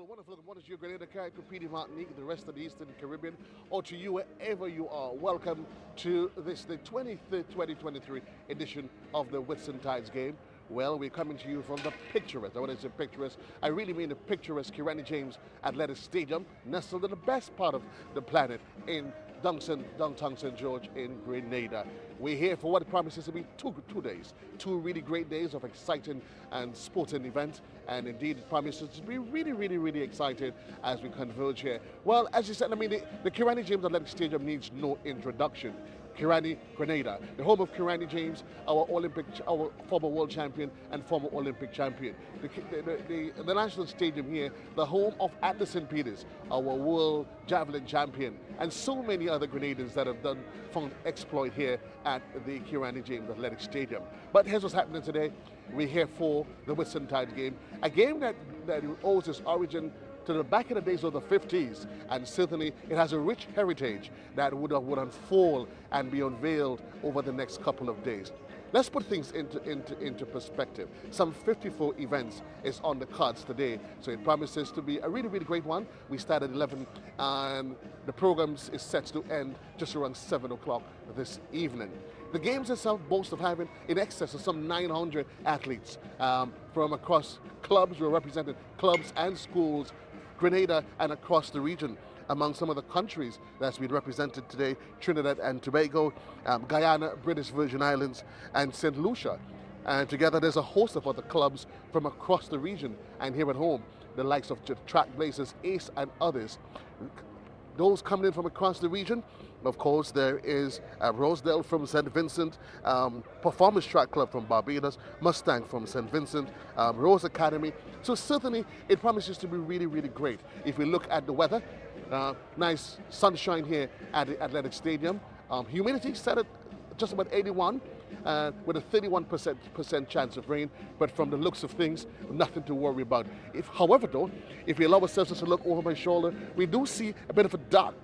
wonderful. Good morning to you, Grenada, Carriacou, Martinique, the rest of the Eastern Caribbean, or to you wherever you are. Welcome to this, the 23rd 2023 edition of the Whitsuntide Games. Well, we're coming to you from the picturesque, when I say picturesque, I really mean the picturesque Kirani James Athletic Stadium, nestled in the best part of the planet in downtown St. George in Grenada. We're here for what promises to be two days, two really great days of exciting and sporting events, and indeed it promises to be really excited as we converge here. Well, as you said, I mean, the Kirani James Athletic Stadium needs no introduction. Kirani, Grenada, the home of Kirani James, our former world champion and former Olympic champion. The national stadium here, the home of Atlas St. Peters, our world javelin champion, and so many other Grenadians that have found exploit here at the Kirani James Athletic Stadium. But here's what's happening today. We're here for the Whitsuntide game, a game that owes its origin to the back in the days of the 50s, and certainly it has a rich heritage that would unfold and be unveiled over the next couple of days. Let's put things into perspective. Some 54 events is on the cards today, so it promises to be a really great one. We start at 11, and the program is set to end just around 7 o'clock this evening. The games itself boast of having in excess of some 900 athletes from across clubs. We're representing clubs and schools, Grenada and across the region. Among some of the countries that's been represented today, Trinidad and Tobago, Guyana, British Virgin Islands, and St. Lucia. And together there's a host of other clubs from across the region and here at home, the likes of Track Blazers, Ace, and others. Those coming in from across the region, of course, there is Rosedale from St. Vincent, Performance Track Club from Barbados, Mustang from St. Vincent, Rose Academy. So certainly it promises to be really great. If we look at the weather, nice sunshine here at the Athletic Stadium. Humidity set at just about 81, with a 31% chance of rain, but from the looks of things, nothing to worry about. However though, if we allow ourselves to look over my shoulder, we do see a bit of a dark,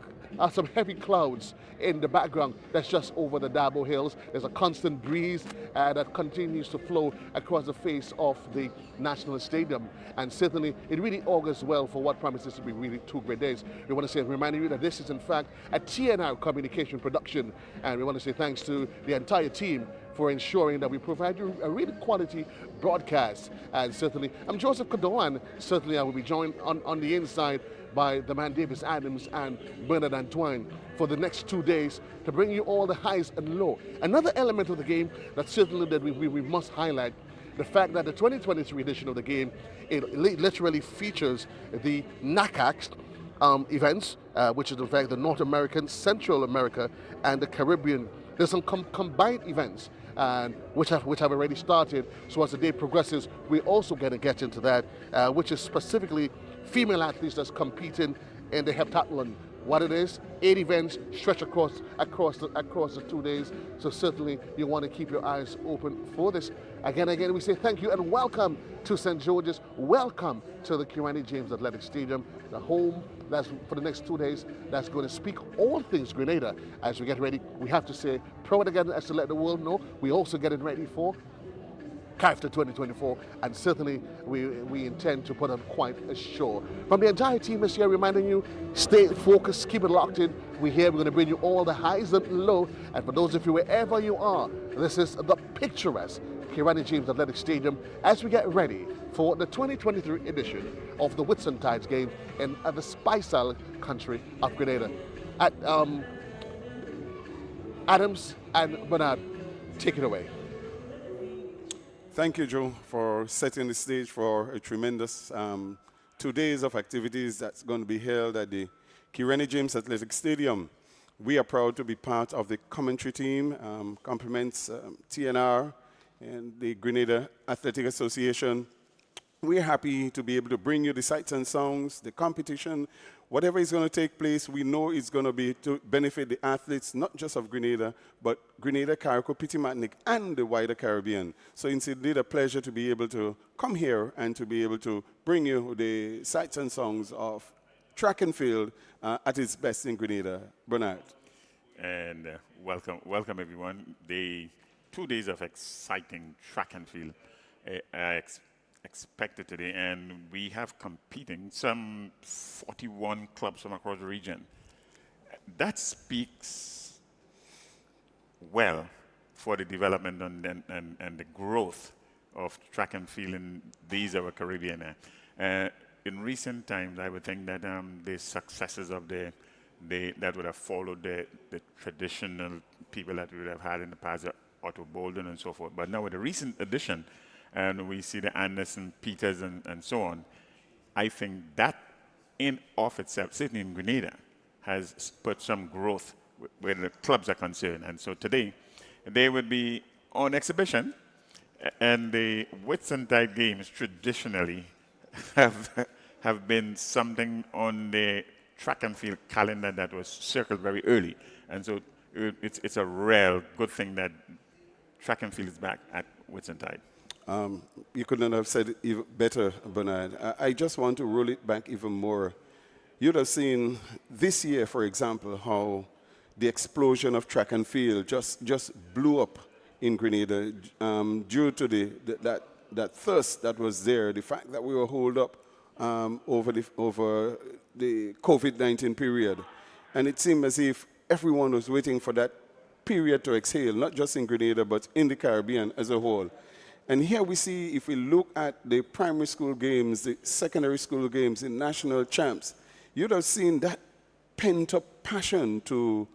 some heavy clouds in the background that's just over the Dabo Hills. There's a constant breeze that continues to flow across the face of the National Stadium, and certainly it really augurs well for what promises to be really two great days. We want to say, reminding you that this is in fact a TNR communication production, and we want to say thanks to the entire team for ensuring that we provide you a really quality broadcast. And certainly, I'm Joseph Cador, and certainly I will be joined on the inside by the man Davis Adams and Bernard Antoine for the next 2 days to bring you all the highs and lows. Another element of the game that certainly that we must highlight, the fact that the 2023 edition of the game, it literally features the NACAX events, which is in fact the North American, Central America, and the Caribbean. There's some combined events which have already started. So as the day progresses, we're also going to get into that, which is specifically female athletes that's competing in the Heptathlon. What it is, 8 events stretch across the 2 days. So certainly you want to keep your eyes open for this. Again, we say thank you and welcome to St. George's. Welcome to the Kirani James Athletic Stadium, the home that's for the next 2 days that's going to speak all things Grenada. As we get ready, we have to say proud again as to let the world know we also getting ready for CAIFTA 2024, and certainly we intend to put on quite a show. From the entire team this year, reminding you, stay focused, keep it locked in. We're here, we're going to bring you all the highs and lows, and for those of you wherever you are, this is the picturesque Kirani James Athletic Stadium as we get ready for the 2023 edition of the Whitsuntide Games in the Spice Island country of Grenada. Adams and Bernard, take it away. Thank you, Joe, for setting the stage for a tremendous 2 days of activities that's going to be held at the Kirani James Athletic Stadium. We are proud to be part of the commentary team, compliments TNR and the Grenada Athletic Association. We're happy to be able to bring you the sights and sounds, the competition, whatever is going to take place. We know it's going to be to benefit the athletes, not just of Grenada, but Grenada, Carriacou, Martinique, and the wider Caribbean. So it's indeed a pleasure to be able to come here and to be able to bring you the sights and sounds of track and field at its best in Grenada. Bernard. And welcome everyone. 2 days of exciting track and field. expected today, and we have competing some 41 clubs from across the region. That speaks well for the development and the growth of track and field in these our Caribbean. In recent times, I would think that the successes of that would have followed the traditional people that we would have had in the past, Otto Bolden and so forth. But now with the recent addition, and we see the Anderson, Peters, and so on, I think that in of itself, certainly in Grenada, has put some growth where the clubs are concerned. And so today, they would be on exhibition, and the Whitsuntide Games traditionally have been something on the track and field calendar that was circled very early. And so it's a real good thing that track and field is back at Whitsuntide. You couldn't have said it even better, Bernard. I just want to roll it back even more. You'd have seen this year, for example, how the explosion of track and field just blew up in Grenada due to that thirst that was there, the fact that we were holed up over the COVID-19 period. And it seemed as if everyone was waiting for that period to exhale, not just in Grenada, but in the Caribbean as a whole. And here we see, if we look at the primary school games, the secondary school games, the national champs, you'd have seen that pent-up passion to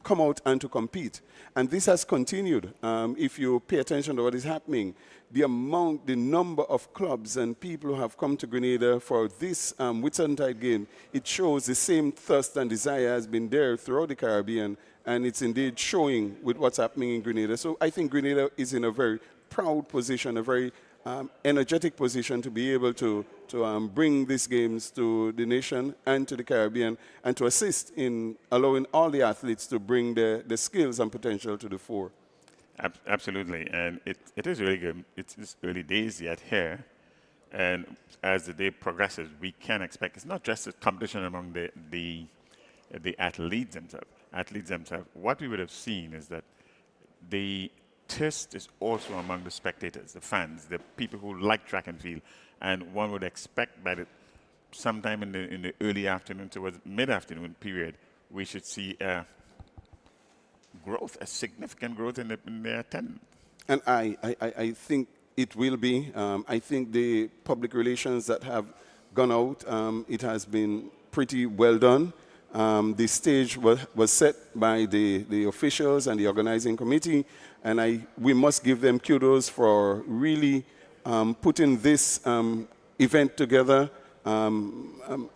come out and to compete. And this has continued. If you pay attention to what is happening, the number of clubs and people who have come to Grenada for this Whitsuntide game, it shows the same thirst and desire has been there throughout the Caribbean, and it's indeed showing with what's happening in Grenada. So I think Grenada is in a very proud position, a very energetic position to be able to bring these games to the nation and to the Caribbean, and to assist in allowing all the athletes to bring the skills and potential to the fore. Absolutely, and it is really good. It's early days yet here, and as the day progresses, we can expect it's not just a competition among the athletes themselves. What we would have seen is that the thirst is also among the spectators, the fans, the people who like track and field, and one would expect that sometime in the early afternoon towards mid-afternoon period, we should see growth, a significant growth in the attendance. And I think it will be. I think the public relations that have gone out, it has been pretty well done. The stage was set by the officials and the organizing committee, and we must give them kudos for really putting this event together,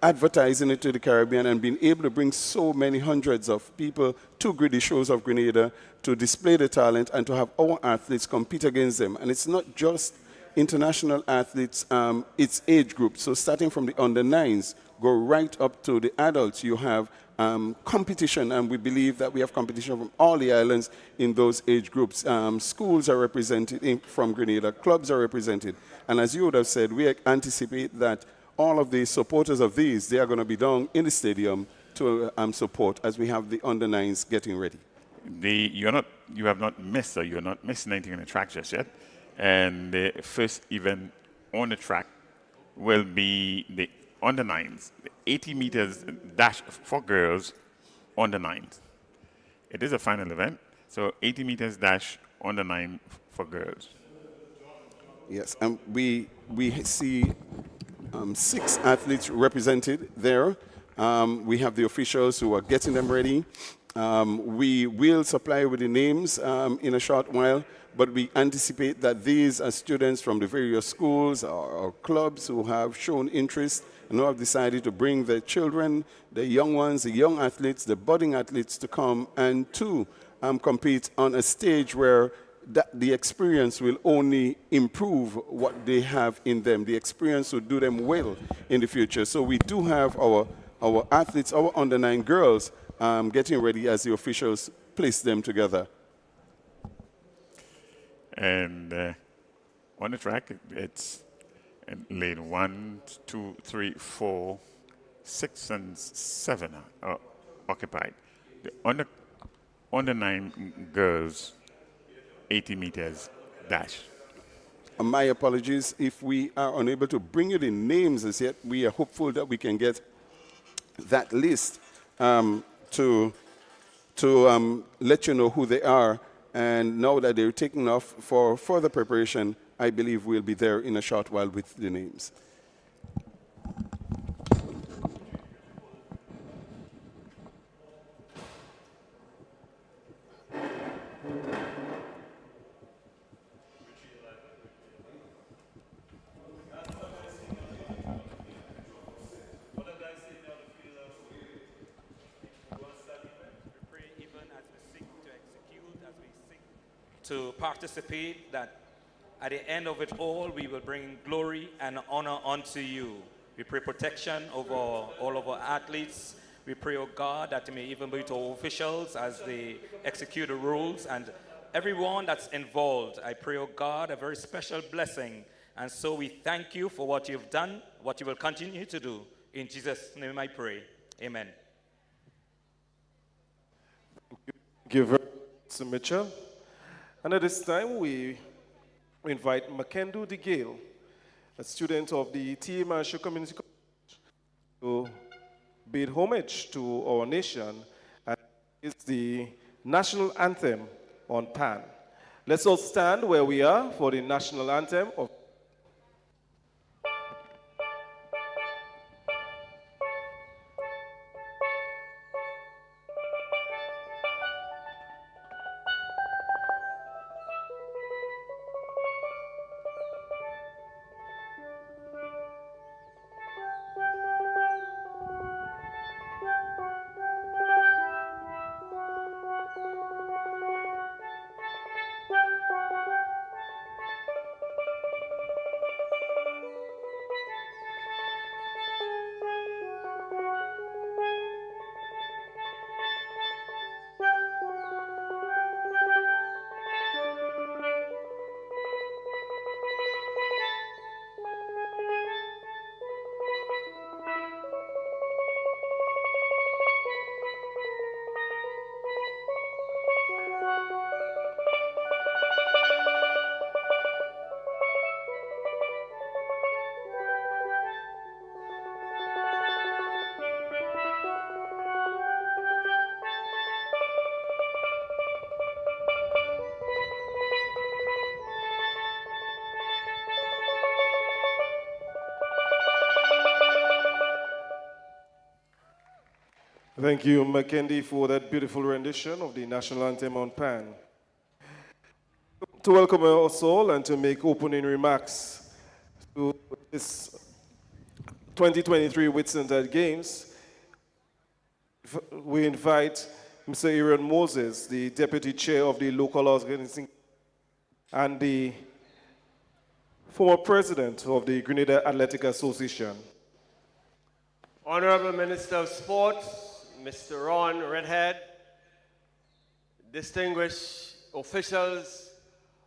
advertising it to the Caribbean, and being able to bring so many hundreds of people to the shows of Grenada to display the talent and to have our athletes compete against them. And it's not just international athletes, it's age groups. So starting from the under-9s, go right up to the adults, you have competition, and we believe that we have competition from all the islands in those age groups. Schools are represented from Grenada, clubs are represented, and as you would have said, we anticipate that all of the supporters of these, they are going to be down in the stadium to support as we have the under-9s getting ready. You're not missing anything on the track just yet, and the first event on the track will be the under-9s, the 80 meters dash for girls under-9s. It is a final event, so 80 meters dash under-9 for girls. Yes, and we see 6 athletes represented there. We have the officials who are getting them ready. We will supply with the names in a short while, but we anticipate that these are students from the various schools or clubs who have shown interest and who have decided to bring their children, the young ones, the young athletes, the budding athletes to come and to compete on a stage where the experience will only improve what they have in them. The experience will do them well in the future. So we do have our athletes, our under-9 girls, getting ready as the officials place them together. And on the track, it's lane 1, 2, 3, 4, 6, and 7 are occupied. The under 9 girls, 80 meters dash. My apologies if we are unable to bring you the names as yet. We are hopeful that we can get that list to let you know who they are. And now that they're taking off for further preparation, I believe we'll be there in a short while with the names. To participate, that at the end of it all, we will bring glory and honor unto you. We pray protection over all of our athletes. We pray, oh God, that it may even be to our officials as they execute the rules and everyone that's involved. I pray, oh God, a very special blessing. And so we thank you for what you've done, what you will continue to do. In Jesus' name I pray. Amen. Thank you very much, Mr. Mitchell. And at this time, we invite Makendu DeGale, a student of the T. Marshall Community College, to bid homage to our nation and it's the national anthem on Pan. Let's all stand where we are for the national anthem of Thank you, Mackenzie, for that beautiful rendition of the national anthem on Pan. To welcome us all and to make opening remarks to this 2023 Whitsuntide Games, we invite Mr. Aaron Moses, the Deputy Chair of the local organizing and the former President of the Grenada Athletic Association. Honorable Minister of Sports, Mr. Ron Redhead, distinguished officials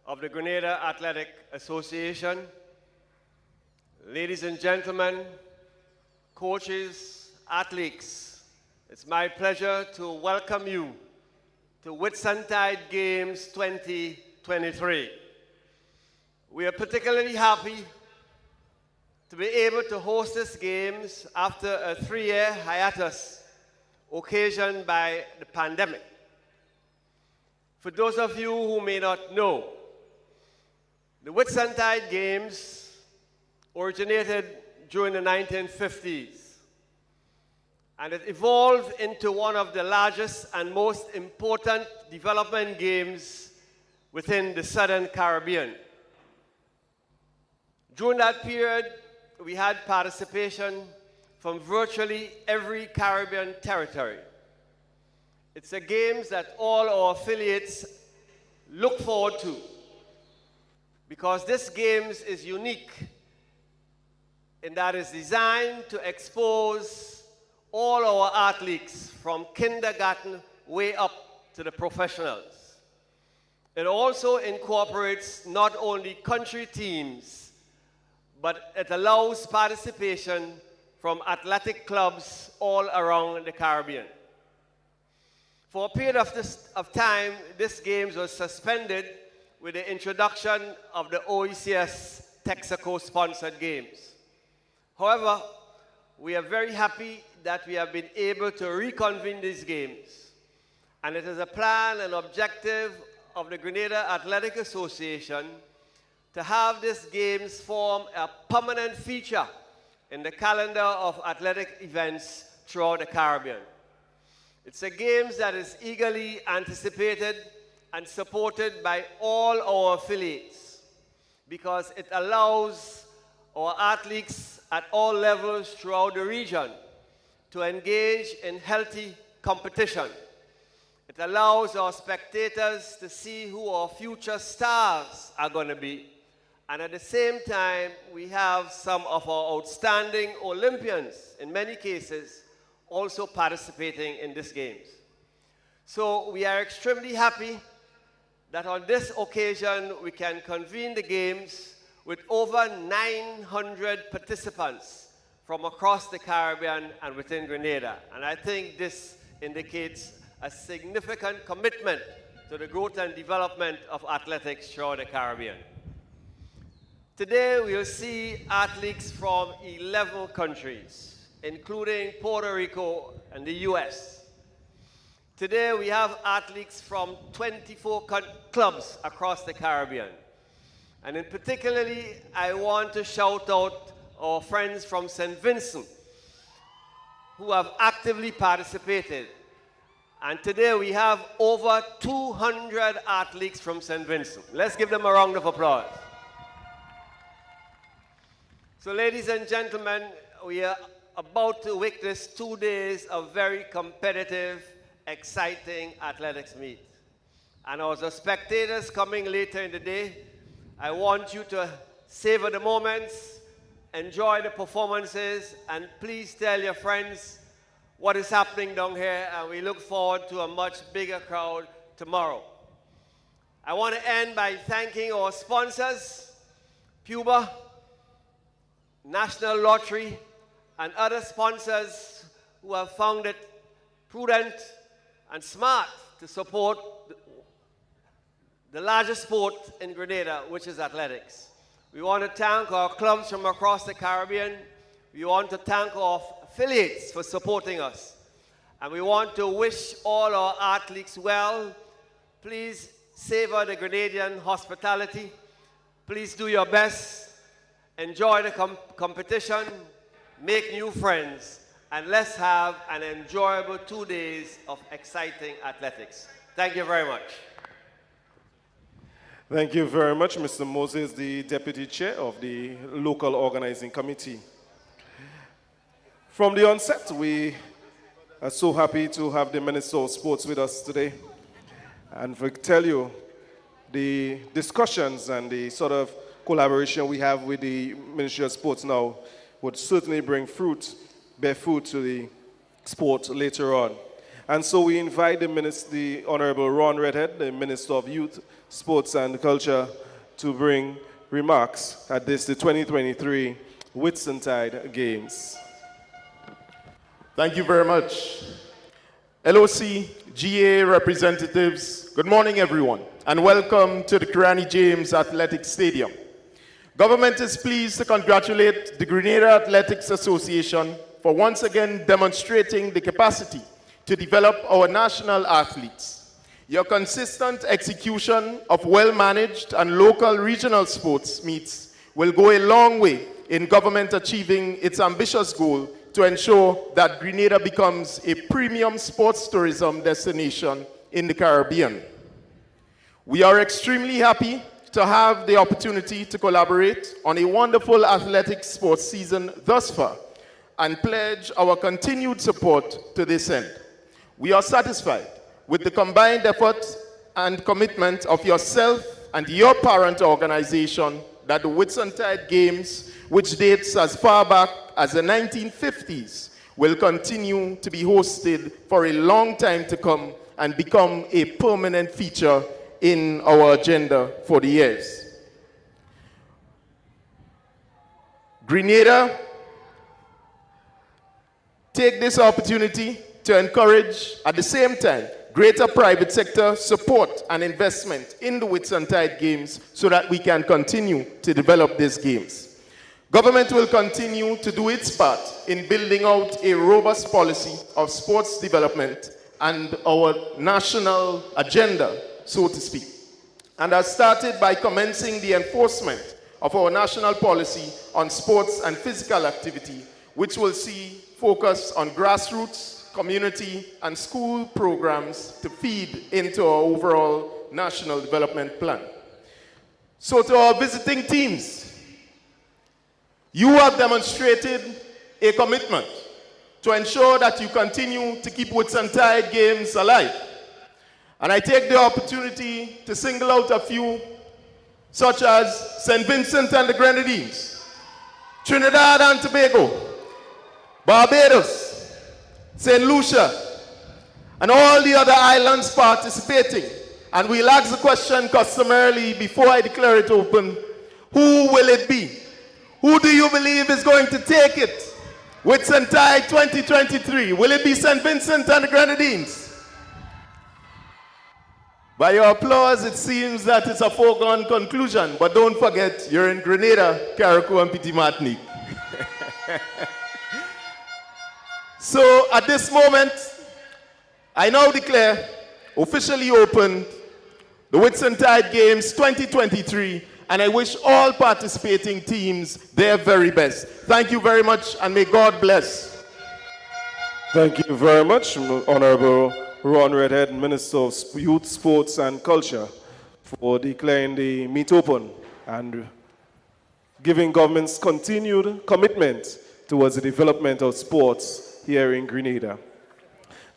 of the Grenada Athletic Association, ladies and gentlemen, coaches, athletes, it's my pleasure to welcome you to Whitsuntide Games 2023. We are particularly happy to be able to host these games after a 3-year hiatus occasioned by the pandemic. For those of you who may not know, the Whitsuntide Games originated during the 1950s, and it evolved into one of the largest and most important development games within the Southern Caribbean. During that period, we had participation from virtually every Caribbean territory. It's a game that all our affiliates look forward to because this game is unique in that it's designed to expose all our athletes from kindergarten way up to the professionals. It also incorporates not only country teams, but it allows participation from athletic clubs all around the Caribbean. For a period of time, this game was suspended with the introduction of the OECS Texaco sponsored games. However, we are very happy that we have been able to reconvene these games. And it is a plan and objective of the Grenada Athletic Association to have these games form a permanent feature in the calendar of athletic events throughout the Caribbean. It's a games that is eagerly anticipated and supported by all our affiliates because it allows our athletes at all levels throughout the region to engage in healthy competition. It allows our spectators to see who our future stars are going to be. And at the same time, we have some of our outstanding Olympians, in many cases, also participating in these games. So we are extremely happy that on this occasion, we can convene the games with over 900 participants from across the Caribbean and within Grenada. And I think this indicates a significant commitment to the growth and development of athletics throughout the Caribbean. Today, we'll see athletes from 11 countries, including Puerto Rico and the US. Today, we have athletes from 24 clubs across the Caribbean. And in particularly, I want to shout out our friends from St. Vincent who have actively participated. And today, we have over 200 athletes from St. Vincent. Let's give them a round of applause. So ladies and gentlemen, we are about to witness 2 days of very competitive, exciting athletics meet. And as the spectators coming later in the day, I want you to savor the moments, enjoy the performances, and please tell your friends what is happening down here, and we look forward to a much bigger crowd tomorrow. I want to end by thanking our sponsors, Cuba, National Lottery, and other sponsors who have found it prudent and smart to support the largest sport in Grenada, which is athletics. We want to thank our clubs from across the Caribbean. We want to thank our affiliates for supporting us. And we want to wish all our athletes well. Please savor the Grenadian hospitality. Please do your best. Enjoy the competition, make new friends, and let's have an enjoyable 2 days of exciting athletics. Thank you very much. Thank you very much, Mr. Moses, the Deputy Chair of the Local Organizing Committee. From the onset, we are so happy to have the Minister of Sports with us today. And to tell you, the discussions and the sort of collaboration we have with the Ministry of Sports now would certainly bear fruit to the sport later on. And so we invite the Honorable Ron Redhead, the Minister of Youth, Sports and Culture, to bring remarks at the 2023 Whitsuntide Games. Thank you very much. LOC, GA representatives, good morning everyone, and welcome to the Kirani James Athletic Stadium. Government is pleased to congratulate the Grenada Athletics Association for once again demonstrating the capacity to develop our national athletes. Your consistent execution of well-managed and local regional sports meets will go a long way in government achieving its ambitious goal to ensure that Grenada becomes a premium sports tourism destination in the Caribbean. We are extremely happy to have the opportunity to collaborate on a wonderful athletics sports season thus far and pledge our continued support to this end. We are satisfied with the combined effort and commitment of yourself and your parent organization that the Whitsuntide Games, which dates as far back as the 1950s, will continue to be hosted for a long time to come and become a permanent feature in our agenda for the years. Grenada, take this opportunity to encourage, at the same time, greater private sector support and investment in the Whitsuntide Games so that we can continue to develop these games. Government will continue to do its part in building out a robust policy of sports development and our national agenda, so to speak, and has started by commencing the enforcement of our national policy on sports and physical activity, which will see focus on grassroots, community, and school programs to feed into our overall national development plan. So to our visiting teams, you have demonstrated a commitment to ensure that you continue to keep Whitsuntide Games alive. And I take the opportunity to single out a few, such as St. Vincent and the Grenadines, Trinidad and Tobago, Barbados, St. Lucia, and all the other islands participating. And we'll ask the question customarily before I declare it open, who will it be? Who do you believe is going to take it? Whitsuntide 2023, will it be St. Vincent and the Grenadines? By your applause, it seems that it's a foregone conclusion, but don't forget, you're in Grenada, Carriacou, and Petit Martinique. So at this moment, I now declare officially open the Whitsuntide Games 2023, and I wish all participating teams their very best. Thank you very much, and may God bless. Thank you very much, Honorable Ron Redhead, Minister of Youth, Sports and Culture, for declaring the meet open and giving government's continued commitment towards the development of sports here in Grenada.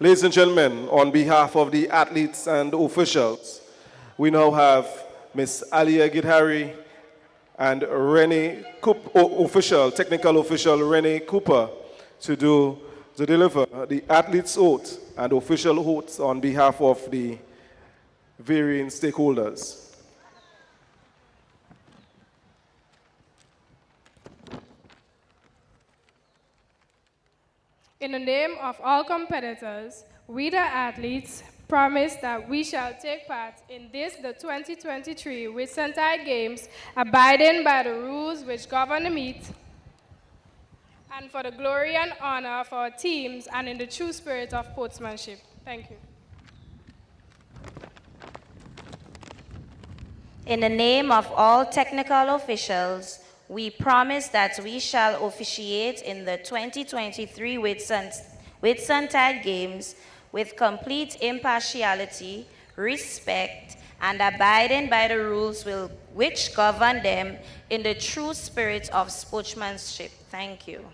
Ladies and gentlemen, on behalf of the athletes and officials, we now have Ms. Alia Gidhari and technical official Renee Cooper to deliver the athletes' oath and official oaths on behalf of the varying stakeholders. In the name of all competitors, we the athletes promise that we shall take part in the 2023 Whitsuntide Games, abiding by the rules which govern the meet, and for the glory and honor of our teams and in the true spirit of sportsmanship. Thank you. In the name of all technical officials, we promise that we shall officiate in the 2023 Whitsuntide Games with complete impartiality, respect, and abiding by the rules which govern them in the true spirit of sportsmanship. Thank you.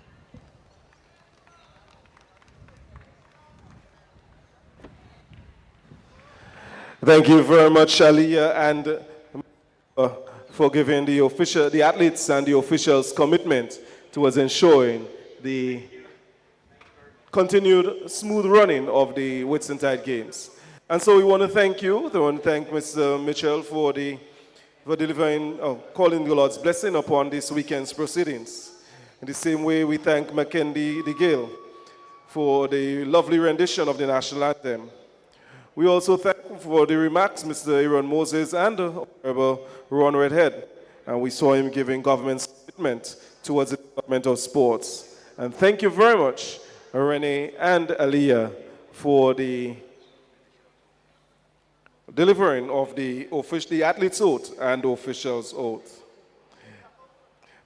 Thank you very much, Aliyah, and for giving the athletes and the officials commitment towards ensuring the continued smooth running of the Whitsuntide Games. And so we want to thank you. We want to thank Mr. Mitchell for delivering, calling the Lord's blessing upon this weekend's proceedings. In the same way, we thank Mackenzie DeGale for the lovely rendition of the national anthem. We also thank for the remarks Mr. Aaron Moses and Honorable Ron Redhead, and we saw him giving government's commitment towards the development of sports. And thank you very much, Renee and Aliyah, for the delivering of the athlete's oath and the official's oath.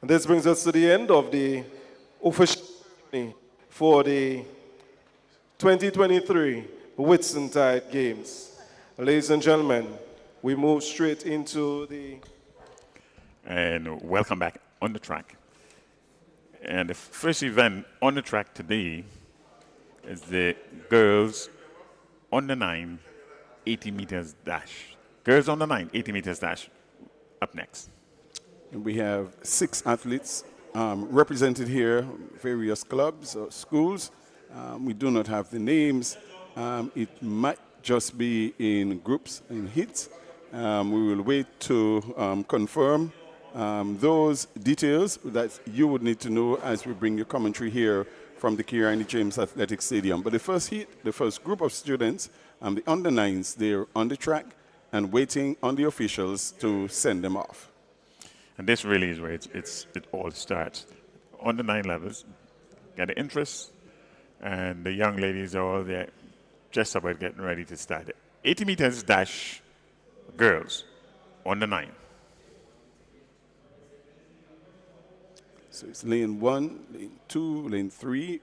And this brings us to the end of the official ceremony for the 2023 Whitsuntide Games. Ladies and gentlemen, we move straight into the... And welcome back on the track. And the first event on the track today is the girls under 9 80 meters dash. Girls under 9 80 meters dash up next. And we have 6 athletes represented here, various clubs or schools. We do not have the names. It might just be in groups, in heats. We will wait to confirm those details that you would need to know as we bring your commentary here from the Kirani James Athletic Stadium. But the first heat, the first group of students, the under-9s, they're on the track and waiting on the officials to send them off. And this really is where it all starts. Under-9 levels get the interest, and the young ladies are all there just about getting ready to start. 80 meters dash girls, under-9. So it's lane 1, lane 2, lane 3,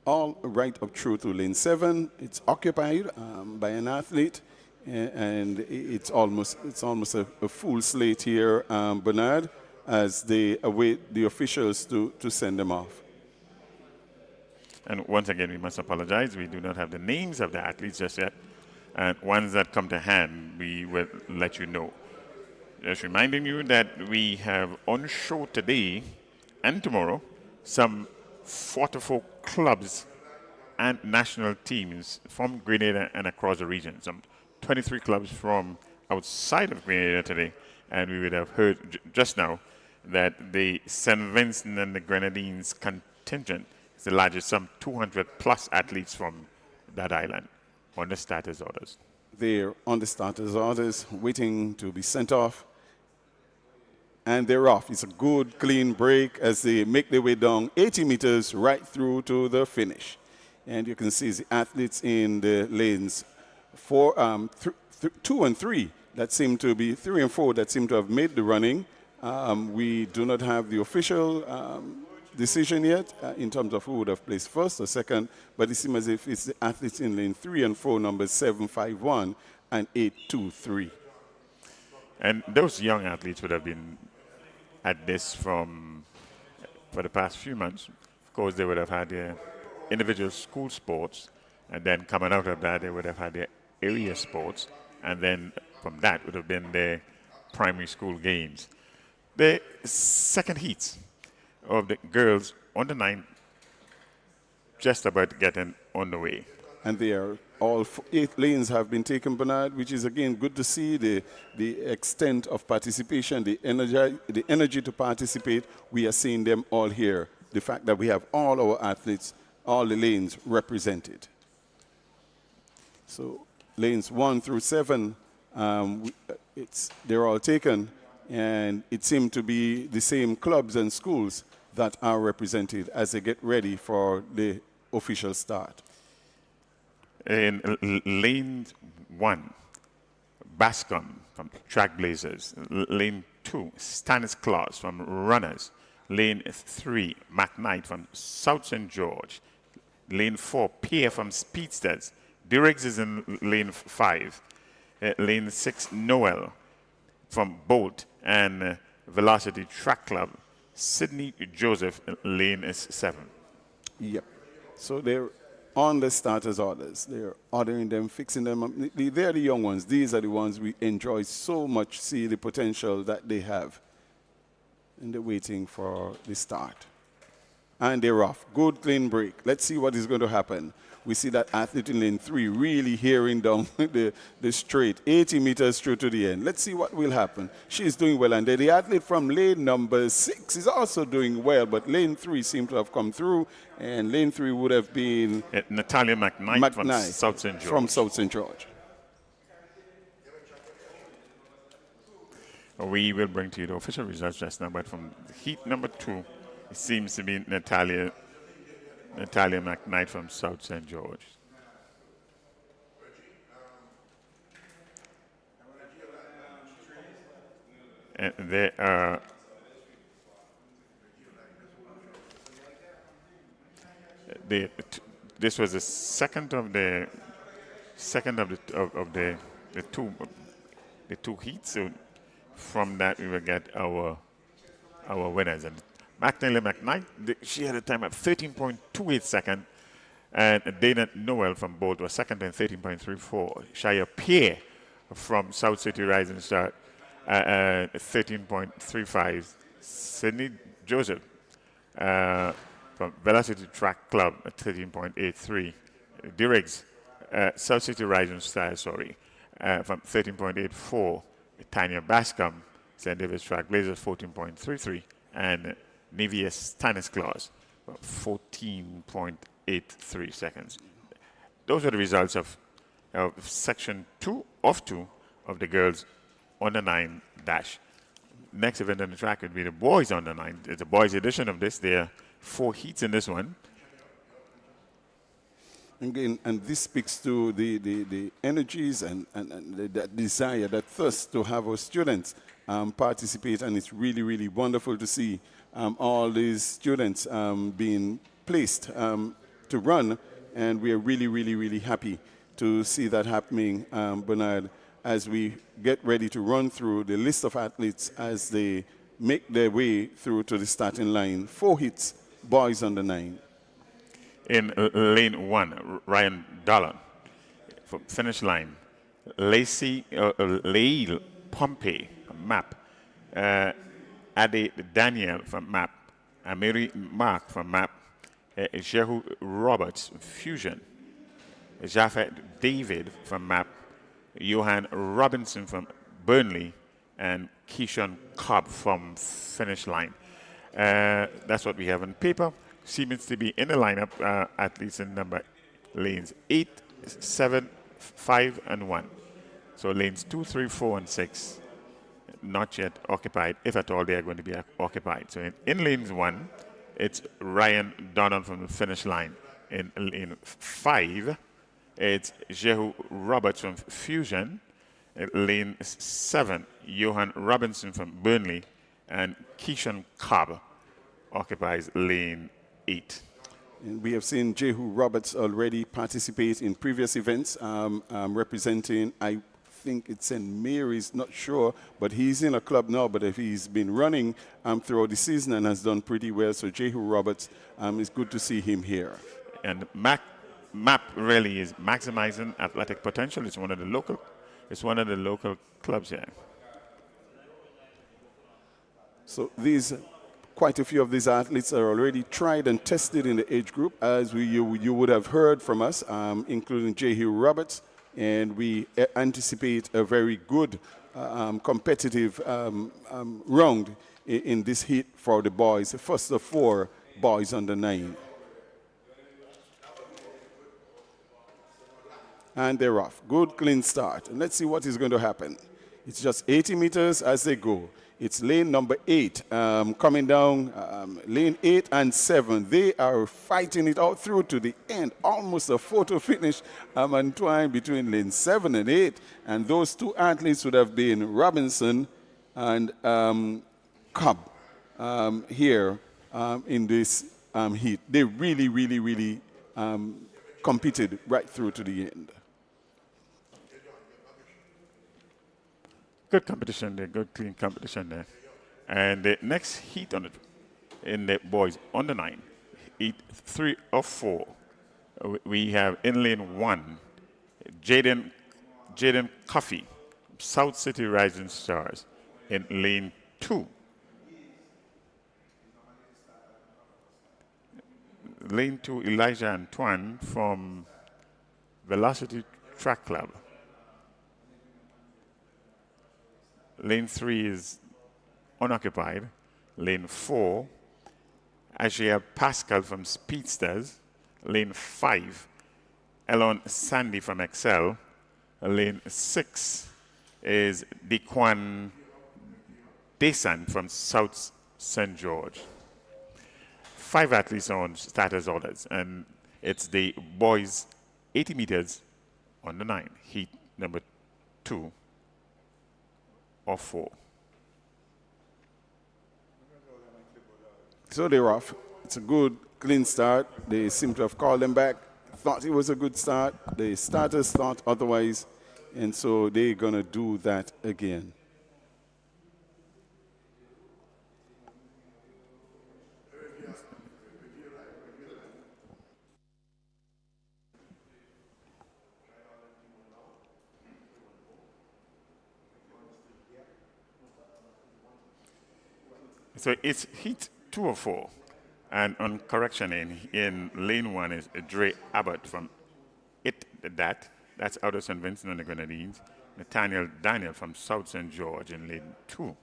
all right up through to lane 7. It's occupied by an athlete, and it's almost a full slate here, Bernard, as they await the officials to send them off. And once again, we must apologize. We do not have the names of the athletes just yet. And ones that come to hand, we will let you know. Just reminding you that we have on show today and tomorrow some 44 clubs and national teams from Grenada and across the region. Some 23 clubs from outside of Grenada today. And we would have heard just now that the St. Vincent and the Grenadines contingent is the largest, some 200 plus athletes from that island on the starters orders. They're on the starters orders, waiting to be sent off. And they're off. It's a good, clean break as they make their way down 80 meters right through to the finish. And you can see the athletes in the lanes 2 and 3 that seem to be 3 and 4 that seem to have made the running. We do not have the official decision yet in terms of who would have placed first or second, but it seems as if it's the athletes in lane 3 and 4, numbers 751 and 823. And those young athletes would have been at this for the past few months. Of course, they would have had their individual school sports, and then coming out of that, they would have had their area sports, and then from that would have been their primary school games. The second heats of the girls under 9 just about getting on the way. And they are all 8 lanes have been taken, Bernard, which is again good to see the extent of participation, the energy to participate. We are seeing them all here. The fact that we have all our athletes, all the lanes represented. So lanes 1 through 7, they're all taken, and it seemed to be the same clubs and schools that are represented as they get ready for the official start. In lane 1, Bascom from Trackblazers. Lane 2, Stanislaus from Runners. Lane 3, McKnight from South St. George. Lane 4, Pierre from Speedsters. Diriggs is in lane 5. Lane 6, Noel from Bolt and Velocity Track Club. Sydney Joseph, lane is 7. Yep. So they're on the starters orders. They're ordering them, fixing them. They're the young ones. These are the ones we enjoy so much, see the potential that they have. And they're waiting for the start. And they're off. Good, clean break. Let's see what is going to happen. We see that athlete in lane 3 really hearing down the straight, 80 meters through to the end. Let's see what will happen. She's doing well. And the athlete from lane number 6 is also doing well, but lane 3 seems to have come through, and lane 3 would have been Natalia McKnight from South St. George. From South St. George. We will bring to you the official results just now, but from heat number 2, it seems to be Natalia McKnight from South St. George. And they are this was the second of the two heats. So from that we will get our winners. And Magdalene McKnight, she had a time of 13.28 seconds, and Dana Noel from Bolt was second in 13.34. Shia Pierre from South City Rising Star, 13.35. Sydney Joseph from Velocity Track Club at 13.83. Diriggs, South City Rising Star, from 13.84. Tanya Bascom, St. David's Track Blazers, 14.33. And Nevius Stanislaus 14.83 seconds. Those are the results of section 2 of the girls under 9 dash. Next event on the track would be the boys under 9. It's a boys edition of this. There are 4 heats in this one. Again, and this speaks to the energies and that desire, that thirst to have our students participate, and it's really, really wonderful to see all these students being placed to run, and we are really, really, really happy to see that happening, Bernard, as we get ready to run through the list of athletes as they make their way through to the starting line. 4 hits, boys under 9. In lane 1, Ryan Dolan from finish line. Lail Pompey from MAP. Ade Daniel from MAP. Amiri Mark from MAP. Jehu Roberts from Fusion. Jafet David from MAP. Johan Robinson from Burnley. And Keishon Cobb from finish line. That's what we have on paper. Seems to be in the lineup, athletes in lanes 8, 7, 5, and 1. So lanes 2, 3, 4, and 6, not yet occupied, if at all they are going to be occupied. So in lanes 1, it's Ryan Donald from the finish line. In lane 5, it's Jehu Roberts from Fusion. In lane 7, Johan Robinson from Burnley. And Keishon Cobb occupies lane 8. And we have seen Jehu Roberts already participate in previous events, representing, I think it's St. Mary's, not sure, but he's in a club now, but if he's been running throughout the season and has done pretty well. So Jehu Roberts, it's good to see him here. And MAP really is maximizing athletic potential. It's one of the local clubs here. So quite a few of these athletes are already tried and tested in the age group, as you would have heard from us, including Jehu Roberts, and we anticipate a very good competitive round in this heat for the boys. First of 4 boys under 9. And they're off. Good, clean start. And let's see what is going to happen. It's just 80 meters as they go. It's lane number 8 coming down, lane 8 and 7. They are fighting it out through to the end, almost a photo finish entwined between lane 7 and 8. And those 2 athletes would have been Robinson and Cobb here in this heat. They really, really, really competed right through to the end. Good competition there, good clean competition there. And the next heat in the boys under 9, heat 3 of 4. We have in lane 1, Jaden Coffey, South City Rising Stars. In lane 2, Elijah Antoine from Velocity Track Club. Lane 3 is unoccupied. Lane 4, Ajay Pascal from Speedsters. Lane 5, Elon Sandy from Excel. Lane 6 is Dequan Desan from South St. George. 5 athletes on starters orders, and it's the boys 80 meters under 9, heat number 2 of 4. So they're off. It's a good, clean start. They seem to have called them back, thought it was a good start. The starters thought otherwise, and so they're going to do that again. So it's heat 2 of 4. And on correction, in lane 1 is Dre Abbott from That's out of St. Vincent and the Grenadines. Nathaniel Daniel from South St. George in lane 2.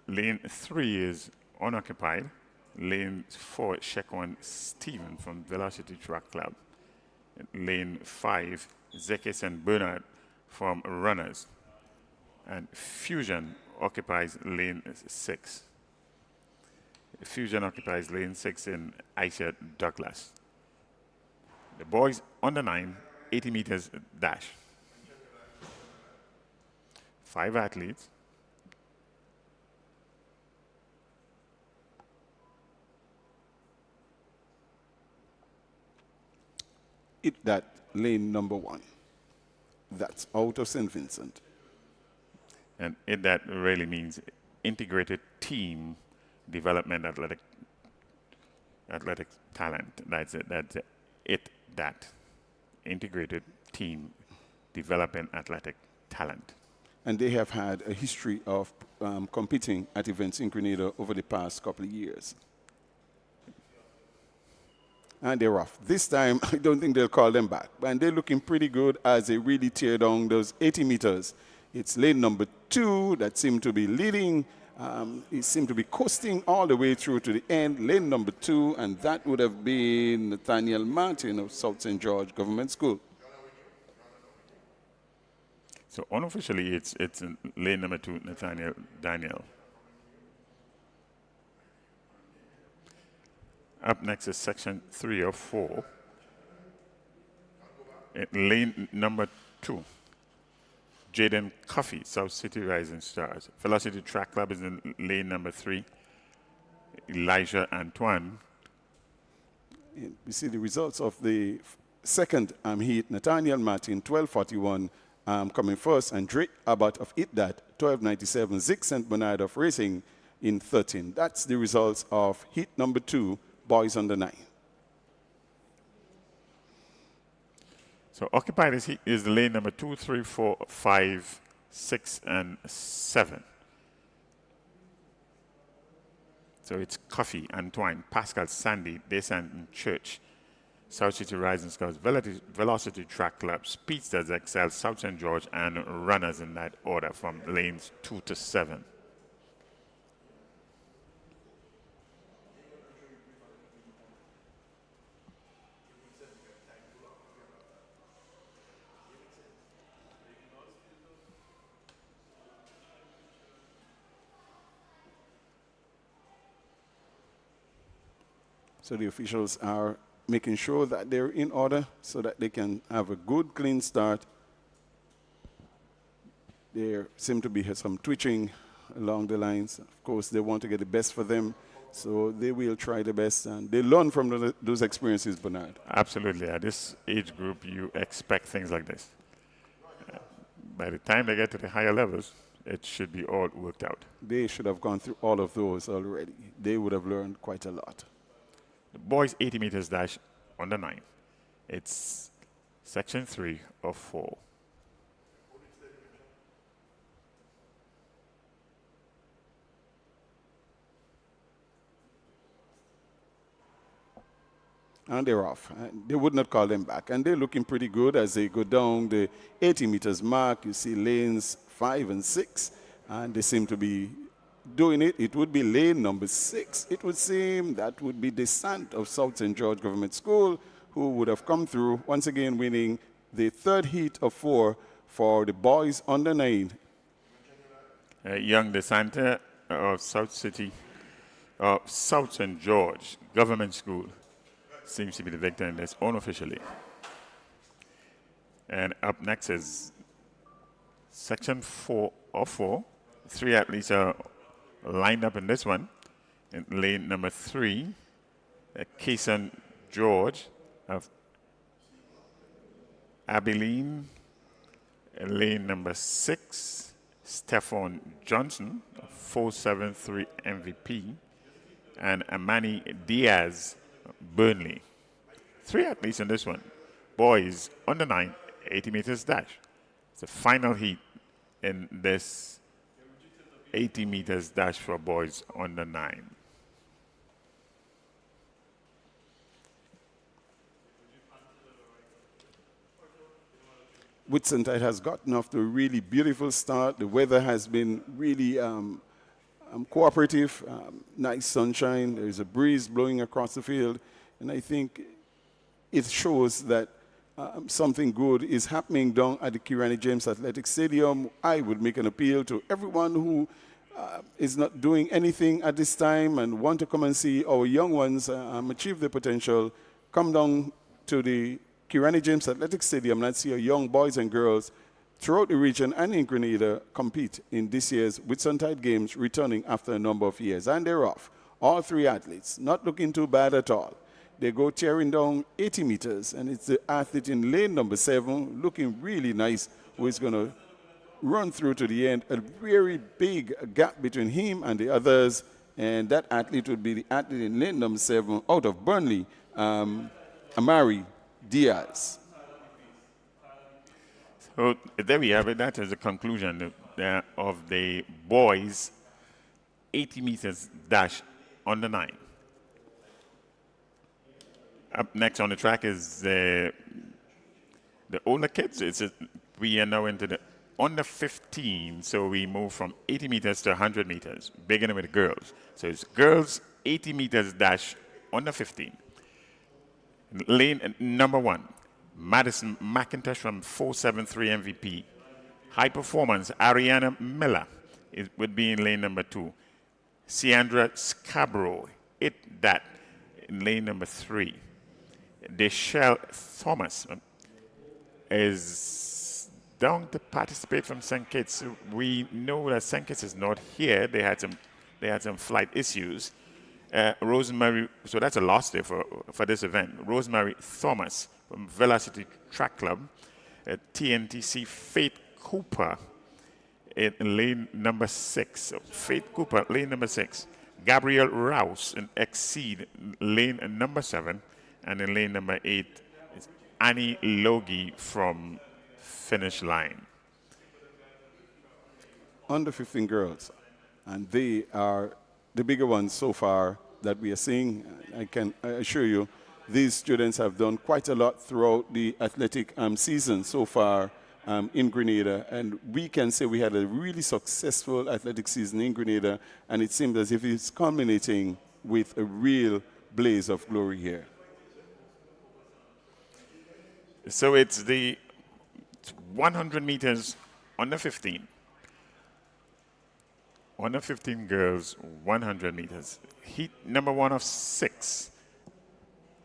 Lane 3 is unoccupied. Lane 4, Shekwan Stephen from Velocity Track Club. Lane 5, Zekis and Bernard from Runners. And Fusion occupies lane 6. Fusion occupies lane 6 in Aisha Douglas. The boys under 9, 80 meters dash. 5 athletes. That lane number 1. That's out of St. Vincent. And that really means integrated team development athletic talent. That's it. That's it. That integrated team developing athletic talent. And they have had a history of competing at events in Grenada over the past couple of years. And they're off. This time, I don't think they'll call them back. And they're looking pretty good as they really tear down those 80 meters. It's lane number 2 that seemed to be leading. It seemed to be coasting all the way through to the end. Lane number 2, and that would have been Nathaniel Martin of South St. George Government School. So unofficially, it's in lane number 2, Nathaniel Daniel. Up next is section 3 of 4. Lane number 2, Jaden Coffey, South City Rising Stars. Velocity Track Club is in lane number 3. Elijah Antoine. We see the results of the second heat. Nathaniel Martin, 12:41, coming first, and Drake Abbott of Itdat, 12:97. Zick St. Bernard of Racing in 13. That's the results of heat number 2, boys under 9. So occupied is lane number 2, 3, 4, 5, 6, and 7. So it's Coffey, Antoine, Pascal, Sandy, Descent, Church, South City Rising Stars, Velocity Track Club, Speedsters XL, South St. George, and Runners in that order from lanes 2 to 7. So the officials are making sure that they're in order so that they can have a good, clean start. There seem to be some twitching along the lines. Of course, they want to get the best for them, so they will try the best. And they learn from those experiences, Bernard. Absolutely. At this age group, you expect things like this. By the time they get to the higher levels, it should be all worked out. They should have gone through all of those already. They would have learned quite a lot. The boys 80 meters dash under 9. It's section 3 of 4. And they're off. They would not call them back. And they're looking pretty good as they go down the 80 meters mark. You see lanes 5 and 6, and they seem to be doing it. It would be lane number 6. It would seem that would be Descent of South St. George Government School, who would have come through, once again winning the third heat of 4 for the boys under 9. Young Descent of South St. George Government School seems to be the victor in this unofficially. And up next is section 4 of 4. 3 athletes are lined up in this one. In lane number 3, Kason George of Abilene. Lane number 6, Stephon Johnson of 473 MVP. And Amani Diaz, Burnley. 3 athletes in this one. Boys under 9, 80 meters dash. It's the final heat in this 80 meters dash for boys under 9. Whitsuntide has gotten off to a really beautiful start. The weather has been really cooperative, nice sunshine, there's a breeze blowing across the field, and I think it shows that something good is happening down at the Kirani James Athletic Stadium. I would make an appeal to everyone who is not doing anything at this time and want to come and see our young ones achieve their potential. Come down to the Kirani James Athletic Stadium and see our young boys and girls throughout the region and in Grenada compete in this year's Whitsuntide Games, returning after a number of years. And they're off. All three athletes, not looking too bad at all. They go tearing down 80 meters, and it's the athlete in lane number 7, looking really nice, who is going to run through to the end. A very big gap between him and the others, and that athlete would be the athlete in lane number 7 out of Burnley, Amari Diaz. So there we have it. That is the conclusion of the boys' 80 meters dash on the 9. Up next on the track is the older kids. We are now into the under 15, so we move from 80 meters to 100 meters, beginning with the girls. So it's girls 80 meters dash under 15. Lane number 1, Madison McIntosh from 473 MVP. High performance, Ariana Miller would be in lane number 2. Ciandra Scarborough, that in lane number 3. Deshelle Thomas is down to participate from St. Kitts. We know that St. Kitts is not here. They had some flight issues. Rosemary, so that's a loss there for this event. Rosemary Thomas from Velocity Track Club. TNTC Faith Cooper in lane number 6. So Faith Cooper, lane number 6. Gabrielle Rouse in Exceed, lane number 7. And in lane number 8 is Annie Logie from Finish Line. Under 15 girls, and they are the bigger ones so far that we are seeing. I can assure you, these students have done quite a lot throughout the athletic season so far in Grenada, and we can say we had a really successful athletic season in Grenada, and it seems as if it's culminating with a real blaze of glory here. So it's the 100 meters under 15. Under 15 girls, 100 meters. Heat number 1 of 6.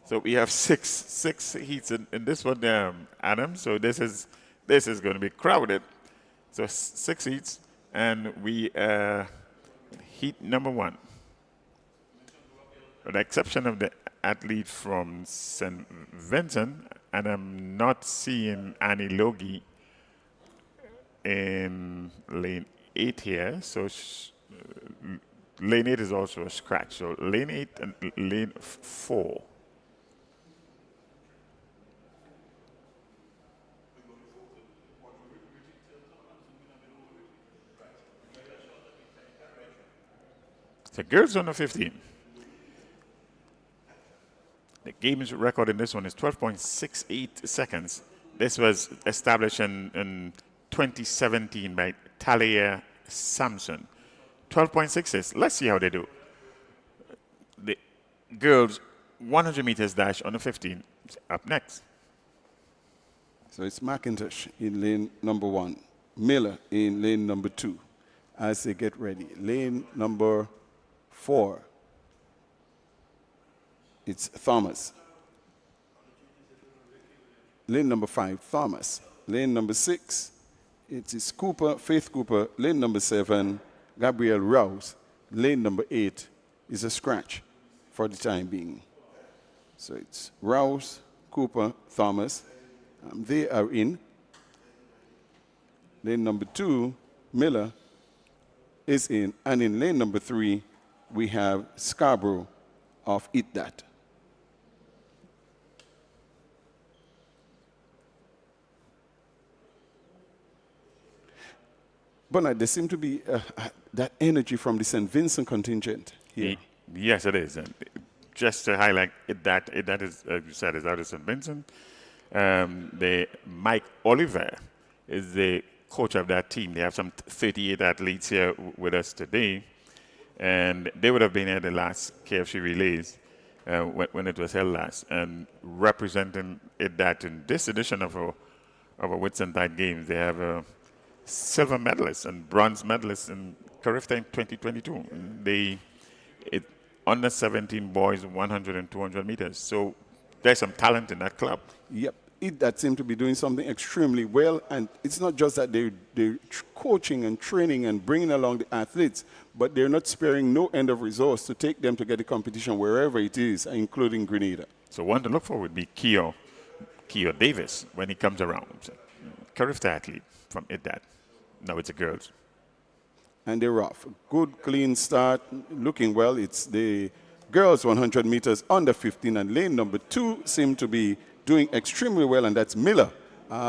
So we have six heats in this one, Adam. So this is going to be crowded. So 6 heats, and we heat number 1. With the exception of the athlete from St. Vincent, and I'm not seeing Annie Logie in lane 8 here. So lane 8 is also a scratch. So lane 8 and lane 4. So girls under 15. The game's record in this one is 12.68 seconds. This was established in 2017 by Talia Sampson. 12.66. Let's see how they do. The girls 100 meters dash under 15 is up next. So it's McIntosh in lane number 1, Miller in lane number 2 as they get ready. Lane number 4. It's Thomas. Lane number 5, Thomas. Lane number 6, it is Cooper, Faith Cooper. Lane number 7, Gabrielle Rouse. Lane number 8 is a scratch for the time being. So it's Rouse, Cooper, Thomas. They are in. Lane number 2, Miller, is in. And in lane number 3, we have Scarborough of Eat That. Bernard, there seems to be that energy from the St. Vincent contingent here. Yes, it is. And just to highlight that is, as you said, is out of St. Vincent. Mike Oliver is the coach of that team. They have some 38 athletes here with us today. And they would have been at the last KFC relays when it was held last, and representing it that in this edition of our Whitsuntide Games, they have a silver medalist and bronze medalist in Carriacou 2022. Under 17 boys, 100 and 200 meters. So there's some talent in that club. Yep. That seem to be doing something extremely well, and it's not just that they're coaching and training and bringing along the athletes, but they're not sparing no end of resource to take them to get the competition wherever it is, including Grenada. So one to look for would be Keo Davis when he comes around. Carriacou athlete from IDAT. Now it's the girls. And they're off. Good, clean start, looking well. It's the girls 100 meters under 15, and lane number 2 seem to be doing extremely well, and that's Miller.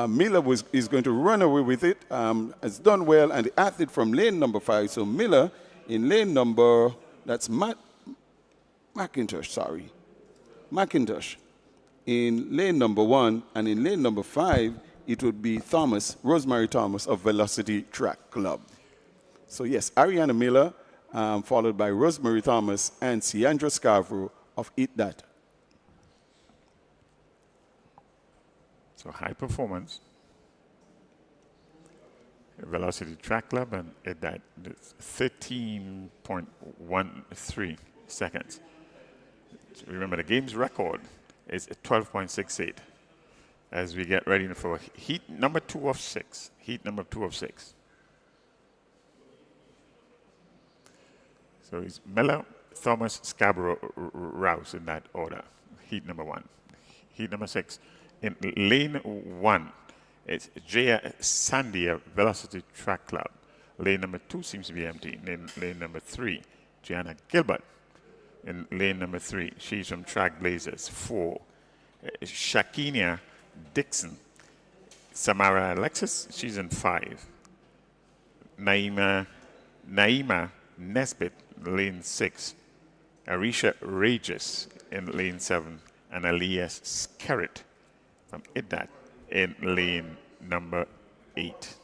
Miller is going to run away with it. Has done well, and the athlete from lane number 5. So Miller in lane number, that's McIntosh in lane number 1, and in lane number 5 it would be Rosemary Thomas of Velocity Track Club. So yes, Ariana Miller, followed by Rosemary Thomas and Ciandra Scarborough of Eat That. So high performance, Velocity Track Club, and Eat That, 13.13 seconds. So remember, the game's record is 12.68 as we get ready for heat number 2 of 6. So it's Miller, Thomas, Scarborough, Rouse in that order. Heat number 1. Heat number 6. In lane 1, it's Jaya Sandia Velocity Track Club. Lane number 2 seems to be empty. Lane number 3, Gianna Gilbert. In lane number 3, she's from Track Blazers. 4, Shakinia Dixon. Samara Alexis, she's in 5. Naima Nesbitt, lane 6. Arisha Regis in lane 7. And Elias Skerritt from IDAT in lane number 8.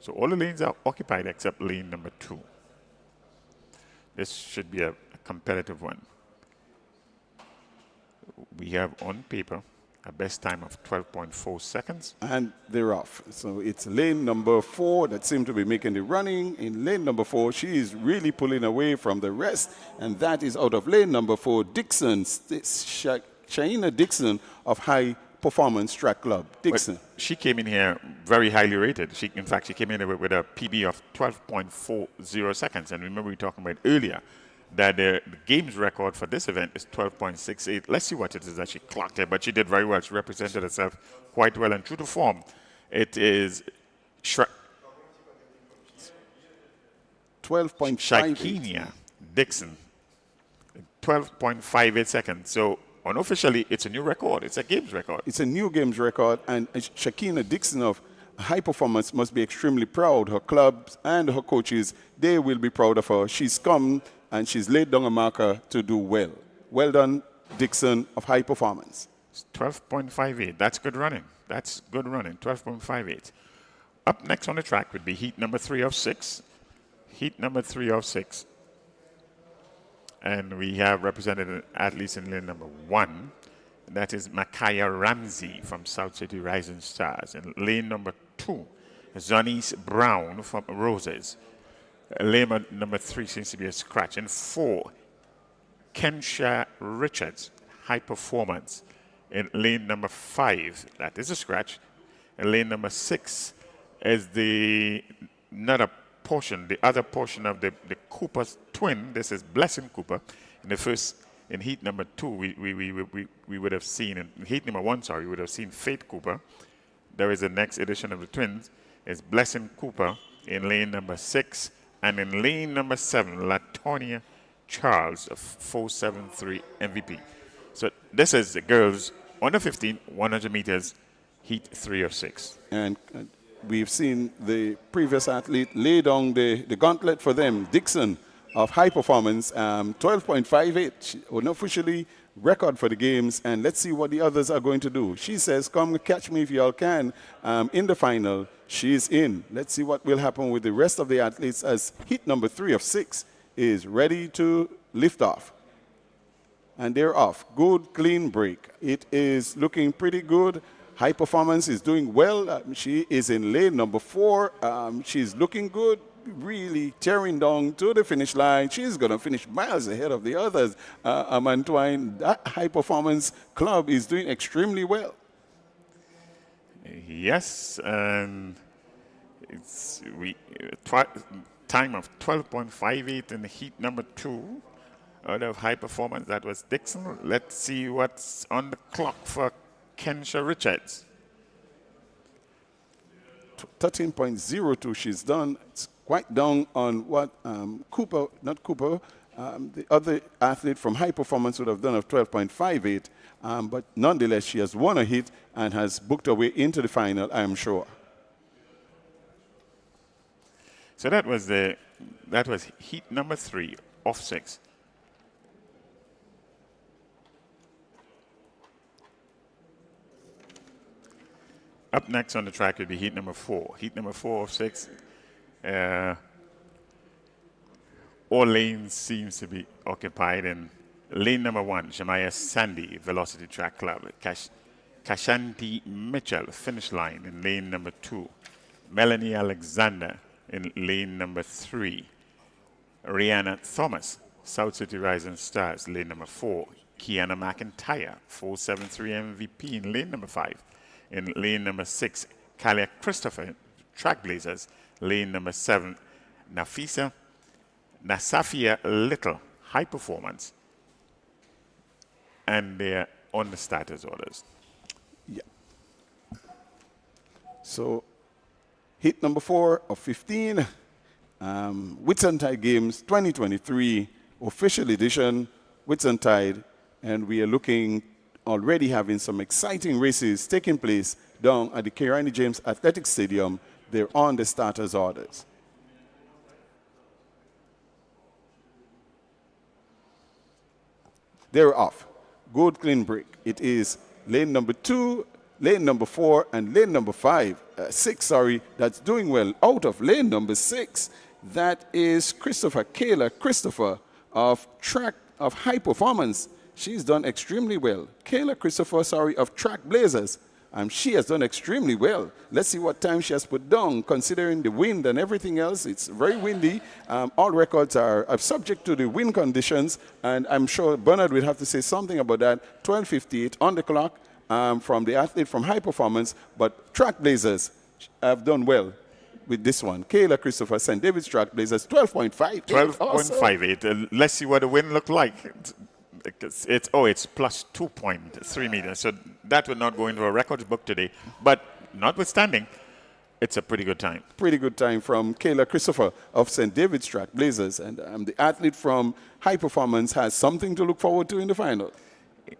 So all the lanes are occupied except lane number 2. This should be a competitive one. We have on paper a best time of 12.4 seconds. And they're off. So it's lane number 4 that seemed to be making the running. In lane number 4, she is really pulling away from the rest. And that is out of lane number 4, Dixon, Shaina Dixon of High Performance Track Club. Dixon. But she came in here very highly rated. In fact, she came in with a PB of 12.40 seconds. And remember we were talking about earlier that the game's record for this event is 12.68. Let's see what it is that she clocked here, but she did very well. She represented herself quite well, and true to form, it is 12.58. Shakinia Dixon, 12.58 seconds. So unofficially, it's a new record. It's a games record. It's a new games record, and Shakina Dixon of High Performance must be extremely proud. Her clubs and her coaches, they will be proud of her. She's come and she's laid down a marker to do well. Well done, Dixon of High Performance. 12.58. That's good running. 12.58. Up next on the track would be heat number 3 of 6. And we have represented athletes in lane number 1. That is Makaya Ramsey from South City Rising Stars. In lane number 2, Zonis Brown from Roses. Lane number 3 seems to be a scratch. And 4, Kensha Richards, High Performance. In lane number 5, that is a scratch. And lane number 6 is the other portion of the Cooper's twin. This is Blessing Cooper. In heat number 2, we would have seen, in heat number 1, we would have seen Faith Cooper. There is the next edition of the twins. It's Blessing Cooper in lane number 6. And in lane number 7, Latonia Charles of 473 MVP. So this is the girls under 15, 100 meters, heat 3 of 6. And we've seen the previous athlete lay down the gauntlet for them, Dixon of High Performance, 12.58. Unofficially, record for the games, and let's see what the others are going to do. She says, come catch me if y'all can. In the final, she's in. Let's see what will happen with the rest of the athletes as heat number 3 of 6 is ready to lift off. And they're off. Good, clean break. It is looking pretty good. High Performance is doing well. She is in lane number 4. She's looking good, really tearing down to the finish line. She's going to finish miles ahead of the others. Antoine, that High Performance club is doing extremely well. Yes, and it's time of 12.58 in heat number 2 out of High Performance. That was Dixon. Let's see what's on the clock for Kensha Richards. 13.02 she's done. It's quite down on what Cooper, the other athlete from High Performance would have done of 12.58. But nonetheless, she has won a heat and has booked her way into the final, I am sure. So that was heat number 3 of 6. Up next on the track would be heat number 4. Heat number 4 of 6. All lanes seems to be occupied. In lane number 1, Shemaya Sandy, Velocity Track Club. Kashanti Mitchell, finish line in lane number 2. Melanie Alexander in lane number 3. Rihanna Thomas, South City Rising Stars, lane number 4. Kiana McIntyre, 473 MVP in lane number 5. In lane number 6, Kalia Christopher, Trackblazers, lane number 7, Nasafia Little, High Performance, and they're on the starters orders. Yeah. So, hit number 4 of 15, Whitsuntide Games 2023, official edition, Whitsuntide, and we are looking already having some exciting races taking place down at the Kirani James Athletic Stadium. They're on the starters orders. They're off. Good clean break. It is lane number 2, lane number 4, and lane number 6, that's doing well. Out of lane number 6, that is Kayla Christopher of High Performance. She's done extremely well. Kayla Christopher, of Trackblazers. She has done extremely well. Let's see what time she has put down, considering the wind and everything else. It's very windy. All records are subject to the wind conditions, and I'm sure Bernard will have to say something about that. 12:58 on the clock from the athlete from High Performance, but Trackblazers have done well with this one. Kayla Christopher, St. David's Trackblazers, 12.58. 12.58. Let's see what the wind looked like. It's plus 2.3 meters. So that will not go into a records book today. But notwithstanding, it's a pretty good time. Pretty good time from Kayla Christopher of St. David's Trackblazers. And the athlete from High Performance has something to look forward to in the final.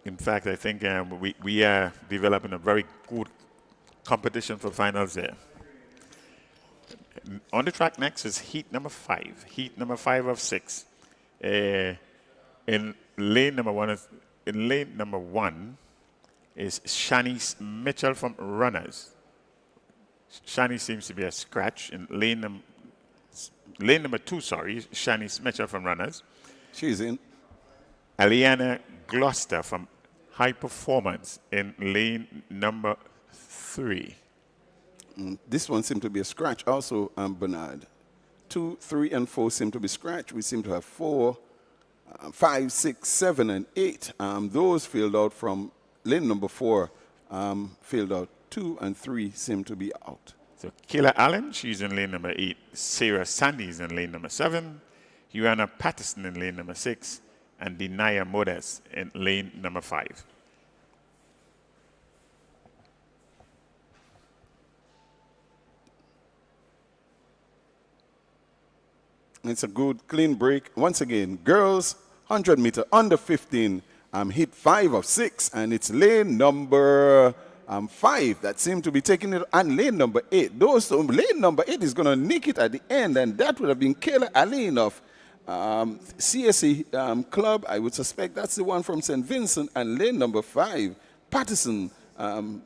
In fact, I think we are developing a very good competition for finals there. On the track next is heat number 5. Heat number 5 of 6. In lane number 1 is Shanice Mitchell from Runners. Shani seems to be a scratch. In lane number 2, Shanice Mitchell from Runners. She's in. Aliana Gloucester from High Performance in lane number 3. This one seemed to be a scratch also, Bernard. 2, 3, and 4 seem to be scratch. We seem to have 4, 5, 6, 7, and 8. Those filled out from lane number 4. Filled out 2 and 3 seem to be out. So Kayla Allen, she's in lane number 8. Sarah Sandy's in lane number 7. Joanna Patterson in lane number 6. And Denaya Modes in lane number 5. It's a good, clean break. Once again, girls, 100 meter under 15, hit 5 of 6, and it's lane number 5 that seemed to be taking it, and lane number 8. Lane number 8 is going to nick it at the end, and that would have been Kayla Aline of CSE club, I would suspect that's the one from St. Vincent, and lane number 5, Patterson, Denaya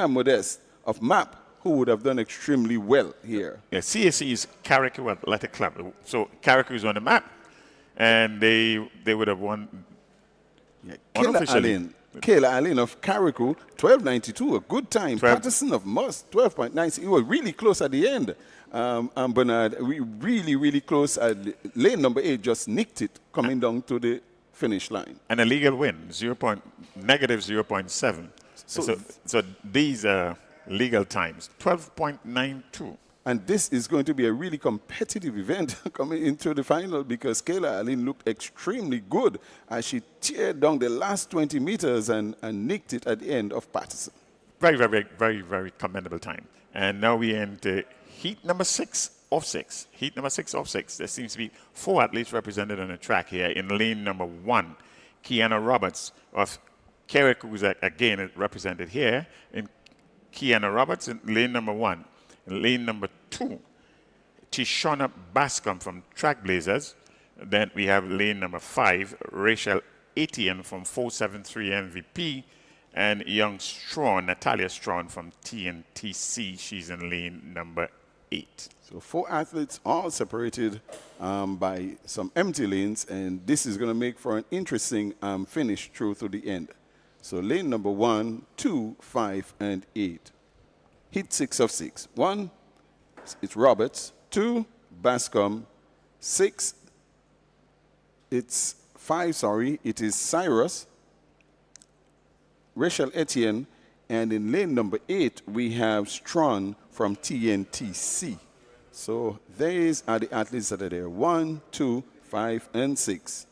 Modest of MAP, who would have done extremely well here. Yeah, CSE is Carriacou Athletic Club. So Carriacou is on the map, and they would have won unofficially. Kayla Allen of Carriacou, 12.92, a good time. Patterson of Moss, 12.9. He was really close at the end. And Bernard, really close at lane number 8, just nicked it coming down to the finish line. And a legal win, negative 0.7. So these are legal times, 12.92. And this is going to be a really competitive event coming into the final because Kayla Allen looked extremely good as she teared down the last 20 meters and nicked it at the end of Patterson. Very commendable time. And now we enter heat number 6 of 6. Heat number 6 of 6. There seems to be 4 athletes represented on the track here. In lane number 1, Kiana Roberts of Carriacou is again represented here. In Kiana Roberts in lane number 1. In lane number 2, Tishona Bascom from Trackblazers. Then we have lane number 5, Rachel Etienne from 473 MVP. And Natalia Strawn from TNTC. She's in lane number 8. So 4 athletes all separated by some empty lanes, and this is going to make for an interesting finish through to the end. So lane number 1, 2, 5, and 8. Hit 6 of 6. 1, it's Roberts. 2, Bascom. 6, it's 5, sorry, it is Cyrus, Rachel Etienne, and in lane number 8, we have Strawn from TNTC. So these are the athletes that are there. 1, 2, 5, and 6.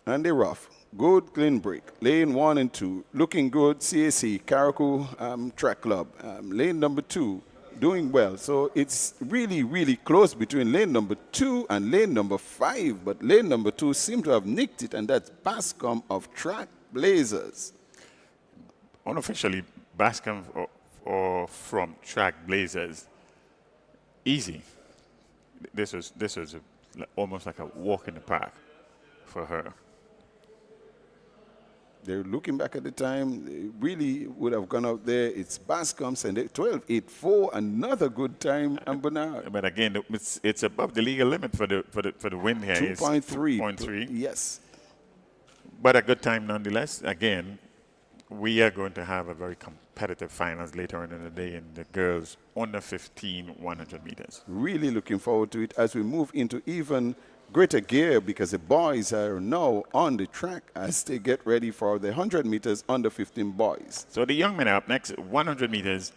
And they're rough. Good clean break. Lane 1 and 2, looking good. CAC, Carriacou Track Club. Lane number 2, doing well. So it's really close between lane number 2 and lane number 5. But lane number 2 seemed to have nicked it, and that's Bascom of Trackblazers. Unofficially, Bascom or from Trackblazers. Easy. This was almost like a walk in the park for her. They're looking back at the time, they really would have gone out there. It's Bascom's and 12.84, another good time, and Bernard. But again, it's above the legal limit for the win here. 2.3. Yes. But a good time nonetheless. Again, we are going to have a very competitive finals later on in the day in the girls under 15 100 meters. Really looking forward to it as we move into even greater gear because the boys are now on the track as they get ready for the 100 meters under 15 boys. So the young men are up next, 100 meters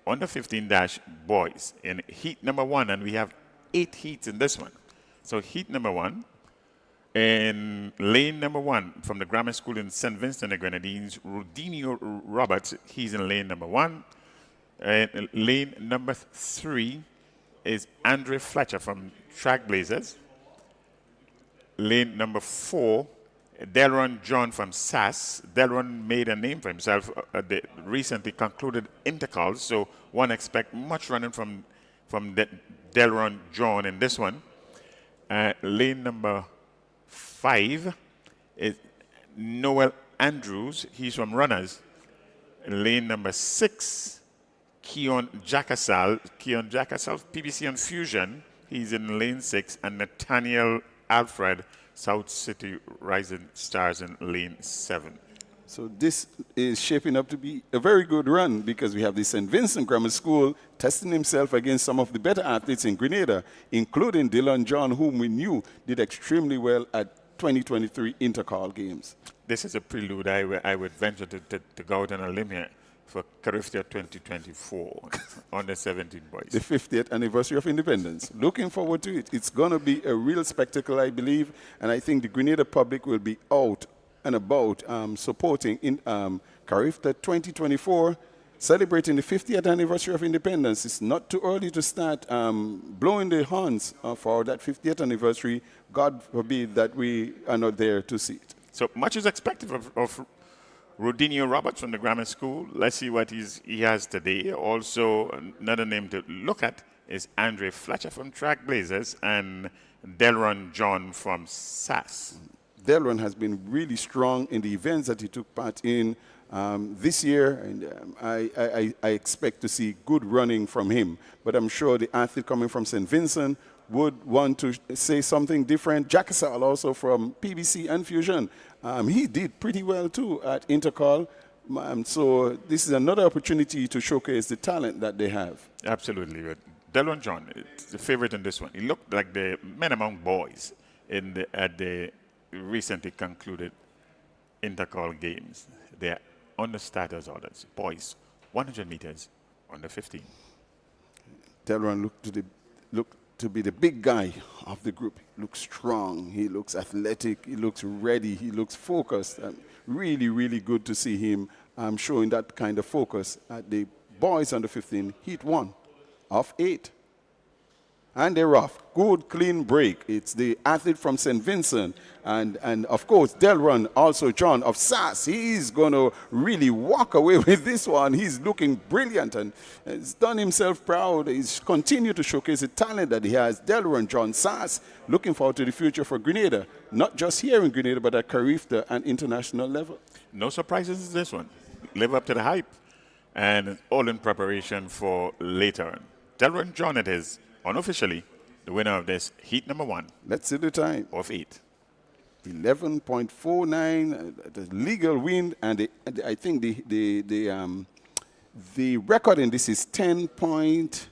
under 15 dash boys in heat number 1, and we have 8 heats in this one. So heat number 1, in lane number 1 from the grammar school in St. Vincent and the Grenadines, Rudinio Roberts, he's in lane number 1. And lane number 3 is Andre Fletcher from Trackblazers. Lane number 4, Delron John from SAS. Delron made a name for himself at the recently concluded intercalls, so one expect much running from Delron John in this one. Lane number 5 is Noel Andrews. He's from Runners. Lane number 6, Keon Jackasal, PBC and Fusion. He's in lane 6, and Nathaniel Alfred, South City Rising Stars in lane 7. So this is shaping up to be a very good run because we have the St. Vincent Grammar School testing himself against some of the better athletes in Grenada, including Dylan John, whom we knew did extremely well at 2023 Intercall Games. This is a prelude. I would venture to go out on a limb here for Cariftia 2024 under 17 boys. The 50th anniversary of independence. Looking forward to it. It's going to be a real spectacle, I believe, and I think the Grenada public will be out and about supporting in Cariftia 2024, celebrating the 50th anniversary of independence. It's not too early to start blowing the horns for that 50th anniversary. God forbid that we are not there to see it. So much is expected Rodinio Roberts from the grammar school. Let's see what he has today. Also, another name to look at is Andre Fletcher from Trailblazers and Delron John from SAS. Delron has been really strong in the events that he took part in this year, and I expect to see good running from him. But I'm sure the athlete coming from St. Vincent would want to say something different. Jackasal also from PBC and Fusion. He did pretty well too at Intercall. So this is another opportunity to showcase the talent that they have. Absolutely. Delron John is the favorite in this one. He looked like the men among boys at the recently concluded Intercall Games. They're on the starters orders. Boys, 100 meters, under 15. Delron looked to be the big guy of the group. He looks strong, he looks athletic, he looks ready, he looks focused. Really, really good to see him showing that kind of focus at the boys under 15, heat 1 of 8. And they're off. Good, clean break. It's the athlete from St. Vincent. And of course, Delron, also John of SAS. He's going to really walk away with this one. He's looking brilliant and he's done himself proud. He's continued to showcase the talent that he has. Delron John, SAS, looking forward to the future for Grenada. Not just here in Grenada, but at Carifta and international level. No surprises in this one. Live up to the hype. And all in preparation for later. Delron John it is. Unofficially, the winner of this heat number 1. Let's see the time. Of 8. 11.49, the legal win, and I think the record in this is 10 point.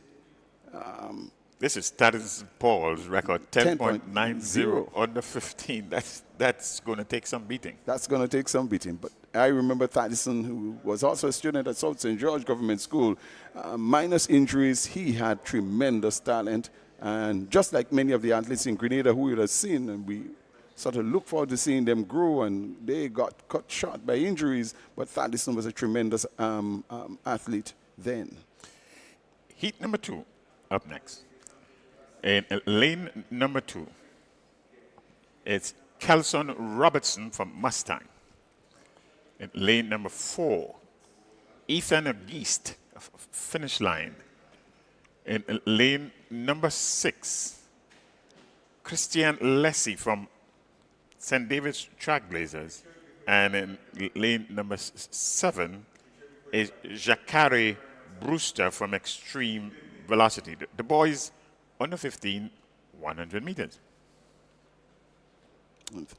This is Status Paul's record, 10.90 under 15. That's going to take some beating. That's going to take some beating. But I remember Thadison, who was also a student at South St. George Government School. Minus injuries, he had tremendous talent. And just like many of the athletes in Grenada who we have seen, and we sort of look forward to seeing them grow, and they got cut short by injuries. But Thadison was a tremendous athlete then. Heat number 2 up next. In lane number 2, it's Kelson Robertson from Mustang. In lane number 4, Ethan Geist, finish line. In lane number 6, Christian Lessie from St. David's Trailblazers. And in lane number 7 is Jacare Brewster from Extreme Velocity. The boys under 15, 100 meters.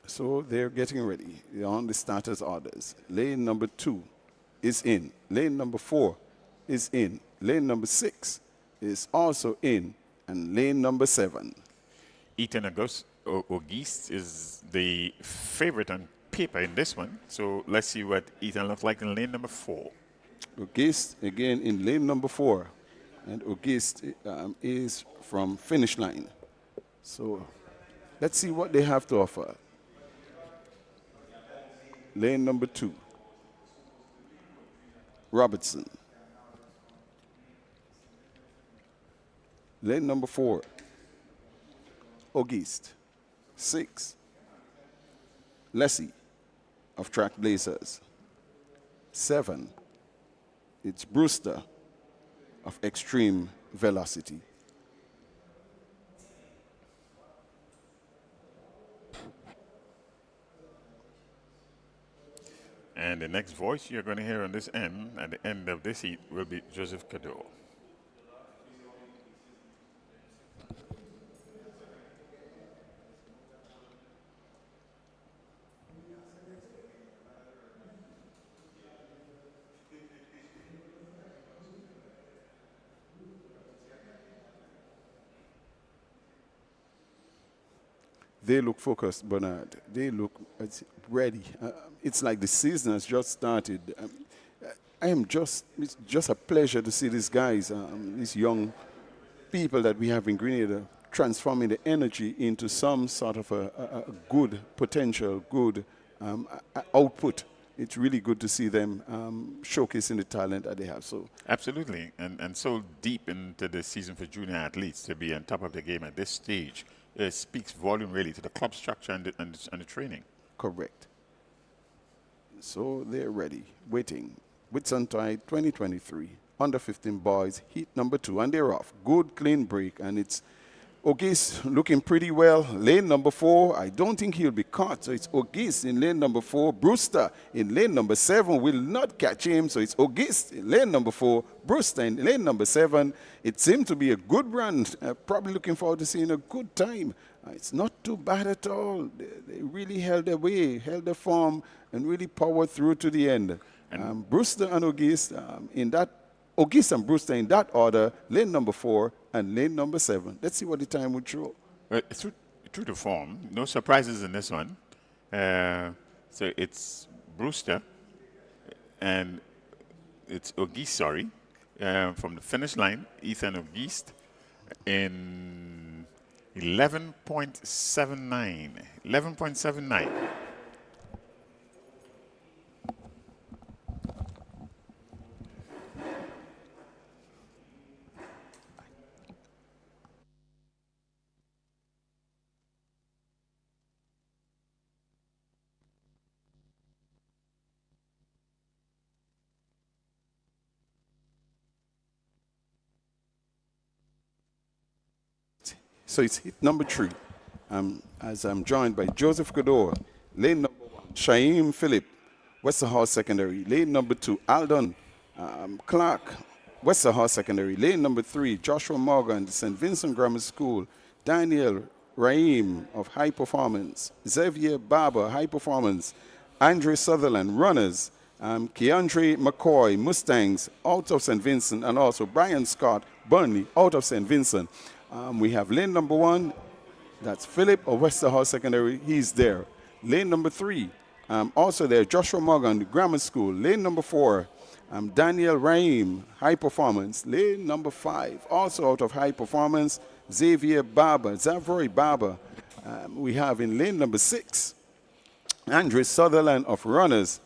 So they're getting ready. They're on the starters orders. Lane number 2 is in. Lane number 4 is in. Lane number 6 is also in. And lane number 7. Ethan Auguste is the favorite on paper in this one. So let's see what Ethan looks like in lane number 4. Auguste again in lane number 4. And Auguste is from finish line. So let's see what they have to offer. Lane number 2, Robertson. Lane number 4, Auguste. 6, Lessie of Trailblazers. 7, it's Brewster of Extreme Velocity. And the next voice you're going to hear on this end, at the end of this heat, will be Joseph Cadeau. They look focused, Bernard. They look ready. It's like the season has just started. It's just a pleasure to see these guys, these young people that we have in Grenada, transforming the energy into some sort of a good potential, good output. It's really good to see them showcasing the talent that they have. So absolutely, and so deep into the season for junior athletes to be on top of the game at this stage. It speaks volume really to the club structure and the training. Correct. So they're ready, waiting. Whitsuntide 2023, under 15 boys, heat number 2, and they're off. Good, clean break, and it's Ogis looking pretty well. Lane number 4, I don't think he'll be caught. So it's Ogis in lane number 4. Brewster in lane number 7 will not catch him. So it's Ogis in lane number 4. Brewster in lane number 7. It seemed to be a good run. Probably looking forward to seeing a good time. It's not too bad at all. They really held their way, held their form, and really powered through to the end. Brewster and Ogis Ogis and Brewster in that order, lane number 4 and lane number 7. Let's see what the time would show. True to form, no surprises in this one. So it's Brewster and it's Ogis, sorry, from the finish line, Ethan Ogis in 11.79. 11.79. So it's hit number 3, as I'm joined by Joseph Godor, lane number 1, Shaim Phillip, Westerhall Secondary, lane number 2, Aldon Clark, Westerhall Secondary, lane number 3, Joshua Morgan, St. Vincent Grammar School, Daniel Raim of High Performance, Xavier Barber, High Performance, Andre Sutherland, Runners, Keandre McCoy, Mustangs, out of St. Vincent, and also Brian Scott, Burnley, out of St. Vincent. We have lane number 1, that's Philip of Westerhall Secondary, he's there. Lane number 3, also there, Joshua Morgan, Grammar School. Lane number 4, Daniel Raim, High Performance. Lane number 5, also out of High Performance, Xavier Barber, Zavroy Barber. We have in lane number 6, Andre Sutherland of Runners.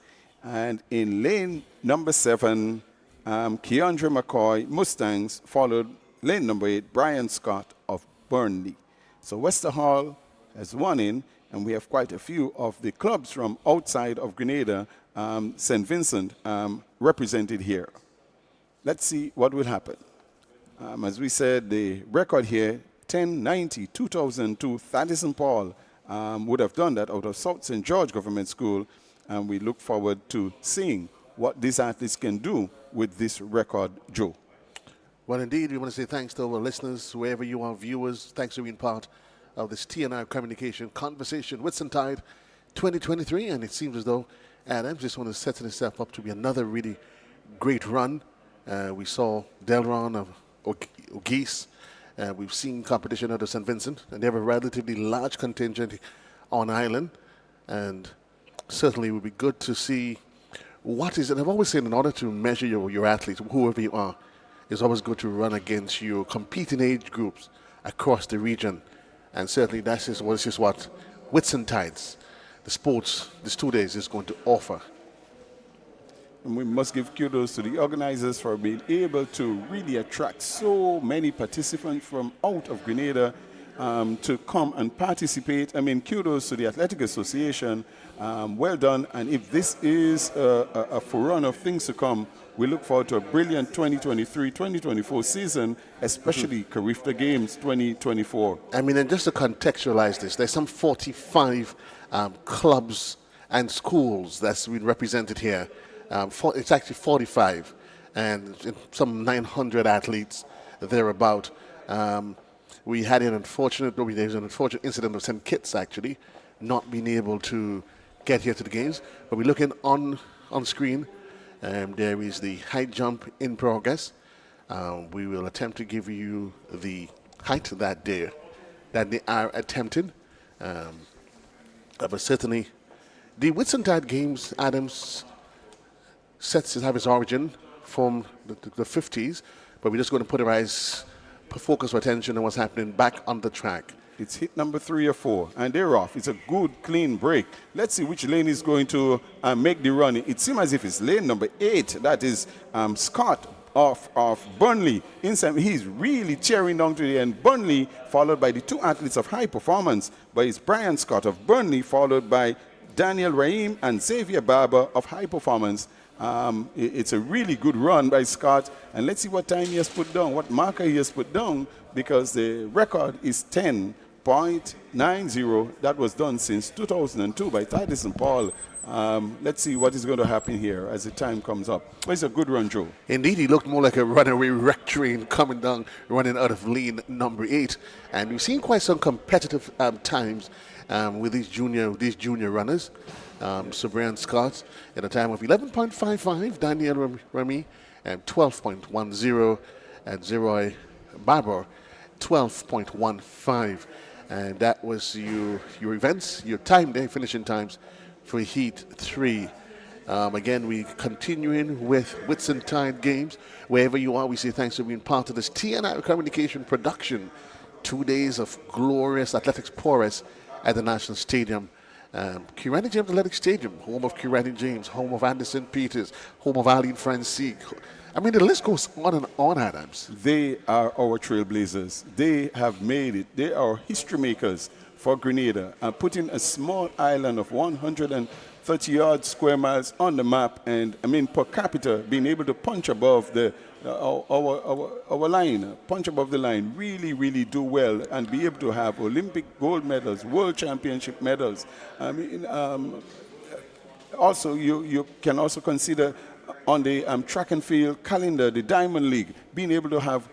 And in lane number 7, Keandre McCoy, Mustangs, followed lane number 8, Brian Scott of Burnley. So Westerhall has one in, and we have quite a few of the clubs from outside of Grenada, St. Vincent, represented here. Let's see what will happen. As we said, the record here, 1090, 2002, Thaddeus St. Paul would have done that out of South St. George Government School, and we look forward to seeing what these athletes can do with this record, Joe. Well, indeed, we want to say thanks to our listeners, wherever you are, viewers. Thanks for being part of this TNR communication conversation, Whitsuntide 2023. And it seems as though Adams just want to set himself up to be another really great run. We saw Delron of Ogis. We've seen competition out of St. Vincent, and they have a relatively large contingent on island. And certainly it would be good to see what is it. I've always said in order to measure your athletes, whoever you are, it's always good to run against your competing age groups across the region. And certainly this is what Whitsuntides, the sports, these 2 days is going to offer. And we must give kudos to the organizers for being able to really attract so many participants from out of Grenada to come and participate. I mean, kudos to the Athletic Association. Well done. And if this is a forerunner of things to come, we look forward to a brilliant 2023-2024 season, especially Carifta Games 2024. I mean, and just to contextualize this, there's some 45 clubs and schools that's been represented here. It's actually 45, and some 900 athletes thereabout. We had an unfortunate incident of St. Kitts actually not being able to get here to the games. But we're looking on screen. There is the height jump in progress. We will attempt to give you the height that they are attempting. But certainly, the Whitsuntide Games, Adams, sets to have its origin from the 50s, but we're just going to put our eyes, focus our attention on what's happening back on the track. It's hit number 3 or 4, and they're off. It's a good, clean break. Let's see which lane is going to make the run. It seems as if it's lane number 8. That is Scott of Burnley. He's really tearing down to the end. Burnley, followed by the 2 athletes of High Performance, but it's Brian Scott of Burnley, followed by Daniel Rahim and Xavier Barber of High Performance. It's a really good run by Scott. And let's see what time he has put down, what marker he has put down, because the record is 10.90. That was done since 2002 by Titus and Paul. Let's see what is going to happen here as the time comes up. Well, it's a good run, Joe. Indeed, he looked more like a runaway wreck train coming down, running out of lane number 8. And we've seen quite some competitive times with these junior runners. Brian Scott at a time of 11.55, Daniel Remy at 12.10, and Zeroy Barber 12.15. And that was your events, your time there, finishing times for Heat 3. Again, we continuing with Whitsuntide Games. Wherever you are, we say thanks for being part of this TNI Communication production. 2 days of glorious athletics prowess at the National Stadium. Kirani James Athletic Stadium, home of Kirani James, home of Anderson Peters, home of Aline Francique. I mean, the list goes on and on, Adams. They are our trailblazers. They have made it. They are history makers for Grenada and putting a small island of 130-odd square miles on the map. And, I mean, per capita, being able to punch above our line, punch above the line, really, really do well and be able to have Olympic gold medals, world championship medals. I mean, also, you can also consider on the track and field calendar, the Diamond League, being able to have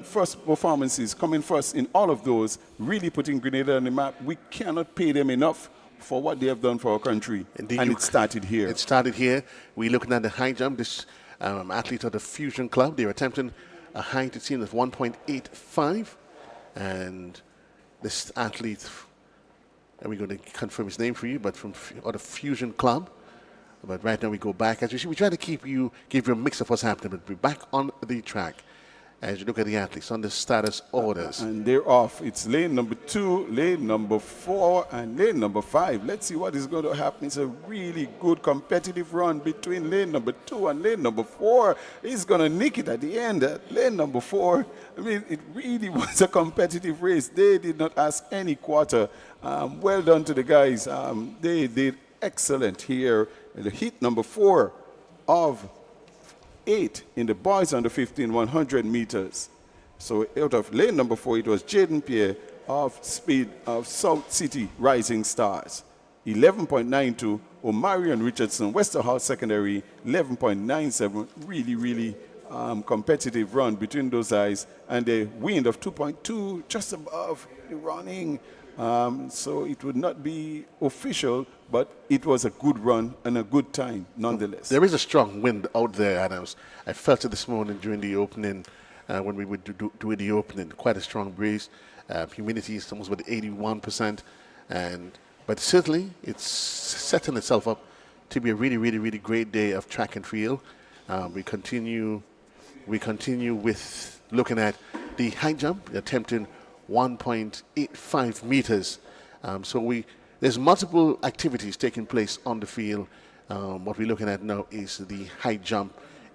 first performances coming first in all of those, really putting Grenada on the map. We cannot pay them enough for what they have done for our country. Indeed, and it started here. It started here. We're looking at the high jump. This athlete of the Fusion Club, they're attempting a height, it seems, of 1.85. And this athlete, and we're going to confirm his name for you, but from the Fusion Club. But right now we go back. As you see, we try to give you a mix of what's happening, but we're back on the track as you look at the athletes on the status orders. And they're off. It's lane number 2, lane number 4, and lane number 5. Let's see what is going to happen. It's a really good competitive run between lane number 2 and lane number 4. He's going to nick it at the end. Lane number 4, I mean, it really was a competitive race. They did not ask any quarter. Well done to the guys. They did excellent here. The heat number 4 of 8 in the boys under 15 100 meters. So out of lane number 4, it was Jaden Pierre of Speed of South City Rising Stars. 11.92. Omarion Richardson, Westerhout Secondary, 11.97. Really, really competitive run between those guys. And a wind of 2.2 just above the running. So it would not be official, but it was a good run and a good time nonetheless. There is a strong wind out there, Adams. I felt it this morning during the opening, when we would do the opening. Quite a strong breeze. Humidity is almost about 81%. But certainly, it's setting itself up to be a really, really, really great day of track and field. We continue with looking at the high jump, attempting 1.85 meters. There's multiple activities taking place on the field. What we're looking at now is the high jump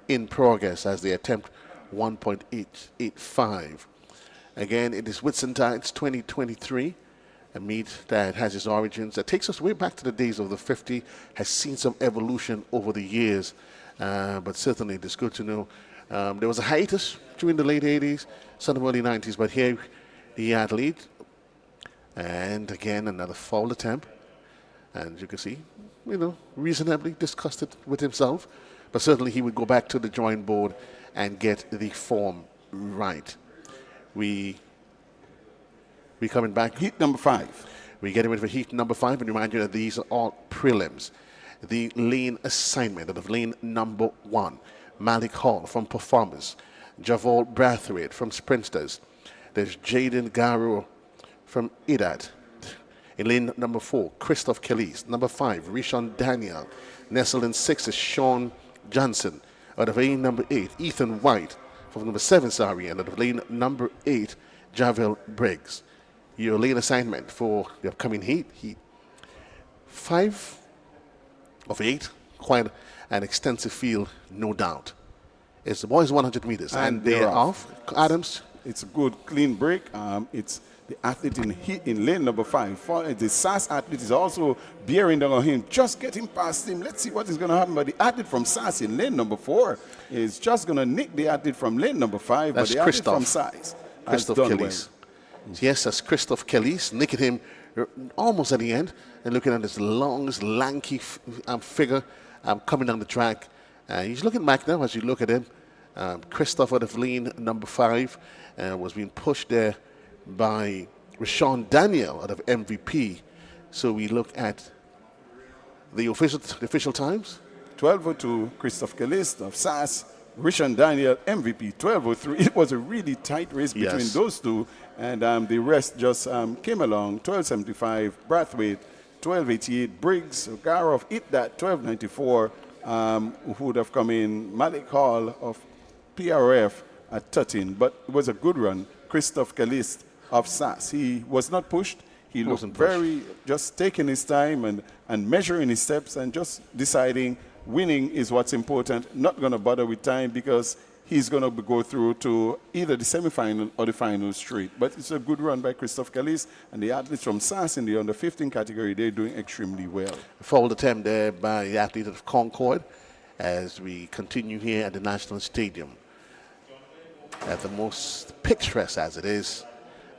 in progress as they attempt 1.885. Again, it is Whitsuntide's 2023, a meet that has its origins, that takes us way back to the days of the 50, has seen some evolution over the years, but certainly it's good to know. There was a hiatus during the late 80s, some early 90s, but here the athlete, and again another foul attempt, and you can see, reasonably disgusted with himself, but certainly he would go back to the drawing board and get the form right. We coming back. Heat number 5. We get ready for heat number 5, and remind you that these are all prelims. The lane assignment of lane number 1, Malik Hall from Performers, Javal Brathwaite from Sprinters. There's Jaden Garrow from Idat. In lane number 4, Christoph Kelly's. Number 5, Rishon Daniel. Nestled in 6 is Sean Johnson. Out of lane number 8, Ethan White. From number 7, and out of lane number 8, Javel Briggs. Your lane assignment for the upcoming heat 5 of 8. Quite an extensive field, no doubt. It's the boys 100 meters, and they're off. Adams. It's a good, clean break. It's the athlete in lane number 5. The SAS athlete is also bearing down on him, just getting past him. Let's see what is going to happen. But the athlete from SAS in lane number 4 is just going to nick the athlete from lane number 5. That's but the athlete Christoph. from SAS has Christoph done Kelly's. well. Yes, that's Christoph Kelly's, nicking him almost at the end, and looking at this long, lanky figure coming down the track. He's looking back now as you look at him. Christoph out of lane number 5 was being pushed there by Rashawn Daniel out of MVP. So we look at the official times. 12:02, Christoph Kelist of SAS, Rashawn Daniel, MVP, 12:03. It was a really tight race between those two, and the rest just came along. 12:75, Brathwaite, 12:88, Briggs, Garov, hit that, 12:94, who would have come in, Malik Hall of PRF at 13, but it was a good run. Christoph Kelist of SAS, he was not pushed. He looked just taking his time and measuring his steps and just deciding winning is what's important, not going to bother with time because he's going to go through to either the semifinal or the final straight. But it's a good run by Christoph Kellis, and the athletes from SAS in the under 15 category, they're doing extremely well. Fouled attempt there by the athlete of Concord as we continue here at the National Stadium. At the most picturesque as it is,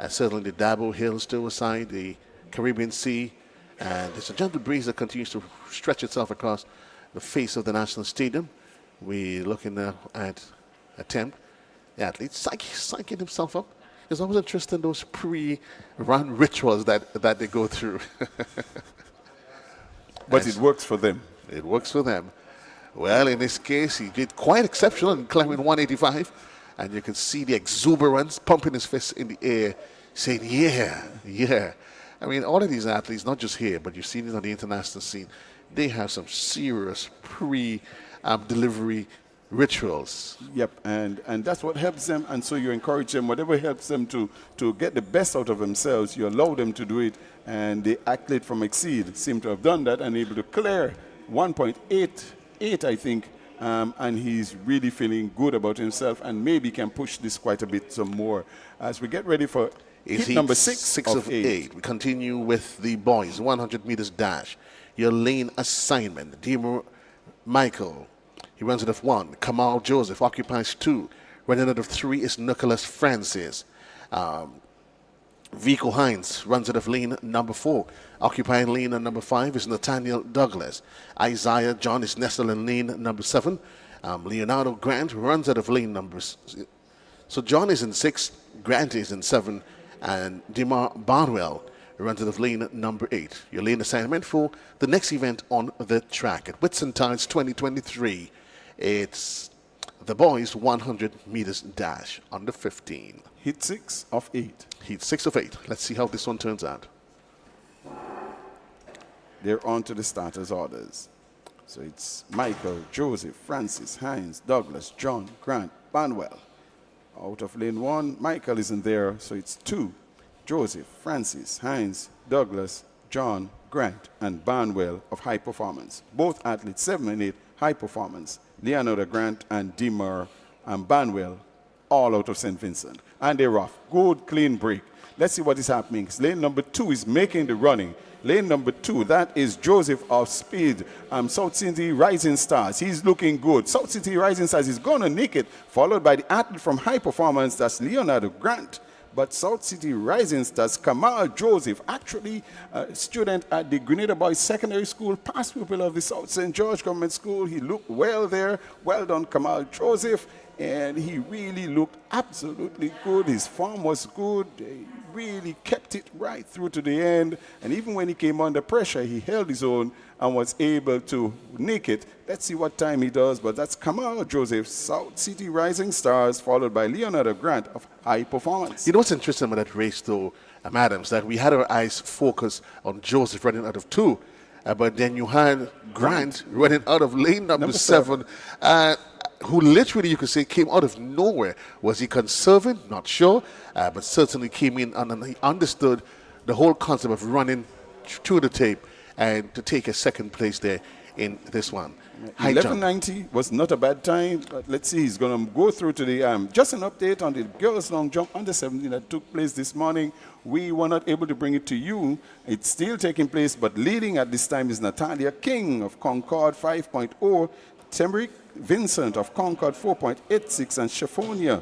certainly the Dabo Hills to aside, the Caribbean Sea, and there's a gentle breeze that continues to stretch itself across the face of the National Stadium. We're looking now at attempt. The athlete psyching himself up. It's always interesting, those pre-run rituals that they go through. But it works for them. It works for them. Well, in this case, he did quite exceptional in climbing 185. And you can see the exuberance, pumping his fist in the air, saying, yeah, yeah. I mean, all of these athletes, not just here, but you've seen it on the international scene, they have some serious pre-delivery rituals. Yep, and that's what helps them, and so you encourage them. Whatever helps them to get the best out of themselves, you allow them to do it, and the athlete from Exceed seem to have done that and able to clear 1.88, I think, and he's really feeling good about himself and maybe can push this quite a bit some more. As we get ready for heat number 6 of 8. We continue with the boys, 100 meters dash. Your lane assignment, Dimo Michael, he runs out of 1. Kamal Joseph occupies 2. Running out of 3 is Nicholas Francis. Vico Hines runs out of lane number 4. Occupying lane number 5 is Nathaniel Douglas. Isaiah John is nestled in lane number 7. Leonardo Grant runs out of lane numbers. So John is in 6, Grant is in 7, and Demar Barnwell runs out of lane number 8. Your lane assignment for the next event on the track at Whitsuntides 2023. It's the boys 100 meters dash under 15. Heat 6 of 8. Heat 6 of 8. Let's see how this one turns out. They're on to the starters' orders. So it's Michael, Joseph, Francis, Hines, Douglas, John, Grant, Barnwell. Out of lane 1, Michael isn't there, so it's 2. Joseph, Francis, Hines, Douglas, John, Grant, and Barnwell of high performance. Both athletes 7 and 8 high performance. Leonardo Grant and Dimmer and Barnwell all out of St. Vincent. And they're off. Good, clean break. Let's see what is happening. Lane number 2 is making the running. Lane number 2, that is Joseph of Speed. South City Rising Stars. He's looking good. South City Rising Stars is going to nick it, followed by the athlete from High Performance, that's Leonardo Grant. But South City Rising Stars, Kamal Joseph, actually a student at the Grenada Boys Secondary School, past pupil of the South St. George Government School. He looked well there. Well done, Kamal Joseph. And he really looked absolutely good. His form was good. He really kept it right through to the end. And even when he came under pressure, he held his own and was able to nick it. Let's see what time he does. But that's Kamal Joseph, South City Rising Stars, followed by Leonardo Grant of High Performance. You know what's interesting about that race, though, Adams, that we had our eyes focused on Joseph running out of 2. But then you had Grant running out of lane number 7. Who literally, you could say, came out of nowhere. Was he conserving? Not sure, but certainly came in and he understood the whole concept of running through the tape and to take a second place there in this one. High jump. 1190 was not a bad time, but let's see, he's going to go through to the, just an update on the girls' long jump under 17 that took place this morning. We were not able to bring it to you. It's still taking place, but leading at this time is Natalia King of Concord 5.0, Temrick Vincent of Concord 4.86, and Shaphonia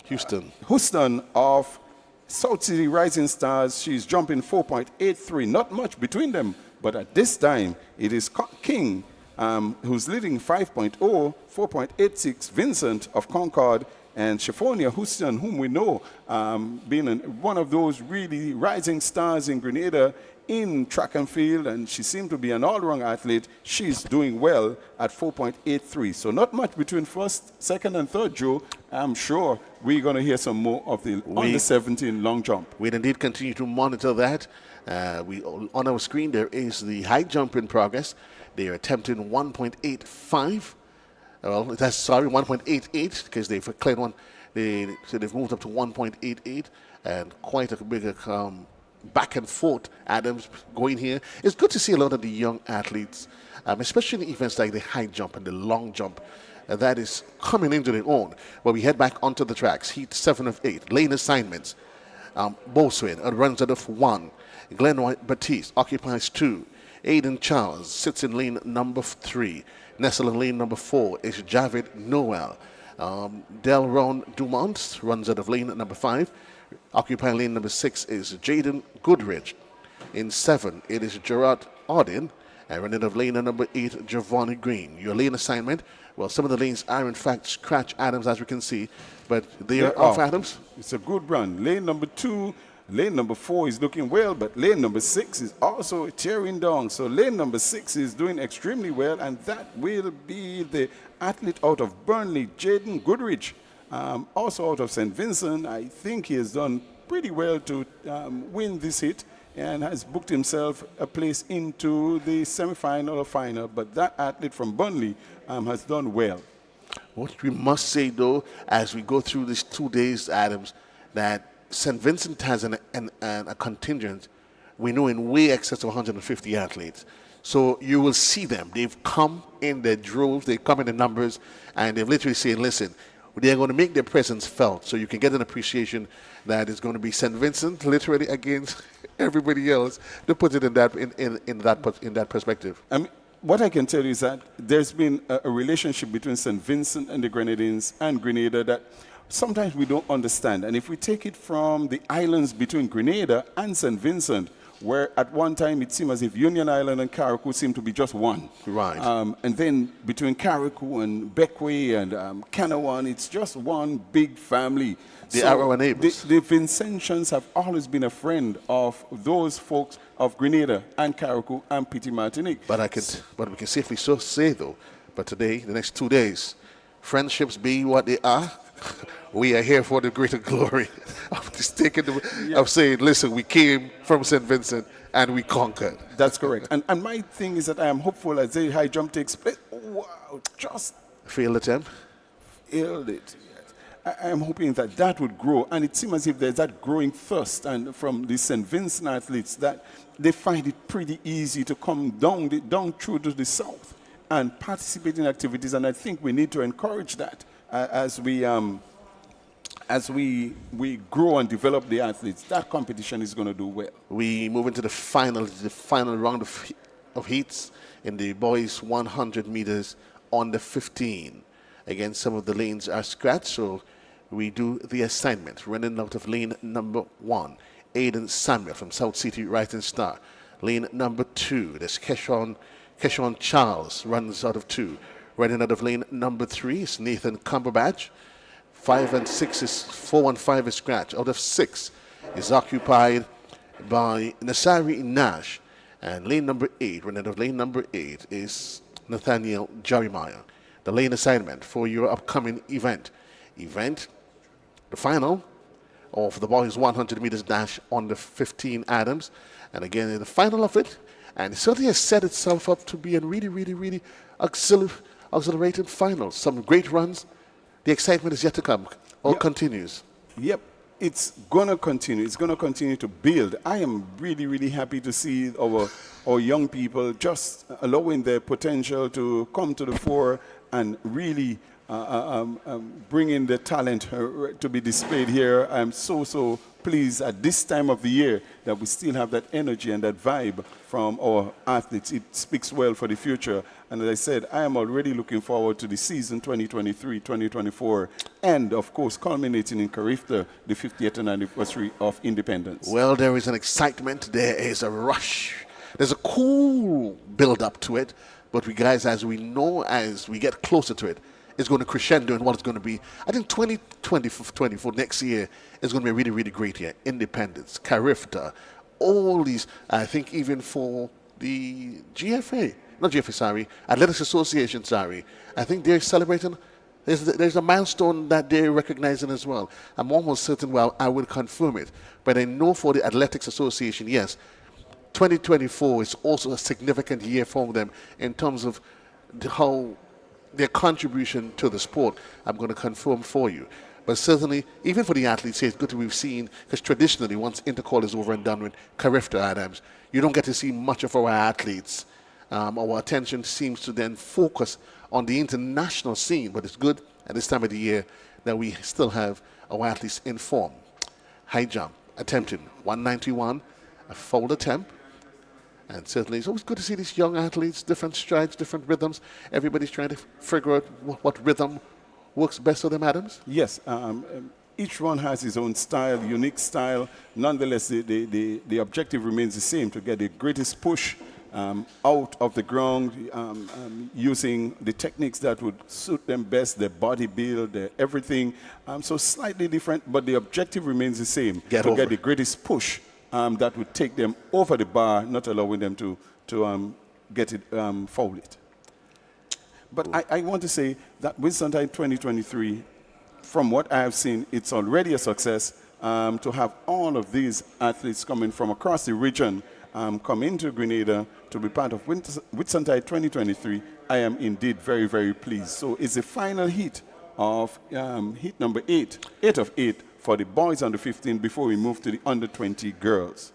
Houston of South City Rising Stars. She's jumping 4.83, not much between them. But at this time, it is King who's leading 5.0, 4.86, Vincent of Concord, and Shaphonia Houston, whom we know being one of those really rising stars in Grenada in track and field, and she seemed to be an all-round athlete. She's doing well at 4.83. So not much between first, second, and third, Joe. I'm sure we're going to hear some more of the under 17 long jump. We'll indeed continue to monitor that. On our screen, there is the high jump in progress. They are attempting 1.85. Well, that's sorry, 1.88 because they've cleared one. So they've moved up to 1.88, and quite a big back and forth Adams going here. It's good to see a lot of the young athletes, especially in events like the high jump and the long jump, that is coming into their own. But we head back onto the tracks. Heat 7 of 8, lane assignments. Boswin runs out of 1. Glenroy Batiste occupies 2. Aiden Charles sits in lane number 3. Nestle in lane number 4 is Javid Noel. Delron Dumont runs out of lane number 5. Occupying lane number 6 is Jaden Goodrich. In 7, it is Gerard Audin. And running out of lane number 8, Giovanni Green. Your lane assignment, well, some of the lanes are in fact scratch Adams, as we can see, but they are off Adams. It's a good run. Lane number 2, lane number 4 is looking well, but lane number 6 is also tearing down. So lane number 6 is doing extremely well, and that will be the athlete out of Burnley, Jaden Goodrich. Also out of St. Vincent. I think he has done pretty well to win this hit and has booked himself a place into the semi-final or final. But that athlete from Burnley has done well. What we must say, though, as we go through these 2 days, Adams, that St. Vincent has a contingent, we know, in way excess of 150 athletes. So you will see them. They've come in their droves, they come in the numbers, and they've literally said, listen, they're going to make their presence felt, so you can get an appreciation that is going to be St. Vincent literally against everybody else, to put it in that perspective. I mean, what I can tell you is that there's been a relationship between St. Vincent and the Grenadines and Grenada that sometimes we don't understand. And if we take it from the islands between Grenada and St. Vincent, where at one time it seemed as if Union Island and Carriacou seemed to be just one. Right. And then between Carriacou and Beckway and Canawan, it's just one big family. They are our neighbors. The Vincentians have always been a friend of those folks of Grenada and Carriacou and Petit Martinique. But we can safely so say, though, but today, the next 2 days, friendships being what they are, we are here for the greater glory of just taking of saying, listen, we came from St. Vincent and we conquered. That's correct. And my thing is that I am hopeful as the high jump takes place. Wow, just failed attempt. Failed it. Yes. I am hoping that that would grow, and it seems as if there's that growing thirst, and from the St. Vincent athletes that they find it pretty easy to come down through to the south and participate in activities, and I think we need to encourage that. As we grow and develop the athletes, that competition is going to do well. We move into the final round of heats in the boys 100 meters on the 15. Again, some of the lanes are scratched, so we do the assignment. Running out of lane number 1, Aiden Samuel from South City Rising Star. Lane number 2, there's Keshawn Charles runs out of 2. Running out of lane number 3 is Nathan Cumberbatch. 4 and 5 is scratch. Out of 6 is occupied by Nasari Nash. And lane number 8, running out of lane number 8 is Nathaniel Jeremiah. The lane assignment for your upcoming event, the final of the boys 100 meters dash on the 15 Adams. And again, in the final of it, and it certainly has set itself up to be a really, really, really exhilarated final. Some great runs. The excitement is yet to come. All continues. Yep. it's going to continue. It's going to continue to build. I am really, really happy to see our young people just allowing their potential to come to the fore and really bring in the talent to be displayed here. I'm so pleased at this time of the year that we still have that energy and that vibe from our athletes. It speaks well for the future. And as I said, I am already looking forward to the season 2023-2024, and of course culminating in Carifta, the 50th anniversary of independence. Well, there is an excitement, there is a rush, there's a cool build-up to it, but we guys, as we know, as we get closer to it, it's going to crescendo in what it's going to be. I think 2024 next year is going to be a really, really great year. Independence, Carifta, all these, I think even for the Athletics Association, I think they're celebrating, there's a milestone that they're recognizing as well. I'm almost certain, well, I will confirm it, but I know for the Athletics Association, yes, 2024 is also a significant year for them in terms of how their contribution to the sport. I'm going to confirm for you. But certainly, even for the athletes, it's good that we've seen, because traditionally, once Intercall is over and done with Carifta Adams, you don't get to see much of our athletes. Our attention seems to then focus on the international scene, but it's good at this time of the year that we still have our athletes in form. High jump, attempting 191, a fold attempt. And certainly, it's always good to see these young athletes, different strides, different rhythms. Everybody's trying to figure out what rhythm works best for them, Adams? Yes. Each one has his own style, unique style. Nonetheless, the objective remains the same, to get the greatest push out of the ground, using the techniques that would suit them best, their body build, their everything. So slightly different, but the objective remains the same, to get the greatest push that would take them over the bar, not allowing them to get it folded. But I want to say that Whitsuntide 2023, from what I have seen, it's already a success. To have all of these athletes coming from across the region come into Grenada to be part of Whitsuntide 2023, I am indeed very, very pleased. So it's the final heat of heat number 8 of 8 for the boys under 15 before we move to the under 20 girls.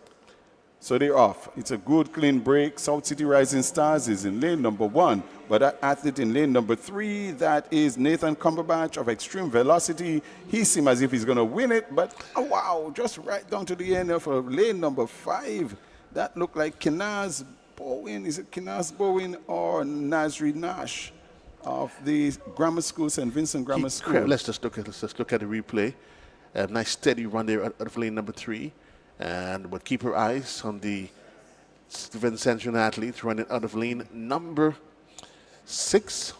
So they're off. It's a good, clean break. South City Rising Stars is in lane number 1, but that athlete in lane number 3, that is Nathan Cumberbatch of Extreme Velocity. He seems as if he's going to win it, but oh, wow, just right down to the end of lane number 5. That looked like Kenaz Bowen. Is it Kenaz Bowen or Nasri Nash of the Grammar School, St. Vincent Grammar School? Let's just look at the replay. A nice steady run there out of lane number 3. And we'll keep our eyes on the Vincentian athletes running out of lane number 6.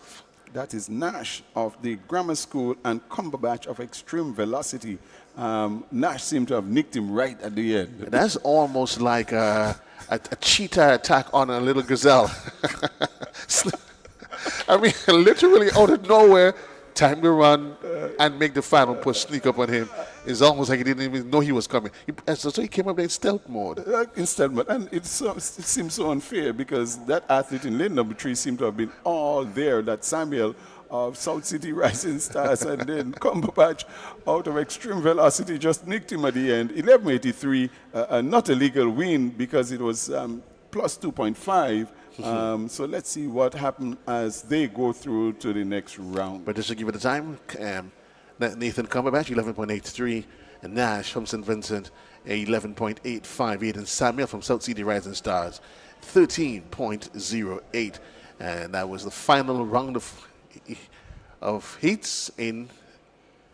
That is Nash of the Grammar School and Cumberbatch of Extreme Velocity. Nash seemed to have nicked him right at the end. That's almost like a cheetah attack on a little gazelle. I mean, literally out of nowhere, time to run and make the final push, sneak up on him. It's almost like he didn't even know he was coming. So he came up there in stealth mode. In stealth mode. And it seems so unfair, because that athlete in lane number 3 seemed to have been all there, that Samuel of South City Rising Stars, and then Cumberbatch out of Extreme Velocity just nicked him at the end. 1183, not a legal win because it was plus 2.5. So let's see what happens as they go through to the next round. But just to give it the time, Nathan Cumberbatch, 11.83, and Nash from St. Vincent, 11.85. Aiden Samuel from South City Rising Stars, 13.08. And that was the final round of heats in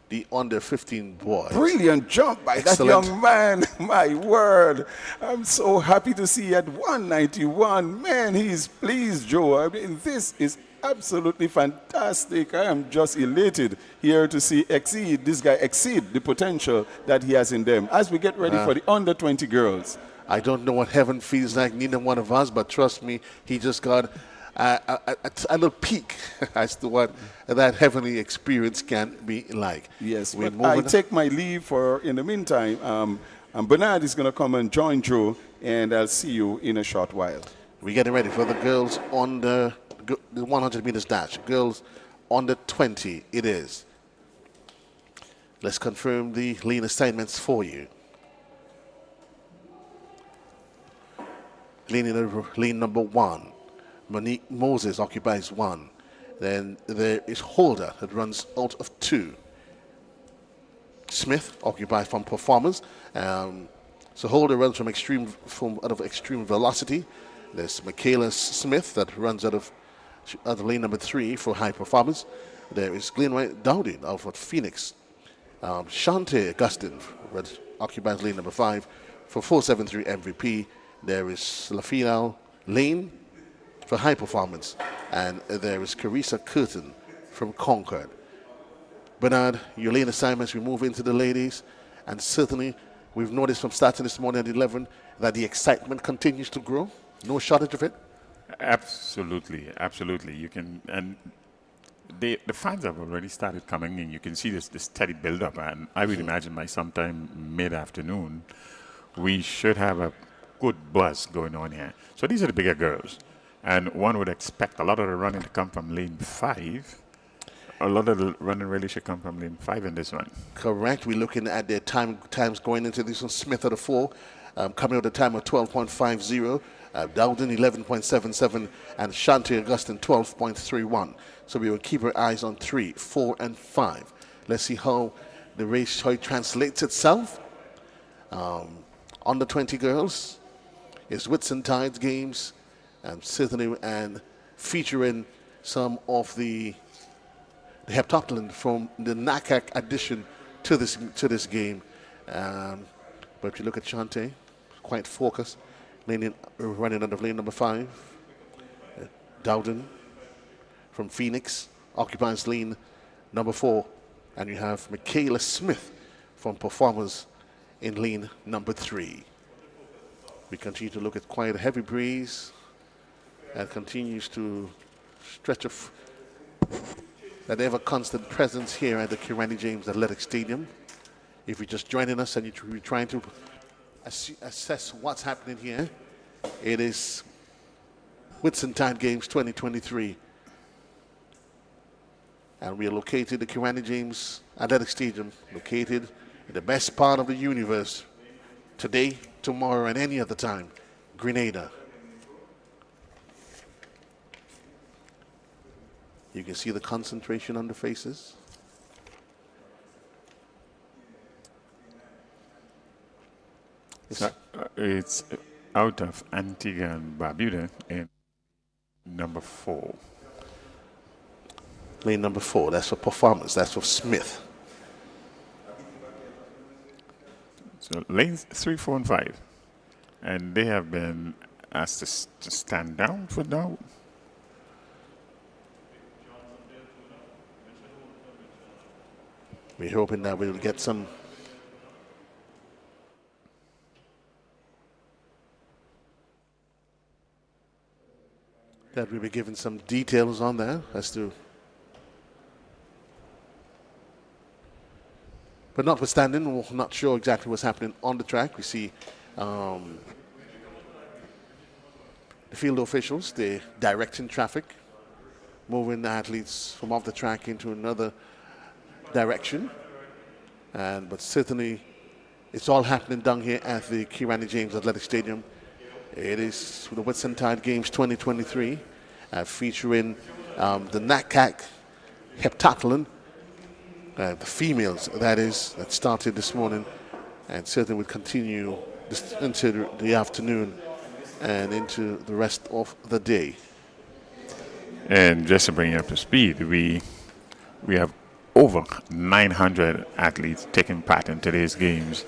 the under 15 boys. Brilliant jump by that young man. My word. I'm so happy to see at 191. Man, he's pleased, Joe. I mean, this is absolutely fantastic. I am just elated here to see this guy exceed the potential that he has in them as we get ready for the under 20 girls. I don't know what heaven feels like, neither one of us, but trust me, he just got a little peek as to what that heavenly experience can be like. Yes, but I take my leave for, in the meantime, Bernard is going to come and join Joe, and I'll see you in a short while. We're getting ready for the girls on the 100 meters dash. Girls on the 20, it is. Let's confirm the lane assignments for you. Lane number 1, Monique Moses occupies 1. Then there is Holder that runs out of 2. Smith occupies from performers. So Holder runs out of extreme velocity. There's Michaela Smith that runs out of lane number 3 for high performance. There is Glenwhite Dowding out of Phoenix. Shante Augustin occupies lane number 5 for 473 MVP. There is Lafina Lane for high performance. And there is Carissa Curtin from Concord. Bernard, your lane assignments, we move into the ladies. And certainly, we've noticed from starting this morning at 11 that the excitement continues to grow. No shortage of it. Absolutely, absolutely. You can, and the fans have already started coming in. You can see this steady build-up, and I would imagine by sometime mid-afternoon, we should have a good buzz going on here. So these are the bigger girls, and one would expect a lot of the running to come from lane 5. A lot of the running really should come from lane 5 in this one. Correct. We're looking at their times going into this one. Smith at a 4, coming out at a time of 12.50. Dowden 11.77 and Shanti Augustin 12.31. So we will keep our eyes on 3, 4, and 5. Let's see how the race how it translates itself. Under 20 girls is Whitsuntide Games, and certainly and featuring some of the Heptathlon from the NACAC addition to this game. But if you look at Shante, quite focused. Running out of lane number 5. Dowden from Phoenix occupies lane number 4. And you have Michaela Smith from Performers in lane number 3. We continue to look at quite a heavy breeze and continues to stretch that ever constant presence here at the Kirani James Athletic Stadium. If you're just joining us and you're trying to assess what's happening here, it is Whitsuntide Games 2023. And we are located at the Kirani James Athletic Stadium, located in the best part of the universe, today, tomorrow, and any other time, Grenada. You can see the concentration on the faces. It's out of Antigua and Barbuda in number 4. Lane number 4, that's for Performance, that's for Smith. So lanes 3, 4, and 5. And they have been asked to stand down for now. We're hoping that we'll get some that we'll be given some details on that as to. But notwithstanding, we're not sure exactly what's happening on the track. We see the field officials, they're directing traffic, moving the athletes from off the track into another direction. But certainly, it's all happening down here at the Kirani James Athletic Stadium. It is the Whitsuntide Games 2023, featuring the NACAC Heptathlon, the females, that started this morning, and certainly will continue into the afternoon and into the rest of the day. And just to bring you up to speed, we have over 900 athletes taking part in today's games.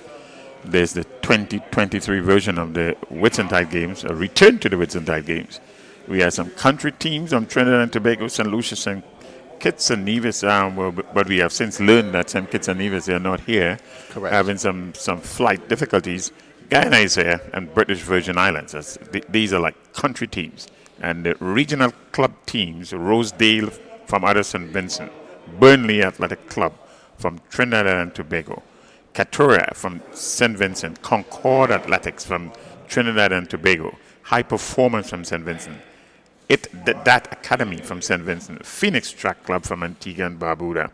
There's the 2023 version of the Whitsuntide Games, a return to the Whitsuntide Games. We have some country teams from Trinidad and Tobago, St. Lucia, and Kitts and Nevis, but we have since learned that some Kitts and Nevis are not here, correct, having some flight difficulties. Guyana is here, and British Virgin Islands. These are like country teams. And the regional club teams, Rosedale from Other St. Vincent, Burnley Athletic Club from Trinidad and Tobago, Katoria from St. Vincent, Concord Athletics from Trinidad and Tobago, High Performance from St. Vincent, that Academy from St. Vincent, Phoenix Track Club from Antigua and Barbuda,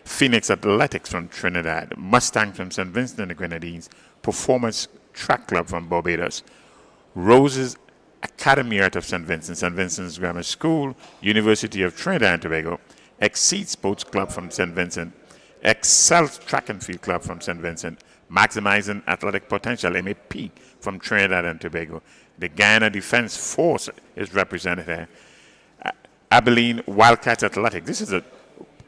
Phoenix Athletics from Trinidad, Mustangs from St. Vincent and the Grenadines, Performance Track Club from Barbados, Roses Academy out of St. Vincent's Grammar School, University of Trinidad and Tobago, Exceed Sports Club from St. Vincent, Excel Track and Field Club from St. Vincent, Maximizing Athletic Potential, MAP, from Trinidad and Tobago. The Guyana Defense Force is represented here. Abilene Wildcats Athletic. This is an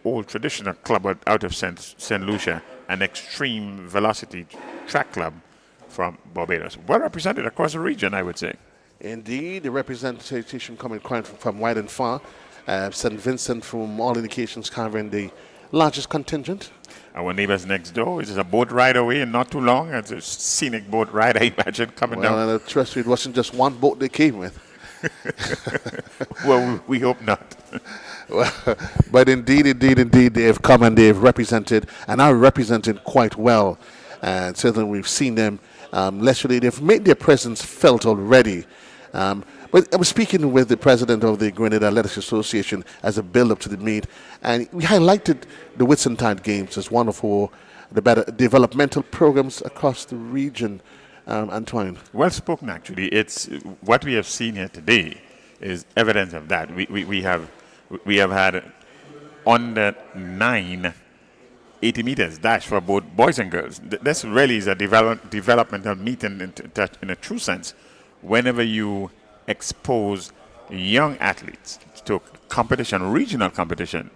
old traditional club out of St. Lucia, an extreme velocity track club from Barbados. Well represented across the region, I would say. Indeed, the representation coming quite from wide and far. St. Vincent, from all indications, covering the largest contingent. Our neighbors next door, which is a boat ride away and not too long. It's a scenic boat ride, I imagine, coming down. Well, trust me, it wasn't just one boat they came with. Well, we hope not. Well, but indeed, they have come and they have represented and are represented quite well. And certainly we've seen them. Literally, they've made their presence felt already. But I was speaking with the president of the Grenada Athletics Association as a build-up to the meet, and we highlighted the Whitsuntide Games as one of the better developmental programs across the region. Antoine. Well spoken, actually. It's what we have seen here today is evidence of that. We have had under 9 80 meters dash for both boys and girls. This really is a developmental meet in a true sense. Whenever you expose young athletes to competition, regional competition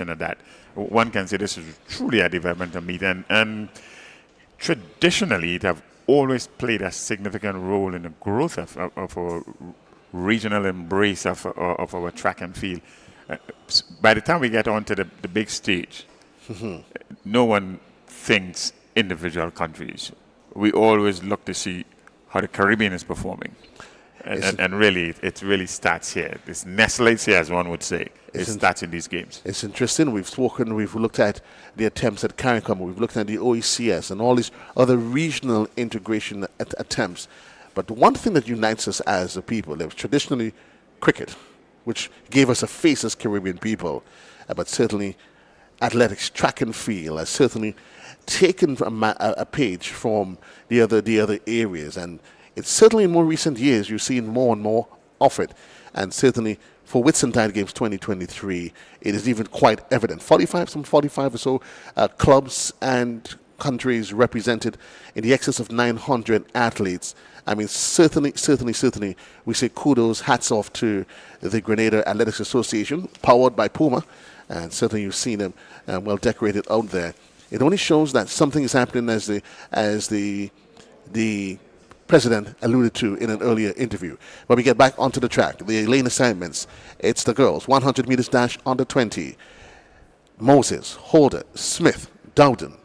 at that, one can say this is truly a developmental meet. And traditionally, it have always played a significant role in the growth of our regional embrace of our track and field. By the time we get onto the big stage, no one thinks individual countries. We always look to see how the Caribbean is performing. And really, it really starts here. This nestles here, as one would say. It starts in these games. It's interesting. We've looked at the attempts at CARIACOU, we've looked at the OECS and all these other regional integration attempts. But one thing that unites us as a people is traditionally cricket, which gave us a face as Caribbean people. But certainly athletics, track and field has certainly taken a page from the other areas. And it's certainly in more recent years you're seeing more and more of it. And certainly for Whitsuntide Games 2023, it is even quite evident. 45 or so clubs and countries represented in the excess of 900 athletes. I mean, certainly, we say kudos, hats off to the Grenada Athletics Association, powered by Puma. And certainly you've seen them well decorated out there. It only shows that something is happening as the President alluded to in an earlier interview. But we get back onto the track, the lane assignments. It's the girls, 100 meters dash under 20. Moses, Holder, Smith, Dowden.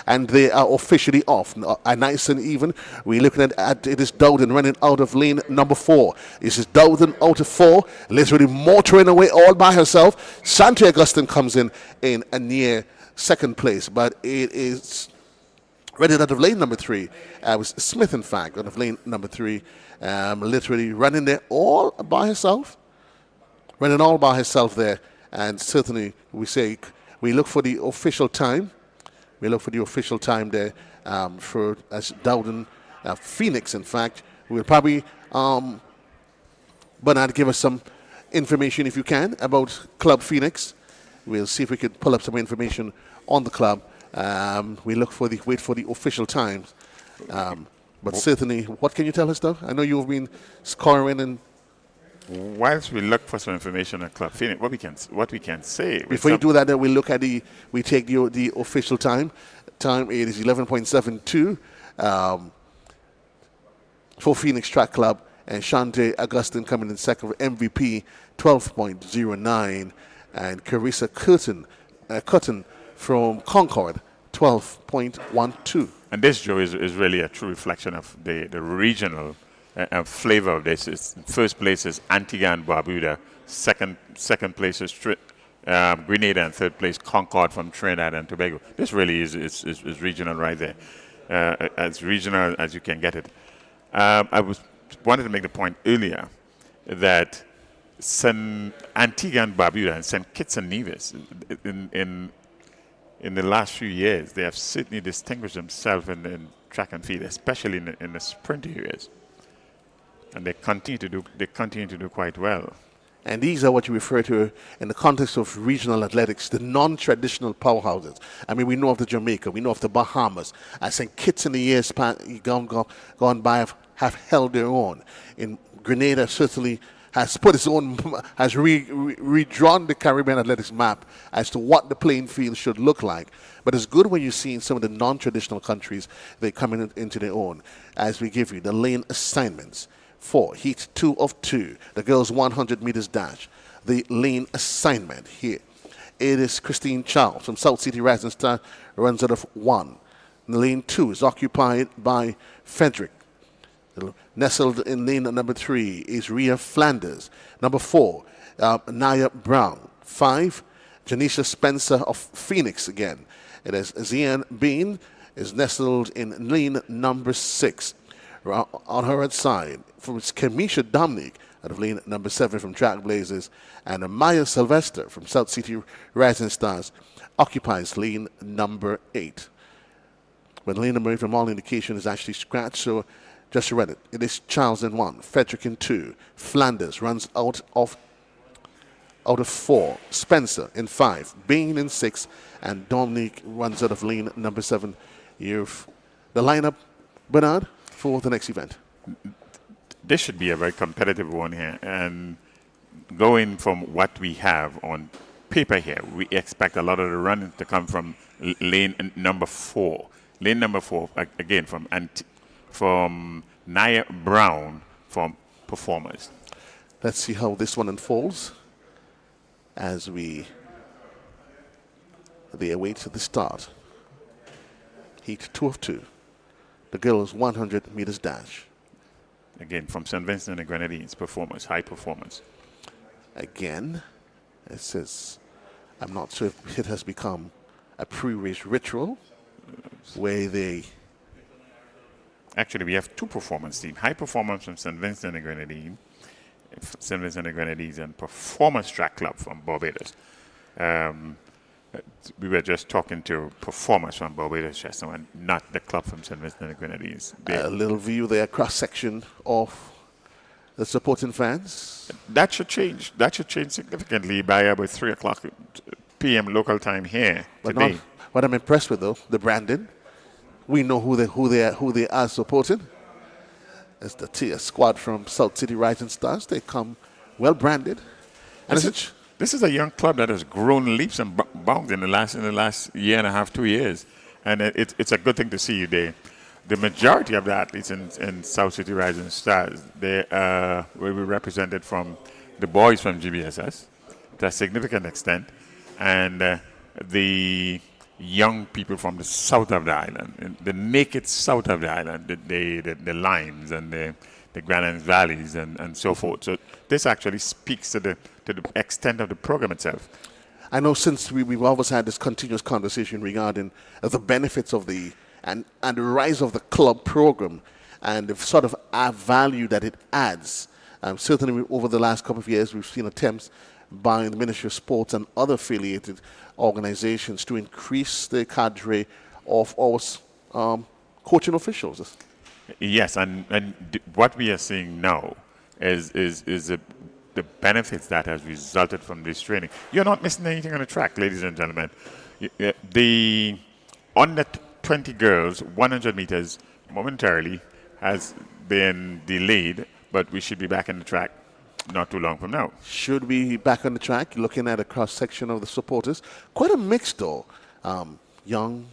And they are officially off. Nice and even. We're looking at it is Dowden running out of lane number 4. This is Dowden out of 4, literally motoring away all by herself. Sante Augustine comes in a near second place, but it is running out of lane number 3. It was Smith, in fact, out of lane number 3, literally running there all by herself. Running all by herself there. And certainly we look for the official time. We look for the official time there for as Dowden, Phoenix, in fact. We'll probably, Bernard, give us some information, if you can, about Club Phoenix. We'll see if we can pull up some information on the club. We wait for the official times. But certainly, what can you tell us, though? I know you've been scoring and. Whilst we look for some information on Club Phoenix, what we can say. Before you do that, then we look at we take the official time. Time it is 11.72 for Phoenix Track Club, and Shante Augustine coming in second for MVP, 12.09, and Carissa Cotton from Concord, 12.12. And this, Joe, is really a true reflection of the regional flavor of this. First place is Antigua and Barbuda. Second place is Grenada, and third place Concord from Trinidad and Tobago. This really is regional right there, as regional as you can get it. I wanted to make the point earlier that Antigua and Barbuda and St. Kitts and Nevis in in the last few years, they have certainly distinguished themselves in track and field, especially in the sprint areas. And they continue to do quite well. And these are what you refer to in the context of regional athletics, the non-traditional powerhouses. I mean, we know of the Jamaica, we know of the Bahamas. I think Kitts in the years gone by have held their own. In Grenada, certainly has put its own, has redrawn the Caribbean athletics map as to what the playing field should look like. But it's good when you see in some of the non-traditional countries, they're coming into their own. As we give you the lane assignments for heat 2 of 2, the girls 100 meters dash. The lane assignment here. It is Christine Charles from South City Rising Star, runs out of 1. Lane 2 is occupied by Frederick. Nestled in lane number 3 is Rhea Flanders. Number 4, Naya Brown. 5, Janisha Spencer of Phoenix again. It is Zian Bean is nestled in lane number 6. On her outside, from Kamisha Dominic out of lane number 7 from Trailblazers, and Maya Sylvester from South City Rising Stars occupies lane number 8. But lane number 8 from all indication is actually scratched, so just read it. It is Charles in 1, Frederick in 2, Flanders runs out of 4, Spencer in 5, Bain in 6, and Dominic runs out of lane number 7. You've the lineup, Bernard, for the next event. This should be a very competitive one here. And going from what we have on paper here, we expect a lot of the running to come from lane number 4. Lane number 4, again, from Naya Brown from Performers. Let's see how this one unfolds as they await the start. Heat 2 of 2. The girls 100 meters dash. Again, from St. Vincent and the Grenadines, Performers, high performance. Again, it says, I'm not sure if it has become a pre-race ritual where they... Actually, we have 2 performance teams. High performance from St. Vincent and the Grenadines, St. Vincent and the Grenadines, and Performance Track Club from Barbados. We were just talking to Performers from Barbados just now, and not the club from St. Vincent and the Grenadines. A little view there, cross-section of the supporting fans. That should change. That should change significantly by about 3 o'clock p.m. local time here today. Not, what I'm impressed with, though, the branding. We know who they are supporting. It's the tier squad from South City Rising Stars. They come well branded. And this is a young club that has grown leaps and bounds in the last year and a half, 2 years, and it's a good thing to see you there. The majority of the athletes in South City Rising Stars, they will be represented from the boys from GBSS to a significant extent, and the young people from the south of the island, the naked south of the island, the Limes and the Grand Valleys and so forth. So this actually speaks to the extent of the program itself. I know since we've always had this continuous conversation regarding the benefits of and the rise of the club program and the sort of value that it adds. Certainly over the last couple of years, we've seen attempts by the Ministry of Sports and other affiliated organizations to increase the cadre of our coaching officials. Yes, and what we are seeing now is the benefits that has resulted from this training. You're not missing anything on the track, ladies and gentlemen. The under 20 girls, 100 meters momentarily has been delayed, but we should be back in the track not too long from now. Should be back on the track, looking at a cross-section of the supporters. Quite a mix, though. Young,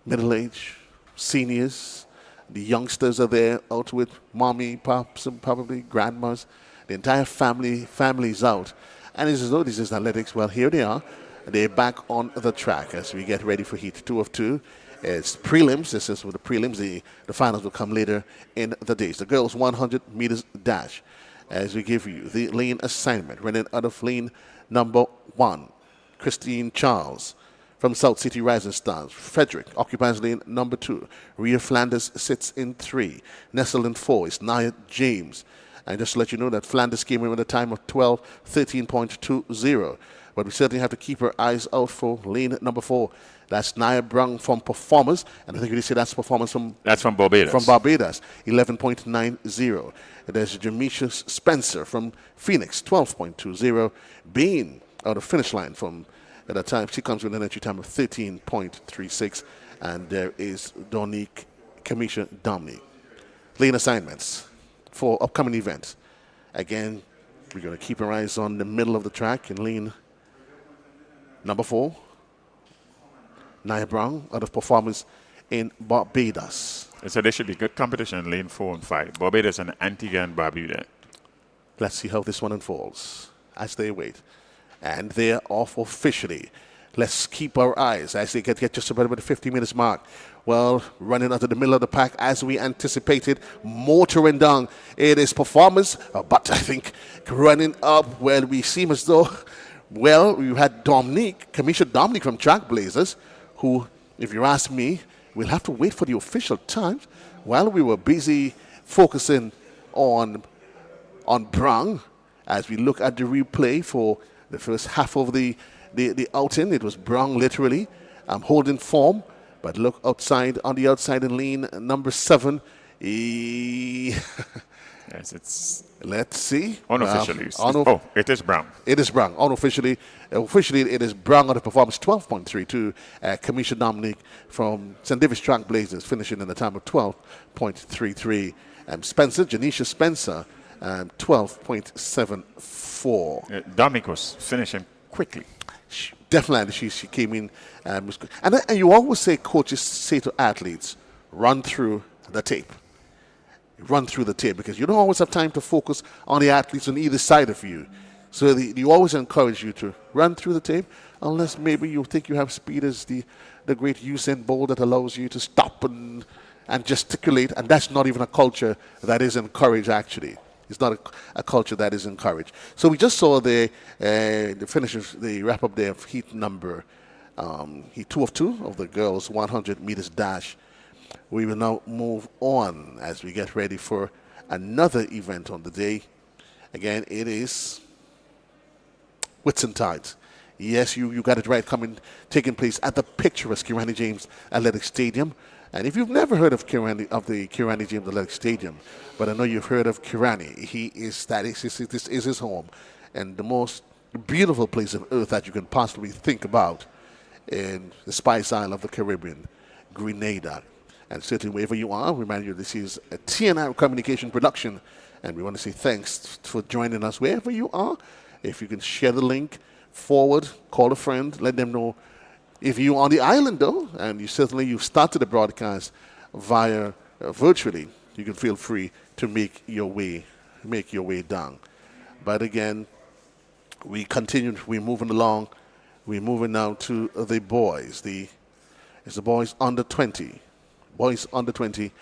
middle-aged, seniors. The youngsters are there out with mommy, pops, and probably grandmas. The entire family's out. And as though this is athletics, well, here they are. They're back on the track as we get ready for heat 2 of 2. It's prelims. This is with the prelims. The finals will come later in the days. The girls 100 meters dash as we give you the lane assignment. Running out of lane number 1, Christine Charles from South City Rising Stars. Frederick occupies lane number 2. Rhea Flanders sits in 3. Nestled in 4 is Nia James. And just to let you know that Flanders came in with a time of 12:13.20. But we certainly have to keep our eyes out for lane number 4. That's Nia Brown from Performers. And I think you say that's Performers from... That's from Barbados. From Barbados, 11.90. There's Jamisha Spencer from Phoenix, 12.20. Bean out of Finish Line from... At that time, she comes with an entry time of 13.36. And there is Dominique, Kamisha Dominique. Lane assignments for upcoming events. Again, we're going to keep our eyes on the middle of the track in lane number 4. Nia Brown out of Performance in Barbados. So there should be good competition in lane 4 and 5. Barbados and Antigua and Barbuda. Let's see how this one unfolds as they wait. And they're off officially. Let's keep our eyes as they get just about the 50 minutes mark. Well, running out of the middle of the pack as we anticipated, motoring down. It is Performers, but I think running up, well, we seem as though, well, we had Dominique, Kamisha Dominique from Trackblazers, who, if you ask me, we'll have to wait for the official times. While we were busy focusing on Brown, as we look at the replay for the first half of the outing, it was Brown literally holding form. But look outside, on the outside in lane number 7. Yes, it's... Let's see. Unofficially. It is Brown. It is Brown. Unofficially. Officially, it is Brown on the Performance, 12.32. Kamisha Dominique from St. David's Trackblazers finishing in the time of 12.33. Spencer, Janisha Spencer, 12.74. Dominique was finishing quickly. Definitely, she came in. And you always say, coaches say to athletes, run through the tape. Run through the tape, because you don't always have time to focus on the athletes on either side of you. So you always encourage you to run through the tape, unless maybe you think you have speed as the great Usain Bolt that allows you to stop and gesticulate, and that's not even a culture that is encouraged, actually. It's not a culture that is encouraged. So we just saw the finishers, the wrap up there of heat 2 of 2 of the girls 100 meters dash. We will now move on as we get ready for another event on the day. Again, it is Whitsuntide. Yes, you got it right, taking place at the picturesque Kirani James Athletic Stadium. And if you've never heard of the Kirani James Athletic Stadium, but I know you've heard of Kirani, this is his home, and the most beautiful place on earth that you can possibly think about in the Spice Isle of the Caribbean, Grenada. And certainly wherever you are, remind you this is a TNR Communication production, and we want to say thanks for joining us wherever you are. If you can share the link, forward, call a friend, let them know. If you're on the island, though, and you've started the broadcast via virtually, you can feel free to make your way down. But again, we continue. We're moving along. We're moving now to the boys. It's the boys under 20. Boys under 20.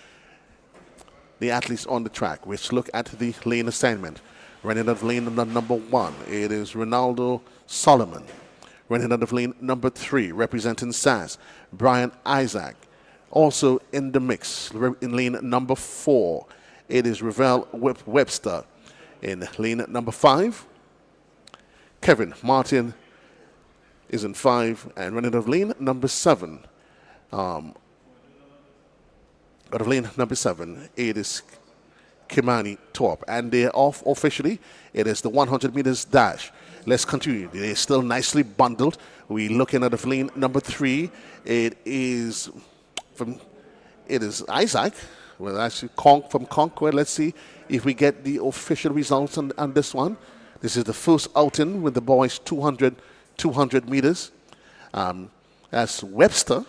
The athletes on the track. Let's look at the lane assignment. Running out of lane number 1, it is Ronaldo Solomon. Running out of lane number 3, representing SAS, Brian Isaac. Also in the mix, in lane number 4, it is Ravel Webster. In lane number 5, Kevin Martin is in 5, and running out of lane number 7, out of lane number 7, it is Kimani Torp. And they're off officially. It is the 100 meters dash. Let's continue. They're still nicely bundled. We're looking at the lane number 3. It is Isaac. Well, actually, from Concord. Let's see if we get the official results on this one. This is the first outing with the boys 200 meters. That's Webster.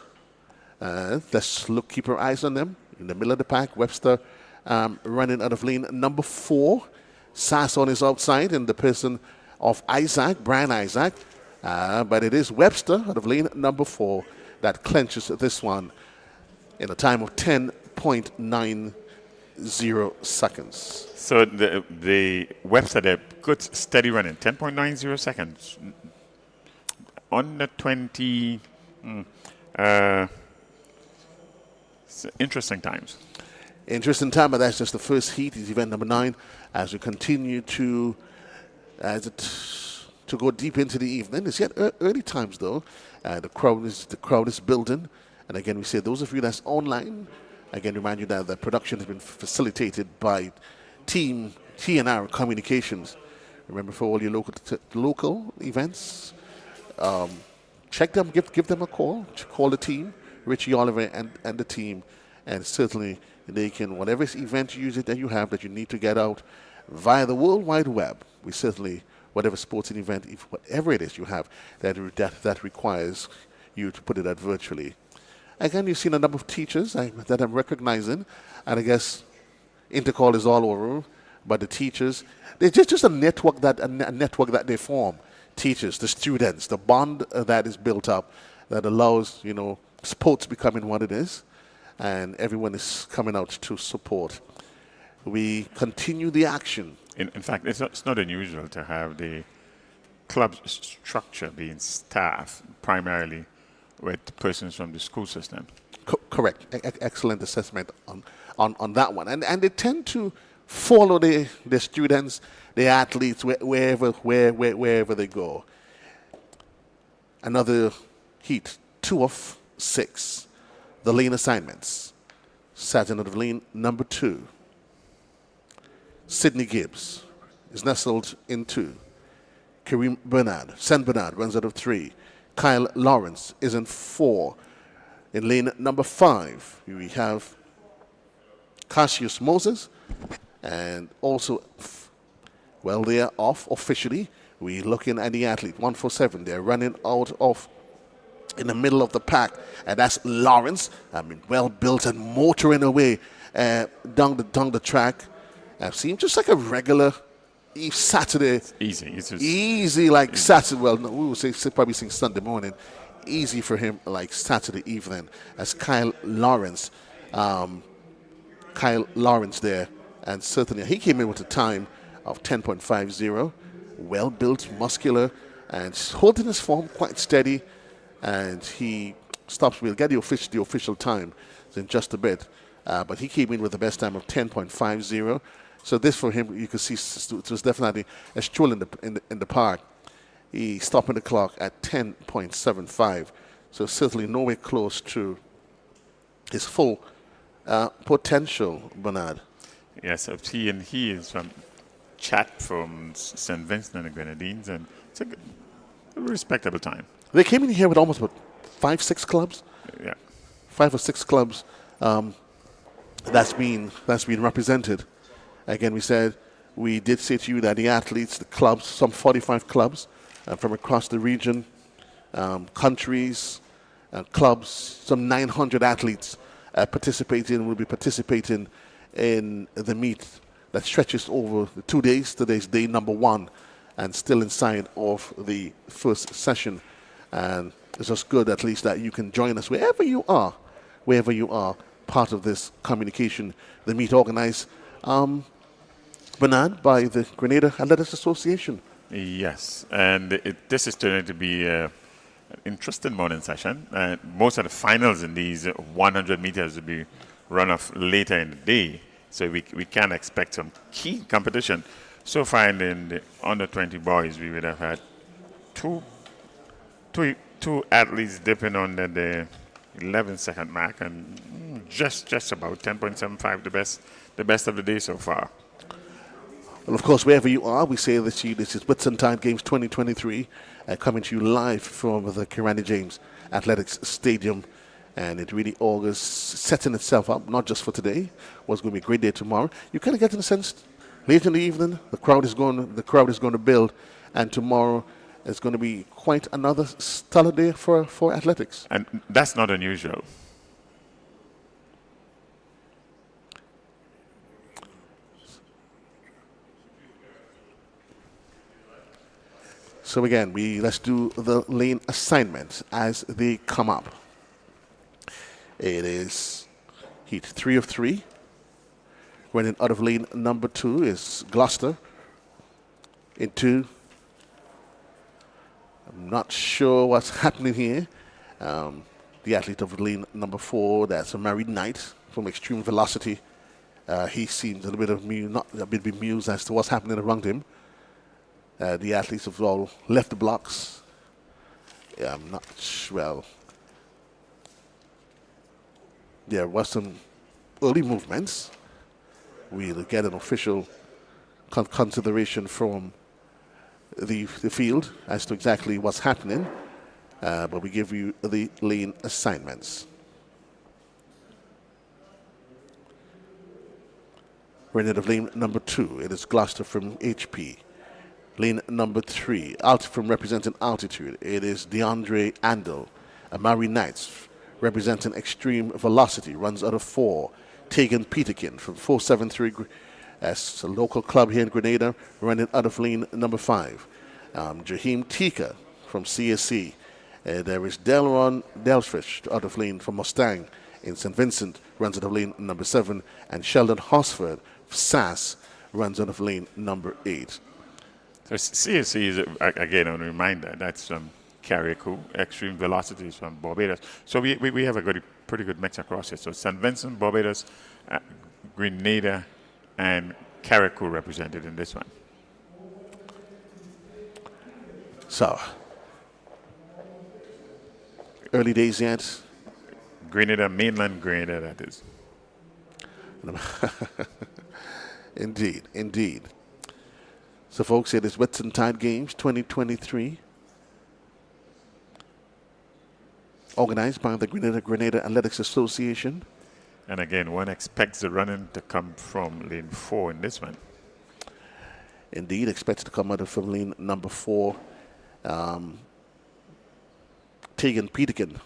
Let's keep our eyes on them. In the middle of the pack, Webster running out of lane number 4. Sass on his outside in the person of Isaac, Brian Isaac. But it is Webster out of lane number 4 that clenches this one in a time of 10.90 seconds. So the Webster, they're good, steady running, 10.90 seconds. On the 20, interesting times. Interesting time, but that's just the first heat. It's event number 9. as we continue to go deep into the evening. It's yet early times though. The crowd is building, and again we say those of you that's online, again remind you that the production has been facilitated by Team TNR Communications. Remember, for all your local events, check them, give them a call. Call the team, Richie Oliver and the team, and certainly they can, whatever event that you have that you need to get out via the World Wide Web. We certainly, whatever sporting event, whatever it is you have that requires you to put it out virtually. Again, you've seen a number of teachers that I'm recognizing, and I guess Intercall is all over, but the teachers, they're just a network that they form. Teachers, the students, the bond that is built up that allows, sports becoming what it is, and everyone is coming out to support. We continue the action. In fact, it's not unusual to have the club structure being staffed primarily with persons from the school system. Correct. Excellent assessment on that one. And they tend to follow the students, the athletes, wherever they go. Another heat, 2 of 6. The lane assignments. Sergeant of lane number 2. Sidney Gibbs is nestled in 2. Kareem Bernard, St. Bernard runs out of 3. Kyle Lawrence is in 4. In lane number 5, we have Cassius Moses, and also, well, they are off officially. We're looking at the athlete, 147. They're running out of in the middle of the pack, and that's Lawrence. Well built and motoring away down the track. I've seen just like a regular Saturday. Easy like Saturday. Well, no, we would say probably sing Sunday morning. Easy for him like Saturday evening. As Kyle Lawrence there, and certainly he came in with a time of 10.50. Well built, muscular, and holding his form quite steady. And he stops. We'll get the official time in just a bit. But he came in with the best time of 10.50. So this for him, you can see it was definitely a stroll in the park. He stopping the clock at 10.75. So certainly nowhere close to his full potential, Bernard. Yes, he is from Chat from St. Vincent and the Grenadines, and it's a respectable time. They came in here with almost about 5-6 clubs. Yeah, 5 or 6 clubs that's been represented. Again, we did say to you that the athletes, the clubs, some 45 clubs from across the region, countries, clubs, some 900 athletes will be participating in the meet that stretches over the 2 days. Today's day number 1, and still inside of the first session. And it's just good, at least, that you can join us wherever you are, part of this communication, the meet organized, Bernard, by the Grenada Athletics Association. Yes, and this is turning to be an interesting morning session. Most of the finals in these 100 meters will be run off later in the day, so we can expect some key competition. So far in the under 20 boys, we would have had two athletes dipping under the 11-second mark, and just about 10.75, the best of the day so far. Well, of course, wherever you are, we say this is Whitsuntide Games 2023, coming to you live from the Kirani James Athletics Stadium, and it really augurs setting itself up, not just for today. What's going to be a great day tomorrow. You kind of get in a sense, late in the evening, the crowd is going to build, and tomorrow is going to be quite another stellar day for athletics. And that's not unusual. So again, let's do the lane assignments as they come up. It is heat 3 of 3. Running out of lane number 2 is Gloucester. In 2. I'm not sure what's happening here. The athlete of lane number 4, that's a Married Knight from Extreme Velocity. He seems a little bit not a bit bemused as to what's happening around him. The athletes have all left the blocks. Yeah, I'm not well. There was some early movements. We'll get an official consideration from the field as to exactly what's happening, but we give you the lane assignments. We're in of lane number 2. It is Gloucester from HP. Lane number 3, from representing Altitude. It is DeAndre Andel. Amari Knights representing Extreme Velocity, runs out of 4. Tegan Peterkin from 473 as a local club here in Grenada, running out of lane number 5. Jaheim Tika from CSC. There is Delron Delfish out of lane from Mustang in St. Vincent, runs out of lane number 7. And Sheldon Hosford, SAS, runs out of lane number 8. So CSC is, again, a reminder, that's carriacou, Extreme Velocities from Barbados. So we have a pretty good mix across it. So St. Vincent, Barbados, Grenada, and carriacou represented in this one. So, early days yet? Grenada, mainland Grenada, that is. Indeed, indeed. So, folks, it is Whitsuntide Games 2023, organized by the Grenada Athletics Association. And again, one expects the running to come from lane 4 in this one. Indeed, expects to come out of from lane number 4. Tegan Peterkin.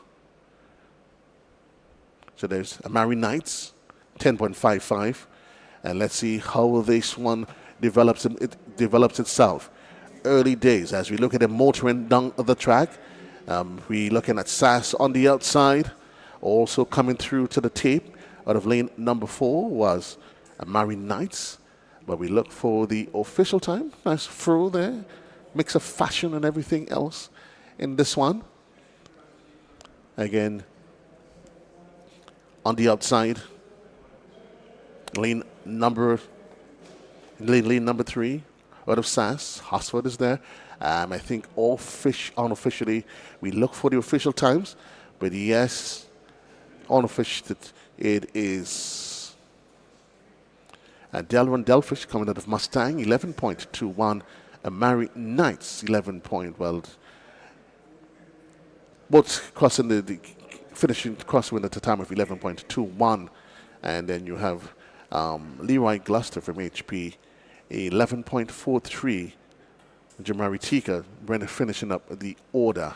So there's Amari Knights, 10.55. And let's see how this one develops itself. Early days, as we look at him motoring down the track. We're looking at SAS on the outside, also coming through to the tape. Out of lane number 4 was Amari Knights. But we look for the official time. Nice throw there. Mix of fashion and everything else in this one. Again, on the outside, lane number 3 out of SAS. Hosford is there. I think unofficially, we look for the official times, but yes, unofficial, it is Delron Delfish coming out of Mustang, 11.21. Amari Knights, 11 point. Well, both crossing finishing crossing at a time of 11.21, and then you have Leroy Gloucester from HP, 11.43. Jamari Tika, Brennan finishing up the order.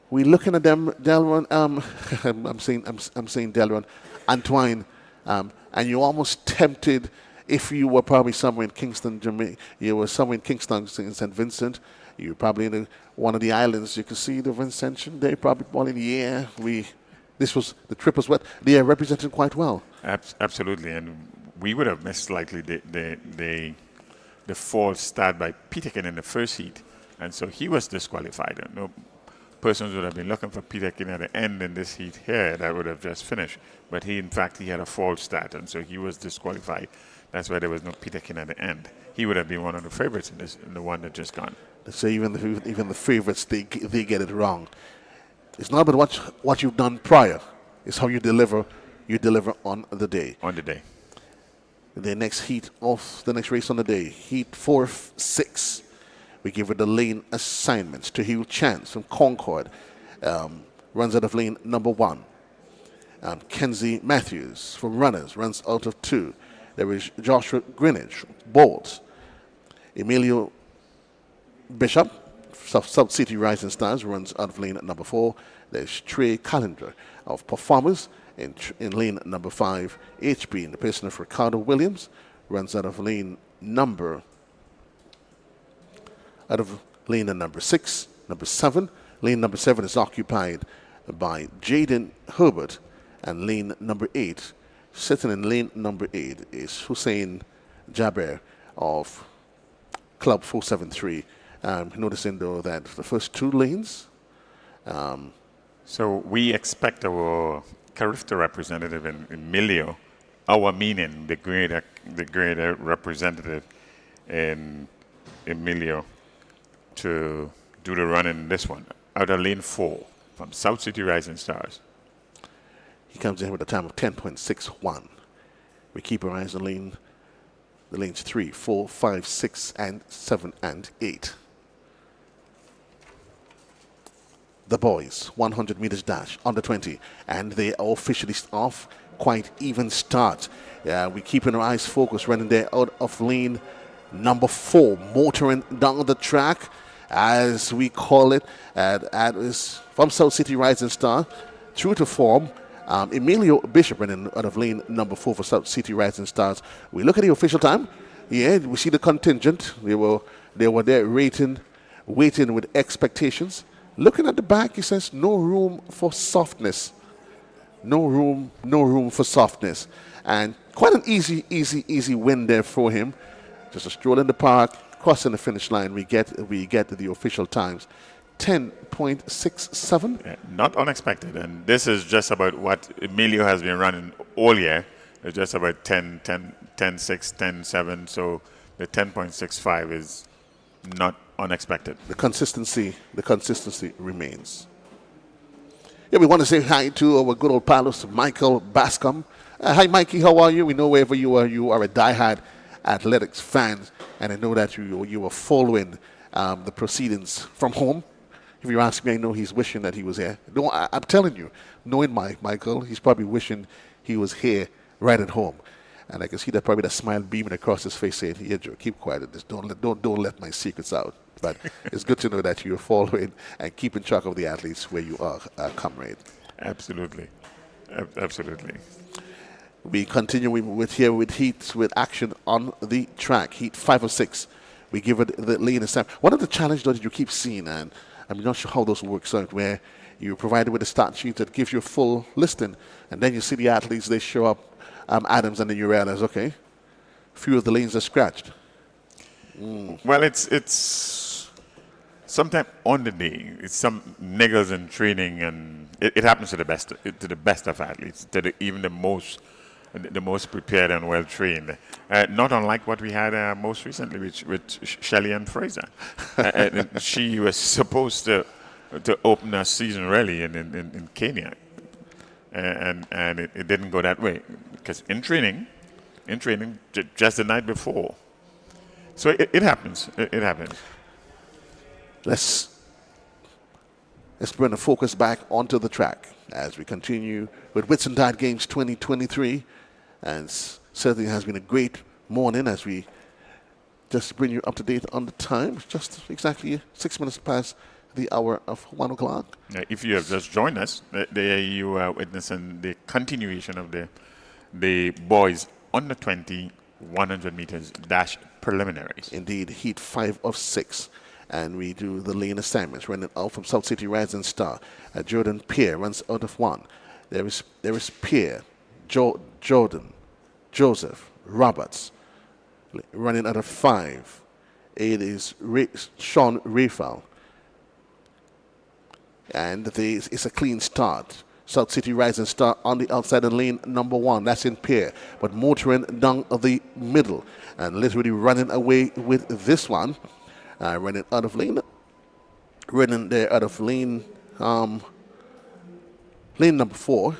We're looking at them, Delron. I'm saying Delron, Antoine, and you're almost tempted. If you were probably somewhere in Kingston, Jamaica, you were somewhere in Kingston, in St. Vincent, you're probably in one of the islands. You can see the Vincentian. They probably ball in the air. The trip was wet. They are represented quite well. Absolutely, and we would have missed likely the false start by Peterkin in the first heat, and so he was disqualified. No persons would have been looking for Peterkin at the end in this heat here that would have just finished, but in fact he had a false start, and so he was disqualified. That's why there was no Peterkin at the end. He would have been one of the favorites in the one that just gone. So even the favorites, they get it wrong. It's not about what you've done prior. It's how you deliver. You deliver on the day. On the day. The next heat of the next race on the day, heat 4-6. We give it the lane assignments. To Hugh Chance from Concord, runs out of lane number 1. Kenzie Matthews from Runners runs out of 2. There is Joshua Greenwich, Bolt. Emilio Bishop, South City Rising Stars, runs out of lane number 4. There's Trey Callender of Performers in lane number 5. HP, in the person of Ricardo Williams, runs out of lane number 6. Number 7. Lane number 7 is occupied by Jaden Herbert, and lane number 8. Sitting in lane number 8 is Hussein Jaber of Club 473. Noticing, though, that the first 2 lanes... so we expect our Carifta representative in Emilio, our meaning, the greater representative in Emilio, to do the run in this one, out of lane 4 from South City Rising Stars. He comes in with a time of 10.61. We keep our eyes on the lanes 3, 4, 5, 6, and 7, and 8. The boys, 100 meters dash, under 20, and they are officially off. Quite even start. We keeping our eyes focused, running there out of lane number 4, motoring down the track, as we call it, is from South City Rising Star, true to form. Emilio Bishop running out of lane number 4 for South City Rising Stars. We look at the official time. Yeah, we see the contingent. They were there waiting with expectations. Looking at the back, he says, no room for softness. No room for softness. And quite an easy win there for him. Just a stroll in the park, crossing the finish line. We get the official times. 10.67. Yeah, not unexpected. And this is just about what Emilio has been running all year. It's just about 10, 6, 10, 7. So the 10.65 is not unexpected. The consistency remains. Yeah, we want to say hi to our good old pals, Michael Bascom. Hi, Mikey, how are you? We know wherever you are a diehard athletics fan, and I know that you are following the proceedings from home. If you ask me, I know he's wishing that he was here. No, I'm telling you, knowing Michael, he's probably wishing he was here right at home. And I can see that probably that smile beaming across his face saying, yeah, Joe, keep quiet on this. Don't let my secrets out. But it's good to know that you're following and keeping track of the athletes where you are, comrade. Absolutely. Absolutely. We continue with heats with action on the track. Heat 5 of 6. We give it the lane and time. One of the challenges that you keep seeing, and I'm not sure how those works out, where you're provided with a start sheet that gives you a full listing, and then you see the athletes, they show up, Adams, and then you realize, okay, a few of the lanes are scratched. Well, it's sometimes on the day, it's some niggles in training, and it happens to the best of athletes, even the most prepared and well trained. Not unlike what we had most recently with Shelley and Fraser. She was supposed to open her season really in Kenya, and it didn't go that way because in training, just the night before. So it happens. It happens. Let's bring the focus back onto the track as we continue with Whitsuntide Games 2023. And certainly has been a great morning as we just bring you up to date on the time. Just exactly 6 minutes past the hour of 1 o'clock. If you have just joined us, there you are witnessing the continuation of the boys under 20 100 meters dash preliminaries. Indeed, heat 5 of 6. And we do the lane assignments. Running out from South City Rising Star. Jordan Pierre runs out of 1. There is Pierre, Jordan, Joseph, Roberts running out of 5. It is Sean Rafal. And it's a clean start. South City Rising Star on the outside of lane number 1. That's in Pierre. But motoring down the middle. And literally running away with this one. Running out of lane. Running there out of lane number 4.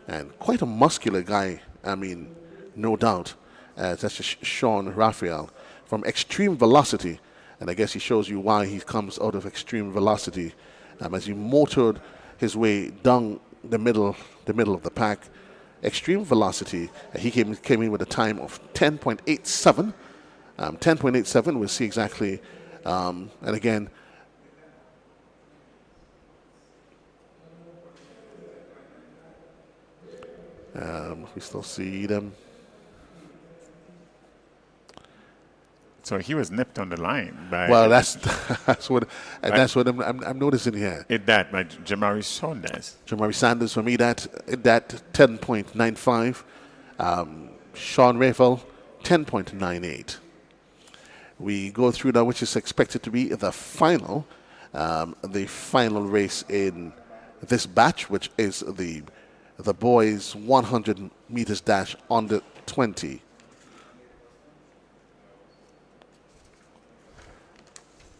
And quite a muscular guy, I mean, no doubt. That's just Sean Raphael from Extreme Velocity. And I guess he shows you why he comes out of Extreme Velocity. As he motored his way down the middle of the pack. Extreme Velocity, he came in with a time of 10.87. 10.87, we'll see exactly. And again, we still see them. So he was nipped on the line by. Well, that's what I'm noticing here. That by Jamari Saunders. Jamari Sanders for me that 10.95. Sean Raphael 10.98. We go through now, which is expected to be the final race in this batch, which is the boys 100 meters dash under 20.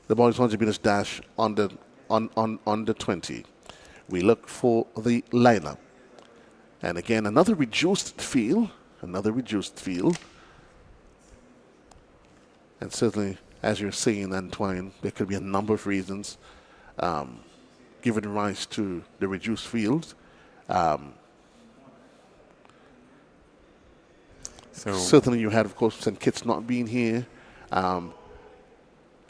The boys 100 meters dash under 20. We look for the lineup. And again, another reduced field. And certainly, as you're seeing, Antoine, there could be a number of reasons giving rise to the reduced fields. Certainly, you had, of course, St. Kitts not being here.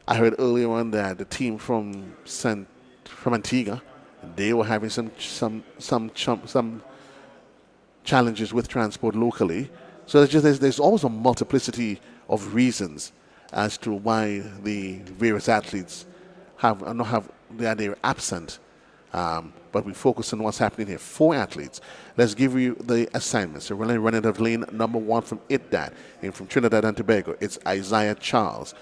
I heard earlier on that the team from Antigua, they were having some challenges with transport locally. So there's always a multiplicity of reasons as to why the various athletes they're absent. But we focus on what's happening here. 4 athletes. Let's give you the assignments. So we're running of lane number 1 from ITDAT, and from Trinidad and Tobago, it's Isaiah Charles.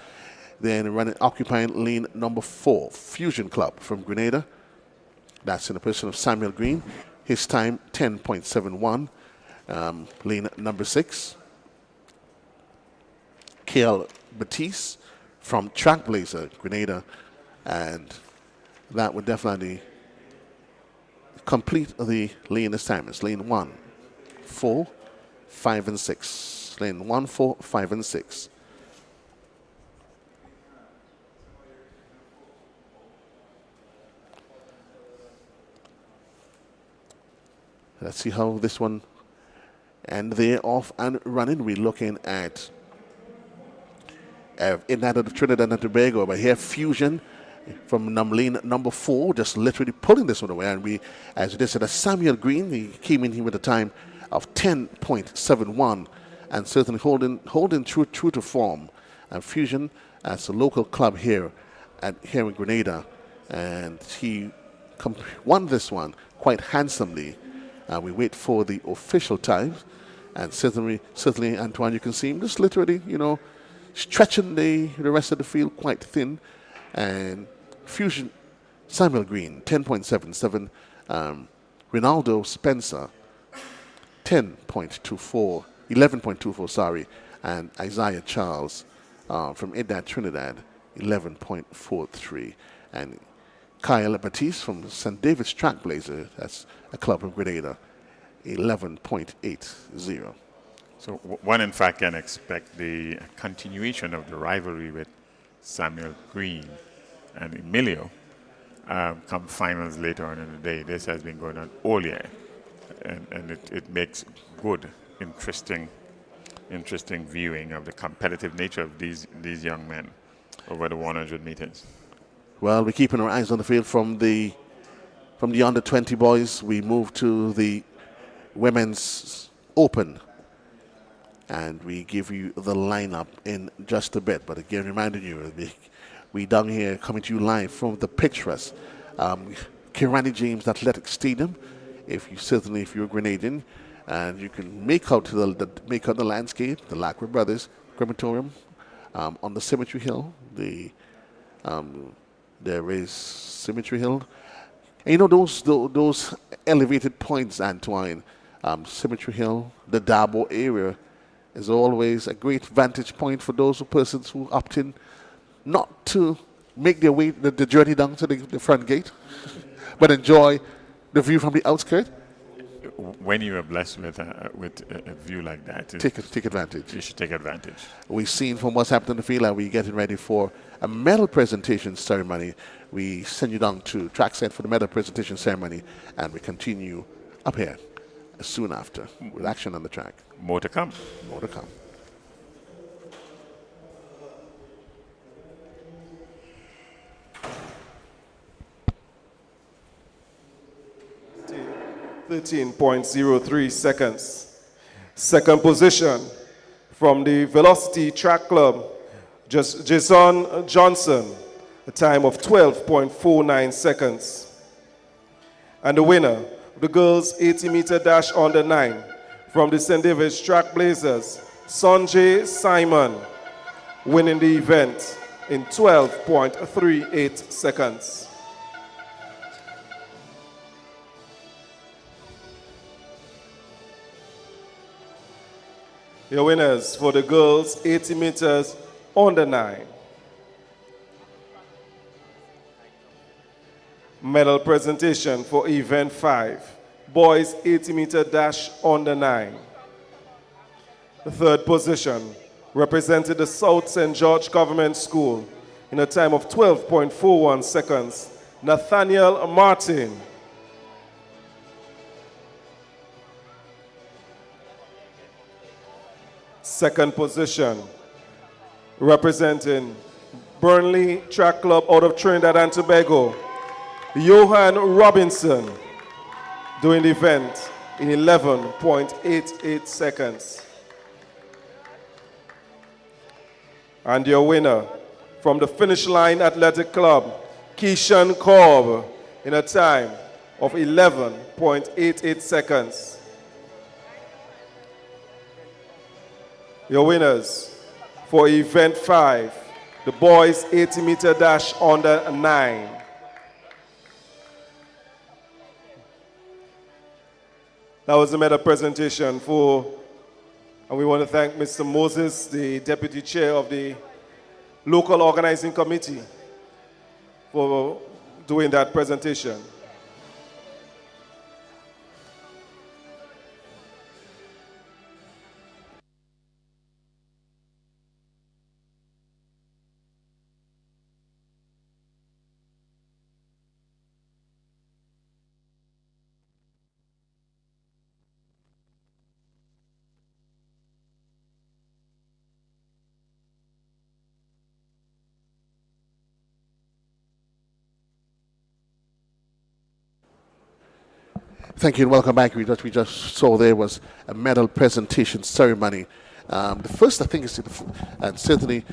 Then occupying lane number 4, Fusion Club from Grenada. That's in the person of Samuel Green. His time, 10.71. Lane number 6, Kale Batiste from Trackblazer, Grenada. And that would definitely complete the lane assignments. Lane 1, 4, 5, and 6. Lane 1, 4, 5, and 6. Let's see how this one, and they're off and running. We're looking at in that of Trinidad and Tobago, but here Fusion from lane number 4, just literally pulling this one away. And we, as this is Samuel Green, he came in here with a time of 10.71, and certainly holding true to form. And Fusion, as a local club here in Grenada, and he won this one quite handsomely. We wait for the official times, and certainly, Antoine, you can see him just literally, stretching the rest of the field quite thin. And Fusion, Samuel Green, 10.77. Ronaldo Spencer, 11.24, sorry. And Isaiah Charles from Edad Trinidad, 11.43. And Kyle Batiste from St. David's Trackblazer, that's a club from Grenada, 11.80. So one, in fact, can expect the continuation of the rivalry with Samuel Green and Emilio come finals later on in the day. This has been going on all year, and it makes good, interesting viewing of the competitive nature of these young men over the 100 meters. Well, we're keeping our eyes on the field from the under 20 boys. We move to the women's open, and we give you the lineup in just a bit. But again, reminding you, we down here coming to you live from the picturesque Kirani James Athletic Stadium. If you're a Grenadian, and you can make out the landscape, the Lacquer Brothers crematorium on the Cemetery Hill. There is Cemetery Hill. And those elevated points, Antoine, Cemetery Hill, the Dabo area, is always a great vantage point for those persons who opt in not to make their way the journey down to the front gate, but enjoy the view from the outskirts. When you are blessed with a view like that, take advantage. You should take advantage. We've seen from what's happened in the field, and we're getting ready for a medal presentation ceremony. We send you down to trackside for the medal presentation ceremony, and we continue up here soon after with action on the track. More to come. More to come. .03 seconds. Second position from the Velocity Track Club, Jason Johnson, a time of 12.49 seconds. And the winner, the girls 80-meter dash under 9 from the St. David's Trackblazers, Sanjay Simon, winning the event in 12.38 seconds. Your winners for the girls 80 meters under 9. Medal presentation for event 5, boys 80 meter dash under 9. The third position represented the South St. George Government School in a time of 12.41 seconds, Nathaniel Martin. Second position, representing Burnley Track Club out of Trinidad and Tobago, Johan Robinson, doing the event in 11.88 seconds. And your winner from the Finish Line Athletic Club, Keishan Korb, in a time of 11.88 seconds. Your winners for event 5, the boys 80 meter dash under 9. That was the medal presentation and we want to thank Mr. Moses, the deputy chair of the local organizing committee, for doing that presentation. Thank you and welcome back. What we just saw there was a medal presentation ceremony. The first, I think, is, and certainly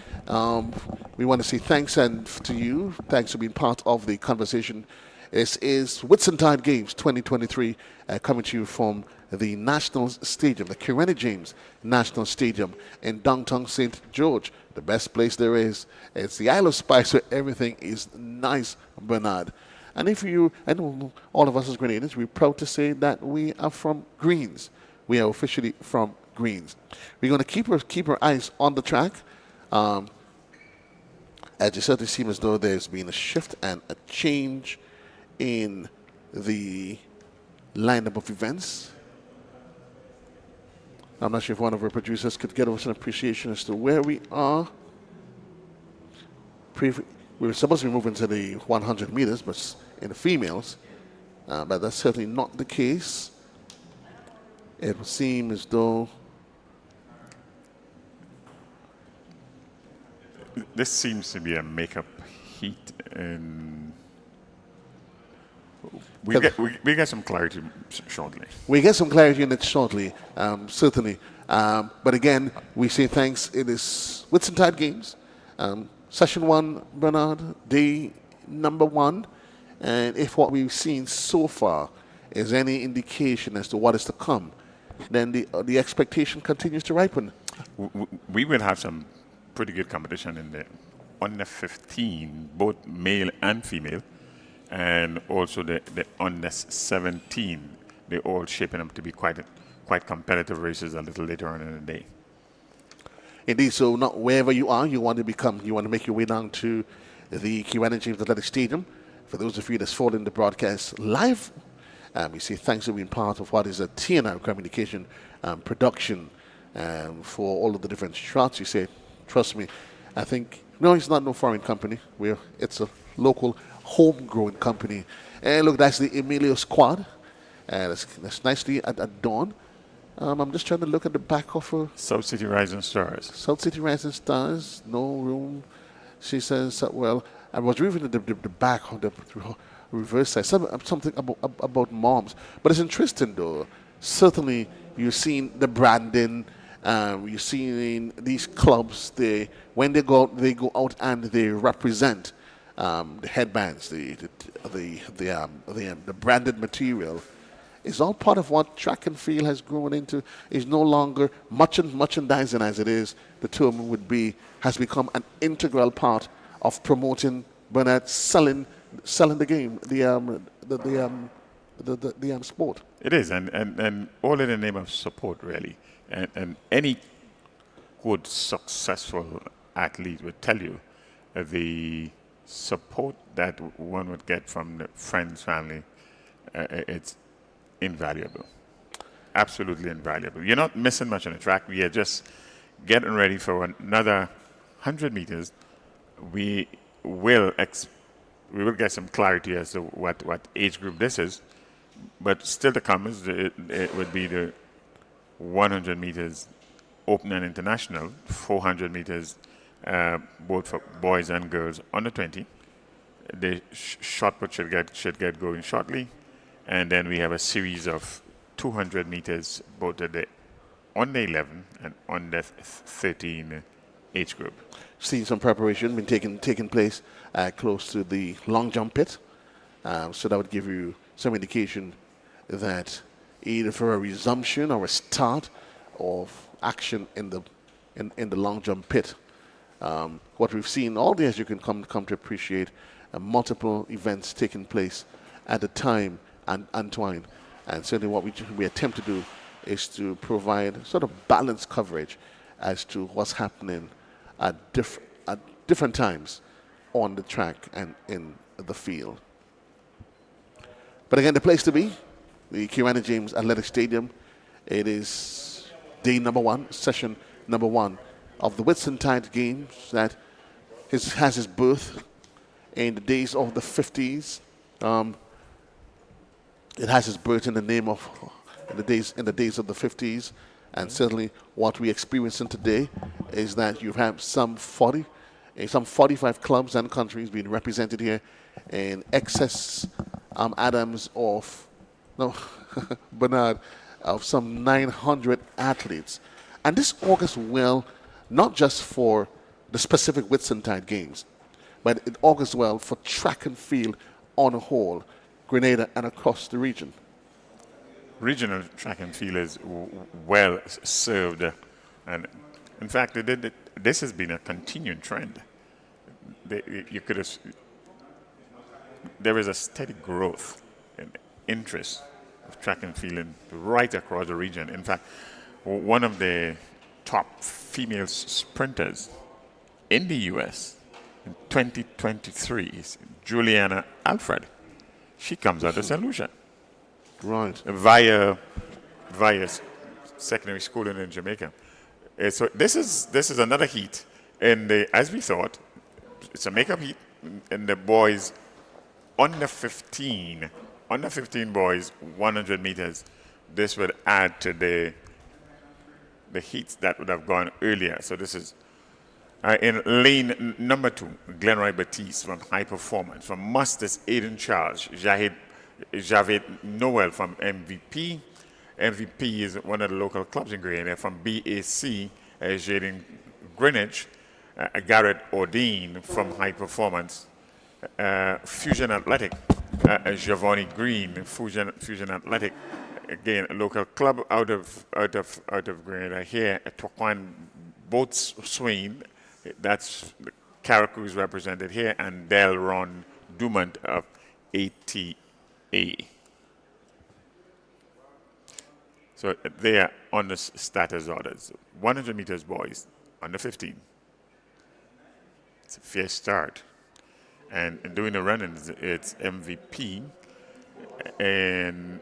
we want to say thanks to you. Thanks for being part of the conversation. This is Whitsuntide Games 2023 coming to you from the National Stadium, the Kirani James National Stadium in downtown St. George, the best place there is. It's the Isle of Spice where everything is nice, Bernard. And if you, I know all of us as Grenadians, we're proud to say that we are from Greens. We are officially from Greens. We're going to keep our eyes on the track. As you certainly seem as though there's been a shift and a change in the lineup of events. I'm not sure if one of our producers could get us an appreciation as to where we are. We were supposed to be moving to the 100 meters, but in the females, but that's certainly not the case. It would seem as though this seems to be a makeup heat, and we get some clarity shortly. We get some clarity in it shortly, certainly. But again, we say thanks. It is Whitsuntide Games. Session 1, Bernard, day number 1. And if what we've seen so far is any indication as to what is to come, then the expectation continues to ripen. We will have some pretty good competition in the under 15, both male and female, and also the under 17. They're all shaping up to be quite competitive races a little later on in the day. Indeed, so not wherever you are, you want to make your way down to the Kirani James Athletic Stadium. For those of you that's following the broadcast live, we say thanks for being part of what is a TNR communication production for all of the different shots. You say, trust me, I think, no, it's not no foreign company. It's a local homegrown company. And look, that's the Emilio squad. That's nicely adorned. I'm just trying to look at the back of her. South City Rising Stars. South City Rising Stars, no room. She says, well, I was reading the back of the reverse side, something about moms. But it's interesting, though. Certainly, you're seeing the branding. You're seeing these clubs. When they go out and they represent the headbands, the branded material. It's all part of what track and field has grown into. It's no longer merchandising as it is. The term has become an integral part of promoting, Bernard, selling the game, the sport. It is, and all in the name of support, really. And any good, successful athlete would tell you, the support that one would get from the friends, family, it's invaluable. Absolutely invaluable. You're not missing much on the track. We are just getting ready for another 100 meters. We will get some clarity as to what age group this is, but still to come is it would be the 100 meters open and international, 400 meters both for boys and girls under 20. The shot put should get going shortly, and then we have a series of 200 meters both at the under 11 and under 13 age group. Seen some preparation been taking place close to the long jump pit, so that would give you some indication that either for a resumption or a start of action in the long jump pit. What we've seen all day, as you can come to appreciate, multiple events taking place at the time and Antoine, and certainly what we attempt to do is to provide sort of balanced coverage as to what's happening at different times on the track and in the field. But again, the place to be, the Kirani James Athletic Stadium. It is day number 1, session number 1 of the Whitsuntide Games that has its birth in the days of the 50s. It has its birth in the days of the 50s, and certainly what we're experiencing today is that you have some 45 clubs and countries being represented here in excess Bernard, of some 900 athletes. And this augurs well, not just for the specific Whitsuntide Games, but it augurs well for track and field on a whole, Grenada and across the region. Regional track and field is well served, and in fact, this has been a continuing trend. There is a steady growth in interest of track and field right across the region. In fact, one of the top female sprinters in the U.S. in 2023 is Juliana Alfred. She comes out of St. Lucia. Right. Via secondary schooling in Jamaica. So this is another heat as we thought, it's a makeup heat in the boys under 15 boys, 100 meters. This would add to the heats that would have gone earlier. So this is in lane number 2, Glenroy Batiste from High Performance. From Musters, Aiden Charles, Javed Noel from MVP. MVP is one of the local clubs in Grenada. From BAC, Jaden Greenwich, Garrett Ordine from High Performance. Fusion Athletic, Giovanni Green, Fusion Athletic, again a local club out of Grenada here. Toquan Boats Swain, that's the carriacou is represented here, and Delron Dumont of ATA. So they are on the status orders. 100 meters boys, under 15. It's a fair start. And doing the running, it's MVP. And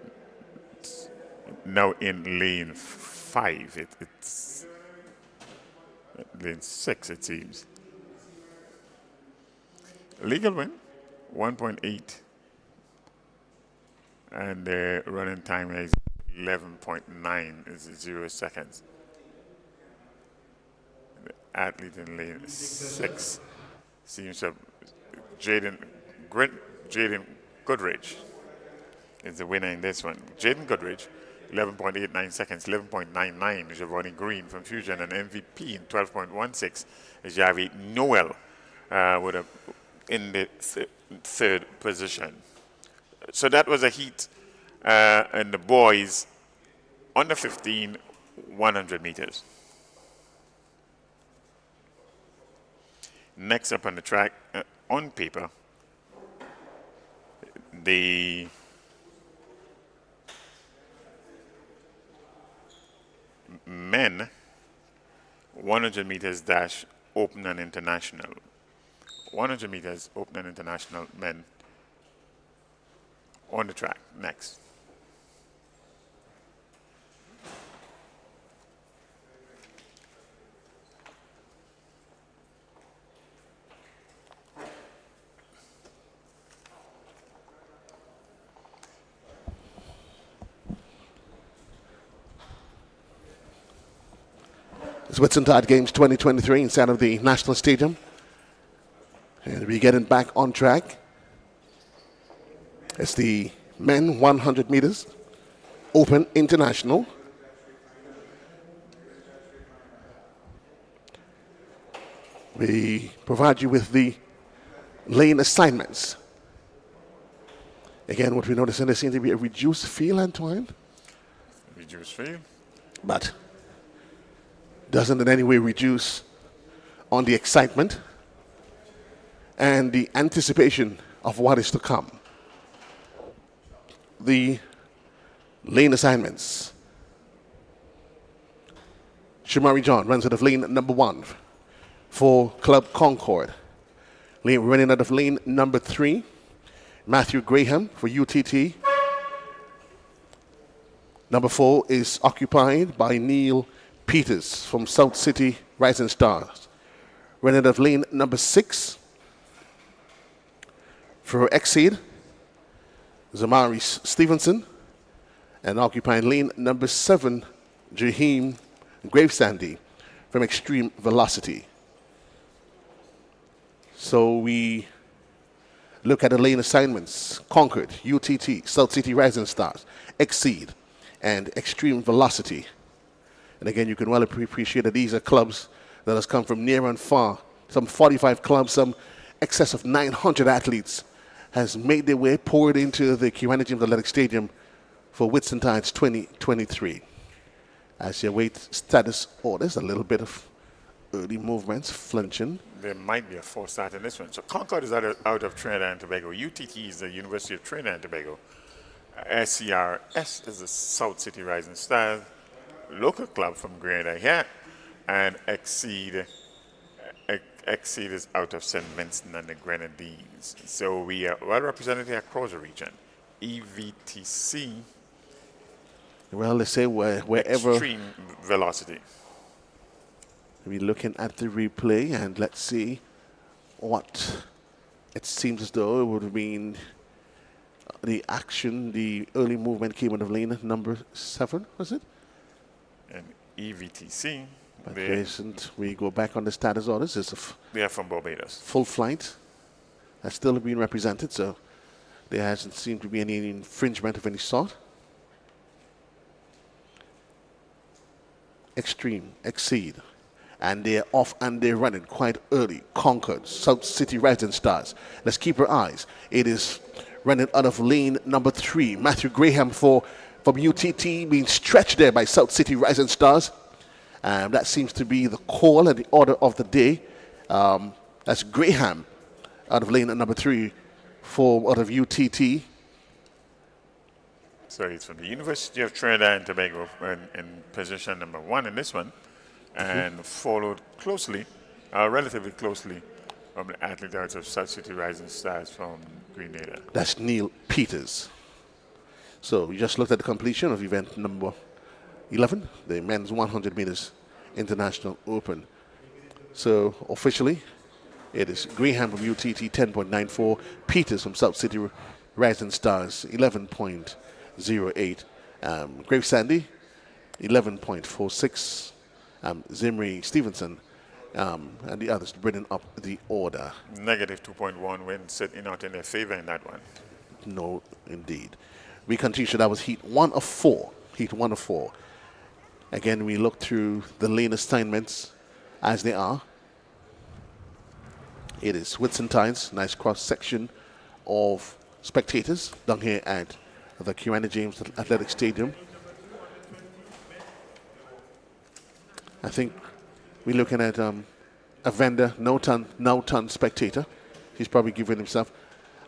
now in lane 5, it's lane 6, it seems. Legal win, 1.8. And the running time is 11.9, is 0 seconds. The athlete in lane 6 seems to have Jaden Goodrich is the winner in this one. Jaden Goodrich, 11.89 seconds, 11.99. Giovanni Green from Fusion, and MVP in 12.16. Javi Noel in the third position. So that was a heat in the boys under 15, 100 meters. Next up on the track, on paper, the men 100 meters dash open and international. 100 meters open and international men on the track. Next. It's Whitsuntide Games 2023 inside of the National Stadium. And we're getting back on track. It's the men 100 meters open international. We provide you with the lane assignments. Again, what we notice in this seems to be a reduced field, Antoine. Reduced field. But doesn't in any way reduce on the excitement and the anticipation of what is to come. The lane assignments. Shamari John runs out of lane number 1 for Club Concord. Running out of lane number 3, Matthew Graham for UTT. Number 4 is occupied by Neil Peters from South City Rising Stars. Running out of lane number 6 for Exceed, Zamari Stevenson. And occupying lane number 7, Jaheem Gravesandy from Extreme Velocity. So we look at the lane assignments: Concord, UTT, South City Rising Stars, Exceed, and Extreme Velocity. And again, you can well appreciate that these are clubs that has come from near and far. Some 45 clubs, some excess of 900 athletes has made their way, poured into the Kirani James Athletic Stadium for Whitsuntide's 2023. As you await status orders, a little bit of early movements, flinching. There might be a false start in this one. So Concord is out of Trinidad and Tobago. UTT is the University of Trinidad and Tobago. SCRS is the South City Rising Stars, local club from Grenada here. And Exceed is out of St. Vincent and the Grenadines. So we are well represented across the region. EVTC. Well, they say wherever. Extreme Velocity. We're looking at the replay, and let's see what it seems as though it would have been the action, the early movement came out of lane number 7, was it? And EVTC. We go back on the status orders. They are from Barbados. Full flight. That's still being represented, so there hasn't seemed to be any infringement of any sort. Extreme, Exceed. And they're off and they're running quite early. Concord, South City Rising Stars. Let's keep our eyes. It is running out of lane number 3. Matthew Graham from UTT being stretched there by South City Rising Stars. That seems to be the call and the order of the day. That's Graham out of lane number 3 out of UTT. So it's from the University of Trinidad and Tobago in position number 1 in this one. And followed closely, relatively closely, from the athlete out of South City Rising Stars from Grenada. That's Neil Peters. So we just looked at the completion of event number 11, the men's 100 meters international open. So officially, it is Graham from UTT 10.94, Peters from South City Rising Stars 11.08, Gravesandy 11.46. Zimri Stevenson and the others bringing up the order. Negative 2.1 win sitting out in their favor in that one. No, indeed. We continue. So that was heat 1 of 4. Heat 1 of 4. Again, we look through the lane assignments as they are. It is Whitsuntide's nice cross section of spectators down here at the Kirani James Athletic Stadium. I think we're looking at a vendor, no-ton spectator. He's probably giving himself.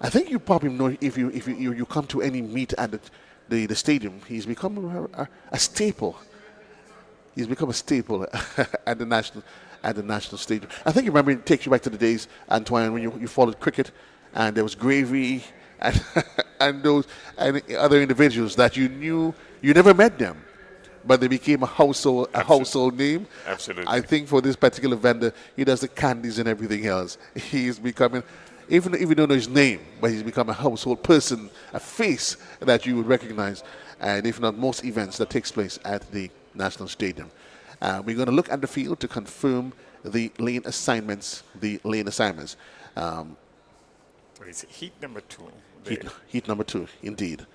I think you probably know if you come to any meet at the stadium, he's become a staple He's become a staple at the national stage. I think you remember it takes you back to the days, Antoine, when you followed cricket, and there was Gravy and and other individuals that you knew. You never met them, but they became a household name. Absolutely. I think for this particular vendor, he does the candies and everything else. He's becoming, even if you don't know his name, but he's become a household person, a face that you would recognize. And if not, most events that takes place at the National Stadium. We're going to look at the field to confirm the lane assignments. It's heat number 2. Heat number 2, indeed.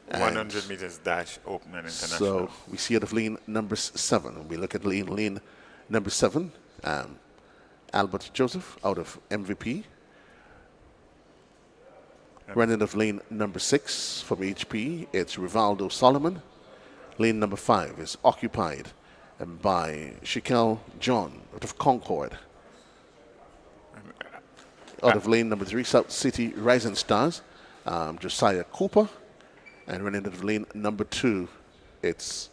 100 meters dash, open and international. So we see out of lane number 7. We look at lane number 7. Albert Joseph out of MVP. Running of lane number 6 from HP, it's Rivaldo Solomon. Lane number 5 is occupied by Shaquille John out of Concord. Out of lane number 3, South City Rising Stars, Josiah Cooper. And running out of lane number 2, it's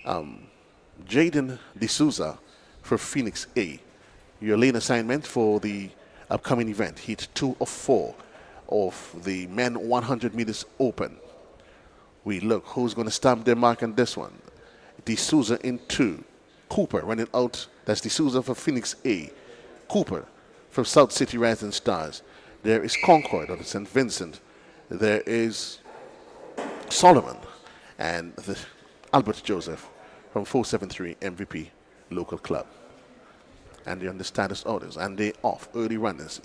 Jaden D'Souza for Phoenix A. Your lane assignment for the upcoming event, heat 2 of 4 of the men 100 meters open. We look who's going to stamp their mark on this one. D'Souza in 2. Cooper running out. That's D'Souza for Phoenix A. Cooper from South City Rising Stars. There is Concord out of St. Vincent. There is Solomon and Albert Joseph from 473 MVP local club. And they're on the status orders, and they off early runners,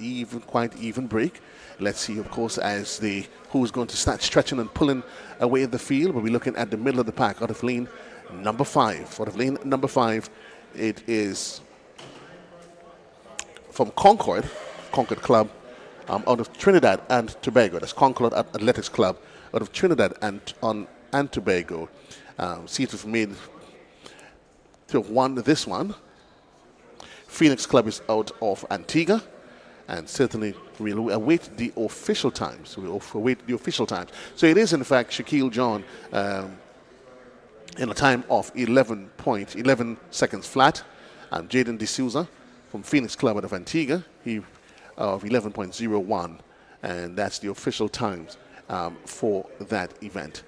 quite even break. Let's see, of course, as who's going to start stretching and pulling away the field. We'll be looking at the middle of the pack out of lane number 5. Out of lane number 5, it is from Concord Club, out of Trinidad and Tobago. That's Concord Athletics Club out of Trinidad and Tobago. See to have made to have won this one. Phoenix Club is out of Antigua, and certainly we'll await the official times. So it is, in fact, Shaquille John in a time of 11 seconds flat, and Jaden D'Souza from Phoenix Club out of Antigua, he of 11.01, and that's the official times for that event.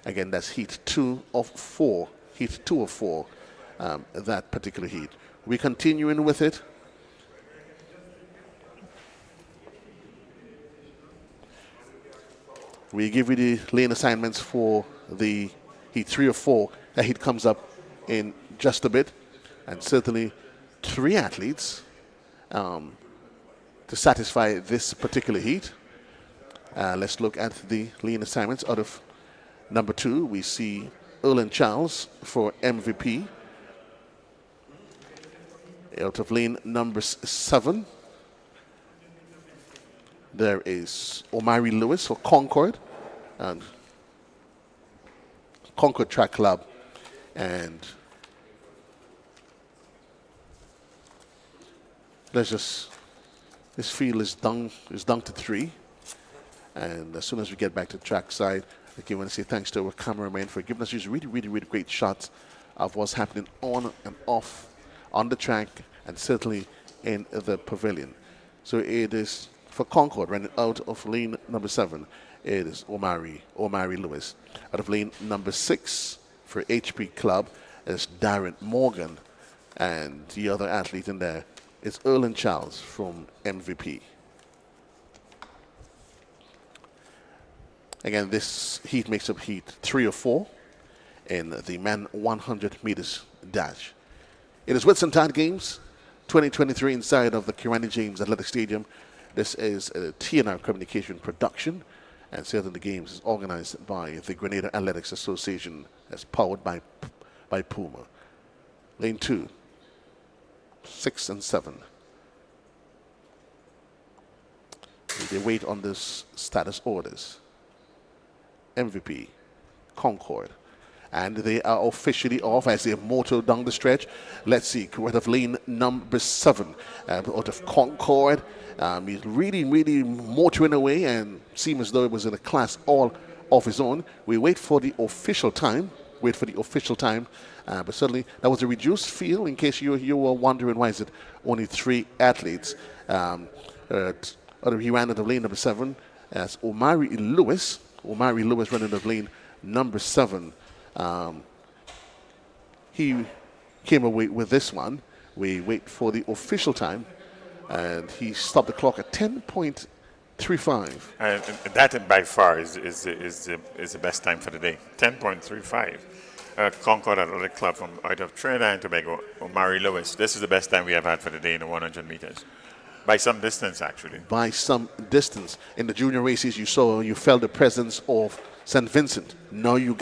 Again, that's heat 2 of 4. That particular heat. We're continuing with it. We give you the lane assignments for the heat 3 or 4. That heat comes up in just a bit. And certainly 3 athletes to satisfy this particular heat. Let's look at the lane assignments. Out of number 2, we see Erlen Charles for MVP. Out of lane number 7, there is Omari Lewis for Concord and Concord Track Club, and this field is down to 3, and as soon as we get back to the track side, I want to say thanks to our cameraman for giving us these really great shots of what's happening on and off on the track, and certainly in the pavilion. So it is for Concord, running out of lane number 7, it is Omari Lewis. Out of lane number 6 for HP Club is Darren Morgan, and the other athlete in there is Erlen Charles from MVP. Again, this heat makes up heat 3 or 4 in the men 100 meters dash. It is Whitsuntide Games 2023 inside of the Kirani James Athletic Stadium. This is a TNR Communication production, and certainly the games is organized by the Grenada Athletics Association, as powered by Puma. Lane 2, 6 and 7. They wait on this status orders. MVP, Concord. And they are officially off as they motor down the stretch. Let's see, out of lane number 7, out of Concord. He's really motoring away and seems as though it was in a class all of his own. We wait for the official time. wait for the official time. But certainly that was a reduced field. In case you were wondering why is it only 3 athletes. He ran out of lane number 7 as Omari Lewis. Omari Lewis running out of lane number 7. He came away with this one. We wait for the official time, and he stopped the clock at 10.35. And that by far is the best time for the day. 10.35. Concord, another club from out of Trinidad and Tobago, Omari Lewis. This is the best time we have had for the day in the 100 meters. By some distance, actually. By some distance. In the junior races, you felt the presence of St. Vincent. Now you're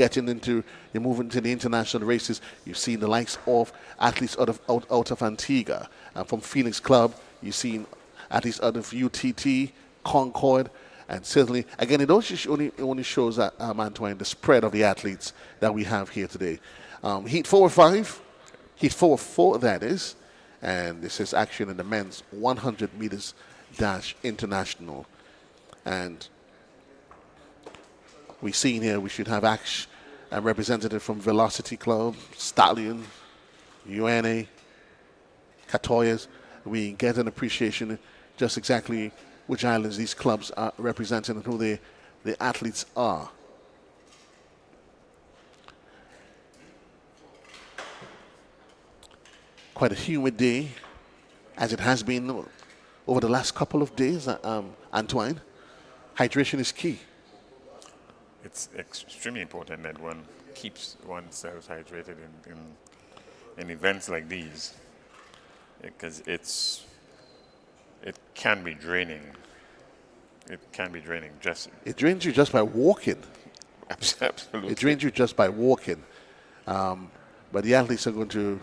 moving to the international races. You've seen the likes of athletes out of Antigua. From Phoenix Club, you've seen athletes out of UTT, Concord, and certainly, again, it only shows that, Antoine, the spread of the athletes that we have here today. Heat 4 or 5, Heat 4 that is, and this is action in the men's 100 meters dash international. And we've seen here we should have a representative from Velocity Club, Stallion, UNA, Catoyas. We get an appreciation just exactly which islands these clubs are representing and who the athletes are. Quite a humid day, as it has been over the last couple of days, Antoine. Hydration is key. It's extremely important that one keeps oneself hydrated in events like these, because it can be draining. It can be draining. It drains you just by walking. Absolutely. It drains you just by walking. But the athletes are going to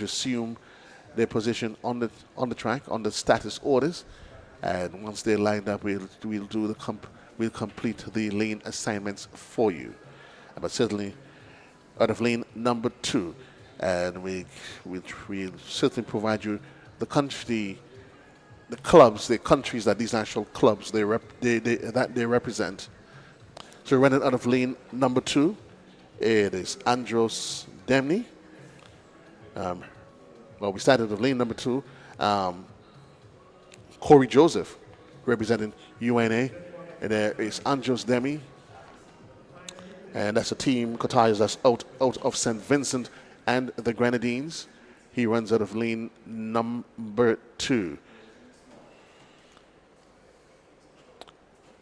assume their position on the track, on the status orders, and once they're lined up, we'll complete the lane assignments for you. But certainly, out of lane number 2, and we'll certainly provide you the countries that these national clubs they represent. So running out of lane number 2, it is Andros Demny. We started with lane number 2. Corey Joseph representing UNA. And there is Andros Demny. And that's a team, Catoyas, that's out of St. Vincent and the Grenadines. He runs out of lane number 2.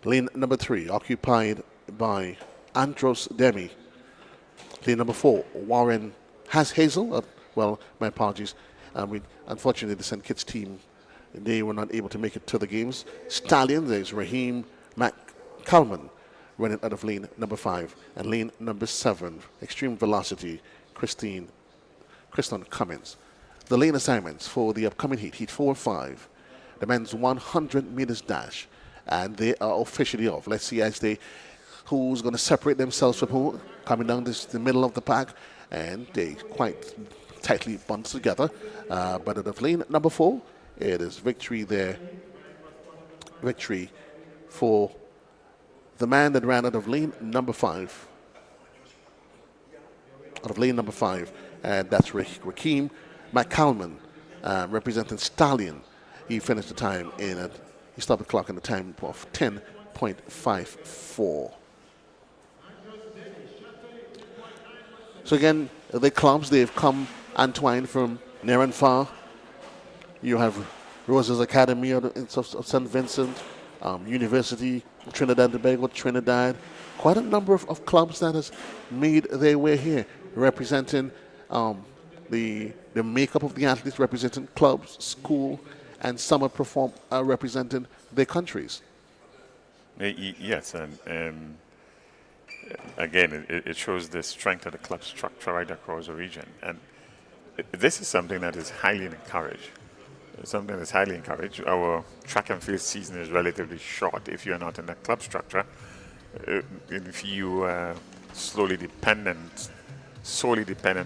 Lane number 3, occupied by Andros Demny. Lane number 4, Warren has Hazel. My apologies. Unfortunately, the St. Kitts team, they were not able to make it to the games. Stallion, there's Raheem McCalman running out of lane number 5. And lane number 7, Extreme Velocity, Kristen Cummins. The lane assignments for the upcoming Heat 4 or 5. The men's 100 meters dash. And they are officially off. Let's see who's going to separate themselves from who, coming down the middle of the pack. And they quite tightly bond together. But at the lane number 4, it is victory there. Victory for the man that ran out of lane number 5. Out of lane number 5. And that's Raheem McCalman, representing Stallion. He finished the time he stopped the clock in the time of 10.54. So again, the clubs, they've come, Antoine, from near and far. You have Rosa's Academy of St. Vincent, University, Trinidad and Tobago, Trinidad. Quite a number of clubs that has made their way here, representing the makeup of the athletes, representing clubs, school, and some are representing their countries. Yes, and again, it shows the strength of the club structure right across the region. And this is something that is highly encouraged. Something that's highly encouraged. Our track and field season is relatively short if you're not in the club structure. If you are solely dependent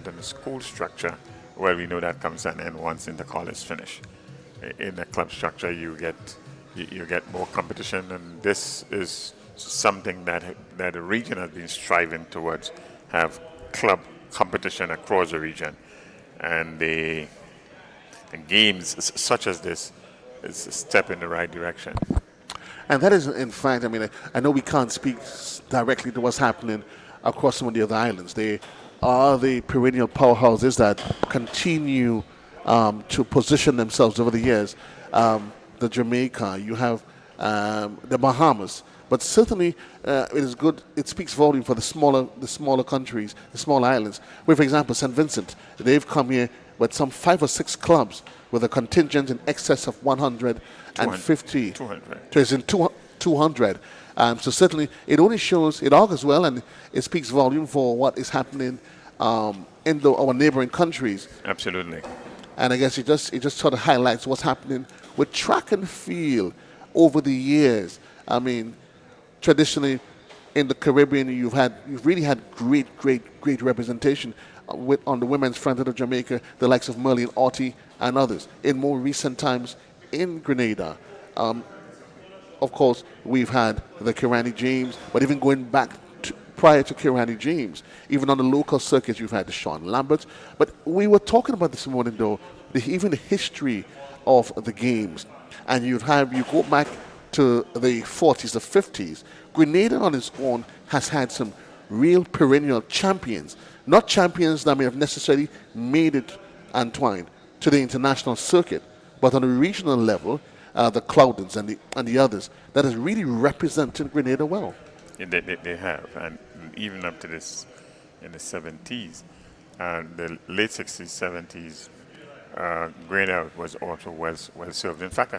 on the school structure, well, we know that comes an end once intercall is finished. In the club structure, you get more competition, and this is something that the region has been striving towards, have club competition across the region. And the games such as this is a step in the right direction. And that is, in fact, I mean, I know we can't speak directly to what's happening across some of the other islands. They are the perennial powerhouses that continue to position themselves over the years. The Jamaica, you have the Bahamas, but certainly it is good. It speaks volume for the smaller countries, the smaller islands. Where, for example, St. Vincent, they've come here with some 5 or 6 clubs with a contingent in excess of 150. 200. So it's in 200. So certainly it only shows, it augurs well, and it speaks volume for what is happening in our neighboring countries. Absolutely. And I guess it just sort of highlights what's happening with track and field over the years. I mean, traditionally in the Caribbean, you've really had great representation on the women's front of Jamaica, the likes of Merlin Orty and others. In more recent times, in Grenada, of course, we've had the Kirani James, but even going back prior to Kirani James, even on the local circuits, you've had the Sean Lambert. But we were talking about this morning, though, even the history of the games. And you go back to the 40s, the 50s. Grenada on its own has had some real perennial champions. Not champions that may have necessarily made it, Antoine, to the international circuit, but on a regional level, the Cloudens and the others, that has really represented Grenada well. Yeah, they have, and even up to this, in the 70s, the late 60s, 70s, Grenada was also well served. In fact,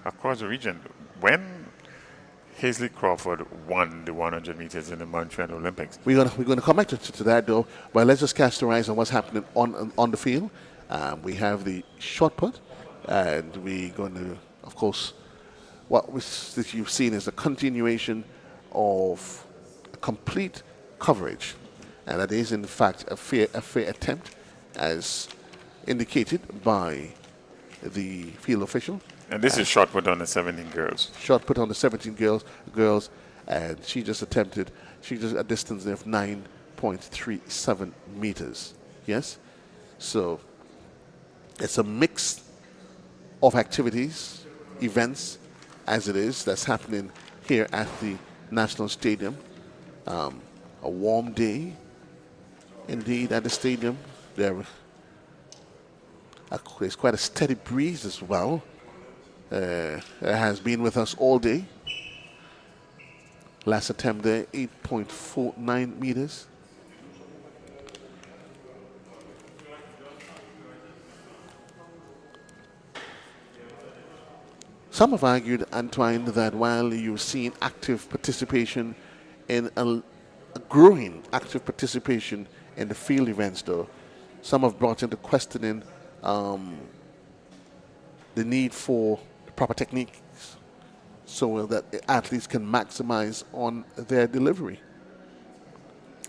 across the region, when Hazley Crawford won the 100 meters in the Montreal Olympics. We're going to come back to that, though, but let's just cast our eyes on what's happening on the field. We have the shot put, and we're going to, of course, what you've seen is a continuation of a complete coverage, and that is, in fact, a fair attempt, as indicated by the field official. And this is shot put on the 17 girls. Shot put on the 17 girls, and she just a distance of 9.37 meters. Yes? So it's a mix of activities, events, as it is, that's happening here at the National Stadium. A warm day, indeed, at the stadium. There's quite a steady breeze as well. It has been with us all day. Last attempt there, 8.49 meters. Some have argued, Antoine, that while you've seen active participation in a growing active participation in the field events, though, some have brought into questioning the need for proper techniques so that athletes can maximize on their delivery.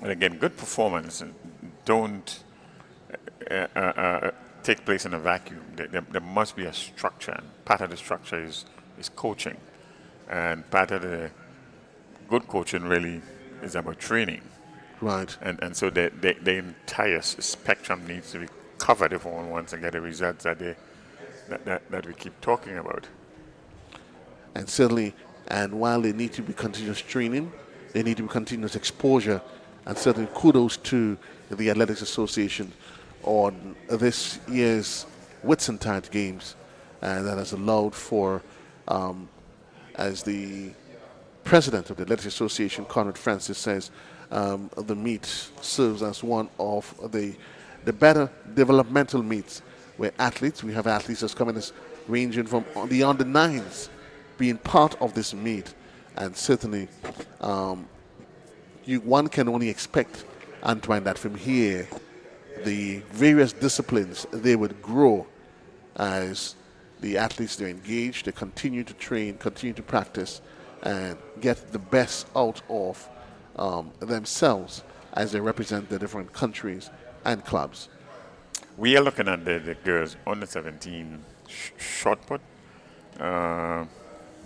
And again, good performance don't take place in a vacuum. There must be a structure, and part of the structure is coaching. And part of the good coaching really is about training. Right. And so the entire spectrum needs to be covered if one wants to get the results that we keep talking about. And certainly, and while they need to be continuous training, they need to be continuous exposure, and certainly kudos to the Athletics Association on this year's Whitsuntide Games, and that has allowed for, as the president of the Athletics Association, Conrad Francis, says, the meet serves as one of the better developmental meets where we have athletes that's coming as ranging from the under-9s being part of this meet. And certainly one can only expect, Antoine, that from here the various disciplines, they would grow as the athletes, they're engaged, they continue to train, continue to practice, and get the best out of themselves as they represent the different countries and clubs. We are looking at the girls under 17 shot put.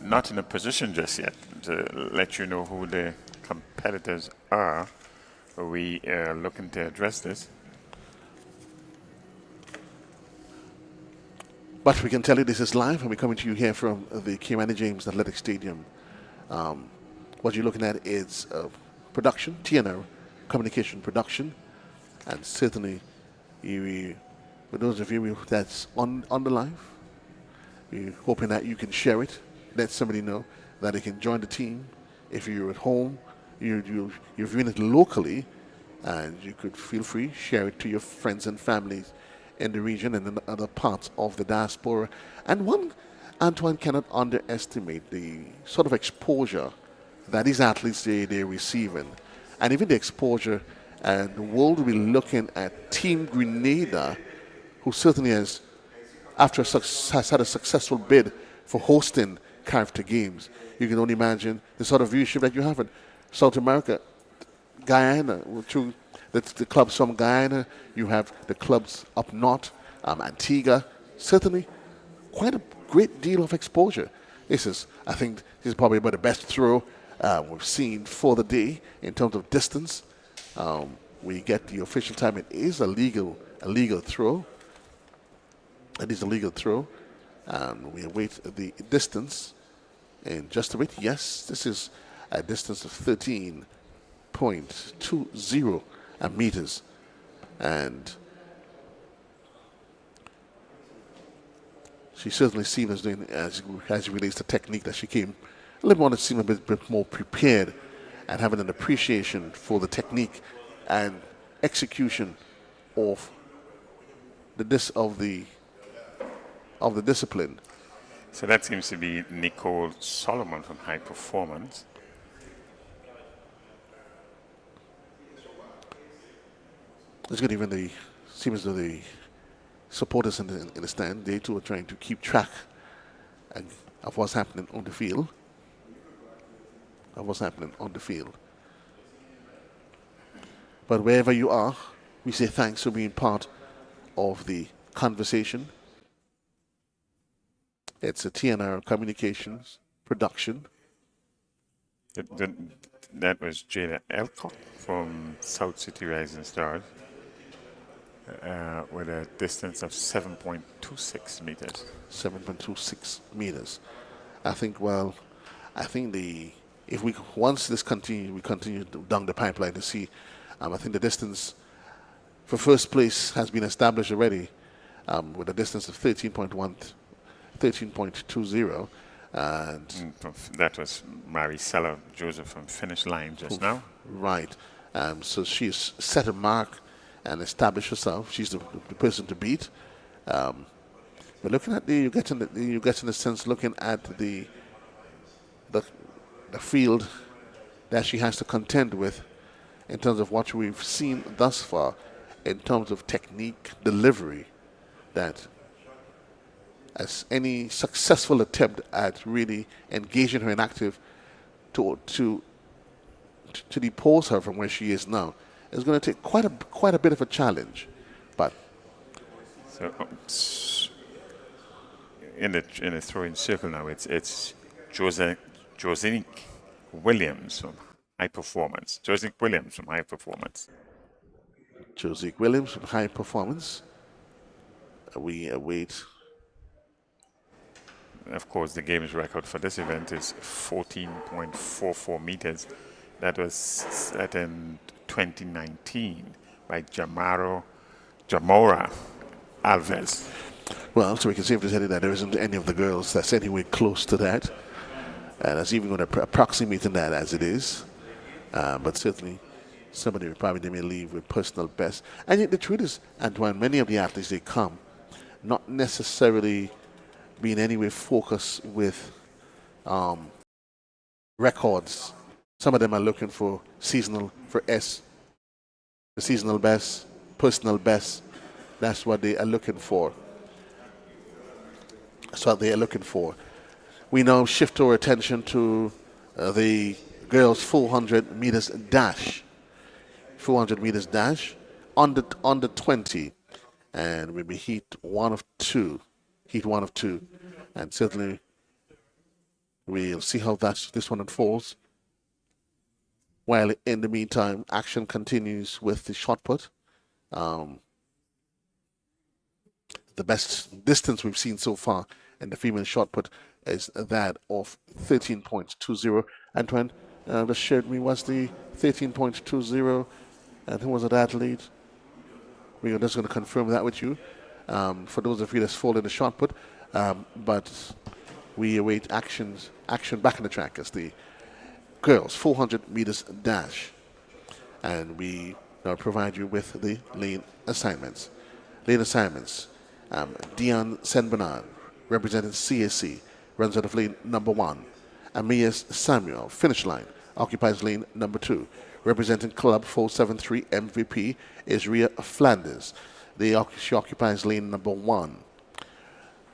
Not in a position just yet to let you know who the competitors are. We are looking to address this. But we can tell you this is live, and we're coming to you here from the Kirani James Athletic Stadium. What you're looking at is production, TNR, communication production, and certainly, for those of you that's on the live, we're hoping that you can share it, let somebody know that they can join the team. If you're at home, you're viewing it locally, and you could feel free, share it to your friends and families in the region and in other parts of the diaspora. And one, Antoine, cannot underestimate the sort of exposure that these athletes they're receiving, and even the exposure, and the world will be looking at Team Grenada, who certainly has had a successful bid for hosting Character Games. You can only imagine the sort of viewership that you have in South America, Guyana, through the clubs from Guyana. You have the clubs up north, Antigua. Certainly, quite a great deal of exposure. I think this is probably about the best throw we've seen for the day in terms of distance. We get the official time. It is a legal throw. It is a legal throw. And we await the distance in just a bit. Yes, this is a distance of 13.20 meters. And she certainly seemed as doing, as it relates to technique, that she came a little more, seemed a bit more prepared and having an appreciation for the technique and execution of the discipline. So that seems to be Nicole Solomon from High Performance. It's good. Even seems that the supporters in the stand, they too are trying to keep track of what's happening on the field. But wherever you are, we say thanks for being part of the conversation. It's a TNR Communications production. That was Jada Elcock from South City Rising Stars with a distance of 7.26 meters. 7.26 meters. If once this continue, we continue down the pipeline to see. I think the distance for first place has been established already with a distance of 13.20. And that was Maricela Joseph from Finish Line just now. Right. So she's set a mark and established herself. She's the person to beat. But looking at you get in the sense looking at the field that she has to contend with in terms of what we've seen thus far, in terms of technique, delivery, that as any successful attempt at really engaging her in active to depose her from where she is now is going to take quite a bit of a challenge. But so in the throwing circle now, it's Josinique Williams from High Performance. Josinique Williams from High Performance. Josinique Williams from High Performance. We await. Of course, the game's record for this event is 14.44 meters. That was set in 2019 by Jamora Alves. Well, so we can safely say that there isn't any of the girls that's anywhere close to that. And that's even going to approximate that as it is. But certainly, somebody they may leave with personal best. And yet the truth is, Antoine, many of the athletes, they come not necessarily being anyway focused with records. Some of them are looking for the seasonal best, personal best. That's what they are looking for. That's what they are looking for. We now shift our attention to the girls' 400 meters dash. 400 meters dash under 20, and we'll be heat one of two, and certainly we'll see how this one unfolds. While in the meantime, action continues with the shot put. The the best distance we've seen so far in the female shot put is that of 13.20. Antoine, just shared me what's the 13.20, and who was that athlete? We're just going to confirm that with you. For those of you that's following the shot put, but we await action back in the track as the girls 400 meters dash, and we now provide you with the lane assignments. Lane assignments. Dion Senbernard, representing CAC, runs out of lane number 1. Amias Samuel, finish line, occupies lane number 2. Representing Club 473 MVP is Rhea Flanders. She occupies lane number 1.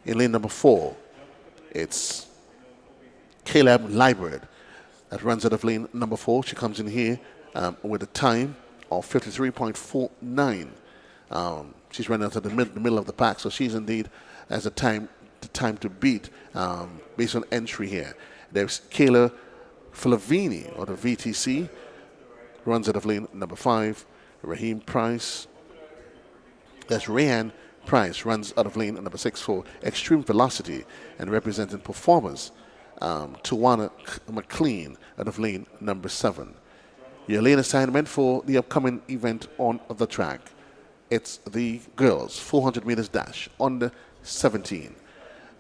In lane number 4, it's Caleb Liebert that runs out of lane number 4. She comes in here with a time of 53.49. She's running out of the middle of the pack, so she's indeed has the time to beat based on entry here. There's Kayla Flavini, or the VTC, runs out of lane number 5. Raheem Price. That's Rayan Price runs out of lane number 6 for Extreme Velocity, and representing performers, Tawana McLean out of lane number 7. Your lane assignment for the upcoming event on the track. It's the girls 400 meters dash under 17.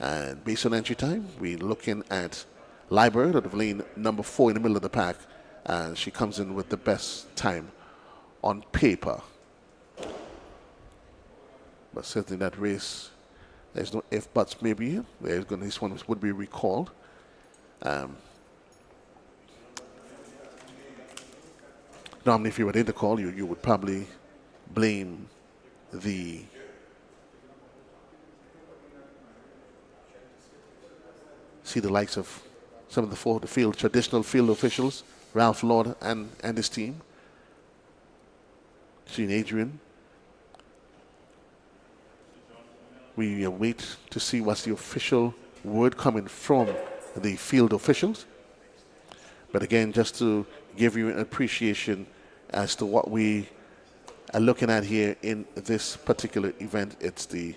And based on entry time, we're looking at Liebert out of lane number 4 in the middle of the pack, and she comes in with the best time on paper. But certainly that race, there's no if buts maybe. This one would be recalled. Normally, if you were in the call, you would probably blame the likes of some of the traditional field officials, Ralph Lord and his team. Seeing Adrian. We wait to see what's the official word coming from the field officials. But again, just to give you an appreciation as to what we are looking at here in this particular event, it's the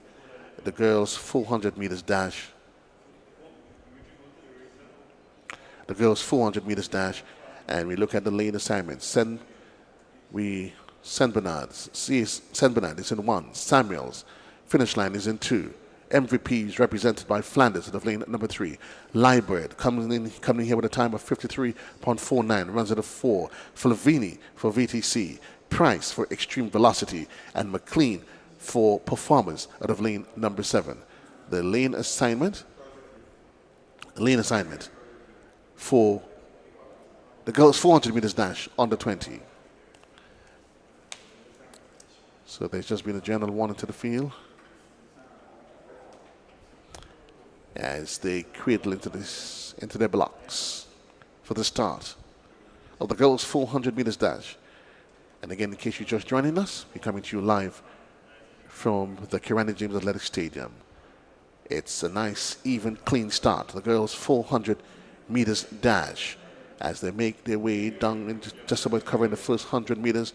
girls 400 meters dash. The girls 400 meters dash, and we look at the lane assignments. Senbernard is in 1. Samuels, finish line is in 2. MVP is represented by Flanders out of lane number 3. Liebert coming in here with a time of 53.49, runs out of 4. Flavini for VTC. Price for Extreme Velocity, and McLean for Performers out of lane number 7. The lane assignment for the girls 400 meters dash under 20. So there's just been a general warning to the field as they cradle into their blocks for the start of the girls 400 meters dash. And again, in case you're just joining us, we're coming to you live from the Kirani James Athletic Stadium. It's a nice, even, clean start. The girls 400 meters dash as they make their way down into just about covering the first 100 meters,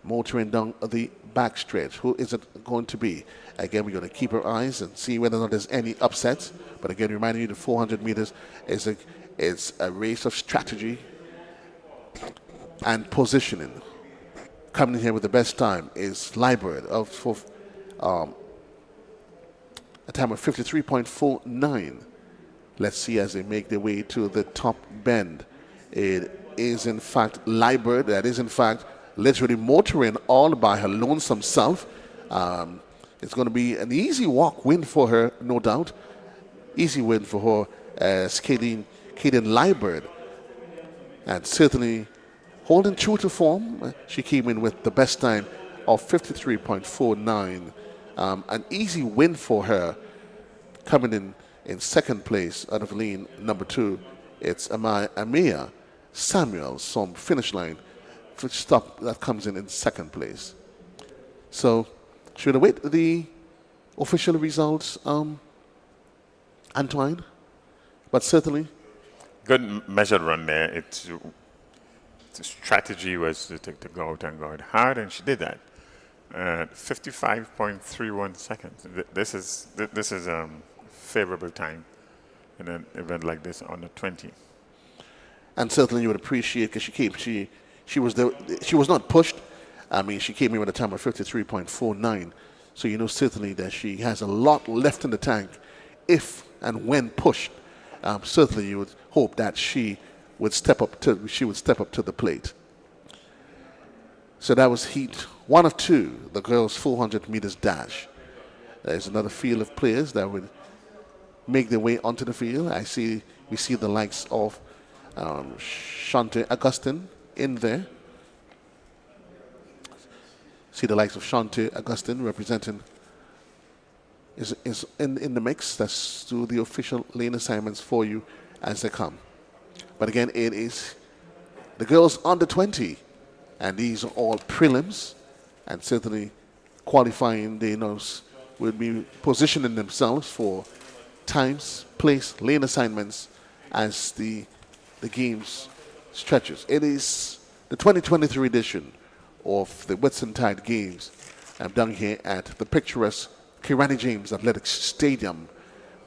motoring down the backstretch. Who is it going to be? Again, we're going to keep our eyes and see whether or not there's any upsets. But again, reminding you the 400 meters is a race of strategy and positioning. Coming in here with the best time is Liebert for a time of 53.49. Let's see as they make their way to the top bend. It is in fact Liebert that is in fact literally motoring all by her lonesome self. It's going to be an easy walk win for her, no doubt. Easy win for her as Kaden Liebert. And certainly holding true to form, she came in with the best time of 53.49. An easy win for her. Coming in second place out of lane number 2, it's Amaya Samuels from finish line. Stop that comes in second place. So, should we await the official results, Antoine? But certainly, good measured run there. The strategy was to go out and go out hard, and she did that. 55.31 seconds. This is favorable time in an event like this on the 20. And certainly you would appreciate because she was not pushed. I mean, she came in with a time of 53.49. So you know certainly that she has a lot left in the tank if and when pushed. Certainly you would hope that she would step up to the plate. So that was heat 1 of 2, the girls' 400 meters dash. There's another field of players that would make their way onto the field. We see the likes of Shante Augustine in there. See the likes of Shante Augustine representing is in the mix. Let's do the official lane assignments for you as they come. But again, it is the girls under 20, and these are all prelims, and certainly qualifying, they will be positioning themselves for times, place, lane assignments as the games stretches. It is the 2023 edition of the Whitsuntide Games. I'm down here at the picturesque Kirani James Athletic Stadium,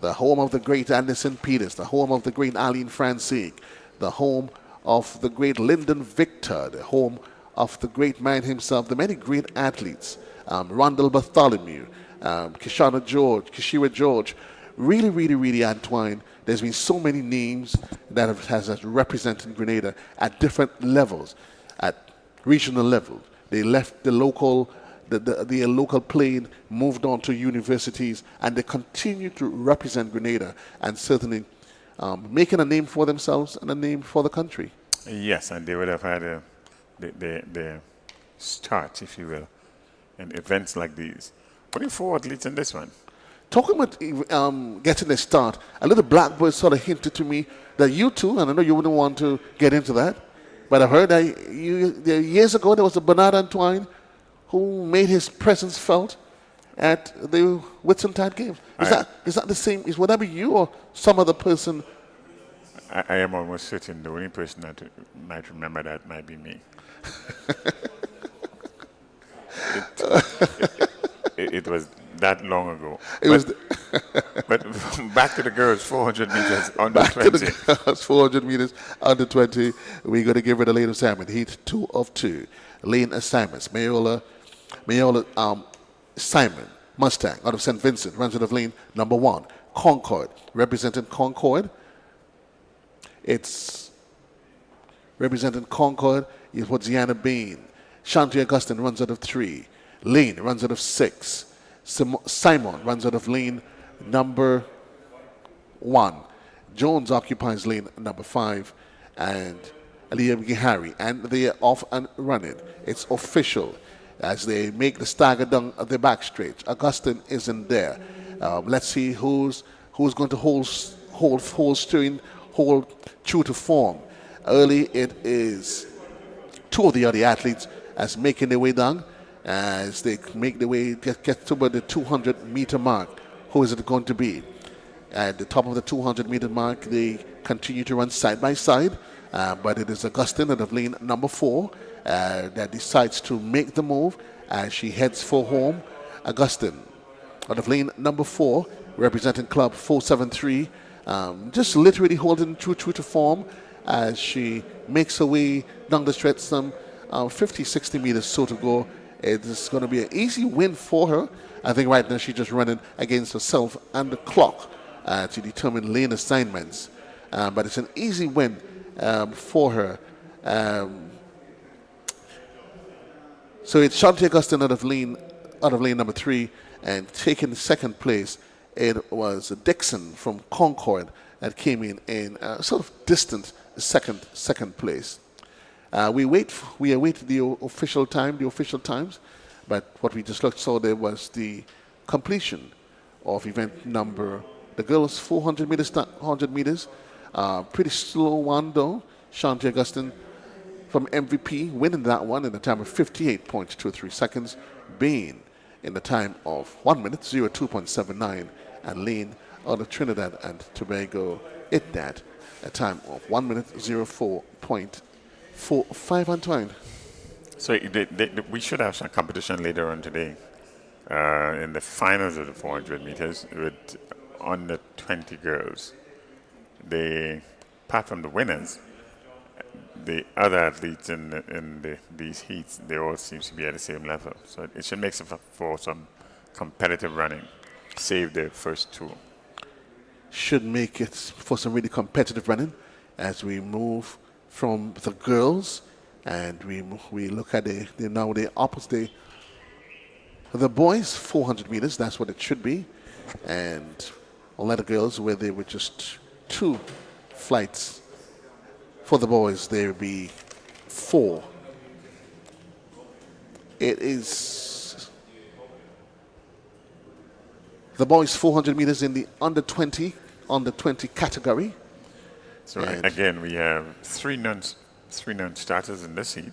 the home of the great Anderson Peters, the home of the great Aline Francique, the home of the great Lyndon Victor, the home of the great man himself, the many great athletes, Rondell Bartholomew, Kishira George. Really, really, really, Antoine, there's been so many names that has represented Grenada at different levels, at regional level. They left the local plane, moved on to universities, and they continue to represent Grenada and certainly making a name for themselves and a name for the country. Yes, and they would have had their start, if you will, in events like these. Putting forward leads in this one. Talking about getting a start, a little blackbird sort of hinted to me that you too, and I know you wouldn't want to get into that, but I heard that years ago there was a Bernard Antoine who made his presence felt at the Whitsuntide Games. Is that the same? Would that be you or some other person? I am almost certain the only person that might remember that might be me. It was that long ago. But back to the girls, 400 meters under 20. Back to the girls, 400 meters under 20. We're going to give it a lane assignment. Heat 2 of 2. Lane assignments. Mayola Simon Mustang out of St. Vincent runs out of lane number 1. Concord, representing Concord. It's representing Concord is Ziana Bain. Shanti Augustine runs out of 3. Lane runs out of 6. Simon runs out of lane number 1. Jones occupies lane number 5. And Aliyah Gihari. And they are off and running. It's official as they make the stagger down the back straight. Augustine isn't there. Let's see who's going to hold true to form. Early it is 2 of the other athletes as making their way down. As they make their way, get to the 200-meter mark. Who is it going to be? At the top of the 200-meter mark, they continue to run side by side, but it is Augustine out of lane number 4 that decides to make the move as she heads for home. Augustine out of lane number 4, representing Club 473, just literally holding true to form as she makes her way down the stretch, some 50, 60 meters so to go. It's going to be an easy win for her. I think right now she's just running against herself and the clock to determine lane assignments. But it's an easy win for her. So it's Shanti Augustine out of lane number 3, and taking second place, it was Dixon from Concord that came in sort of distant second place. We await the official times, but what we just saw there was the completion of event number, the girls 400 meters, 100 meters. Pretty slow one though. Shanti Augustine from MVP winning that one in the time of 58.23 seconds. Bain in the time of 1 minute 02.79, and Lane out of Trinidad and Tobago at that a time of 1 minute 04.45. Antoine. So we should have some competition later on today in the finals of the 400 meters with under 20 girls. Apart from the winners, the other athletes in these heats, they all seem to be at the same level. So it should make for some competitive running, save the first two. Should make it for some really competitive running as we move from the girls and we look at the opposite, the boys 400 meters. That's what it should be, and all the girls where they were just 2 flights. For the boys, there will be 4. It is the boys 400 meters in the under 20 category. So again, we have three non-starters in this heat.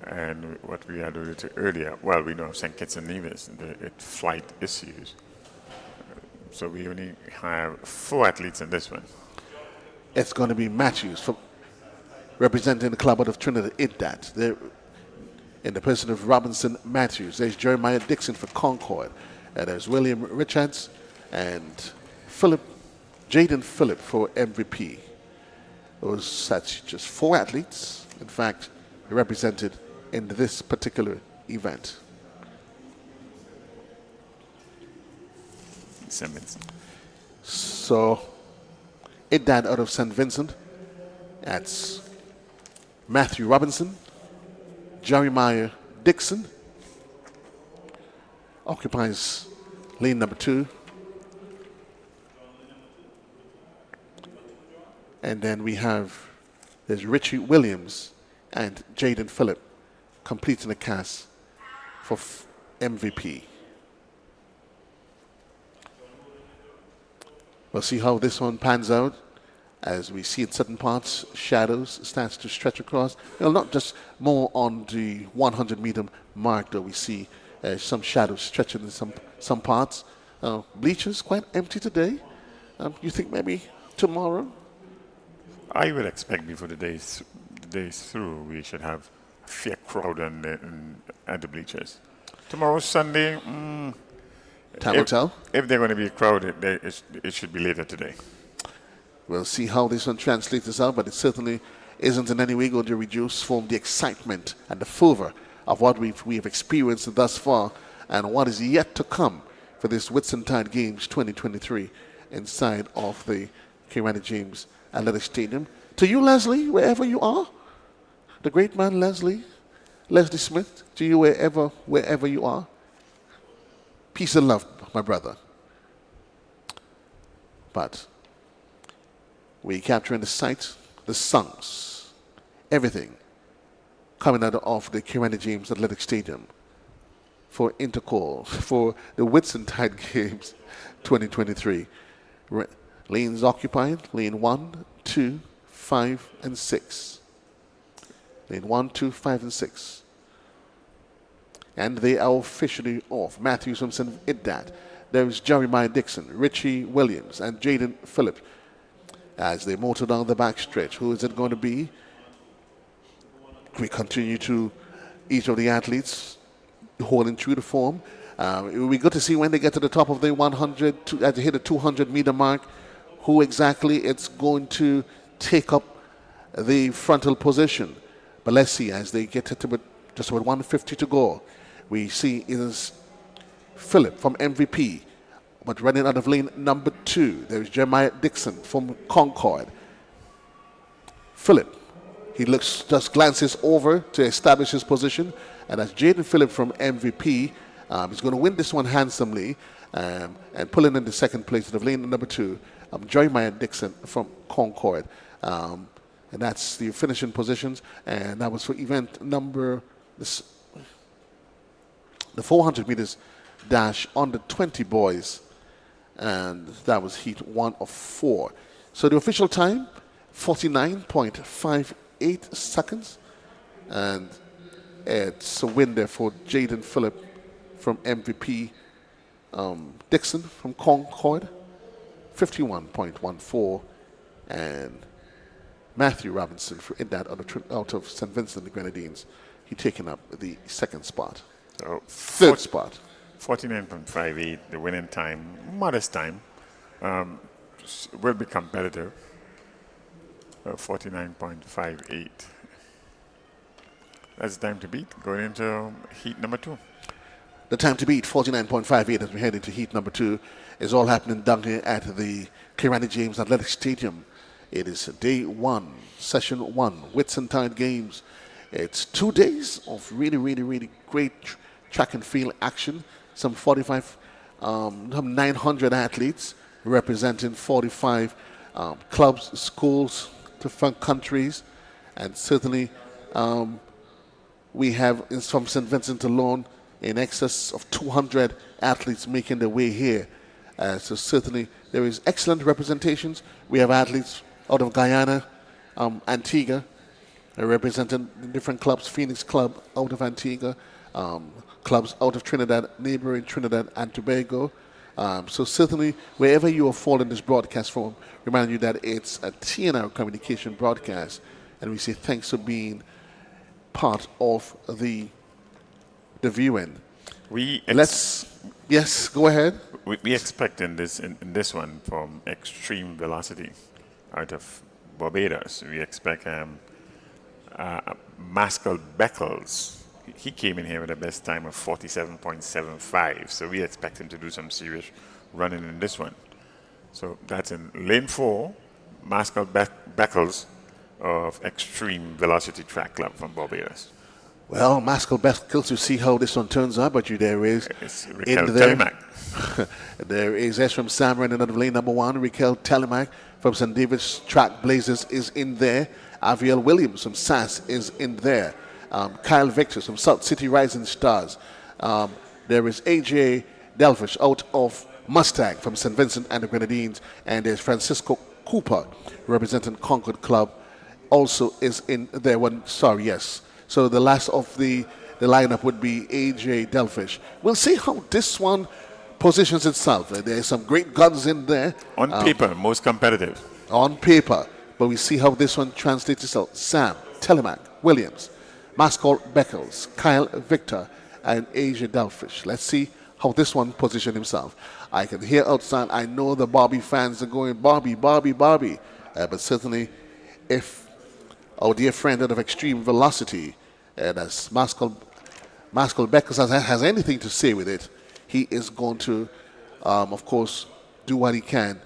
And what we had alluded to earlier, well, we know St. Kitts and Nevis, the flight issues. So we only have 4 athletes in this one. It's going to be Matthews representing the club out of Trinidad, IDDAT. They're in the person of Robinson Matthews. There's Jeremiah Dixon for Concord. There's William Richards and Jaden Phillip for MVP. That's just 4 athletes, in fact, represented in this particular event. St. Vincent. So, IDDAT out of St. Vincent, that's Matthew Robinson, Jeremiah Dixon, occupies lane number 2. And then there's Richie Williams and Jaden Phillip completing the cast for MVP. We'll see how this one pans out. As we see in certain parts, shadows starts to stretch across. Well, not just more on the 100-meter mark, though we see some shadows stretching in some parts. Bleachers quite empty today. You think maybe tomorrow? I would expect before the days through, we should have a fair crowd at the bleachers. Tomorrow, Sunday, time will tell. If they're going to be crowded, it should be later today. We'll see how this one translates out, but it certainly isn't in any way going to reduce from the excitement and the fervor of what we have experienced thus far and what is yet to come for this Whitsuntide Games 2023 inside of the Kirani James Athletic Stadium. To you, Leslie, wherever you are, the great man Leslie Smith, to you wherever you are, peace and love, my brother. But we capturing the sight, the songs, everything coming out of the Kirani James Athletic Stadium for Intercall, for the Whitsuntide Games 2023. Lanes occupied, lane 1, 2, 5, and 6. Lane 1, 2, 5, and 6. And they are officially off. Matthews from St. IDDAT. There's Jeremiah Dixon, Richie Williams, and Jaden Phillip as they motor down the backstretch. Who is it going to be? We continue to each of the athletes holding true to form. We got to see when they get to the top of the 100, as they hit the 200-meter mark, who exactly it's going to take up the frontal position. But let's see, as they get to just about 150 to go, we see is Phillip from MVP, but running out of lane number 2. There's Jeremiah Dixon from Concord. Phillip, he just glances over to establish his position, and as Jaden Phillip from MVP, he's going to win this one handsomely and pull in the second place of lane number 2. Jeremiah Dixon from Concord. And that's the finishing positions. And that was for event number, the 400 meters dash under 20 boys. And that was heat 1 of 4. So the official time, 49.58 seconds. And it's a win there for Jaden Phillip from MVP. Dixon from Concord, 51.14. And Matthew Robinson in that out of St. Vincent the Grenadines. He taking up the second spot. So Third spot. 49.58, the winning time, modest time, will be competitive. 49.58. That's the time to beat. Going into heat number 2. The time to beat, 49.58, as we head into heat number 2, is all happening down here at the Kirani James Athletic Stadium. It is day 1, session 1, Whitsuntide Games. It's 2 days of really great track and field action. Some 900 athletes representing 45 clubs, schools, different countries, and certainly we have from St. Vincent alone in excess of 200 athletes making their way here. So certainly there is excellent representations. We have athletes out of Guyana, Antigua, representing different clubs, Phoenix Club out of Antigua, clubs out of Trinidad, neighboring Trinidad and Tobago. So certainly, wherever you are following this broadcast from, remind you that it's a TNR communication broadcast, and we say thanks for being part of the viewing. Yes, go ahead. We expect in this one from Extreme Velocity out of Barbados. We expect Mascal Beckles. He came in here with the best time of 47.75, so we expect him to do some serious running in this one. So that's in lane 4, Mascal Beckles of Extreme Velocity Track Club from Barbados. Well, Mascal Beckles, you see how this one turns out, but there is in there. There is S from Samra in lane number 1. Raquel Telemac from St. David's Track Blazers is in there. Aviel Williams from SAS is in there. Kyle Victor from South City Rising Stars. There is AJ Delfish out of Mustang from St. Vincent and the Grenadines. And there's Francisco Cooper representing Concord Club also is in there. Yes. So the last of the lineup would be AJ Delfish. We'll see how this one positions itself. There's some great guns in there. On paper, most competitive. On paper. But we see how this one translates itself. Sam, Telemac, Williams, Mascal Beckles, Kyle Victor, and AJ Delfish. Let's see how this one positions himself. I can hear outside, I know the Bobby fans are going, Bobby. But certainly, if our dear friend out of Extreme Velocity, as Mascal Beckles has anything to say with it, he is going to, of course, do what he can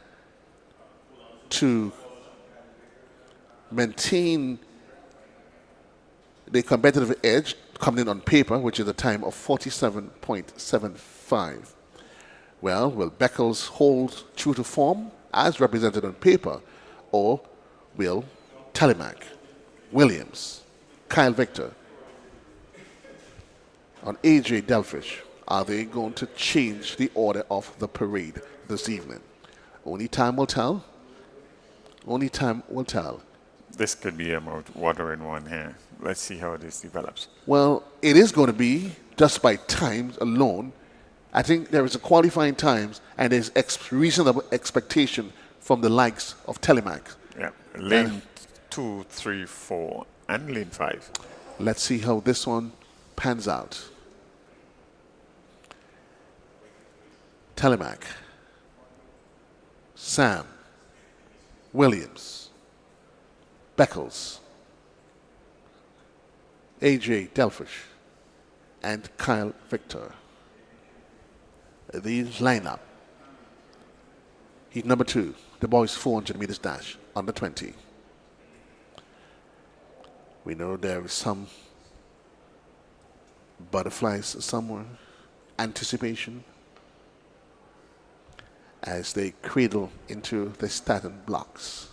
to maintain the competitive edge coming in on paper, which is a time of 47.75. Well, will Beckles hold true to form as represented on paper, or will Telemac, Williams, Kyle Victor, on AJ Delfish, are they going to change the order of the parade this evening? Only time will tell. Only time will tell. This could be a water in one here. Let's see how this develops. Well, it is going to be just by times alone. I think there is a qualifying times, and there's reasonable expectation from the likes of Telemac. Yeah, lane 2, 3, 4, and lane 5. Let's see how this one pans out. Telemac, Sam, Williams, Beckles, AJ Delfish, and Kyle Victor. The lineup. Heat number 2, the boys 400 meters dash, under 20. We know there is some butterflies somewhere, anticipation, as they cradle into the starting blocks.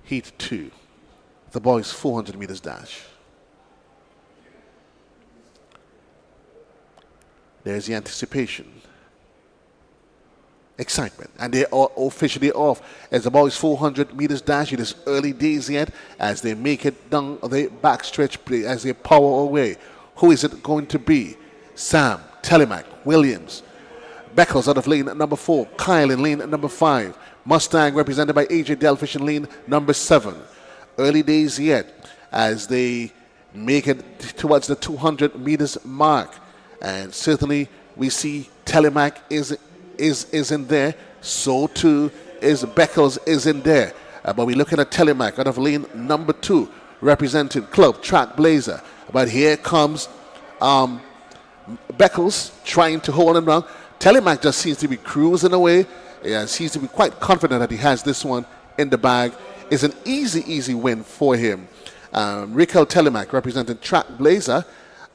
Heat 2, the boys 400 meters dash. There's the anticipation, excitement, and they are officially off. As the boys 400 meters dash, it is early days yet, as they make it down the backstretch, as they power away. Who is it going to be? Sam, Telemac, Williams, Beckles out of lane number 4, Kyle in lane number 5, Mustang represented by AJ Delfish in lane number 7. Early days yet as they make it towards the 200 meters mark. And certainly we see Telemac is in there. So too is Beckles is in there. But we're looking at Telemac out of lane number 2, representing Club Track Blazer. But here comes Beckles trying to hold him down. Telemac just seems to be cruising away. Yeah, seems to be quite confident that he has this one in the bag. It's an easy win for him. Raquel Telemac representing Track Blazer.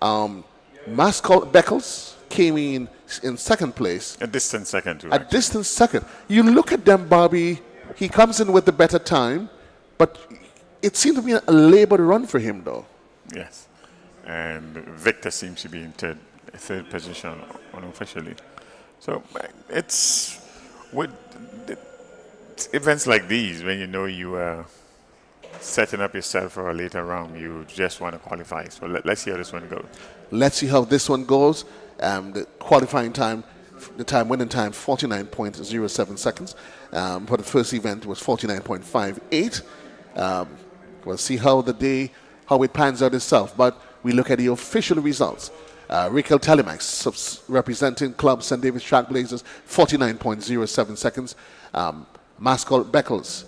Mascot Beckles came in second place. A distant second, too. A distant second. You look at them, Bobby, he comes in with the better time, but it seemed to be a labored run for him, though. Yes. And Victor seems to be in third position unofficially. So it's with events like these, when you know you are setting up yourself for a later round, you just want to qualify. So let's see how this one goes. Let's see how this one goes. The qualifying time, the winning time, 49.07 seconds. For the first event was 49.58. We'll see how it pans out itself. But we look at the official results. Raquel Telemac representing Club St. David's Track Blazers, 49.07 seconds. Mascot Beckles,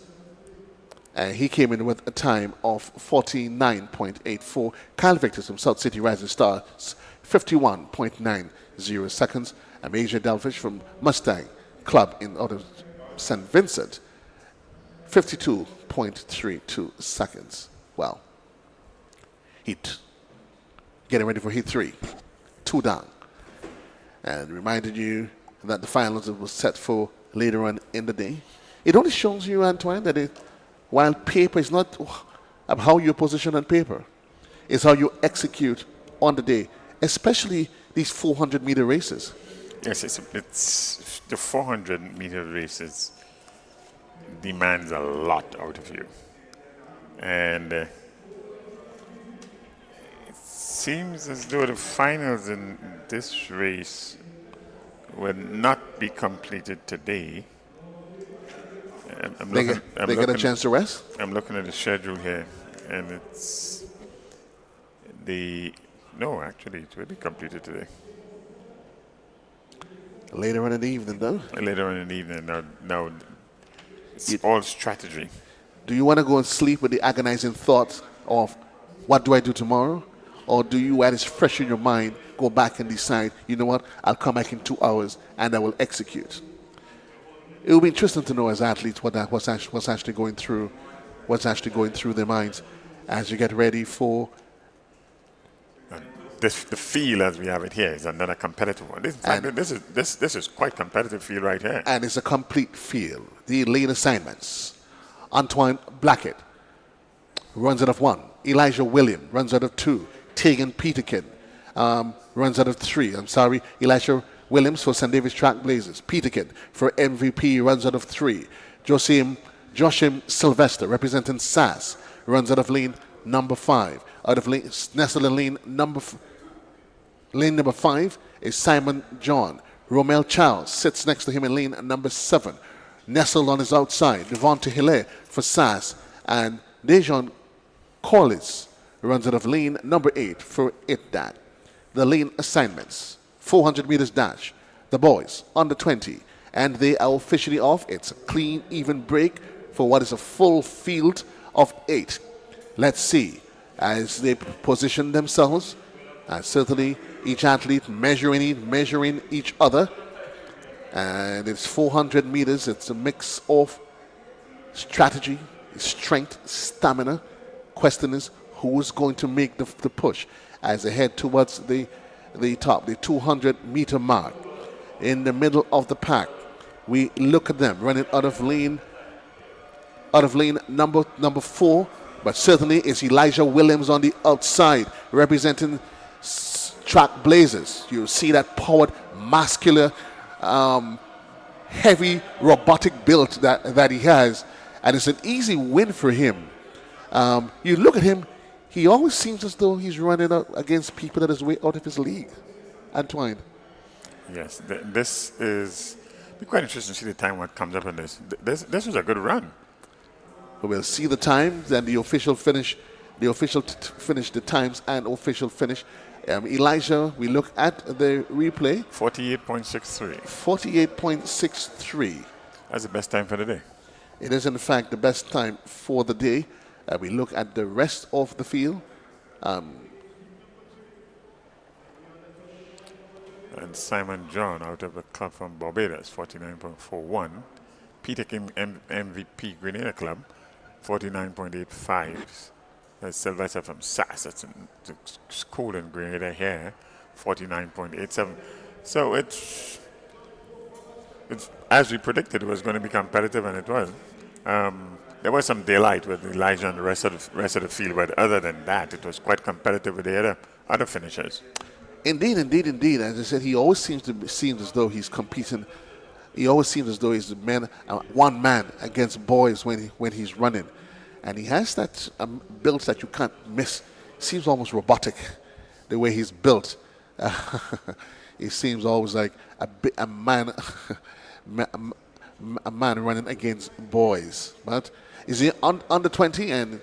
he came in with a time of 49.84. Kyle Victor from South City Rising Stars, 51.90 seconds. And Major Delfish from Mustang Club in out of St. Vincent, 52.32 seconds. Well, heat. Getting ready for heat 3. 2 down. And reminded you that the finals was set for later on in the day. It only shows you, Antoine, that while paper is not how you position on paper, it's how you execute on the day, especially these 400-meter races. Yes, it's the 400-meter races demands a lot out of you. And it seems as though the finals in this race will not be completed today. They get a chance to rest? I'm looking at the schedule here, and it's no, actually, it will be completed today. Later on in the evening, though? Later on in the evening. Now it's all strategy. Do you want to go and sleep with the agonizing thoughts of what do I do tomorrow? Or do you, while it's fresh in your mind, go back and decide, you know what, I'll come back in 2 hours and I will execute? It will be interesting to know as athletes what's actually going through their minds as you get ready for. The field as we have it here is another competitive one. This is quite competitive field right here. And it's a complete field. The lane assignments. Antoine Blackett runs out of 1. Elijah William runs out of 2. Tegan Peterkin runs out of 3. Elijah Williams for St. David's Track Blazers. Peterkin for MVP runs out of 3. Joshim Sylvester representing SAS runs out of lane number 5. Out of lane, nestled in lane number 5 is Simon John. Romel Charles sits next to him in lane number 7. Nestled on his outside, Devonta Hilaire for SAS. And Dejon Collis runs out of lane number 8 for ITDAT. The lane assignments, 400 meters dash. The boys, under 20. And they are officially off. It's a clean, even break for what is a full field of 8. Let's see as they position themselves. And certainly each athlete measuring each other. And it's 400 meters. It's a mix of strategy, strength, stamina. Question is, who is going to make the push as they head towards the top, the 200-meter mark. In the middle of the pack, we look at them running out of lane number 4. But certainly it's Elijah Williams on the outside representing Track Blazers. You see that powered, muscular, heavy, robotic build that he has. And it's an easy win for him. You look at him, he always seems as though he's running out against people that is way out of his league. Antoine. Yes, this is Be quite interesting to see the time what comes up in this. This was a good run. We'll see the times and the official finish, finish, the times and official finish. Elijah, we look at the replay. 48.63. 48.63. That's the best time for the day. It is, in fact, the best time for the day. We look at the rest of the field. And Simon John out of the club from Barbados, 49.41. Peter King, MVP Grenada Club, 49.85. That's Sylvester from SAS, that's in the school in Grenada here, 49.87. So it's as we predicted, it was going to be competitive, and it was. There was some daylight with Elijah and the rest of the field, but other than that, it was quite competitive with the other finishers. Indeed, indeed, indeed. As I said, he always seems as though he's competing. He always seems as though he's one man against boys when he's running, and he has that build that you can't miss. Seems almost robotic, the way he's built. He seems always like a man, a man running against boys. But is he under 20 and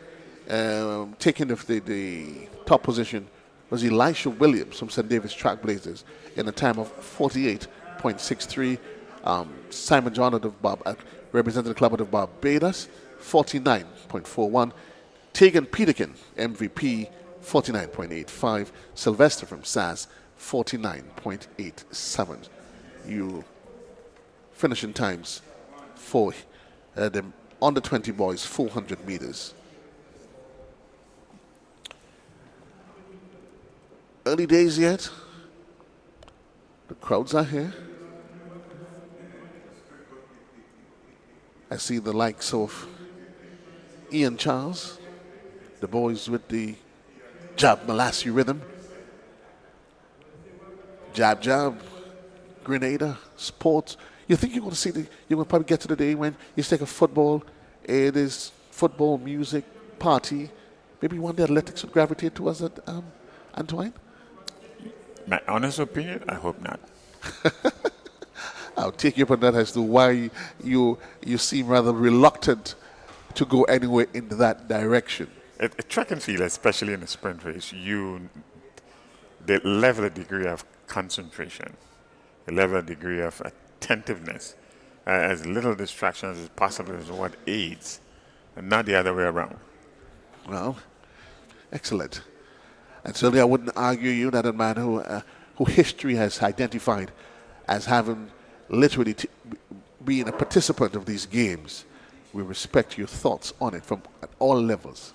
taking the top position? Was Elisha Williams from St. David's Trailblazers in a time of 48.63. Simon John represented the club of Barbados, 49.41. Tegan Peterkin, MVP, 49.85. Sylvester from SAS, 49.87. You finishing times for the under 20 boys, 400 meters. Early days yet. The crowds are here. I see the likes of Ian Charles, the boys with the jab Malassie rhythm. Jab, jab, Grenada, sports. You think you're going to see you're going to probably get to the day when you take a football, it is football, music, party. Maybe one day athletics would gravitate towards it, Antoine? My honest opinion, I hope not. I'll take you up on that as to why you seem rather reluctant to go anywhere in that direction. At track and field, especially in a sprint race, the level of degree of concentration, the level of degree of attentiveness, as little distractions as possible is what aids, and not the other way around. Well, excellent. And certainly I wouldn't argue you that a man who history has identified as having literally being a participant of these games, we respect your thoughts on it from at all levels.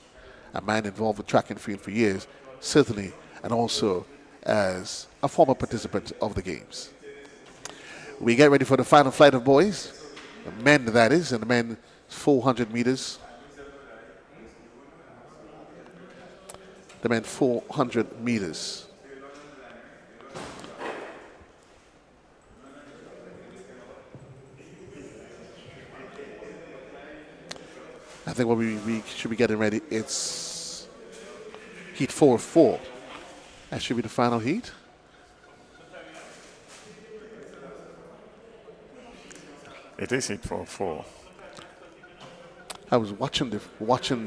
A man involved with track and field for years, certainly, and also as a former participant of the games. We get ready for the final flight of boys, the men that is, and the men 400 meters. The men 400 meters. I think what we should be getting ready, it's heat 4-4. That should be the final heat. It is heat 4-4. I was watching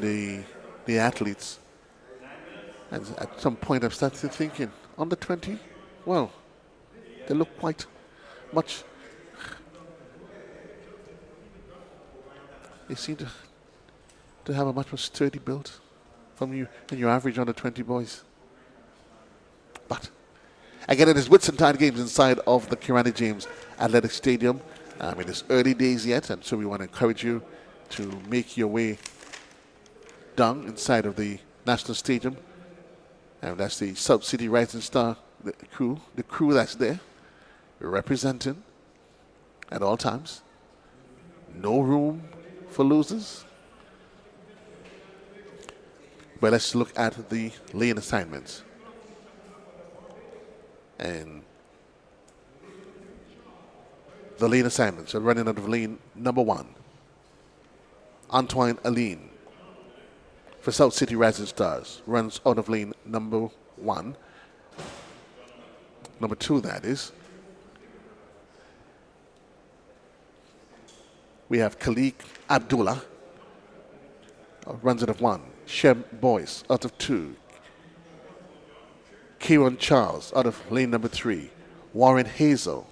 the athletes. And at some point, I've started thinking, under 20, well, they look quite much. They seem to have a much more sturdy build from you than your average under 20 boys. But again, it is Whitsuntide Games inside of the Kirani James Athletic Stadium. It is early days yet, and so we want to encourage you to make your way down inside of the National Stadium. And that's the South City Rising Star the crew that's there, representing at all times. No room for losers. But let's look at the lane assignments. And the lane assignments are running out of lane number 1. Antoine Aline for South City Rising Stars runs out of lane number 1. Number 2, that is. We have Khalik Abdullah, runs out of 1. Shem Boyce out of 2. Kieran Charles out of lane number 3. Warren Hazel.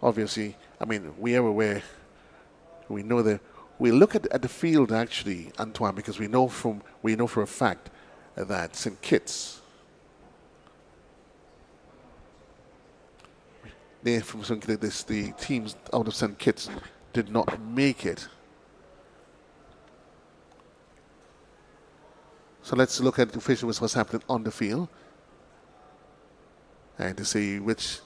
Obviously, I mean, we are aware, we know that we look at the field actually, Antoine, because we know for a fact that St. Kitts, the teams out of St. Kitts did not make it. So let's look at officially what's happening on the field and to see which.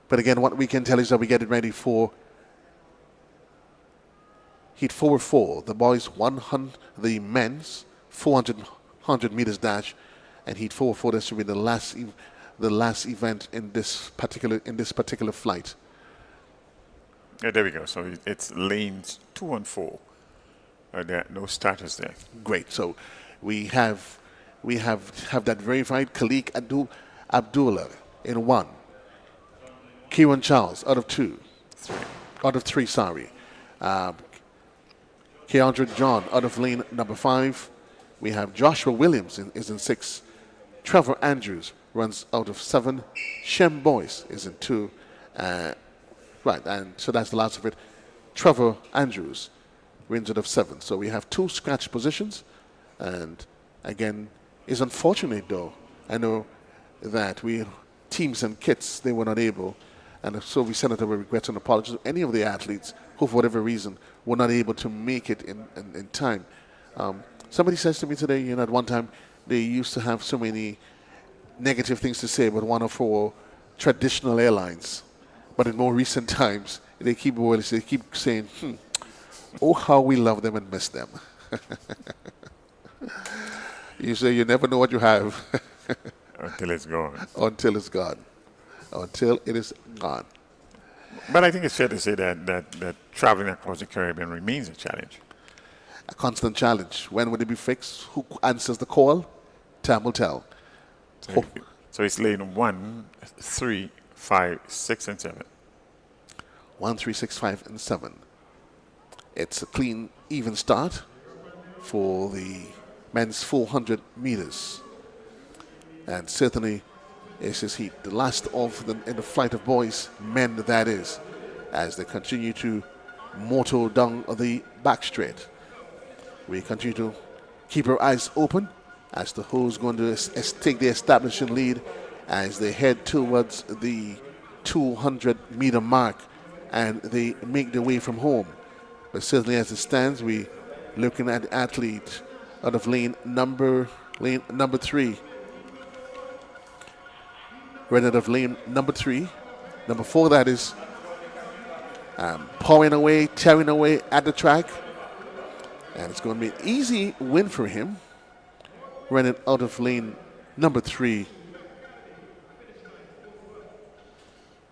But again, what we can tell is that we get it ready for heat 4-4. The boys 100, the men's 400 meters dash, and heat 4-4. This will be the last event in this particular flight. Yeah, there we go. So it's lanes 2 and 4. There are no starters there. Great. So we have that verified. Khalik Abdullah in 1. Kieran Charles out of 2. 3. Out of 3, sorry. Keandre John out of lane number 5. We have Joshua Williams is in 6. Trevor Andrews runs out of 7. Shem Boyce is in 2. Right, and so that's the last of it. Trevor Andrews wins out of 7. So we have 2 scratch positions. And again, it's unfortunate though. I know that teams and kits, they were not able. And so we send out our regrets and apologies to any of the athletes who, for whatever reason, were not able to make it in time. Somebody says to me today, at one time, they used to have so many negative things to say about one of our traditional airlines. But in more recent times, they keep saying, oh, how we love them and miss them. You say you never know what you have. Until it's gone. Until it's gone. Until it is gone. But I think it's fair to say that traveling across the Caribbean remains a challenge. A constant challenge. When will it be fixed? Who answers the call? Time will tell. So it's lane 1, 3, 5, 6, and 7. 1, 3, 6, 5, and 7. It's a clean, even start for the men's 400 meters. And certainly, it's his heat, the last of them in the flight of boys, men that is, as they continue to motor down the back straight. We continue to keep our eyes open as the who's going to take the establishing lead as they head towards the 200-meter mark and they make their way from home. But certainly as it stands, we looking at the athlete out of lane number 3. Right out of lane number 3. Number 4, that is pawing away, tearing away at the track. And it's going to be an easy win for him. Running out of lane number 3.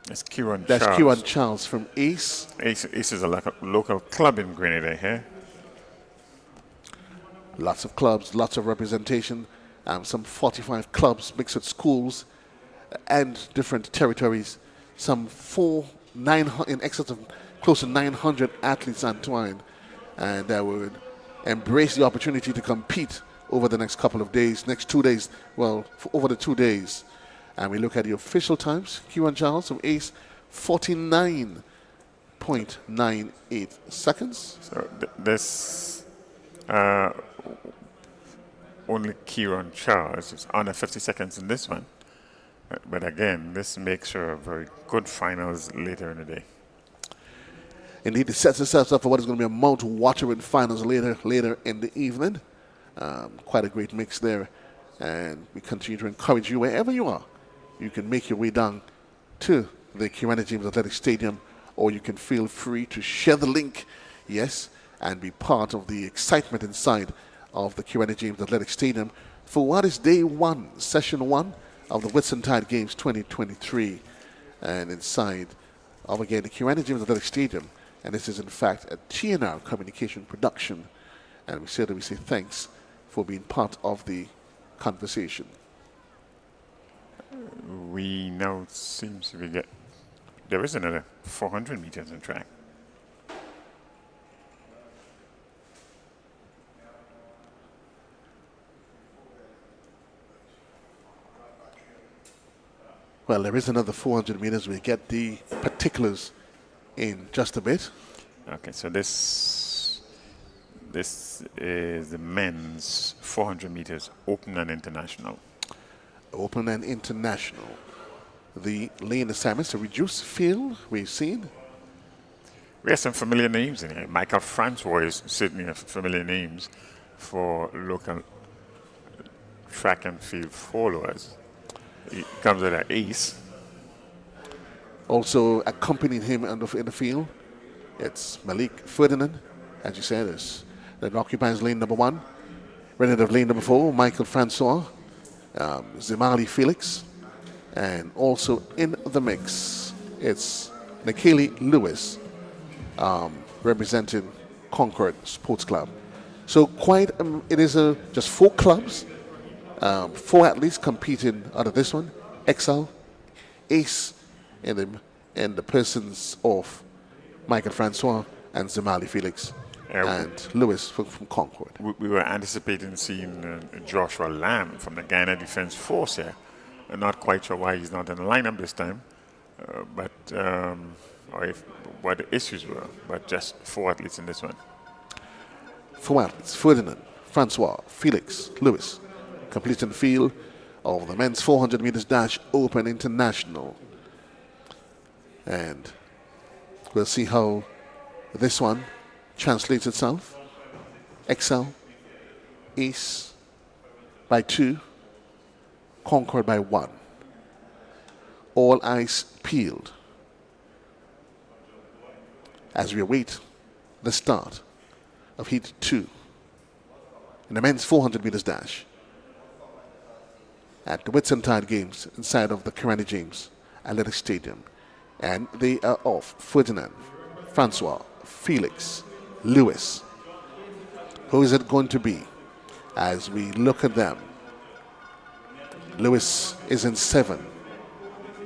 That's Kieran Charles. That's Kieran Charles from Ace. Ace is a local club in Grenada here. Lots of clubs, lots of representation. Some 45 clubs mixed with schools and different territories. Some 900, in excess of close to 900 athletes, Antoine, and that would embrace the opportunity to compete over the next couple of days, next 2 days, over the 2 days. And we look at the official times. Kieran Charles from Ace, 49.98 seconds. So this only Kieran Charles is under 50 seconds in this one. But again, this makes for very good finals later in the day. Indeed, it sets itself up for what is going to be a mouth-watering finals later in the evening. Quite a great mix there. And we continue to encourage you, wherever you are, you can make your way down to the Kirani James Athletic Stadium, or you can feel free to share the link, yes, and be part of the excitement inside of the Kirani James Athletic Stadium for what is day 1, session 1 of the Whitsuntide Games 2023. And inside of, again, the Kirani James Athletic Stadium. And this is, in fact, a TNR communication production. And we say thanks for being part of the conversation. We now seems we get, there is another 400 meters on track. Well, there is another 400 meters. We'll get the particulars in just a bit. Okay, so this is the men's 400 meters open and international. Open and international. The lane assignments, a reduced field we've seen. We have some familiar names in here. Michael Francois is certainly a familiar names for local track and field followers. He comes with an ace. Also accompanying him in the field, it's Malik Ferdinand, as you said, that occupies lane number 1. Rented of lane number 4, Michael Francois, Zimali Felix, and also in the mix, it's Nikeli Lewis, representing Concord Sports Club. So quite, it is just 4 clubs, 4 athletes competing out of this one. XL, Ace, in the persons of Michael Francois and Zimali Felix, and Lewis from Concord. We were anticipating seeing Joshua Lamb from the Ghana Defense Force here. I'm not quite sure why he's not in the lineup this time, or what the issues were, but just 4 athletes in this one. 4 athletes, Ferdinand, Francois, Felix, Lewis, completing the field of the men's 400 meters dash open international. And we'll see how this one translates itself. XL, Ace by 2, Concord by 1. All eyes peeled as we await the start of Heat 2 in the men's 400 meters dash at the Whitsuntide Games inside of the Kirani James Athletic Stadium. And they are off. Ferdinand, Francois, Felix, Lewis. Who is it going to be as we look at them? Lewis is in 7.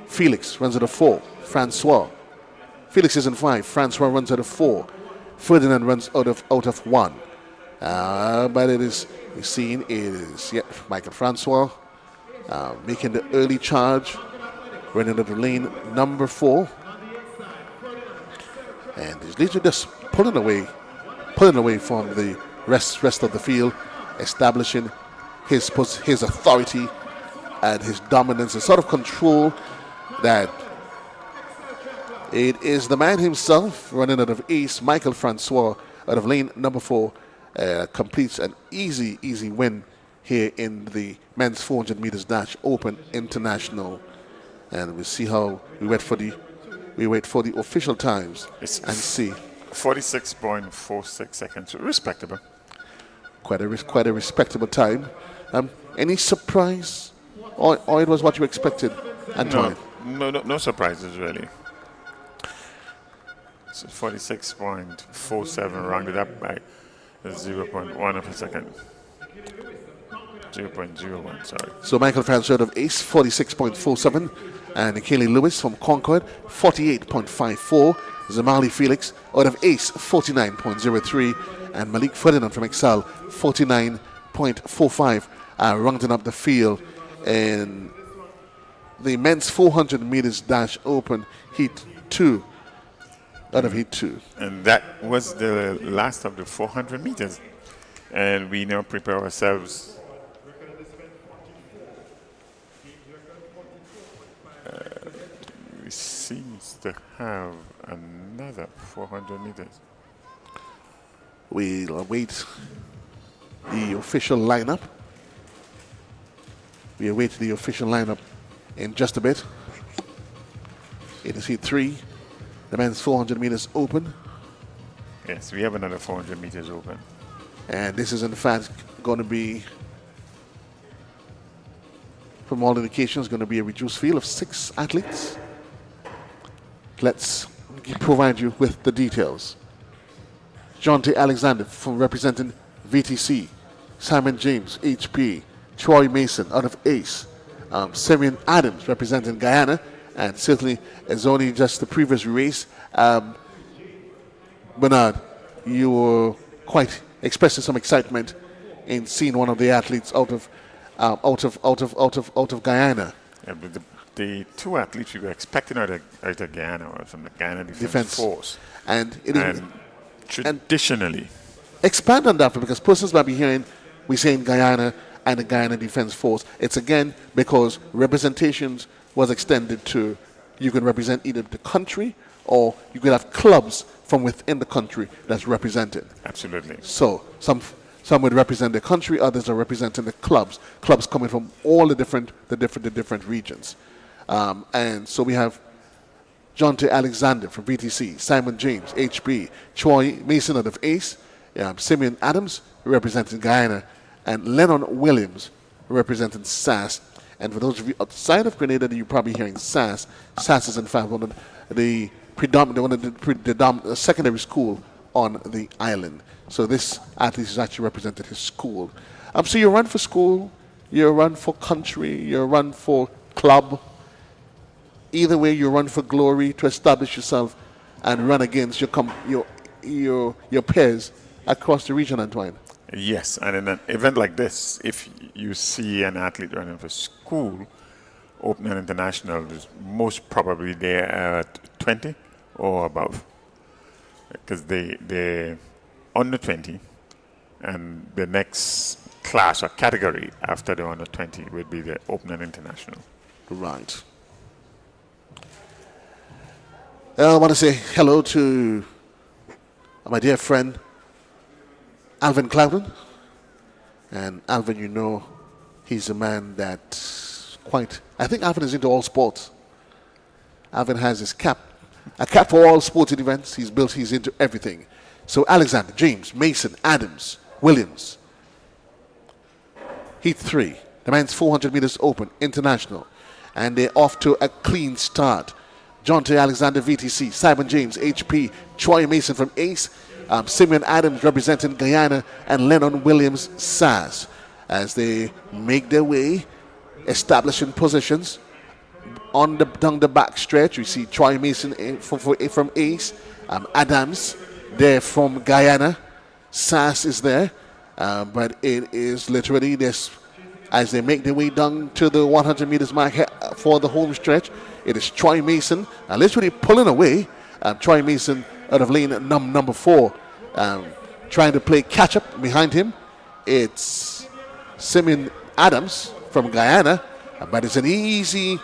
Felix runs at a 4. Francois. Felix is in 5. Francois runs at a 4. Ferdinand runs out of 1. But it is, we've seen it is Michael Francois making the early charge, running at the lane number 4. And he's literally just pulling away from the rest of the field, establishing his authority and his dominance and sort of control that it is the man himself running out of ace, Michael Francois, out of lane number 4, completes an easy win here in the men's 400 meters dash open international. And we'll see how we wait for the official times and see. 46.46 seconds, respectable. Quite a respectable time. Any surprise, or it was what you expected, Antoine? No surprises really. So 46.47 rounded up by 0.1 of a second. 0.01, sorry. So Michael Francois of Ace, 46.47. And Nikeli Lewis from Concord, 48.54. Zimali Felix out of Ace, 49.03. And Malik Ferdinand from Excel, 49.45. Rounding up the field in the men's 400 meters dash open Heat 2. Out of Heat 2. And that was the last of the 400 meters. And we now prepare ourselves. We seems to have another 400 meters. We'll await the official lineup. We await the official lineup in just a bit. It is Heat 3, the men's 400 meters open. Yes, we have another 400 meters open. And this is in fact going to be, from all indications, going to be a reduced field of 6 athletes. Let's provide you with the details. John T. Alexander from representing VTC, Simon James, HP, Troy Mason out of Ace. Simeon Adams representing Guyana, and certainly it's only just the previous race. Bernard, you were quite expressing some excitement in seeing one of the athletes out of Guyana. Yeah, but the two athletes we were expecting out of Guyana were from the Guyana Defense Force. And traditionally. Expand on that, because persons might be hearing we saying Guyana and the Guyana Defense Force. It's again because representations was extended to you can represent either the country or you could have clubs from within the country that's represented. Absolutely. So some would represent the country, others are representing the clubs coming from all the different regions. And so we have John T. Alexander from VTC, Simon James, HB, Troy Mason out of Ace, Simeon Adams representing Guyana, and Lennon Williams representing SAS. And for those of you outside of Grenada, you're probably hearing SAS. SAS is in fact one of the predominant secondary school on the island. So this athlete has actually represented his school. So you run for school, you run for country, you run for club. Either way, you run for glory to establish yourself and run against your peers across the region, Antoine. Yes, and in an event like this, if you see an athlete running for school, open and international, is most probably they're at 20 or above, because they're under 20, and the next class or category after the under 20 would be the open and international. Right. I want to say hello to my dear friend Alvin Clouden. And Alvin, you know, he's a man that I think Alvin is into all sports. Alvin has his a cap for all sporting events. He's into everything. So Alexander, James, Mason, Adams, Williams. Heat 3, the men's 400 meters open, international. And they're off to a clean start. John T. Alexander, VTC, Simon James, HP, Troy Mason from Ace, Simeon Adams representing Guyana, and Lennon Williams, SAS, as they make their way, establishing positions down the back stretch. We see Troy Mason from Ace, Adams there from Guyana, SAS is there, but it is literally this. As they make their way down to the 100 meters mark for the home stretch, it is Troy Mason literally pulling away. Troy Mason out of lane number 4, trying to play catch up behind him. It's Simeon Adams from Guyana, but it's an easy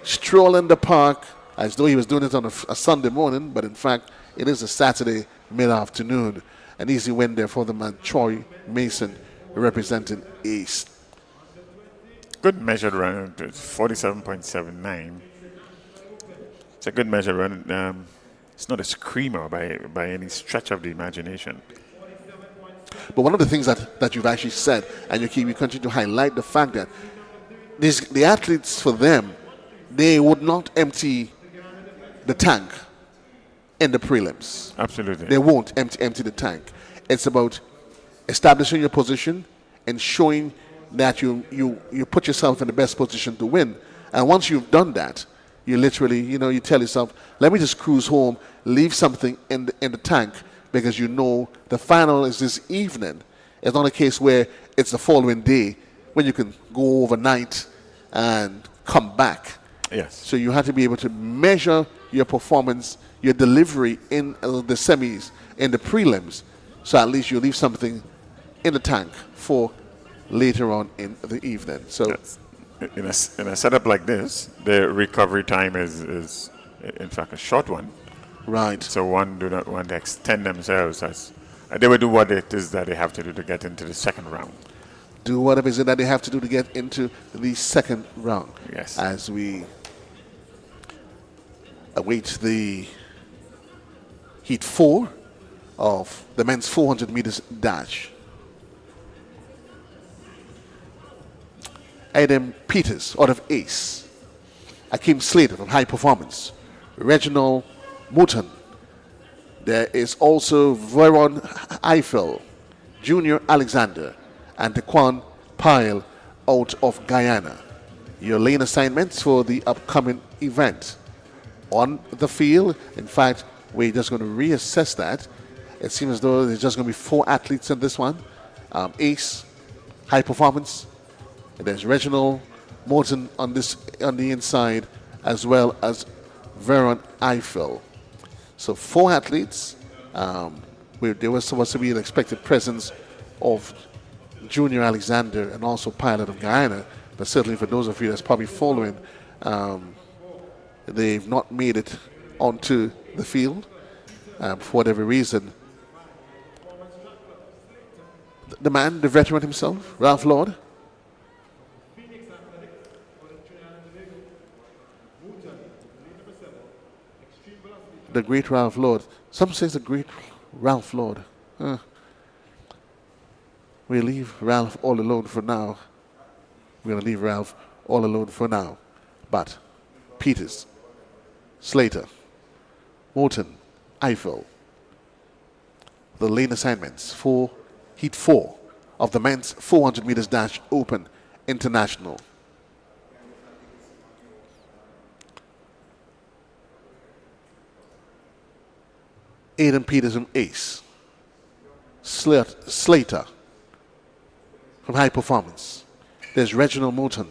stroll in the park, as though he was doing it on a Sunday morning, but in fact it is a Saturday mid-afternoon. An easy win there for the man Troy Mason representing Ace. Good measured run, 47.79. It's a good measured run. It's not a screamer by any stretch of the imagination. But one of the things that you've actually said, and we continue to highlight the fact that the athletes, for them, they would not empty the tank in the prelims. Absolutely. They won't empty the tank. It's about establishing your position and showing that you put yourself in the best position to win. And once you've done that, you literally, you tell yourself, let me just cruise home, leave something in the tank, because you know the final is this evening. It's not a case where it's the following day when you can go overnight and come back. Yes. So you have to be able to measure your performance, your delivery in the semis, in the prelims, so at least you leave something in the tank for later on in the evening. So yes. In a setup like this, the recovery time is in fact a short one. Right. So one do not want to extend themselves, as they will do what it is that they have to do to get into the second round. Do whatever it is that they have to do to get into the second round. Yes. As we await the heat 4 of the men's 400 meters dash. Adam Peters out of Ace, Akeem Slater from High Performance, Reginald Mouton. There is also Veron Eiffel, Junior Alexander, and Taquan Pyle out of Guyana. Your lane assignments for the upcoming event. On the field, in fact, we're just going to reassess that. It seems as though there's just going to be 4 athletes in this one. Ace, high performance. And there's Reginald Morton on the inside, as well as Veron Eiffel. So 4 athletes. There was supposed to be an expected presence of Junior Alexander and also Pilot of Guyana, but certainly for those of you that's probably following, they've not made it onto the field for whatever reason. The man, the veteran himself, Ralph Lord. The great Ralph Lord. Some says the great Ralph Lord. We'll leave Ralph all alone for now. We're going to leave Ralph all alone for now. But Peters, Slater, Morton, Eiffel. The lane assignments for Heat 4 of the men's 400 meters dash open international. Aidan Peters from Ace. Slater from High Performance. There's Reginald Morton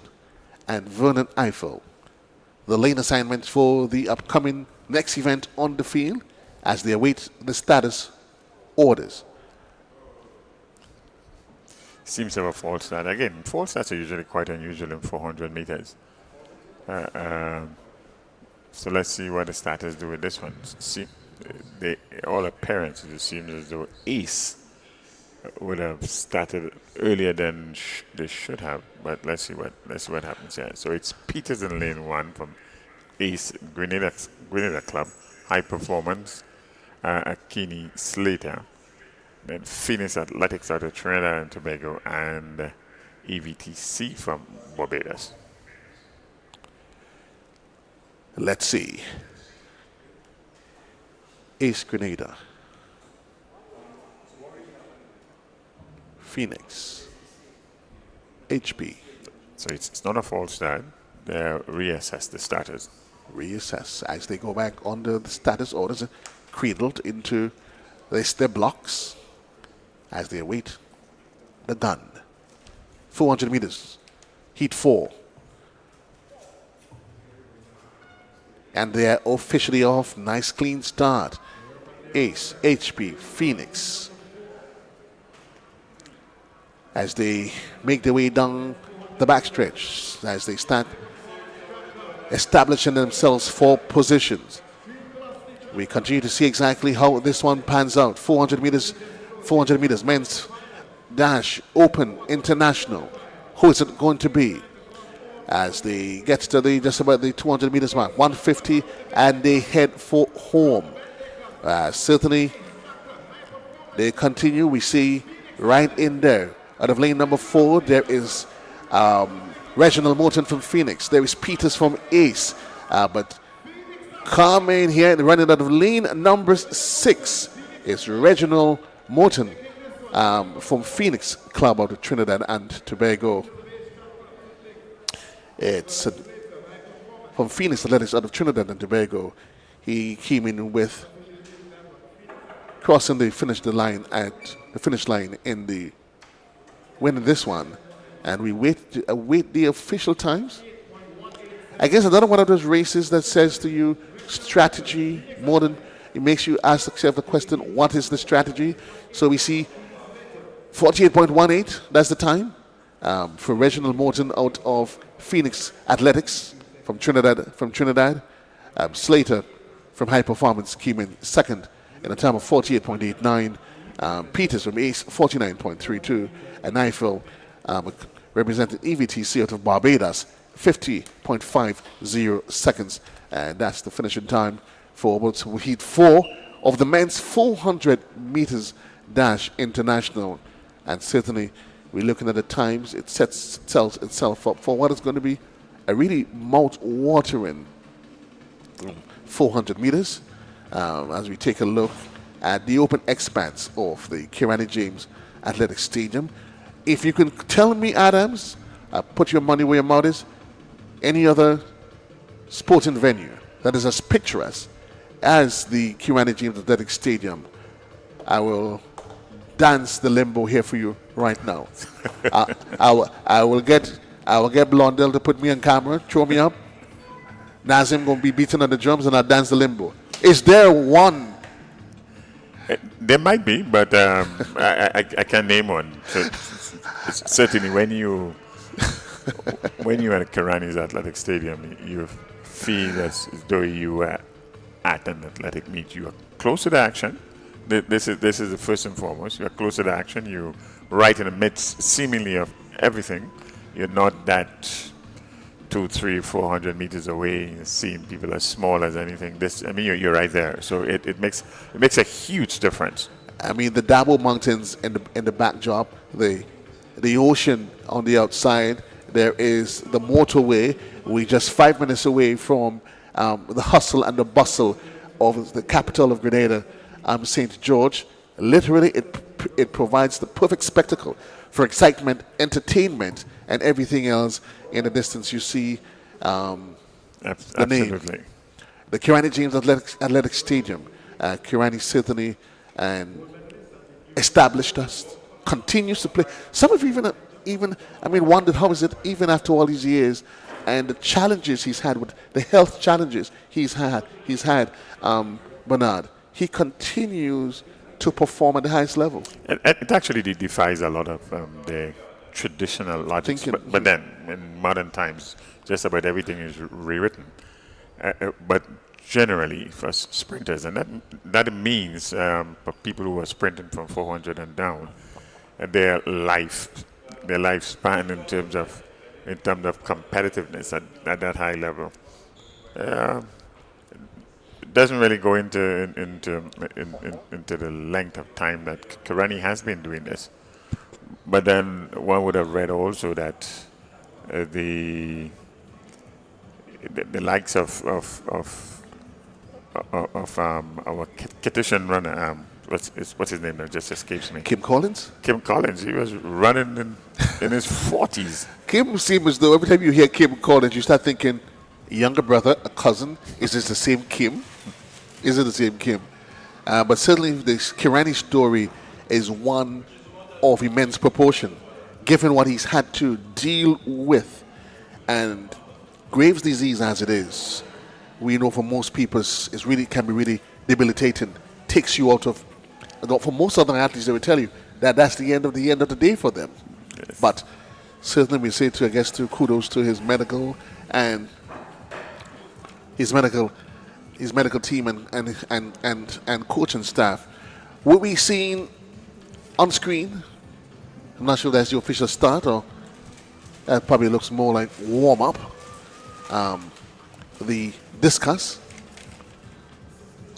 and Vernon Eiffel. The lane assignments for the upcoming next event on the field as they await the status orders. Seems to have a false start. Again, false starts are usually quite unusual in 400 meters. So let's see what the starters do with this one. See, all appearances, it seems as though Ace would have started earlier than they should have. But let's see what happens here. So it's Peters in lane 1 from Ace Grenada Club, High Performance, Akini Slater. Then Phoenix Athletics out of Trinidad and Tobago, and EVTC from Barbados. Let's see. Ace Grenada. Phoenix. HP. So it's not a false start. They reassess the starters. Reassess as they go back under the status orders, cradled into their blocks as they await the gun. 400 meters, Heat 4. And they're officially off. Nice clean start. Ace, HP, Phoenix. As they make their way down the backstretch, as they start establishing themselves for positions. We continue to see exactly how this one pans out. 400 meters, men's dash, open, international. Who is it going to be? As they get to just about the 200 meters mark, 150, and they head for home. Certainly, they continue. We see right in there, out of lane number 4, there is Reginald Morton from Phoenix. There is Peters from Ace. But coming here and running out of lane number 6 is Reginald Morton from Phoenix Club out of Trinidad and Tobago. It's from Phoenix Athletics out of Trinidad and Tobago. He came in with crossing the finish line in the winning this one, and we await the official times. I guess another one of those races that says to you strategy more than it makes you ask yourself the question, what is the strategy? So we see 48.18, that's the time for Reginald Morton out of Phoenix Athletics from Trinidad. Slater from High Performance came in second in a time of 48.89. Peters from Ace, 49.32. And Eiffel represented EVTC out of Barbados, 50.50 seconds. And that's the finishing time for both Heat 4 of the men's 400 meters dash international. And certainly, we're looking at the times. It sets itself up for what is going to be a really mouth-watering 400 meters as we take a look at the open expanse of the Kirani James Athletic Stadium. If you can tell me, Adams, put your money where your mouth is. Any other sporting venue that is as picturesque as the Kirani James Athletic Stadium, I will dance the limbo here for you right now. I will get Blondell to put me on camera, throw me up. Nazim gonna be beating on the drums, and I'll dance the limbo. Is there one? There might be, but I can't name one. So certainly, when you're at Kirani's athletic stadium, you feel as though you are at an athletic meet. You are close to the action. This is the first and foremost. You are close to the action. You're right in the midst, seemingly, of everything. You're not that 200, 300, 400 meters away, seeing people as small as anything. You're right there. So it makes a huge difference. I mean, the Dabo Mountains in the backdrop, the ocean on the outside. There is the motorway. We're just 5 minutes away from the hustle and the bustle of the capital of Grenada, St. George. Literally, it provides the perfect spectacle for excitement, entertainment, and everything else. In the distance, you see the name. The Kirani James Athletic Stadium. Kirani certainly established us, continues to play. Some have even wondered how is it even after all these years, and the challenges he's had with the health challenges he's had. Bernard, he continues to perform at the highest level. It actually defies a lot of the traditional logic, but then in modern times, just about everything is rewritten. But generally, for sprinters, and that means for people who are sprinting from 400 and down, their lifespan in terms of competitiveness at that high level doesn't really go into the length of time that Kirani has been doing this. But then one would have read also that the likes of our Kittian runner, what's his name now? Just escapes me. Kim Collins? Kim Collins. He was running in his 40s. Kim seems as though every time you hear Kim Collins, you start thinking, a younger brother, a cousin. Is this the same Kim? Is it the same Kim? But certainly this Kirani story is one of immense proportion, given what he's had to deal with. And Graves' disease as it is, we know for most people can be really debilitating, takes you out of, for most other athletes they will tell you that that's the end of the day for them. Yes. But certainly we say to kudos to his medical and his medical team and coaching staff. What we seen on screen, I'm not sure that's the official start, or that probably looks more like warm up. The Discus.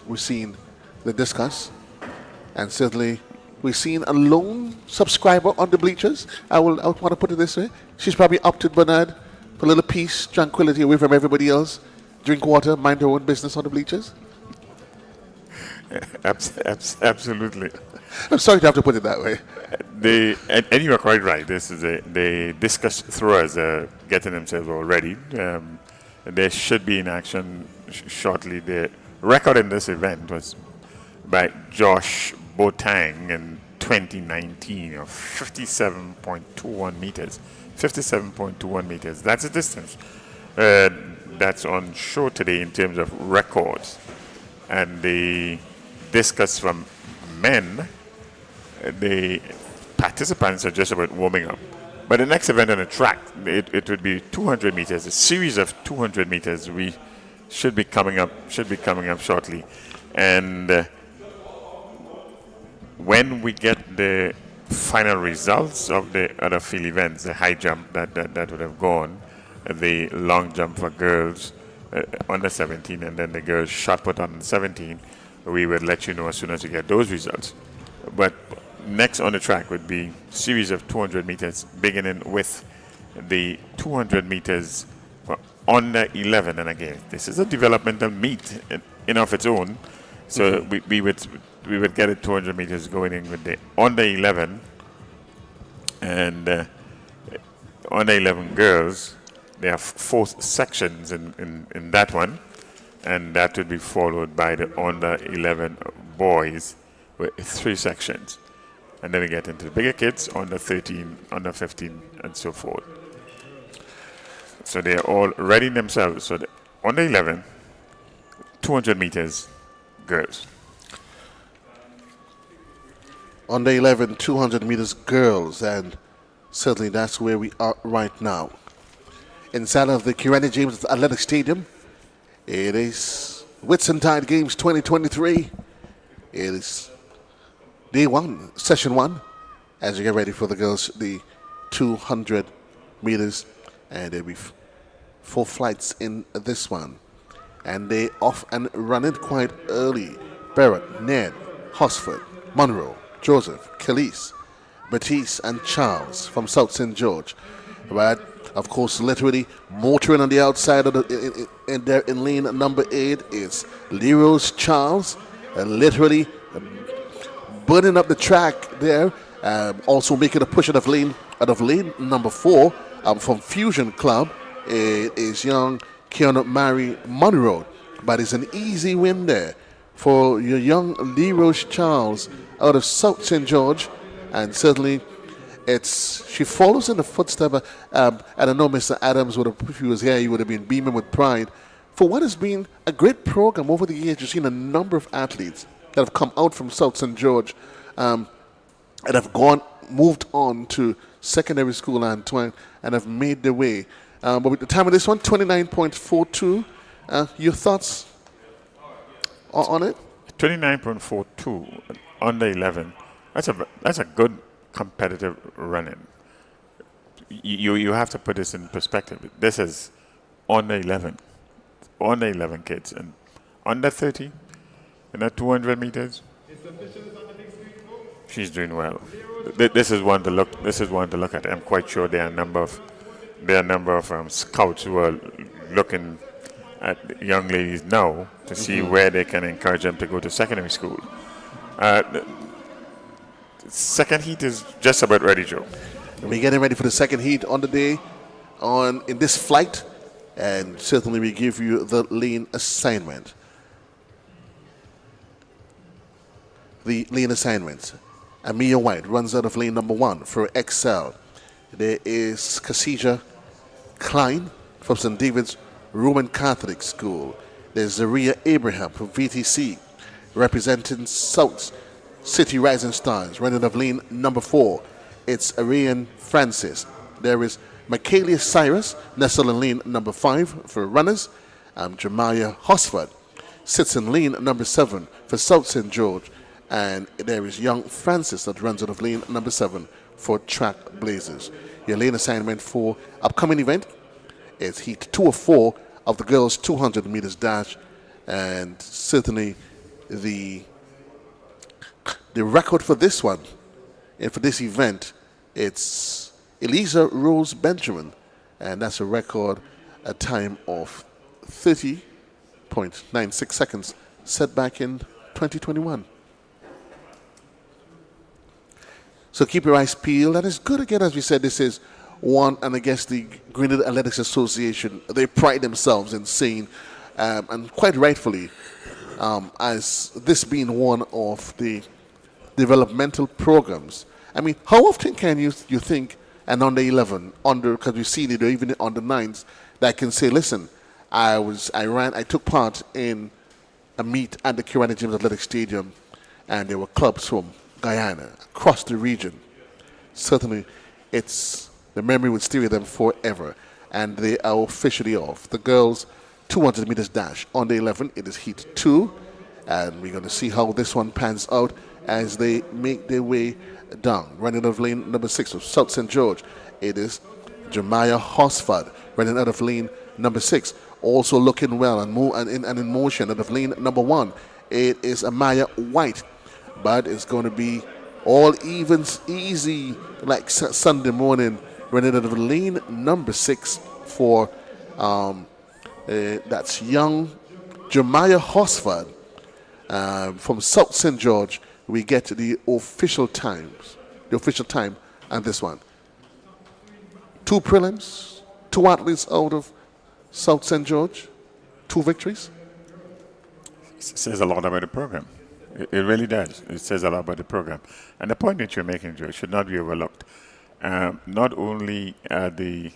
We've seen the Discus, and certainly we've seen a lone subscriber on the bleachers. I want to put it this way: she's probably opted, Bernard, for a little peace, tranquility away from everybody else. Drink water, mind her own business on the bleachers. Absolutely. I'm sorry to have to put it that way. And you are quite right. This is the Discus throwers are getting themselves all ready. They should be in action shortly. The record in this event was by Josh Botang in 2019 of 57.21 meters. 57.21 meters. That's a distance. That's on show today in terms of records. And the Discus from men, the participants are just about warming up. But the next event on the track, it would be 200 meters, a series of 200 meters. We should be coming up shortly. And when we get the final results of the other field events, the high jump that would have gone, the long jump for girls under 17, and then the girls shot put on 17, we will let you know as soon as we get those results. But next on the track would be series of 200 meters, beginning with the 200 meters for under 11. And again, this is a developmental meet in of its own. So we would get it 200 meters going in with the under 11, and under 11 girls, there are 4 sections in that one, and that would be followed by the under 11 boys with 3 sections. And then we get into the bigger kids, under 13, under 15, and so forth. So they're all readying themselves. So the under 11, 200 meters, girls. Under 11, 200 meters girls, and certainly that's where we are right now. Inside of the Kirani James Athletic Stadium, it is Whitsuntide Games 2023. It is day 1, session 1, as you get ready for the girls, the 200 meters, and there'll be 4 flights in this one. And they off and running quite early. Barrett, Ned, Hosford, Monroe, Joseph, Khalees, Batiste, and Charles from South St. George. Right, of course, literally motoring on the outside of the in lane number 8 is Leroy's Charles, and literally burning up the track there. Also making a push out of lane number 4 from Fusion Club. It is young Keanu Mary Monroe, but it's an easy win there for your young Leroy Charles out of South St. George, and certainly she follows in the footsteps. I don't know, Mr. Adams, if he was here, he would have been beaming with pride for what has been a great program over the years. You've seen a number of athletes that have come out from South St. George and have moved on to secondary school and have made their way. But with the time of this one, 29.42. Your thoughts on it? 29.42 under 11. That's a good competitive running. You have to put this in perspective. This is under 11 kids, and under 30 in that 200 meters. She's doing well. This is one to look. This is one to look at. I'm quite sure there are a number of scouts who are looking at young ladies now to see where they can encourage them to go to secondary school. The second heat is just about ready, Joe. We're getting ready for the second heat on the day, in this flight, and certainly we give you the lane assignment. The lane assignment. Amia White runs out of lane number 1 for Excel. There is Kassija Klein from St. David's Roman Catholic School. There's Zaria Abraham from VTC, representing South City Rising Stars, running of lane number 4. It's Ariane Francis. There is Michaelia Cyrus, nestled in lane number 5 for runners. Jemiah Hosford sits in lane number 7 for South St. George. And there is young Francis that runs out of lane number 7 for Track Blazers. Your lane assignment for upcoming event is heat 2 of 4 of the girls' 200 meters dash, and certainly the record for this one and for this event, it's Eliza Rose Benjamin, and that's a record, a time of 30.96 seconds set back in 2021. So keep your eyes peeled. And it's good again, as we said, this is one, and I guess the Grenada Athletics Association, they pride themselves in saying, and quite rightfully, as this being one of the developmental programs. I mean, how often can you think an under 11, because we see it even on the 9s, that can say, listen, I took part in a meet at the Kirani James Athletic Stadium, and there were clubs from Guyana, across the region. Certainly, the memory would stay with them forever, and they are officially off. The girls' 200 meters dash on the 11, it is heat 2, and we're going to see how this one pans out as they make their way down. Running out of lane number 6 of South St. George, it is Jemiah Hosford. Running out of lane number 6, also looking well and in motion out of lane number 1, it is Amaya White. But it's going to be all evens, easy, like Sunday morning, running out of lane number 6 for, that's young Jemiah Hosford from South St. George. We get the official time on this one. 2 prelims, 2 athletes out of South St. George, 2 victories. It says a lot about the program. It really does. It says a lot about the program. And the point that you're making, Joe, should not be overlooked. Not only are the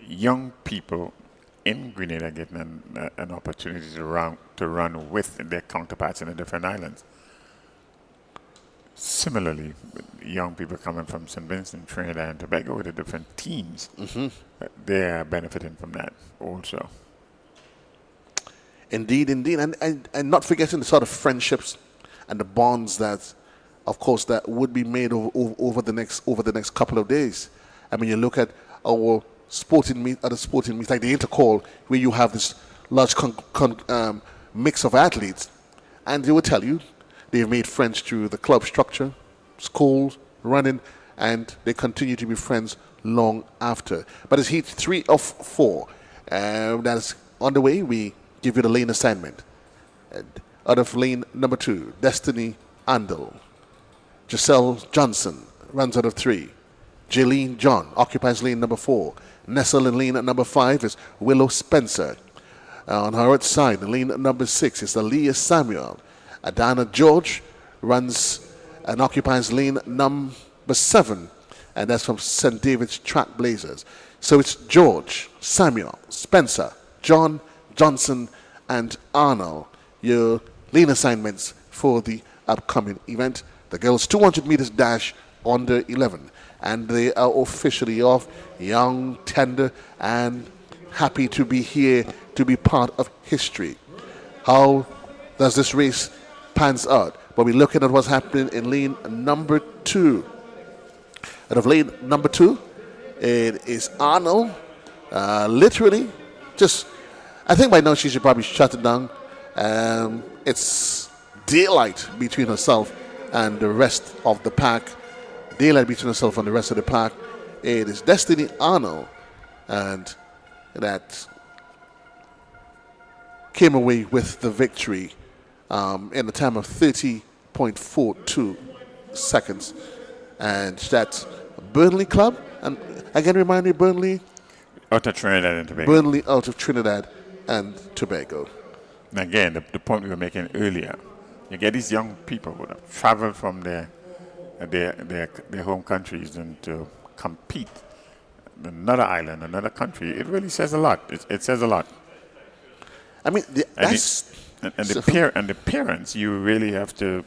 young people in Grenada getting an opportunity to run with their counterparts in the different islands. Similarly, young people coming from St. Vincent, Trinidad, and Tobago with the different teams, they are benefiting from that also. Indeed, indeed. And not forgetting the sort of friendships and the bonds that, of course, that would be made over the next couple of days. I mean, you look at our sporting meets like the Intercall, where you have this large mix of athletes, and they will tell you they've made friends through the club structure, schools, running, and they continue to be friends long after. But it's heat 3 of 4 that's on the way. We give you the lane assignment. And out of lane number 2, Destiny Andel. Giselle Johnson runs out of 3. Jaylene John occupies lane number 4. Nestle in lane number 5 is Willow Spencer. On her right side, in lane number 6 is Aaliyah Samuel. Adana George runs and occupies lane number 7, and that's from St. David's Trackblazers. So it's George, Samuel, Spencer, John, Johnson, and Arnold, your lane assignments for the upcoming event. The girls' 200 meters dash under 11. And they are officially off, young, tender, and happy to be here to be part of history. How does this race pans out? But we're looking at what's happening in lane number 2. Out of lane number 2, it is Arnold. Literally, I think by now she should probably shut it down. It's daylight between herself and the rest of the pack. Daylight between herself and the rest of the pack. It is Destiny Arnold, and that came away with the victory in a time of 30.42 seconds. And that's Burnley Club. And again, remind me, Burnley? Out of Trinidad and Tobago. Burnley out of Trinidad and Tobago. And again, the point we were making earlier, you get these young people who have traveled from their home countries and to compete in another island, another country. It really says a lot. It says a lot. I mean, the parents, you really have to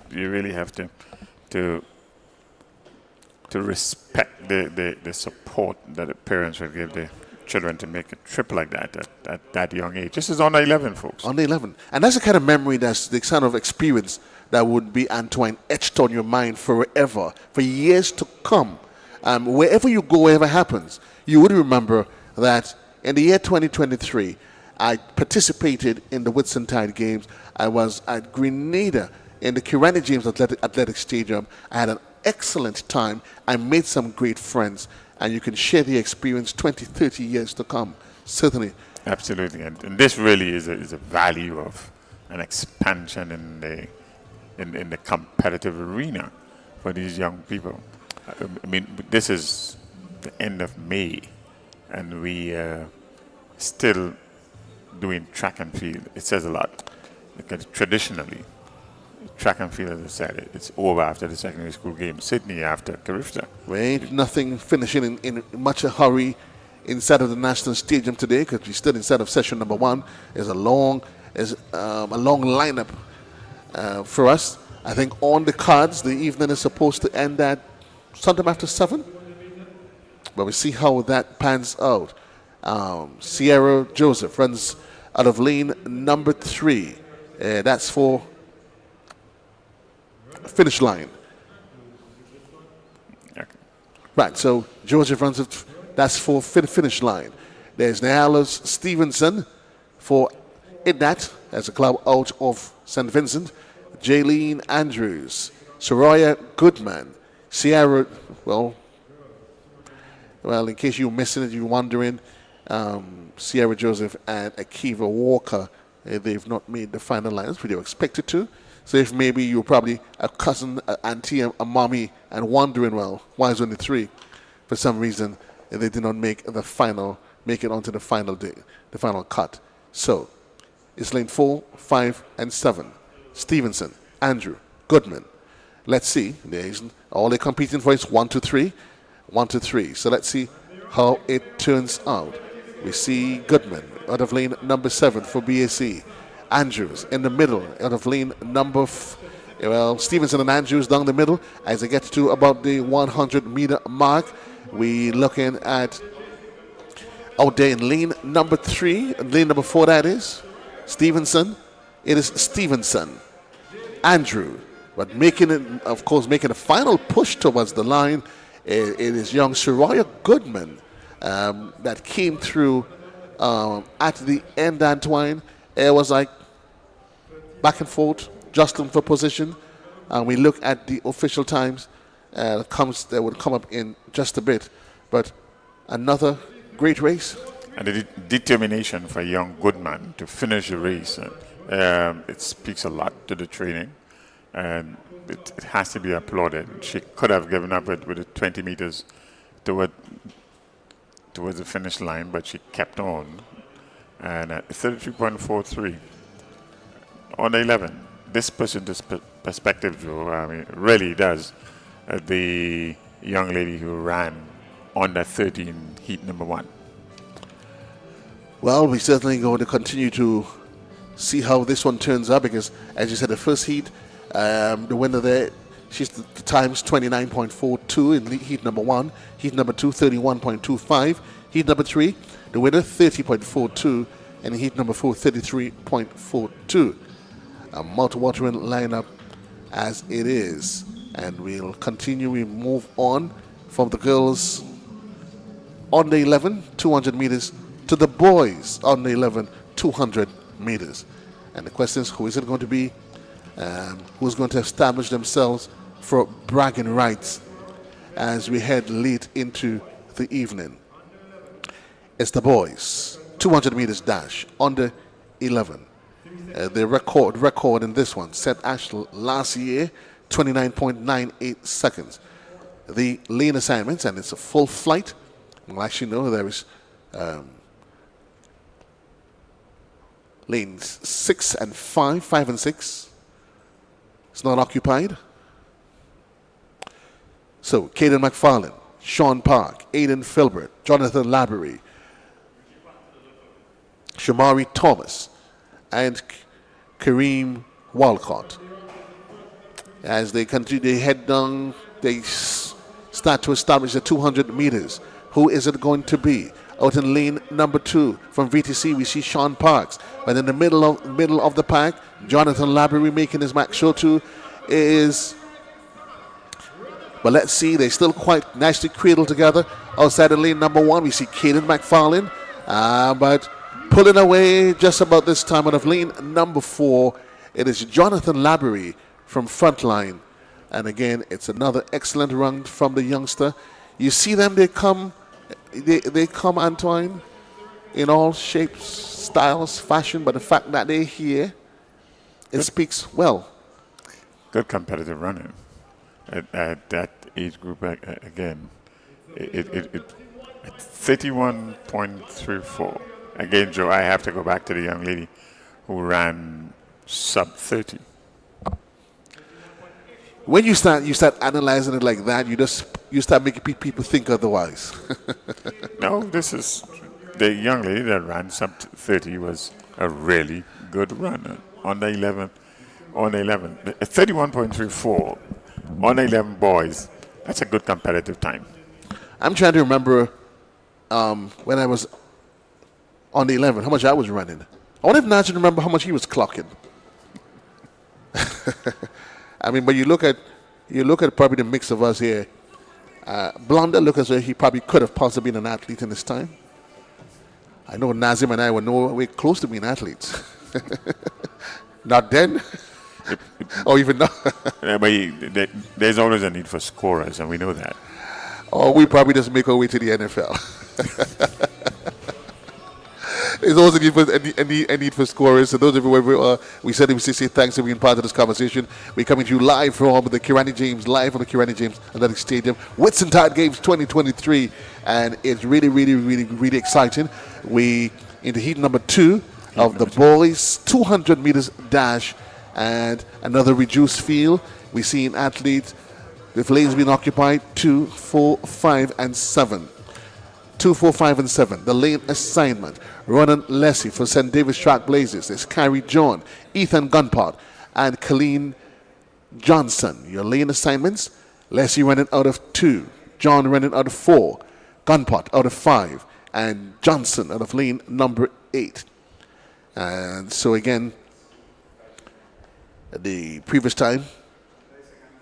respect the support that the parents will give the children to make a trip like that at that young age. This is under 11, folks. Under 11. And that's the kind of memory, that's the kind of experience that would be, Antoine, etched on your mind forever, for years to come. Wherever you go, whatever happens, you would remember that in the year 2023, I participated in the Whitsuntide Games. I was at Grenada in the Kirani James Athletic Stadium. I had an excellent time. I made some great friends, and you can share the experience 20, 30 years to come, certainly. Absolutely, and this really is a value of an expansion in the competitive arena for these young people. I mean, this is the end of May, and we still doing track and field. It says a lot, because traditionally, track and field, as I said, it's over after the secondary school game. Sydney after Carifta. We ain't nothing finishing in much a hurry inside of the National Stadium today, because we're still inside of session number 1. There's a long lineup for us. I think on the cards, the evening is supposed to end at sometime after 7. But we see how that pans out. Sierra Joseph runs out of lane number 3. That's for finish line. Okay. Right, so Joseph runs it, that's for finish line. There's Nialas Stevenson for Idnat as a club out of St. Vincent. Jaylene Andrews, Soraya Goodman, Sierra, well, in case you're missing it, you're wondering, Sierra Joseph and Akiva Walker, they've not made the final lines, but they were expected to. So if maybe you're probably a cousin, an auntie, a mommy, and wondering, well, why is only 3? For some reason, they did not make it onto the final day, the final cut. So it's lane 4, 5, and 7. Stevenson, Andrew, Goodman. Let's see. All they're competing for is 1, 2, 3. 1, 2, 3. So let's see how it turns out. We see Goodman out of lane number 7 for BAC. Andrews in the middle out of lane number Stevenson and Andrews down the middle. As they get to about the 100-meter mark, we looking at out there in lane number 3, lane number 4 that is, Stevenson. It is Stevenson, Andrew, but making a final push towards the line. It is young Soraya Goodman that came through at the end, Antoine. It was like back and forth, jostling for position. And we look at the official times that would come up in just a bit. But another great race. And the determination for young Goodman to finish the race, it speaks a lot to the training. And it has to be applauded. She could have given up with the 20 meters towards the finish line, but she kept on. And at 33.43 on 11, this puts into perspective, Joe, I mean, really does. The young lady who ran on that 13 heat number 1. Well, we're certainly going to continue to see how this one turns out because, as you said, the first heat, the winner there, she's the times 29.42 in heat number 1. Heat number 2, 31.25. Heat number 3, the winner, 30.42. And in heat number 4, 33.42. A mouth-watering lineup as it is. And we'll continue, we move on from the girls on the 11, 200 meters, to the boys on the 11, 200 meters. And the question is, who is it going to be? Who's going to establish themselves for bragging rights as we head late into the evening? It's the boys, 200 meters dash, under 11. The record in this one set actually last year, 29.98 seconds. The lane assignments, and it's a full flight. Well, actually, no, there is lanes 6 and 5, 5 and 6. It's not occupied. So, Caden McFarlane, Sean Park, Aidan Filbert, Jonathan Laborie, Shamari Thomas, and Kareem Walcott. As they continue, they head down, they start to establish the 200 meters. Who is it going to be? Out in lane number 2 from VTC, we see Sean Parks. But in the middle of the pack, Jonathan Laborie making his mark. Show to is, but let's see, they still quite nicely cradled together. Outside of lane number 1, we see Caden McFarlane, but pulling away just about this time out of lane number 4, it is Jonathan Laborie from Frontline. And again, it's another excellent run from the youngster. You see them, they come, Antoine, in all shapes, styles, fashion, but the fact that they're here, it speaks well. Good competitive running at that age group again. At 31.34. Again, Joe, I have to go back to the young lady who ran sub 30. When you start analyzing it like that, you start making people think otherwise. No, this is the young lady that ran sub 30 was a really good runner on the 11. On the 11, 31.34 on the 11 boys. That's a good competitive time. I'm trying to remember when I was on the 11, how much I was running. I wonder if Najee remember how much he was clocking. I mean, but you look at probably the mix of us here. Blonder look as though he probably could have possibly been an athlete in his time. I know Nazim and I were nowhere close to being athletes. Not then, or even now. Yeah, but there's always a need for scorers, and we know that. Or we probably just make our way to the NFL. There's always a need for scorers. So those of you wherever you are, we certainly say thanks for being part of this conversation. We're coming to you live from the Kirani James, Athletic Stadium, Whitsuntide Games 2023, and it's really exciting. We in the heat number 2 of the boys 200 meters dash, and another reduced field. We see an athlete with lanes being occupied 2, 4, 5, and 7. 2, 4, 5, and 7. The lane assignment. Ronan Leslie for St. David's Track Blazers. There's Carrie John, Ethan Gunpart, and Colleen Johnson. Your lane assignments. Leslie running out of 2. John running out of 4. Gunpart out of 5. And Johnson out of lane number 8. And so again, the previous time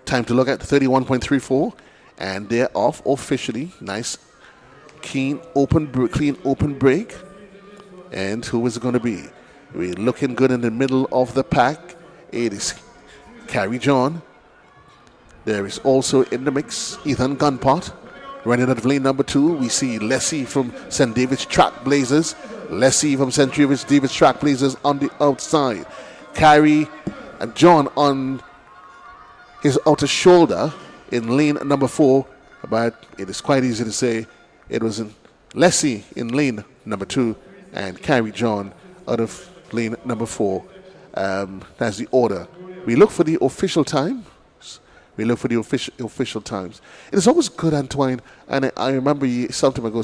to look at 31.34, and they're off officially. Nice, clean open break. And who is it going to be? We're looking good in the middle of the pack. It is Carrie John. There is also in the mix Ethan Gunpart. Running out of lane number 2, we see Leslie from St. David's Track Blazers. Leslie from St. David's Track Blazers on the outside. Carrie and John on his outer shoulder in lane number 4, but it is quite easy to say it was Leslie in lane number 2 and Carrie John out of lane number 4. That's the order. We look for the official time. We look for the official times. It is always good, Antoine, and I remember some time ago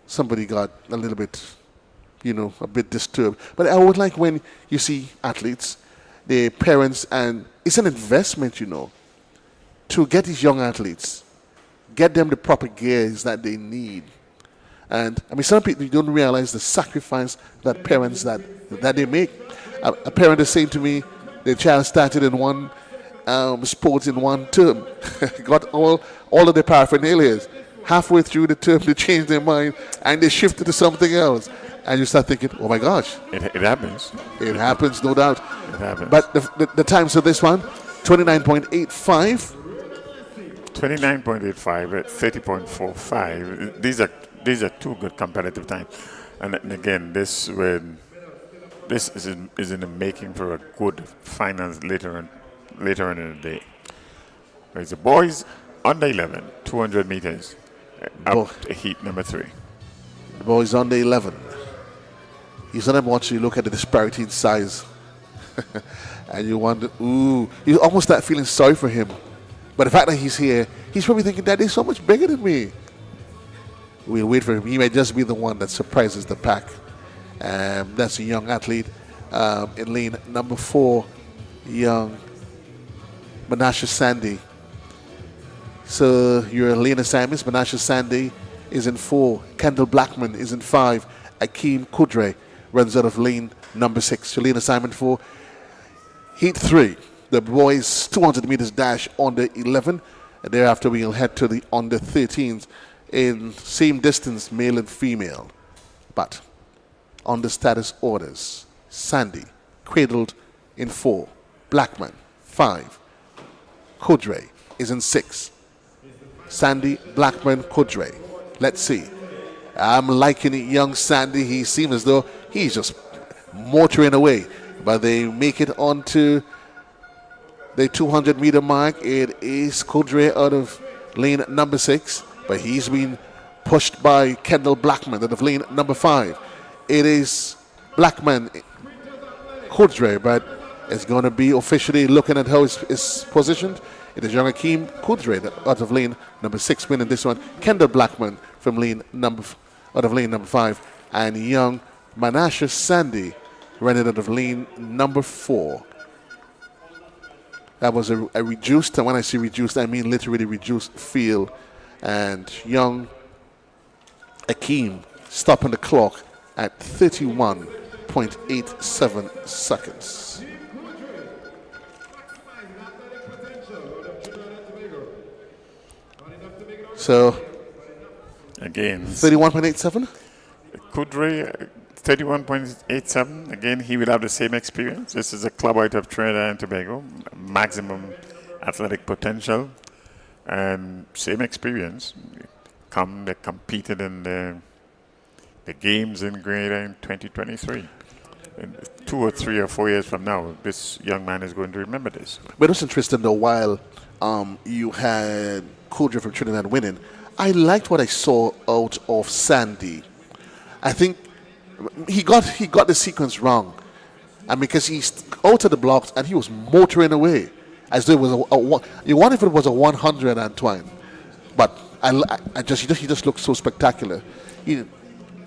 somebody got a little bit, a bit disturbed. But I would like when you see athletes, their parents, and it's an investment, to get these young athletes, get them the proper gears that they need. And I mean, some people don't realize the sacrifice that parents that they make. A parent is saying to me, their child started in one sport in one term, got all of the paraphernalia. Halfway through the term, they changed their mind and they shifted to something else. And you start thinking, oh my gosh. It happens. It happens, no doubt. It happens. But the times of this one, 29.85. 29.85 at 30.45. These are two good competitive times. And again, this is in the making for a good finals later in the day. There's the boys under 11, 200 meters, up to heat number 3. The boys under 11. You sometimes watch, you look at the disparity in size, and you wonder, you almost start feeling sorry for him. But the fact that he's here, he's probably thinking, Dad, he's so much bigger than me. We'll wait for him. He may just be the one that surprises the pack. That's a young athlete in lane number 4, young Menashe Sandy. So your lane assignments, Menashe Sandy is in 4, Kendall Blackman is in 5, Akeem Kudre runs out of lane number 6. Your lane assignment for heat 3, the boys 200 meters dash under 11, and thereafter we'll head to the under 13s in same distance, male and female. But on the status orders, Sandy cradled in 4, Blackman 5, Kudre is in 6. Sandy, Blackman, Kudre. Let's see. I'm liking it, young Sandy. He seems as though he's just motoring away. But they make it onto the 200-meter mark. It is Kudre out of lane number 6. But he's been pushed by Kendall Blackman out of lane number 5. It is Blackman, Kudre, but it's going to be officially looking at how it's positioned. It is young Akeem Kudre out of lane number 6 winning this one. Kendall Blackman from out of lane number 5. And young Menashe Sandy running out of lane number 4. That was a reduced, and when I say reduced, I mean literally reduced field. And young Akeem stopping the clock at 31.87 seconds. So, again, 31.87? Kudre, 31.87. Again, he will have the same experience. This is a club out of Trinidad and Tobago, maximum athletic potential, and same experience. They competed in the the games in Grenada in 2023. In 2 or 3 or 4 years from now, this young man is going to remember this. But it's interesting though, while you had Kudra from Trinidad winning, I liked what I saw out of Sandy. I think he got the sequence wrong. And because he's out of the blocks and he was motoring away as though it was you wonder if it was a 100, Antoine. But he just looked so spectacular. He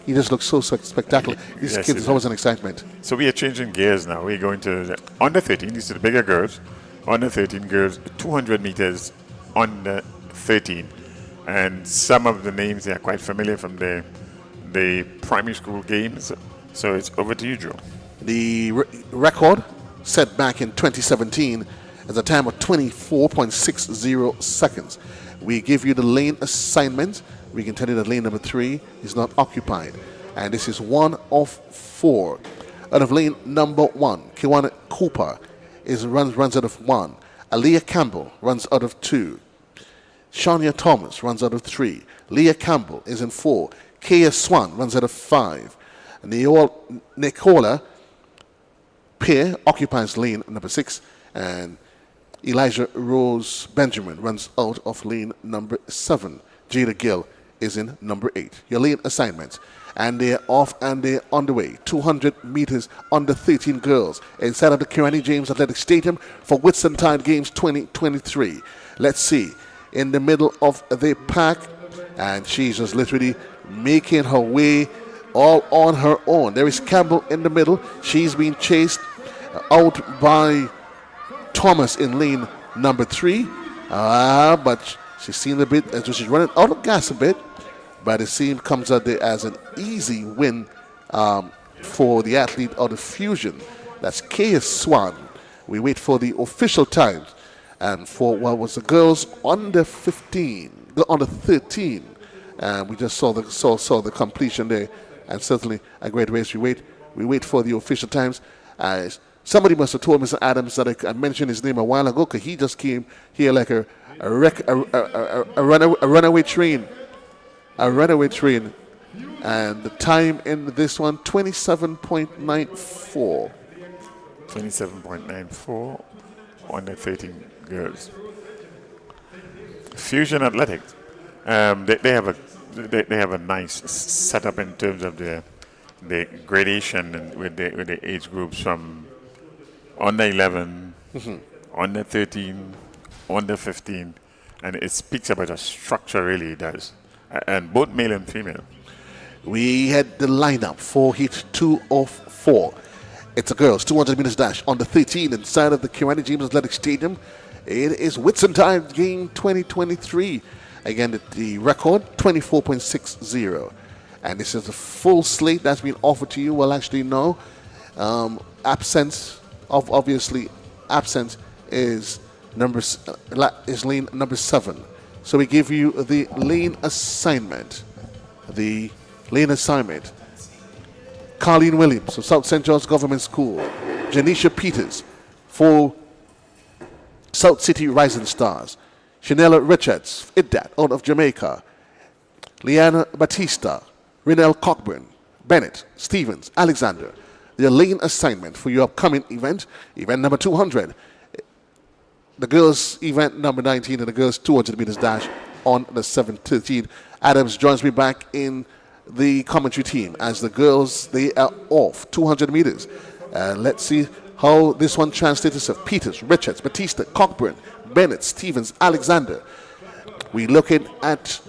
just looks so spectacular. These Yes, kids is always an excitement. So we are changing gears now. We're going to the under 13. These are the bigger girls. Under 13 girls, 200 meters under 13. And some of the names they are quite familiar from the primary school games. So it's over to you, Joe. The record set back in 2017 is a time of 24.60 seconds. We give you the lane assignment. We can tell you that lane number 3 is not occupied. And this is 1 of 4. Out of lane number 1, Kiwana Cooper runs out of 1. Aaliyah Campbell runs out of 2. Shania Thomas runs out of 3. Leah Campbell is in 4. Kaya Swan runs out of 5. Nicola Pear occupies lane number 6. And Elijah Rose Benjamin runs out of lane number 7. Jada Gill is in number 8. Your lane assignments. And they're off and they're on the way. 200 meters under 13 girls inside of the Kirani James Athletic Stadium for Whitsuntide Games 2023. Let's see. In the middle of the pack, and she's just literally making her way all on her own. There is Campbell in the middle. She's being chased out by Thomas in lane number 3. But she's seen a bit, as she's running out of gas a bit. But it seems comes out there as an easy win for the athlete of the Fusion. That's Kaya Swan. We wait for the official times. And for what was the girls under 15, under 13. And we just saw the completion there. And certainly a great race. We wait for the official times. Somebody must have told Mr. Adams that I mentioned his name a while ago, because he just came here like a runaway train. A runaway train. And the time in this one, 27.94. 27.94 on the 13 girls. Fusion Athletics. They have a nice setup in terms of the gradation and with the age groups from under 11, under 13, under 15, and it speaks about a structure, really it does. And both male and female. We had the lineup for heat 2 of 4. It's a girls 200 meters dash on the 13 inside of the Kirani James Athletic Stadium. It is Whitsuntide Game 2023. Again, the record 24.60. And this is the full slate that's been offered to you. Well, actually, no. Absence is lane number 7. So we give you the lane assignment. The lane assignment. Carleen Williams of South St. George Government School. Janisha Peters for South City Rising Stars. Chanela Richards, Iddat, out of Jamaica. Liana Batista, Renelle Cockburn, Bennett, Stevens, Alexander. The lane assignment for your upcoming event number 200. The girls' event number 19 and the girls' 200 meters dash on the 7:13. Adams joins me back in the commentary team as the girls, they are off 200 meters. Let's see how this one translates itself. Peters, Richards, Batista, Cockburn, Bennett, Stevens, Alexander. We're looking at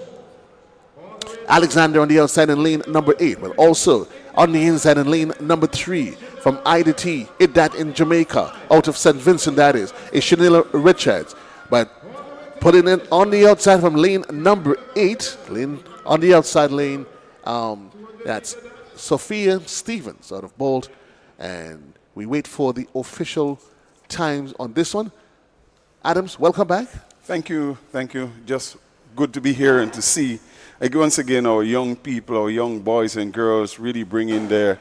Alexander on the outside in lane number 8, but also on the inside in lane number 3 from IDT, Iddat in Jamaica, out of St. Vincent, that is Chanela Richards. But putting it on the outside from lane number 8, on the outside lane, that's Sophia Stevens out of Bolt. And we wait for the official times on this one. Adams, welcome back. Thank you. Just good to be here and to see once again our young people, our young boys and girls really bringing their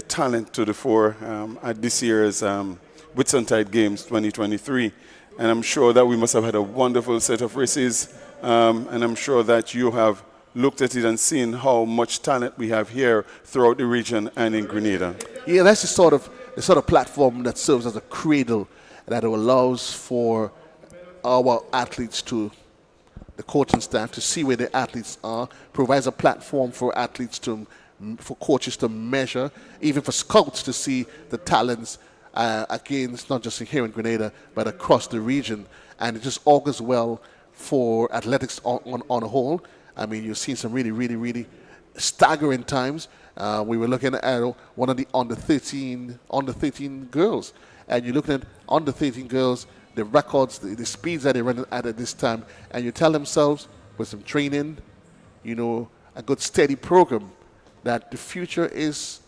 talent to the fore at this year's Whitsuntide Games 2023. And I'm sure that we must have had a wonderful set of races. And I'm sure that you have looked at it and seen how much talent we have here throughout the region and in Grenada. Yeah, that's the sort of platform that serves as a cradle that allows for our athletes to, the coaching staff, to see where the athletes are, provides a platform for athletes to, for coaches to measure, even for scouts to see the talents against not just here in Grenada, but across the region. And it just augurs well for athletics on a whole. I mean, you've seen some really staggering times. We were looking at one of the under 13 girls, and you're looking at under 13 girls, the records, the speeds that they're running at this time, and you tell themselves with some training, you know, a good steady program, that the future is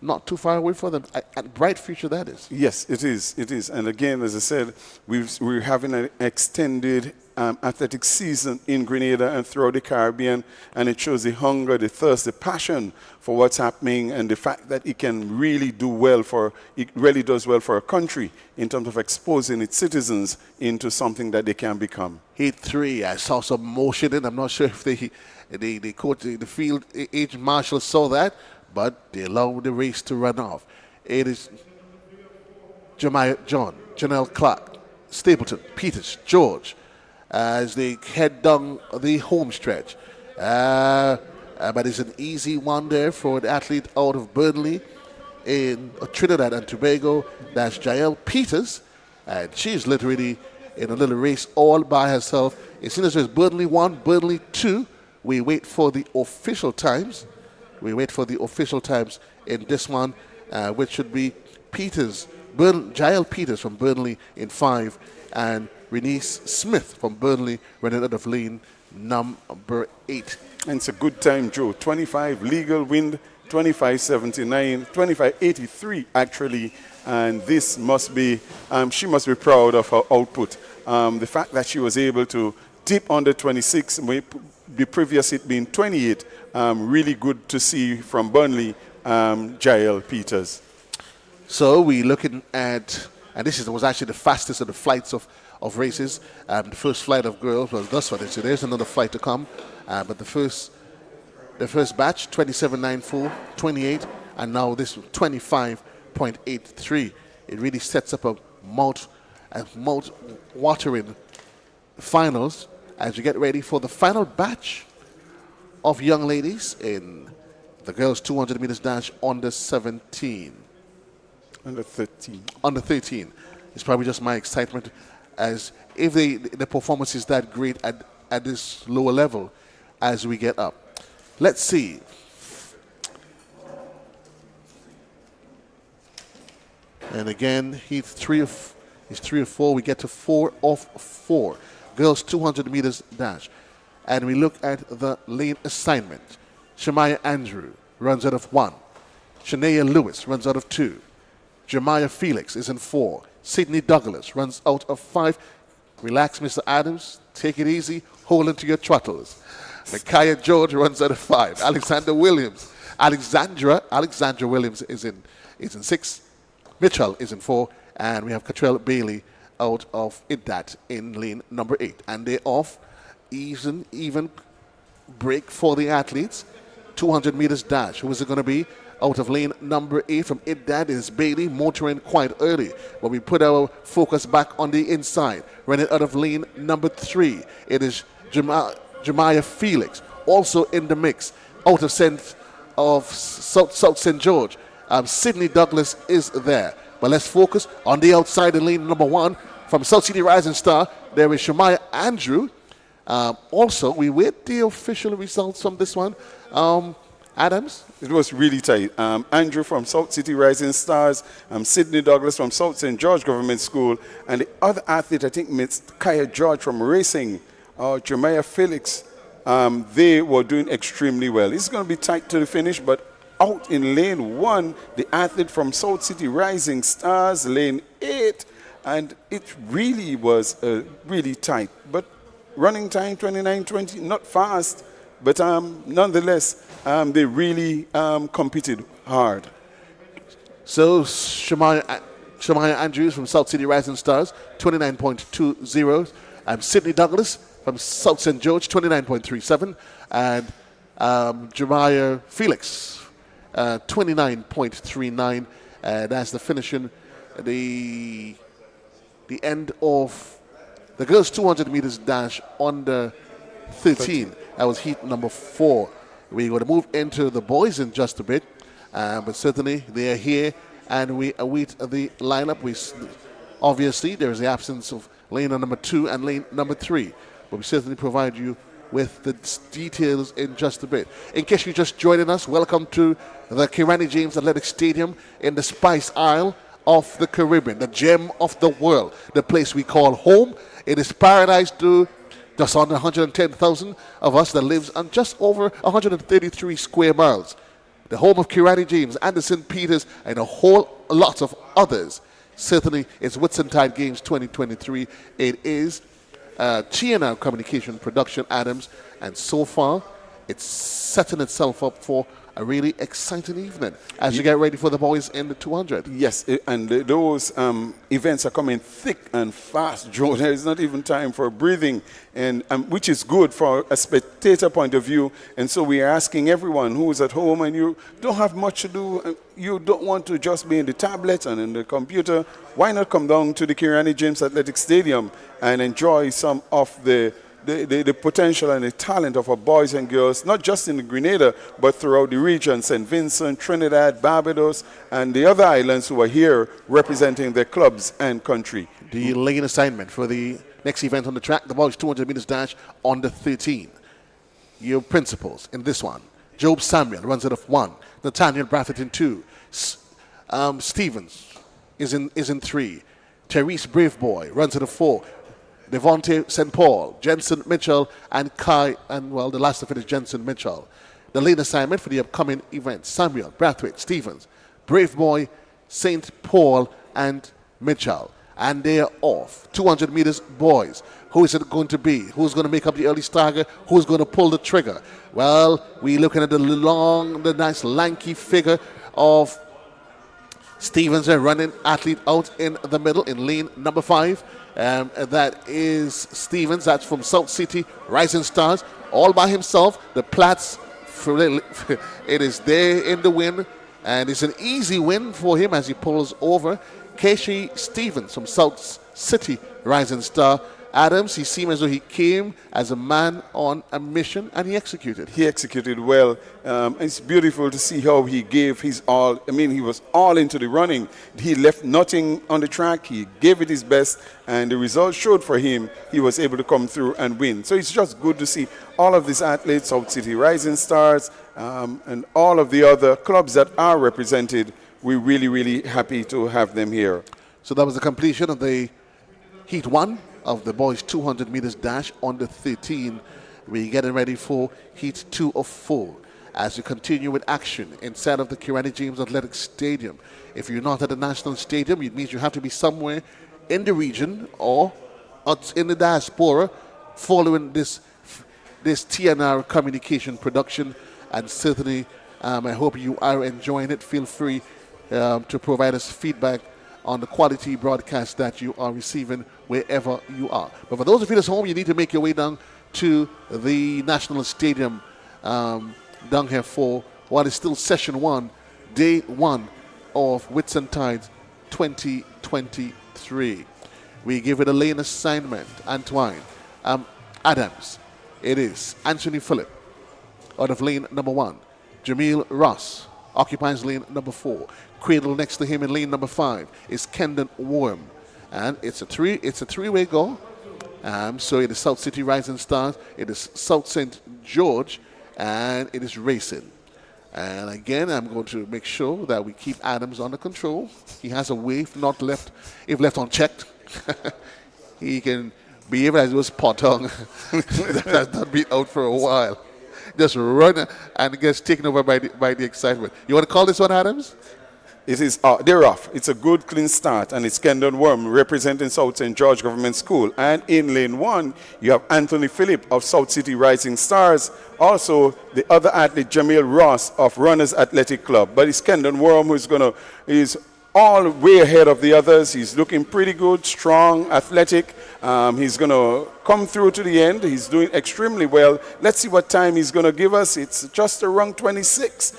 not too far away for them. A bright future that is. Yes, it is. It is. And again, as I said, we're having an extended athletic season in Grenada and throughout the Caribbean, and it shows the hunger, the thirst, the passion for what's happening, and the fact that it can really do well it really does well for a country in terms of exposing its citizens into something that they can become. Heat 3, I saw some motion in. I'm not sure if the coach, the field agent marshal saw that, but they allowed the race to run off. It is Janelle Clark, Stapleton, Peters, George, as they head down the home stretch. But it's an easy one there for the athlete out of Burnley in Trinidad and Tobago. That's Jael Peters, and she's literally in a little race all by herself. As soon as there's Burnley 1, Burnley 2, we wait for the official times. We wait for the official times in this one, which should be Jael Peters from Burnley in 5, and Renice Smith from Burnley running out of lane number 8. And it's a good time, Joe. 25 legal wind, 25.79, 25.83 actually, and this must be, she must be proud of her output. The fact that she was able to dip under 26, the previous it being 28, really good to see from Burnley, Jael Peters. So we're looking at, and this was actually the fastest of the flights of races. The first flight of girls was thus far. So there's another flight to come. But the first batch, 27.94, 28, and now this 25.83. It really sets up a mouth-watering finals as you get ready for the final batch of young ladies in the girls 200 meters dash under 17. Under 13. Under 13. It's probably just my excitement, as if the performance is that great at this lower level as we get up. Let's see. And again, he's 3 of 4. We get to 4 of 4. Girls 200 meters dash. And we look at the lane assignment. Shemaya Andrew runs out of 1. Shania Lewis runs out of 2. Jemiah Felix is in 4. Sydney Douglas runs out of 5. Relax, Mr. Adams. Take it easy. Hold into your throttles. Micaiah George runs out of 5. Alexandra Williams is in 6. Mitchell is in 4. And we have Catrell Bailey out of that in lane number 8. And they're off. Even break for the athletes. 200 meters dash. Who is it going to be? Out of lane number 8 from Idad is Bailey, motoring quite early. But we put our focus back on the inside. Running out of lane number 3. It is Jemiah Felix, also in the mix. Out of South St. George. Sydney Douglas is there. But let's focus on the outside in lane number 1. From South City Rising Star, there is Shemaya Andrew. Also, we wait the official results from this one. Adams? It was really tight. Andrew from South City Rising Stars, Sydney Douglas from South St. George Government School, and the other athlete, I think, Kaya George from Racing, Jemiah Felix, they were doing extremely well. It's going to be tight to the finish, but out in lane 1, the athlete from South City Rising Stars, lane 8, and it really was really tight. But running time, 29:20, not fast, but nonetheless, they really competed hard. So Shemaya Andrews from South City Rising Stars, 29.20. Sydney Douglas from South St. George, 29.37. And Jeremiah Felix, 29.39. That's the finishing, the end of the girls' 200 meters dash under 13. That was heat number 4. We're going to move into the boys in just a bit, but certainly they are here, and we await the lineup. Obviously, there is the absence of lane number 2 and lane number 3, but we certainly provide you with the details in just a bit. In case you're just joining us, welcome to the Kirani James Athletic Stadium in the Spice Isle of the Caribbean, the gem of the world, the place we call home. It is paradise to just under 110,000 of us that lives on just over 133 square miles. The home of Kirani James and the St. Peter's and a whole lot of others. Certainly, it's Whitsuntide Games 2023. It is TNR Communication Production Adams, and so far, it's setting itself up for a really exciting evening as you get ready for the boys in the 200. Yes, and those events are coming thick and fast, Joe. There is not even time for breathing, and which is good for a spectator point of view. And so we are asking everyone who is at home and you don't have much to do, you don't want to just be in the tablet and in the computer, why not come down to the Kirani James Athletic Stadium and enjoy some of the potential and the talent of our boys and girls, not just in the Grenada, but throughout the region, St. Vincent, Trinidad, Barbados, and the other islands who are here representing their clubs and country. The lane assignment for the next event on the track, the boys 200 meters dash under 13. Your principals in this one: Job Samuel runs it off 1, Nathaniel Brathwaite in 2, Stevens is in 3, Therese Braveboy runs it off 4, Devontae St. Paul, Jensen Mitchell, and Kai, and well, the last of it is Jensen Mitchell. The lane assignment for the upcoming events: Samuel, Brathwaite, Stevens, Braveboy, St. Paul, and Mitchell. And they are off. 200 meters boys. Who is it going to be? Who's going to make up the early stagger? Who's going to pull the trigger? Well, we're looking at the nice lanky figure of Stevens, a running athlete out in the middle in lane number 5. That is Stevens. That's from South City Rising Stars, all by himself. The Platts, it is there in the win, and it's an easy win for him as he pulls over Casey Stevens from South City Rising Star. Adams, he seemed as though he came as a man on a mission, and he executed. He executed well. It's beautiful to see how he gave his all. I mean, he was all into the running. He left nothing on the track. He gave it his best, and the result showed for him. He was able to come through and win. So it's just good to see all of these athletes, South City Rising Stars, and all of the other clubs that are represented. We're really, really happy to have them here. So that was the completion of the Heat 1 of the boys 200 meters dash under 13. We're getting ready for Heat 2 of 4 as we continue with action inside of the Kirani James Athletic Stadium. If you're not at the National Stadium, it means you have to be somewhere in the region or in the diaspora following this TNR communication production. And certainly, I hope you are enjoying it. Feel free to provide us feedback on the quality broadcast that you are receiving wherever you are. But for those of you that's home, you need to make your way down to the National Stadium down here for what is still session 1, day 1 of Whitsuntide 2023. We give it a lane assignment. Antoine Adams. It is Anthony Phillip out of lane number 1. Jamil Ross occupies lane number 4. Cradle next to him in lane number 5 is Kendon Worm. And it's a three-way go. So it is South City Rising Stars, it is South St. George, and it is racing. And again, I'm going to make sure that we keep Adams under control. He has a way, if left unchecked, he can behave as he was potong. That has not been out for a while. Just run and gets taken over by the excitement. You want to call this one, Adams? It is, they're off. It's a good, clean start, and it's Kendon Worm representing South St. George Government School. And in lane 1, you have Anthony Phillip of South City Rising Stars. Also, the other athlete, Jamil Ross of Runners Athletic Club. But it's Kendon Worm who's all way ahead of the others. He's looking pretty good, strong, athletic. He's going to come through to the end. He's doing extremely well. Let's see what time he's going to give us. It's just around 26.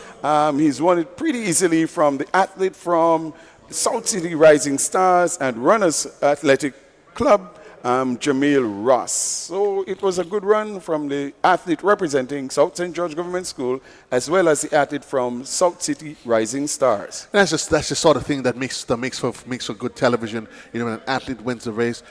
He's won it pretty easily from the athlete from South City Rising Stars and Runners Athletic Club, Jamil Ross. So it was a good run from the athlete representing South St. George Government School, as well as the athlete from South City Rising Stars. And that's the sort of thing that makes for good television. You know, when an athlete wins the race,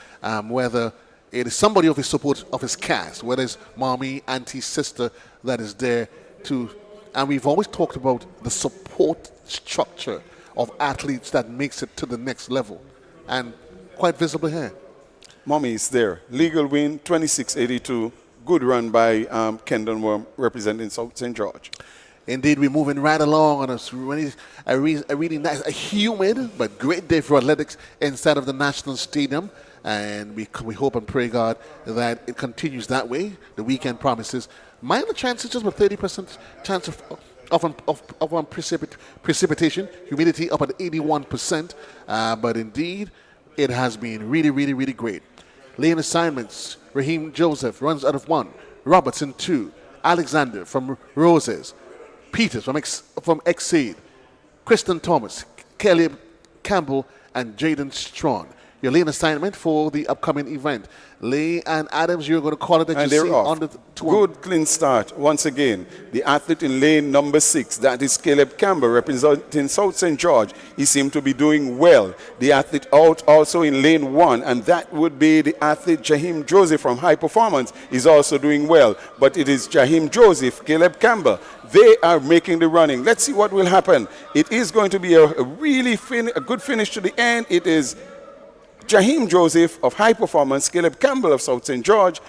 whether it is somebody of his support of his cast, whether it's mommy, auntie, sister that is there to, and we've always talked about the support structure of athletes that makes it to the next level, and quite visible here. Mommy is there. Legal win, 26-82. Good run by Kendon Worm representing South St. George. Indeed, we're moving right along on a really nice, a humid but great day for athletics inside of the National Stadium. And we hope and pray, God, that it continues that way. The weekend promises. Minor chances, just about 30% chance of precipitation. Humidity up at 81%. But indeed, it has been really, really, really great. Lane assignments, Raheem Joseph runs out of 1. Robertson 2. Alexander from Roses. Peters from Exceed. Kristen Thomas, Kelly Campbell, and Jaden Strawn. Your lane assignment for the upcoming event. Lee and Adams, you're going to call it that. And you see on the good clean start. Once again, the athlete in lane number 6, that is Caleb Campbell representing South St. George. He seemed to be doing well. The athlete out also in lane 1, and that would be the athlete Jaheim Joseph from High Performance is also doing well. But it is Jaheim Joseph, Caleb Campbell. They are making the running. Let's see what will happen. It is going to be a really good finish to the end. It is Jaheim Joseph of High Performance, Caleb Campbell of South St. George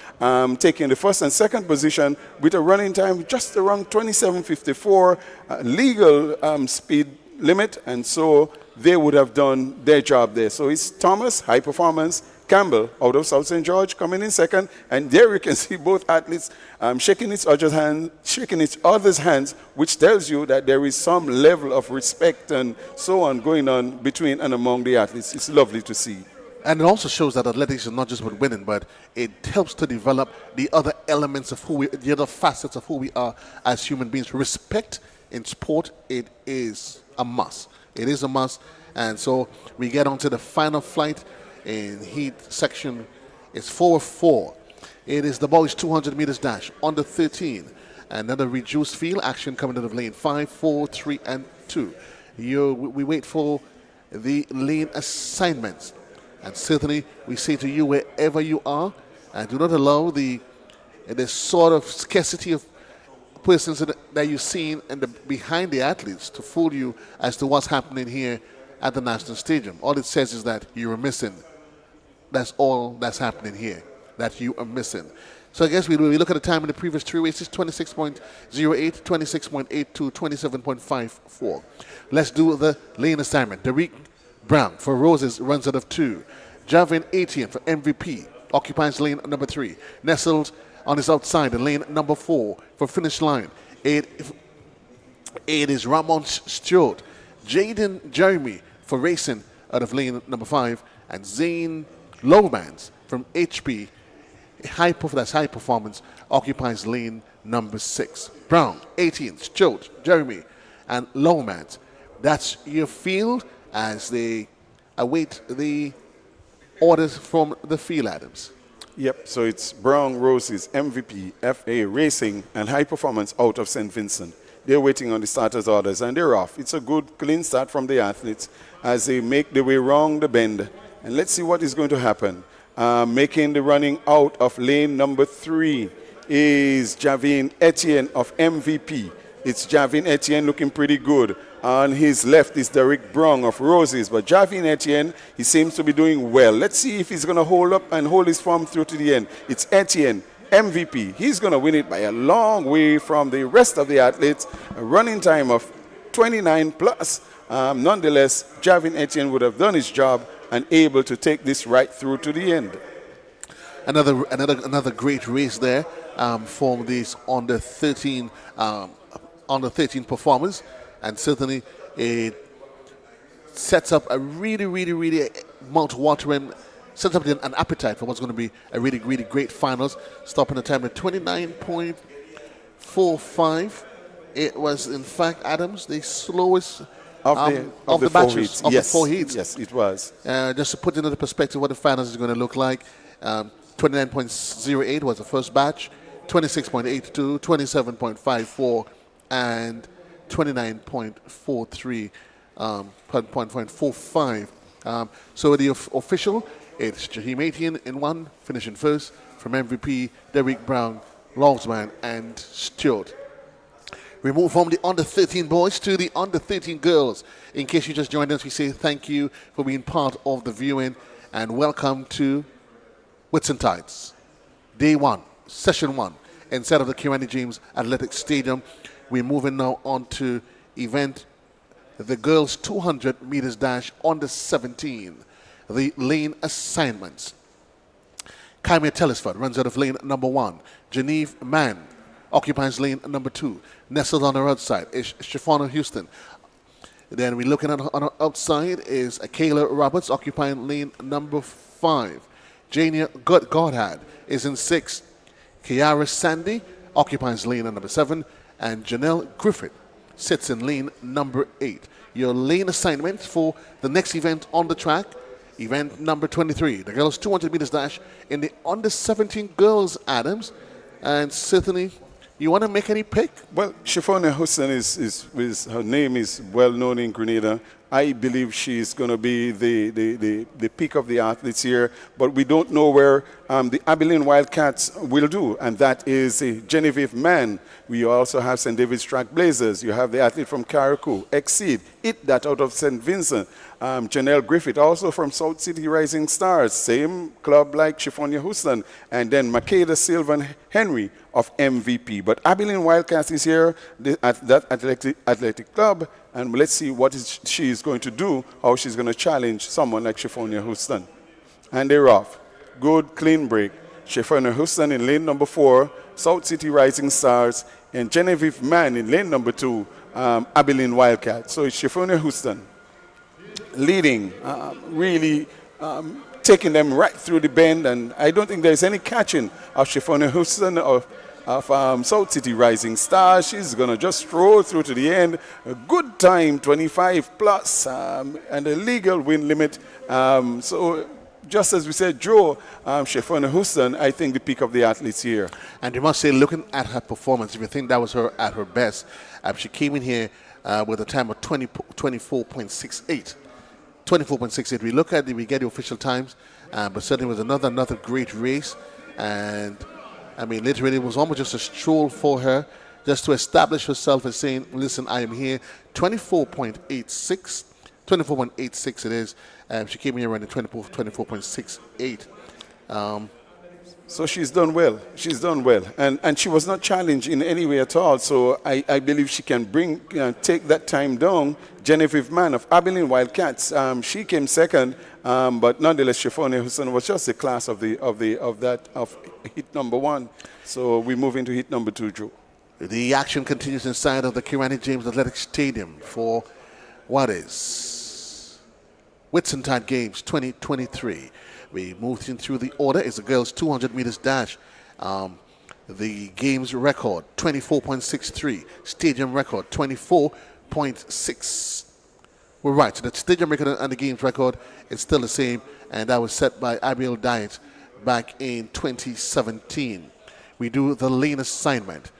taking the first and second position with a running time just around 27:54, legal speed limit, and so they would have done their job there. So it's Thomas, High Performance, Campbell out of South St. George coming in second, and there you can see both athletes shaking each other's hands, which tells you that there is some level of respect and so on going on between and among the athletes. It's lovely to see. And it also shows that athletics is not just about winning, but it helps to develop the other elements of the other facets of who we are as human beings. Respect in sport, it is a must. It is a must. And so we get on to the final flight in heat section. It's 4-4. It is the boys 200 meters dash, under 13. Another reduced field action coming out of lane 5, 4, 3, and 2. We wait for the lane assignments. And certainly, we say to you, wherever you are, and do not allow the sort of scarcity of persons that you've seen behind the athletes to fool you as to what's happening here at the National Stadium. All it says is that you are missing. That's all that's happening here, that you are missing. So I guess we look at the time in the previous 3 races, 26.08, 26.82, 27.54. Let's do the lane assignment. Derek Brown for Roses runs out of 2. Javin Etienne for MVP occupies lane number 3. Nestled on his outside in lane number 4 for finish line. It is Ramon Stewart. Jaden Jeremy for racing out of lane number 5. And Zane Lowmans from HP, high performance, occupies lane number 6. Brown, 18, Stewart, Jeremy, and Lowmans. That's your field as they await the orders from the field, Adams. Yep, so it's Brown, Roses, MVP, FA, Racing, and High Performance out of St. Vincent. They're waiting on the starters' orders, and they're off. It's a good, clean start from the athletes as they make their way around the bend. And let's see what is going to happen. Making the running out of lane number 3 is Javin Etienne of MVP. It's Javin Etienne looking pretty good. On his left is Derek Brown of Roses, but Javin Etienne, he seems to be doing well. Let's see if he's going to hold up and hold his form through to the end. It's Etienne, MVP. He's going to win it by a long way from the rest of the athletes. A running time of 29 plus. Nonetheless, Javin Etienne would have done his job and able to take this right through to the end. Another great race there from these under 13 performers. And certainly sets up a really mouth-watering, sets up an appetite for what's going to be a really great finals. Stopping the time at 29.45. It was, in fact, Adams, the slowest of the batches, of the 4 heats. Yes, it was. Just to put into perspective what the finals is going to look like, 29.08 was the first batch, 26.82, 27.54, and 29.43, 0.45. So the official, it's Jaheim Etienne in 1, finishing first, from MVP, Derek Brown, Longsman, and Stewart. We move from the under-13 boys to the under-13 girls. In case you just joined us, we say thank you for being part of the viewing and welcome to Whitsuntides. Day 1, session 1, inside of the Kirani James Athletic Stadium. We're moving now on to event, the girls 200 meters dash under 17, the lane assignments. Kaimia Telesford runs out of lane number 1. Genevieve Mann occupies lane number 2. Nestled on her outside is Shafana Houston. Then we're looking at on her outside is Kayla Roberts occupying lane number 5. Jania Godhad is in 6. Kiara Sandy occupies lane number 7. And Janelle Griffith sits in lane number 8. Your lane assignment for the next event on the track, event number 23, the girls 200 meters dash in the under 17 girls, Adams. And certainly, you want to make any pick? Well, Shafona Hussein is her name is well known in Grenada. I believe she's going to be the peak of the athletes here, but we don't know where the Abilene Wildcats will do, and that is Genevieve Mann. We also have St. David's Track Blazers. You have the athlete from Carriacou, Exceed, It That out of St. Vincent. Janelle Griffith, also from South City Rising Stars, same club like Shifonia Houston, and then Makeda Sylvan Henry of MVP. But Abilene Wildcats is here at that athletic club, and let's see what she is going to do, how she's going to challenge someone like Shifonia Houston. And they're off. Good, clean break. Shifonia Houston in lane number 4, South City Rising Stars, and Genevieve Mann in lane number 2, Abilene Wildcats. So it's Shifonia Houston leading, really taking them right through the bend, and I don't think there's any catching of Shifonia Houston of South City Rising Stars. She's going to just stroll through to the end. A good time, 25 plus, and a legal win limit. So just as we said, Joe, Shifonia Houston, I think the peak of the athletes here. And you must say, looking at her performance, if you think that was her at her best, she came in here with a time of 24.68. 24.68. We look at we get the official times, but certainly was another great race. And I mean, literally, it was almost just a stroll for her, just to establish herself as saying, listen, I am here. 24.86. 24.86 it is. She came here running 24.68. So she's done well. She's done well. And she was not challenged in any way at all. So I believe she can take that time down. Genevieve Mann of Abilene Wildcats, she came second, but nonetheless, Shifonia Hussein was just the class of hit number 1. So we move into hit number 2, Joe. The action continues inside of the Kirani James Athletic Stadium for what is Whitsuntide Games 2023. We moved in through the order. It's the girls' 200 meters dash. The game's record, 24.63. Stadium record, 24.6. We're right. So the stadium record and the game's record is still the same, and that was set by Abiel Diet back in 2017. We do the lane assignment.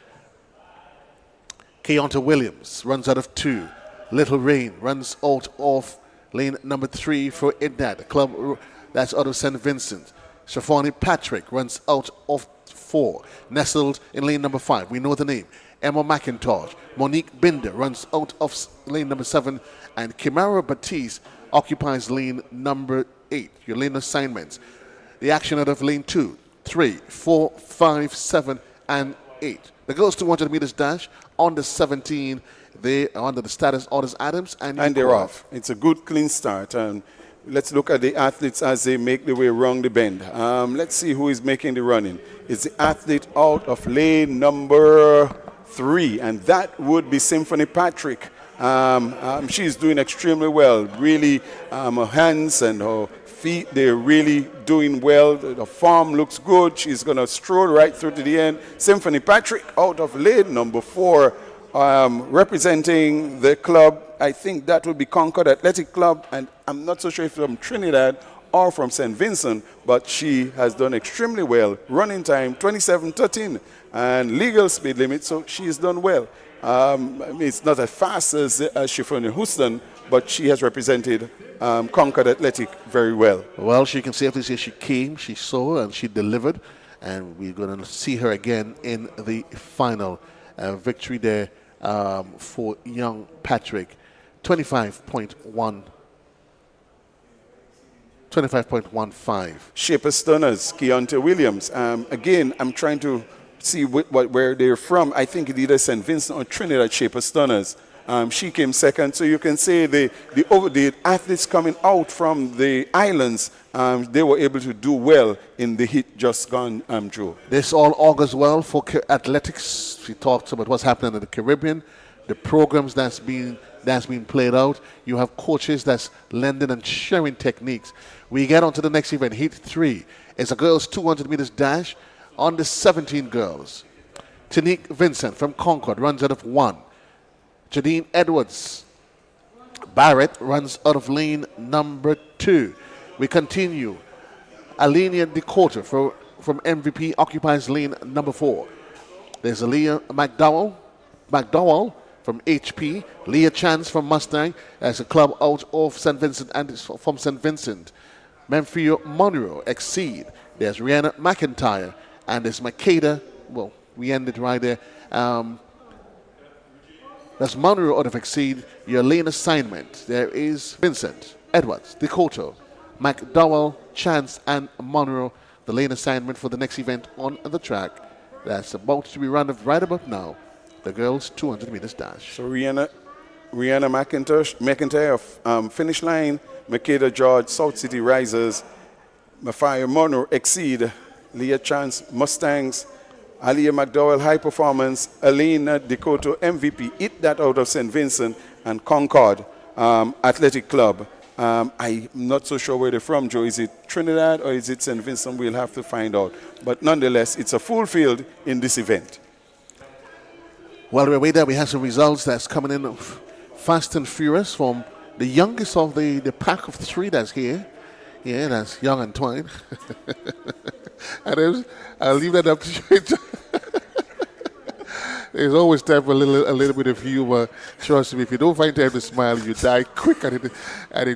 Keonta Williams runs out of 2. Little Rain runs out of lane number 3 for Idnad, the club that's out of St. Vincent. Shafani Patrick runs out of 4. Nestled in lane number 5. We know the name. Emma McIntosh. Monique Binder runs out of lane number 7. And Kimara Batiste occupies lane number 8. Your lane assignments. The action out of lane 2, 3, 4, 5, 7, and 8. The girls 200 meters dash on the 17. They are under the status orders Adams. And they're off. It's a good, clean start. Let's look at the athletes as they make their way around the bend. Let's see who is making the running. It's the athlete out of lane number 3, and that would be Symphony Patrick She's doing extremely well. Really, her hands and her feet, they're really doing well. The form looks good. She's going to stroll right through to the end. Symphony Patrick out of lane number 4, representing the club. I think that would be Concord Athletic Club, and I'm not so sure if from Trinidad or from St. Vincent, but she has done extremely well. Running time 27:13 and legal speed limit, so she's done well. I mean, it's not as fast as Shifroni Houston, but she has represented Concord Athletic very well. Well, she can safely say she came, she saw, and she delivered, and we're going to see her again in the final. Victory there for young Patrick, 25.15. Shaper Stunners, Keontae Williams. Again, I'm trying to see where they're from. I think it's either St. Vincent or Trinidad Shaper Stunners. She came second, so you can say the athletes coming out from the islands, they were able to do well in the heat just gone, Joe. This all augurs well for athletics. We talked about what's happening in the Caribbean, the programs that's been played out. You have coaches that's lending and sharing techniques. We get on to the next event, Heat 3. It's a girls' 200 meters dash on the 17 girls. Tanique Vincent from Concord runs out of 1. Janine Edwards Barrett runs out of lane number 2. We continue. Alenia Dakota from MVP occupies lane number 4. There's Aaliyah McDowell from HP, Leah Chance from Mustang as a club out of St. Vincent and from St. Vincent. Memphis Monroe Exceed. There's Rihanna McIntyre and there's Makeda. Well, we ended right there. That's Monroe out of Exceed. Your lane assignment. There is Vincent, Edwards, Dakota, McDowell, Chance, and Monroe. The lane assignment for the next event on the track. That's about to be run right about now. The girls' 200 meters dash. So Rihanna McIntyre finish line, Makeda George, South City Risers, Mafia Monroe Exceed, Leah Chance Mustangs, Aliyah McDowell High Performance, Alina Dakota MVP, Eat That out of St. Vincent, and Concord Athletic Club. I'm not so sure where they're from, Joe. Is it Trinidad or is it St. Vincent? We'll have to find out. But nonetheless, it's a full field in this event. While we're away there, we have some results that's coming in fast and furious from the youngest of the pack of 3 that's here. Yeah, that's Young and Twine. And I'll leave that up to you. There's always time for a little bit of humor. Trust me, if you don't find time to smile, you die quick at it,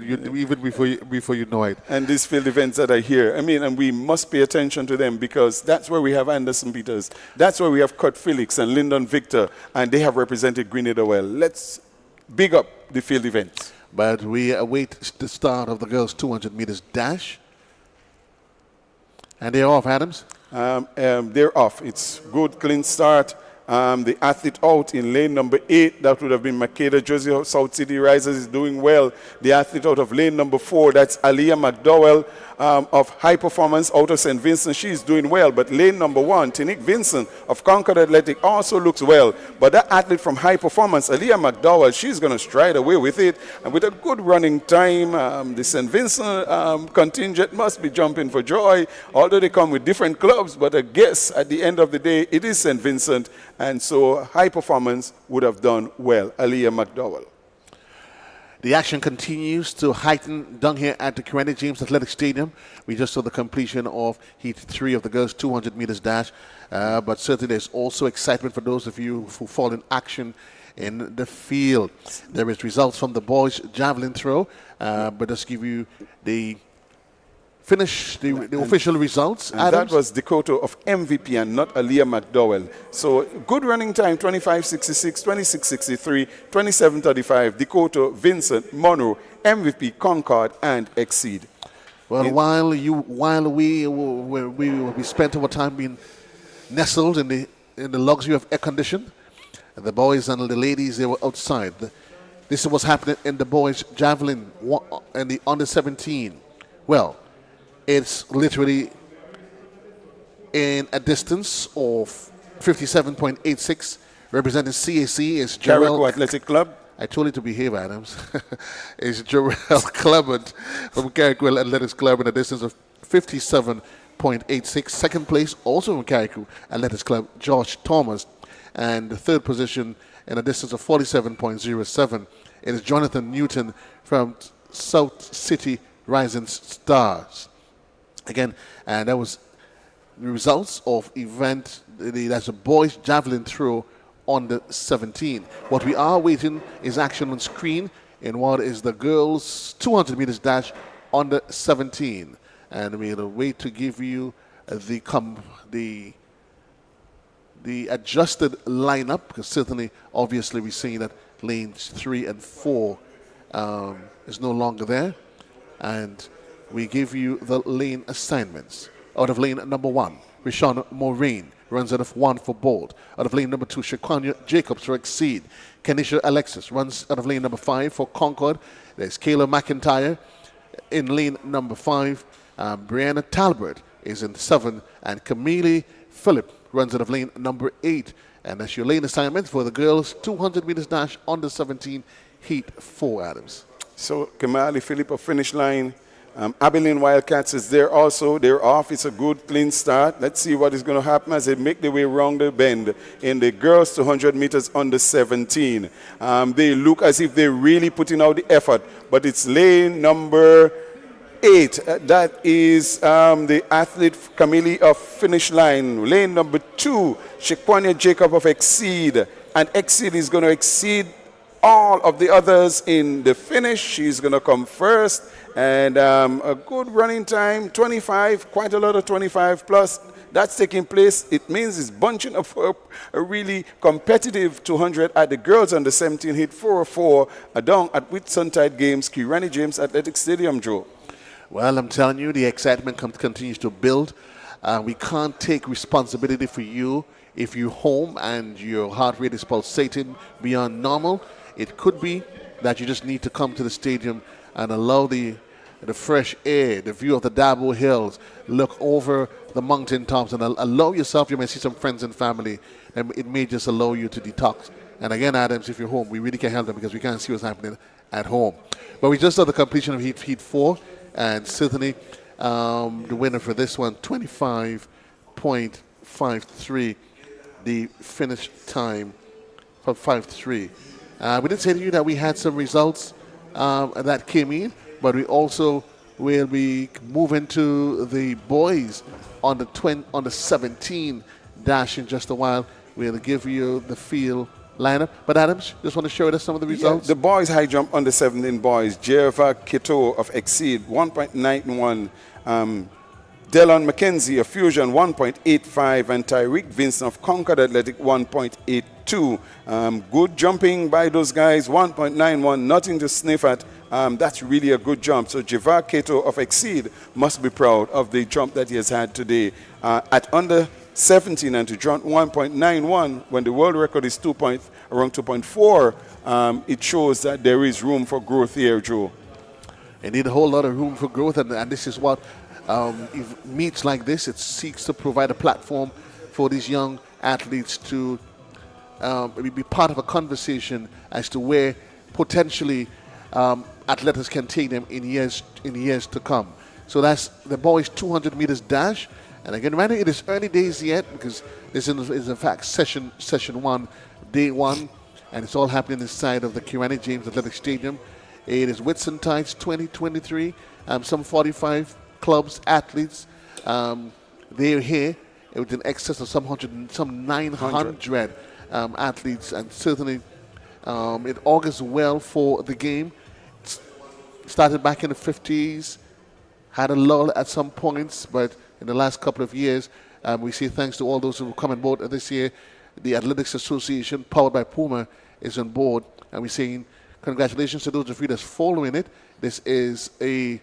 even before you know it. And these field events that are here, I mean, and we must pay attention to them because that's where we have Anderson Peters. That's where we have Kurt Felix and Lyndon Victor, and they have represented Grenada well. Let's big up the field events. But we await the start of the girls' 200 meters dash. And they're off, Adams? They're off. It's good, clean start. The athlete out in lane number 8, that would have been Makeda Jersey South City Risers, is doing well. The athlete out of lane number 4, that's Aliyah McDowell of High Performance out of St. Vincent. She's doing well. But lane number 1, Tanique Vincent of Concord Athletic also looks well. But that athlete from High Performance, Aliyah McDowell, she's going to stride away with it. And with a good running time, the St. Vincent contingent must be jumping for joy. Although they come with different clubs, but I guess at the end of the day, it is St. Vincent. And so High Performance would have done well. Aliyah McDowell. The action continues to heighten down here at the Kirani James Athletic Stadium. We just saw the completion of Heat 3 of the girls' 200 meters dash. But certainly there's also excitement for those of you who fall in action in the field. There is results from the boys' javelin throw. But let's give you the official results. And that was Dakota of MVP and not Aliyah McDowell. So good running time, 25:66, 26:63, 27:35. Dakota, Vincent, Monroe, MVP, Concord, and Exceed. Well, while we spent our time being nestled in the luxury of air condition, the boys and the ladies, they were outside. This is what's happening in the boys' javelin and the under 17. Well, it's literally in a distance of 57.86, representing CAC is Carriacou Athletic Club. I told you to behave, Adams, is Jarrell Clement from Carriacou Athletics Club in a distance of 57.86. Second place, also from Carriacou Athletics Club, Josh Thomas. And the third position in a distance of 47.07. It is Jonathan Newton from South City Rising Stars. Again, and that was the results of event, that's a boys javelin throw on the 17th. What we are waiting is action on screen in what is the girls 200 meters dash on the 17th. And we'll wait to give you the adjusted lineup, because certainly, obviously, we see that lanes 3 and 4 is no longer there. And we give you the lane assignments. Out of lane number 1, Rishon Maureen runs out of 1 for Bold. Out of lane number 2, Shaquania Jacobs for Exceed. Kenisha Alexis runs out of lane number 5 for Concord. There's Kayla McIntyre in lane number 5. Brianna Talbert is in 7. And Camille Phillip runs out of lane number 8. And that's your lane assignment for the girls 200 meters dash on the 17 heat 4, Adams. So Kamali Phillip of finish line. Abilene Wildcats is there also. They're off. It's a good, clean start. Let's see what is going to happen as they make their way around the bend in the girls 200 meters under 17. They look as if they're really putting out the effort, but it's lane number 8. That is the athlete Camille of finish line. Lane number 2, Shaquania Jacob of Exceed. And Exceed is going to exceed all of the others in the finish. She's going to come first. And a good running time, 25, quite a lot of 25 plus. That's taking place. It means it's bunching up for a really competitive 200 at the girls under 17 hit 404 down at Whitsuntide Games, Kirani James Athletic Stadium, Joe. Well, I'm telling you, the excitement continues to build. We can't take responsibility for you if you're home and your heart rate is pulsating beyond normal. It could be that you just need to come to the stadium and allow the fresh air, the view of the Dabo Hills, look over the mountain tops and allow yourself, you may see some friends and family, and it may just allow you to detox. And again, Adams, if you're home, we really can't help them because we can't see what's happening at home. But we just saw the completion of Heat 4, and certainly the winner for this one, 25.53, the finish time for 5.3. We did say to you that we had some results that came in, but we also will be moving to the boys on the 17 dash in just a while. We'll give you the field lineup. But Adams, just want to show us some of the results. Yeah, the boys high jump under 17 boys. Jeva Kito of Exceed 1.91. Delon McKenzie of Fusion 1.85, and Tyreek Vincent of Concord Athletic 1.82. Good jumping by those guys, 1.91, nothing to sniff at. That's really a good jump. So Jeva Kato of Exceed must be proud of the jump that he has had today. At under 17 and to jump 1.91 when the world record is around 2.4, it shows that there is room for growth here, Joe. Indeed, a whole lot of room for growth, and this is what if meets like this, it seeks to provide a platform for these young athletes to be part of a conversation as to where potentially athletics can take them in years to come. So that's the boys 200 meters dash. And again, remember, it is early days yet because this is in fact session 1, day 1, and it's all happening inside of the Kirani James Athletic Stadium. It is Whitsuntide's 2023. Some 45 clubs, athletes. They're here with an excess of some 900 athletes, and certainly it augurs well for the game. Started back in the 50s, had a lull at some points, but in the last couple of years, we see thanks to all those who have come on board this year, the Athletics Association, powered by Puma, is on board, and we're saying congratulations to those of you that's following it. This is a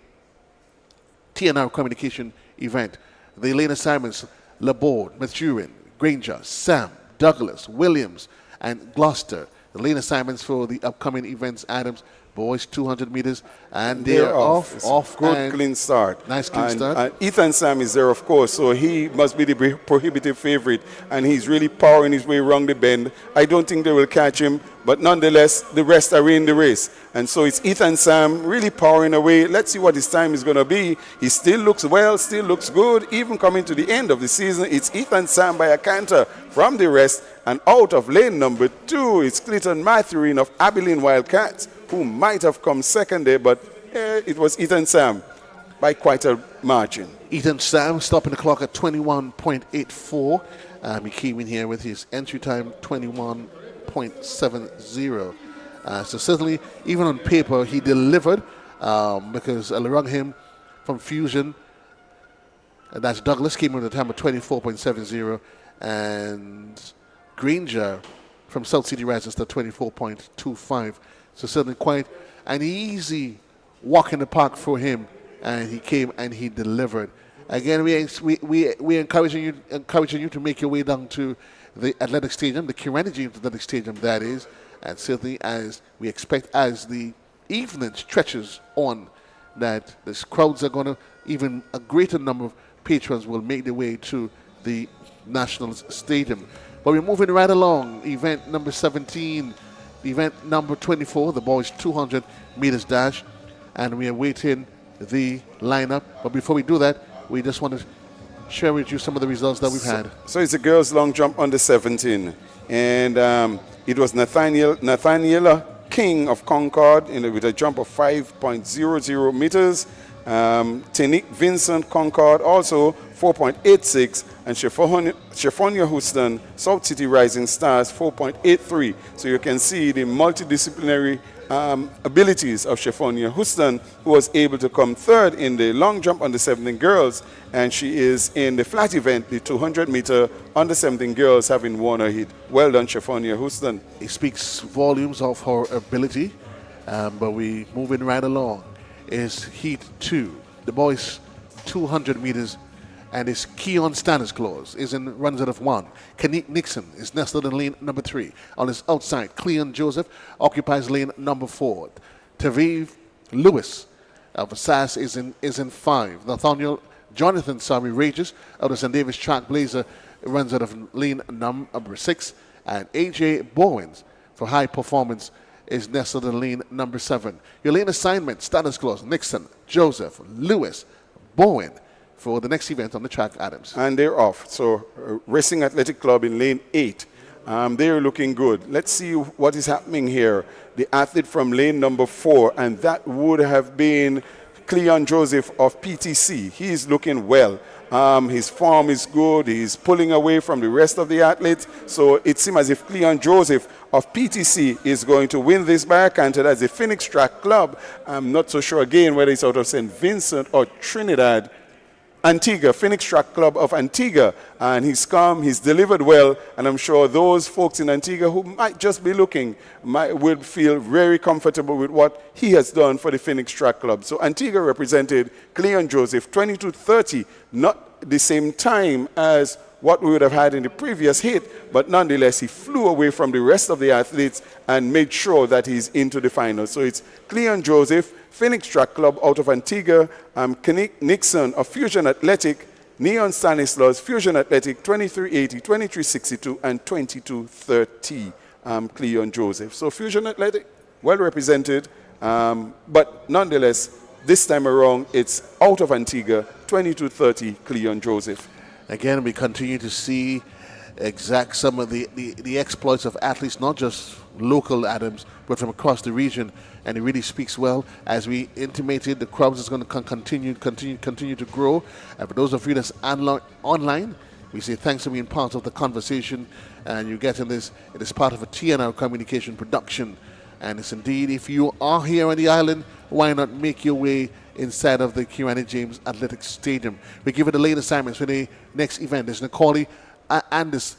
TNR communication event. The lane assignments, Laborde, Maturin, Granger, Sam, Douglas, Williams, and Gloucester. The lane assignments for the upcoming events, Adams, Boys 200 meters, and they're off. Good, clean start. Nice clean start. And Ethan Sam is there, of course, so he must be the prohibitive favorite, and he's really powering his way around the bend. I don't think they will catch him, but nonetheless, the rest are in the race. And so it's Ethan Sam really powering away. Let's see what his time is going to be. He still looks well, still looks good. Even coming to the end of the season, it's Ethan Sam by a canter from the rest. And out of lane number 2, it's Clinton Mathurin of Abilene Wildcats, who might have come second there, but it was Ethan Sam by quite a margin. Ethan Sam stopping the clock at 21.84. He came in here with his entry time 21.70. So certainly, even on paper, he delivered because along him from Fusion, and that's Douglas, came in at a time of 24.70, and Granger from South City Register 24.25. So certainly quite an easy walk in the park for him, and he came and he delivered. Again, we encouraging you to make your way down to the athletic stadium, the Kirani James Athletic Stadium, that is, and certainly as we expect as the evening stretches on, that the crowds are going to, even a greater number of patrons will make their way to the National Stadium. But we're moving right along. Event number 17, event number 24, the boys 200 meters dash, and we are waiting the lineup. But before we do that, we just want to share with you some of the results that we've had. So it's a girls' long jump under 17, and it was Nathaniela King of Concord with a jump of 5.00 meters. Tenique Vincent Concord also 4.86, and Chefonia Houston South City Rising Stars 4.83. So you can see the multidisciplinary abilities of Chefonia Houston, who was able to come third in the long jump under 17 girls, and she is in the flat event, the 200 meter under 17 girls, having won her heat. Well done, Chefonia Houston. It speaks volumes of her ability, but we moving right along. Is heat 2, the boys 200 meters, and it's Keon Stanislaus is in runs out of 1. Kenique Nixon is nestled in lane number 3. On his outside, Cleon Joseph occupies lane number 4. Taviv Lewis of SAS is in 5. Nathaniel Jonathan Sami Rages out of St. David's Track Blazer runs out of lane number 6. And AJ Bowens for high performance is nestled in lane number 7. Your lane assignment, status clause, Nixon, Joseph, Lewis, Bowen for the next event on the track, Adams. And they're off. So Racing Athletic Club in lane 8. They're looking good. Let's see what is happening here. The athlete from lane number 4, and that would have been Cleon Joseph of PTC. He is looking well. His form is good. He's pulling away from the rest of the athletes. So it seems as if Cleon Joseph of PTC is going to win this by a canter. That's the Phoenix Track Club. I'm not so sure again whether it's out of St. Vincent or Trinidad. Antigua, Phoenix Track Club of Antigua, and he's come, he's delivered well, and I'm sure those folks in Antigua who might just be looking will feel very comfortable with what he has done for the Phoenix Track Club. So Antigua represented Cleon Joseph, 22:30, not the same time as what we would have had in the previous hit, but nonetheless he flew away from the rest of the athletes and made sure that he's into the final. So it's Cleon Joseph, Phoenix Track Club out of Antigua, Kenique Nixon of Fusion Athletic, Neon Stanislaus, Fusion Athletic, 2380, 2362, and 2230, Cleon Joseph. So Fusion Athletic, well represented, but nonetheless, this time around, it's out of Antigua, 2230, Cleon Joseph. Again, we continue to see some of the exploits of athletes, not just local Adams, but from across the region. And it really speaks well. As we intimated, the crowds is going to continue to grow. And for those of you that's online, we say thanks for being part of the conversation. And you get in this, it is part of a TNR communication production. And it's indeed, if you are here on the island, why not make your way inside of the Kirani James Athletic Stadium? We give it the late assignments for the next event. There's Nicole Andis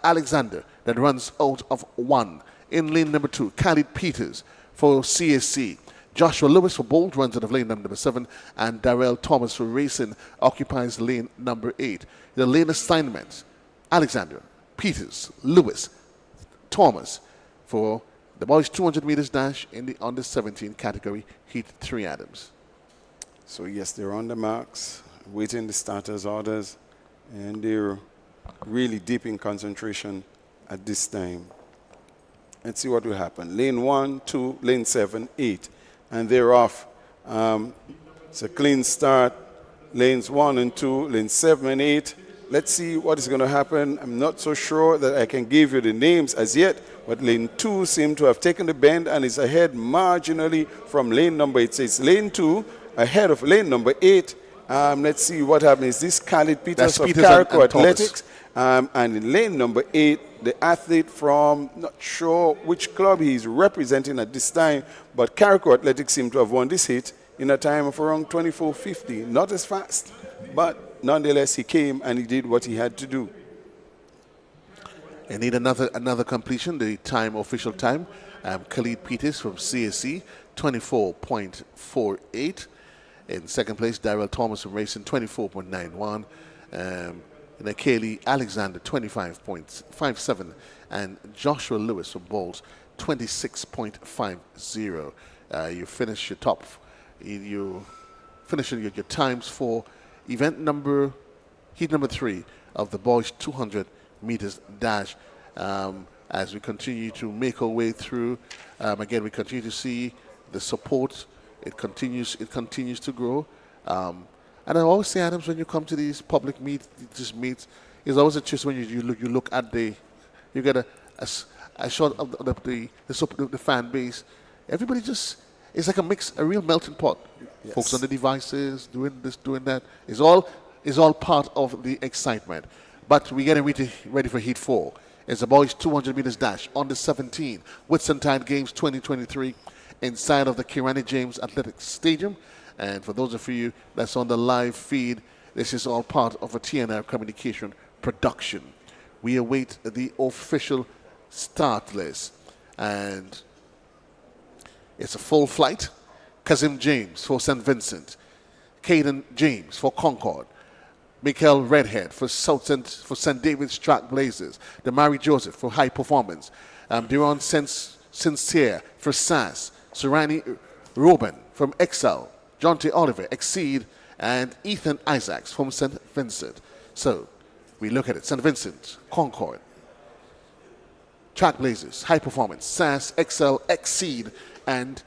Alexander that runs out of 1. In lane number 2, Khalid Peters for CSC. Joshua Lewis for Bolt runs out of lane number 7, and Darrell Thomas for Racing occupies lane number 8. The lane assignments, Alexander, Peters, Lewis, Thomas for The boys 200 meters dash in the under 17 category, heat 3, Adams. So yes, they're on the marks, waiting the starters' orders, and they're really deep in concentration at this time. Let's see what will happen. Lane 1, 2, lane 7, 8, and they're off. It's a clean start. Lanes 1 and 2, lanes 7 and 8. Let's see what is going to happen. I'm not so sure that I can give you the names as yet, but lane 2 seems to have taken the bend and is ahead marginally from lane number 8. So it's lane 2 ahead of lane number 8. Let's see what happens. This Khalid Peters of Carriacou Athletics. And in lane number 8, the athlete from, not sure which club he's representing at this time, but Carriacou Athletics seem to have won this heat in a time of around 24:50. Not as fast, but nonetheless, he came and he did what he had to do. I need another completion, the time, official time. Khalid Peters from CSC, 24.48. In second place, Darrell Thomas from Racing, 24.91. And Kaylee Alexander, 25.57. And Joshua Lewis from Bowles, 26.50. You finish your top. You finish your times for heat number 3 of the boys 200 meters dash. As we continue to make our way through, again, we continue to see the support. It continues to grow. And I always say, Adams, when you come to these public meets, it's always a twist when you look at you get a shot of the fan base. Everybody just, it's like a real melting pot. Yes. Folks on the devices, doing this, doing that. It's all part of the excitement. But we're getting ready for Heat 4. It's the boys 200 meters dash on the 17 Whitsuntide Games 2023 inside of the Kirani James Athletic Stadium. And for those of you that's on the live feed, this is all part of a TNR communication production. We await the official start list. And it's a full flight. Kazim James for St. Vincent. Caden James for Concord. Michael Redhead for St. David's Track Blazers. Damari Joseph for High Performance. Duron Sincere for SAS. Surani Robin from Excel. John T. Oliver, Exceed, and Ethan Isaacs from St. Vincent. So we look at it. St. Vincent, Concord, Track Blazers, High Performance, SAS, Excel, Exceed, and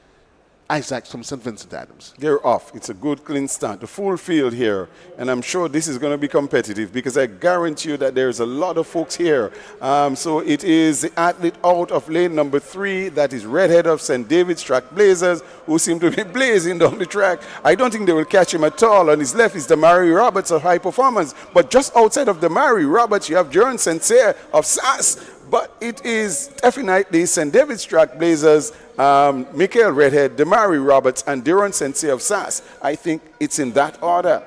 Isaacs from St. Vincent, Adams. They're off. It's a good, clean start. The full field here. And I'm sure this is going to be competitive because I guarantee you that there's a lot of folks here. So it is the athlete out of lane number 3, that is Redhead of St. David's Track Blazers, who seem to be blazing down the track. I don't think they will catch him at all. On his left is Damari Roberts of High Performance. But just outside of Damari Roberts, you have Jaron Sincere of SAS. But it is definitely St. David's Track Blazers, Michael Redhead, Damari Roberts, and Duron Sensei of SAS. I think it's in that order.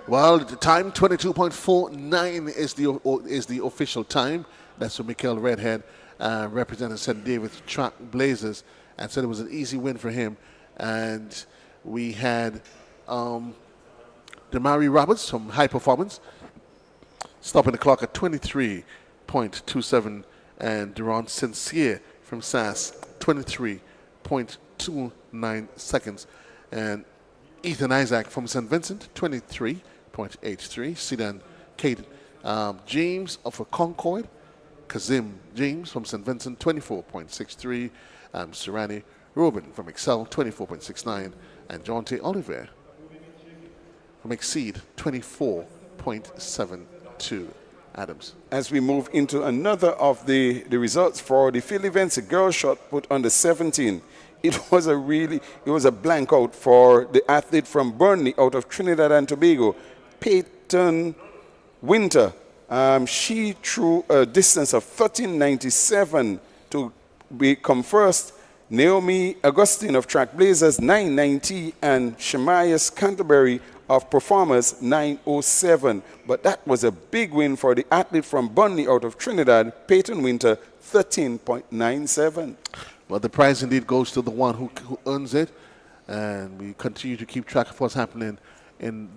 Well, the time 22.49 is the official time. That's for Michael Redhead, representing St. David's Track Blazers, and said it was an easy win for him. And we had Damari Roberts from High Performance stopping the clock at 23.27, and Duron Sincere from SAS 23.29 seconds, and Ethan Isaac from St. Vincent 23.83. Sidan Kate James of Concord, Kazim James from St. Vincent 24.63, Surani Robin from Excel 24.69, and John T. Oliver from Exceed 24.72. Adams. As we move into another of the results for the field events, a girl shot put on the 17. It was a blank out for the athlete from Burnley out of Trinidad and Tobago, Peyton Winter. She threw a distance of 13.97 to become first. Naomi Augustine of Track Blazers 9.90, and Shemaiah Canterbury of Performers 9.07. But that was a big win for the athlete from Burnley out of Trinidad, Peyton Winter, 13.97. Well, the prize indeed goes to the one who earns it, and we continue to keep track of what's happening in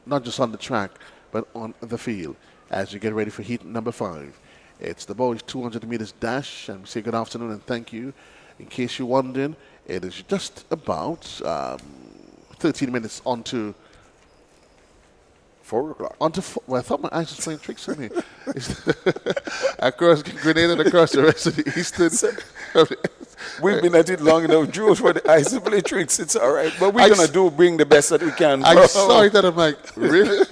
not just on the track, but on the field as you get ready for heat number 5. It's the boys 200 meters dash, and we say good afternoon and thank you. In case you're wondering, it is just about 13 minutes onto 4 o'clock. Well, I thought my eyes was playing tricks on me. Across Grenada and across the rest of the eastern. We've been at it long enough, Jules, for the eyes to play tricks. It's all right. But we're going to bring the best that we can. I saw it and I'm like, really?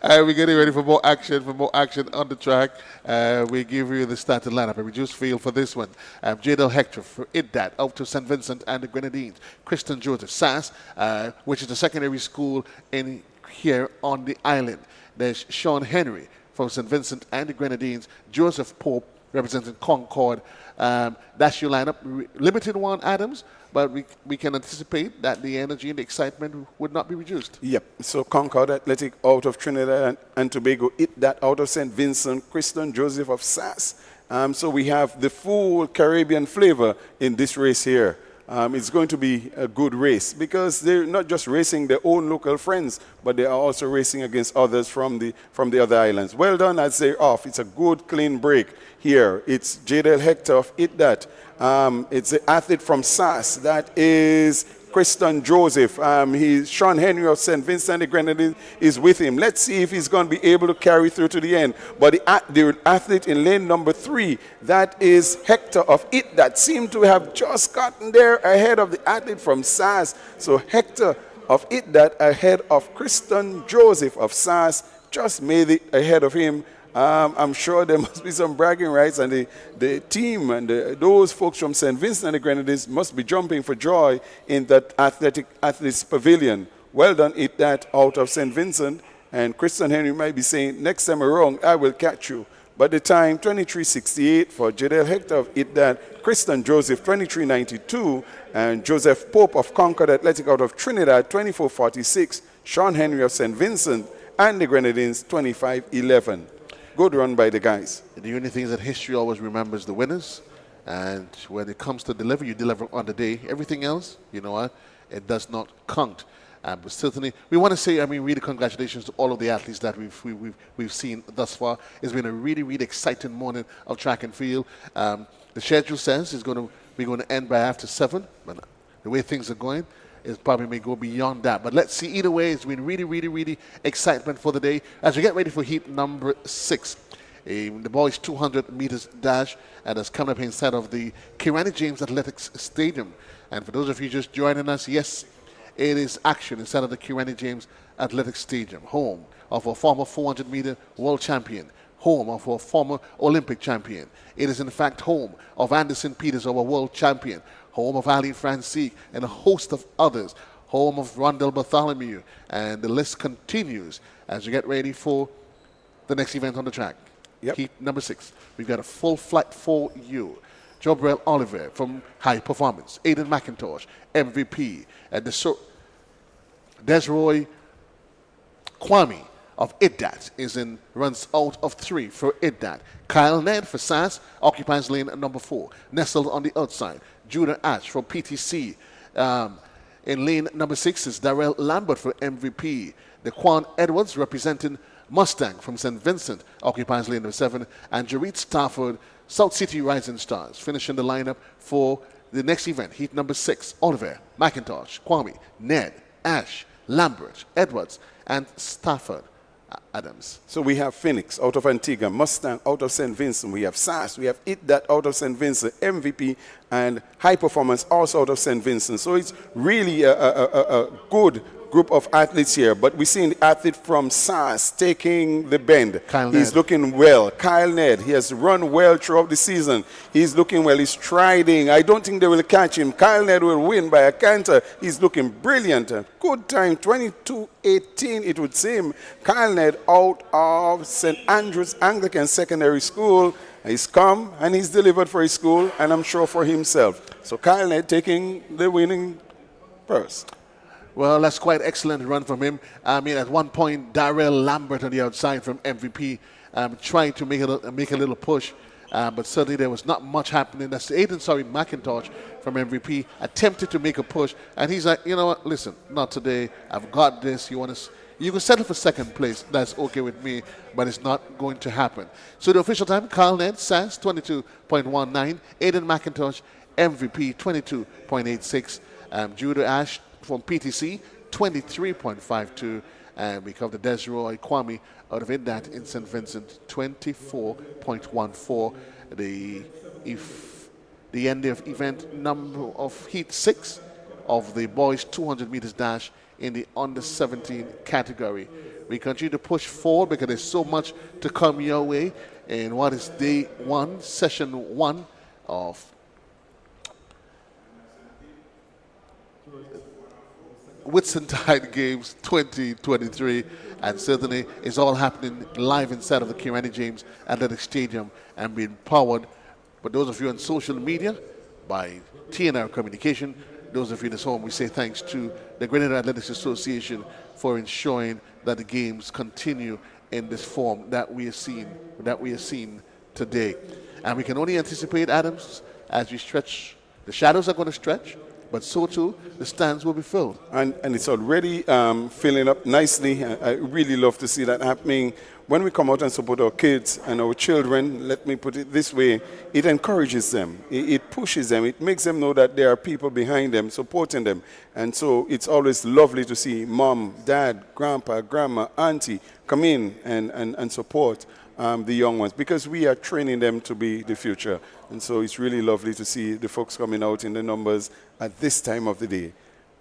We're getting ready for more action on the track. We give you the starting lineup. A reduced field for this one. Jadel Hector for IDDAT, out to St. Vincent and the Grenadines. Kristen Joseph, SAS, which is a secondary school in here on the island. There's Sean Henry from St. Vincent and the Grenadines. Joseph Pope representing Concord. That's your lineup. Limited one, Adams, but we can anticipate that the energy and the excitement would not be reduced. Yep. So Concord Athletic out of Trinidad and Tobago, that out of St. Vincent, Kristen Joseph of SAS. So we have the full Caribbean flavor in this race here. It's going to be a good race because they're not just racing their own local friends, but they are also racing against others from the other islands. Well done as they're off. It's a good, clean break here. It's Jadel Hector of IDDAT. It's the athlete from SAS. That is Kristen Joseph. Sean Henry of St. Vincent and the Grenadines is with him. Let's see if he's going to be able to carry through to the end. But the athlete in lane number 3, that is Hector of IDDAT, seemed to have just gotten there ahead of the athlete from SAS. So Hector of IDDAT ahead of Kristen Joseph of SAS, just made it ahead of him. I'm sure there must be some bragging rights, and the team and those folks from St. Vincent and the Grenadines must be jumping for joy in that athletes pavilion. Well done, IDDAT out of St. Vincent. And Kristen Henry might be saying, next time around, I will catch you. But the time, 23:68 for Jadel Hector of IDDAT, Kristen Joseph, 23:92, and Joseph Pope of Concord Athletic out of Trinidad, 24:46, Sean Henry of St. Vincent and the Grenadines, 25:11. Good run by the guys. The only thing is that history always remembers the winners. And when it comes to deliver, you deliver on the day. Everything else, you know what, it does not count. But certainly, we want to say, really congratulations to all of the athletes that we've seen thus far. It's been a really, really exciting morning of track and field. The schedule says we're going to end by after 7. But the way things are going, it probably may go beyond that. But let's see. Either way, it's been really, really, really excitement for the day. As we get ready for heat number 6, the boys 200 meters dash, and it's coming up inside of the Kirani James Athletics Stadium. And for those of you just joining us, yes, it is action inside of the Kirani James Athletics Stadium, home of a former 400-meter world champion, home of a former Olympic champion. It is, in fact, home of Anderson Peters, our world champion, home of Ali Francique, and a host of others, home of Rondell Bartholomew, and the list continues as we get ready for the next event on the track. Yep. Heat number 6. We've got a full flight for you. Jobrel Oliver from High Performance, Aidan McIntosh, MVP, and Desroy Kwame of IDDAT runs out of 3 for IDDAT. Kyle Ned for SAS occupies lane number 4, nestled on the outside. Judah Ash for PTC. In lane number 6 is Darrell Lambert for MVP. Daquan Edwards representing Mustang from St. Vincent occupies lane number 7. And Jareet Stafford, South City Rising Stars, finishing the lineup for the next event, heat number 6. Oliver, McIntosh, Kwame, Ned, Ash, Lambert, Edwards, and Stafford Adams. So we have Phoenix out of Antigua, Mustang out of St. Vincent. We have SAS, we have IDDAT out of St. Vincent, MVP, and High Performance also out of St. Vincent. So it's really a good group of athletes here, but we're seeing the athlete from SAS taking the bend. He's looking well. Kyle Ned, he has run well throughout the season. He's looking well. He's striding. I don't think they will catch him. Kyle Ned will win by a canter. He's looking brilliant. Good time, 22:18 it would seem. Kyle Ned out of St. Andrew's Anglican Secondary School. He's come and he's delivered for his school, and I'm sure for himself. So Kyle Ned taking the winning purse. Well, that's quite excellent run from him. At one point, Darrell Lambert on the outside from MVP trying to make a little push, but certainly there was not much happening. That's McIntosh from MVP attempted to make a push, and he's like, you know what? Listen, not today. I've got this. You want You can settle for second place. That's okay with me, but it's not going to happen. So the official time, Carl Ned, SAS 22.19, Aiden McIntosh, MVP 22.86, Judah Ash from PTC 23.52, and we cover the Desroy Kwame out of Indat in St. Vincent 24.14. The end of event number of Heat 6 of the boys 200 meters dash in the under 17 category. We continue to push forward because there's so much to come your way in what is day 1, session 1 of Whitsuntide Games 2023, and certainly it's all happening live inside of the Kirani James Athletic Stadium and being powered by those of you on social media by TNR Communication. Those of you that's home, we say thanks to the Grenada Athletics Association for ensuring that the games continue in this form that we are seeing today. And we can only anticipate, Adams, as we stretch, the shadows are going to stretch, but so too the stands will be filled. And it's already filling up nicely. I really love to see that happening. When we come out and support our kids and our children, let me put it this way, it encourages them, it pushes them, it makes them know that there are people behind them, supporting them. And so it's always lovely to see mom, dad, grandpa, grandma, auntie come in and support the young ones, because we are training them to be the future. And so it's really lovely to see the folks coming out in the numbers at this time of the day.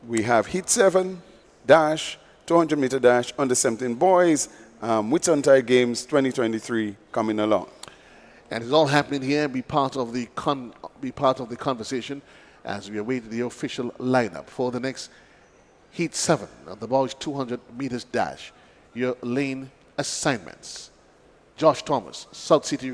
We have Heat 7, dash, 200-meter dash, under 17 boys, Whitsuntide Games 2023 coming along. And it's all happening here. Be part of the conversation as we await the official lineup for the next Heat 7 of the boys 200 meters dash. Your lane assignments. Josh Thomas, South City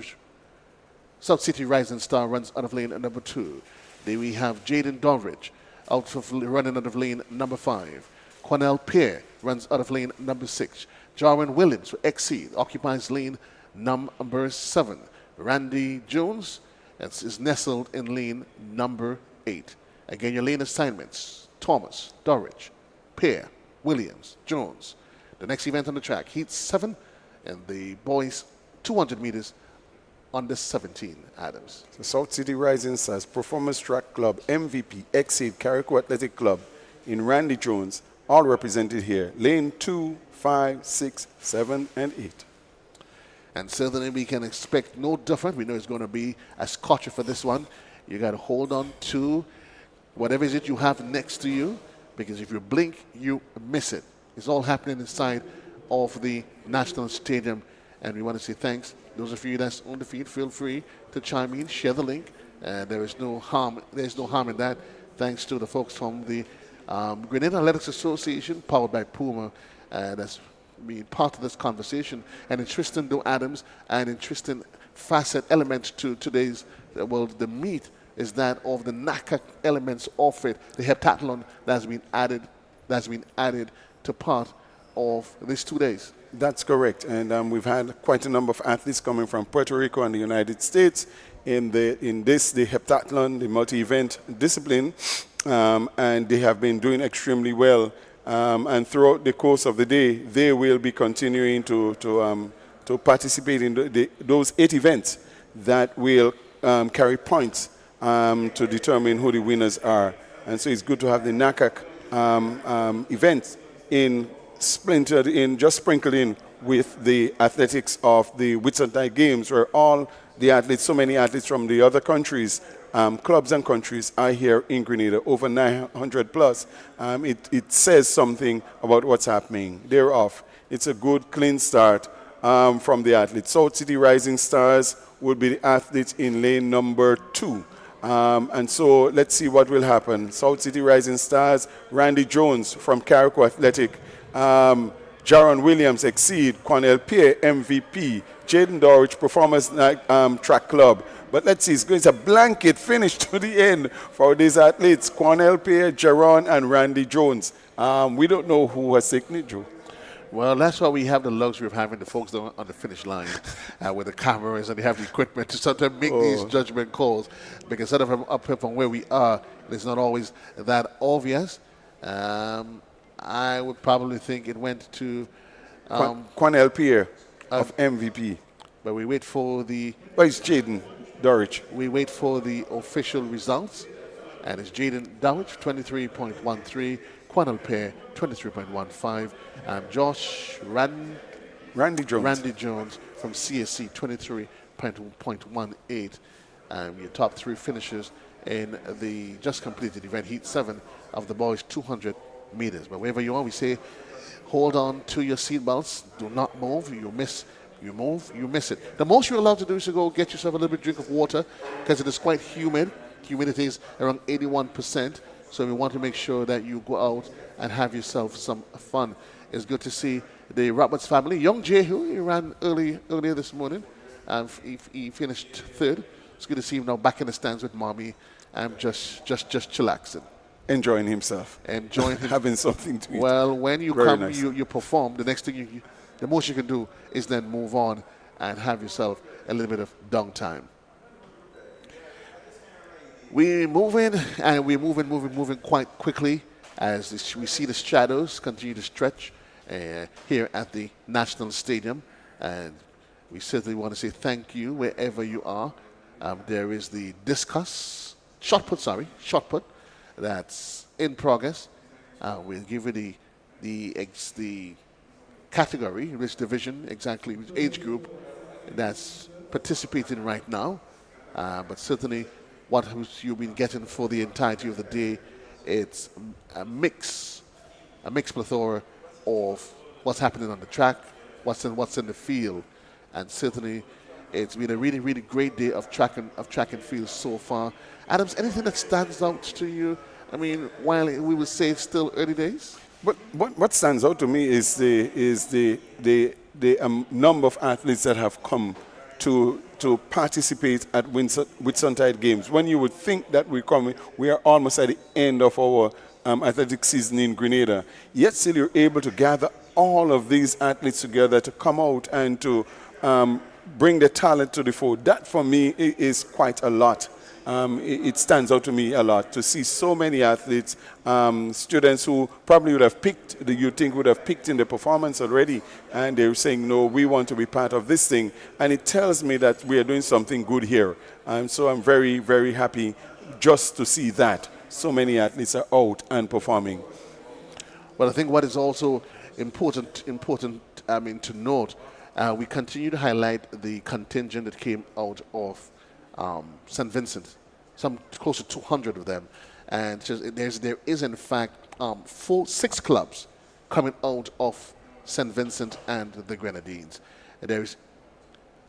Rising Star, runs out of lane number 2. Then we have Jaden Doveridge running out of lane number 5. Cornell Pierre runs out of lane number 6. Jarwin Williams for Exceed occupies lane number 7. Randy Jones is nestled in lane number 8. Again, your lane assignments: Thomas, Dorridge, Pierre, Williams, Jones. The next event on the track, Heat 7, and the boys 200 meters under 17, Adams. The South City Rising Stars Performance Track Club, MVP, Exceed, Carriacou Athletic Club in Randy Jones, all represented here. Lane 2, 5, 6, 7, and 8. And certainly we can expect no different. We know it's going to be a scotcher for this one. You got to hold on to whatever is it you have next to you, because if you blink, you miss it. It's all happening inside of the National Stadium, and we want to say thanks. Those of you that's on the field, feel free to chime in, share the link. There is no harm. There's no harm in that. Thanks to the folks from the Grenada Athletics Association, powered by Puma, that's been part of this conversation. An interesting, though, Adams, an interesting facet element to today's, well, the meat is that of the NACA elements of it, the heptathlon that's been added to part of these 2 days. That's correct, and we've had quite a number of athletes coming from Puerto Rico and the United States in the heptathlon, the multi-event discipline, and they have been doing extremely well. And throughout the course of the day, they will be continuing to participate in those 8 events that will carry points to determine who the winners are. And so it's good to have the NACAC events sprinkled in with the athletics of the Whitsuntide Games, where all the athletes, so many athletes from the other countries, clubs and countries are here in Grenada, over 900 plus. It says something about what's happening thereof. It's a good, clean start from the athletes. South City Rising Stars will be the athletes in lane number 2. And so let's see what will happen. South City Rising Stars, Randy Jones from Carriacou Athletic, Jaron Williams, Exceed, Cornell Pierre, MVP, Jaden Dorridge, Performance Track Club. But let's see, it's going to be a blanket finish to the end for these athletes, Cornell Pierre, Jaron, and Randy Jones. We don't know who has taken it, Joe. Well, that's why we have the luxury of having the folks on the finish line with the cameras, and they have the equipment to sometimes make these judgment calls, because sort of up here from where we are, it's not always that obvious. I would probably think it went to Quanel Pierre of MVP. but we wait for the But it's Jaden Dorich. we wait for the official results, and it's Jaden Dowich 23.13, Quanel Pear 23.15, and Josh Randy Jones from CSC 23.18. Your top three finishers in the just completed event, Heat 7 of the boys 200 meters. But wherever you are, we say hold on to your seatbelts. Do not move. You miss it. The most you're allowed to do is to go get yourself a little bit drink of water because it is quite humid. Humidity is around 81%. So we want to make sure that you go out and have yourself some fun. It's good to see the Roberts family. Young Jehu, he ran earlier this morning. He finished third. It's good to see him now back in the stands with mommy and just chillaxing. Enjoying himself. Having something to eat. Well, when you Very come, nice. you perform, the next thing the most you can do is then move on and have yourself a little bit of downtime. We're moving, and we're moving quite quickly as we see the shadows continue to stretch here at the National Stadium. And we certainly want to say thank you wherever you are. There is the Discus, shot put, that's in progress. We'll give you the category, which division, exactly which age group that's participating right now. But certainly what you've been getting for the entirety of the day, it's a mix plethora of what's happening on the track, what's in the field, and certainly it's been a really, really great day of track and field so far. Adams, anything that stands out to you? I mean, while we would say it's still early days. But what stands out to me is the number of athletes that have come to participate at Whitsuntide Games. When you would think that we are almost at the end of our athletic season in Grenada, yet still you're able to gather all of these athletes together to come out and to bring the talent to the fore. That for me is quite a lot. It stands out to me a lot to see so many athletes, students who probably would have picked, would have picked in the performance already, and they're saying, no, we want to be part of this thing. And it tells me that we are doing something good here. So I'm very, very happy just to see that so many athletes are out and performing. Well, I think what is also important, to note, we continue to highlight the contingent that came out of St. Vincent, some close to 200 of them, and there is in fact 6 clubs coming out of St. Vincent and the Grenadines. There is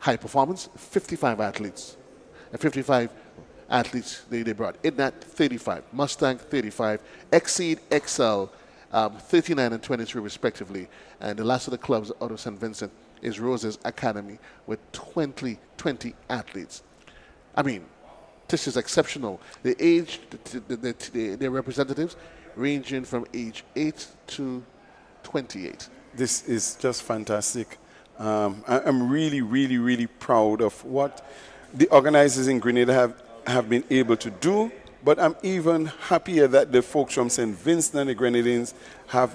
high performance, 55 athletes, and 55 athletes they brought. In that 35, Mustang 35, Exceed XL 39 and 23 respectively, and the last of the clubs out of St. Vincent is Roses Academy with 20 athletes. I mean, this is exceptional. The age, the representatives ranging from age 8 to 28. This is just fantastic. I'm really, really, really proud of what the organizers in Grenada have been able to do, but I'm even happier that the folks from St. Vincent and the Grenadines have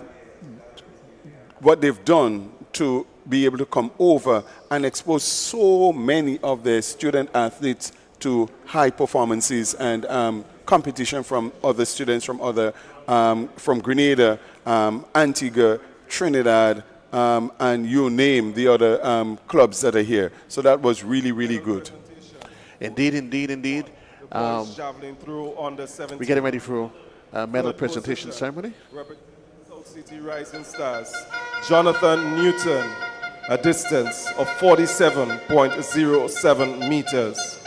what they've done to be able to come over and expose so many of their student athletes to high performances and competition from other students from Grenada, Antigua, Trinidad, and you name the other clubs that are here. So that was really, really good. Indeed. Javelin through on the 17th. We're getting ready for a medal presentation ceremony. South City Rising Stars, Jonathan Newton, a distance of 47.07 meters.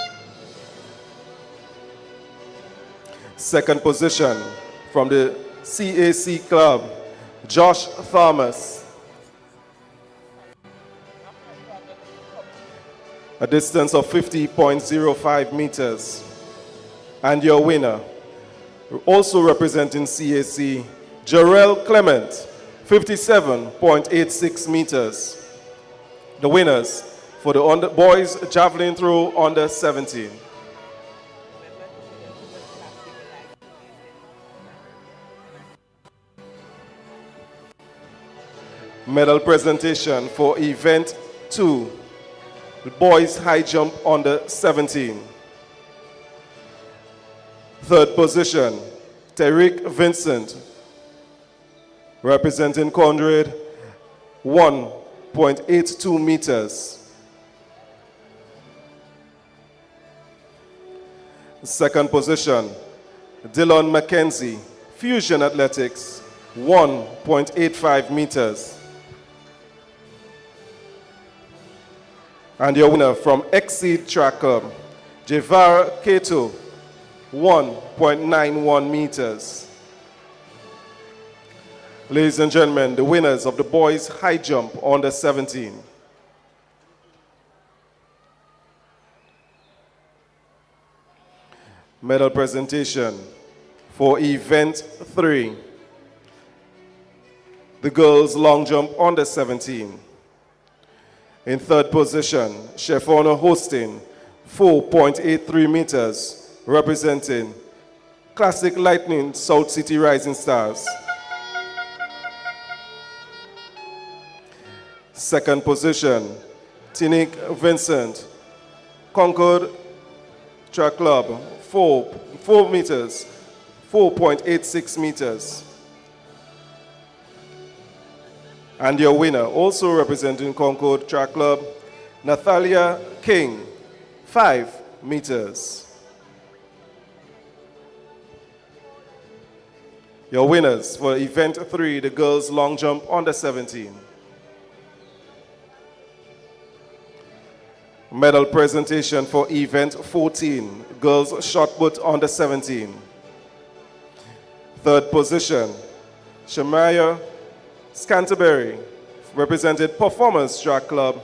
Second position from the CAC club, Josh Thomas, a distance of 50.05 meters. And your winner, also representing CAC, Jarrell Clement, 57.86 meters. The winners for the boys javelin throw under 17. Medal presentation for event 2, the boys high jump under 17. Third position, Tariq Vincent, representing Conrad, 1.82 meters. Second position, Dylan McKenzie, Fusion Athletics, 1.85 meters. And your winner from Exceed Track Club, Javar Keto, 1.91 meters. Ladies and gentlemen, the winners of the boys high jump under 17. Medal presentation for event 3, the girls long jump under 17. In third position, Shefona Hostin, 4.83 meters, representing Classic Lightning South City Rising Stars. Second position, Tinique Vincent, Concord Track Club, 4 meters, 4.86 meters. And your winner, also representing Concord Track Club, Nathalia King, 5 meters. Your winners for event 3, the girls long jump under 17. Medal presentation for event 14, girls shot put under 17. Third position, Shamaya Scanterbury, represented Performance Track Club,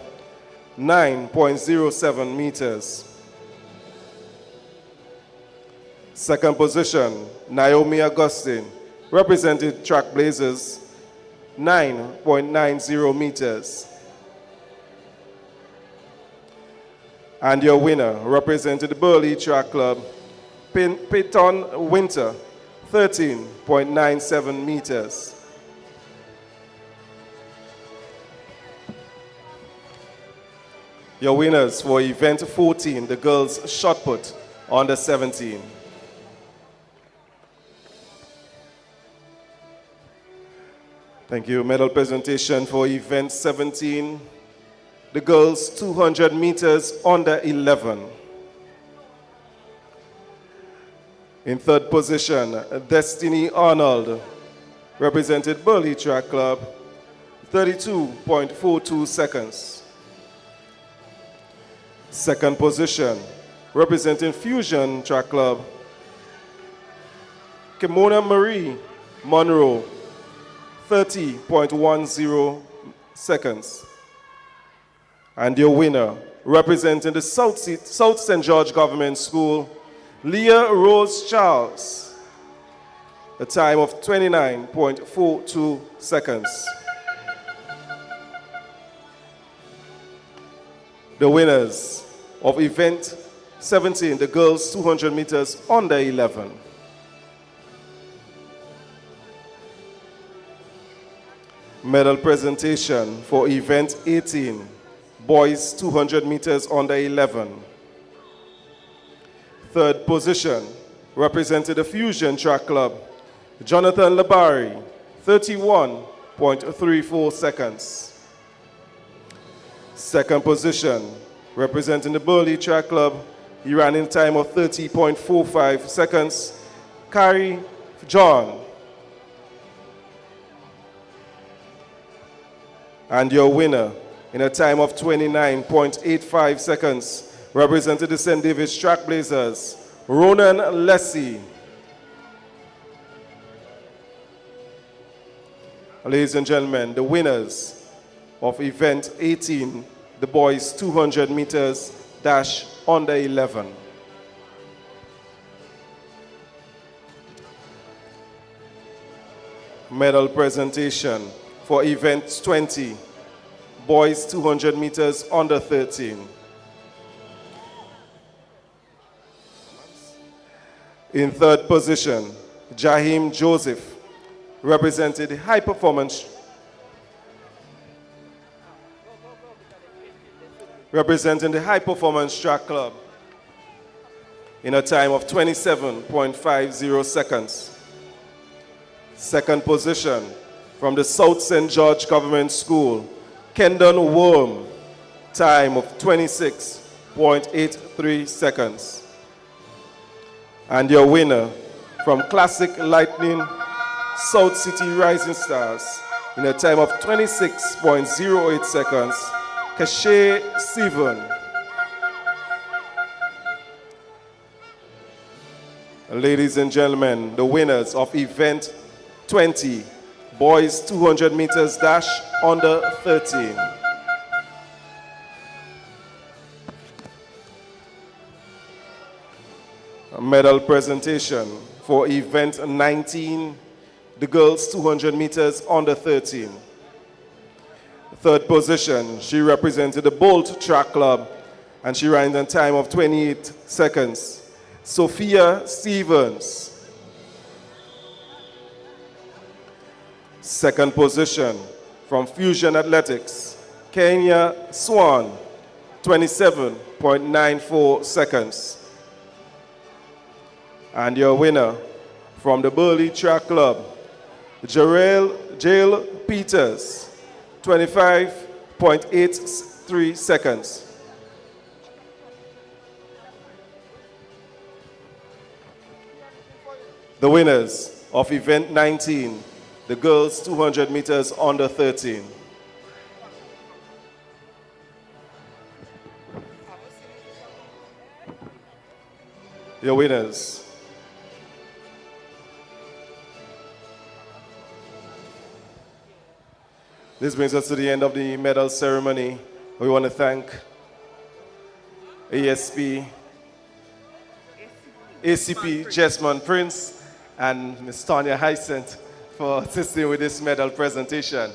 9.07 meters. Second position, Naomi Augustine, represented Track Blazers, 9.90 meters. And your winner, represented the Burley Track Club, Peyton Winter, 13.97 meters. Your winners for event 14, the girls shot put under 17. Thank you. Medal presentation for event 17, the girls 200 meters under 11. In third position, Destiny Arnold, represented Burley Track Club, 32.42 seconds. Second position, representing Fusion Track Club, Kimona Marie Monroe, 30.10 seconds. And your winner, representing the South St. George Government School, Leah Rose Charles, a time of 29.42 seconds. The winners of event 17, the girls 200 meters under 11. Medal presentation for event 18, boys 200 meters under 11. Third position, represented the Fusion Track Club, Jonathan Labari, 31.34 seconds. Second position, representing the Burley Track Club, he ran in time of 30.45 seconds, Carrie John. And your winner, in a time of 29.85 seconds, represented the St. David's Track Blazers, Ronan Lessie. Ladies and gentlemen, the winners of event 18, the boys 200 meters dash under 11. Medal presentation for event 20, boys 200 meters under 13. In third position, Jahim Joseph, represented high performance representing the High Performance Track Club in a time of 27.50 seconds. Second position from the South St. George Government School, Kendon Worm, time of 26.83 seconds. And your winner from Classic Lightning South City Rising Stars in a time of 26.08 seconds, Kashay Steven. Ladies and gentlemen, the winners of event 20, boys 200 meters dash under 13. A medal presentation for event 19, the girls 200 meters under 13. Third position, she represented the Bolt Track Club and she ran in a time of 28 seconds. Sophia Stevens. Second position from Fusion Athletics, Kenya Swan, 27.94 seconds. And your winner from the Burley Track Club, Jail Peters, 25.83 seconds. The winners of event 19, the girls 200 meters under 13. Your winners. This brings us to the end of the medal ceremony. We want to thank ACP Jesmond Prince and Ms. Tanya Hyacinth for assisting with this medal presentation.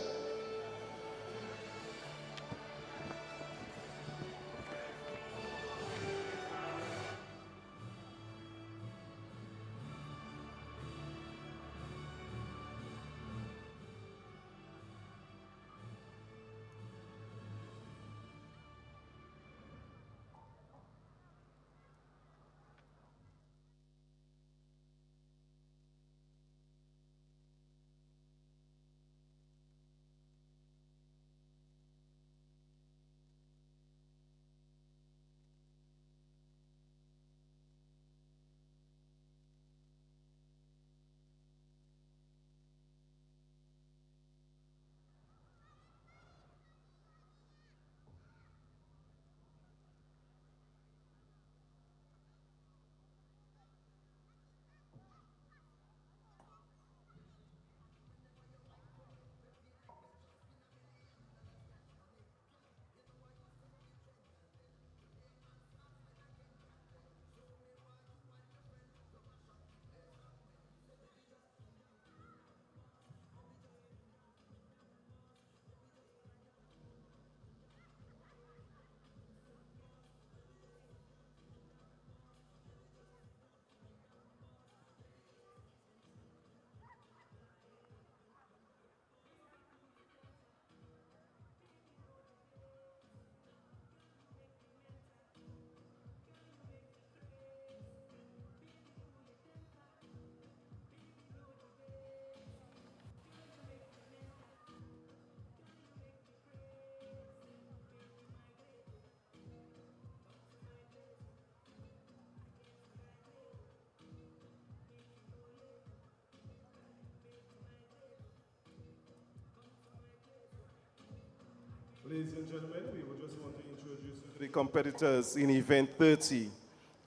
Ladies and gentlemen, we would just want to introduce you to the competitors in event 30,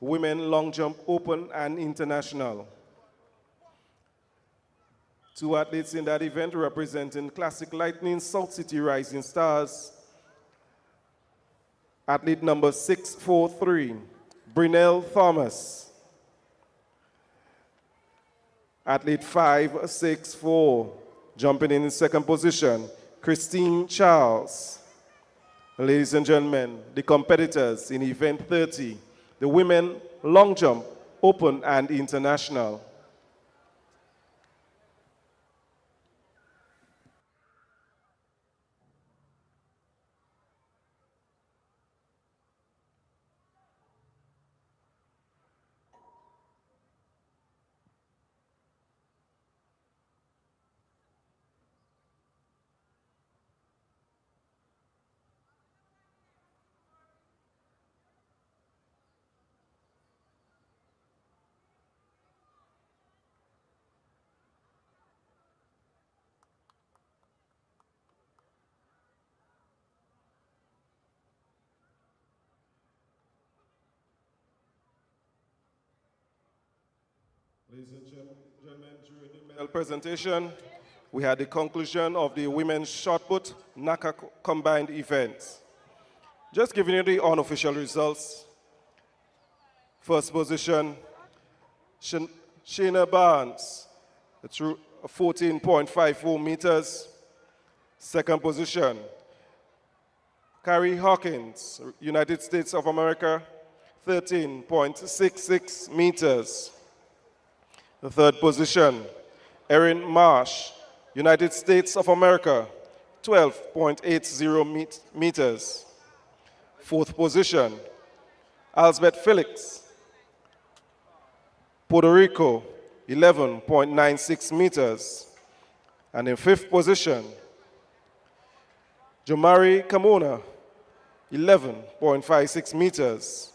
Women Long Jump Open and International. Two athletes in that event representing Classic Lightning South City Rising Stars. Athlete number 643, Brynell Thomas. Athlete 564, jumping in second position, Christine Charles. Ladies and gentlemen, the competitors in event 30, the Women Long Jump Open and International. Ladies and gentlemen, during the medal presentation, we had the conclusion of the women's shot put NACA combined events. Just giving you the unofficial results. First position, Shayna Barnes, through 14.54 meters. Second position, Carrie Hawkins, United States of America, 13.66 meters. The third position, Erin Marsh, United States of America, 12.80 meters. Fourth position, Elsbeth Felix, Puerto Rico, 11.96 meters. And in fifth position, Jomari Kamona, 11.56 meters.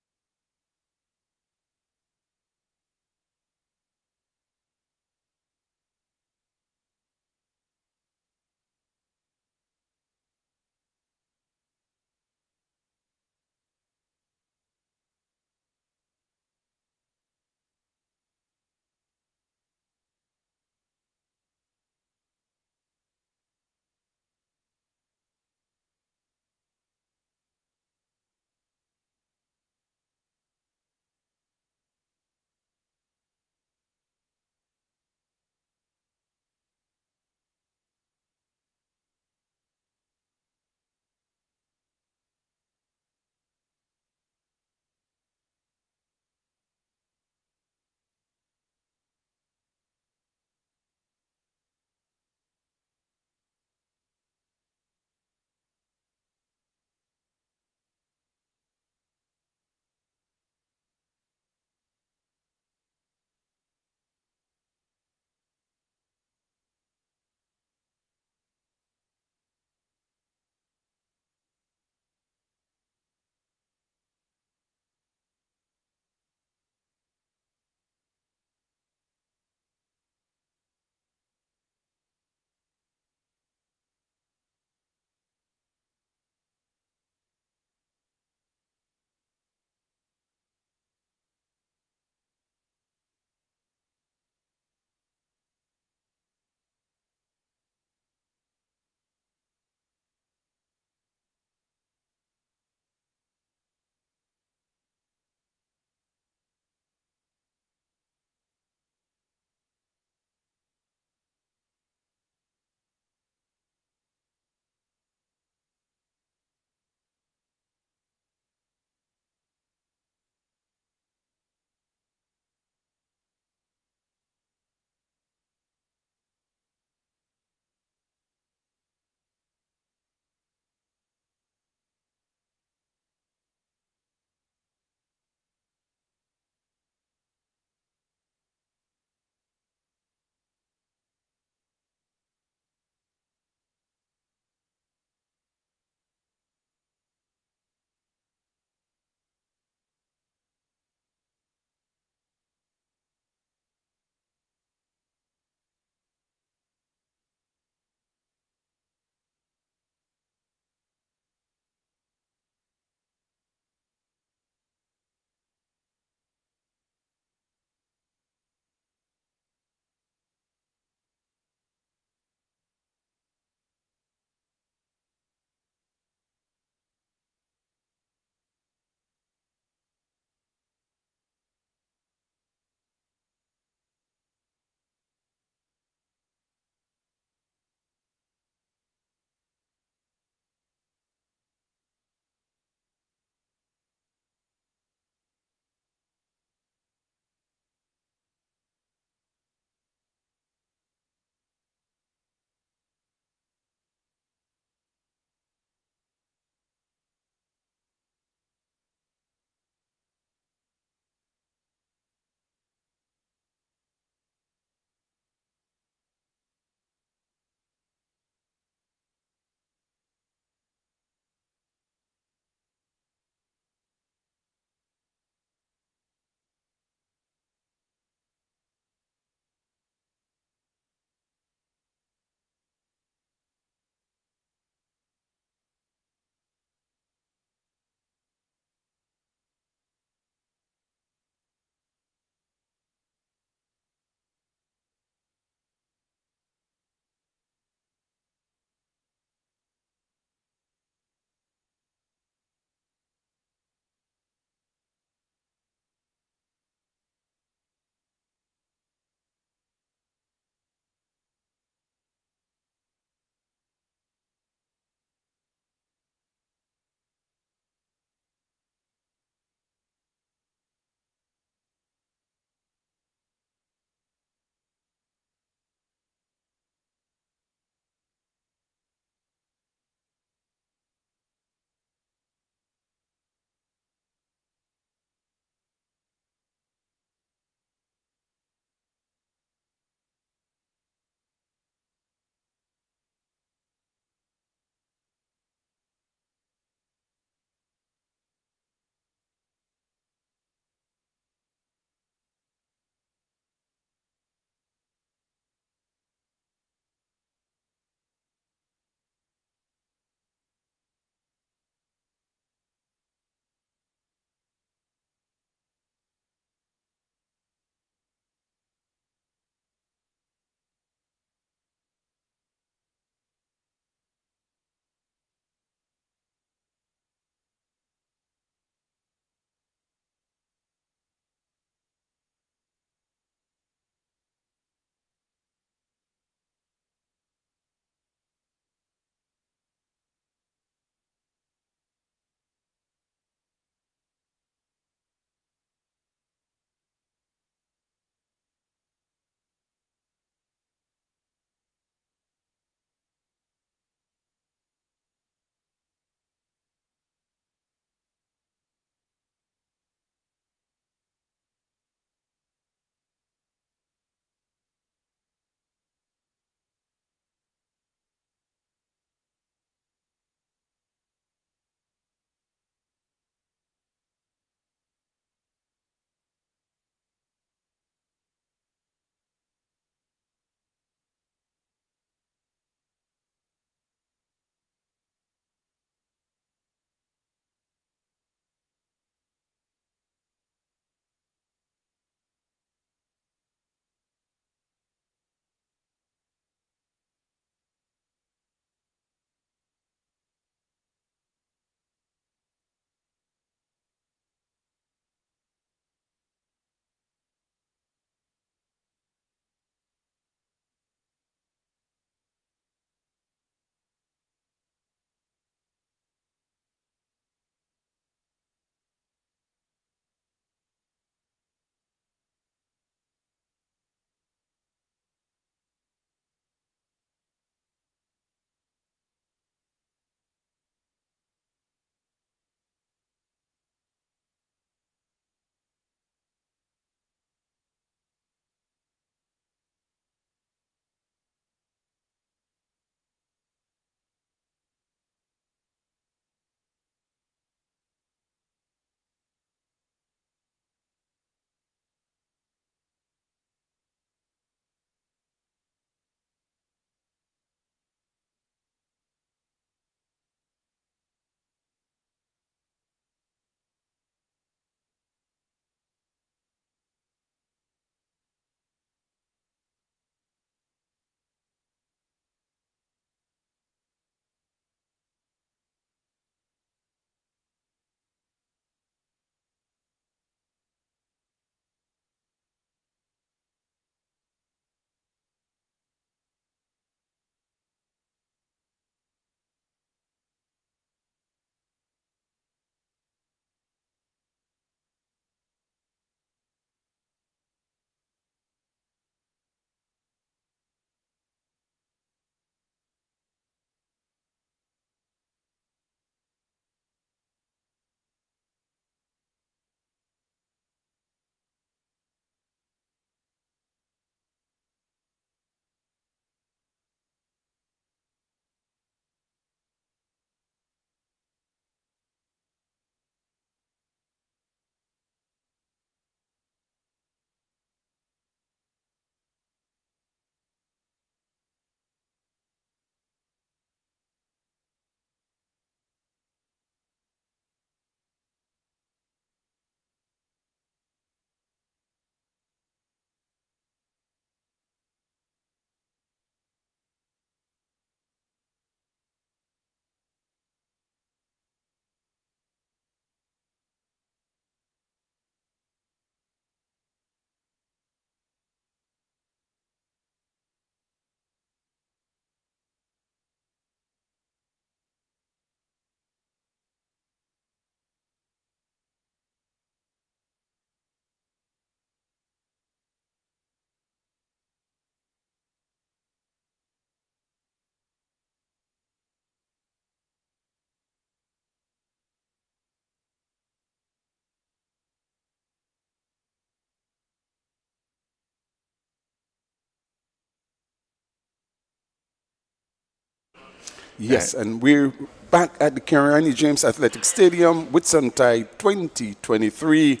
Yes, and we're back at the Kirani James Athletic Stadium, Whitsuntide 2023.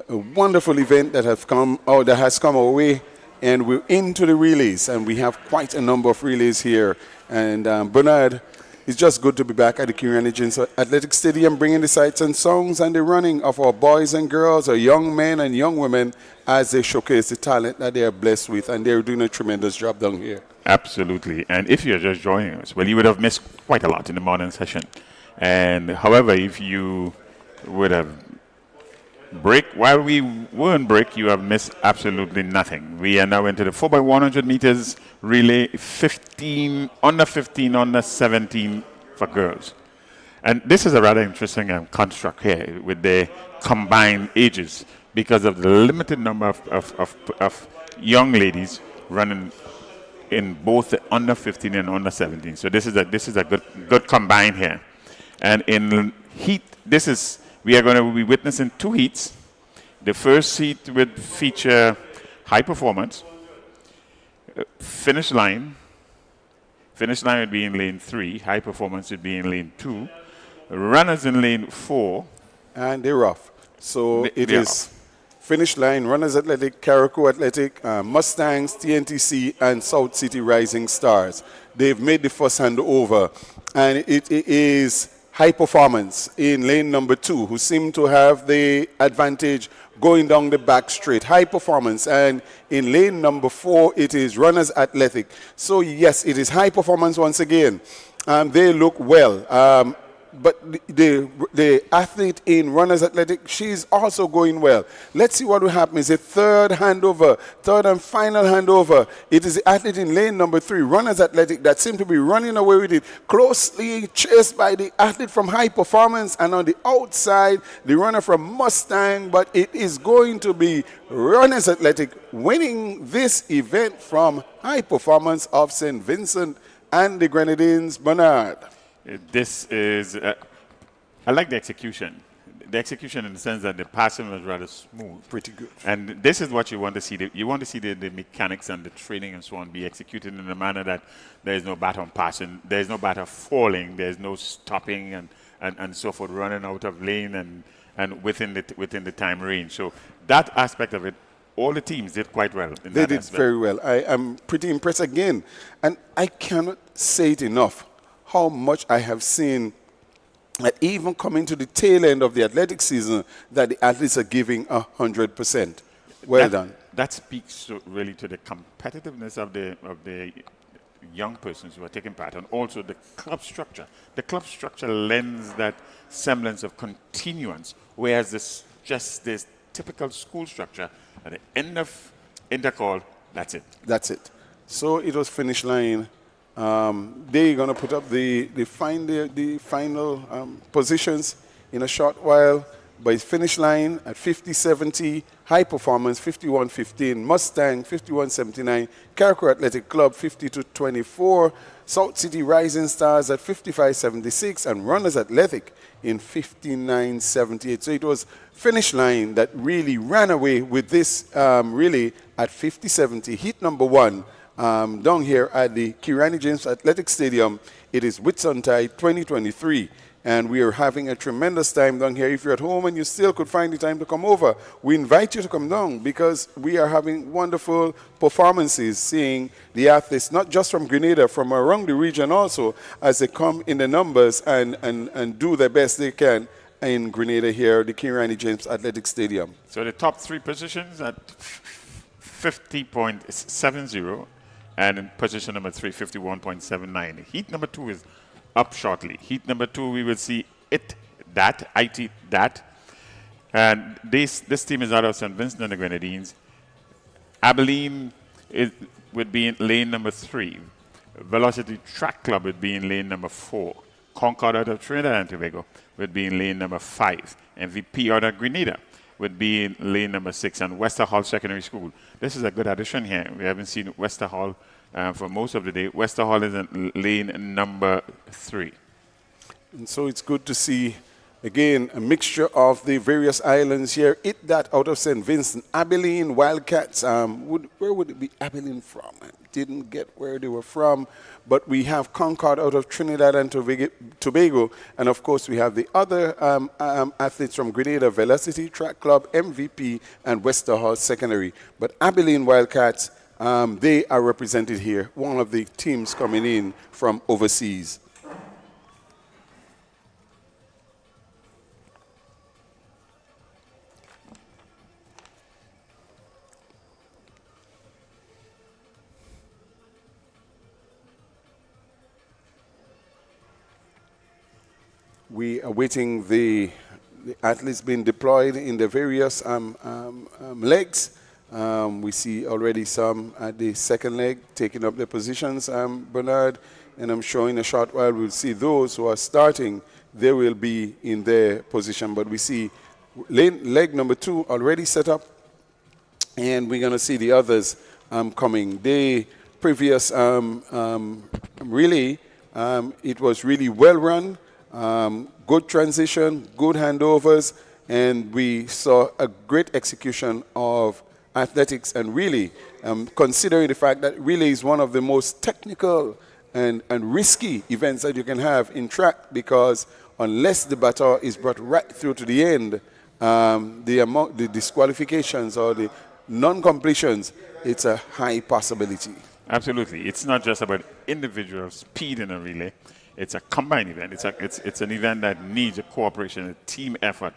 A wonderful event that has come our way, and we're into the relays, and we have quite a number of relays here. And Bernard, it's just good to be back at the Kirani James Athletic Stadium, bringing the sights and sounds and the running of our boys and girls, our young men and young women, as they showcase the talent that they are blessed with, and they're doing a tremendous job down here. Absolutely. And if you're just joining us, well, you would have missed quite a lot in the morning session. And however, if you would have while we were on break, you have missed absolutely nothing. We are now into the 4x100 meters relay, under 15, under 17 for girls. And this is a rather interesting construct here with the combined ages because of the limited number of young ladies running in both the under 15 and under 17. So this is a good combine here. And in heat, we are going to be witnessing 2 heats. The first heat would feature high performance, finish line. Finish line would be in lane 3. High performance would be in lane 2. Runners in lane 4. And they're rough. So it is finish line, Runners Athletic, Carriacou Athletic, Mustangs, TNTC, and South City Rising Stars. They've made the first handover, and it is high performance in lane number 2, who seem to have the advantage going down the back straight. High performance. And in lane number 4, it is Runners Athletic. So yes, it is high performance once again. They look well. But the athlete in Runners Athletic, she's also going well. Let's see what will happen. It's a third and final handover. It is the athlete in lane number 3, Runners Athletic, that seems to be running away with it, closely chased by the athlete from High Performance, and on the outside, the runner from Mustang. But it is going to be Runners Athletic winning this event from High Performance of St. Vincent and the Grenadines. Bernard. This is, I like the execution. The execution in the sense that the passing was rather smooth. Pretty good. And this is what you want to see. You want to see the mechanics and the training and so on be executed in a manner that there is no baton passing, there is no baton falling, there is no stopping and so forth, running out of lane and within the time range. So that aspect of it, all the teams did quite well. They did very well. I am pretty impressed again. And I cannot say it enough how much I have seen that even coming to the tail end of the athletic season, that the athletes are giving 100%. Well done. That speaks really to the competitiveness of the young persons who are taking part, and also the club structure. The club structure lends that semblance of continuance, whereas this typical school structure, at the end of intercall, that's it. That's it. So it was finish line. They're going to put up the final positions in a short while. By finish line at 50-70, High Performance 51-15, Mustang 51-79, Carriacou Athletic Club 50-24, South City Rising Stars at 55-76, and Runners Athletic in 59-78. So it was finish line that really ran away with this relay at 50-70. Heat number 1. Down here at the Kirani James Athletic Stadium. It is Whitsuntide 2023, and we are having a tremendous time down here. If you're at home and you still could find the time to come over, we invite you to come down, because we are having wonderful performances, seeing the athletes, not just from Grenada, from around the region also, as they come in the numbers and do the best they can in Grenada here, the Kirani James Athletic Stadium. So the top 3 positions at 50.70, and in position number 3, 51.79. Heat number 2 is up shortly. Heat number 2, we will see that. And this team is out of St. Vincent and the Grenadines. Abilene would be in lane number 3. Velocity Track Club would be in lane number 4. Concord out of Trinidad and Tobago would be in lane number 5. MVP out of Grenada would be in lane number 6, and Wester Hall Secondary School. This is a good addition here. We haven't seen Wester Hall for most of the day. Wester Hall is in lane number 3. And so it's good to see Again, a mixture of the various islands here. It that out of St. Vincent, Abilene Wildcats. Where would it be Abilene from? I didn't get where they were from. But we have Concord out of Trinidad and Tobago. And of course, we have the other athletes from Grenada, Velocity Track Club, MVP, and Westerhall Secondary. But Abilene Wildcats, they are represented here. One of the teams coming in from overseas. We are waiting the athletes being deployed in the various legs. We see already some at the second leg taking up their positions, Bernard, and I'm sure in a short while we'll see those who are starting, they will be in their position. But we see leg number 2 already set up, and we're going to see the others coming. The previous relay, it was really well run. Good transition, good handovers, and we saw a great execution of athletics. And really, considering the fact that relay is one of the most technical and risky events that you can have in track, because unless the baton is brought right through to the end, the disqualifications or the non-completions, it's a high possibility. Absolutely. It's not just about individual speed in a relay. It's a combined event. It's an event that needs a cooperation, a team effort.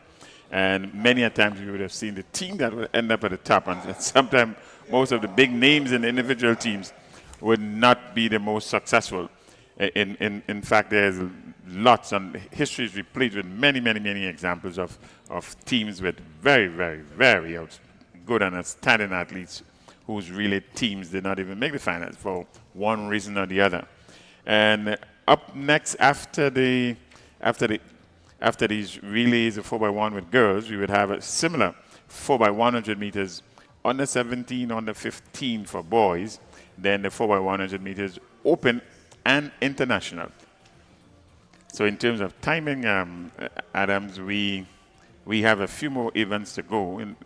And many a times you would have seen the team that would end up at the top. And sometimes most of the big names in the individual teams would not be the most successful. In fact, there's lots, and history is replete with many examples of teams with very good and outstanding athletes whose relay teams did not even make the finals for one reason or the other. And up next, after these relays of 4x1 with girls, we would have a similar 4x100 meters under 17, under 15 for boys. Then the 4x100 meters open and international. So in terms of timing, Adams, we have a few more events to go in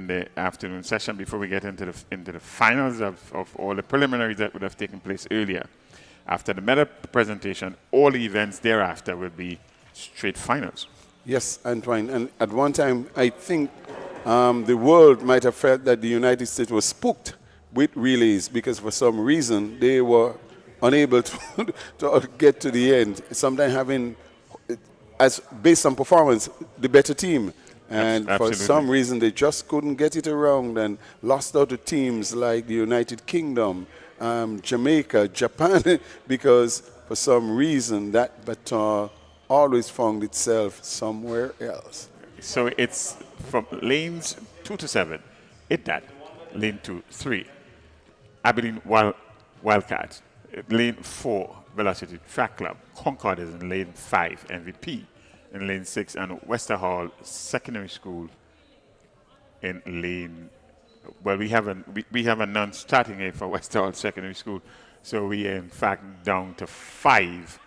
the afternoon session before we get into the finals of all the preliminaries that would have taken place earlier. After the medal presentation, all the events thereafter will be straight finals. Yes, Antoine. And at one time, I think the world might have felt that the United States was spooked with relays because for some reason they were unable to get to the end. Sometimes having, as based on performance, the better team. And for some reason, they just couldn't get it around and lost out to teams like the United Kingdom, Jamaica, Japan, because for some reason that baton always found itself somewhere else. So it's from lanes 2 to 7, that lane 2, 3, Abilene Wildcats, lane 4, Velocity Track Club, Concord is in lane 5, MVP in lane 6, and Westerhall Secondary School in lane. Well, we have a non-starting aid for Westerhall Secondary School, so we are in fact down to five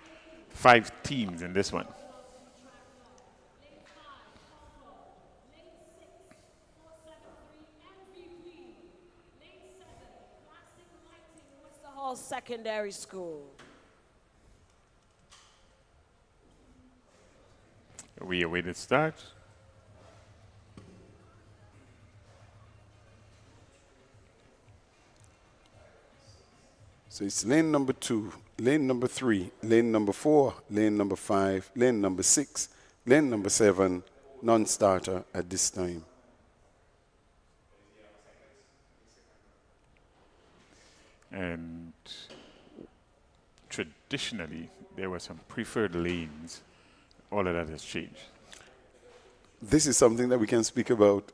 teams in this one. Westerhall Secondary School. We awaited start. So it's lane number 2, lane number 3, lane number 4, lane number 5, lane number 6, lane number 7, non-starter at this time. And traditionally, there were some preferred lanes. All of that has changed. This is something that we can speak about.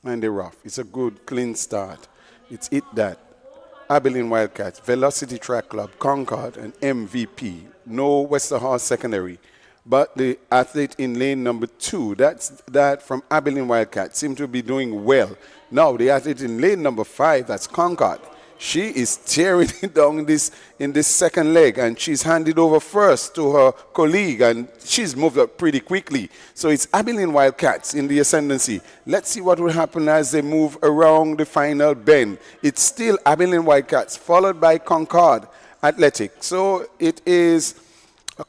And they're rough. It's a good, clean start. It's that. Abilene Wildcats, Velocity Track Club, Concord, and MVP. No Westerhall Secondary. but the athlete in lane number 2, that from Abilene Wildcat, seemed to be doing well. Now, the athlete in lane number 5, that's Concord, she is tearing it down in this second leg, and she's handed over first to her colleague, and she's moved up pretty quickly. So it's Abilene Wildcats in the ascendancy. Let's see what will happen as they move around the final bend. It's still Abilene Wildcats, followed by Concord Athletic. So it is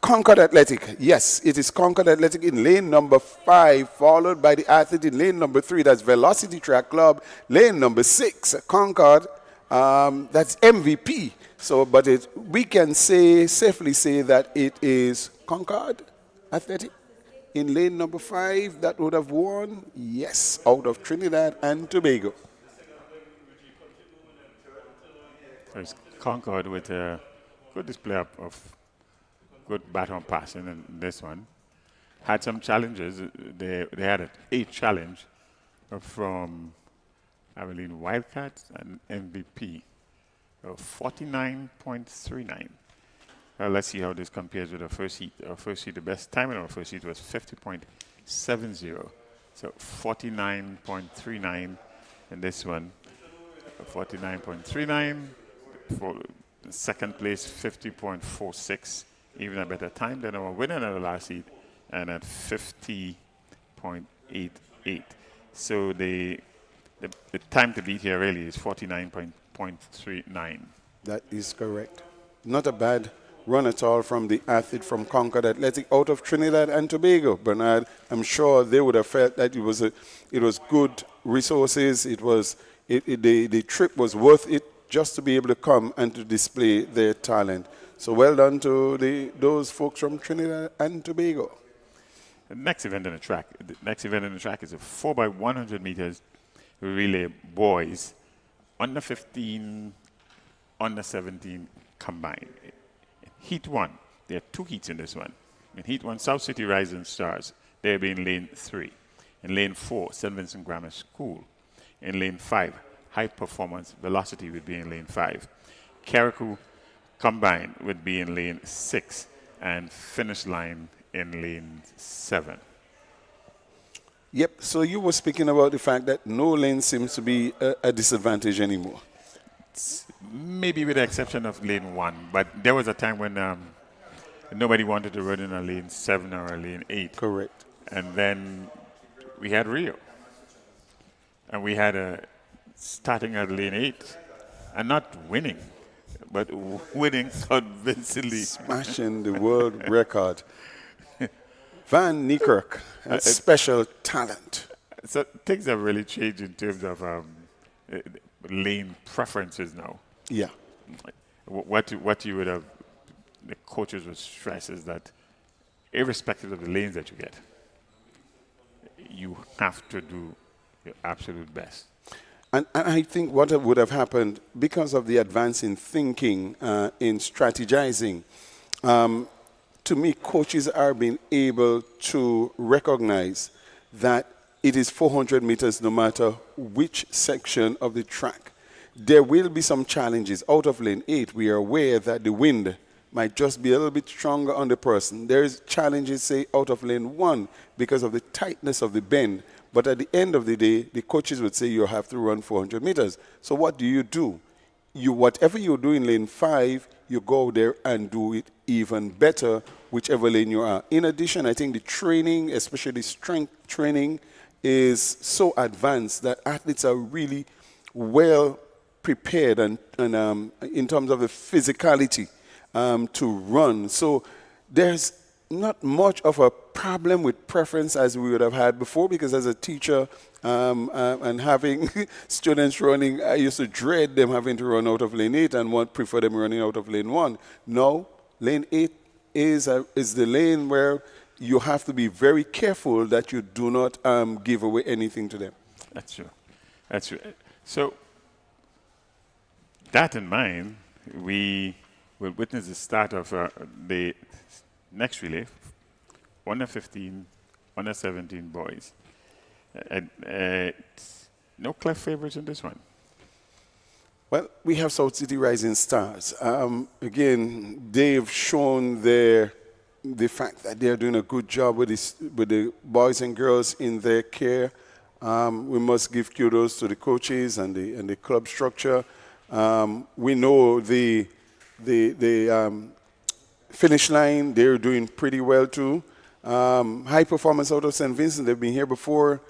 Concord Athletic. Yes, it is Concord Athletic in lane number 5, followed by the athlete in lane number 3, that's Velocity Track Club. Lane number 6, Concord. That's MVP. So, but we can safely say that it is Concord Athletic in lane number 5 that would have won. Yes, out of Trinidad and Tobago. There's Concord with a good display of good baton passing in this one. Had some challenges. They had an 8 challenge from Abilene Wildcats and MVP of 49.39. Let's see how this compares with the first heat. Our first heat, the best time in our first heat was 50.70. So 49.39 in this one. 49.39 for second place, 50.46. Even a better time than our winner in the last heat, and at 50.88. So the time to beat here really is 49.39. That is correct. Not a bad run at all from the athlete from Concord Athletic out of Trinidad and Tobago. Bernard, I'm sure they would have felt that it was good resources. The trip was worth it just to be able to come and to display their talent. So well done to those folks from Trinidad and Tobago. The next event in the track is a 4x100 meters relay boys, under 15, under 17 combined. Heat 1, there are 2 heats in this one. In Heat 1, South City Rising Stars, they'll be in lane 3. In lane 4, St. Vincent Grammar School. In lane 5, High Performance Velocity would be in lane 5. Carriacou combined would be in lane 6, and Finish Line in lane 7. Yep, so you were speaking about the fact that no lane seems to be a disadvantage anymore. Maybe with the exception of lane 1, but there was a time when nobody wanted to run in a lane 7 or a lane 8. Correct. And then we had Rio. And we had starting at lane 8 and not winning, but winning convincingly. Smashing the world record. Van Niekerk, a special talent. So things have really changed in terms of lane preferences now. Yeah. What you would have, the coaches would stress is that irrespective of the lanes that you get, you have to do your absolute best. And I think what would have happened because of the advance in thinking, in strategizing, to me, coaches are being able to recognize that it is 400 meters no matter which section of the track. There will be some challenges. Out of lane 8, we are aware that the wind might just be a little bit stronger on the person. There's challenges, say, out of lane 1 because of the tightness of the bend. But at the end of the day, the coaches would say you have to run 400 meters. So what do? Whatever you do in lane 5, you go there and do it even better, whichever lane you are. In addition, I think the training, especially strength training, is so advanced that athletes are really well prepared and in terms of the physicality to run. So there's not much of a problem with preference as we would have had before, because as a teacher and having students running, I used to dread them having to run out of lane 8 and prefer them running out of lane 1. No, lane 8 is the lane where you have to be very careful that you do not give away anything to them. That's true. That's true. So, that in mind, we will witness the start of the next relay, under 15, under 17 boys. No clear favorites in this one. Well, we have South City Rising Stars. Again, they've shown their the fact that they're doing a good job with the boys and girls in their care. We must give kudos to the coaches and the club structure. We know the finish line, they're doing pretty well too. High performance out of St. Vincent, they've been here before.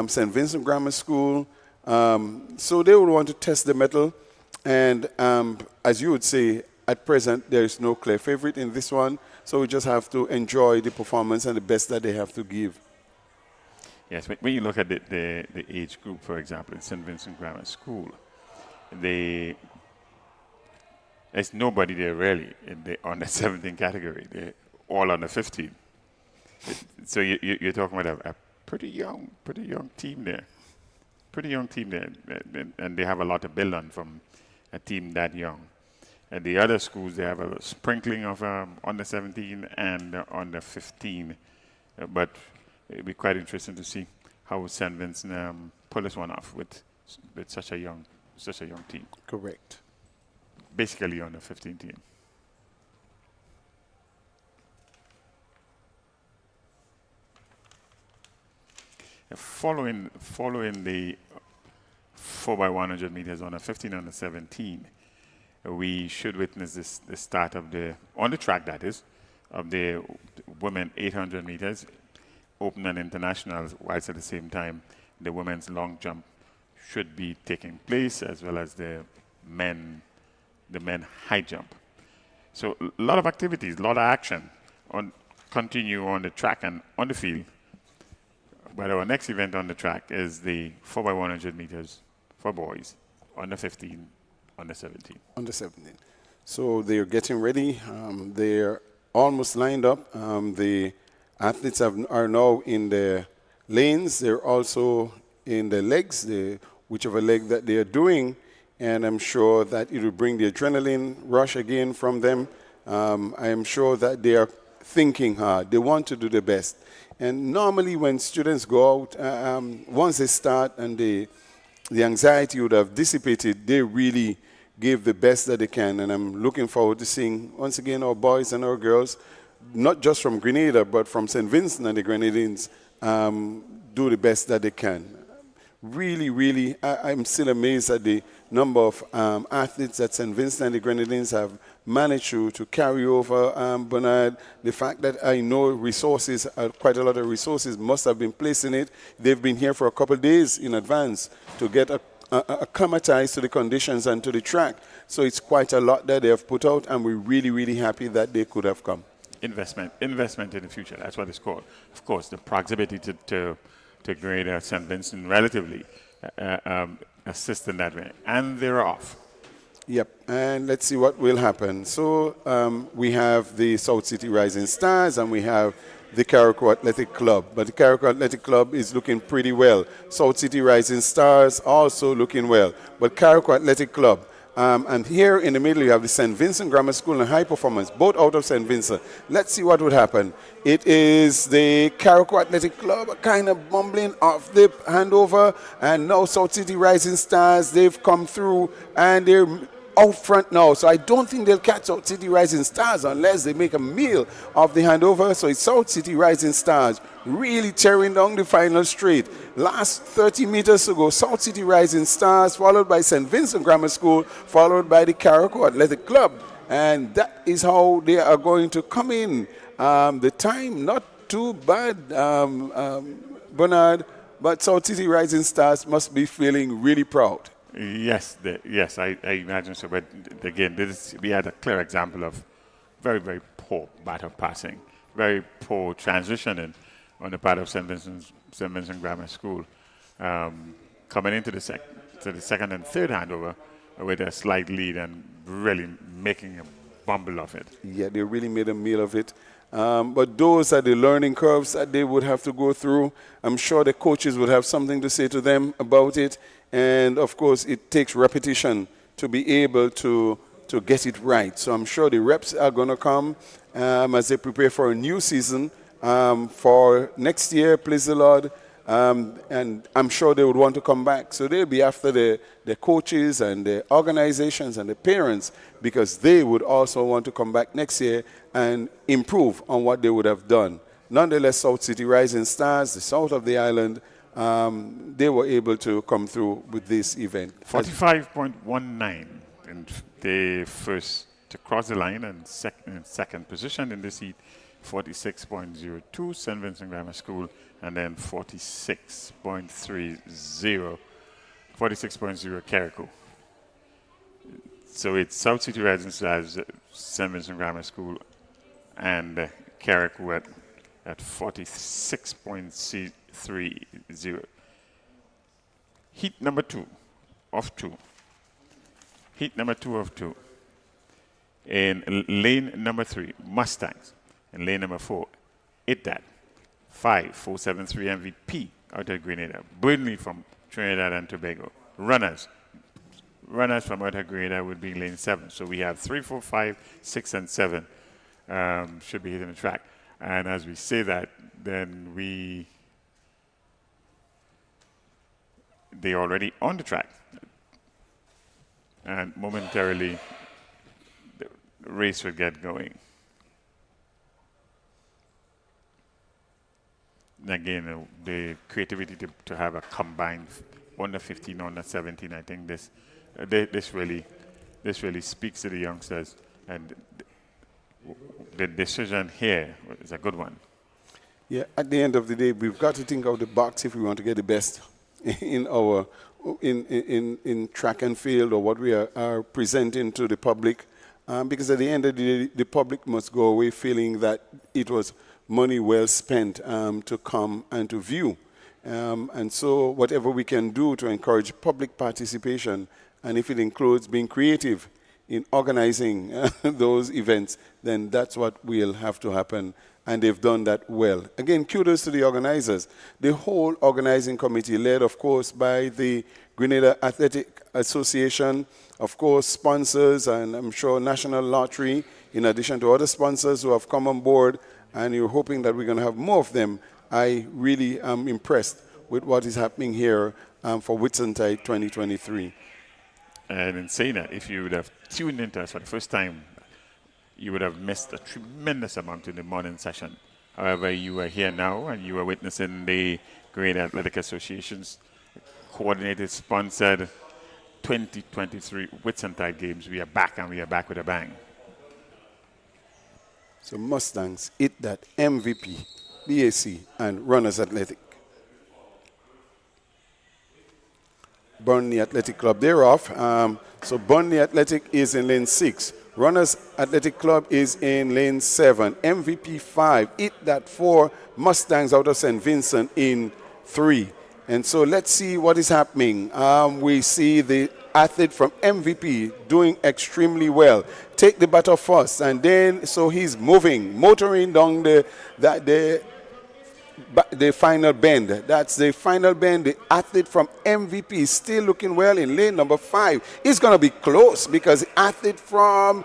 St. Vincent Grammar School. So they would want to test the mettle. And as you would say, at present, there is no clear favorite in this one. So we just have to enjoy the performance and the best that they have to give. Yes, when you look at the age group, for example, in St. Vincent Grammar School, there's nobody there really in the under 17 category. They're all under 15. So you're talking about a pretty young team there. Pretty young team there, and they have a lot to build on from a team that young. And the other schools, they have a sprinkling of under 17 and under 15. But it'd be quite interesting to see how St. Vincent pull this one off with such a young team. Correct. Basically under 15 team. Following the 4x100 meters on a 15 under 17, we should witness the start of on the track that is, of the women 800 meters, open and internationals, whilst at the same time the women's long jump should be taking place, as well as the men high jump. So a lot of activities, a lot of action continue on the track and on the field. But our next event on the track is the 4x100 meters for boys, under 15, under 17. Under 17. So they're getting ready. They're almost lined up. The athletes are now in the lanes. They're also in the legs, whichever leg that they're doing. And I'm sure that it will bring the adrenaline rush again from them. I am sure that they are thinking hard. They want to do the best. And normally when students go out, once they start and the anxiety would have dissipated, they really give the best that they can. And I'm looking forward to seeing, once again, our boys and our girls, not just from Grenada, but from St. Vincent and the Grenadines, do the best that they can. Really, really, I'm still amazed at the number of athletes that St. Vincent and the Grenadines have managed to carry over, Bernard. The fact that I know resources, quite a lot of resources must have been placed in it. They've been here for a couple of days in advance to get acclimatized to the conditions and to the track. So it's quite a lot that they have put out, and we're really, really happy that they could have come. Investment in the future, that's what it's called. Of course, the proximity to Grenada, St. Vincent, relatively assist in that way. And they're off. Yep, and let's see what will happen. So we have the South City Rising Stars and we have the Carriacou Athletic Club. But the Carriacou Athletic Club is looking pretty well. South City Rising Stars also looking well. But Carriacou Athletic Club, and here in the middle you have the St. Vincent Grammar School and High Performance, both out of St. Vincent. Let's see what would happen. It is the Carriacou Athletic Club kind of bumbling off the handover, and now South City Rising Stars, they've come through and they're out front now. So I don't think they'll catch South City Rising Stars unless they make a meal of the handover. So it's South City Rising Stars really tearing down the final straight. Last 30 meters to go, South City Rising Stars, followed by St. Vincent Grammar School, followed by the Carriacou Athletic Club. And that is how they are going to come in. The time, not too bad, Bernard, but South City Rising Stars must be feeling really proud. Yes, I imagine so. But again, we had a clear example of very, very poor batter passing, very poor transitioning on the part of St. Vincent Grammar School, coming into the second and third handover with a slight lead and really making a bumble of it. Yeah, they really made a meal of it. But those are the learning curves that they would have to go through. I'm sure the coaches would have something to say to them about it. And, of course, it takes repetition to be able to get it right. So I'm sure the reps are going to come as they prepare for a new season for next year, please the Lord. and I'm sure they would want to come back. So they'll be after the coaches and the organizations and the parents, because they would also want to come back next year and improve on what they would have done. Nonetheless, South City Rising Stars, the south of the island, they were able to come through with this event. 45.19, and they first to cross the line and second position in this heat. 46.02, St. Vincent Grammar School, and then 46.30, 46.0 carriacou. So it's South City Rising Stars, St. Vincent Grammar School, and carriacou at 46.30. Heat number 2 of 2. Heat number 2 of 2. In lane number 3, Mustangs. In lane number 4, That 5473 MVP out of Grenada. Burnley from Trinidad and Tobago. Runners from out of Grenada would be lane 7. So we have 3, 4, 5, 6, and 7 should be hitting the track. And as we say that, then they're already on the track. And momentarily, the race will get going. Again, the creativity to have a combined under 15, under 17, I think this really speaks to the youngsters, and the decision here is a good one. Yeah, at the end of the day, we've got to think out the box if we want to get the best in our in track and field, or what we are presenting to the public, because at the end of the day, the public must go away feeling that it was money well spent to come and to view. And so whatever we can do to encourage public participation, and if it includes being creative in organizing those events, then that's what will have to happen. And they've done that well. Again, kudos to the organizers. The whole organizing committee, led, of course, by the Grenada Athletic Association, of course, sponsors, and I'm sure National Lottery, in addition to other sponsors who have come on board, and you're hoping that we're going to have more of them. I really am impressed with what is happening here for Whitsuntide 2023. And in saying that, if you would have tuned into us for the first time, you would have missed a tremendous amount in the morning session. However, you are here now, and you are witnessing the Grenada Athletic Association's coordinated, sponsored 2023 Whitsuntide Games. We are back, and we are back with a bang. So Mustangs, That, MVP, BAC, and Runners Athletic. Burnley Athletic Club, they're off. So Burnley Athletic is in lane 6. Runners Athletic Club is in lane 7. MVP 5. That 4. Mustangs out of St. Vincent in 3. And so let's see what is happening. We see the athlete from MVP doing extremely well. Take the batter first, and then so he's motoring down the final bend. That's the final bend. The athlete from MVP is still looking well in lane number 5. It's going to be close because the athlete from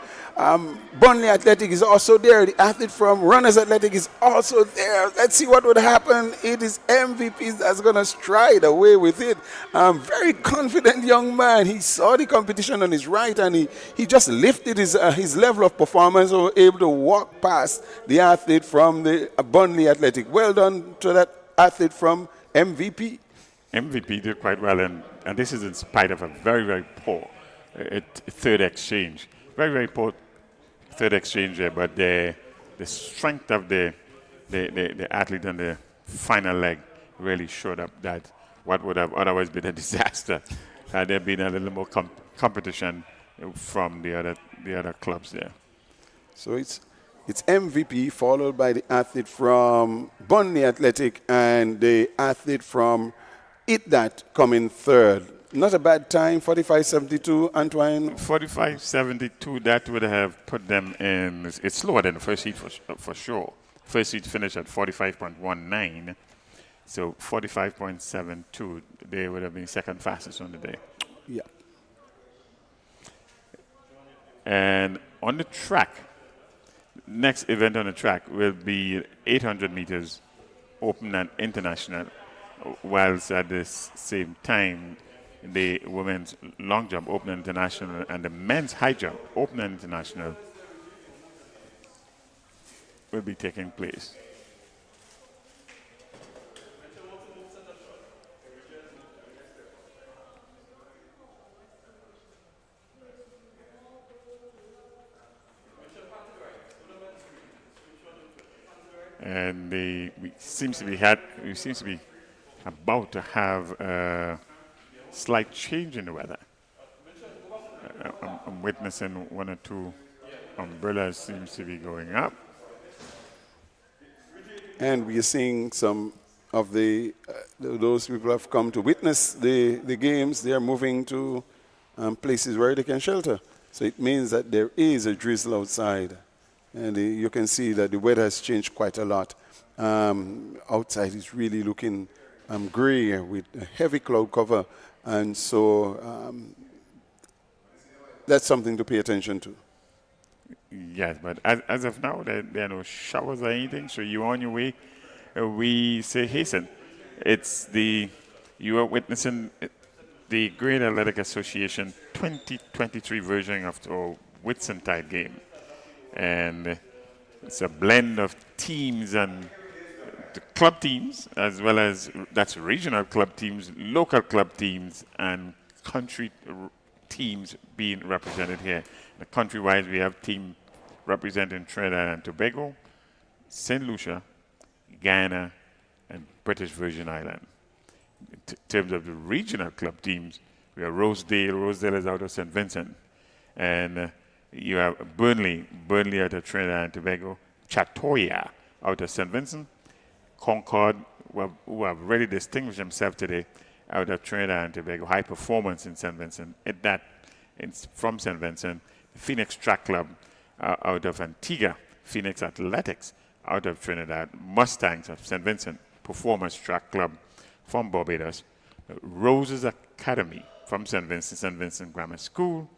Burnley Athletic is also there. The athlete from Runners Athletic is also there. Let's see what would happen. It is MVP that's going to stride away with it. Very confident young man. He saw the competition on his right, and he just lifted his level of performance, and was able to walk past the athlete from the Burnley Athletic. Well done to that athlete from MVP. MVP did quite well, and this is in spite of a very, very poor third exchange. Very, very poor third exchange there, but the strength of the athlete on the final leg really showed up that what would have otherwise been a disaster had there been a little more competition from the other clubs there. So it's MVP followed by the athlete from Burnley Athletic and the athlete from That coming third. Not a bad time, 45.72, Antoine. 45.72, that would have put them in. It's slower than the first heat for sure. First heat finished at 45.19. So 45.72, they would have been second fastest on the day. Yeah. And on the track, next event on the track will be 800 meters, open and international. whilst at the same time, the women's long jump open international and the men's high jump open international will be taking place. And we seems to be about to have a slight change in the weather. I'm witnessing one or two umbrellas seems to be going up. And we are seeing some of those people have come to witness the games. They are moving to places where they can shelter. So it means that there is a drizzle outside. And you can see that the weather has changed quite a lot. Outside is really looking gray with a heavy cloud cover. And so that's something to pay attention to. Yes, but as of now, there are no showers or anything, so you're on your way. We say hasten. You are witnessing the Great Athletic Association 2023 version of the Whitsuntide game. And it's a blend of teams and the club teams, as well as that's regional club teams, local club teams, and country teams being represented here. Country-wise, we have team representing Trinidad and Tobago, St. Lucia, Guyana, and British Virgin Island. In terms of the regional club teams, we have Rosedale. Rosedale is out of St. Vincent. And you have Burnley out of Trinidad and Tobago, Chatoya out of St. Vincent, Concord, who have really distinguished themselves today, out of Trinidad and Tobago, High Performance in St. Vincent, from St. Vincent, Phoenix Track Club out of Antigua, Phoenix Athletics out of Trinidad, Mustangs of St. Vincent, Performance Track Club from Barbados, Roses Academy from St. Vincent Grammar School,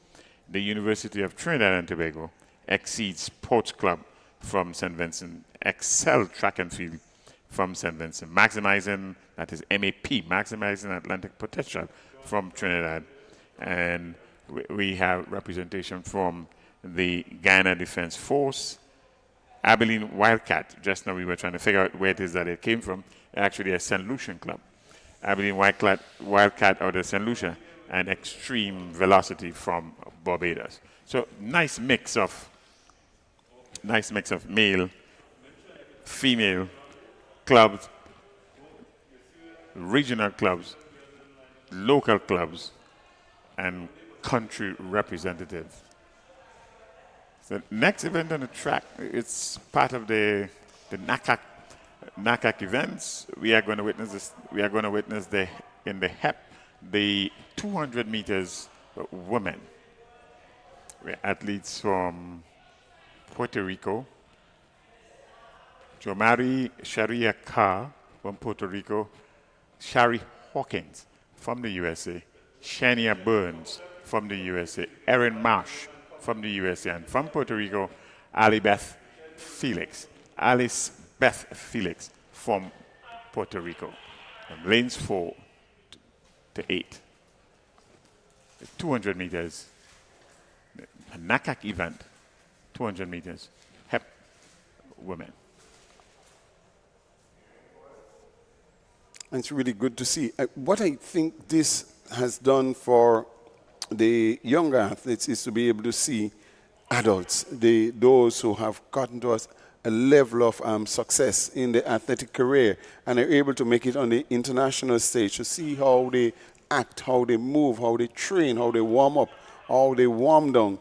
the University of Trinidad and Tobago, Exceed Sports Club from St. Vincent, Excel Track and Field from St. Vincent, Maximizing, that is MAP, Maximizing Atlantic Potential from Trinidad. And we have representation from the Guyana Defense Force, Abilene Wildcat. Just now we were trying to figure out where it is that it came from. Actually a St. Lucian club. Abilene Wildcat out of St. Lucia, and Extreme Velocity from Barbados. So nice mix of male, female clubs, regional clubs, local clubs, and country representatives. So next event on the track, it's part of the NACAC events. We are going to witness this. We are going to witness the 200 meters women. We're athletes from Puerto Rico, Jomari Sharia Carr from Puerto Rico, Shari Hawkins from the USA, Shania Burns from the USA, Erin Marsh from the USA, and from Puerto Rico, Alice Beth Felix from Puerto Rico. And lanes 4 to 8. 200 meters, a NACAC event, 200 meters, HEP women. It's really good to see. What I think this has done for the younger athletes is to be able to see adults, those who have gotten to us a level of success in the athletic career and are able to make it on the international stage, to see how they act, how they move, how they train, how they warm up, how they warm down.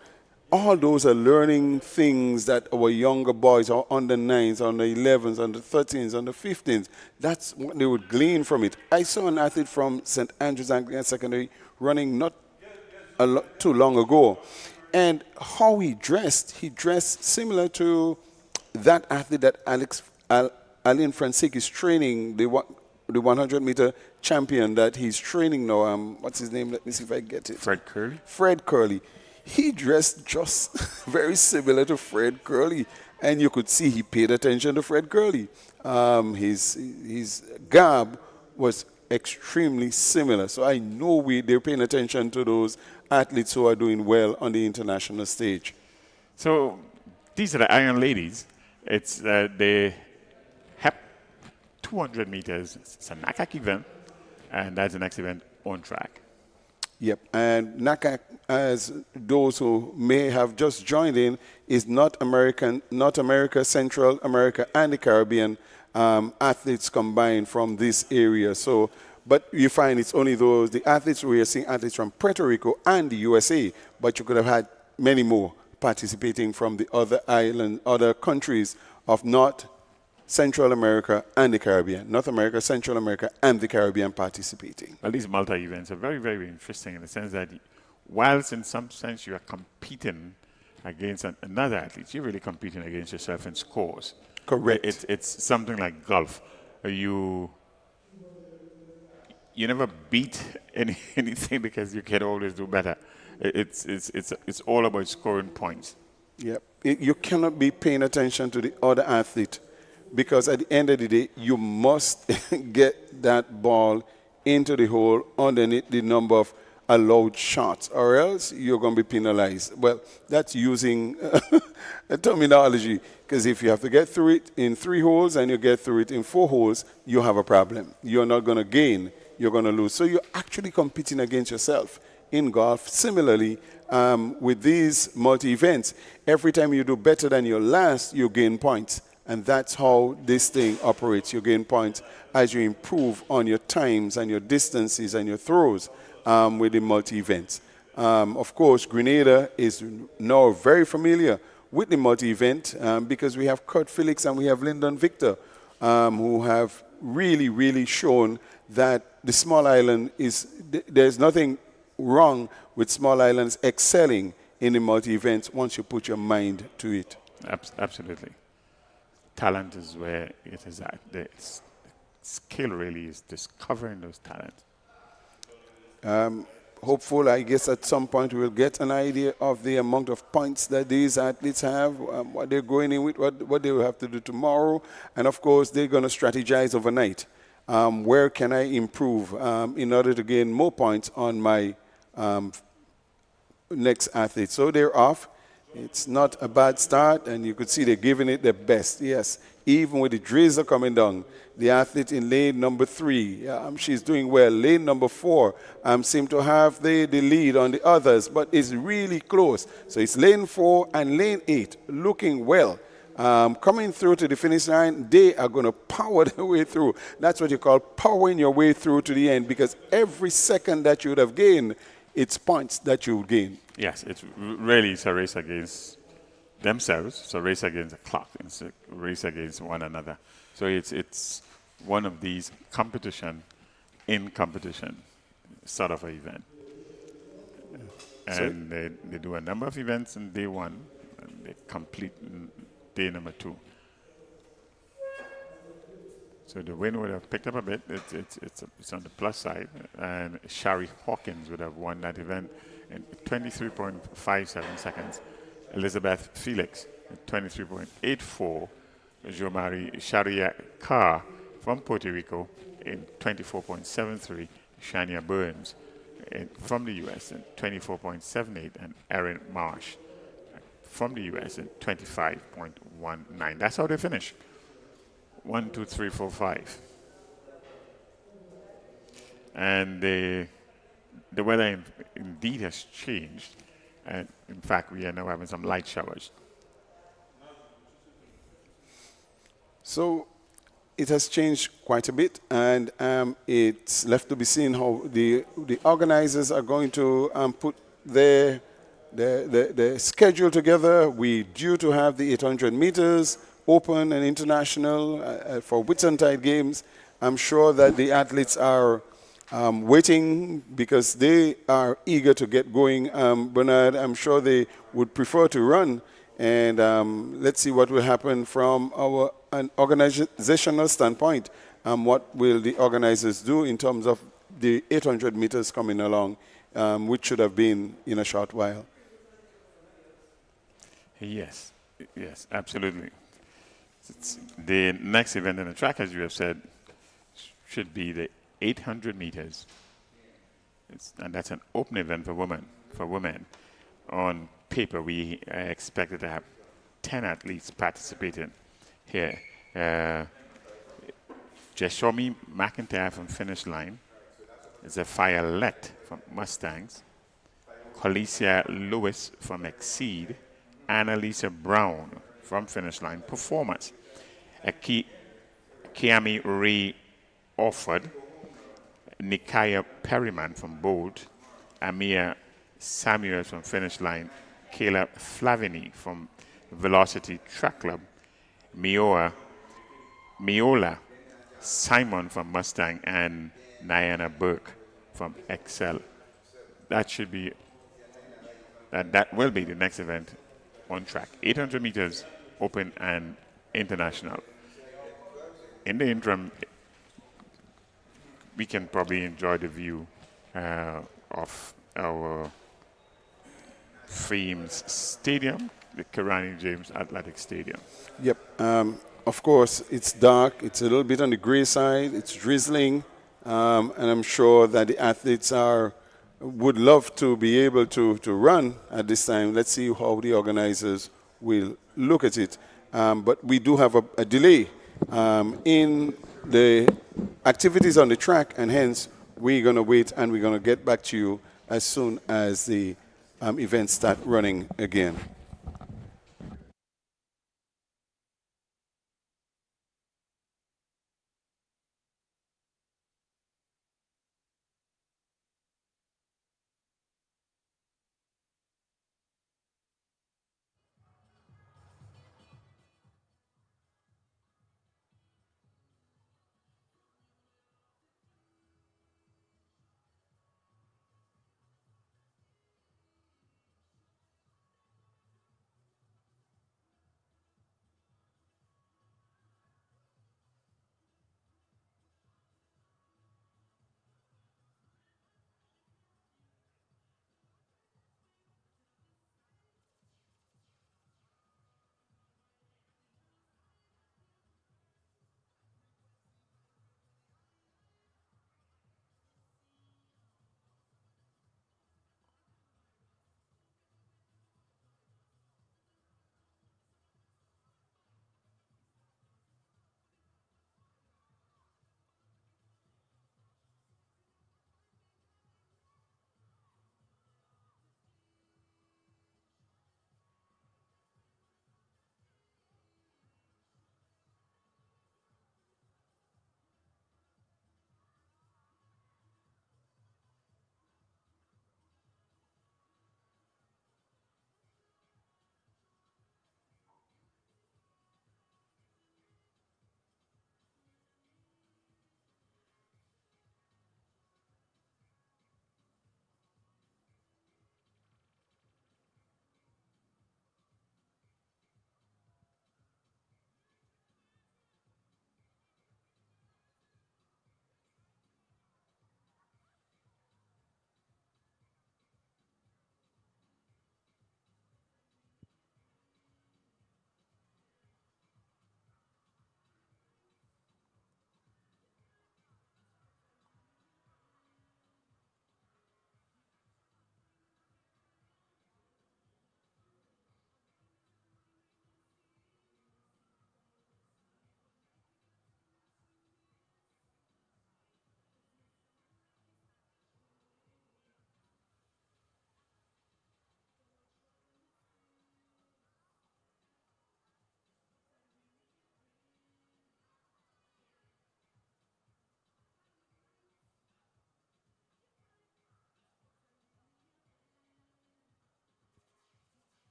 All those are learning things that our younger boys, our under 9s, under 11s, under 13s, under 15s, that's what they would glean from it. I saw an athlete from St. Andrews Anglican Secondary running not too long ago. And how he dressed similar to that athlete that Alain Francique is training, the 100-meter champion that he's training now. What's his name? Let me see if I get it. Fred Curley? Fred Curley. He dressed just very similar to Fred Curley, and you could see he paid attention to Fred Curley. His garb was extremely similar. So I know they're paying attention to those athletes who are doing well on the international stage. So these are the Iron Ladies. It's the HEP 200 meters. It's a NACAC event, and that's the next event on track. Yep, and NACAC, as those who may have just joined in, is North America, Central America, and the Caribbean athletes combined from this area. So, but you find it's only the athletes, we are seeing athletes from Puerto Rico and the USA, but you could have had many more participating from the other countries of North, Central America, and the Caribbean. North America, Central America, and the Caribbean participating. Well, these multi-events are very, very interesting in the sense that whilst in some sense you are competing against another athlete, you're really competing against yourself in scores. Correct. It's something like golf. You never beat anything because you can always do better. It's all about scoring points. Yep. You cannot be paying attention to the other athlete, because at the end of the day, you must get that ball into the hole underneath the number of allowed shots, or else you're going to be penalized. Well, that's using a terminology, because if you have to get through it in 3 holes and you get through it in 4 holes, you have a problem. You're not going to gain, you're going to lose. So you're actually competing against yourself in golf. Similarly, with these multi-events, every time you do better than your last, you gain points. And that's how this thing operates. You gain points as you improve on your times and your distances and your throws with the multi-events. Of course, Grenada is now very familiar with the multi-event because we have Kurt Felix and we have Lyndon Victor who have really, really shown that the small island there's nothing wrong with small islands excelling in the multi-events once you put your mind to it. Absolutely. Talent is where it is at. The skill really is discovering those talents. Hopefully, I guess at some point we'll get an idea of the amount of points that these athletes have, what they're going in with, what they will have to do tomorrow. And of course, they're going to strategize overnight. Where can I improve in order to gain more points on my next athlete? So they're off. It's not a bad start, and you could see they're giving it their best. Yes, even with the drizzle coming down, the athlete in lane number 3, she's doing well. Lane number 4 seem to have the lead on the others, but it's really close. So it's lane 4 and lane 8 looking well. Coming through to the finish line, they are going to power their way through. That's what you call powering your way through to the end, because every second that you would have gained, it's points that you would gain. Yes, it's a race against themselves. It's a race against the clock. It's a race against one another. So it's one of these competition in competition sort of an event. And they do a number of events in day 1, and they complete in day number 2. So the win would have picked up a bit. It's on the plus side. And Shari Hawkins would have won that event in 23.57 seconds. Elizabeth Felix in 23.84. Jo-Marie Sharia Carr from Puerto Rico in 24.73. Shania Burns from the U.S. in 24.78. And Erin Marsh from the U.S. in 25.19. That's how they finish. 1, 2, 3, 4, 5. And the weather indeed has changed. And in fact, we are now having some light showers. So it has changed quite a bit, and it's left to be seen how the organizers are going to put their schedule together. We're due to have the 800 meters open and international for Whitsuntide Games. I'm sure that the athletes are waiting because they are eager to get going. Bernard, I'm sure they would prefer to run. And let's see what will happen from an organizational standpoint. What will the organizers do in terms of the 800 meters coming along, which should have been in a short while? Yes, absolutely. The next event in the track, as you have said, should be the 800 meters. And that's an open event for women. On paper, we expected to have 10 athletes participating here. Jeshomi McIntyre from Finish Line. Zephyr Lett from Mustangs. Colicia Lewis from Exceed. Annalisa Brown from Finish Line Performance. Kiami Ray Offord. Nikaya Perryman from Bold. Amir Samuels from Finish Line. Kayla Flavini from Velocity Track Club. Miola Simon from Mustang, and Diana Burke from Excel. That will be the next event on track. 800 meters, open and international. In the interim, we can probably enjoy the view of our Fames Stadium, the Kirani James Athletic Stadium. Yep. Of course, it's dark. It's a little bit on the gray side. It's drizzling. And I'm sure that the athletes would love to be able to run at this time. Let's see how the organizers will look at it. But we do have a delay in the activities on the track, and hence we're going to wait and we're going to get back to you as soon as the events start running again.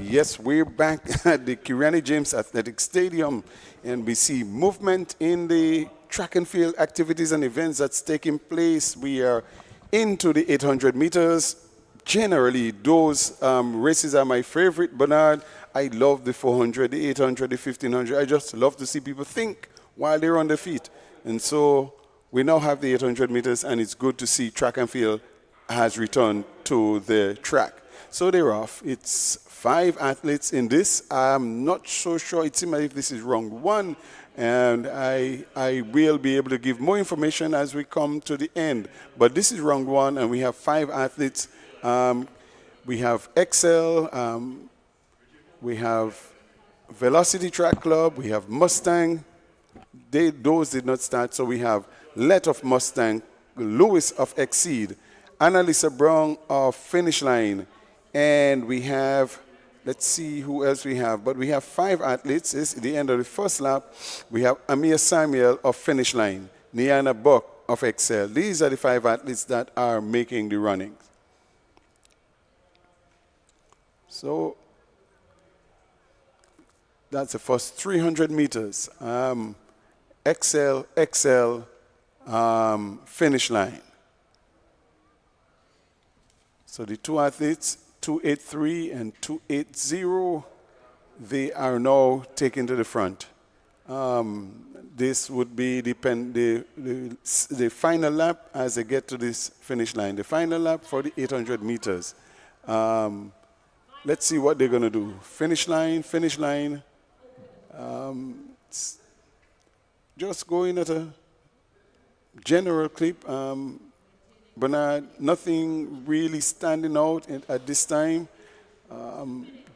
Yes, we're back at the Kirani James Athletic Stadium, and we see movement in the track and field activities and events that's taking place. We are into the 800 meters. Generally, those races are my favorite, Bernard. I love the 400, the 800, the 1500. I just love to see people think while they're on their feet. And so we now have the 800 meters, and it's good to see track and field has returned to the track. So they're off. It's 5 athletes in this. I'm not so sure. It seems like if this is round 1, and I will be able to give more information as we come to the end. But this is round 1, and we have 5 athletes. We have Excel, we have Velocity Track Club, we have Mustang. Those did not start, so we have Let of Mustang, Lewis of Exceed, Annalisa Brown of Finish Line, and we have, let's see who else we have, but we have 5 athletes. It's the end of the first lap. We have Amir Samuel of Finish Line, Niana Buck of Excel. These are the 5 athletes that are making the running. So that's the first 300 meters. Excel, Finish Line. So the 2 athletes, 283 and 280, they are now taken to the front. This would be the final lap as they get to this finish line. The final lap for the 800 meters. Let's see what they're going to do. Finish line. Just going at a general clip. Bernard, nothing really standing out at this time.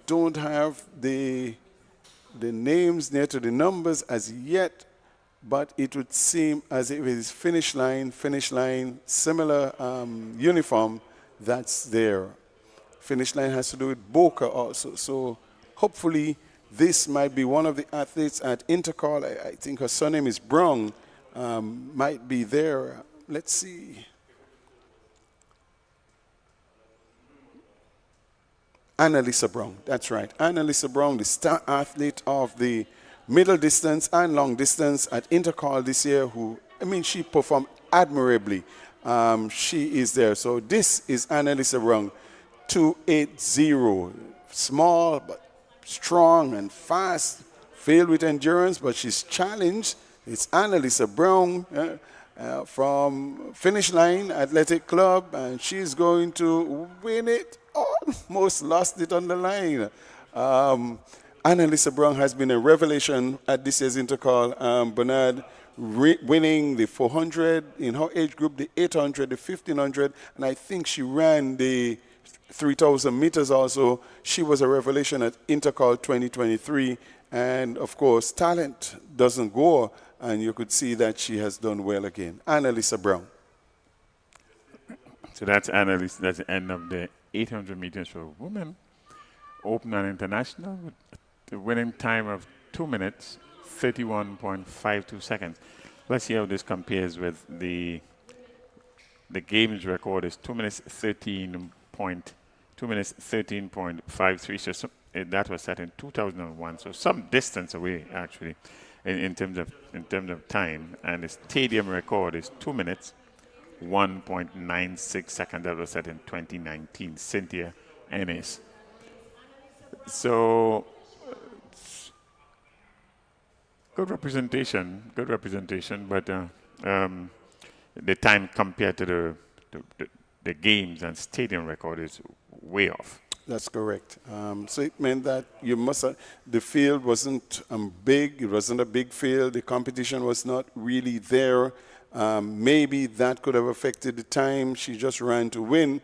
Don't have the names near to the numbers as yet, but it would seem as if it is finish line, similar uniform that's there. Finish line has to do with Boca also. So hopefully this might be one of the athletes at Intercall. I think her surname is Brown, might be there. Let's see. Annalisa Brown, that's right. Annalisa Brown, the star athlete of the middle distance and long distance at Intercall this year, she performed admirably. She is there. So this is Annalisa Brown, 280. Small, but strong and fast, filled with endurance, but she's challenged. It's Annalisa Brown from Finish Line Athletic Club, and she's going to win it. Almost lost it on the line. Annalisa Brown has been a revelation at this year's Intercall. Bernard winning the 400 in her age group, the 800, the 1500, and I think she ran the 3,000 meters also. She was a revelation at Intercall 2023, and of course, talent doesn't go, and you could see that she has done well again. Annalisa Brown. So that's Annalisa. That's the end of the 800 meters for women, open and international, with the winning time of 2 minutes, 31.52 seconds. Let's see how this compares with the games record is 2 minutes 13.53. So that was set in 2001. So some distance away actually, in terms of time. And the stadium record is 2 minutes. 1.96 seconds that was set in 2019, Cynthia Ennis. So good representation, but the time compared to the games and stadium record is way off. That's correct. So it meant that the field wasn't big. It wasn't a big field. The competition was not really there. Maybe that could have affected the time. She just ran to win.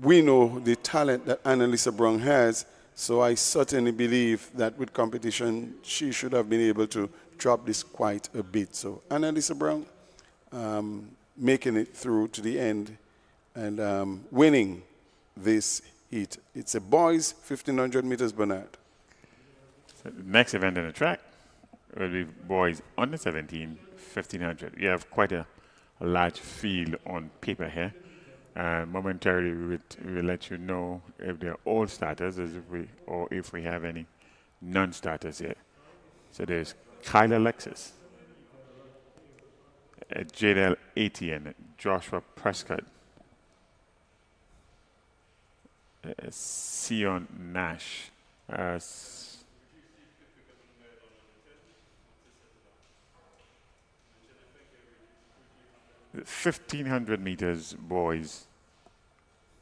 We know the talent that Annalisa Brown has, so I certainly believe that with competition, she should have been able to drop this quite a bit. So Annalisa Brown making it through to the end and winning this heat. It's a boys 1,500 meters, Bernard. So the next event in the track will be boys under 17, 1,500. You have quite a large field on paper here. Momentarily, we will let you know if they're all starters, or if we have any non-starters here. So there's Kyle Alexis, Jadel Etienne, Joshua Prescott, Sion Nash, 1,500 meters boys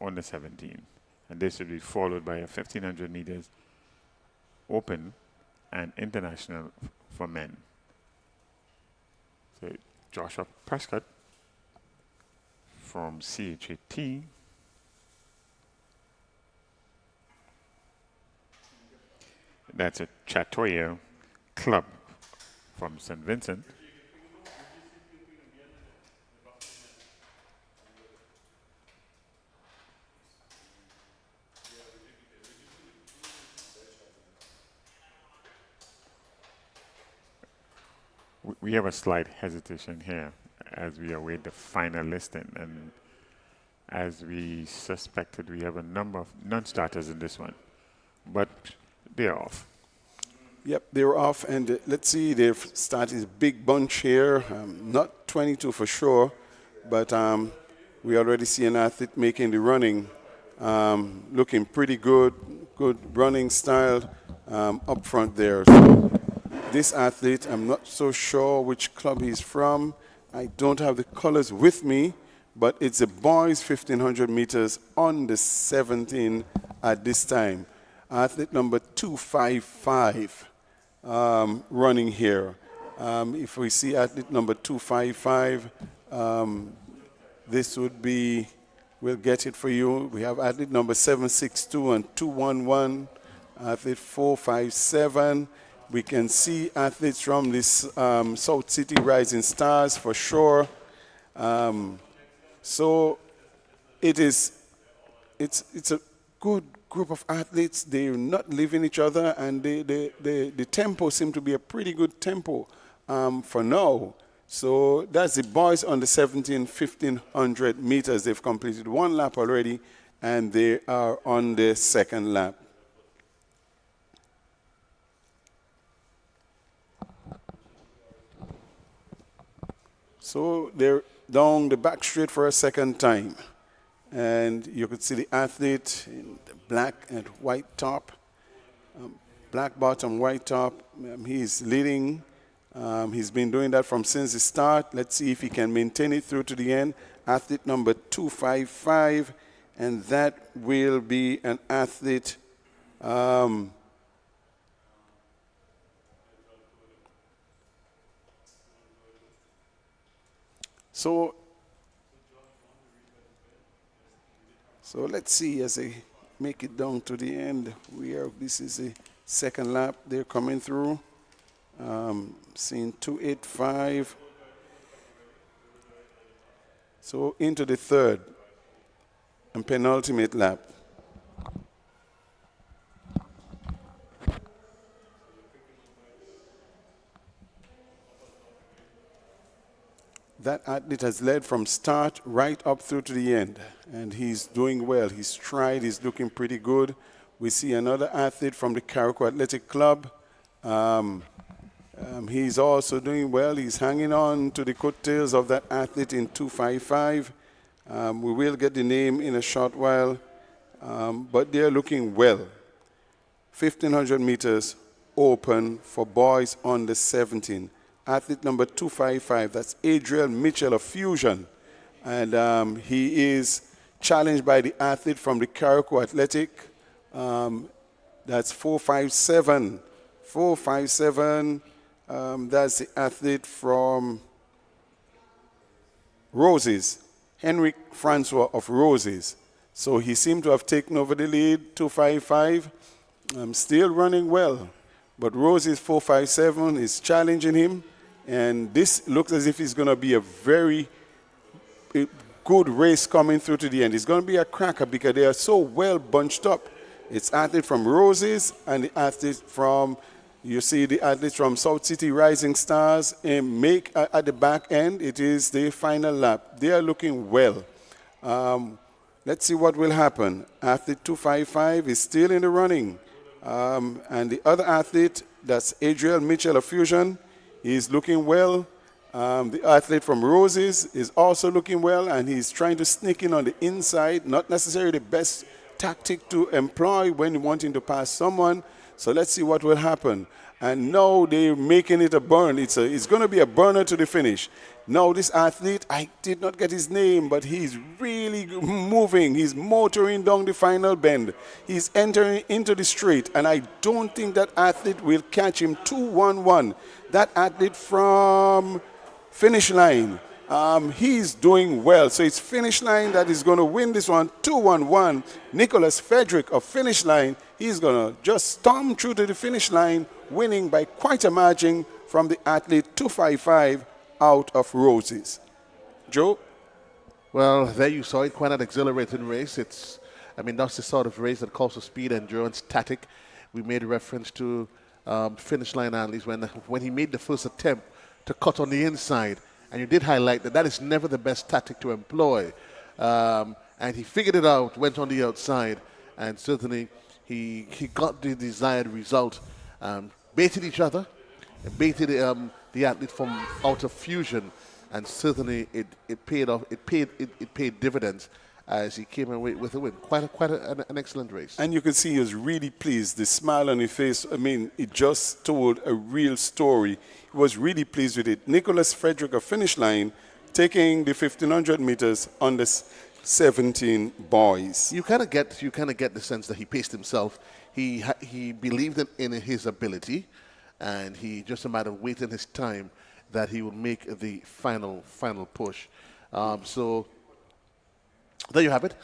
on the 17, and this will be followed by a 1,500 meters open and international for men. So Joshua Prescott from CHAT, that's a Chatoya club from St. Vincent. We have a slight hesitation here as we await the final listing, and as we suspected, we have a number of non-starters in this one, but they're off. Yep, they're off, and let's see, they've started a big bunch here, not 22 for sure, but we already see an athlete making the running, looking pretty good running style up front there. So this athlete, I'm not so sure which club he's from. I don't have the colors with me, but it's a boys 1,500 meters on the 17 at this time. Athlete number 255 running here. If we see athlete number 255, this would be, we'll get it for you. We have athlete number 762 and 211, athlete 457. We can see athletes from this South City Rising Stars for sure. So it's a good group of athletes. They're not leaving each other, and the tempo seems to be a pretty good tempo for now. So that's the boys on the 1,500 meters. They've completed one lap already, and they are on the second lap. So they're down the back straight for a second time. And you could see the athlete in the black and white top, black bottom, white top. He's leading. He's been doing that since the start. Let's see if he can maintain it through to the end. Athlete number 255, and that will be an athlete So let's see as they make it down to the end. This is the second lap. They're coming through. Seeing 285. So into the third and penultimate lap. That athlete has led from start right up through to the end, and he's doing well. His stride is looking pretty good. We see another athlete from the Carriacou Athletic Club. He's also doing well. He's hanging on to the coattails of that athlete in 255. We will get the name in a short while, but they're looking well. 1,500 meters open for boys on the 17. Athlete number 255, that's Adriel Mitchell of Fusion. And he is challenged by the athlete from the Carriacou Athletic. That's 457. 457, that's the athlete from Roses, Henrik Francois of Roses. So he seemed to have taken over the lead, 255. Still running well. But Roses 457 is challenging him. And this looks as if it's going to be a very good race coming through to the end. It's going to be a cracker because they are so well bunched up. It's athlete from Roses and the athlete from, you see the athletes from South City Rising Stars. And make at the back end, it is the final lap. They are looking well. Let's see what will happen. Athlete 255 is still in the running. And the other athlete, that's Adriel Mitchell of Fusion, is looking well. The athlete from Roses is also looking well, and he's trying to sneak in on the inside. Not necessarily the best tactic to employ when wanting to pass someone. So let's see what will happen. And now they're making it a burn. It's going to be a burner to the finish. Now this athlete, I did not get his name, but he's really moving. He's motoring down the final bend. He's entering into the straight, and I don't think that athlete will catch him. 2-1-1. That athlete from Finish Line, he's doing well. So it's Finish Line that is going to win this one. 2-1-1. Nicholas Frederick of Finish Line, he's going to just storm through to the finish line, winning by quite a margin from the athlete 255 out of Roses. Joe? Well, there you saw it, quite an exhilarating race. That's the sort of race that calls for speed, endurance, tactic. We made reference to Finish Line athletes when he made the first attempt to cut on the inside. And you did highlight that is never the best tactic to employ. And he figured it out, went on the outside, and certainly he got the desired result. Baited each other, baited the athlete from out of Fusion, and certainly it paid off. It paid dividends as he came away with a win. Quite an excellent race. And you can see he was really pleased. The smile on his face, it just told a real story. He was really pleased with it. Nicholas Frederick of Finish Line taking the 1,500 meters on the 17 boys. You kind of get the sense that he paced himself. He believed in his ability, and he just a matter of waiting his time that he would make the final push. So there you have it.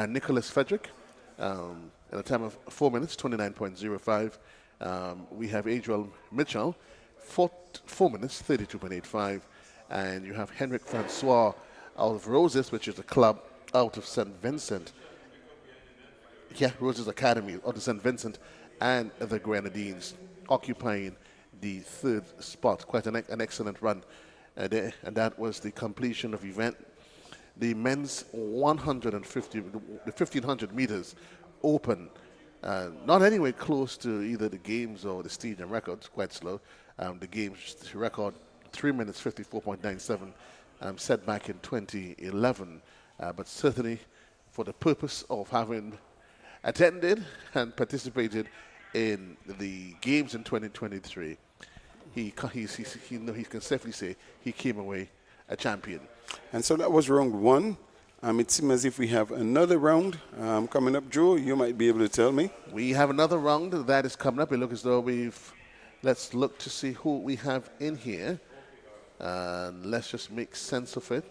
Nicholas Frederick, in a time of 4 minutes, 29.05. We have Adriel Mitchell, 4 minutes, 32.85. And you have Henrik Francois out of Roses, which is a club out of St. Vincent. Yeah, Roses Academy out of St. Vincent, and the Grenadines occupying the 3rd spot. Quite an excellent run there. And that was the completion of event. The men's 1,500 meters open, not anywhere close to either the games or the stadium records, quite slow. The games record 3 minutes 54.97, set back in 2011. But certainly for the purpose of having attended and participated in the games in 2023, he can safely say he came away a champion. And so that was round 1. It seems as if we have another round coming up. Joe, you might be able to tell me. We have another round that is coming up. It looks as though let's look to see who we have in here. And let's just make sense of it.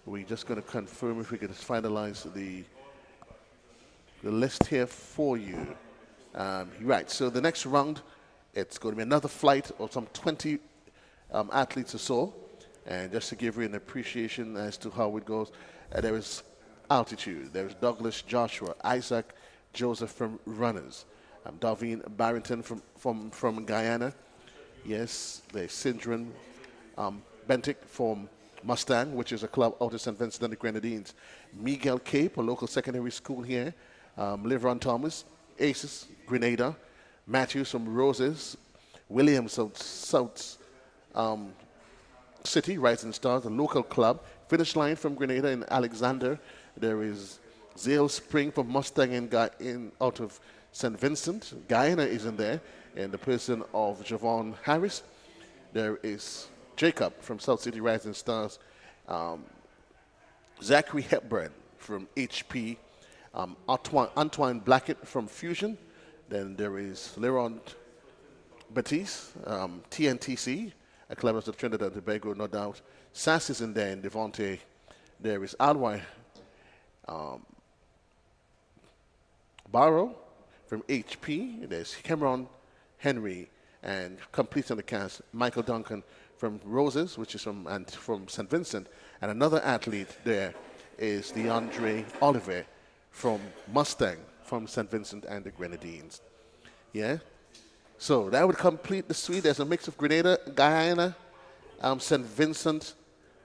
We're just going to confirm if we can finalize the list here for you. Right, so the next round, it's going to be another flight of some 20 athletes or so. And just to give you an appreciation as to how it goes, there is altitude. There is Douglas Joshua, Isaac Joseph from Runners, Darveen Barrington from Guyana. Yes, there's Sindran Bentic from Mustang, which is a club out of St. Vincent and the Grenadines. Miguel Cape, a local secondary school here. Livron Thomas, Aces, Grenada. Matthews from Roses. Williams of South City, Rising Stars, a local club. Finish Line from Grenada in Alexander. There is Zale Spring from Mustang out of St. Vincent. Guyana is in there, in the person of Javon Harris. There is Jacob from South City Rising Stars. Zachary Hepburn from HP. Antoine Blackett from Fusion. Then there is Leron Batiste, TNTC, a club of Trinidad and Tobago, no doubt. Sass is in there in Devontae. There is Alwai Barrow from HP. There's Cameron Henry, and completing the cast, Michael Duncan from Roses, which is from St. Vincent. And another athlete there is DeAndre Oliver from Mustang, from St. Vincent and the Grenadines. Yeah? So that would complete the suite. There's a mix of Grenada, Guyana, St. Vincent,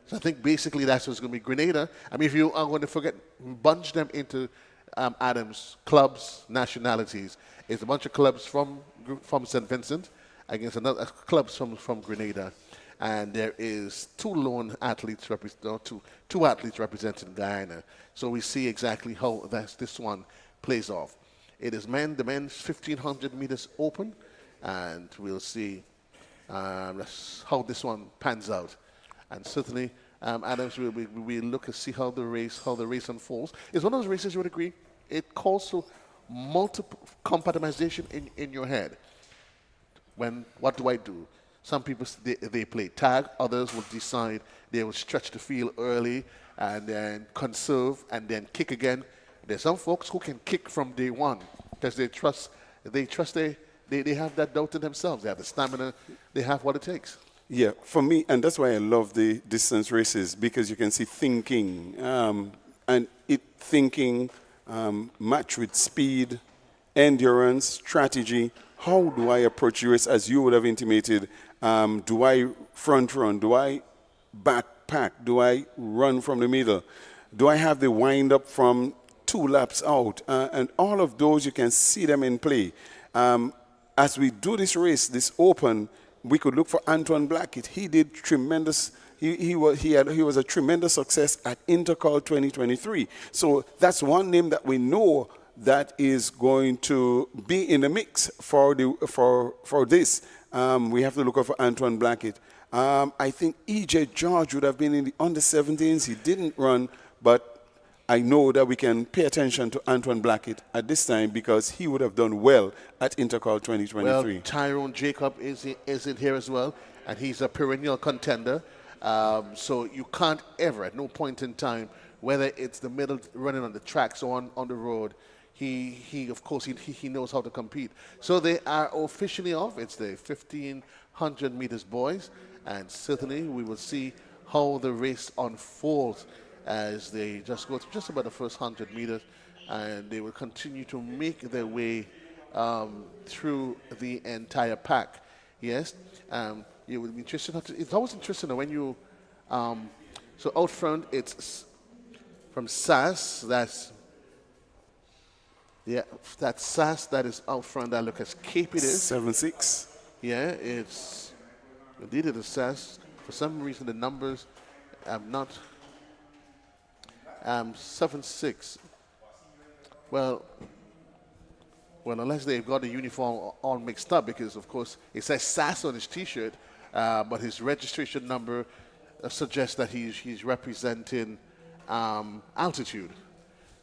So I think basically that's what's going to be Grenada. I mean, if you are going to bunch them into Adams, clubs, nationalities, it's a bunch of clubs from St. Vincent against another clubs from Grenada. And there is two lone athletes, two athletes representing Guyana. So we see exactly how this one plays off. It is the men's 1,500 meters open, and we'll see how this one pans out. And certainly, Adams, we look to see how the race unfolds. It's one of those races you would agree. It calls for multiple compartmentalization in your head. What do I do? Some people they play tag. Others will decide they will stretch the field early and then conserve and then kick again. There's some folks who can kick from day one because they have that doubt in themselves. They have the stamina. They have what it takes. Yeah, for me, and that's why I love the distance races, because you can see thinking, and thinking matched with speed, endurance, strategy. How do I approach the race, as you would have intimated? Do I front run? Do I back pack? Do I run from the middle? Do I have the wind up from 2 laps out? And all of those, you can see them in play. As we do this race, this open, we could look for Antoine Blackett. He did tremendous. He was a tremendous success at Intercall 2023. So that's one name that we know that is going to be in the mix for this. We have to look out for Antoine Blackett. I think E.J. George would have been in the under-17s. He didn't run, but I know that we can pay attention to Antoine Blackett at this time because he would have done well at Intercall 2023. Well, Tyrone Jacob is in here as well, and he's a perennial contender. So you can't ever, at no point in time, whether it's the middle running on the tracks or on the road, he of course he knows how to compete. So they are officially off. It's the 1,500 meters boys, and certainly we will see how the race unfolds as they just go through just about the first 100 meters, and they will continue to make their way through the entire pack. Yes, it would be interesting. It's always interesting when you so out front it's from SAS. That's SAS that is out front. That look as Cape it is 7-6. Yeah, it's indeed it is SAS. For some reason the numbers have not. 7-6. Well, unless they've got the uniform all mixed up, because of course it says SAS on his T-shirt, but his registration number suggests that he's representing altitude.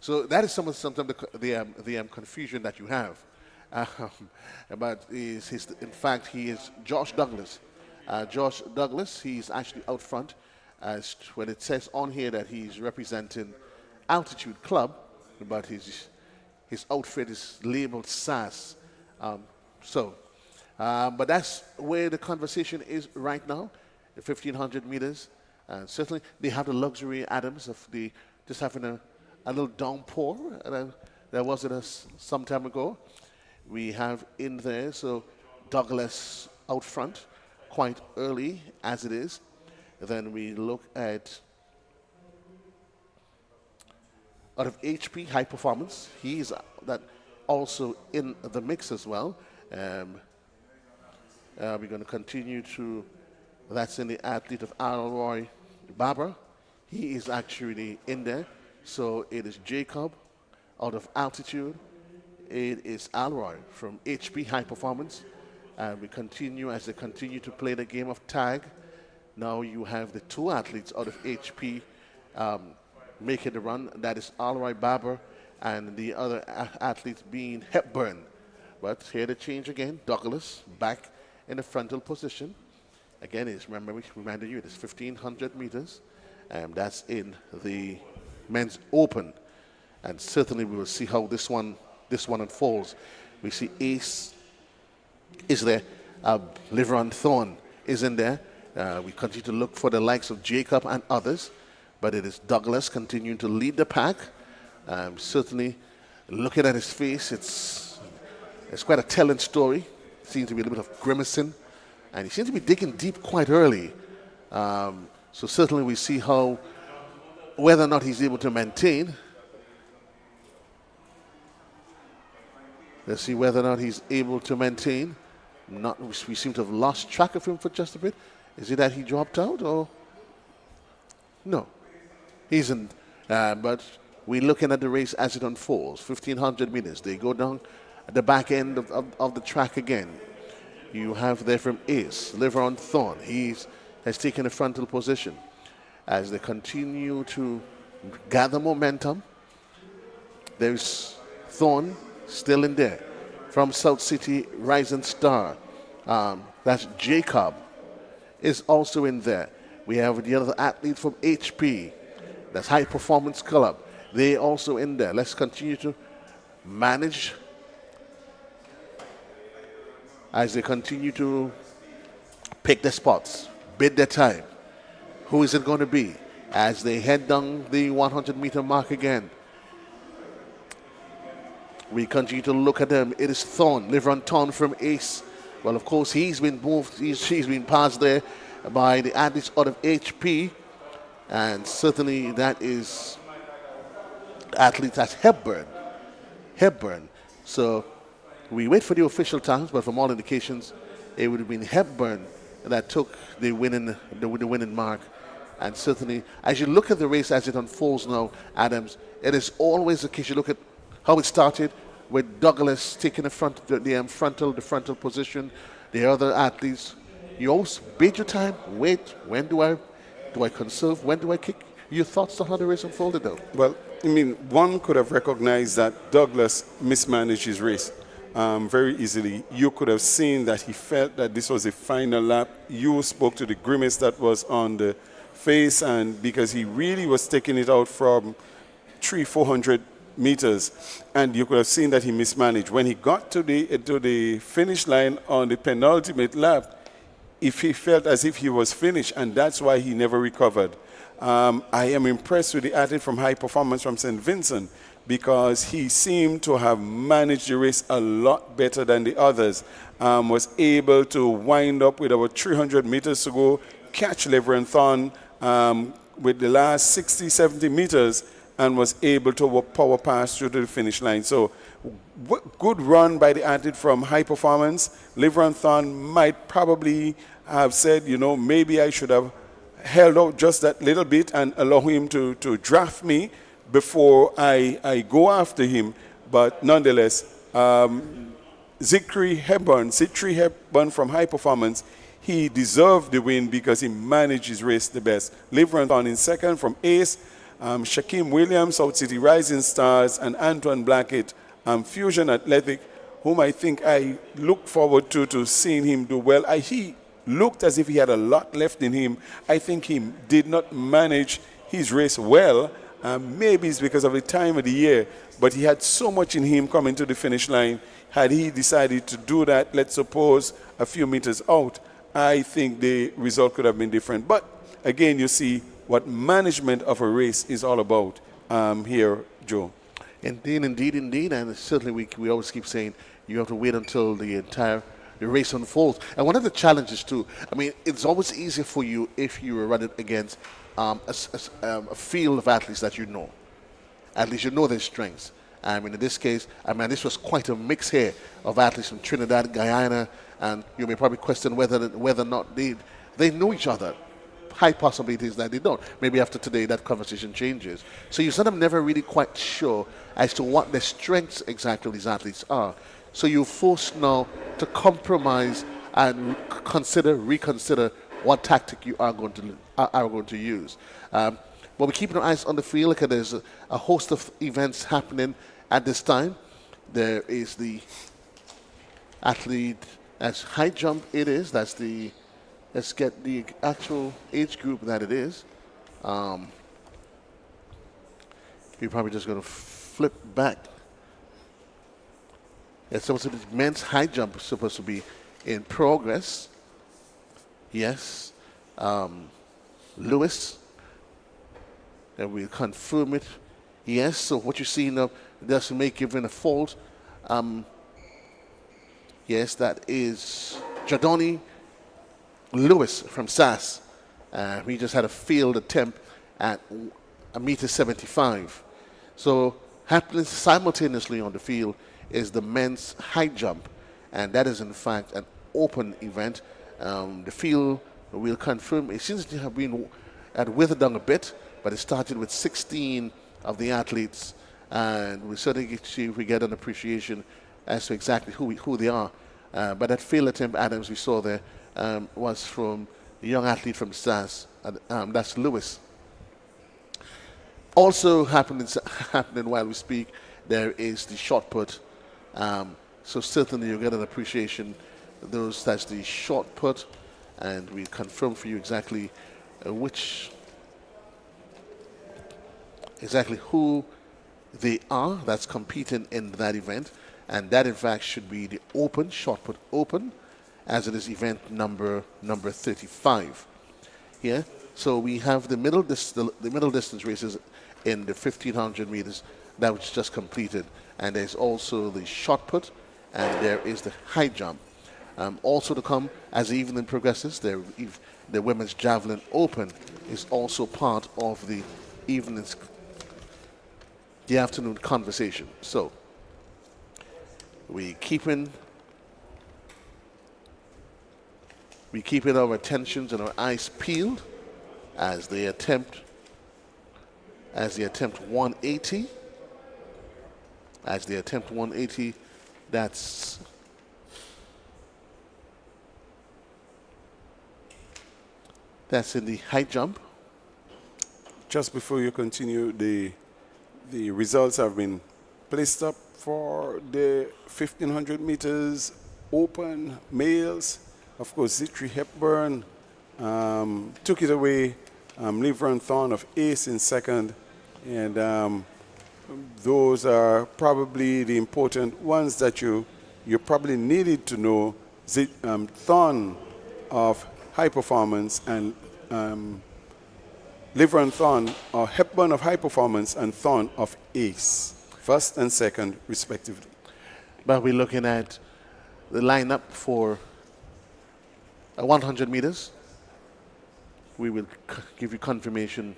So that is sometimes the confusion that you have. But in fact, he is Josh Douglas. Josh Douglas, he's actually out front. As when it says on here that he's representing Altitude Club, but his outfit is labeled SAS. But that's where the conversation is right now, the 1,500 meters. Certainly, they have the luxury, Adams, of just having a little downpour that wasn't some time ago. We have in there, so Douglas out front, quite early as it is. Then we look at out of HP High Performance. He's that also in the mix as well. We're going to continue to. That's in the athlete of Alroy Barber. He is actually in there. So it is Jacob out of Altitude. It is Alroy from HP High Performance. We continue as they continue to play the game of tag. Now you have the 2 athletes out of HP making the run. That is Alroy Barber and the other athlete being Hepburn. But here the change again. Douglas back in the frontal position. Again, reminding you, it is 1,500 meters. That's in the men's open. And certainly we will see how this one unfolds. We see Ace is there. Liveron Thorne is in there. We continue to look for the likes of Jacob and others, but it is Douglas continuing to lead the pack. Certainly, looking at his face, it's quite a telling story. Seems to be a little bit of grimacing, and he seems to be digging deep quite early. So certainly we see how, whether or not he's able to maintain. Let's see whether or not he's able to maintain. Not, we seem to have lost track of him for just a bit. Is it that he dropped out or? No, he isn't. But we're looking at the race as it unfolds. 1,500 meters. They go down at the back end of the track again. You have there from Ace, Liver on Thorn. He has taken a frontal position as they continue to gather momentum. There's Thorn still in there. From South City, Rising Star. That's Jacob is also in there. We have the other athlete from HP. That's High Performance Club. They also in there. Let's continue to manage as they continue to pick their spots, bid their time. Who is it going to be as they head down the 100-meter mark again? We continue to look at them. It is Thorn, Liver on Thorn from Ace. Well, of course, he's been moved. He's been passed there by the athletes out of HP. And certainly that is athletes at Hepburn. So we wait for the official times, but from all indications, it would have been Hepburn that took the winning mark. And certainly, as you look at the race as it unfolds now, Adams, it is always the case. You look at how it started with Douglas taking the frontal position, the other athletes. You always bid your time, wait, when do I conserve, when do I kick? Your thoughts on how the race unfolded though? Well, I mean, one could have recognized that Douglas mismanaged his race very easily. You could have seen that he felt that this was a final lap. You spoke to the grimace that was on the face, and because he really was taking it out from 300-400 meters, and you could have seen that he mismanaged. When he got to the finish line on the penultimate lap, if he felt as if he was finished, and that's why he never recovered. I am impressed with the athlete from High Performance from St. Vincent, because he seemed to have managed the race a lot better than the others. Was able to wind up with about 300 meters to go, catch Liver and Thorn with the last 60, 70 meters, and was able to power pass through to the finish line. So good run by the athlete from High Performance. Liver and Thorn might probably have said, you know, maybe I should have held out just that little bit and allow him to draft me before I go after him. But nonetheless, Zikri Hepburn from High Performance, he deserved the win because he managed his race the best. Liver and Thorn in second from Ace, Shaquem Williams, South City Rising Stars, and Antoine Blackett, Fusion Athletic, whom I think I look forward to seeing him do well. He looked as if he had a lot left in him. I think he did not manage his race well. Maybe it's because of the time of the year, but he had so much in him coming to the finish line. Had he decided to do that, let's suppose, a few meters out, I think the result could have been different. But again, you see what management of a race is all about here, Joe. Indeed. And certainly we always keep saying you have to wait until the race unfolds. And one of the challenges too, I mean, it's always easier for you if you were running against a field of athletes that you know. At least you know their strengths. I mean, in this case, this was quite a mix here of athletes from Trinidad, Guyana, and you may probably question whether or not they know each other. High possibilities that they don't. Maybe after today that conversation changes. So you sort of never really quite sure as to what the strengths exactly of these athletes are. So you're forced now to compromise and reconsider what tactic you are going to use. But we're keeping our eyes on the field. Look, there's a host of events happening at this time. There is the athlete as high jump. It is. That's the. Let's get the actual age group that it is. We're probably just going to flip back. It's supposed to be men's high jump, supposed to be in progress. Yes. Lewis. And we'll confirm it. Yes, so what you see now doesn't make even a fault. Yes, that is Jadoni Lewis from SAS, We just had a failed attempt at 1.75 meters. So happening simultaneously on the field is the men's high jump, and that is in fact an open event. The field will confirm. It seems to have been withered down a bit, but it started with 16 of the athletes, and we certainly see if we get an appreciation as to exactly who they are. But that failed attempt, Adams, we saw there, was from the young athlete from SAS, that's Lewis. Also happening while we speak, there is the shot put. So certainly you'll get an appreciation. That's the shot put, and we confirm for you exactly who they are that's competing in that event, and that in fact should be the open shot put open, as it is event number 35 here. So we have the middle distance races in the 1500 meters that was just completed, and there's also the shot put, and there is the high jump. Also to come as the evening progresses, the women's javelin open is also part of the afternoon conversation. So we keeping our attentions and our eyes peeled as they attempt 180. As they attempt 180, that's in the high jump. Just before you continue, the results have been placed up for the 1500 meters open males. Of course, Zitri Hepburn took it away. Livron Thorn of Ace in second, and those are probably the important ones that you probably needed to know. Thorn of High Performance and Livron Thorn or Hepburn of High Performance and Thorn of Ace, first and second respectively. But we're looking at the lineup for 100 meters. We will give you confirmation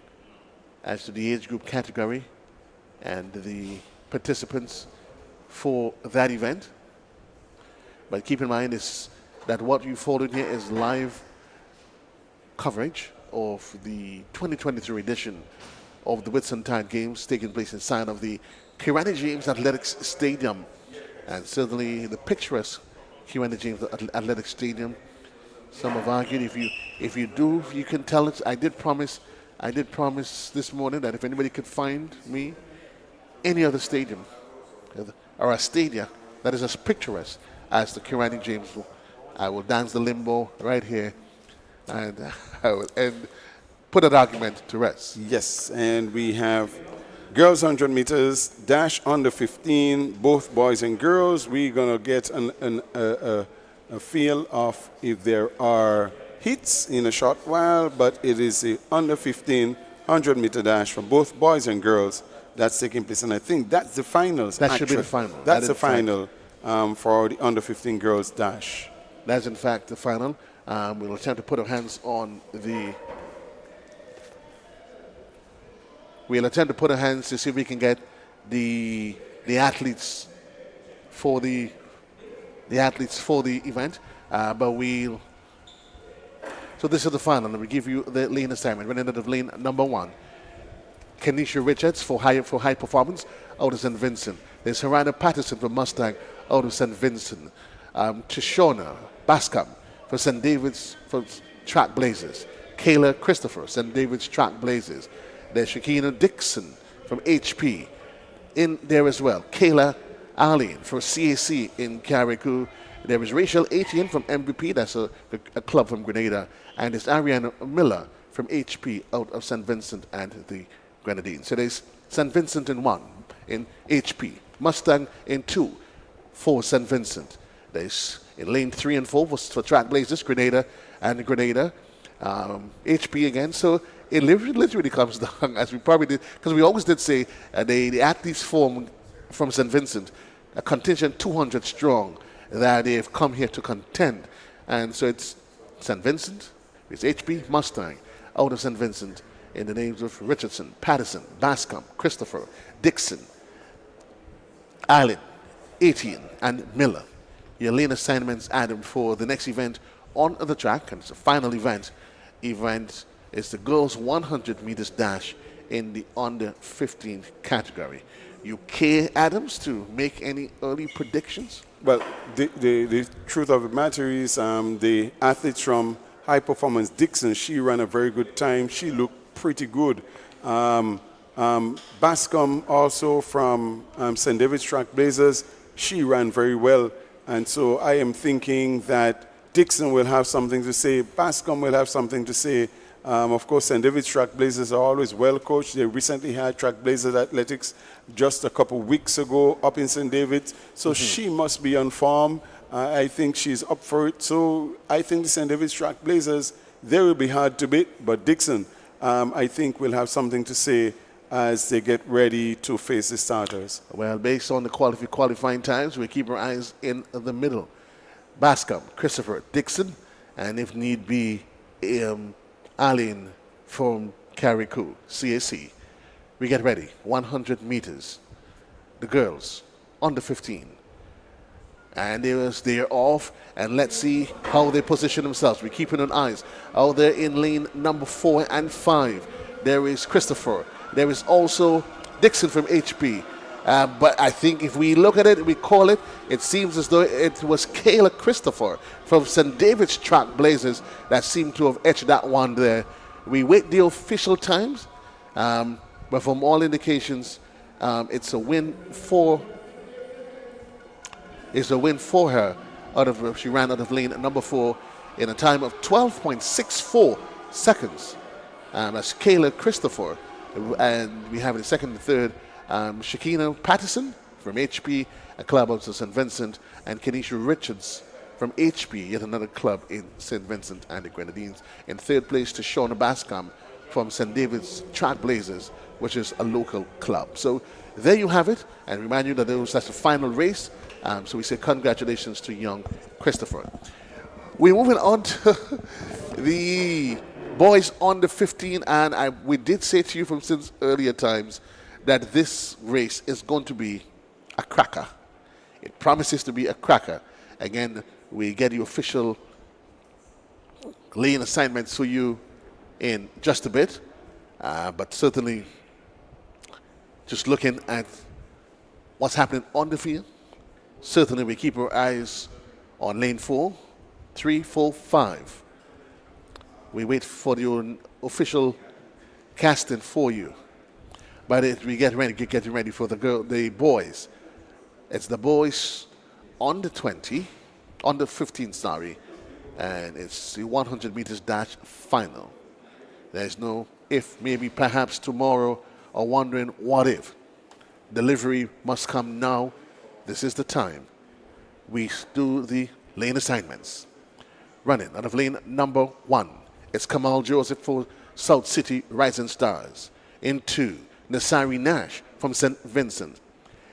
as to the age group category and the participants for that event. But keep in mind is that what you followed here is live coverage of the 2023 edition of the Whitsuntide Games taking place inside of the Kirani James Athletics Stadium, and certainly the picturesque Kirani James Athletics Stadium. Some have argued if you can tell us. I did promise this morning that if anybody could find me any other stadium or a stadia that is as picturesque as the Kirani James, I will dance the limbo right here, and I will put that argument to rest. Yes, and we have girls 100 meters dash under 15, both boys and girls. We're gonna get a feel of if there are hits in a short while, but it is the under 15 100-meter dash for both boys and girls that's taking place, and I think that's the finals. That should be the final. That's the final for the under 15 girls dash. That's in fact the final. We'll attempt to put our hands on the. We'll attempt to put our hands to see if we can get the athletes for the event, but we'll. So this is the final, and we give you the lane assignment. We're in the lane number 1. Kenisha Richards for high performance out of St. Vincent. There's Harana Patterson from Mustang out of St. Vincent. Tishona Bascom for St. David's for Track Blazers. Kayla Christopher, St. David's Track Blazers. There's Shakina Dixon from HP in there as well. Kayla Arlene for CAC in Carriacou. There is Rachel Etienne from MVP, that's a club from Grenada. And there's Ariana Miller from HP out of St. Vincent and the Grenadines. So there's St. Vincent in 1 in HP, Mustang in 2 for St. Vincent. There's in lane 3 and 4 for Track Blazers, Grenada and Grenada. HP again. So it literally comes down, as we probably did, because we always did say the athletes from St. Vincent, a contingent 200 strong, that they've come here to contend. And so it's St. Vincent, it's HP, Mustang out of St. Vincent in the names of Richardson, Patterson, Bascom, Christopher, Dixon, Allen, Etienne, and Miller. Your lane assignments, Adam, for the next event on the track, and it's a final event. Event is the girls 100 meters dash in the under 15 category. You care, Adams, to make any early predictions? Well, the truth of the matter is the athletes from High Performance Dixon, she ran a very good time. She looked pretty good. Bascom also from St. David's Track Blazers, she ran very well. And so I am thinking that Dixon will have something to say. Bascom will have something to say. Of course, St. David's Track Blazers are always well coached. They recently had Track Blazers Athletics just a couple weeks ago up in St. David's. So she must be on form. I think she's up for it. So I think the St. David's Track Blazers, they will be hard to beat. But Dixon, I think, will have something to say as they get ready to face the starters. Well, based on the qualifying times, we keep our eyes in the middle. Bascom, Christopher, Dixon, and if need be, Aline from Carriacou, CAC. We get ready, 100 meters. The girls, under 15. And they're off, and let's see how they position themselves. We're keeping an eyes out there in lane number 4 and 5. There is Christopher. There is also Dixon from HP. But I think if we look at it, we call it, it seems as though it was Kayla Christopher from St. David's Track Blazers that seemed to have etched that one there. We wait the official times, but from all indications, it's a win for her. She ran out of lane number 4 in a time of 12.64 seconds. That's Kayla Christopher. And we have in the second and third, Shakina Patterson from HP, a club out of St. Vincent, and Kenisha Richards from HP, yet another club in St. Vincent and the Grenadines. In third place to Shauna Bascom from St. David's Track Blazers, which is a local club. So there you have it, and remind you that that's the final race. So we say congratulations to young Christopher. We're moving on to the boys under 15, and we did say to you from since earlier times that this race is going to be a cracker. It promises to be a cracker. Again, we get the official lane assignments for you in just a bit, but certainly just looking at what's happening on the field, certainly we keep our eyes on lane 4, 3, 4, 5. We wait for the official casting for you. But we get ready for the boys. It's the boys under 20, under 15, sorry, and it's the 100 meters dash final. There's no if, maybe, perhaps tomorrow, or wondering what if. Delivery must come now. This is the time. We do the lane assignments. Running out of lane number 1. It's Kamal Joseph for South City Rising Stars. In 2, Nasari Nash from St. Vincent.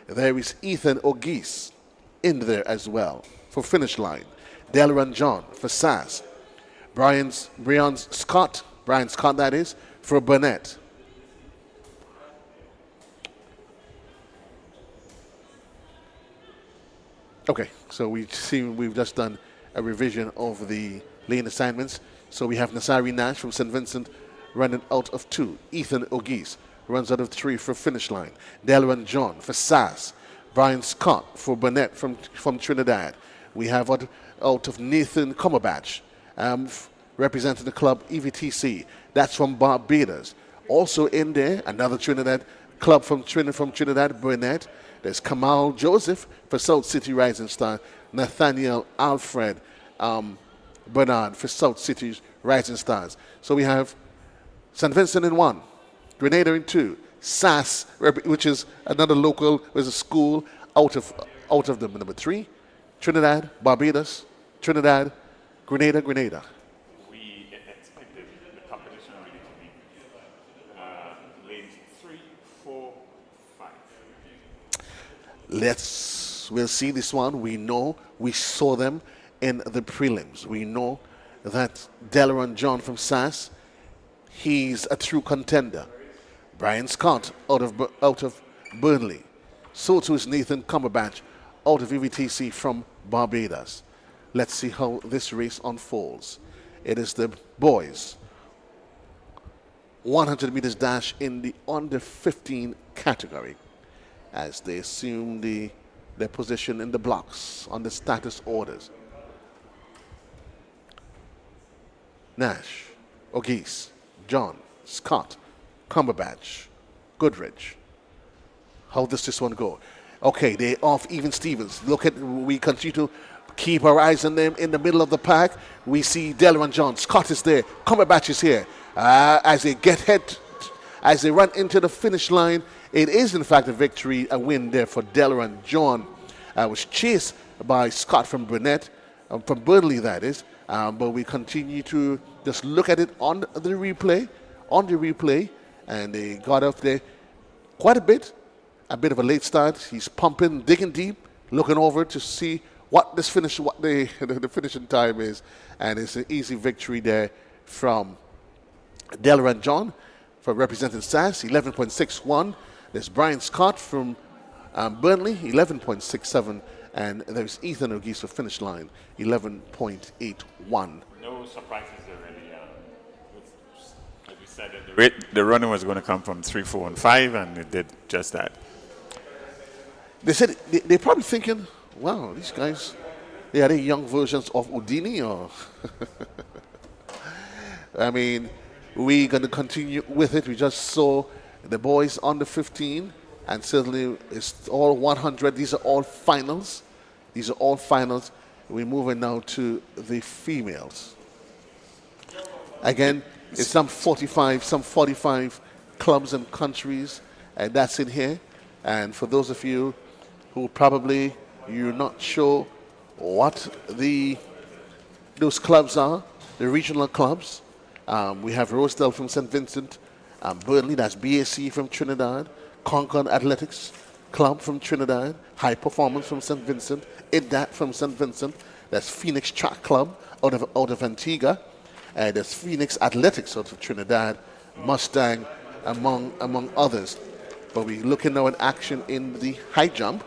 There is Ethan O'Geese in there as well for Finish Line. Delran John for SAS. Brian Scott that is, for Burnett. Okay, so we've just done a revision of the lane assignments. So we have Nasari Nash from St. Vincent running out of 2. Ethan O'Geese runs out of 3 for Finish Line. Delran John for SAS. Brian Scott for Burnett from Trinidad. We have out of Nathan Cumberbatch representing the club EVTC. That's from Barbados. Also in there, another Trinidad club from Trinidad, Burnett. There's Kamal Joseph for South City Rising Star. Nathaniel Alfred Bernard for South City's Rising Stars. So we have St. Vincent in 1, Grenada in 2, SAS, which is another local, was a school out of the number 3, Trinidad, Barbados, Trinidad, Grenada. We expected the competition really to be lanes 3, 4, 5. We'll see this one. We saw them in the prelims. We know that Delran John from SAS, He's a true contender. Brian Scott out of Burnley. So too is Nathan Cumberbatch out of VVTC from Barbados. Let's see how this race unfolds. It is the boys 100 meters dash in the under 15 category as they assume their position in the blocks on the status orders. Nash, O'Geese, John, Scott, Cumberbatch, Goodrich. How does this one go? Okay, they're off even Stevens. Look at, we continue to keep our eyes on them in the middle of the pack. We see Delaran John. Scott is there. Cumberbatch is here. As they run into the finish line, it is in fact a victory, a win there for Delaran John. Was chased by Scott from Burnett, from Burnley that is. But we continue to just look at it on the replay, and they got up there quite a bit of a late start. He's pumping, digging deep, looking over to see what the finishing time is, and it's an easy victory there from Delaran John for representing SAS, 11.61. There's Brian Scott from Burnley, 11.67. And there's Ethan O'Geese for finish line, 11.81. No surprises there, really. As we said, the running was going to come from 3, 4, and 5, and it did just that. They said they're probably thinking, wow, these guys, are they young versions of Udini? Or I mean, we're going to continue with it. We just saw the boys under 15, and certainly it's all 100. These are all finals. We're moving now to the females. Again, it's some 45 clubs and countries, and that's in here. And for those of you who probably you're not sure what those clubs are, the regional clubs, we have Rosedale from St. Vincent, Burnley, that's BAC from Trinidad, Concord Athletics Club from Trinidad, High Performance from St. Vincent, IDAT from St. Vincent, that's Phoenix Track Club out of Antigua, and there's Phoenix Athletics out of Trinidad, Mustang, among others. But we're looking now at action in the high jump,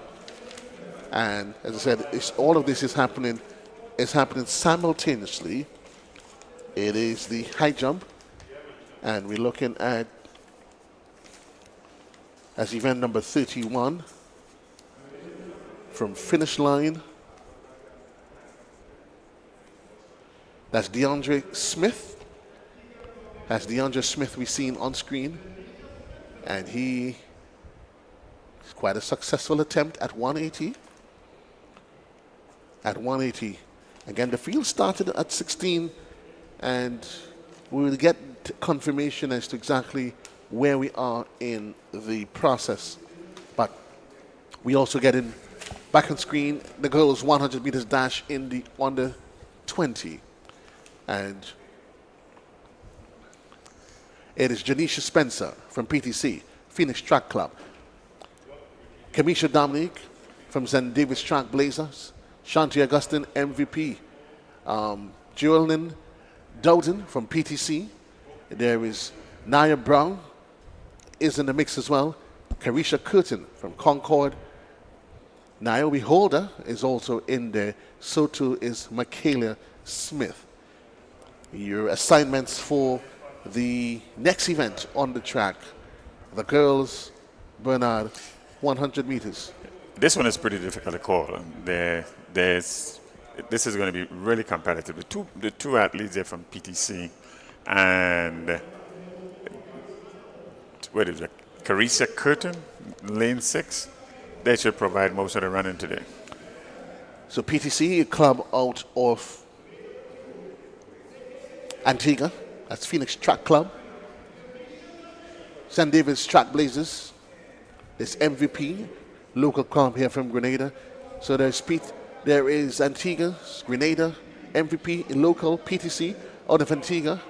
and as I said, all of this is happening simultaneously. It is the high jump, and we're looking at as event number 31 from finish line. That's DeAndre Smith. That's DeAndre Smith we've seen on screen. And he is quite a successful attempt at 180. Again, the field started at 16, and we will get confirmation as to exactly where we are in the process. But we also get in back on screen the girls 100 meters dash in the under 20. And it is Janisha Spencer from PTC, Phoenix Track Club. Kamisha Dominique from St. David's Track Blazers. Shanti Augustine, MVP. Joelyn Dowden from PTC. There is Naya Brown is in the mix as well. Carisha Curtin from Concord. Naomi Holder is also in there. So too is Michaela Smith. Your assignments for the next event on the track, the girls, Bernard, 100 meters. This one is pretty difficult to call. This is going to be really competitive. The two athletes are from PTC, and what is it? Carissa Curtin, lane 6. They should provide most of the running today. So PTC, a club out of Antigua. That's Phoenix Track Club. St. David's Track Blazers. There's MVP, local club here from Grenada. So there's there is Antigua, Grenada, MVP, local PTC out of Antigua.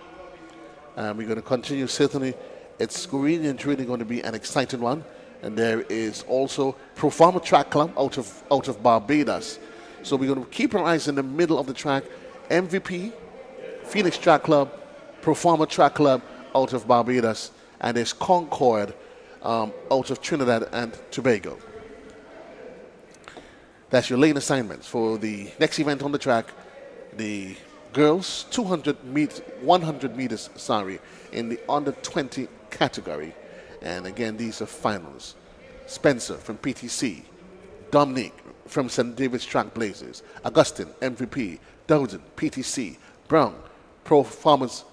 We're going to continue. Certainly, it's really and truly going to be an exciting one. And there is also Pro Farmer Track Club out of Barbados. So we're going to keep our eyes in the middle of the track. MVP, Phoenix Track Club, Pro Farmer Track Club out of Barbados, and there's Concord out of Trinidad and Tobago. That's your lane assignments for the next event on the track. The girls 100 meters, in the under 20 category. And again, these are finals. Spencer from PTC, Dominique from St. David's Track Blazers, Augustine, MVP, Dowden, PTC, Brown, Pro Farmers,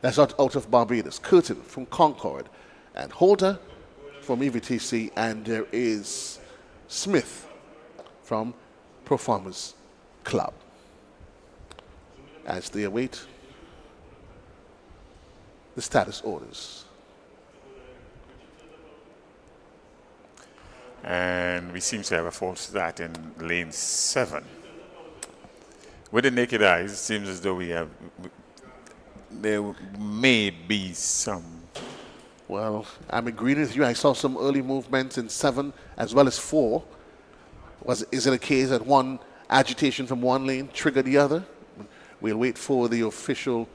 that's out of Barbados, Curtin from Concord, and Holder from EVTC, and there is Smith from Pro Farmers Club. As they await the status orders. And we seem to have a false start in lane 7. With the naked eyes, it seems as though there may be some. Well, I'm agreeing with you. I saw some early movements in 7 as well as 4. Is it a case that one agitation from one lane triggered the other? We'll wait for the official.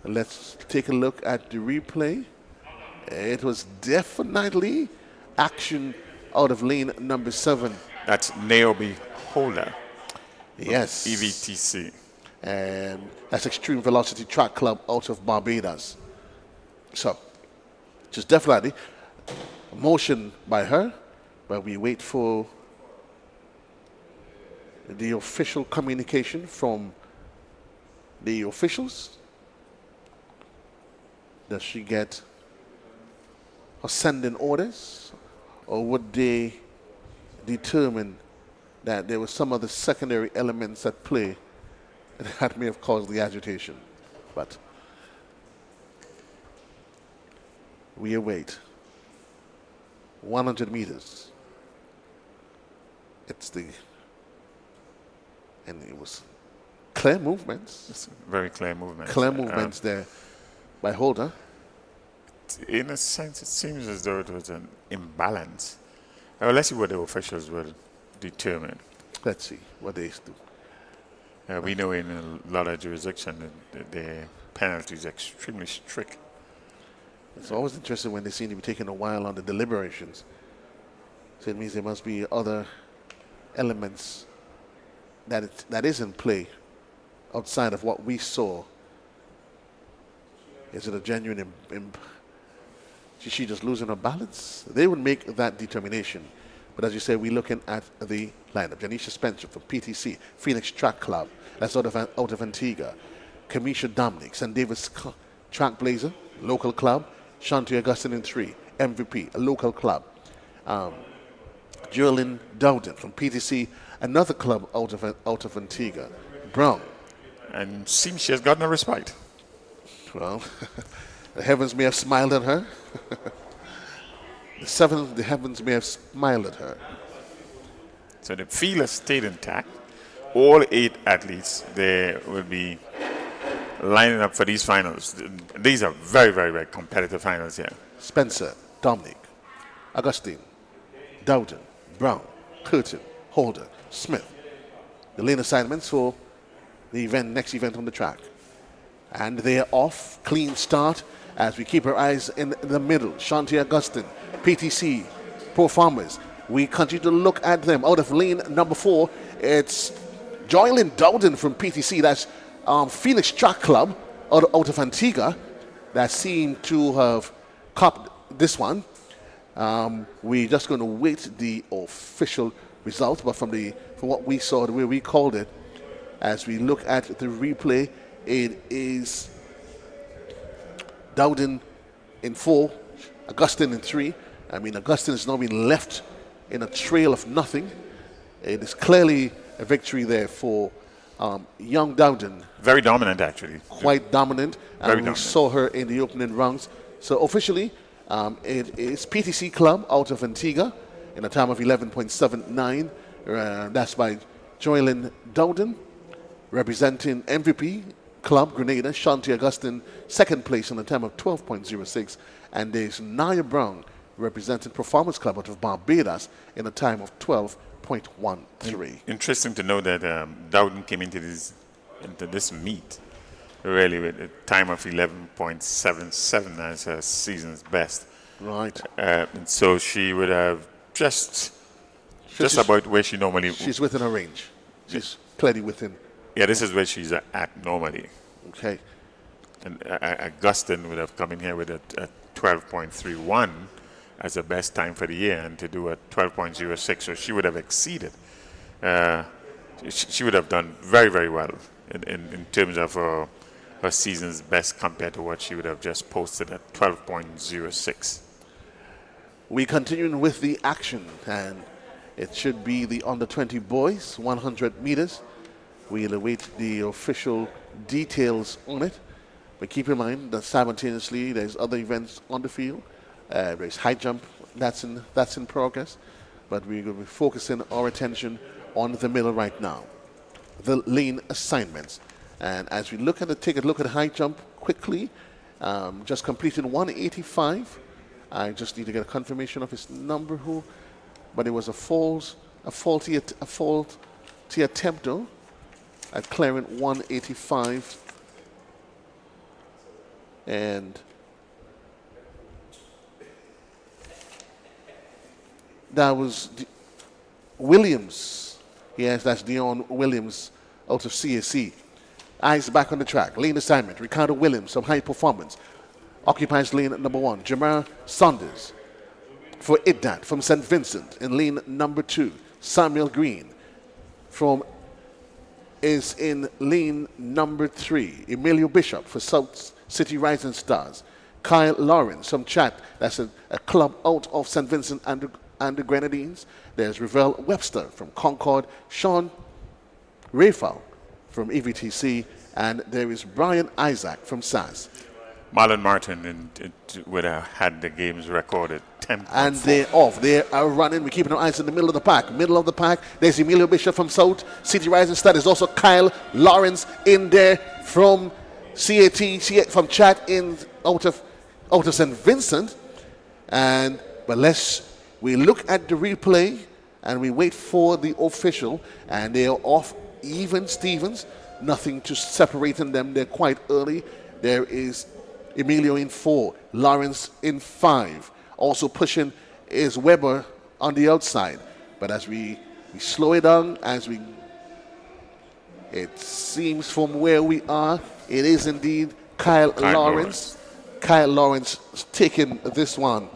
Let's take a look at the replay. It was definitely action out of lane number 7. That's Naomi Holder. Yes. EVTC. And that's Extreme Velocity Track Club out of Barbados. So, just definitely a motion by her, but we wait for the official communication from the officials. Does she get ascending orders, or would they determine that there were some other secondary elements at play that may have caused the agitation? But we await 100 meters. And it was clear movements. It's very clear movements. Clear movements there by Holder. In a sense, it seems as though it was an imbalance. Let's see what the officials will determine. Let's see what they do. We know in a lot of jurisdictions the penalty is extremely strict. It's always interesting when they seem to be taking a while on the deliberations. So it means there must be other elements that is in play outside of what we saw. Is it a genuine is she just losing her balance? They would make that determination. But as you say, we're looking at the lineup. Janisha Spencer from PTC, Phoenix Track Club, that's out of Antigua. Kamisha Dominic, St. David's Track Blazer, local club. Shanti Augustine in 3, MVP, a local club. Jerlyn Dowden from PTC, another club out of Antigua. Brown. And seems she has gotten a respite. Well, the heavens may have smiled at her. The heavens may have smiled at her. So the field has stayed intact. All 8 athletes, they will be lining up for these finals. These are very, very, very competitive finals here. Spencer, Dominic, Augustine, Dowden, Brown, Curtin, Holder, Smith. The lane assignments for the next event on the track. And they are off, clean start as we keep our eyes in the middle. Shanti Augustine, PTC, Pro Farmers. We continue to look at them. Out of lane number 4, it's Joylyn Dowden from PTC. That's Phoenix Track Club out of Antigua that seem to have copped this one. We're just going to wait the official result, but from what we saw, the way we called it, as we look at the replay, it is Dowden in 4, Augustine in 3. I mean, Augustine has now been left in a trail of nothing. It is clearly a victory there for young Dowden. Very dominant, actually. Quite dominant. And we saw her in the opening rounds. So officially, it is PTC Club out of Antigua in a time of 11.79. That's by Joylyn Dowden, representing MVP Club Grenada, Shanti Augustine, second place in a time of 12.06. And there's Naya Brown, representing Performance Club out of Barbados in a time of 12.13. Interesting to know that Dowden came into this meet really with a time of 11.77 as her season's best. Right. And so she would have just she's- about where she normally. She's within her range. She's clearly within. Yeah, this is where she's at normally. Okay. And Augustine would have come in here with a 12.31 as the best time for the year, and to do a 12.06, so she would have exceeded. She would have done very, very well in terms of her season's best compared to what she would have just posted at 12.06. We continuing with the action, and it should be the under 20 boys, 100 meters. We'll await the official details on it, but keep in mind that simultaneously there's other events on the field. There's high jump that's in progress, but we're going to be focusing our attention on the middle right now, the lane assignments. And as we take a look at high jump quickly, just completed 185. I just need to get a confirmation of his number, but it was a faulty attempt though, at clearing 185, and that was Williams. Yes, that's Dion Williams out of CAC. Eyes back on the track. Lane assignment. Ricardo Williams from High Performance occupies lane number 1. Jamar Saunders for IDDAT from St. Vincent in lane number 2. Samuel Green is in lane number 3. Emilio Bishop for South City Rising Stars. Kyle Lawrence from Chat, that's a club out of St. Vincent and the Grenadines. There's Ravel Webster from Concord. Sean Rafal from EVTC, and there is Brian Isaac from SAS. Marlon Martin would have had the games recorded 10. And they're off. They are running. We're keeping our eyes in the middle of the pack. Middle of the pack, there's Emilio Bishop from South City Rising Star. There's also Kyle Lawrence in there from CAT, from Chat out of St. Vincent. But we look at the replay and we wait for the official, and they are off even Stevens. Nothing to separating them. They're quite early. There is Emilio in 4, Lawrence in 5. Also pushing is Weber on the outside. But as we slow it down, it seems from where we are, it is indeed Kyle Lawrence. Kyle Lawrence taking this one.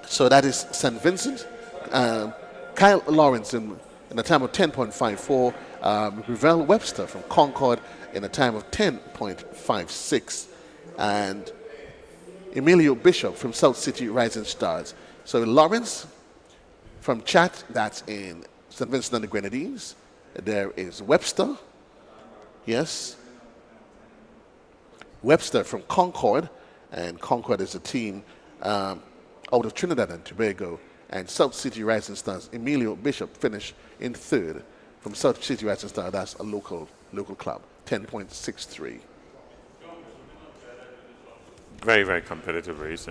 So that is St. Vincent. Kyle Lawrence in a time of 10.54. Ravel Webster from Concord in a time of 10.56. And Emilio Bishop from South City Rising Stars. So Lawrence from Chat, that's in St. Vincent and the Grenadines. There is Webster. Yes. Webster from Concord. And Concord is a team out of Trinidad and Tobago. And South City Rising Stars, Emilio Bishop finished in 3rd from South City Rising Stars. That's a local club, 10.63. Very, very competitive race.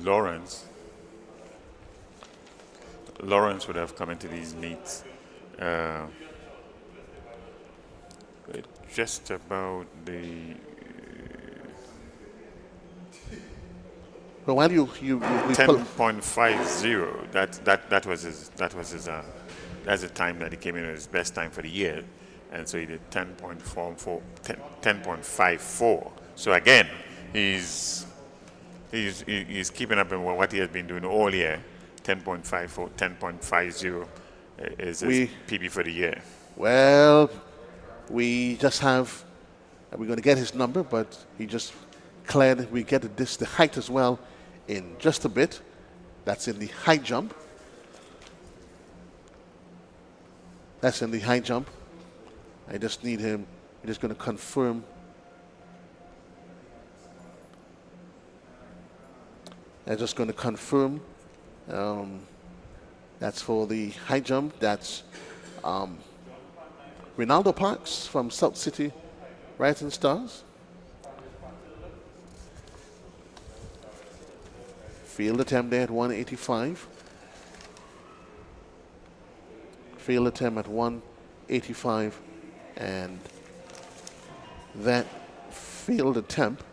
Lawrence would have come into these meets just about the. But while you 10.50. That was his. That's the time that he came in at his best time for the year, and so he did 10.54. So again, he's keeping up in what he has been doing all year. 10.54, 10.50 is his PB for the year. Well, we're going to get his number, but he just cleared. We get the height as well in just a bit. That's in the high jump. That's in the high jump. I just need him. I'm just going to confirm. I'm just going to confirm. That's for the high jump. That's Ronaldo Parks from South City Rising Stars. Field attempt there at 185. Field attempt at 185. 185, and that failed attempt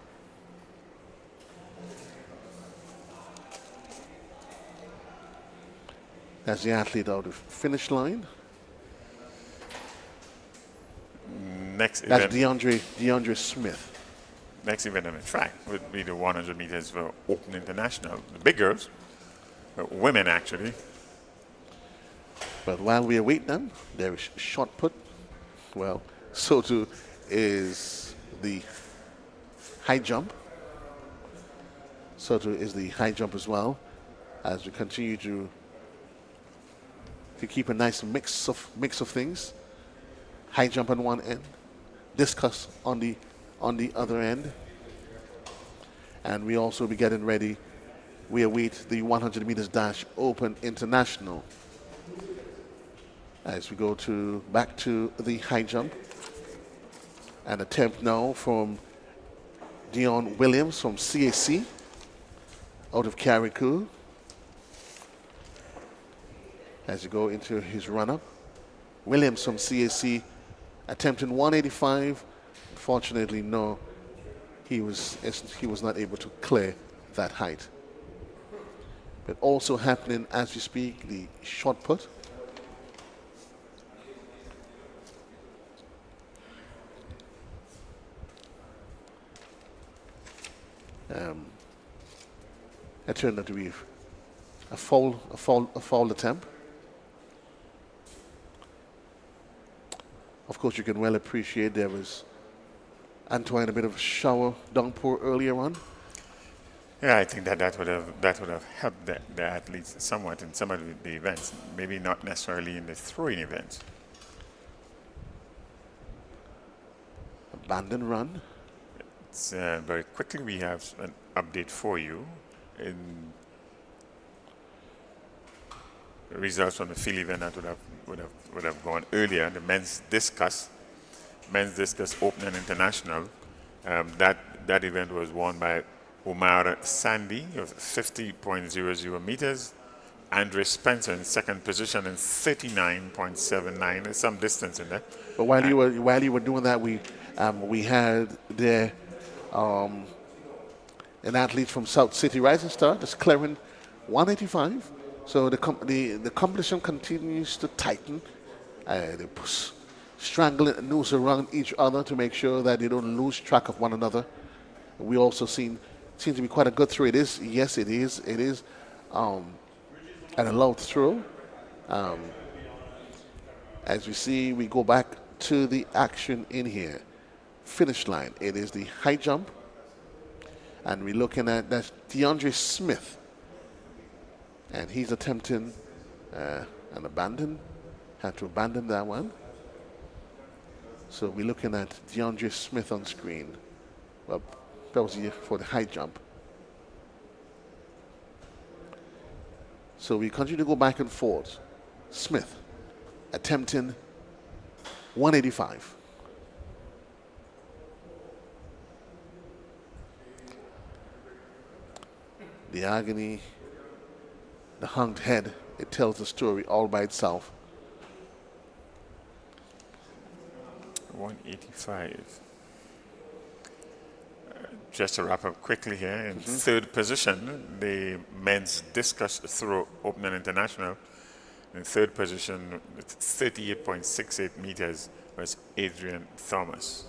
as the athlete out of finish line. Next That's event, DeAndre Smith. next event on the track would be the 100 meters for Open International. The big girls, women actually. But while we await them, there is shot put. Well, so too is the high jump. So too is the high jump as well, as we continue to keep a nice mix of things. High jump on one end, discus on the other end, and we also be getting ready. We await the 100 meters dash Open International. As we go back to the high jump, an attempt now from Dion Williams from CAC out of carriacou. As you go into his run-up, Williams from CAC attempting 185. Unfortunately, no, he was not able to clear that height. But also happening as we speak, the shot put. It turned out to be a foul attempt. Of course, you can well appreciate there was Antoine a bit of a shower downpour earlier on. Yeah, I think that would have helped the athletes somewhat in some of the events. Maybe not necessarily in the throwing events. Abandon run. It's, very quickly, we have an update for you in results from the field event that would have gone earlier. The men's discus Open and International. That event was won by Omar Sandy of 50.00 meters. Andre Spencer in second position in 39.79. There's some distance in there. But while you were doing that, we had there an athlete from South City Rising Star just clearing 185. So the competition continues to tighten. They strangle and noose around each other to make sure that they don't lose track of one another. We also seem to be quite a good throw. It is an allowed throw. As we see, we go back to the action in here. Finish line. It is the high jump. And we're looking at that's DeAndre Smith. And he's attempting an abandon. Had to abandon that one. So we're looking at DeAndre Smith on screen. Well, that was for the high jump. So we continue to go back and forth. Smith attempting 185. The agony, the hung head, it tells the story all by itself. 185. Just to wrap up quickly here, in third position, the men's discus throw Open and International. In third position, with 38.68 meters, was Adrian Thomas.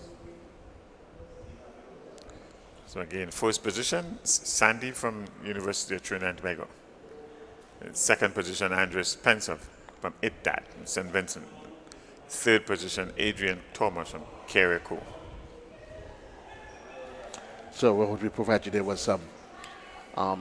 So again, first position, Sandy from University of Trinidad and Tobago. In second position, Andre Spencer from ITDAT, St. Vincent. Third position, Adrian Thomas from carriacou. So what we provide you there was some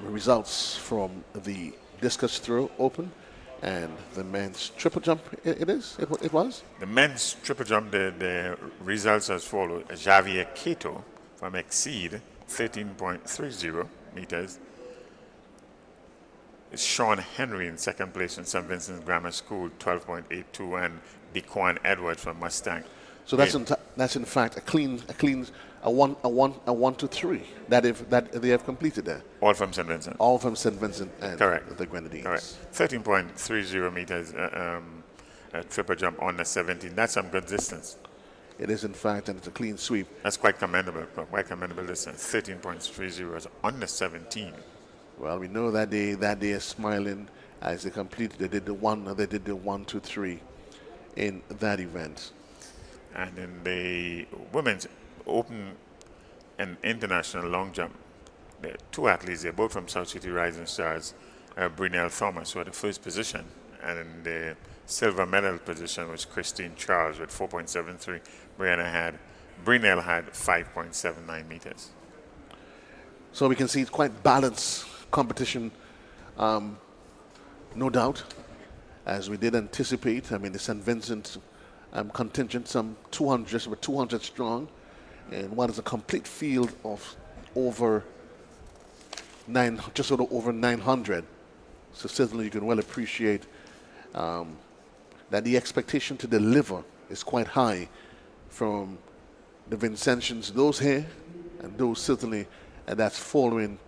results from the discus throw Open and the men's triple jump. It was? The men's triple jump, the results as follows. Javier Cato from Exceed, 13.30 meters. Sean Henry in second place in St. Vincent Grammar School, 12.82, and Dequan Edwards from Mustang. So that's in fact a clean 1 to 3 that they have completed there. All from St. Vincent. All from St. Vincent and Correct. the Grenadines. Correct. 13.30 meters. a triple jump under 17. That's some good distance. It is, in fact, and it's a clean sweep. That's quite commendable distance. 13.30 is under 17. Well, we know that they are smiling as they completed. They did the 1, 2, 3 in that event. And in the women's open and international long jump, there are two athletes. They're both from South City Rising Stars. Brynell Thomas, who had the first position, and in the silver medal position was Christine Charles with 4.73. Brynell had 5.79 meters. So we can see it's quite balanced competition, no doubt, as we did anticipate. I mean, the St. Vincent contingent, some 200, just about 200 strong, and what is a complete field of just over 900. So certainly you can well appreciate that the expectation to deliver is quite high from the Vincentians, those here, and those certainly, and that's following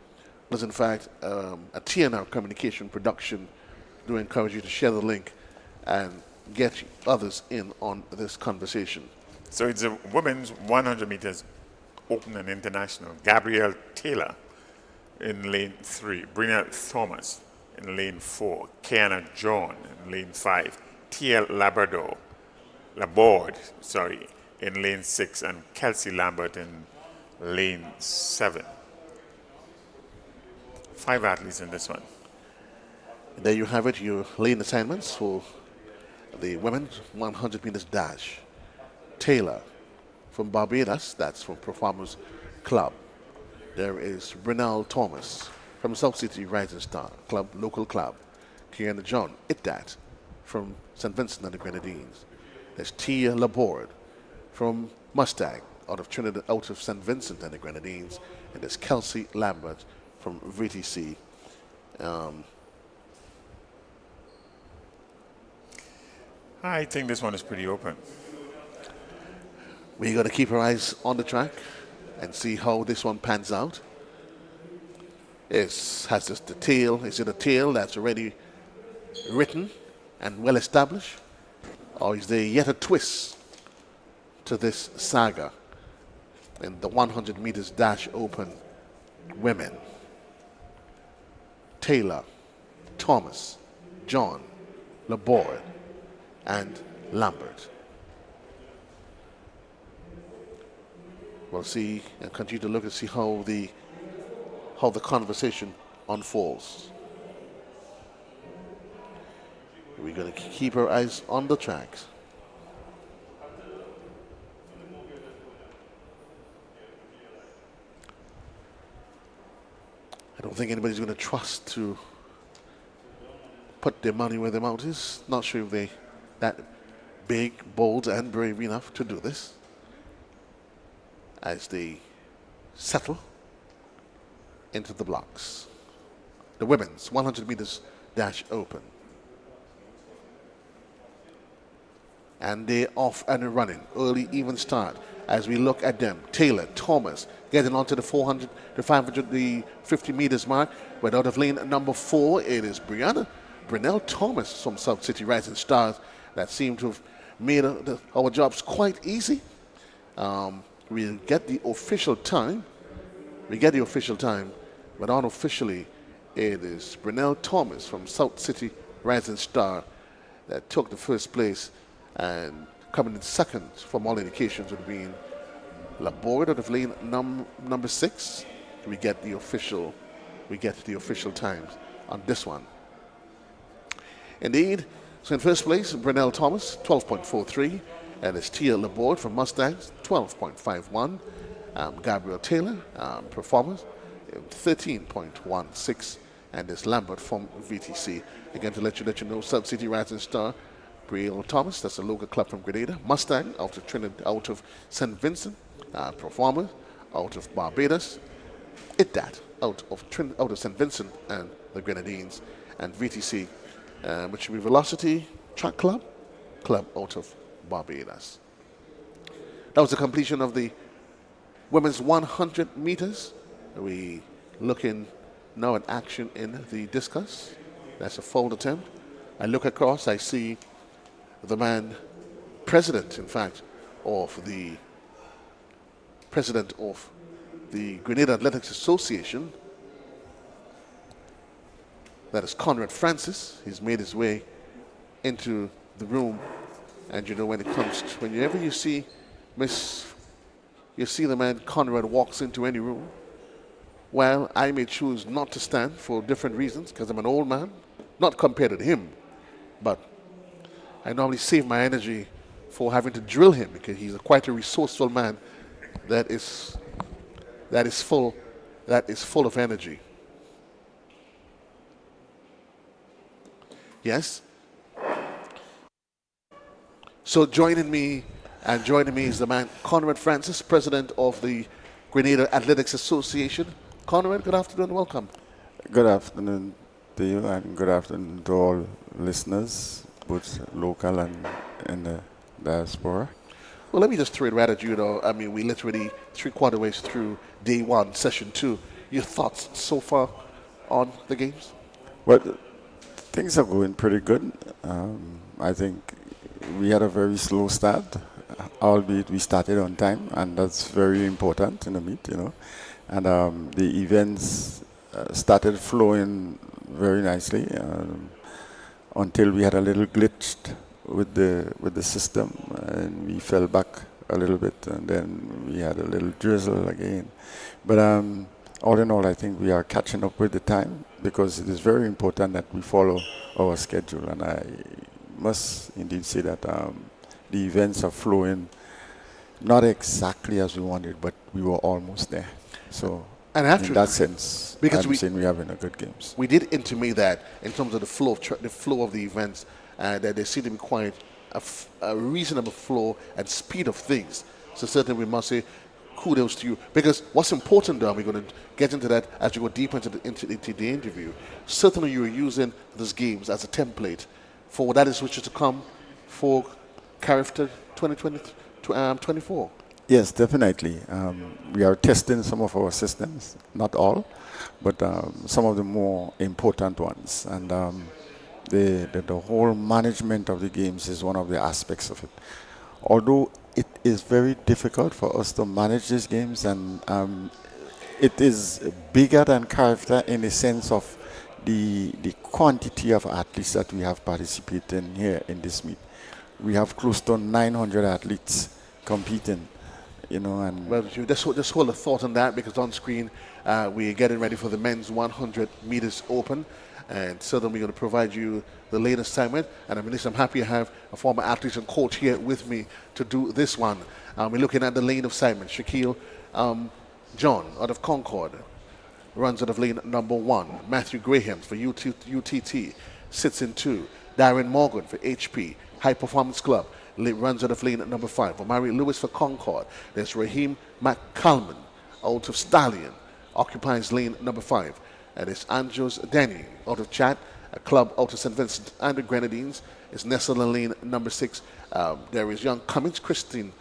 was in fact a TNR communication production. Do encourage you to share the link and get others in on this conversation. So it's a women's 100 meters open and international. Gabrielle Taylor in lane 3, Brynell Thomas in lane 4, Kiana John in lane 5, T.L. Laborde, in lane 6, and Kelsey Lambert in lane 7. 5 athletes in this one. There you have it, your lane assignments for the women's 100 meters dash. Taylor from Barbados, that's from Performers Club. There is Brynell Thomas from South City Rising Star Club, local club. Kiana John, that from St. Vincent and the Grenadines. There's Tia Laborde from Mustang out of Trinidad, out of St. Vincent and the Grenadines. And there's Kelsey Lambert from VTC. I think this one is pretty open. We got to keep our eyes on the track and see how this one pans out. Has this the tail? Is it a tail that's already written and well established? Or is there yet a twist to this saga in the 100 meters dash open women? Taylor, Thomas, John, Laborde, and Lambert. We'll see and continue to look and see how the conversation unfolds. We're going to keep our eyes on the tracks. I don't think anybody's going to trust to put their money where their mouth is. Not sure if they're that big, bold, and brave enough to do this as they settle into the blocks. The women's 100 meters dash open. And they're off and running. Early even start as we look at them. Taylor, Thomas, getting onto the 400, the 500, the 50 meters mark. But out of lane number 4, it is Brynell Thomas from South City Rising Stars that seem to have made our jobs quite easy. We'll get the official time. But unofficially, it is Brynell Thomas from South City Rising Star that took the first place, and coming in second from all indications would be Laborde out of lane number 6. We get the official times on this one. Indeed, so in first place, Brynell Thomas, 12.43, and it's Tia Laborde from Mustangs, 12.51. Gabrielle Taylor, performers, 13.16, and there's Lambert from VTC. Again, to let you know, South City Rising Star, Brynell Thomas, that's a local club from Grenada. Mustang out of Trinidad, out of St. Vincent. Performer out of Barbados. Out of St. Vincent and the Grenadines. And VTC, which will be Velocity Track Club out of Barbados. That was the completion of the women's 100 meters. We looking now at action in the discus. That's a fold attempt. I look across, I see the man, president, in fact, of the Grenada Athletics Association. That is Conrad Francis. He's made his way into the room. And you know, when it comes to, whenever you see the man Conrad walks into any room, well, I may choose not to stand for different reasons because I'm an old man, not compared to him, but I normally save my energy for having to drill him because he's quite a resourceful man that is full of energy. Yes. So joining me is the man Conrad Francis, president of the Grenada Athletics Association. Conrad, good afternoon, welcome. Good afternoon to you, and good afternoon to all listeners, both local and in the diaspora. Well, let me just throw it right at you. I mean, we literally 3/4 ways through day one, session 2. Your thoughts so far on the games? Well, things are going pretty good. I think we had a very slow start, albeit we started on time, and that's very important in the meet, you know. And the events started flowing very nicely until we had a little glitch with the system, and we fell back a little bit, and then we had a little drizzle again. But all in all, I think we are catching up with the time because it is very important that we follow our schedule, and I must indeed say that the events are flowing not exactly as we wanted, but we were almost there. So and after, in that sense, because I'm saying we're having a good games. We did intimate that in terms of the flow of the events, that there seemed to be quite a reasonable flow and speed of things. So certainly we must say kudos to you, because what's important, though, and we're going to get into that as we go deeper into the interview. Certainly you are using these games as a template for what that is which is to come for Character 2024. Yes, definitely. We are testing some of our systems, not all, but some of the more important ones. And the whole management of the games is one of the aspects of it. Although it is very difficult for us to manage these games, and it is bigger than Character in the sense of the quantity of athletes that we have participating here in this meet. We have close to 900 athletes competing. You know, and well, just hold a thought on that, because on screen we're getting ready for the men's 100 meters open, and certainly we're going to provide you the latest assignment. And I'm happy to have a former athlete and coach here with me to do this one. We're looking at the lane of assignment. Shaquille John out of Concord runs out of lane number 1. Matthew Graham for UTT sits in 2. Darren Morgan for HP High Performance Club runs out of lane number 5. Omari Lewis for Concord. There's Raheem McCalman out of Stallion, occupies lane number 5. And it's Andrews Denny out of Chat, a club out of St. Vincent and the Grenadines. It's nestled in lane number 6. There is young Cummins, Christine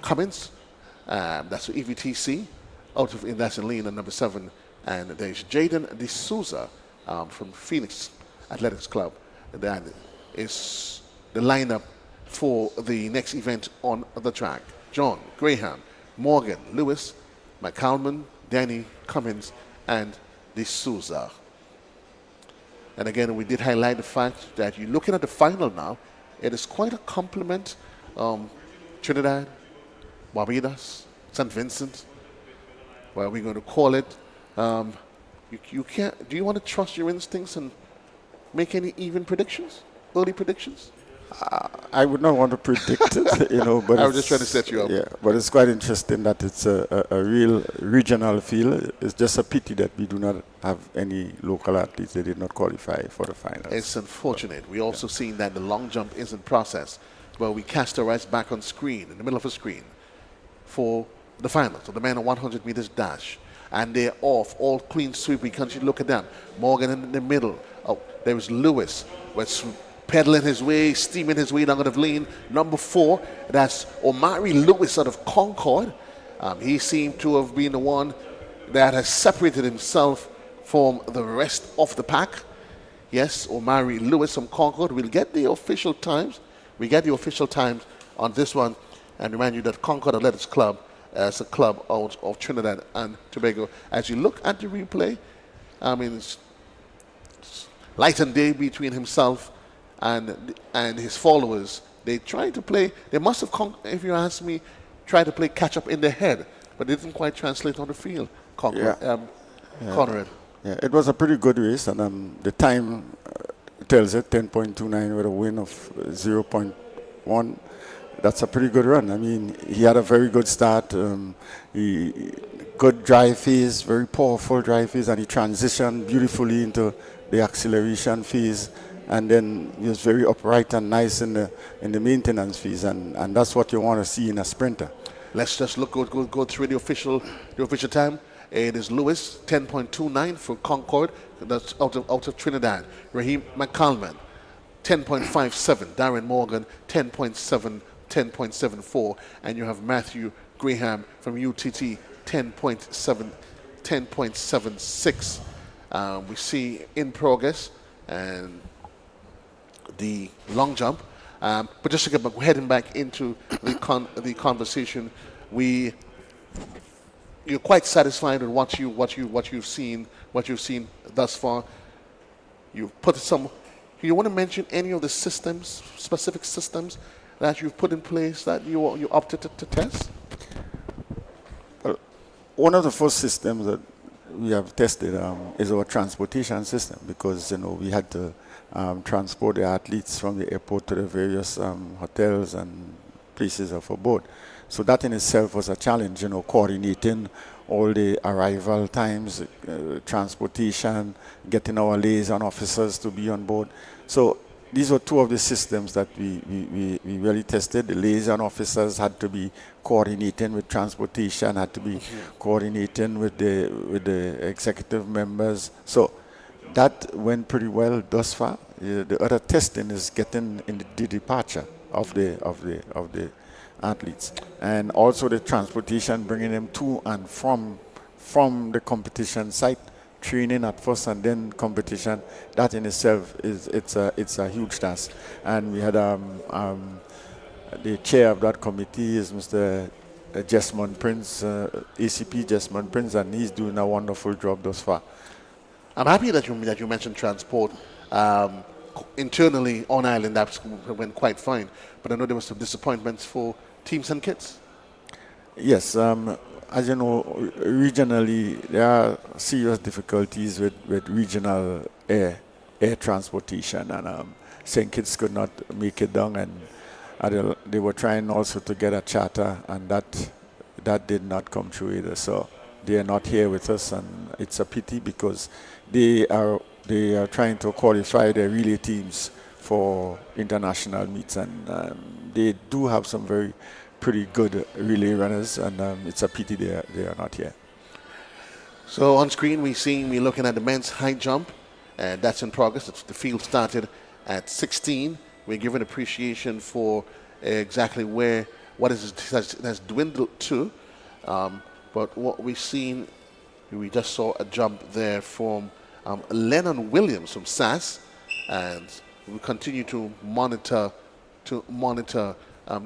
Cummins, that's for EVTC, that's in lane number 7. And there's Jaden D'Souza from Phoenix Athletics Club. That is the lineup for the next event on the track. John, Graham, Morgan, Lewis, McCalman, Danny, Cummins, and D'Souza. And again, we did highlight the fact that you're looking at the final now. It is quite a compliment. Trinidad, Barbados, St. Vincent, what are we going to call it? You can't. Do you want to trust your instincts and make any even predictions, early predictions? I would not want to predict it, you know, but I was just trying to set you up. Yeah, but it's quite interesting that it's a real regional feel. It's just a pity that we do not have any local athletes. They did not qualify for the finals. It's unfortunate. We also seen that the long jump is in process. Well, we cast our eyes back on screen, in the middle of a screen, for the finals, so the men on 100 meters dash. And they're off, all clean sweep. We can't look at them. Morgan in the middle. Oh, there was Lewis, pedaling his way, steaming his way down out of lane number 4. That's Omari Lewis out of Concord. He seemed to have been the one that has separated himself from the rest of the pack. Yes, Omari Lewis from Concord. We'll get the official times We get the official times on this one, and remind you that Concord Athletics Club is a club out of Trinidad and Tobago. As you look at the replay, I mean, it's light and day between himself and his followers. They try to play. They must have, if you ask me, tried to play catch up in their head, but it didn't quite translate on the field. Conrad. Yeah, it was a pretty good race, and the time tells it 10.29 with a win of 0.1. That's a pretty good run. I mean, he had a very good start. Good drive phase, very powerful drive phase, and he transitioned beautifully into the acceleration phase. And then he was very upright and nice in the maintenance phase, and that's what you want to see in a sprinter. Let's just go through the official time. It is Lewis 10.29 for Concord. That's out of Trinidad. Raheem McCalman 10.57. Darren Morgan 10.74, and you have Matthew Graham from UTT 10.76. We see in progress and the long jump. But just to get heading back into the conversation, you're quite satisfied with what you've seen thus far. You've put some. You want to mention any of the specific systems that you've put in place that you opted to test? Well, one of the first systems that we have tested is our transportation system, because we had to transport the athletes from the airport to the various hotels and places of abode. So that in itself was a challenge, coordinating all the arrival times, transportation, getting our liaison officers to be on board. So these were two of the systems that we really tested. The liaison officers had to be coordinating with transportation, had to be coordinating with the executive members. So that went pretty well thus far. The other testing is getting in the departure of the athletes, and also the transportation, bringing them to and from the competition site, training at first and then competition. That in itself it's a huge task. And we had the chair of that committee is Mr. Jesmond Prince, ACP Jesmond Prince, and he's doing a wonderful job thus far. I'm happy that you mentioned transport. Internally on island, that went quite fine, but I know there were some disappointments for teams and kits. Yes, as you know, regionally there are serious difficulties with regional air transportation, and St. Kitts could not make it down, and they were trying also to get a charter, and that did not come true either. So they are not here with us, and it's a pity, because they are trying to qualify their relay teams for international meets, and they do have some pretty good relay runners, and it's a pity they are not here. So on screen we're looking at the men's high jump, and that's in progress. The field started at 16. We're giving appreciation for exactly what has dwindled to, but what we've seen, we just saw a jump there from Lennon Williams from SAS, and we continue to monitor the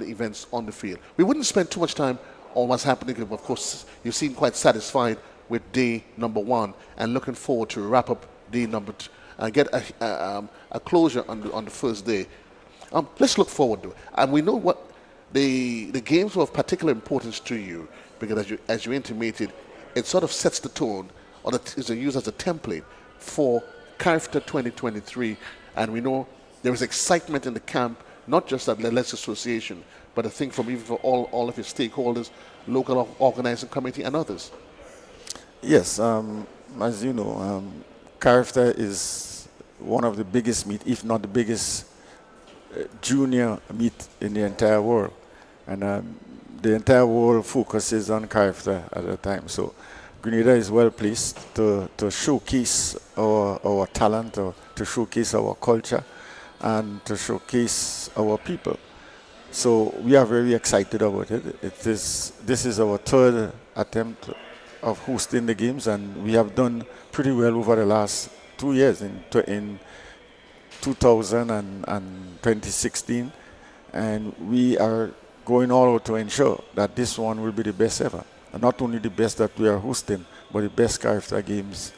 events on the field. We wouldn't spend too much time on what's happening, because of course you seem quite satisfied with day number 1 and looking forward to wrap up day number 2 and get a closure on the first day. Let's look forward to it. And we know what the games were of particular importance to you, because as you intimated, it sort of sets the tone, or is used as a template for CARIFTA 2023, and we know there is excitement in the camp, not just at the Athletics Association, but I think from even for all of your stakeholders, local organizing committee and others. Yes, as you know, CARIFTA is one of the biggest meet, if not the biggest junior meet in the entire world, and the entire world focuses on CARIFTA at the time. So Grenada is well placed to showcase our talent, or to showcase our culture, and to showcase our people. So we are very excited about it. This is our third attempt of hosting the games, and we have done pretty well over the last 2 years, in 2000 and 2016. And we are going all out to ensure that this one will be the best ever. And not only the best that we are hosting, but the best character games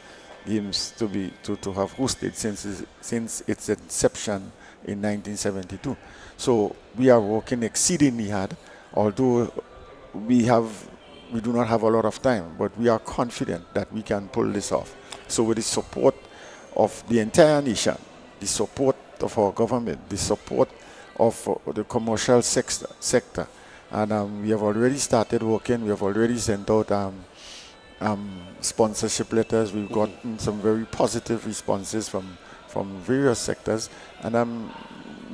to have hosted since its inception in 1972. So we are working exceedingly hard, although we do not have a lot of time, but we are confident that we can pull this off. So with the support of the entire nation, the support of our government, the support of the commercial sector, and we have already started working. We have already sent out sponsorship letters. We've gotten some very positive responses from various sectors, and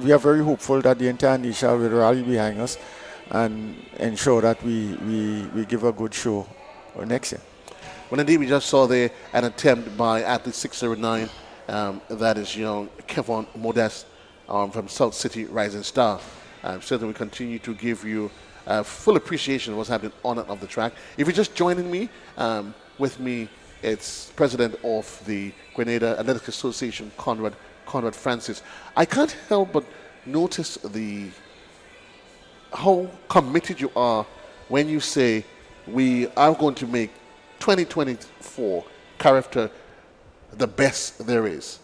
we are very hopeful that the entire nation will rally behind us and ensure that we give a good show next year. Well, indeed, we just saw there an attempt by athlete 609, that is young Kevon Modest from South City Rising Star. Certainly we continue to give you full appreciation of what's happening on and off the track. If you're just joining me, with me, it's President of the Grenada Athletic Association, Conrad Francis. I can't help but notice how committed you are when you say we are going to make 2024 character the best there is.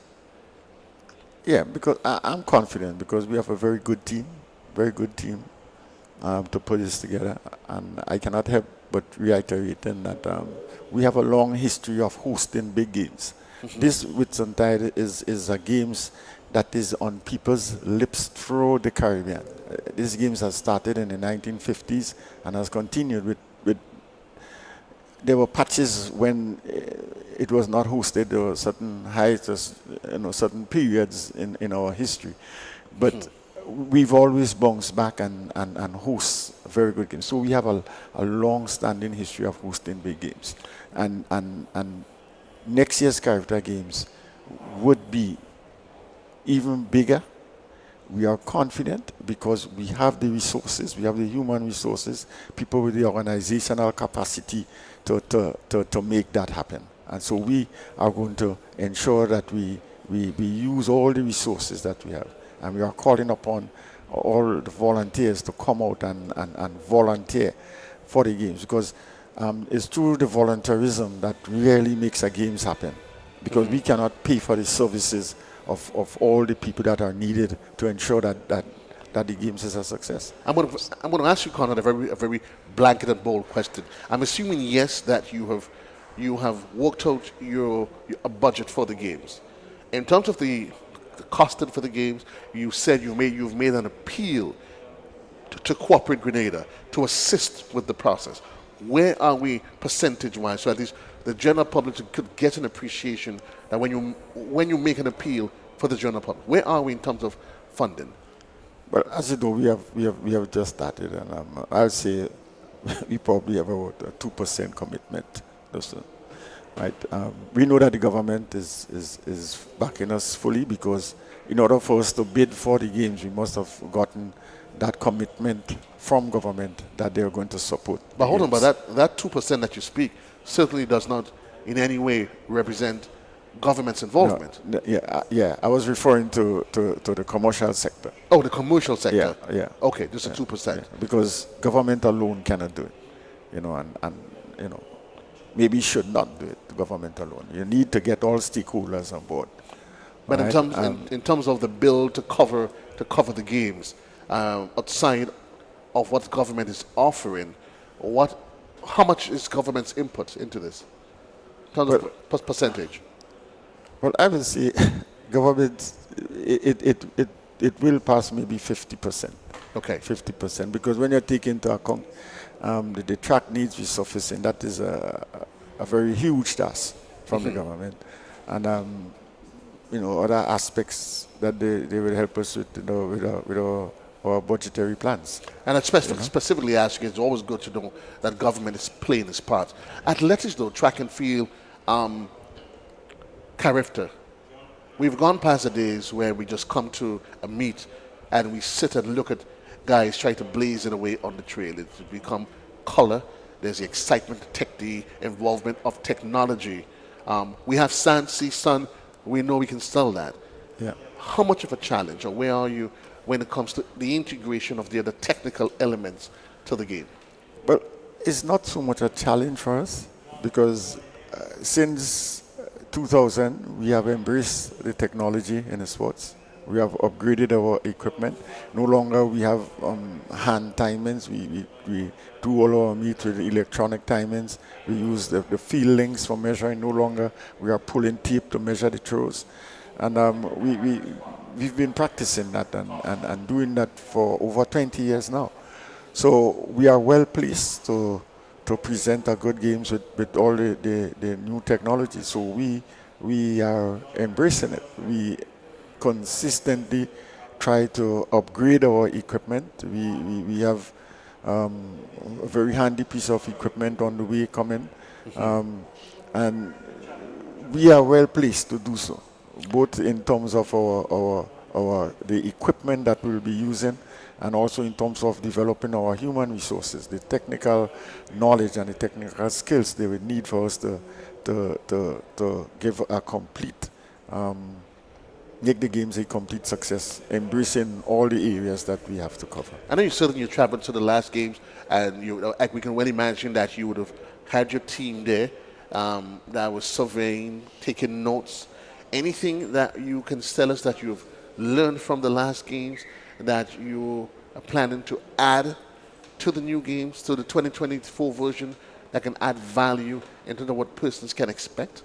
Yeah, because I'm confident because we have a very good team to put this together, and I cannot help but reiterating that we have a long history of hosting big games. This Whitsuntide is a games that is on people's lips throughout the Caribbean. These games have started in the 1950s and has continued with there were patches when it was not hosted. There were certain heights, certain periods in our history. But we've always bounced back and host very good games. So we have a long-standing history of hosting big games. And next year's character games would be even bigger. We are confident because we have the resources, we have the human resources, people with the organizational capacity to make that happen. And so we are going to ensure that we use all the resources that we have. And we are calling upon all the volunteers to come out and volunteer for the games, because it's through the volunteerism that really makes the games happen, because we cannot pay for the services of all the people that are needed to ensure that the games is a success. I'm going to ask you, Conrad, a very blanket and bold question. I'm assuming, yes, that you have worked out a budget for the games. In terms of the costing for the games, you said you've made an appeal to Corporate Grenada to assist with the process. Where are we percentage-wise, so at least the general public could get an appreciation that when you make an appeal for the general public, where are we in terms of funding? Well, as you know, we have just started, and I'll say we probably have about a 2% commitment. Right? We know that the government is backing us fully, because in order for us to bid for the games, we must have gotten that commitment from government that they are going to support. But hold on, but that 2% that you speak certainly does not in any way represent government's involvement. No, yeah. I was referring to the commercial sector. Oh, the commercial sector. Yeah. Okay, just a 2%. Yeah, because government alone cannot do it, and maybe should not do it. Government alone. You need to get all stakeholders on board. But right? in terms of the bill to cover the games, outside of what the government is offering, how much is government's input into this? In terms of percentage. Well, I will say government, it will pass maybe 50%. Okay. 50%, because when you take into account the track needs resurfacing, that is a very huge task from the government, and other aspects that they will help us with our budgetary plans. And specifically asking, it's always good to know that government is playing its part. Athletics, though, track and field, character. We've gone past the days where we just come to a meet and we sit and look at guys trying to blaze it away on the trail. It's become color. There's the excitement, the involvement of technology. We have sand, sea, sun. We know we can sell that. Yeah. How much of a challenge, or where are you when it comes to the integration of the other technical elements to the game? Well, it's not so much a challenge for us because since 2000, we have embraced the technology in the sports. We have upgraded our equipment. No longer we have hand timings. We do all our meet with electronic timings. We use the field links for measuring. No longer we are pulling tape to measure the throws. And we've been practicing that and doing that for over 20 years now. So we are well pleased to present our good games with all the new technology. So we are embracing it. We consistently try to upgrade our equipment. We have a very handy piece of equipment on the way coming, and we are well placed to do so, both in terms of the equipment that we'll be using, and also in terms of developing our human resources, the technical knowledge and the technical skills they would need for us to give a complete make the games a complete success, embracing all the areas that we have to cover. I know you said that you traveled to the last games, and we can well imagine that you would have had your team there that was surveying, taking notes. Anything that you can tell us that you've learned from the last games that you are planning to add to the new games, to the 2024 version, that can add value into what persons can expect?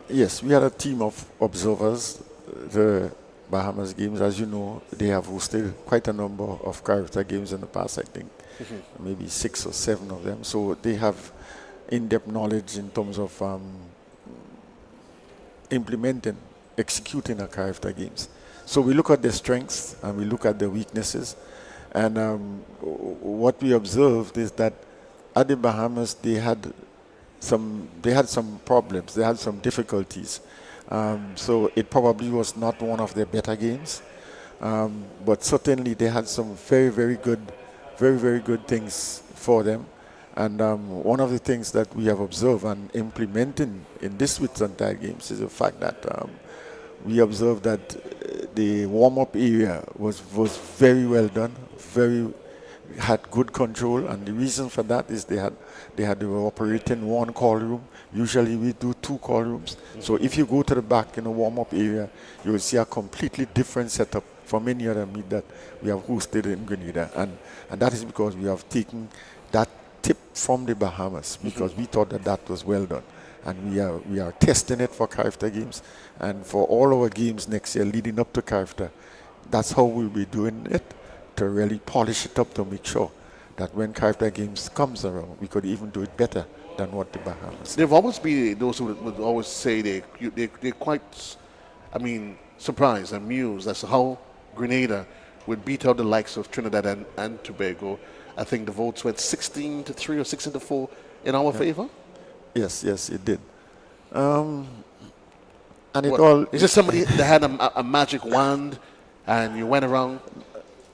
Yes, we had a team of observers. The Bahamas Games, as you know, they have hosted quite a number of character games in the past, I think, maybe 6 or 7 of them. So they have in-depth knowledge in terms of implementing, executing our character games. So we look at their strengths and we look at their weaknesses. And what we observed is that at the Bahamas, they had some problems, they had some difficulties. So it probably was not one of their better games, but certainly they had some very, very good things for them. And one of the things that we have observed and implementing in this Whitsuntide Games is the fact that we observed that the warm-up area was very well done, had good control, and the reason for that is they were operating 1 call room. Usually we do 2 call rooms. So if you go to the back in the warm-up area, you will see a completely different setup from any other meet that we have hosted in Grenada. And that is because we have taken that tip from the Bahamas, because we thought that was well done. And we are testing it for character games, and for all our games next year leading up to character. That's how we'll be doing it, to really polish it up to make sure that when character games comes around, we could even do it better than what the Bahamas. There've always been those who would always say they're quite, surprised, amused as to how Grenada would beat out the likes of Trinidad and Tobago. I think the votes went 16-3 or 16-4 in our favor. Yes, it did. And is it somebody that had a magic wand and you went around?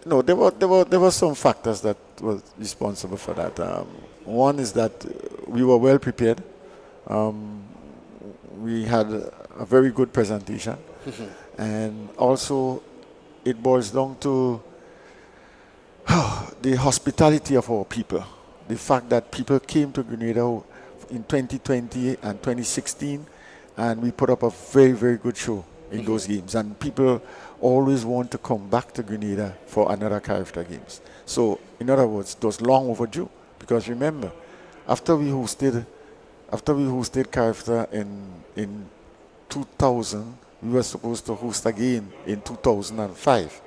No, there were some factors that were responsible for that. One is that we were well prepared. We had a very good presentation, and also it boils down to the hospitality of our people. The fact that people came to Grenada in 2020 and 2016, and we put up a very, very good show in those games, and people always want to come back to Grenada for another character games. So, in other words, it was long overdue, because remember, after we hosted character in 2000, we were supposed to host again in 2005,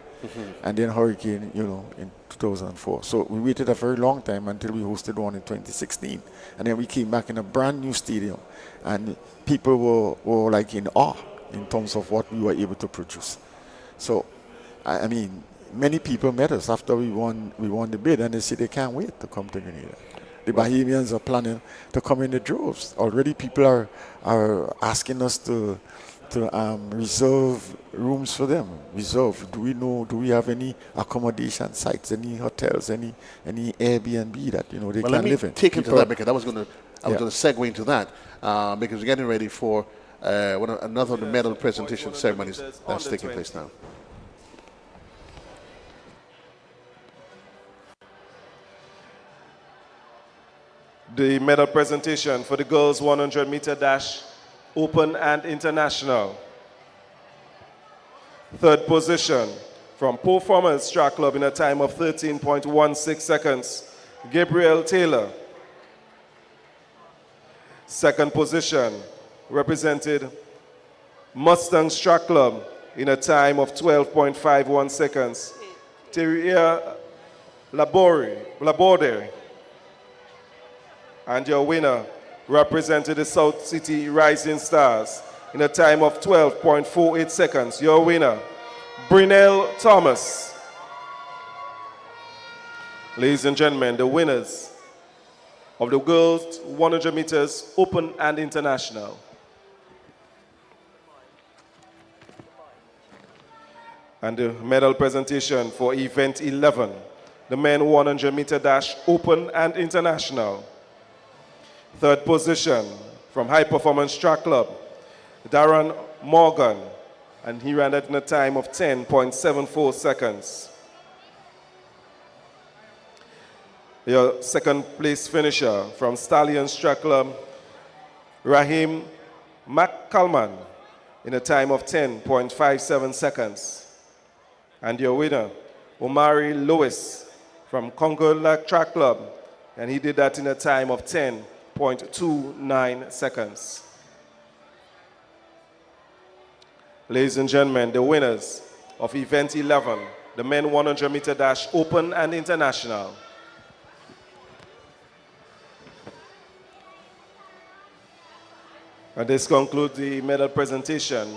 and then hurricane, in 2004. So we waited a very long time until we hosted one in 2016, and then we came back in a brand new stadium, and people were like in awe in terms of what we were able to produce. So, I mean, many people met us after we won the bid, and they said they can't wait to come to Grenada. The Bahamians are planning to come in the droves. Already people are asking us to reserve rooms for them. Reserve. Do we have any accommodation sites, any hotels, any Airbnb that they can live in? Let me take into that, because I was going to segue into that, because we're getting ready for another of the medal presentation ceremonies that's taking place now. the medal presentation for the girls 100-meter dash, open and international. Third position from Performance Track Club in a time of 13.16 seconds, Gabriel Taylor. Second position represented Mustangs Track Club in a time of 12.51 seconds, Terria Laborde. And your winner represented the South City Rising Stars in a time of 12.48 seconds. Your winner, Brynell Thomas. Ladies and gentlemen, the winners of the girls 100 meters open and international. And the medal presentation for event 11, the men 100-meter dash open and international. Third position from High Performance Track Club, Darren Morgan, and he ran that in a time of 10.74 seconds. Your second place finisher from Stallions Track Club, Raheem McCalman, in a time of 10.57 seconds. And your winner, Omari Lewis from Concord Track Club, and he did that in a time of 10.29 seconds. Ladies and gentlemen, the winners of event 11, the men 100-meter dash open and international. And this concludes the medal presentation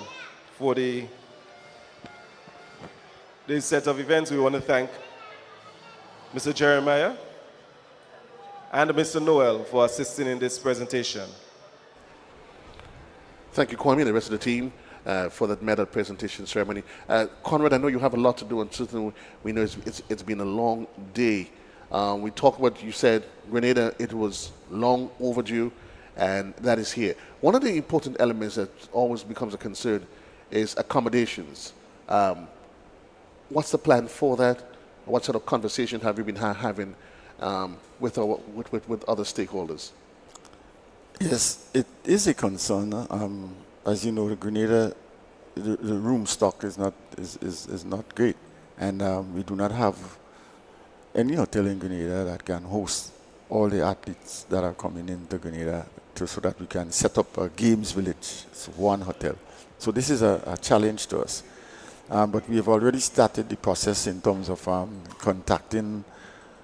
for this set of events. We want to thank Mr. Jeremiah and Mr. Noel for assisting in this presentation. Thank you, Kwame, and the rest of the team for that medal presentation ceremony. Conrad, I know you have a lot to do, and certainly we know it's been a long day. We talked about, you said, Grenada, it was long overdue, and that is here. One of the important elements that always becomes a concern is accommodations. What's the plan for that? What sort of conversation have you been having with other stakeholders? Yes, it is a concern. As you know, the Grenada, the room stock is not great, and we do not have any hotel in Grenada that can host all the athletes that are coming into Grenada, so that we can set up a games village. It's one hotel. So this is a challenge to us. But we have already started the process in terms of contacting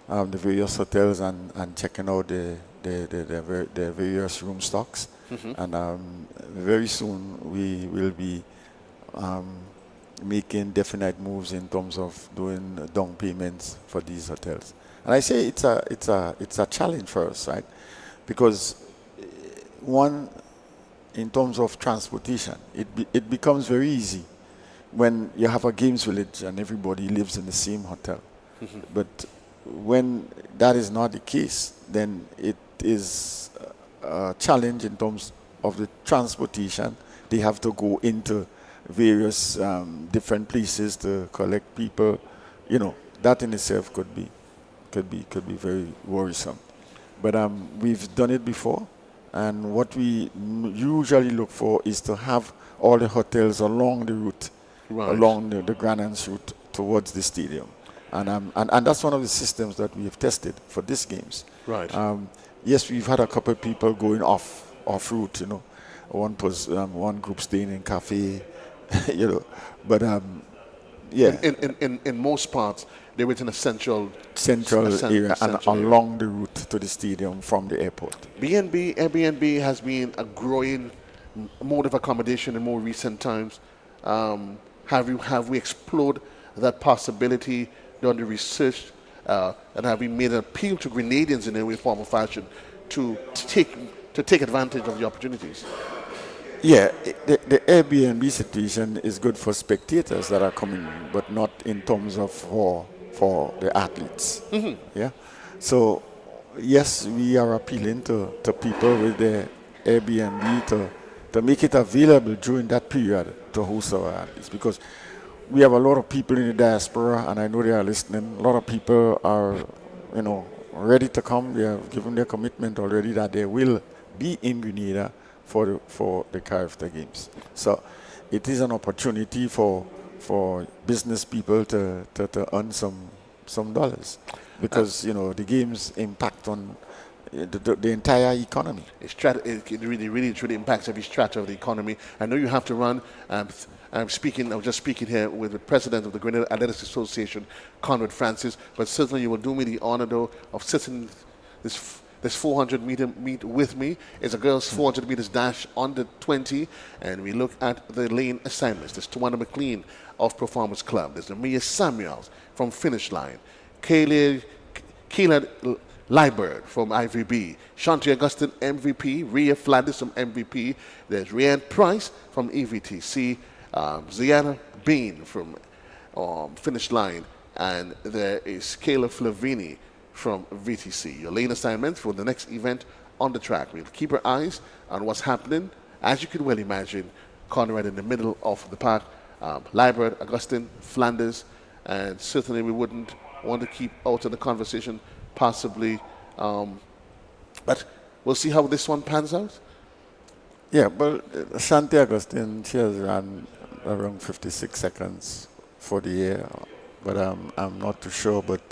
the various hotels and checking out the various room stocks. Mm-hmm. And very soon we will be making definite moves in terms of doing down payments for these hotels. And I say it's a challenge for us, right? Because one, in terms of transportation, it becomes very easy when you have a games village and everybody lives in the same hotel. Mm-hmm. But when that is not the case, then it is a challenge in terms of the transportation. They have to go into various different places to collect people. You know, that in itself could be very worrisome. But we've done it before, and what we usually look for is to have all the hotels along the route. Right. Along the Grand Anse route towards the stadium. And that's one of the systems that we have tested for these games. Right. Yes, we've had a couple of people going off route, you know. One group staying in cafe, you know. But yeah. In most parts, they were in a central area and along the route to the stadium from the airport. Airbnb has been a growing mode of accommodation in more recent times. Have we explored that possibility, done the research, and have we made an appeal to Grenadians in any form or fashion to take advantage of the opportunities? Yeah, the Airbnb situation is good for spectators that are coming, but not in terms of for the athletes. Mm-hmm. Yeah, so yes, we are appealing to people with their Airbnb to make it available during that period to host our athletes, because we have a lot of people in the diaspora, and I know they are listening. A lot of people are, you know, ready to come. They have given their commitment already that they will be in Grenada for the Carriacou Games. So it is an opportunity for business people to earn some dollars, because the games impact on the entire economy. It really truly impacts every strata of the economy. I know you have to run. I was just speaking here with the president of the Grenada Athletics Association, Conrad Francis, but certainly you will do me the honor, though, of sitting this 400-meter meet with me. It's a girls' 400 meters dash under 20, and we look at the lane assignments. There's Tawana McLean of Performance Club. There's Amia Samuels from Finish Line. Kayla Liebert from IVB. Shanti Augustine, MVP. Rhea Flanders from MVP. There's Rhiann Price from EVTC. Ziana Bean from Finish Line. And there is Kayla Flavini from VTC. Your lane assignment for the next event on the track. We'll keep our eyes on what's happening. As you could well imagine, Conrad in the middle of the pack. Liebert, Augustine, Flanders, and certainly we wouldn't want to keep out of the conversation possibly, but we'll see how this one pans out. Yeah, but Shanti Augustine, she has run around 56 seconds for the year, but I'm not too sure, but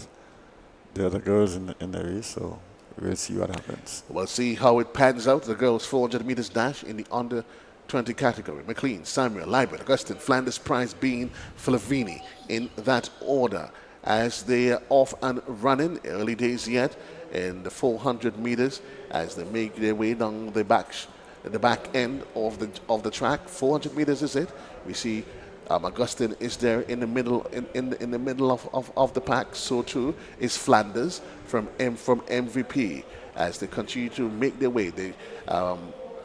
the other girls in the race, so we'll see what happens. We'll see how it pans out. The girls 400 meters dash in the under 20 category. McLean, Samuel, Liebert, Augustine, Flanders, Price, Bean, Flavini, in that order, as they are off and running. Early days yet in the 400 meters as they make their way down the back end of the track. 400 meters is it. We see Augustine is there in the middle in the middle of the pack. So too is Flanders from MVP as they continue to make their way. They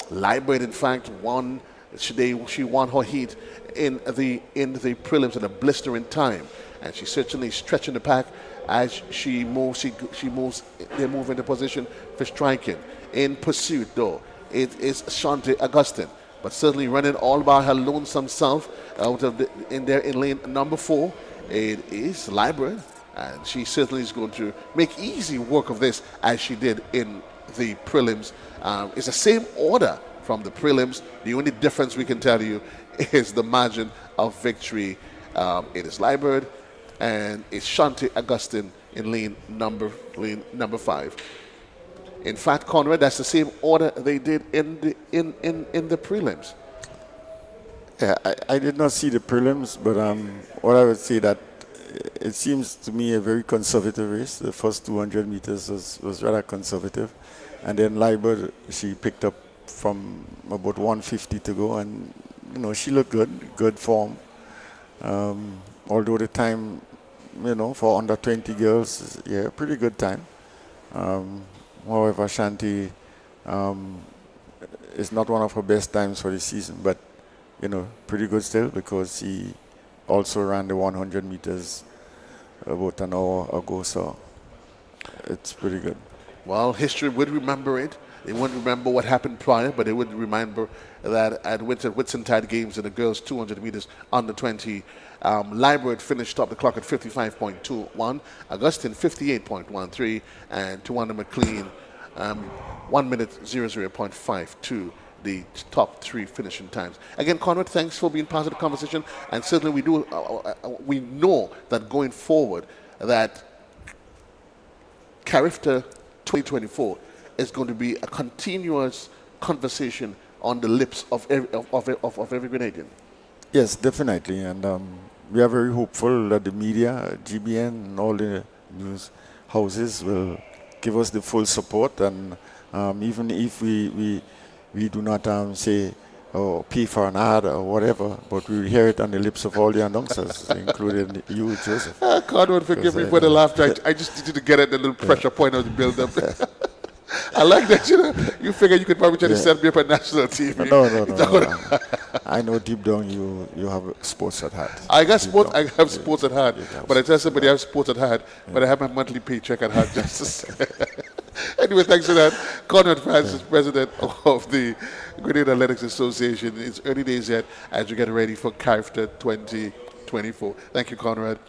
Liebert, in fact, won. She won her heat in the prelims at a blistering time, and she's certainly stretching the pack as she moves. They move into position for striking. In pursuit, though, it is Shanti Augustine, but certainly running all by her lonesome self out of in lane number 4. It is Liebert, and she certainly is going to make easy work of this as she did in the prelims. It's the same order from the prelims. The only difference we can tell you is the margin of victory. It is Liebert and it's Shanti Augustine in lane number 5. In fact, Conrad, that's the same order they did in the prelims. Yeah, I did not see the prelims, but what I would say that it seems to me a very conservative race. The first 200 meters was rather conservative. And then Liebert, she picked up from about 150 to go, and she looked good form. Although the time, for under 20 girls, yeah, pretty good time. However, Shanti is not one of her best times for the season, but pretty good still, because she also ran the 100 meters about an hour ago, so it's pretty good. Well, history would remember it. They wouldn't remember what happened prior, but they would remember that at Whitsuntide Games in the girls 200 meters under 20, Liebert finished up the clock at 55.21, Augustine 58.13, and Tawana McLean 1 minute 00.52, the top 3 finishing times. Again, Conrad, thanks for being part of the conversation, and certainly we know that going forward that Carriacou 2024 is going to be a continuous conversation on the lips of every Grenadian. Yes, definitely, and we are very hopeful that the media, GBN, and all the news houses will give us the full support, and even if we do not say or pay for an ad or whatever, but we will hear it on the lips of all the announcers, including you, Joseph. Conrad, forgive me for the laughter. I just needed to get at the little pressure point of the build-up. I like that, you figure you could probably try to set me up on national TV. No. I know deep down you have sports at heart. I have sports at heart, but I tell somebody I have sports at heart, but I have my monthly paycheck at heart, Justice. Anyway, thanks for that. Conrad Francis, president of the Grenada Athletics Association. It's early days yet as you get ready for Carriacou 2024. Thank you, Conrad.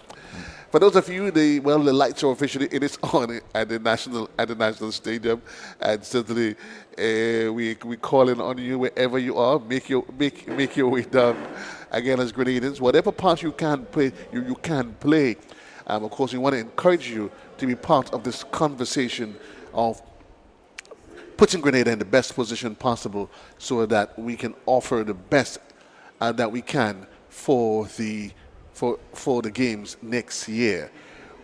For those of you, the lights are officially it is on at the national stadium, and certainly we calling on you wherever you are. Make your way down again as Grenadians. Whatever part you can play, you can play. Of course, we want to encourage you to be part of this conversation of putting Grenada in the best position possible, so that we can offer the best that we can for the games next year.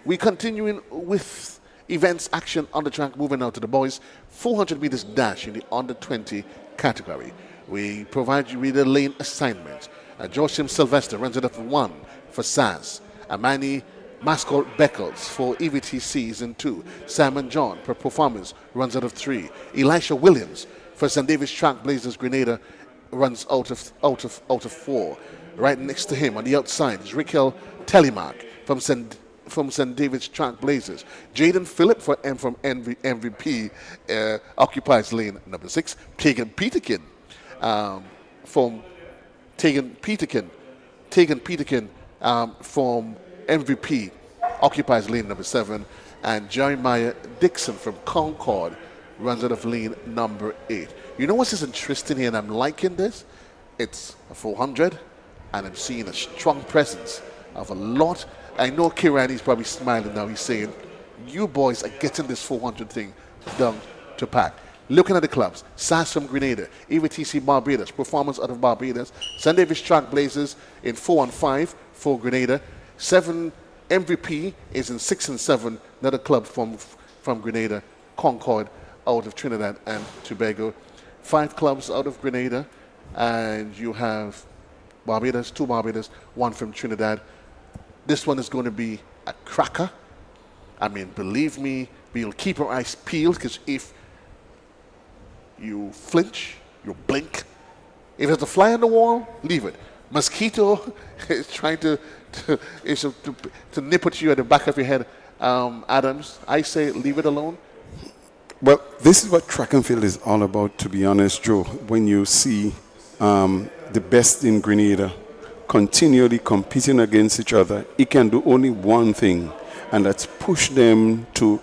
We continuing with events action on the track, moving out to the boys 400 meters dash in the under 20 category. We provide you with a lane assignment. Joachim Sylvester runs it up 1 for SAS. Amani Mascot Beckles for EVT Season 2. Simon John per performance runs out of 3. Elisha Williams for St. David's Track Blazers Grenada runs out of 4. Right next to him on the outside is Raquel Telemark from St. David's Track Blazers. Jaden Phillip from MVP occupies lane number 6. Tegan Peterkin from MVP occupies lane number 7, and Jeremiah Dixon from Concord runs out of lane number 8. You know what's just interesting here, and I'm liking this? It's a 400, and I'm seeing a strong presence of a lot. I know Kirani's probably smiling now. He's saying, you boys are getting this 400 thing down to pack. Looking at the clubs, SAS from Grenada, EVTC Barbados, Performance out of Barbados, St. David's Track Blazers in 4 and 5 for Grenada. 7 MVP is in 6 and 7. Another club from Grenada, Concord out of Trinidad and Tobago. 5 clubs out of Grenada, and you have Barbados, 2 Barbados, 1 from Trinidad. This one is going to be a cracker. I mean, believe me, we'll keep our eyes peeled, because if you flinch, you blink. If it's a fly on the wall, leave it. Mosquito is trying to nip at you at the back of your head. Adams, I say leave it alone. Well, this is what track and field is all about, to be honest, Joe. When you see the best in Grenada continually competing against each other, it can do only one thing, and that's push them to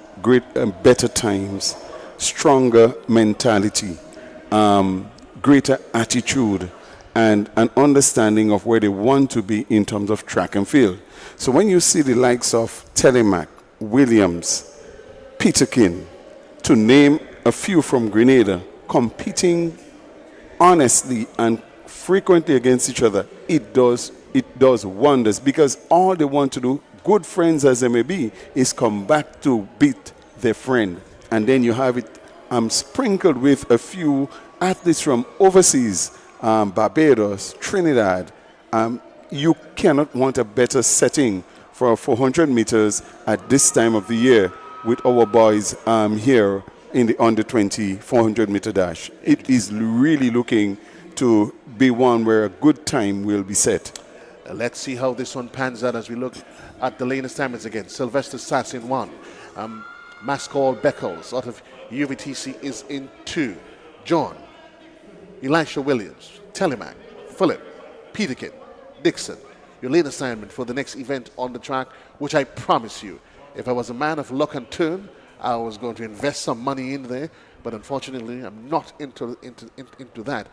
better times, stronger mentality, greater attitude, and an understanding of where they want to be in terms of track and field. So when you see the likes of Telemac, Williams, Peterkin, to name a few from Grenada, competing honestly and frequently against each other, it does wonders, because all they want to do, good friends as they may be, is come back to beat their friend. And then you have it sprinkled with a few athletes from overseas, Barbados, Trinidad. You cannot want a better setting for 400 meters at this time of the year with our boys here in the under 20 400 meter dash. It is really looking to be one where a good time will be set. Let's see how this one pans out as we look at the lane assignments again. Sylvester Sass in 1. Mascall Beckles out of UVTC is in 2. John, Elisha Williams, Telemac, Phillip, Peterkin, Dixon. Your lane assignment for the next event on the track, which I promise you, if I was a man of luck and turn, I was going to invest some money in there, but unfortunately, I'm not into that.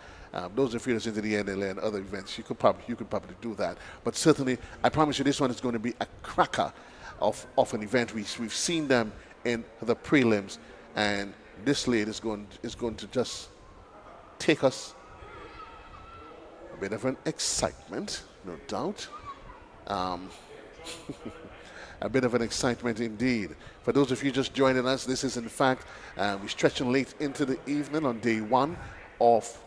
Those of you that's into the NLA and other events, you could probably do that. But certainly, I promise you, this one is going to be a cracker of an event. We've seen them in the prelims, and this lane is going to just take us a bit of an excitement, no doubt. A bit of an excitement indeed. For those of you just joining us, this is in fact, we're stretching late into the evening on day 1 of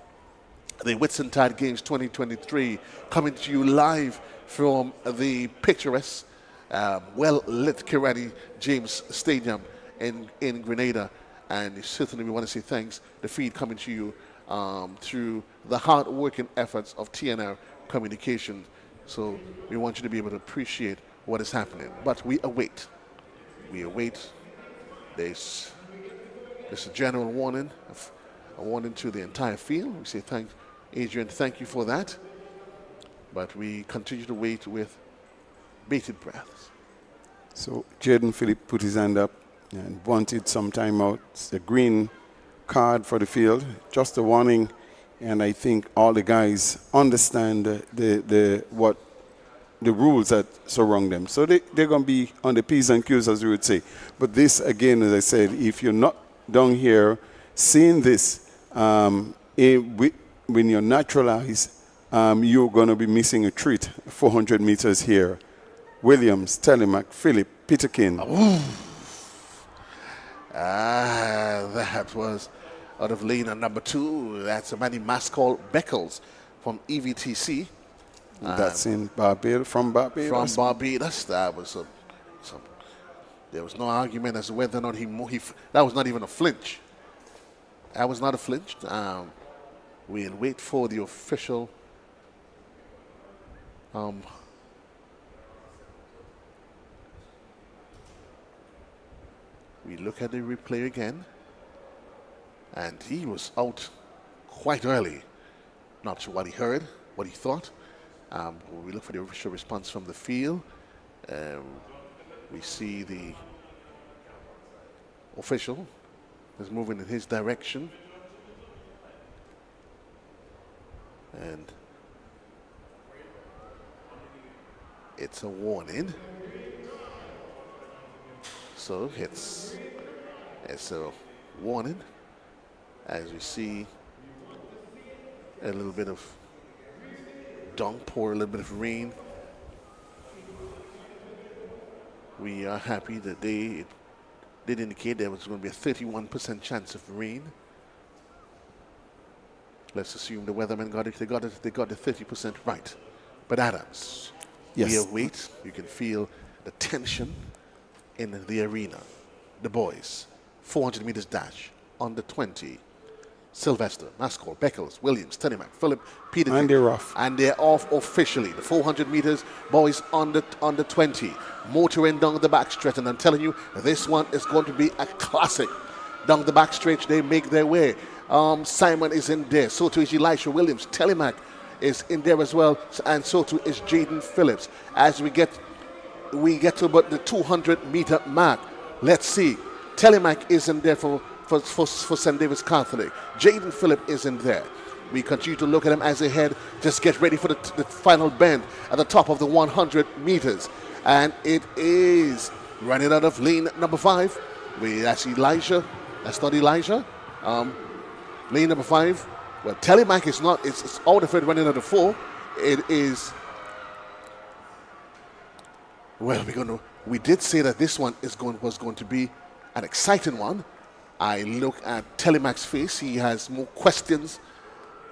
the Whitsuntide Games 2023, coming to you live from the picturesque, well-lit Kirani James Stadium in Grenada. And certainly we want to say thanks, the feed coming to you through the hard-working efforts of TNR Communications. So we want you to be able to appreciate what is happening. But we await. There's a general warning, a warning to the entire field. We say Adrian, thank you for that. But we continue to wait with bated breaths. So Jaden Phillip put his hand up and wanted some time out. It's a green card for the field, just a warning. And I think all the guys understand the rules that surround them. So they're going to be on the P's and Q's, as we would say. But this, again, as I said, if you're not down here seeing this, when you're natural eyes, you're going to be missing a treat. 400 meters here. Williams, Telemac, Phillip, Peterkin. That was out of lane number 2. That's a man in Mascol Beckles from EVTC. That's in Barbados, from Barbados. From Barbados. That was there was no argument as to whether or not that was not even a flinch. That was not a flinch. We'll wait for the official. We look at the replay again, and he was out quite early. Not sure what he heard, what he thought. We look for the official response from the field. We see the official is moving in his direction. And it's a warning. So it's a warning as we see a little bit of downpour, a little bit of rain. We are happy that they did indicate there was going to be a 31% chance of rain. Let's assume the weathermen got it. They got the 30% right. But Adams, yes, we await. You can feel the tension in the arena. The boys, 400 meters dash, under 20. Sylvester, Mascol, Beckles, Williams, Telemac, Phillip, Peter. And they're off. And they're off officially. The 400 meters, boys under 20. Motoring down the backstretch. And I'm telling you, this one is going to be a classic. Down the backstretch, they make their way. Simon is in there. So too is Elisha Williams. Telemac is in there as well. And so too is Jaden Phillips. As we get to about the 200-meter mark. Let's see. Telemac is in there for St. David's Catholic. Jaden Phillip is in there. We continue to look at him as they head. Just get ready for the final bend at the top of the 100 meters. And it is running out of lane number 5. That's Elijah. That's not Elijah. Lane number 5. Well, Telemac is not. It's out of it running out of 4. It is. Well, we did say that this one was going to be an exciting one. I look at Telemac's face. He has more questions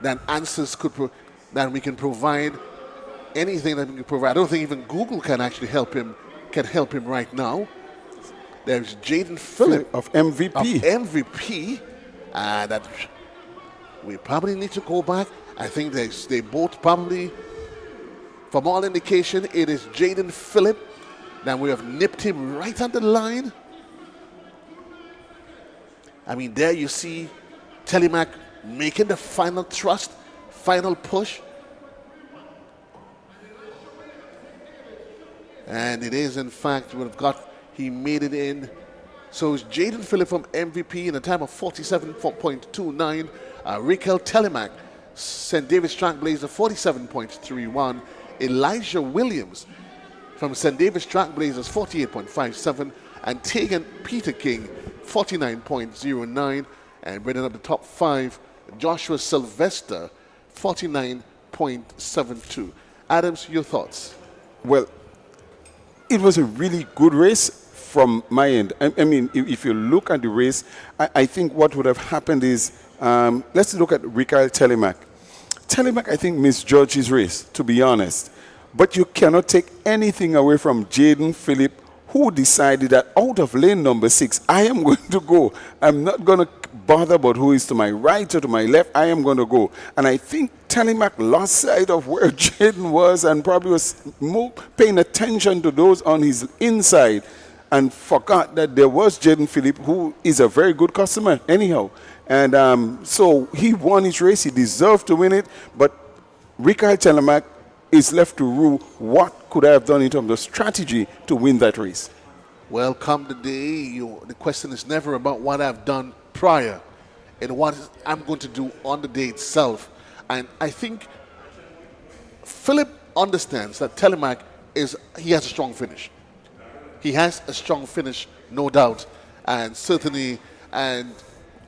than answers than we can provide. Anything that we can provide. I don't think even Google can actually help him. Can help him right now. There's Jaden Phillip of MVP. Of MVP, that we probably need to go back. I think they both probably, from all indication, it is Jaden Phillip. Then we have nipped him right on the line. I mean, there you see Telemac making the final thrust, final push. And it is, in fact, he made it in. So it's Jaden Phillip from MVP in a time of 47.29. Raquel Telemac, St. David's Trailblazer, 47.31. Elijah Williams from St. David's Trailblazers, 48.57. And Tegan Peter King, 49.09. And bringing up the top 5, Joshua Sylvester, 49.72. Adams, your thoughts? Well, it was a really good race from my end. I mean, if you look at the race, I think what would have happened is, let's look at Raquel Telemac. Telemac, I think, misjudged his race, to be honest. But you cannot take anything away from Jaden Phillip, who decided that out of lane number 6, I am going to go. I'm not going to bother about who is to my right or to my left. I am going to go. And I think Telemac lost sight of where Jaden was and probably was more paying attention to those on his inside and forgot that there was Jaden Phillip, who is a very good customer anyhow. And so he won his race. He deserved to win it. But Raquel Telemac is left to rule what could I have done in terms of strategy to win that race. Well, come the day, the question is never about what I've done prior and what I'm going to do on the day itself. And I think Philip understands that Telemac he has a strong finish. He has a strong finish, no doubt. And certainly, and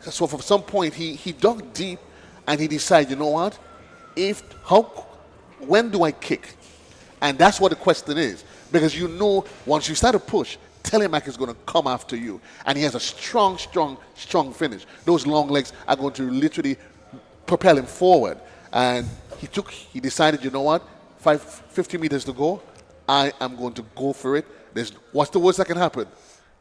so from some point, he dug deep and he decided, you know what? When do I kick? And that's what the question is. Because you know, once you start to push, Telemac is going to come after you. And he has a strong, strong, strong finish. Those long legs are going to literally propel him forward. And he decided, you know what? 50 meters to go. I am going to go for it. What's the worst that can happen?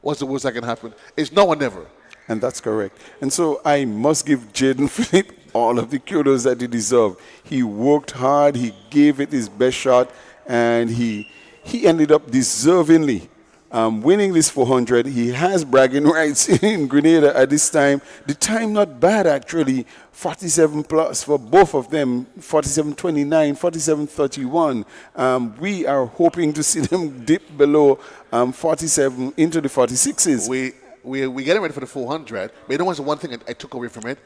What's the worst that can happen? It's now or never. And that's correct. And so I must give Jaden Phillip all of the kudos that he deserved. He worked hard, he gave it his best shot, and he ended up deservingly winning this 400. He has bragging rights in Grenada at this time. The time not bad, actually. 47 plus for both of them, 47.29, 47.31. We are hoping to see them dip below 47 into the 46s. We're getting ready for the 400, but you know what's the one thing I took away from it?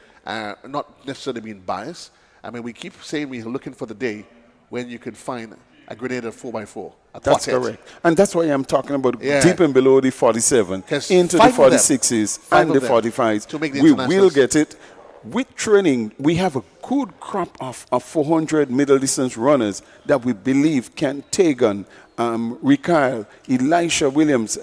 Not necessarily being biased. I mean, we keep saying we're looking for the day when you can find a Grenada 4x4. That's correct. And that's why I'm talking about deep and below the 47, into the 46s and the 45s. To make the we will get it. With training, we have a good crop of 400 middle distance runners that we believe can take on Rikyle, Elisha Williams.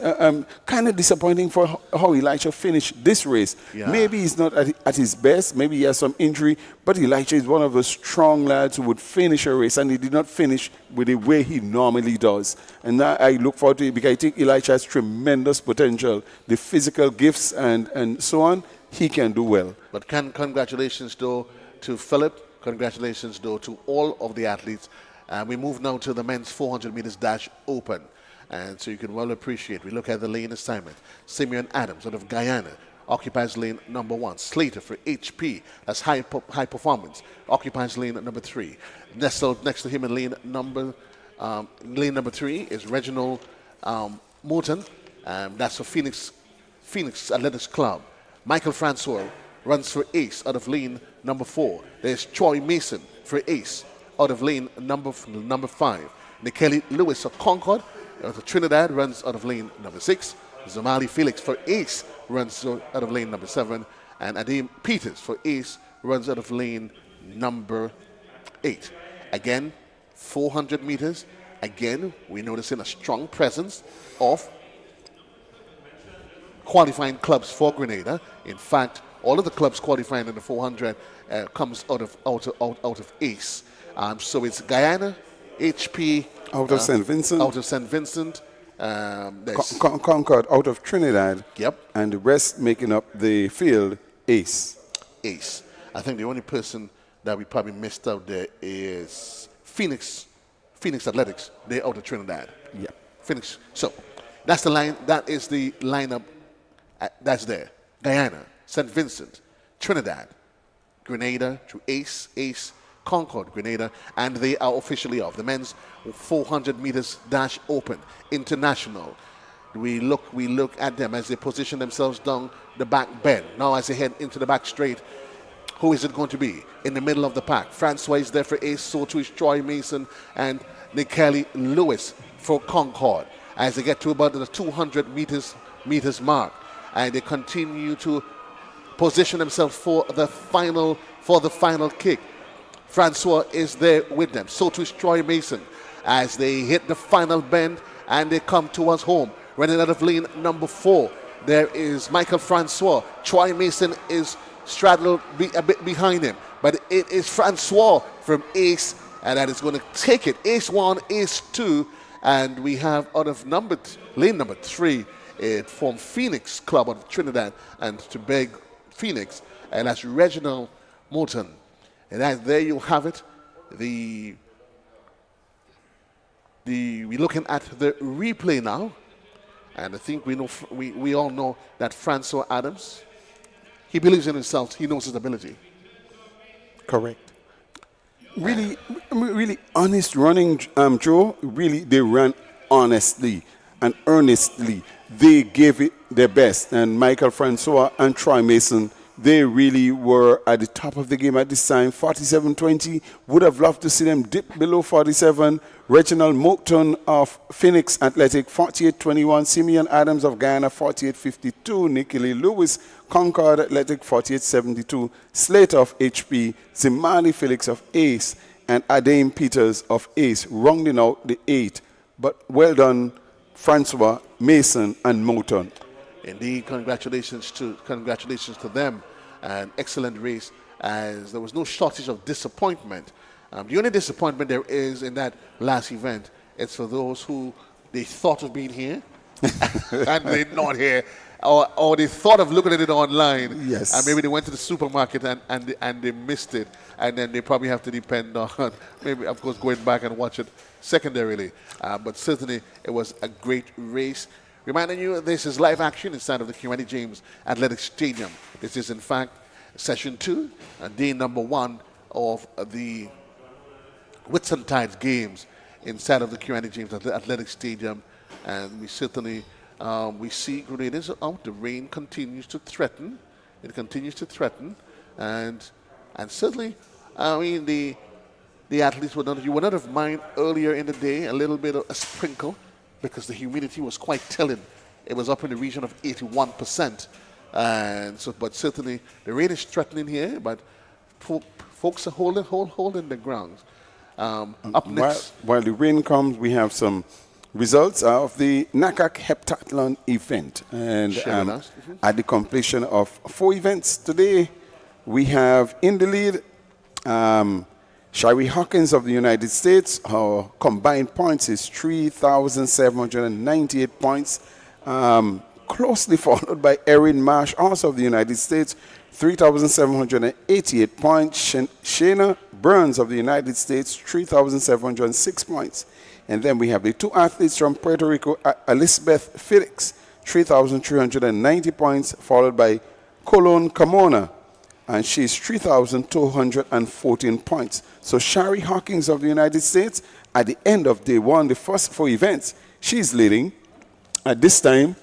Kind of disappointing for how Elisha finished this race. Yeah. Maybe he's not at his best. Maybe he has some injury. But Elisha is one of the strong lads who would finish a race, and he did not finish with the way he normally does. And I look forward to it because I think Elisha has tremendous potential. The physical gifts and so on, he can do well. But congratulations, though, to Philip. Congratulations, though, to all of the athletes. We move now to the men's 400 meters dash open. And so you can well appreciate, we look at the lane assignment. Simeon Adams out of Guyana occupies lane number 1. Slater for HP, that's high performance, occupies lane number 3. Nestled next to him in lane number 3 is Reginald Morton. That's for Phoenix Athletics Club. Michael Francois runs for Ace out of lane number 4. There's Troy Mason for Ace out of lane number 5. Nikeli Lewis of Concord out of Trinidad runs out of lane number 6. Zamali Felix for Ace runs out of lane number 7. And Adim Peters for Ace runs out of lane number 8. Again, 400 meters. Again, we're noticing a strong presence of qualifying clubs for Grenada. In fact, all of the clubs qualifying in the 400 comes out of Ace. So it's Guyana, HP, out of St. Vincent. Out of St. Vincent. Concord out of Trinidad. Yep. And the rest making up the field, Ace. Ace. I think the only person that we probably missed out there is Phoenix Athletics. They're out of Trinidad. Yeah. Phoenix. So that's the line. That is the lineup. That's there. Guyana, St. Vincent, Trinidad, Grenada, to Ace, Concord, Grenada, and they are officially off. The men's 400 meters dash open, international. We look at them as they position themselves down the back bend. Now as they head into the back straight, who is it going to be? In the middle of the pack, Francois is there for Ace, so too is Troy Mason and Nikeli Lewis for Concord. As they get to about the 200 meters mark, and they continue to position themselves for the final kick. Francois is there with them. So too is Troy Mason as they hit the final bend and they come towards home. Running out of lane number 4, there is Michael Francois. Troy Mason is straddled a bit behind him, but it is Francois from Ace, and that is going to take it. Ace 1, Ace 2, and we have out of lane number 3, it from Phoenix Club of Trinidad and Tobago, Phoenix, and that's Reginald Morton. And there you have it. We're looking at the replay now, and I think we all know that Francois Adams, he believes in himself. He knows his ability. Correct. Really honest running, Joe. Really, they ran honestly. and earnestly. They gave it their best. And Michael Francois and Troy Mason, they really were at the top of the game at this time. 47-20. Would have loved to see them dip below 47. Reginald Moulton of Phoenix Athletic, 48-21. Simeon Adams of Guyana, 48-52. Nicky Lee Lewis, Concord Athletic, 48-72. Slate of HP. Zimani Felix of Ace, and Adaim Peters of Ace, rounding out the 8. But well done, Francois, Mason, and Moulton. Indeed, congratulations to them. An excellent race, as there was no shortage of disappointment. The only disappointment there is in that last event, it's for those who they thought of being here and they're not here, or they thought of looking at it online. Yes. And maybe they went to the supermarket and they missed it, and then they probably have to depend on maybe, of course, going back and watch it secondarily. But certainly, it was a great race. Reminding you, this is live action inside of the Kirani James Athletic Stadium. This is, in fact, session 2, day number 1 of the Whitsuntide Games inside of the Kirani James Athletic Stadium. And we certainly, we see Grenadiers out. The rain continues to threaten. It continues to threaten. And certainly, I mean, the athletes you would not have mind earlier in the day, a little bit of a sprinkle, because the humidity was quite telling. It was up in the region of 81%. And so, but certainly the rain is threatening here, but folks are holding their ground. Up next. While the rain comes, we have some results of the NACAC Heptathlon event. And at the completion of 4 events today, we have in the lead Shari Hawkins of the United States. Her combined points is 3,798 points. Closely followed by Erin Marsh, also of the United States, 3,788 points. Shayna Burns of the United States, 3,706 points. And then we have the 2 athletes from Puerto Rico, Elizabeth Felix, 3,390 points, followed by Colon Camona, and she's 3,214 points. So Shari Hawkins of the United States, at the end of day 1, the first 4 events, she's leading at this time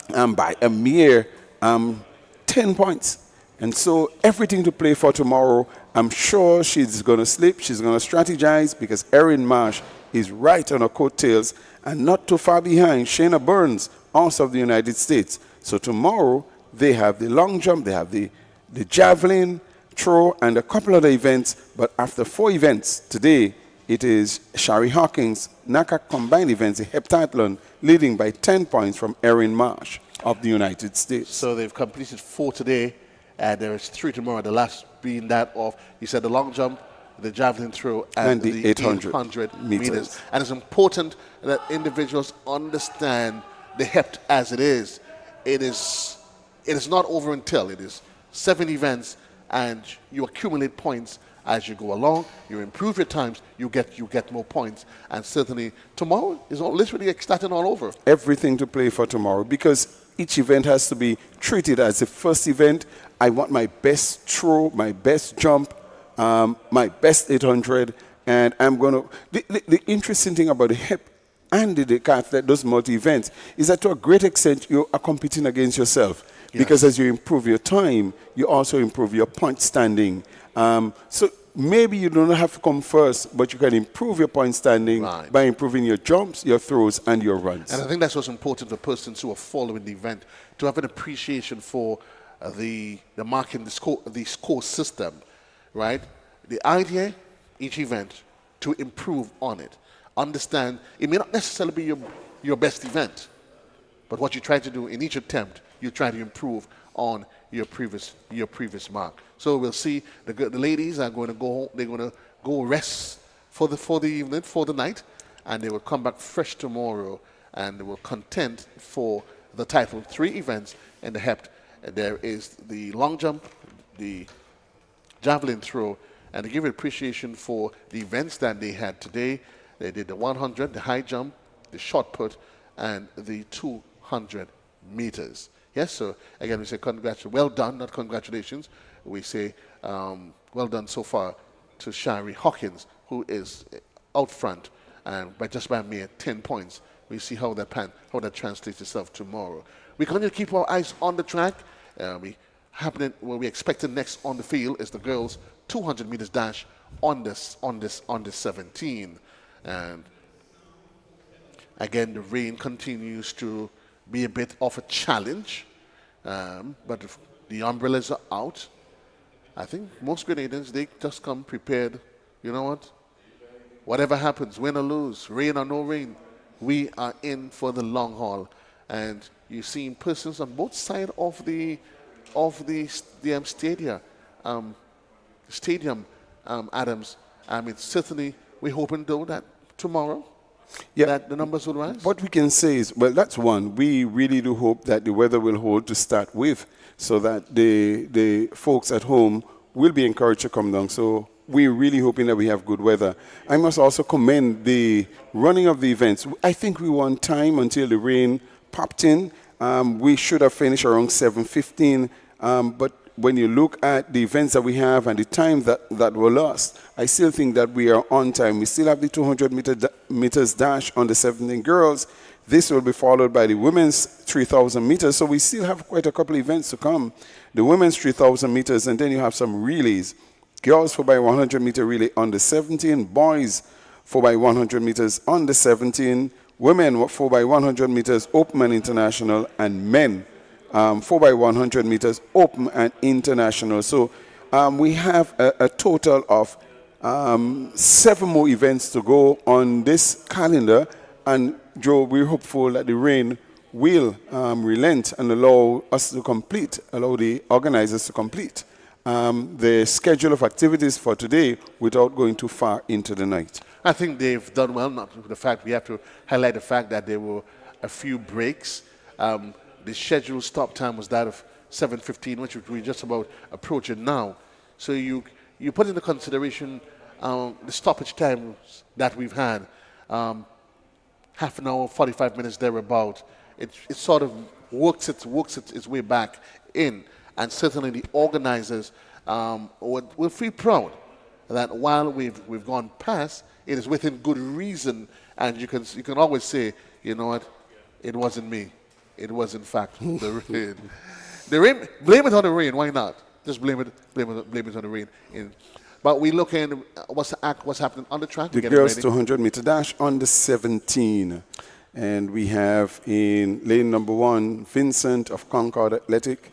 by a mere 10 points. And so everything to play for tomorrow. I'm sure she's going to sleep. She's going to strategize, because Erin Marsh is right on her coattails and not too far behind Shayna Burns, also of the United States. So tomorrow they have the long jump, they have the javelin throw, and a couple other events. But after 4 events today, it is Shari Hawkins, NACAC combined events, the heptathlon, leading by 10 points from Erin Marsh of the United States. So they've completed 4 today, and there's 3 tomorrow. The last being that of, you said, the long jump, the javelin throw, and the 800 meters. And it's important that individuals understand the hept as it is. It is not over until it is 7 events, and you accumulate points as you go along. You improve your times, you get more points. And certainly tomorrow is literally starting all over. Everything to play for tomorrow, because each event has to be treated as the first event. I want my best throw, my best jump, my best 800, and I'm going to... The interesting thing about the hep and the decathlon, those multi-events, is that to a great extent you are competing against yourself. Yes. Because as you improve your time, you also improve your point standing. So maybe you don't have to come first, but you can improve your point standing by improving your jumps, your throws, and your runs. And I think that's what's important for persons who are following the event, to have an appreciation for the marking, the score system, right? The idea, each event, to improve on it. Understand, it may not necessarily be your best event, but what you try to do in each attempt, you try to improve on your previous mark. So we'll see the ladies are going to go home. They're going to go rest for the evening, for the night, and they will come back fresh tomorrow, and they will contend for the title. 3 events in the hept. There is the long jump, the javelin throw, and to give appreciation for the events that they had today. They did the 100, the high jump, the shot put, and the 200 meters. Yes, so again, we say congratulations. Well done, not congratulations. We say well done so far to Shari Hawkins, who is out front, and by a mere 10 points, We see how that translates itself tomorrow. We continue to keep our eyes on the track. What we expecting next on the field is the girls' 200 meters dash on this 17. And again, the rain continues to be a bit of a challenge, but if the umbrellas are out. I think most Grenadians, they just come prepared. You know what? Whatever happens, win or lose, rain or no rain, we are in for the long haul. And you've seen persons on both sides of the stadium, Adams. I mean, certainly we're hoping though that tomorrow that the numbers will rise. What we can say is, well, that's one. We really do hope that the weather will hold to start with, so that the folks at home will be encouraged to come down. So we're really hoping that we have good weather. I must also commend the running of the events. I think we were on time until the rain popped in. We should have finished around 7:15, but when you look at the events that we have and the time that were lost, I still think that we are on time. We still have the 200 meters dash on the 17 girls. This will be followed by the women's 3,000 meters. So we still have quite a couple of events to come. The women's 3,000 meters, and then you have some relays. Girls 4x100 meter relay on the 17, boys 4x100 meters on the 17, women 4x100 meters open and international, and men 4x100 meters open and international. So we have a total of 7 more events to go on this calendar, and Joe, we're hopeful that the rain will relent and allow the organizers to complete the schedule of activities for today without going too far into the night. I think they've done well, not the fact we have to highlight the fact that there were a few breaks. The scheduled stop time was that of 7:15, which we're just about approaching now. So you put into consideration the stoppage times that we've had, half an hour, 45 minutes thereabout. It sort of works its way back in, and certainly the organizers will feel proud that while we've gone past, it is within good reason, and you can always say, you know what, it wasn't me. It was in fact the rain. The rain, blame it on the rain. Why not? Just blame it on the rain. But we look in what's happening on the track. The girls 200 meter dash on the 17, and we have in lane number 1 Vincent of Concord Athletic.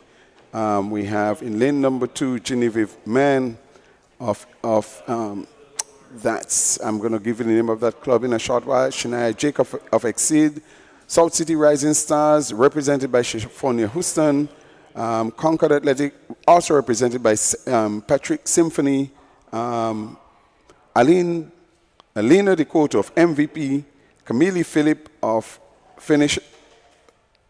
We have in lane number 2 Genevieve Mann of I'm going to give you the name of that club in a short while. Shania Jacob of Exceed. South City Rising Stars, represented by Shaphonia Houston. Concord Athletic, also represented by Patrick Symphony. Alina Dakota of MVP. Camille Phillip of Finish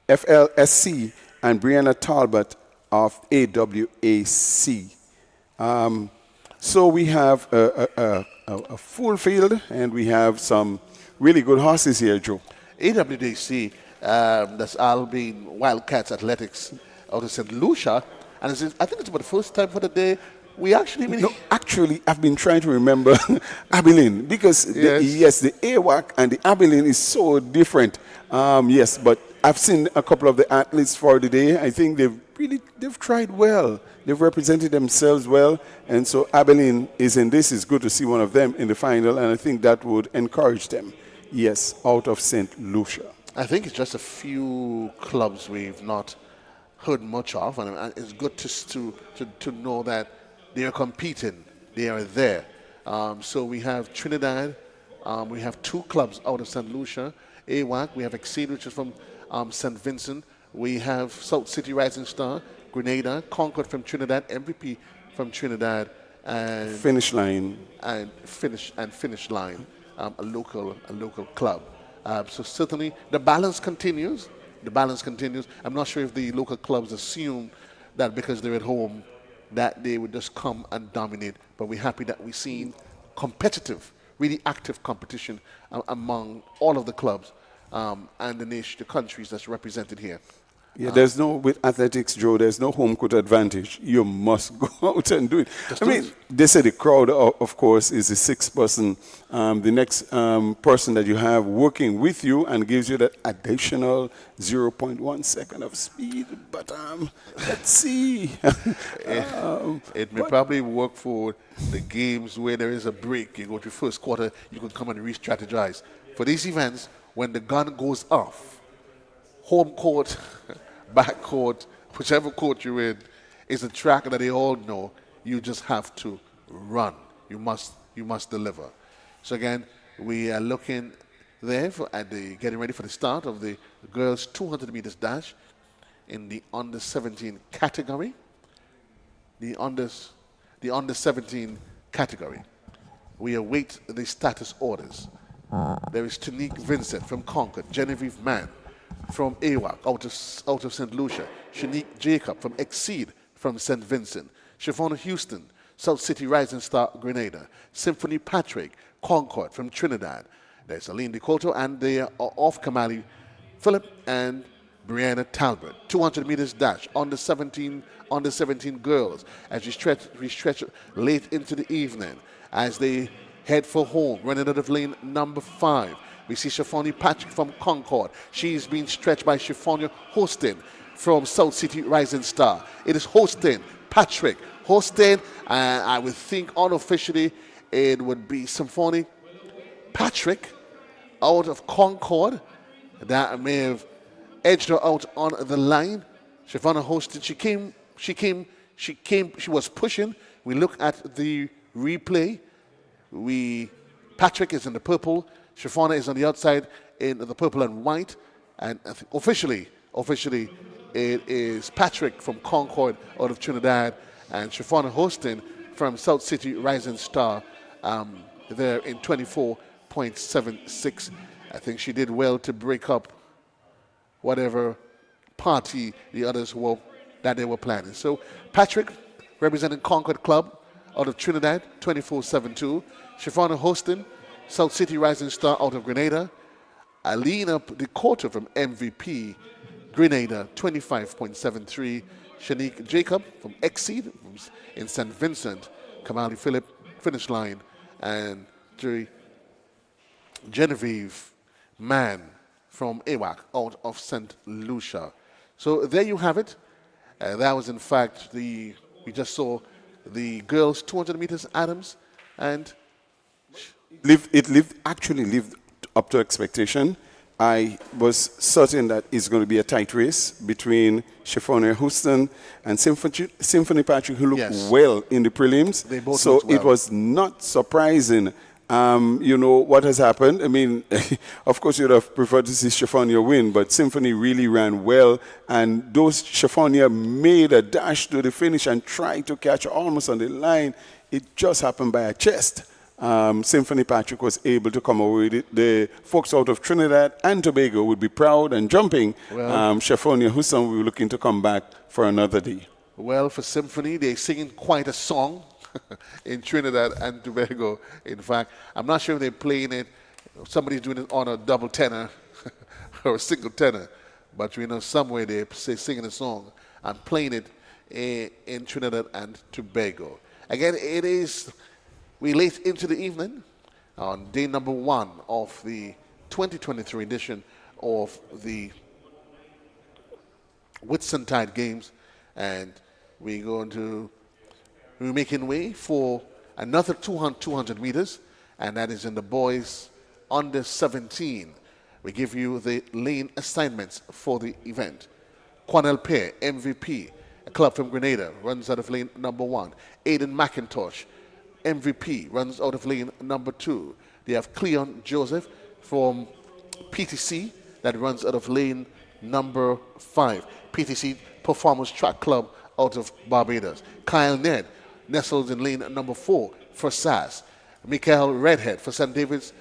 FLSC. And Brianna Talbot of AWAC. So we have a full field, and we have some really good horses here, Joe. AWAC, that's Albin Wildcats Athletics out of St. Lucia, and I think it's about the first time for the day we actually... Actually, I've been trying to remember Abilene, because the AWAC and the Abilene is so different. Yes, but I've seen a couple of the athletes for the day. I think they've tried well. They've represented themselves well, and so Abilene is in this. It's good to see one of them in the final, and I think that would encourage them. Yes, out of St. Lucia. I think it's just a few clubs we've not heard much of, and it's good to know that they are competing. They are there. So we have Trinidad. We have 2 clubs out of St. Lucia. AWAC. We have Exceed, which is from St. Vincent. We have South City Rising Star, Grenada, Concord from Trinidad, MVP from Trinidad, and Finish Line. And Finish Line. A local club. So certainly the balance continues. I'm not sure if the local clubs assume that because they're at home that they would just come and dominate. But we're happy that we've seen competitive, really active competition among all of the clubs and the countries that's represented here. Yeah, there's no, with athletics, Joe, there's no home court advantage. You must go out and do it. They say the crowd, of course, is the sixth person, the next person that you have working with you and gives you that additional 0.1 second of speed. But let's see. It may probably work for the games where there is a break. You go to first quarter, you can come and re-strategize. For these events, when the gun goes off, home court, back court, whichever court you're in, is a track that they all know. You just have to run. You must deliver. So again, we are looking there getting ready for the start of the girls' 200 meters dash in the under 17 category. The under 17 category. We await the status orders. There is Tanique Vincent from Concord, Genevieve Mann from AWAC out of St. Lucia, Shanique Jacob from Exceed from St. Vincent, Siobhan Houston, South City Rising Star, Grenada, Symphony Patrick, Concord from Trinidad. There's Aline Decoto, and they are off Kamali Phillip and Brianna Talbot. 200 meters dash on the 17 girls as we stretch late into the evening as they head for home, running out of lane number 5. We see Shafoni Patrick from Concord. She's being stretched by Shafoni Hostin from South City Rising Star. It is Hostin, Patrick, Hostin, and I would think unofficially it would be Symphony Patrick out of Concord. That may have edged her out on the line. Shafoni Hostin, she was pushing. We look at the replay. Patrick is in the purple. Shafana is on the outside in the purple and white. And officially, it is Patrick from Concord out of Trinidad and Shafana Hostin from South City Rising Star there in 24.76. I think she did well to break up whatever party the others that they were planning. So Patrick, representing Concord Club out of Trinidad, 24.72. Shafana Hostin, South City Rising Star out of Grenada. Alina Decoto from MVP, Grenada, 25.73. Shanique Jacob from Exceed in St. Vincent. Kamali Phillip, finish line. And Genevieve Mann from AWAC out of St. Lucia. So there you have it. That was in fact we just saw the girls 200 meters Adams, and actually lived up to expectation. I was certain that it's going to be a tight race between Shafona Houston and Symphony Patrick, who looked well in the prelims. They both so looked well. It was not surprising. You know what has happened. I mean, of course, you'd have preferred to see Shafania win, but Symphony really ran well, and those Shafania made a dash to the finish and tried to catch almost on the line. It just happened by a chest. Symphony Patrick was able to come away with it. The folks out of Trinidad and Tobago would be proud and jumping. Well, Shafania Hussein will be looking to come back for another day. Well, for Symphony, they're singing quite a song in Trinidad and Tobago. In fact, I'm not sure if they're playing it. Somebody's doing it on a double tenor or a single tenor. But you know, somewhere they're singing a song and playing it in Trinidad and Tobago. Again, we're late into the evening on day number 1 of the 2023 edition of the Whitsuntide Games, and we're making way for another 200 meters, and that is in the boys under 17. We give you the lane assignments for the event. Quanel Pear, MVP, a club from Grenada, runs out of lane number 1. Aiden McIntosh, MVP, runs out of lane number 2. They have Cleon Joseph from PTC that runs out of lane number 5. PTC Performance Track Club out of Barbados. Kyle Ned nestled in lane number 4 for SAS. Michael Redhead for St. David's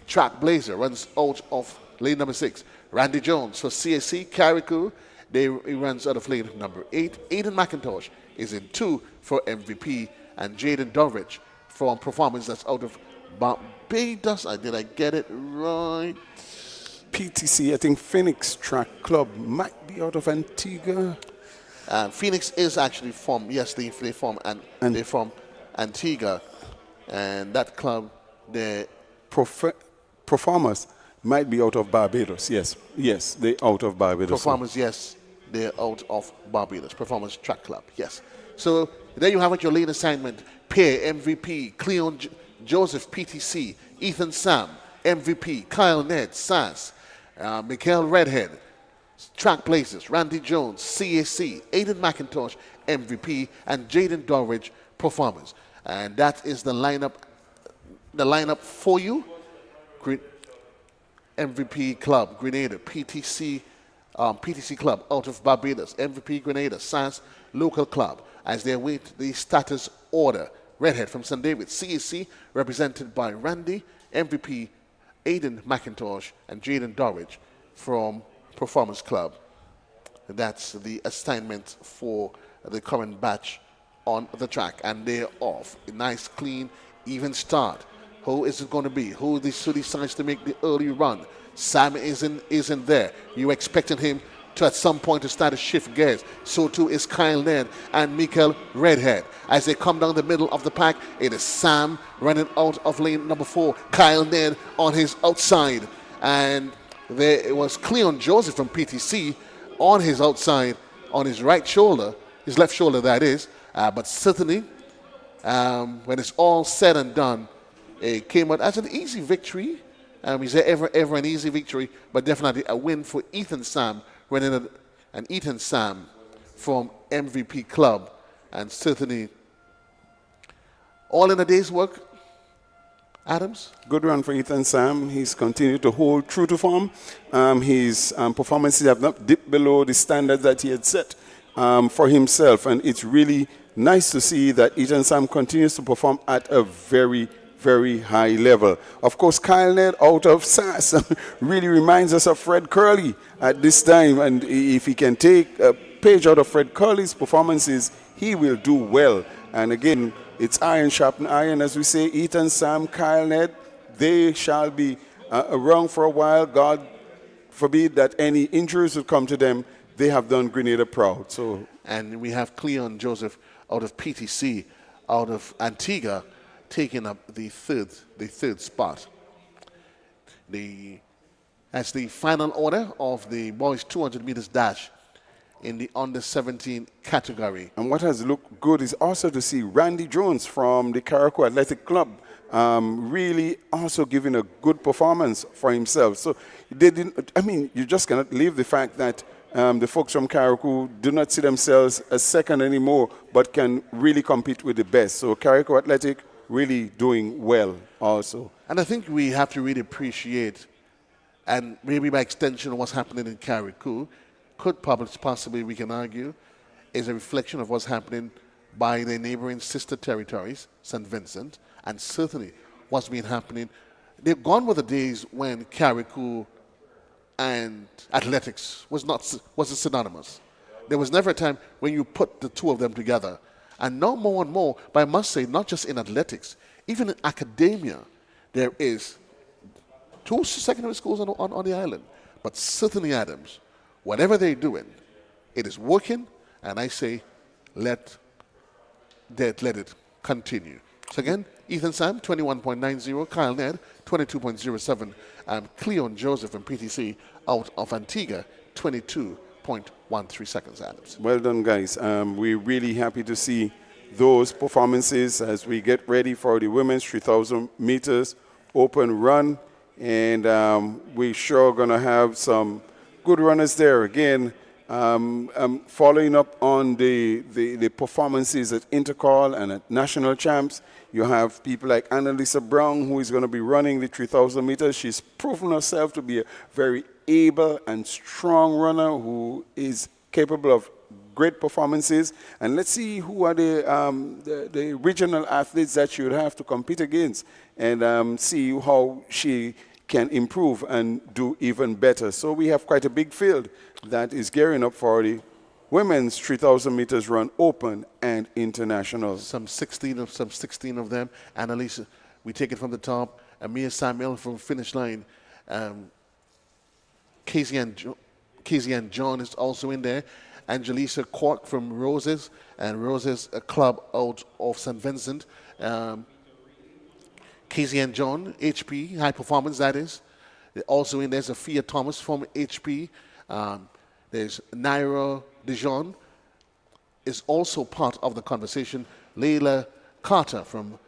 Track Blazer runs out of lane number 6. Randy Jones for CSC Carriacou, he runs out of lane number 8. Aiden McIntosh is in 2 for MVP, and Jaden Dovich from Performance that's out of Barbados. Did I get it right? PTC, I think Phoenix Track Club might be out of Antigua. Phoenix is actually from, yes, they from they're from Antigua, and that club, the performers might be out of Barbados. Yes, they're out of Barbados. Performers, yes, they're out of Barbados. Performers Track Club, yes. So there you have it, your lead assignment. Pierre, MVP, Cleon Joseph, PTC, Ethan Sam, MVP, Kyle Ned, SAS, Mikael Redhead, Track Places, Randy Jones, CAC, Aiden McIntosh, MVP, and Jaden Dorridge, Performers. And that is the lineup for you. MVP Club, Grenada, PTC Club out of Barbados, MVP Grenada, SAS Local Club, as they await the status order. Redhead from St. David, CAC, represented by Randy, MVP Aiden McIntosh, and Jaden Dorridge from Performance Club. That's the assignment for the current batch on the track, and they're off. A nice, clean, even start. Who is it going to be? Who decides to make the early run? Sam isn't there. You're expecting him to at some point to start to shift gears. So too is Kyle Ned and Mikael Redhead. As they come down the middle of the pack, it is Sam running out of lane number 4. Kyle Ned on his outside. And there it was Cleon Joseph from PTC on his outside, on his right shoulder, his left shoulder that is. But certainly, when it's all said and done, it came out as an easy victory. Is there ever an easy victory? But definitely a win for Ethan Sam, running an Ethan Sam from MVP Club. And certainly all in a day's work. Adams? Good run for Ethan Sam. He's continued to hold true to form. His performances have not dipped below the standards that he had set for himself. And it's really nice to see that Ethan Sam continues to perform at a very, very high level. Of course, Kyle Ned out of SAS really reminds us of Fred Curley at this time. And if he can take a page out of Fred Curley's performances, he will do well. And again, it's iron sharpen iron, as we say. Ethan Sam, Kyle Ned, they shall be around for a while. God forbid that any injuries would come to them. They have done Grenada proud. So, and we have Cleon Joseph out of PTC, out of Antigua, taking up the third spot. That's the final order of the boys 200 meters dash in the under 17 category. And what has looked good is also to see Randy Jones from the Carriacou Athletic Club really also giving a good performance for himself. So they didn't, I mean, you just cannot leave the fact that the folks from Carriacou do not see themselves as second anymore, but can really compete with the best. So Carriacou Athletic really doing well also. And I think we have to really appreciate, and maybe by extension what's happening in Carriacou, could possibly, we can argue, is a reflection of what's happening by the neighboring sister territories, St. Vincent, and certainly what's been happening. They've gone with the days when Carriacou and athletics wasn't synonymous. There was never a time when you put the two of them together. And now more and more, but I must say, not just in athletics, even in academia, there is 2 secondary schools on the island. But certainly, Adams, whatever they're doing, it is working, and I say, let it continue. So again, Ethan Sam, 21.90, Kyle Ned, 22.07, and Cleon Joseph and PTC out of Antigua, 22.13 seconds, Adams. Well done, guys. We're really happy to see those performances as we get ready for the women's 3,000 meters open run. And we're sure going to have some good runners there. Again, following up on the performances at Intercall and at National Champs, you have people like Annalisa Brown, who is going to be running the 3,000 meters. She's proven herself to be a very able and strong runner who is capable of great performances. And let's see who are the regional athletes that she would have to compete against, and see how she can improve and do even better. So we have quite a big field that is gearing up for the women's 3,000 meters run, open and international. Some 16 of them. Annalisa, we take it from the top. Amir Samuel from finish line. Casey and John is also in there. Angelisa Cork from Roses, and Roses, a club out of St. Vincent. Casey and John, HP, high performance, that is. Also in there's Afia Thomas from HP. There's Naira Dijon is also part of the conversation. Layla Carter from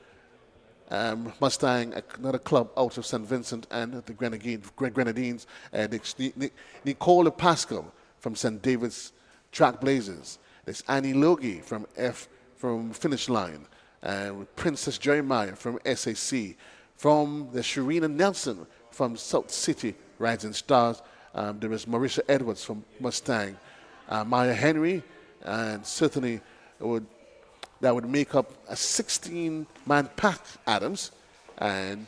Mustang, another club out of St. Vincent and the Grenadines. And Nicole Pascal from St. David's Trackblazers. There's Annie Logie from Finish Line. And Princess Jeremiah from SAC. From the Sharina Nelson from South City Rising Stars. There is Marisha Edwards from Mustang. Maya Henry, and certainly that would make up a 16-man pack, Adams. And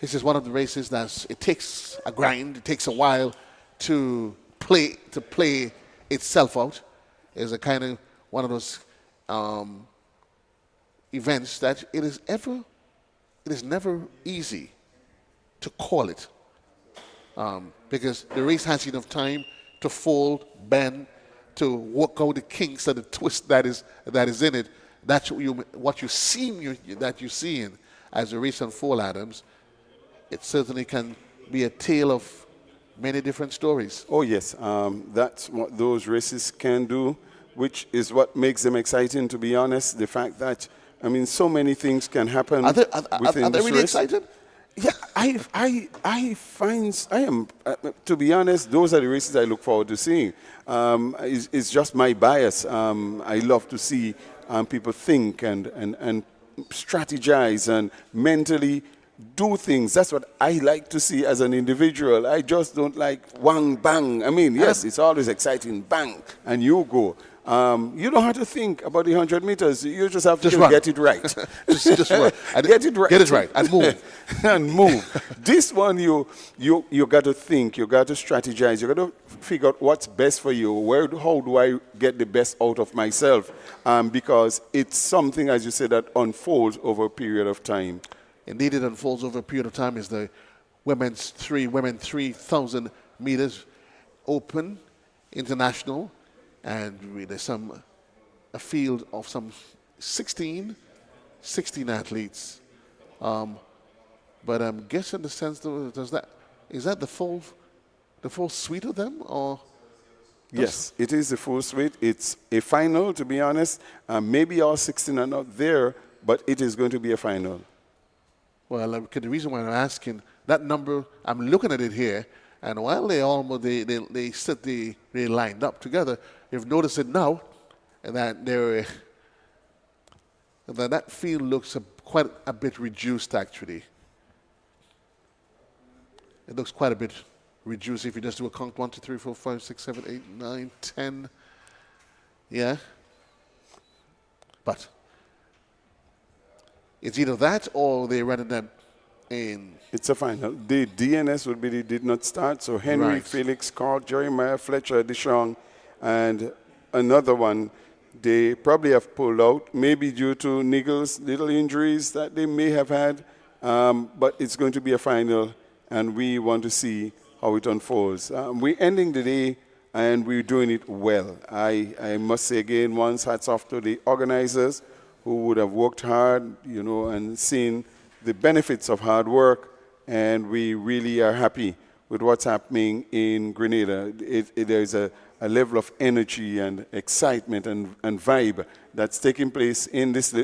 this is one of the races that it takes a grind, it takes a while to play itself out. It's a kind of one of those events that it is never easy to call it, because the race has enough time to fold, bend, to work out the kinks and the twist that is in it. That's what you see as the race unfolds, Adams. It certainly can be a tale of many different stories. Oh yes, that's what those races can do, which is what makes them exciting. To be honest, the fact that so many things can happen. Are they this really race. excited? Yeah, I am, to be honest, those are the races I look forward to seeing. It's just my bias. I love to see people think and strategize and mentally do things. That's what I like to see as an individual. I just don't like wang, bang. Yes, it's always exciting, bang, and you go. You don't have to think about the 100 meters. You just have to get it right. just run. Get it right. Get it right and move. And move. This one, you got to think. You got to strategize. You got to figure out what's best for you. How do I get the best out of myself? Because it's something, as you said, that unfolds over a period of time. Indeed, it unfolds over a period of time. Is the women 3,000 meters open international. And there's a field of some 16 athletes. But I'm guessing the sense, is that the full suite of them, or? Yes, it is the full suite. It's a final, to be honest. Maybe all 16 are not there, but it is going to be a final. Well, the reason why I'm asking that number, I'm looking at it here, and while they lined up together, you've noticed it now, that that field looks quite a bit reduced, actually. It looks quite a bit reduced if you just do a count 1, 2, 3, 4, 5, 6, 7, 8, 9, 10. Yeah. But it's either that or they're running them in. It's a final. The DNS would be they did not start. So Henry, Right. Felix, Carl, Jeremiah, Fletcher, Deschamps, and another one they probably have pulled out, maybe due to niggles, little injuries that they may have had. But it's going to be a final, and we want to see how it unfolds. We're ending the day, and we're doing it well. I must say again, once hats off to the organizers who would have worked hard, and seen the benefits of hard work, and we really are happy with what's happening in Grenada. There's a level of energy and excitement and vibe that's taking place in this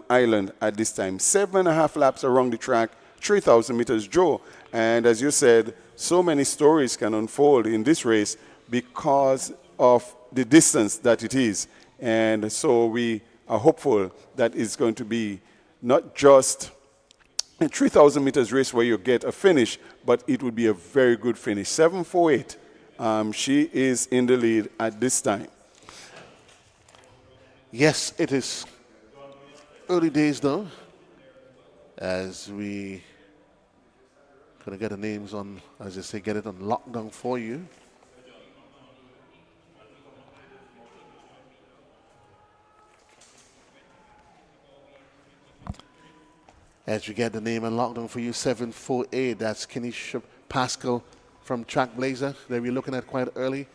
island at this time. 7.5 laps around the track, 3,000 meters, Joe. And as you said, so many stories can unfold in this race because of the distance that it is. And so we are hopeful that it's going to be not just a 3,000 meters race where you get a finish, but it would be a very good finish. 7:48. She is in the lead at this time. Yes, it is early days though, as we gonna get the names on, as I say, get it on lockdown for you. As we get the name on lockdown for you, 748, that's Kenisha Pascal from Track Blazer that we're looking at quite early.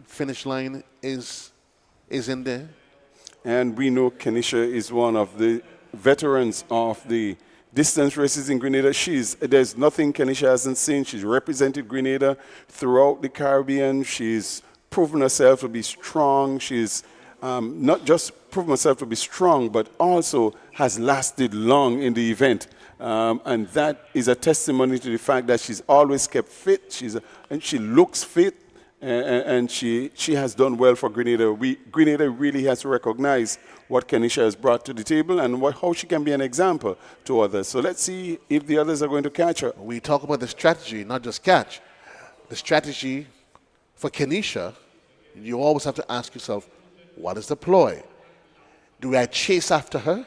Finish line is in there. And we know Kenisha is one of the veterans of the distance races in Grenada. There's nothing Kenisha hasn't seen. She's represented Grenada throughout the Caribbean. She's proven herself to be strong. She's not just proven herself to be strong, but also has lasted long in the event. And that is a testimony to the fact that she's always kept fit. And she looks fit, and she has done well for Grenada. Grenada really has to recognize what Kenisha has brought to the table and how she can be an example to others. So let's see if the others are going to catch her. We talk about the strategy, not just catch. The strategy for Kenisha, you always have to ask yourself, what is the ploy? Do I chase after her?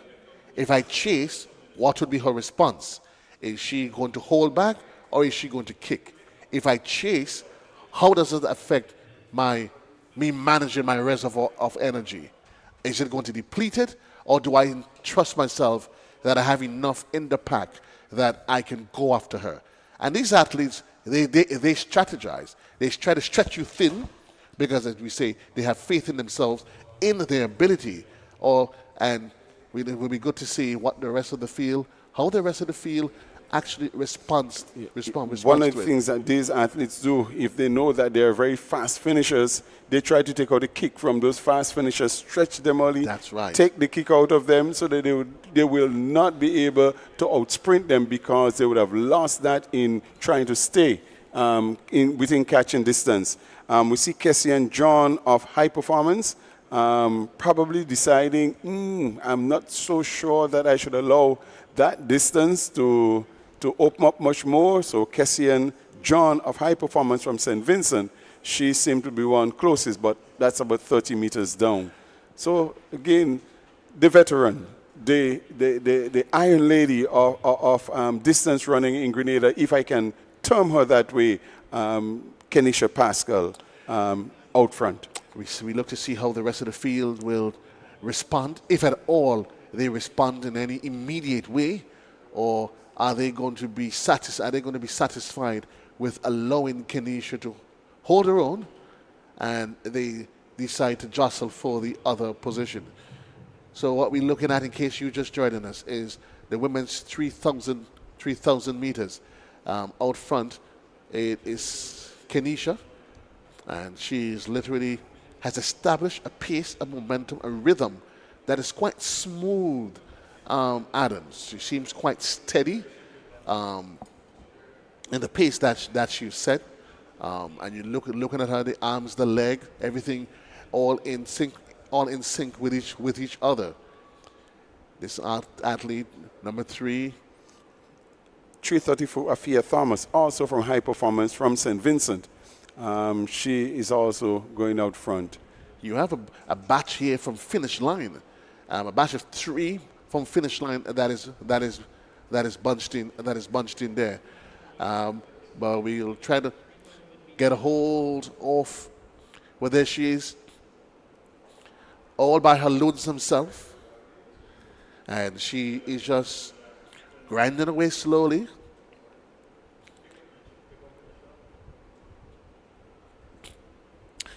If I chase, what would be her response? Is she going to hold back or is she going to kick? If I chase, how does it affect me managing my reservoir of energy? Is it going to deplete it, or do I trust myself that I have enough in the pack that I can go after her? And these athletes, they strategize. They try to stretch you thin because, as we say, they have faith in themselves, in their ability. And it will be good to see what the rest of the field, how the rest of the field actually responds One of to the it. things that these athletes do, if they know that they're very fast finishers, they try to take out the kick from those fast finishers, stretch them early, That's right. take the kick out of them so that they will not be able to outsprint them because they would have lost that in trying to stay within catching distance. We see Cassie and John of High Performance probably deciding, I'm not so sure that I should allow that distance to open up much more. So Cassie and John of High Performance from St. Vincent, she seemed to be one closest, but that's about 30 meters down. So again, the veteran, the Iron Lady of distance running in Grenada, if I can term her that way, Kenisha Pascal out front. We look to see how the rest of the field will respond, if at all they respond in any immediate way, or are they going to be satisfied with allowing Kenisha to hold her own, and they decide to jostle for the other position. So what we're looking at, in case you're just joining us, is the women's 3,000 meters. Out front, it is Kenisha, and she's literally has established a pace, a momentum, a rhythm that is quite smooth. Adams, she seems quite steady in the pace that she set. And you're looking at her, the arms, the leg, everything, all in sync with each other. This athlete, number 3. 334, Afia Thomas, also from High Performance from St. Vincent. She is also going out front. You have a batch here from finish line, a batch of 3 from finish line that is bunched in there. But we'll try to get a hold of where there she is, all by her lonesome self, and she is just grinding away slowly.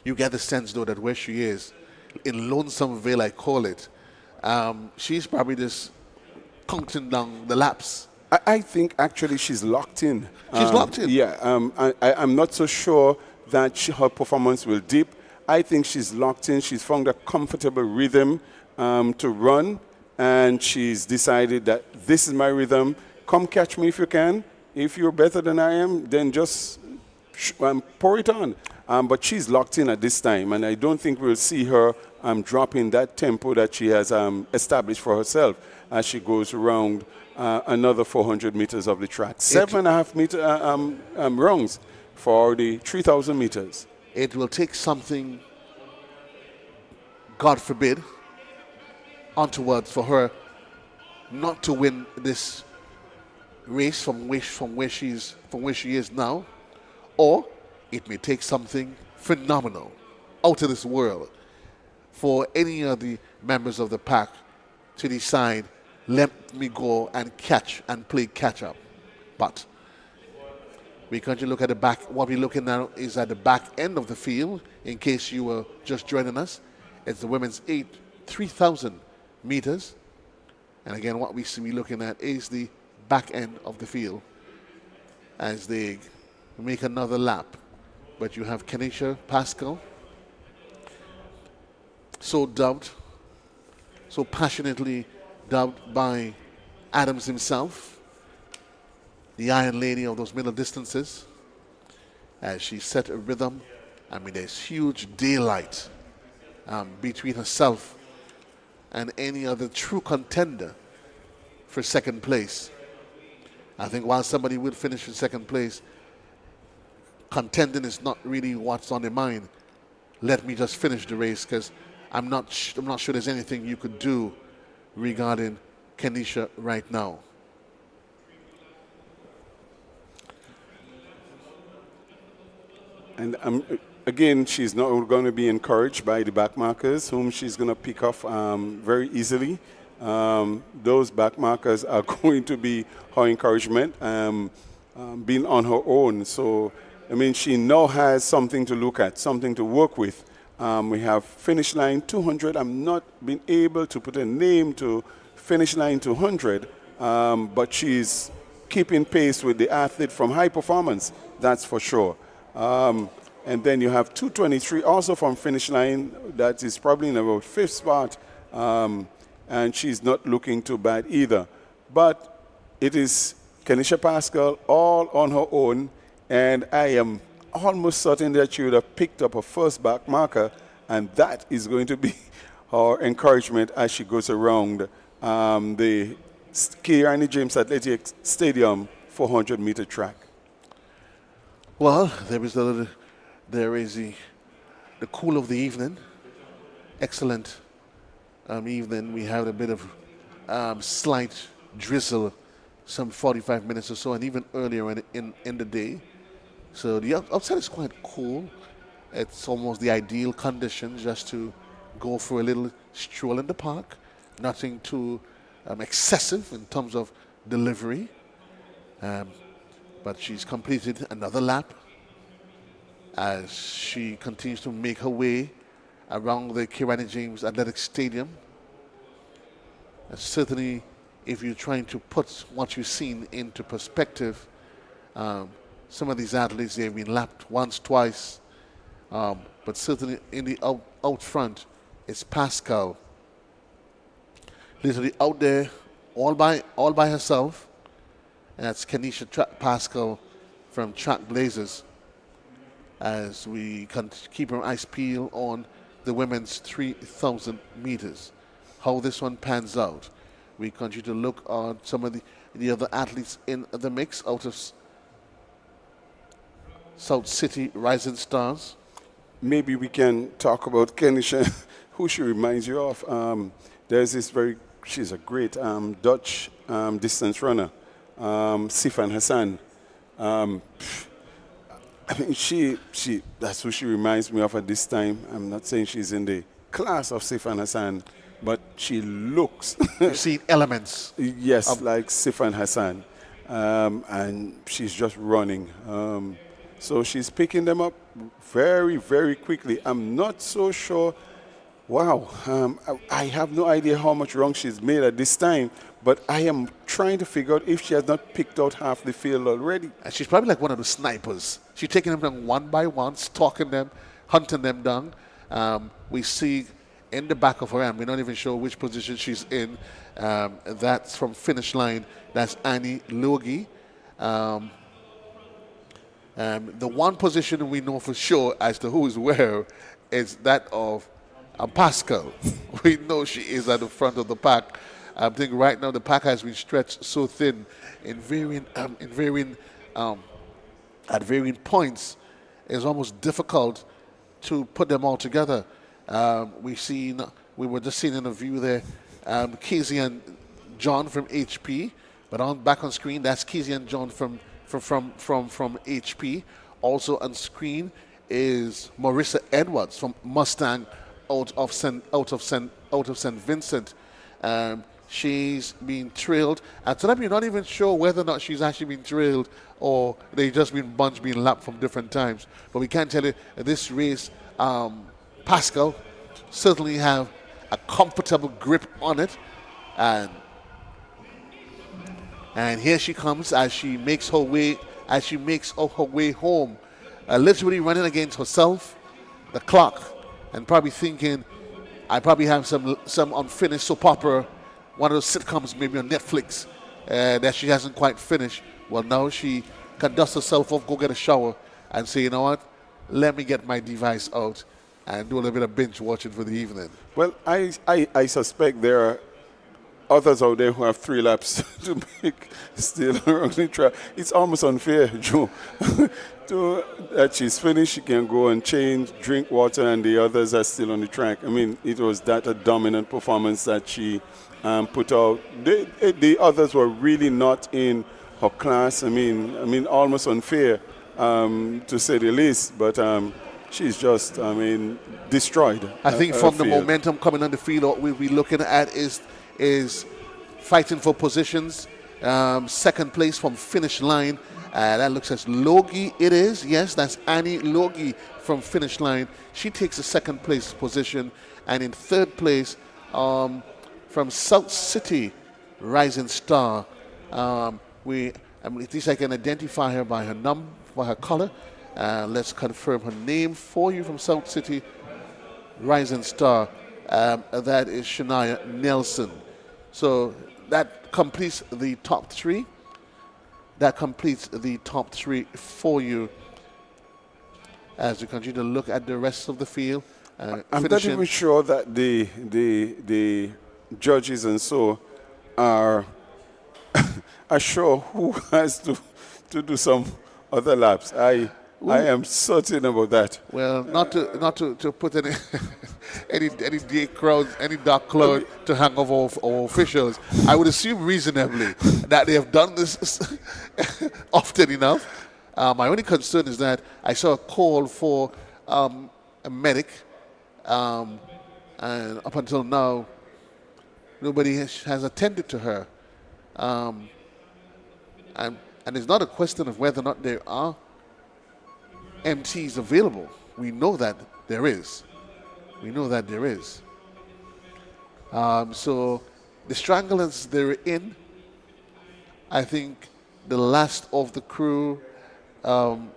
You get the sense, though, that where she is, in Lonesomeville, I call it, she's probably just counting down the laps. I think actually she's locked in. She's locked in? Yeah, I'm not so sure that her performance will dip. I think she's locked in. She's found a comfortable rhythm to run, and she's decided that this is my rhythm. Come catch me if you can. If you're better than I am, then just pour it on. But she's locked in at this time, and I don't think we'll see her dropping that tempo that she has established for herself as she goes around another 400 meters of the track. 7.5 meter rounds for the 3,000 meters. It will take something, God forbid, onwards for her not to win this race from where she is now, or it may take something phenomenal, out of this world, for any of the members of the pack to decide, let me go and catch and play catch up. But We continue to look at the back. What we're looking now is at the back end of the field, in case you were just joining us. It's the women's 3,000 meters. And again, what we see we looking at is the back end of the field as they make another lap. But you have Kenisha Pascal, so dubbed, so passionately dubbed by Adams himself, the Iron Lady of those middle distances, as she set a rhythm. I mean, there's huge daylight between herself and any other true contender for second place. I think while somebody would finish in second place, contending is not really what's on their mind. Let me just finish the race, because I'm not sure there's anything you could do regarding Kenisha right now. And again, she's not going to be encouraged by the back markers, whom she's going to pick off very easily. Those back markers are going to be her encouragement, being on her own. So, I mean, she now has something to look at, something to work with. We have finish line 200. I'm not been able to put a name to finish line 200, but she's keeping pace with the athlete from High Performance, that's for sure. And then you have 223 also from finish line. That is probably in about 5th spot. And she's not looking too bad either. But it is Kenisha Pascal all on her own. And I am almost certain that she would have picked up her first back marker. And that is going to be her encouragement as she goes around the Kirani James Athletic Stadium 400-meter track. Well, there is the cool of the evening. Excellent evening. We have a bit of slight drizzle, some 45 minutes or so, and even earlier in the day. So the outside is quite cool. It's almost the ideal condition just to go for a little stroll in the park. Nothing too excessive in terms of delivery. But she's completed another lap as she continues to make her way around the Kirani James Athletic Stadium. And certainly, if you're trying to put what you've seen into perspective, some of these athletes, they've been lapped once, twice, but certainly in the out front, it's Pascal, literally out there all by herself. And that's Kenisha Pascal from Track Blazers, as we can keep our eyes peeled on the women's 3,000 meters. How this one pans out. We continue to look on some of the other athletes in the mix out of South City Rising Stars. Maybe we can talk about Kenisha, who she reminds you of. There's this she's a great Dutch distance runner. Sifan Hassan. I mean, she that's who she reminds me of at this time. I'm not saying she's in the class of Sifan Hassan, but she looks. You see elements. Yes, like Sifan Hassan. And she's just running. So she's picking them up very, very quickly. I'm not so sure. Wow. I have no idea how much wrong she's made at this time. But I am trying to figure out if she has not picked out half the field already. And she's probably like one of the snipers. She's taking them down one by one, stalking them, hunting them down. We see in the back of her hand, we're not even sure which position she's in. That's from finish line. That's Annie Logie. The one position we know for sure as to who is where is that of Pascal. We know she is at the front of the pack. I think right now the pack has been stretched so thin at varying points. It's almost difficult to put them all together. We were just seeing in a view there, Casey and John from HP, but back on screen that's Casey and John from HP. Also on screen is Marissa Edwards from Mustang out of St. Vincent. she's been trailed. And tonight we're not even sure whether or not she's actually been trailed or they just been bunch being lapped from different times. But we can tell you this race, Pascal certainly have a comfortable grip on it. And here she comes as she makes her way home, literally running against herself, the clock, and probably thinking, I probably have some unfinished soap opera, one of those sitcoms maybe on Netflix that she hasn't quite finished. Well, now she can dust herself off, go get a shower, and say, you know what, let me get my device out and do a little bit of binge watching for the evening. Well, I suspect there are others out there who have 3 laps to make still around the track. It's almost unfair, Joe. That she's finished, she can go and change, drink water, and the others are still on the track. I mean, it was that a dominant performance that she put out. The others were really not in her class. I mean, almost unfair to say the least. But she's just, destroyed. I think from the momentum coming on the field, what we'll be looking at is fighting for positions. Second place from finish line. That looks as Logie it is. Yes, that's Annie Logie from finish line. She takes the second place position. And in third place, from South City, Rising Star. At least I can identify her by her number, by her color. Let's confirm her name for you from South City, Rising Star. That is Shania Nelson. So that completes the top 3. That completes the top 3 for you as you continue to look at the rest of the field. I'm not even sure that the judges and so are sure who has to do some other laps. I am certain about that. Well, not to put any dark cloud to hang over our officials. I would assume reasonably that they have done this often enough. My only concern is that I saw a call for a medic, and up until now, nobody has attended to her. And it's not a question of whether or not there are MTs available. We know that there is. So the Stranglers, they're in. I think the last of the crew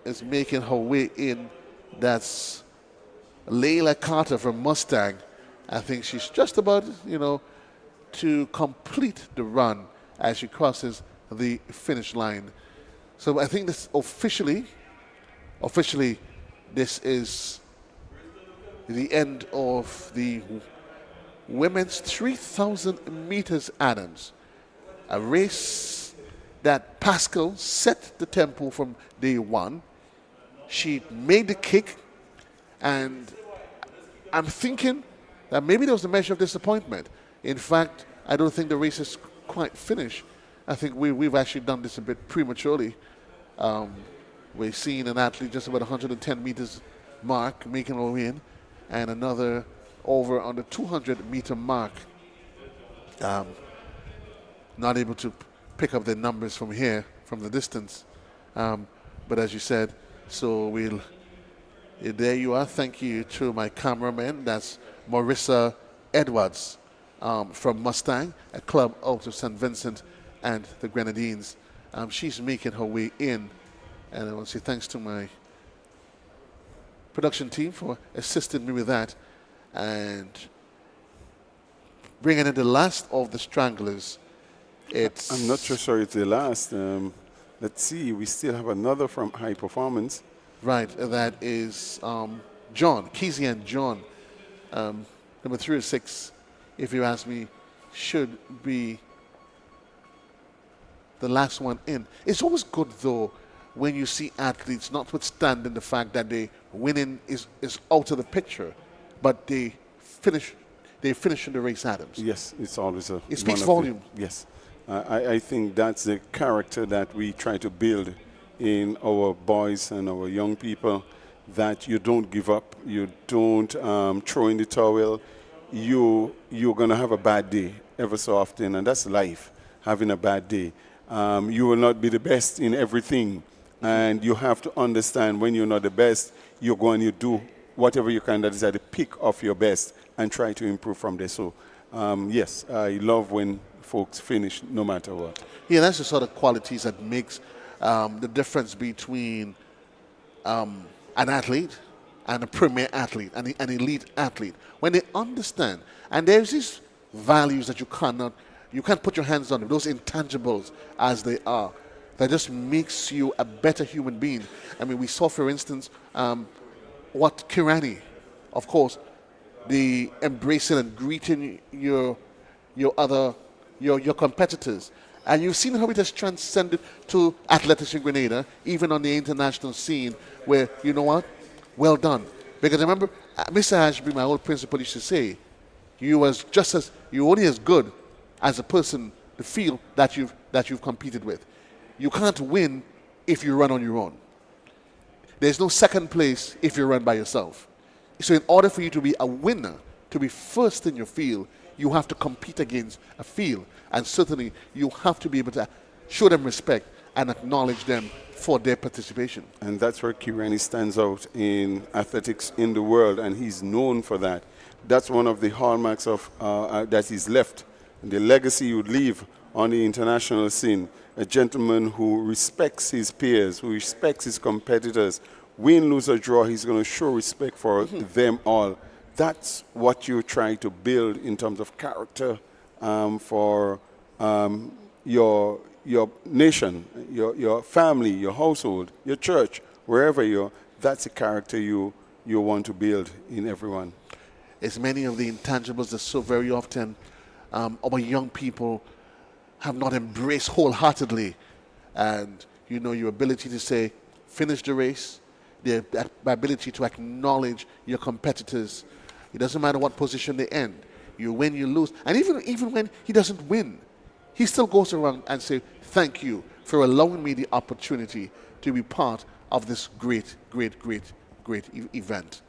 is making her way in. That's Layla Carter from Mustang. I think she's just about, to complete the run as she crosses the finish line. So I think this officially, this is the end of the women's 3,000 meters Adams, a race that Pascal set the tempo from day one. She made the kick, and I'm thinking that maybe there was a measure of disappointment. In fact, I don't think the race is quite finished. I think we've actually done this a bit prematurely. We're seeing an athlete just about 110 meters mark making her way in, and another over on the 200-meter mark. Not able to pick up the numbers from here, from the distance. But as you said, so there you are. Thank you to my cameraman. That's Marissa Edwards from Mustang, a club out of St. Vincent and the Grenadines. She's making her way in. And I want to say thanks to my production team for assisting me with that. And bringing in the last of the Stranglers. I'm not sure it's the last. Let's see, we still have another from High Performance. Right, that is John, Kesey and John. Number 3 or 6, if you ask me, should be the last one in. It's always good, though, when you see athletes, notwithstanding the fact that they winning is out of the picture, but they finish in the race Adams. Yes, it's always a. It speaks volume. Yes, I think that's the character that we try to build in our boys and our young people, that you don't give up, you don't throw in the towel. You're gonna have a bad day, ever so often, and that's life, having a bad day. You will not be the best in everything, and you have to understand when you're not the best, you're going to do whatever you can that is at the peak of your best and try to improve from there. So, yes, I love when folks finish no matter what. Yeah, that's the sort of qualities that makes the difference between an athlete and a premier athlete, and an elite athlete. When they understand, and there's these values that you can't put your hands on, those intangibles as they are, that just makes you a better human being. I mean, we saw, for instance, what Kirani, of course, the embracing and greeting your competitors. And you've seen how it has transcended to athletics in Grenada, even on the international scene, where, you know what, well done. Because I remember Mr. Ashby, my old principal, used to say, you're only as good as the person, the field that you've competed with. You can't win if you run on your own. There's no second place if you run by yourself. So in order for you to be a winner, to be first in your field, you have to compete against a field. And certainly you have to be able to show them respect and acknowledge them for their participation. And that's where Kirani stands out in athletics in the world, and he's known for that. That's one of the hallmarks of that he's left, the legacy you leave on the international scene. A gentleman who respects his peers, who respects his competitors. Win, lose, or draw, he's going to show respect for them all. That's what you try to build in terms of character for your nation, your family, your household, your church, wherever you're. That's the character you want to build in everyone. It's many of the intangibles that so very often our young people have not embraced wholeheartedly. And, you know, your ability to say, finish the race, the ability to acknowledge your competitors. It doesn't matter what position they end. You win, you lose. And even when he doesn't win, he still goes around and say, thank you for allowing me the opportunity to be part of this great event.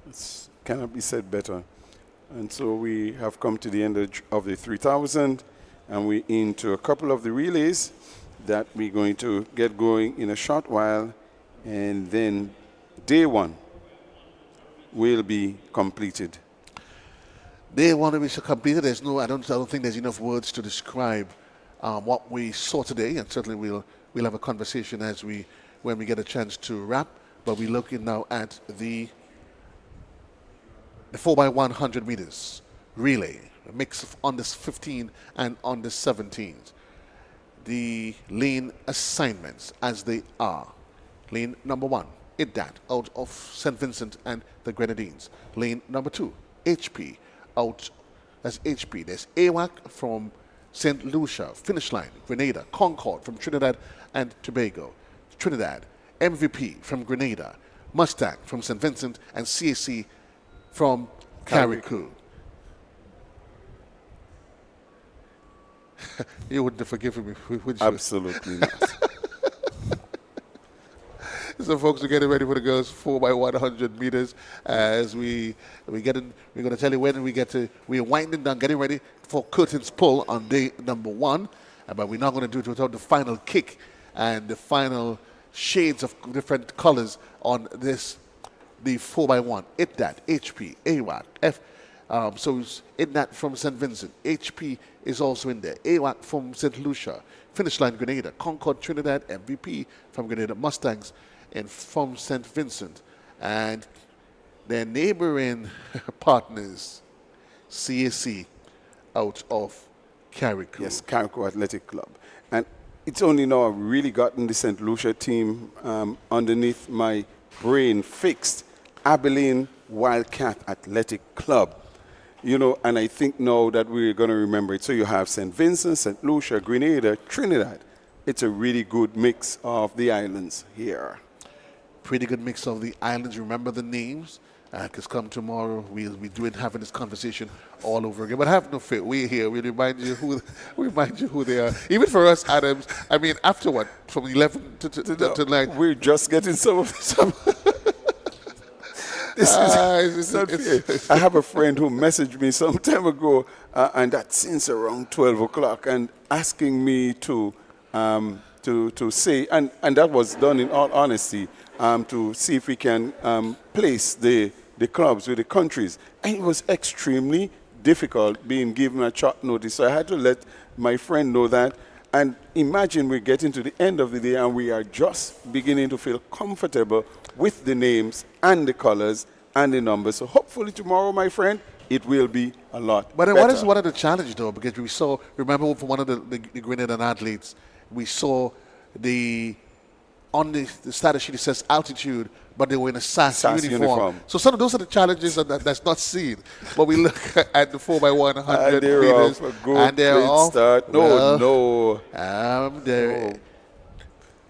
It cannot be said better. And so we have come to the end of the 3,000, and we're into a couple of the relays that we're going to get going in a short while, and then day one will be completed. Day one will be completed. I don't think there's enough words to describe what we saw today, and certainly we'll have a conversation when we get a chance to wrap. But we're looking now at the 4x100 meters relay, a mix of under 15 and under 17. The lane assignments as they are. Lane number 1, IDAT, out of St. Vincent and the Grenadines. Lane number 2, HP, out as HP. There's AWAC from St. Lucia, Finish Line, Grenada, Concord from Trinidad and Tobago, Trinidad, MVP from Grenada, Mustang from St. Vincent, and CAC from carriacou. You wouldn't have forgiven me, would you? Absolutely not. So folks, we're getting ready for the girls 4x100 meters as we're going to tell you when we're winding down, getting ready for curtains pull on day number 1. But we're not going to do it without the final kick and the final shades of different colors on this, the 4x1. IDAT, HP, AWAC, F. So it's IDAT from St. Vincent. HP is also in there. AWAC from St. Lucia. Finish Line, Grenada. Concord, Trinidad. MVP from Grenada. Mustangs and from St. Vincent. And their neighboring partners, CAC, out of carriacou. Yes, Carriacou Athletic Club. And it's only now I've really gotten the St. Lucia team underneath my brain fixed. Abilene Wildcat Athletic Club. You know, and I think now that we're going to remember it. So you have St. Vincent, St. Lucia, Grenada, Trinidad. It's a really good mix of the islands here. Pretty good mix of the islands. Remember the names, because come tomorrow we'll be having this conversation all over again. But have no fear, we're here. We'll remind you who they are. Even for us, Adams. I mean, after what, from 11 to 9. We're just getting some. This is not fair. I have a friend who messaged me some time ago, and that's since around 12 o'clock, and asking me to say, and that was done in all honesty, to see if we can place the clubs with the countries. And it was extremely difficult being given a short notice. So I had to let my friend know that. And imagine we're getting to the end of the day and we are just beginning to feel comfortable with the names and the colors and the numbers. So hopefully tomorrow, my friend, it will be a lot But better. what is one of the challenges, though? Because we saw, remember for one of the Grenadian athletes, we saw on the status sheet it says altitude, but they were in a SAS uniform. So some of those are the challenges that's not seen. But we look at the 4x100 meters, and they're off. Start. No.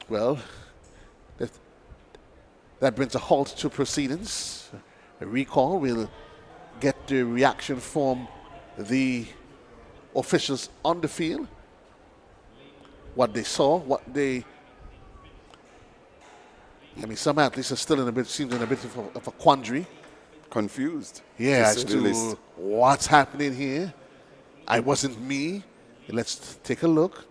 Well, that brings a halt to proceedings. A recall. We'll get the reaction from the officials on the field. What they saw, some athletes are still seems in a bit of a quandary. Confused. Yeah, as to what's happening here. I wasn't me. Let's take a look.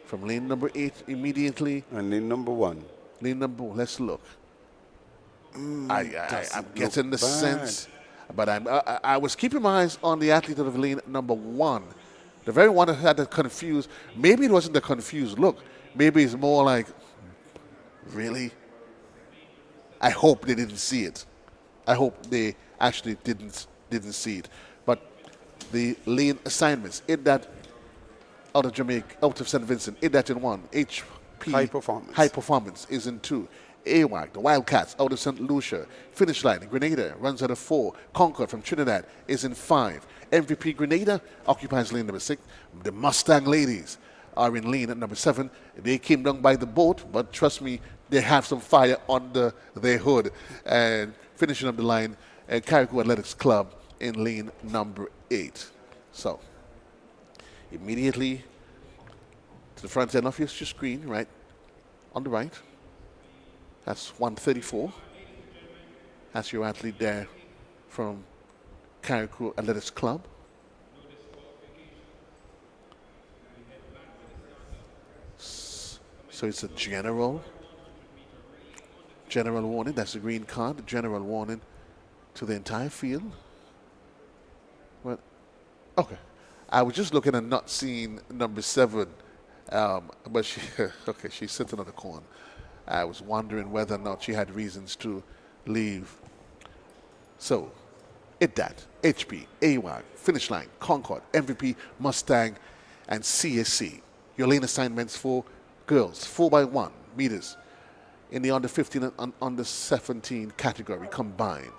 From lane number 8 immediately. And lane number 1. Let's look. I'm getting the sense. But I was keeping my eyes on the athlete of lane number 1. The very one that had the confused. Maybe it wasn't the confused look. Maybe it's more like, really? I hope they didn't see it. I hope they actually didn't see it. But the lane assignments, in that out of Jamaica, out of St. Vincent, in that in 1. HP High Performance is in 2. AWAC, the Wildcats, out of St. Lucia. Finish line, Grenada runs out of 4. Concord from Trinidad is in 5. MVP Grenada occupies lane number 6. The Mustang ladies are in lane at number 7. They came down by the boat, but trust me, they have some fire under their hood. And finishing up the line, Carriacou Athletics Club in lane number 8. So, immediately to the front end of your screen, right on the right. That's 134. That's your athlete there from Carriacou Athletics Club. So it's a general warning. That's the green card. The general warning to the entire field. Well, okay. I was just looking and not seeing number 7, but she's sitting on the corner. I was wondering whether or not she had reasons to leave. So, HP, AWAC, Finish Line, Concord, MVP, Mustang, and CSC. Your lane assignments for girls, 4x1 meters in the under 15 and under 17 category combined.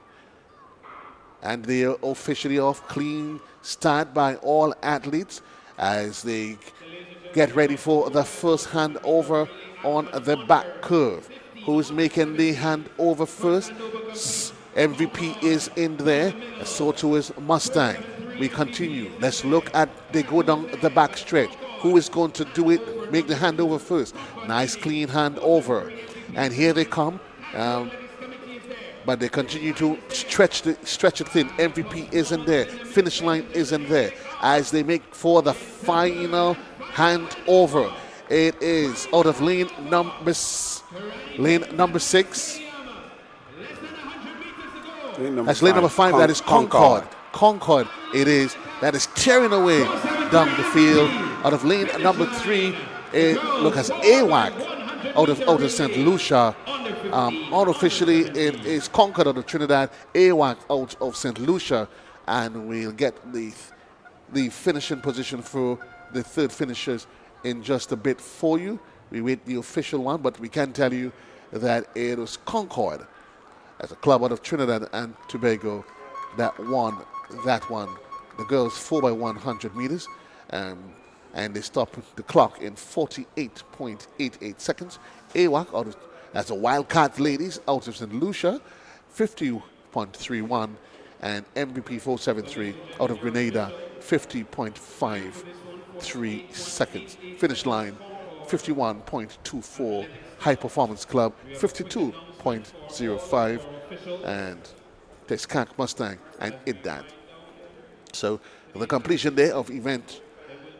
And they are officially off. Clean start by all athletes as they get ready for the first handover on the back curve. Who's making the handover first? MVP is in there. So too is Mustang. We continue. Let's look at, they go down the back stretch. Who is going to do it? Make the handover first. Nice clean handover. And here they come. But they continue to stretch it thin. MVP isn't there. Finish line isn't there. As they make for the final handover. It is out of lane number 6. That's lane number 5. That is Concord. Concord it is. That is tearing away down the field. Out of lane number 3, look as AWAC out of St. Lucia. Unofficially, it is Concord out of Trinidad, AWAC out of St. Lucia, and we'll get the finishing position for the third finishers in just a bit for you. We wait the official one, but we can tell you that it was Concord as a club out of Trinidad and Tobago that won that one. The girls 4x100 meters, and they stop the clock in 48.88 seconds. AWAC out of, that's a Wildcat ladies out of St. Lucia, 50.31, and MVP 473 out of Grenada, 50.53 seconds. Finish line 51.24. High Performance Club, 52.05. And Texcac Mustang and Idad. So the completion there of event,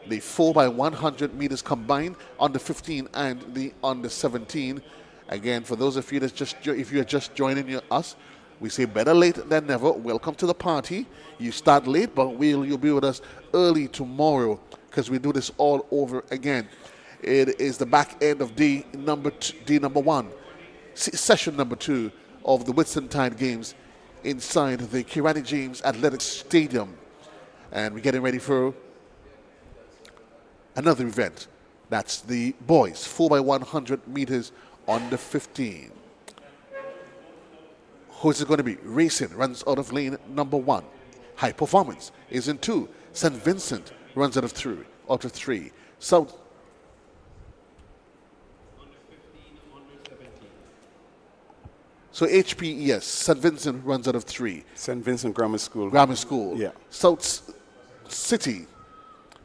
the 4x100 meters combined, under 15 and the under 17. Again, for those of you that if you're just joining us, we say better late than never. Welcome to the party. You start late, but you'll be with us early tomorrow because we do this all over again. It is the back end of D number 1, session number 2 of the Whitsuntide Games inside the Kirani James Athletic Stadium. And we're getting ready for another event. That's the boys, 4x100 meters under 15. Who's it going to be? Racing runs out of lane number 1. High Performance is in 2. St. Vincent runs out of 3. South. So HPES, St. Vincent runs out of 3. St. Vincent Grammar School. Grammar School. Yeah. South City,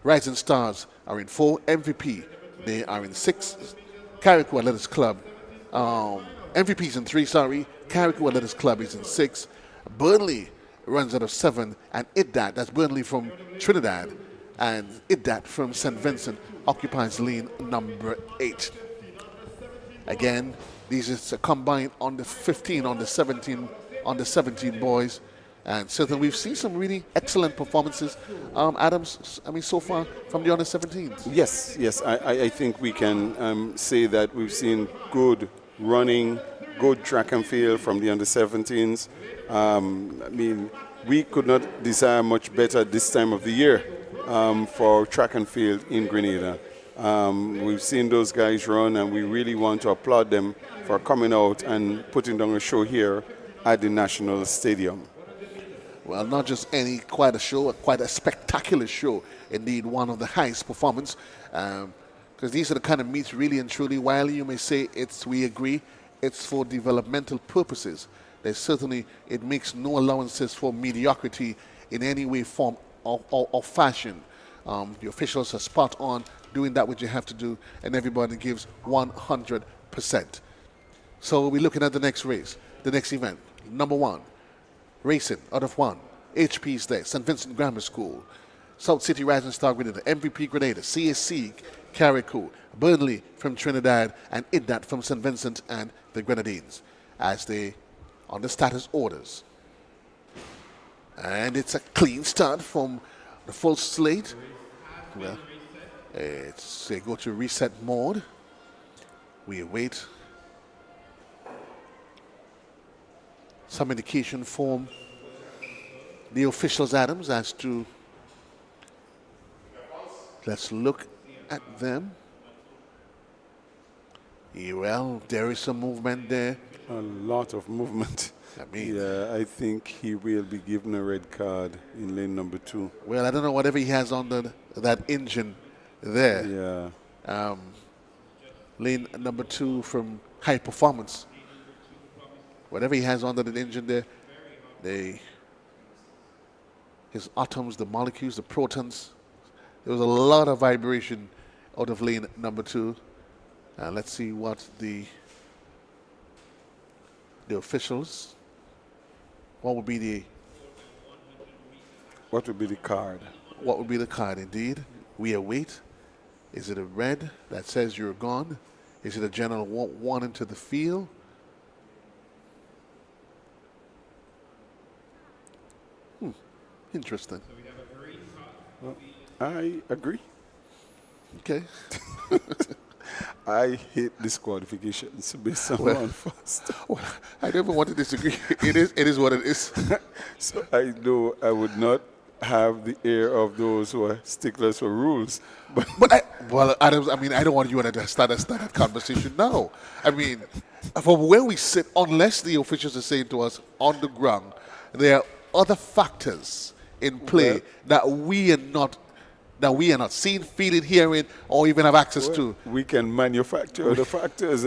Rising Stars are in 4. MVP, they are in 6. Carriacou Athletics Club, MVP is in 3, Carriacou Athletics Club is in 6. Burnley runs out of 7. And Idad, that's Burnley from Trinidad, and Idad from St. Vincent occupies lane number 8. Again, these is a combined on the 15, on the 17 boys. And certainly we've seen some really excellent performances, Adams, so far from the under 17s. Yes. I think we can say that we've seen good running, good track and field from the under 17s. We could not desire much better this time of the year for track and field in Grenada. We've seen those guys run, and we really want to applaud them for coming out and putting down a show here at the National Stadium. Well, not just any, quite a show, quite a spectacular show. Indeed, one of the highest performance. Because these are the kind of meets, really and truly, while you may say we agree, it's for developmental purposes. There's certainly, it makes no allowances for mediocrity in any way, form, or fashion. The officials are spot on, doing that what you have to do, and everybody gives 100%. So we're looking at the next race, the next event. Number 1. Racing out of 1. HP's there. St. Vincent Grammar School. South City Rising Star Grenada. MVP Grenada. CAC Carriacou. Burnley from Trinidad. And Idad from St. Vincent and the Grenadines as they on the status orders. And it's a clean start from the full slate. Well, they go to reset mode. We await some indication from the officials, Adams, as to, let's look at them. Yeah, well, there is some movement there. A lot of movement. I think he will be given a red card in lane number 2. Well, I don't know, whatever he has on that engine there. Yeah. Lane number 2 from High Performance. Whatever he has under the engine there, his atoms, the molecules, the protons, there was a lot of vibration out of lane number 2. Let's see what the officials, what would be the card? What would be the card, indeed. We await. Is it a red that says you're gone? Is it a general one into the field? Interesting. Well, I agree. Okay. I hate disqualifications based on run fast. Well, I never want to disagree. It is what it is. So I know I would not have the air of those who are sticklers for rules. But Adams, I don't want you to start that conversation now. From where we sit, unless the officials are saying to us on the ground, there are other factors in play that we are not seeing, feeling, hearing, or even have access to. We can manufacture the factors,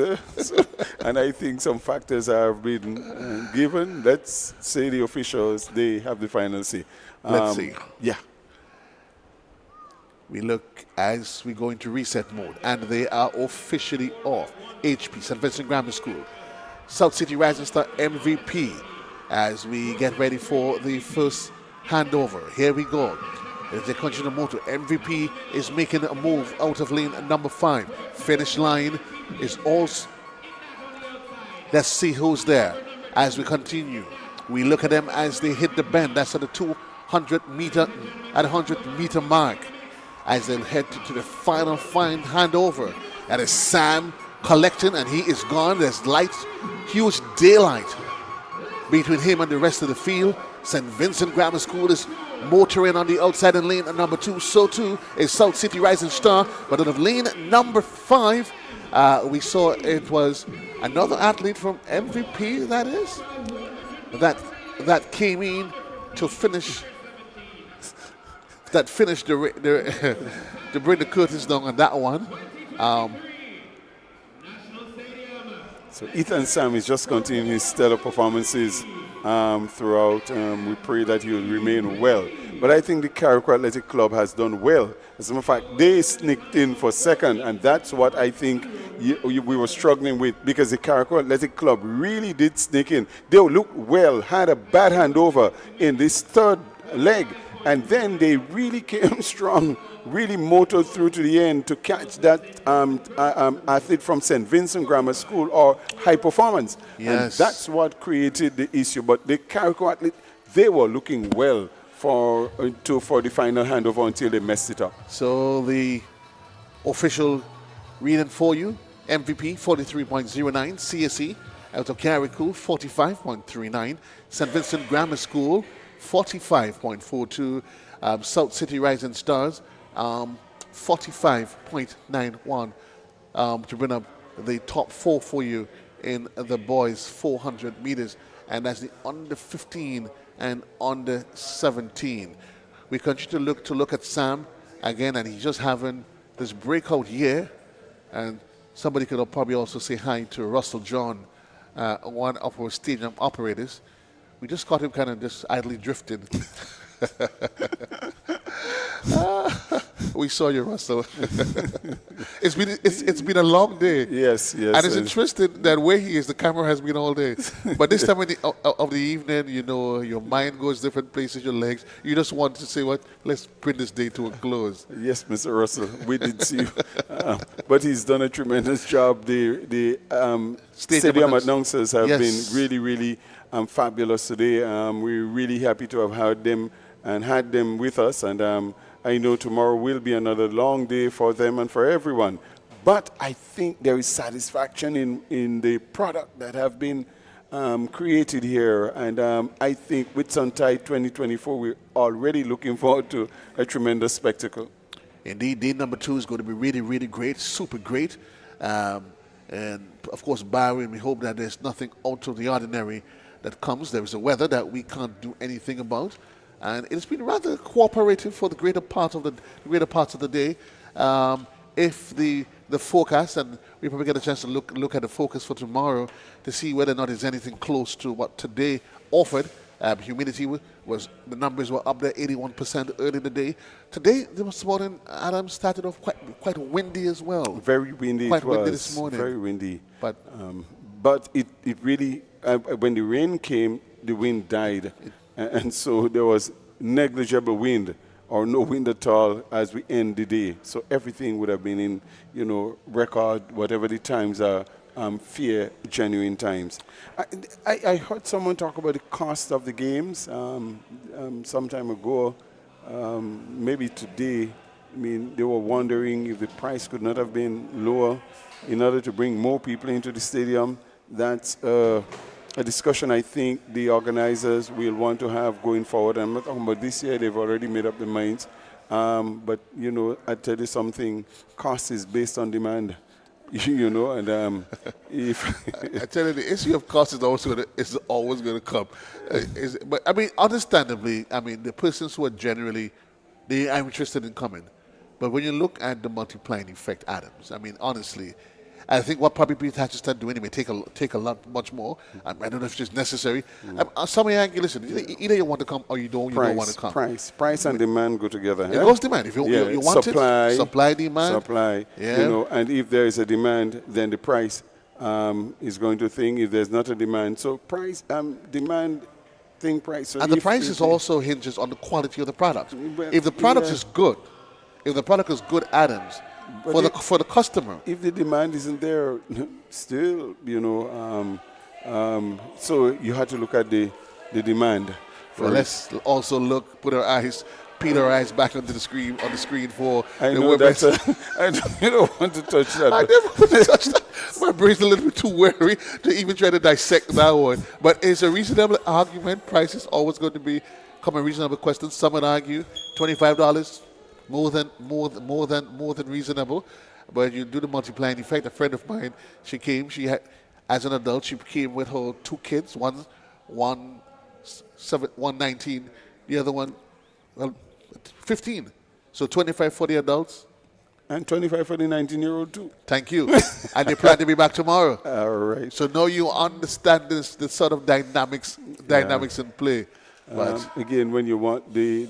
and I think some factors have been given. Let's say the officials, they have the final say. Let's see. Yeah. We look as we go into reset mode, and they are officially off. HP, St. Vincent Grammar School, South City Rising Star MVP, as we get ready for the first handover. Here we go. If they continue the motor, MVP is making a move out of lane number 5. Finish line is also. Let's see who's there as we continue. We look at them as they hit the bend. That's at the 200 meter at 100 meter mark. As they'll head to the final handover. That is Sam collecting, and he is gone. There's light, huge daylight between him and the rest of the field. St. Vincent Grammar School is motoring on the outside in lane number 2. So too is South City Rising Star. But out of lane number 5, we saw it was another athlete from MVP, that is, that came in to finish, that finished to bring the curtains down on that one. So Ethan Sam is just continuing his stellar performances throughout. We pray that he will remain well. But I think the Carriacou Athletic Club has done well. As a matter of fact, they sneaked in for second, and that's what I think we were struggling with, because the Carriacou Athletic Club really did sneak in. They looked well, had a bad handover in this third leg, and then they really came strong, really motored through to the end to catch that athlete from St. Vincent Grammar School, or High Performance. Yes. And that's what created the issue. But the Carriacou athlete, they were looking well for the final handover until they messed it up. So the official reading for you: MVP 43.09, CSE out of Carriacou 45.39, St. Vincent Grammar School 45.42, South City Rising Stars 45.91 to bring up the top 4 for you in the boys 400 meters, and that's the under 15 and under 17. We continue to look at Sam again, and he's just having this breakout year. And somebody could probably also say hi to Russell John, one of our stadium operators. We just caught him kind of just idly drifting. We saw you, Russell. It's been a long day. Yes. And it's interesting that where he is, the camera has been all day. But this time of the evening, you know, your mind goes different places, your legs. You just want to say, what? Let's bring this day to a close. Yes, Mr. Russell, we did see you. But he's done a tremendous job. The stadium announcers have been really fabulous today. We're really happy to have had them with us, and I know tomorrow will be another long day for them and for everyone. But I think there is satisfaction in the product that have been created here, and I think Whitsuntide 2024, we're already looking forward to a tremendous spectacle. Indeed, day number 2 is going to be really great, super great. And of course, Byron, we hope that there's nothing out of the ordinary that comes. There is a weather that we can't do anything about, and it's been rather cooperative for the greater part of the day. If the forecast, and we probably get a chance to look at the focus for tomorrow to see whether or not there's anything close to what today offered. Humidity the numbers were up there 81% early in the day. Today, this morning, Adam started off quite windy as well. Very windy. Quite windy this morning. Very windy. But it really, when the rain came, the wind died. And so there was negligible wind or no wind at all as we end the day. So everything would have been in, record, whatever the times are, fair, genuine times. I heard someone talk about the cost of the games some time ago, maybe today. I mean, they were wondering if the price could not have been lower in order to bring more people into the stadium. That's a discussion I think the organizers will want to have going forward. I'm not talking about this year, they've already made up their minds. But, I tell you something, cost is based on demand. And if I tell you, the issue of cost is always going to come. But I mean, understandably, the persons who are generally, they are interested in coming. But when you look at the multiplying effect, Adams, honestly, I think what probably Peter has to start doing, it may take a lot much more. I don't know if it's necessary. Some of you listen, either you want to come or you don't want to come. Price and demand go together. It goes demand. If you want supply, demand. Supply, yeah. And if there is a demand, then the price is going to think. If there's not a demand, so price, demand, thing, price. So and the price is also hinges on the quality of the product. If the product is good, Adams, for the customer. If the demand isn't there, still, so you have to look at the demand. Well, let's also put our eyes back onto the screen for I the know women's. you don't want to touch that. I never want to touch that. My brain's a little bit too wary to even try to dissect that one. But it's a reasonable argument. Price is always going to become a reasonable question. Some would argue $25 more than reasonable. But you do the multiplying effect. A friend of mine, as an adult, she came with her 2 kids. One 19, the other one 15. So 25 for the adults. And 25 for the 19-year-old too. Thank you. And they plan to be back tomorrow. All right. So now you understand the sort of dynamics in play. But again, when you want the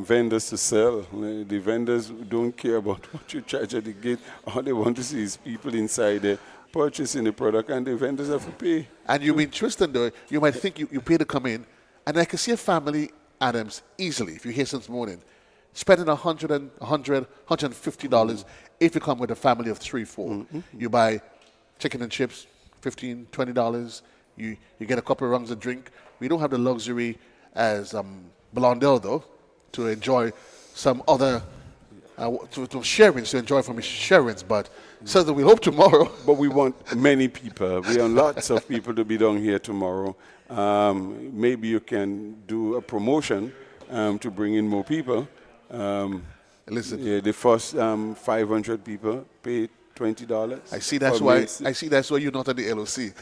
vendors to sell, the vendors don't care about what you charge at the gate. All they want to see is people inside there purchasing the product, and the vendors have to pay. And you've been twisted, though. You might think you pay to come in. And I can see a family, Adams, easily, if you're here since morning, spending $150 if you come with a family of 3, 4. Mm-hmm. You buy chicken and chips, $15, $20. You get a couple of rungs of drink. We don't have the luxury as Blondell, though, to enjoy some other to sharings, to enjoy from his sharings, but so that we hope tomorrow. But we want many people. We want lots of people to be down here tomorrow. Maybe you can do a promotion to bring in more people. Listen, the first 500 people pay $20. I see that's why you're not at the LOC.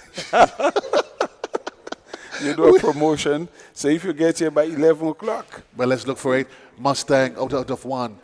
You do a promotion, so if you get here by 11 o'clock. Well, let's look for it. Mustang out of 1,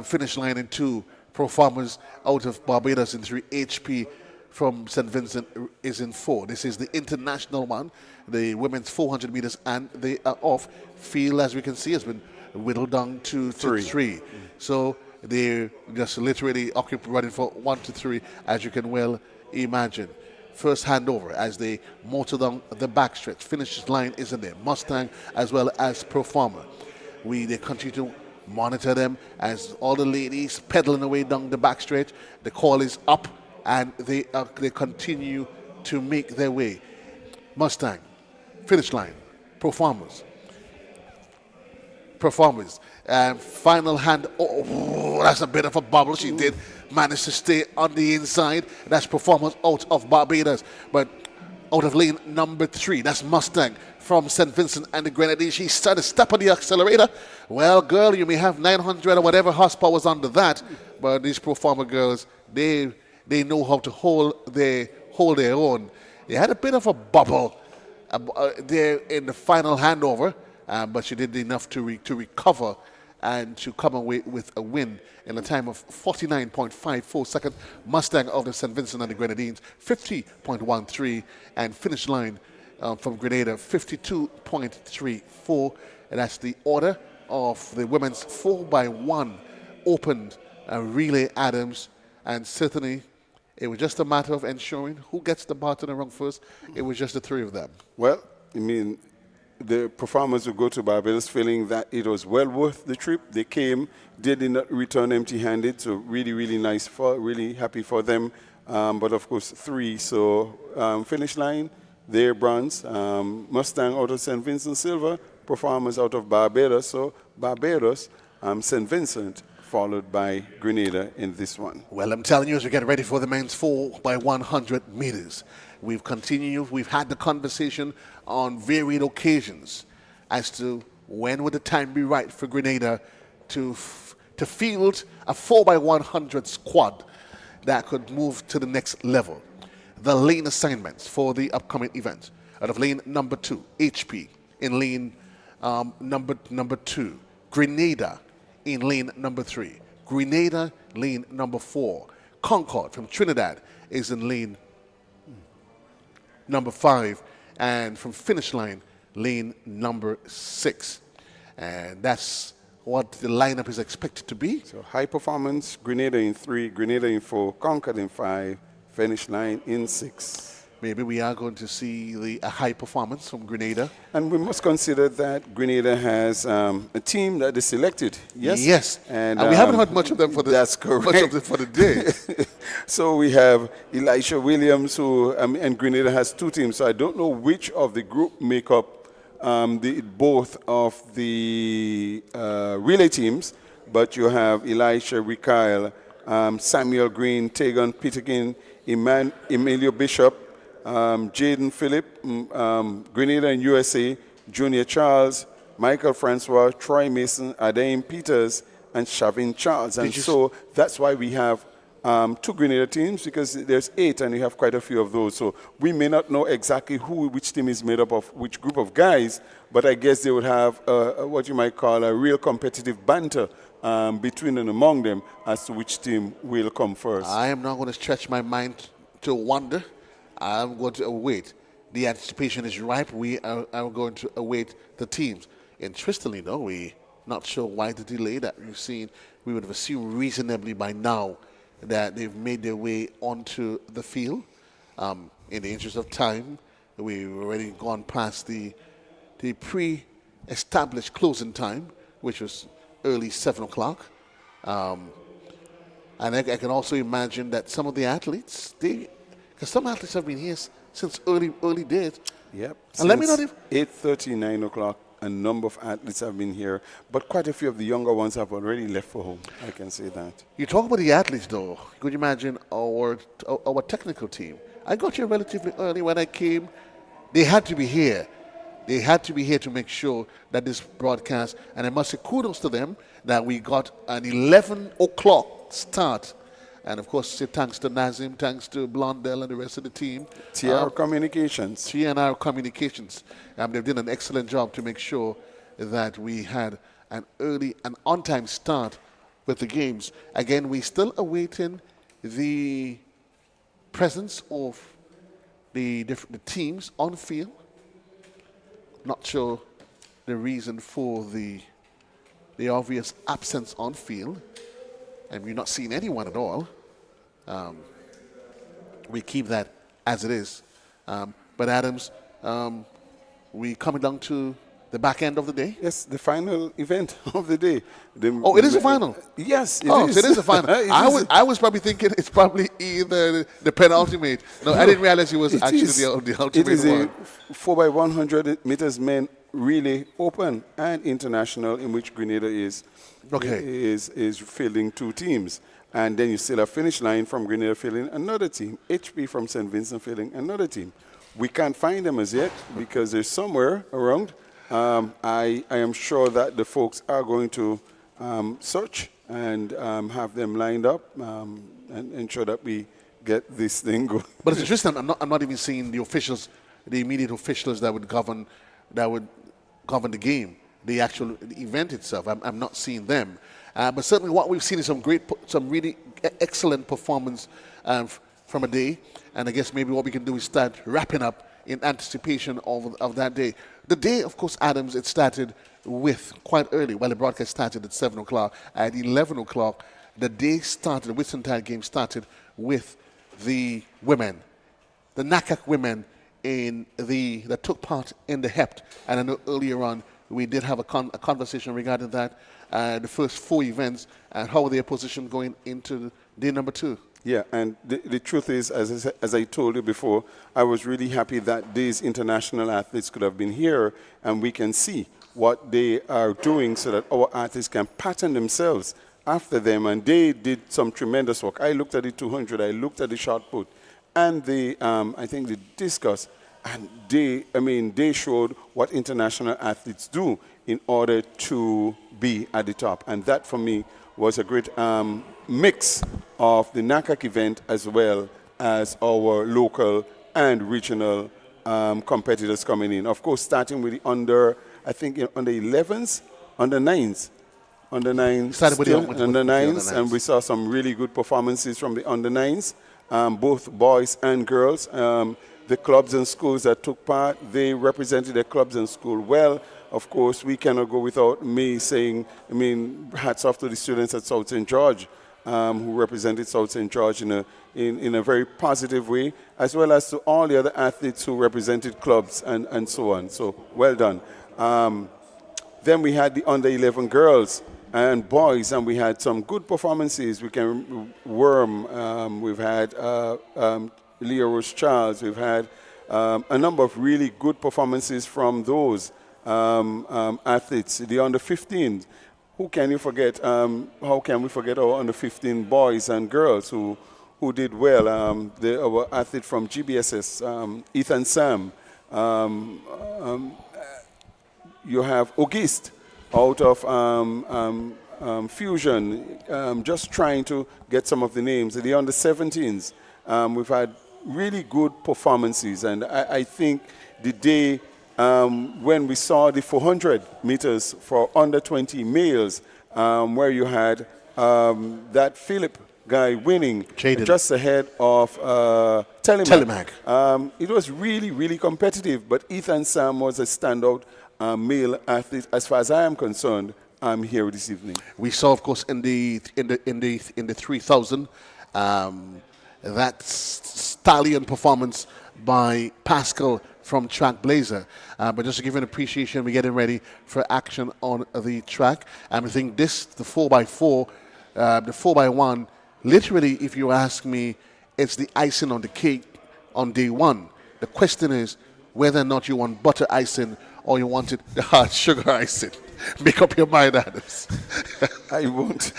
Finish Line in 2, Pro Farmers out of Barbados in 3, HP from St. Vincent is in 4. This is the international one, the women's 400 meters, and the off-field, as we can see, has been whittled down to 3. So they're just literally running for 1 to 3, as you can well imagine. First handover as they motor down the backstretch. Finish line isn't there. Mustang as well as Pro Farmer. They continue to monitor them as all the ladies pedaling away down the backstretch. The call is up and they continue to make their way. Mustang, Finish Line, Pro Farmers. Final hand. Oh, that's a bit of a bubble. She did manage to stay on the inside. That's Performance out of Barbados. But out of lane number 3, that's Mustang from St. Vincent and the Grenadines. She started to step on the accelerator. Well, girl, you may have 900 or whatever horsepower was under that, but these Performer girls, they know how to hold their own. They had a bit of a bubble there in the final handover, but she did enough to recover and to come away with a win in a time of 49.54 seconds. Mustang out of St. Vincent and the Grenadines, 50.13, and Finish Line from Grenada, 52.34. And that's the order of the women's 4x1 opened relay Adams. And certainly, it was just a matter of ensuring who gets the baton around first. It was just the 3 of them. Well, I mean, the performers will go to Barbados feeling that it was well worth the trip. They came, they did not return empty-handed, so really, really nice, really happy for them. But of course, 3, so Finish Line, their bronze, Mustang out of St. Vincent silver, Performers out of Barbados, so Barbados, St. Vincent, followed by Grenada in this one. Well, I'm telling you, as we get ready for the men's 4x100 meters, we've continued, we've had the conversation on varied occasions as to when would the time be right for Grenada to field a 4x100 squad that could move to the next level. The lane assignments for the upcoming event. Out of lane number 2, HP in lane number 2, Grenada in lane number 3, Grenada lane number 4, Concord from Trinidad is in lane number 5, and from finish line, lane number 6. And that's what the lineup is expected to be. So high performance, Grenada in 3, Grenada in 4, Concord in 5, finish line in 6. Maybe we are going to see a high performance from Grenada. And we must consider that Grenada has a team that is selected. Yes. Yes. And we haven't heard much of them for the. That's correct. Much of them for the day. So we have Elisha Williams, who and Grenada has 2 teams. So I don't know which of the group make up both of the relay teams, but you have Elisha Rikyle, Samuel Green, Tegan Peterkin, Emilio Bishop, Jaden Phillip, Grenada and USA, Junior Charles, Michael Francois, Troy Mason, Adaim Peters, and Shavin Charles. And so that's why we have 2 Grenada teams, because there's 8 and we have quite a few of those. So we may not know exactly which team is made up of which group of guys, but I guess they would have what you might call a real competitive banter between and among them as to which team will come first. I am not going to stretch my mind to wonder. I'm going to await. The anticipation is ripe. We are going to await the teams. Interestingly, though, we're not sure why the delay that we've seen. We would have assumed reasonably by now that they've made their way onto the field. In the interest of time, we've already gone past the pre-established closing time, which was early 7 o'clock. And I can also imagine that some of the athletes, because some athletes have been here since early days. Yep. And let me know if 8:30, 9 o'clock, a number of athletes have been here, but quite a few of the younger ones have already left for home. I can say that. You talk about the athletes, though. Could you imagine our technical team? I got here relatively early when I came. They had to be here. They had to be here to make sure that this broadcast, and I must say kudos to them that we got an 11 o'clock start. And, of course, say thanks to Nazim, thanks to Blondell and the rest of the team. TR Communications. TR Communications. They've done an excellent job to make sure that we had an on-time start with the games. Again, we're still awaiting the presence of the teams on field. Not sure the reason for the obvious absence on field. And we're not seeing anyone at all. We keep that as it is. But Adams, we coming down to the back end of the day? Yes, the final event of the day. It is a final? Yes, it is. So it is a final. I was probably thinking it's probably either the penultimate. No, I didn't realize it was actually the ultimate It is one. a 4x100 meters men relay open and international, in which Grenada is fielding 2 teams. And then you still have finish line from Grenada fielding another team, HP from St. Vincent fielding another team. We can't find them as yet because they're somewhere around. I am sure that the folks are going to search and have them lined up and ensure that we get this thing going. But it's interesting, I'm not even seeing the officials, the immediate officials that would govern the game, the actual event itself. I'm not seeing them. But certainly what we've seen is some really excellent performance from a day. And I guess maybe what we can do is start wrapping up in anticipation of that day. The day, of course, Adams, it started with quite early. Well, the broadcast started at 7 o'clock. At 11 o'clock, the day started, the Whitsuntide Games started with the women, the NACAC women that took part in the Hept. And I know earlier on we did have a conversation regarding that, the first 4 events, and how their position going into day number 2. Yeah, and the truth is, as I told you before, I was really happy that these international athletes could have been here, and we can see what they are doing so that our athletes can pattern themselves after them, and they did some tremendous work. I looked at the 200, I looked at the shot put, and I think the discus, and they showed what international athletes do in order to be at the top, and that for me was a great mix of the NACAC event as well as our local and regional competitors coming in. Of course, starting with the under 11s, under 9s. Under 9s, and we saw some really good performances from the under 9s. both boys and girls. The clubs and schools that took part, they represented their clubs and school well. Of course, we cannot go without me saying, hats off to the students at South St. George, who represented South St. George in a very positive way, as well as to all the other athletes who represented clubs and so on. So, well done. Then we had the under-11 girls and boys, and we had some good performances. We can Worm, we've had Leo Roche Charles, we've had a number of really good performances from those athletes. The under-15s, who can you forget? How can we forget our under-15 boys and girls who did well? Our athlete from GBSS, Ethan Sam. You have Auguste out of Fusion, just trying to get some of the names. The under-17s, we've had really good performances, and I think the day when we saw the 400 meters for under-20 males, where you had that Philip guy winning just ahead of Telemac. It was really, really competitive, but Ethan Sam was a standout male athlete. As far as I am concerned, I'm here this evening. We saw, of course, in the 3000, that stallion performance by Pascal from Track Blazer. But just to give you an appreciation, we're getting ready for action on the track. And I think this, the 4x4, the 4x1, literally, if you ask me, it's the icing on the cake on day one. The question is whether or not you want butter icing or you want it the hard sugar icing. Make up your mind, Adams. I won't.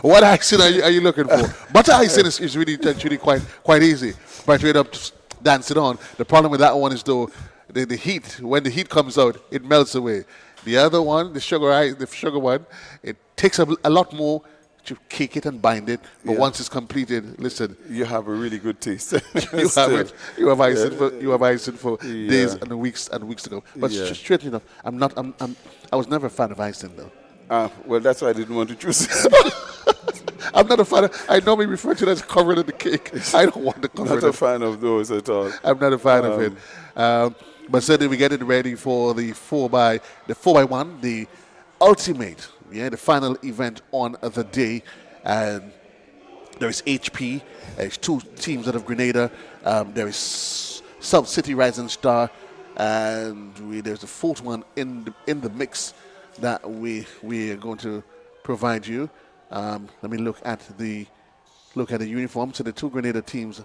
What icing are you looking for? Butter icing is really quite easy. Right way up, dance it on. The problem with that one is though the heat. When the heat comes out, it melts away. The other one, the sugar one, it takes a lot more to cake it and bind it. But once it's completed, listen, you have a really good taste. you have icing for days and weeks to go. But straight enough, I was never a fan of icing though. Well, that's why I didn't want to choose. I'm not a fan of, I normally refer to it as covering in the cake. I don't want to cover it. Not a fan of those at all. I'm not a fan of it. But certainly we're getting ready for the 4x1, the ultimate, the final event on the day. And there is HP, there's two teams out of Grenada, there is South City Rising Star, and there's a fourth one in the mix that we are going to provide you. Let me look at the uniform. So the two Grenada teams,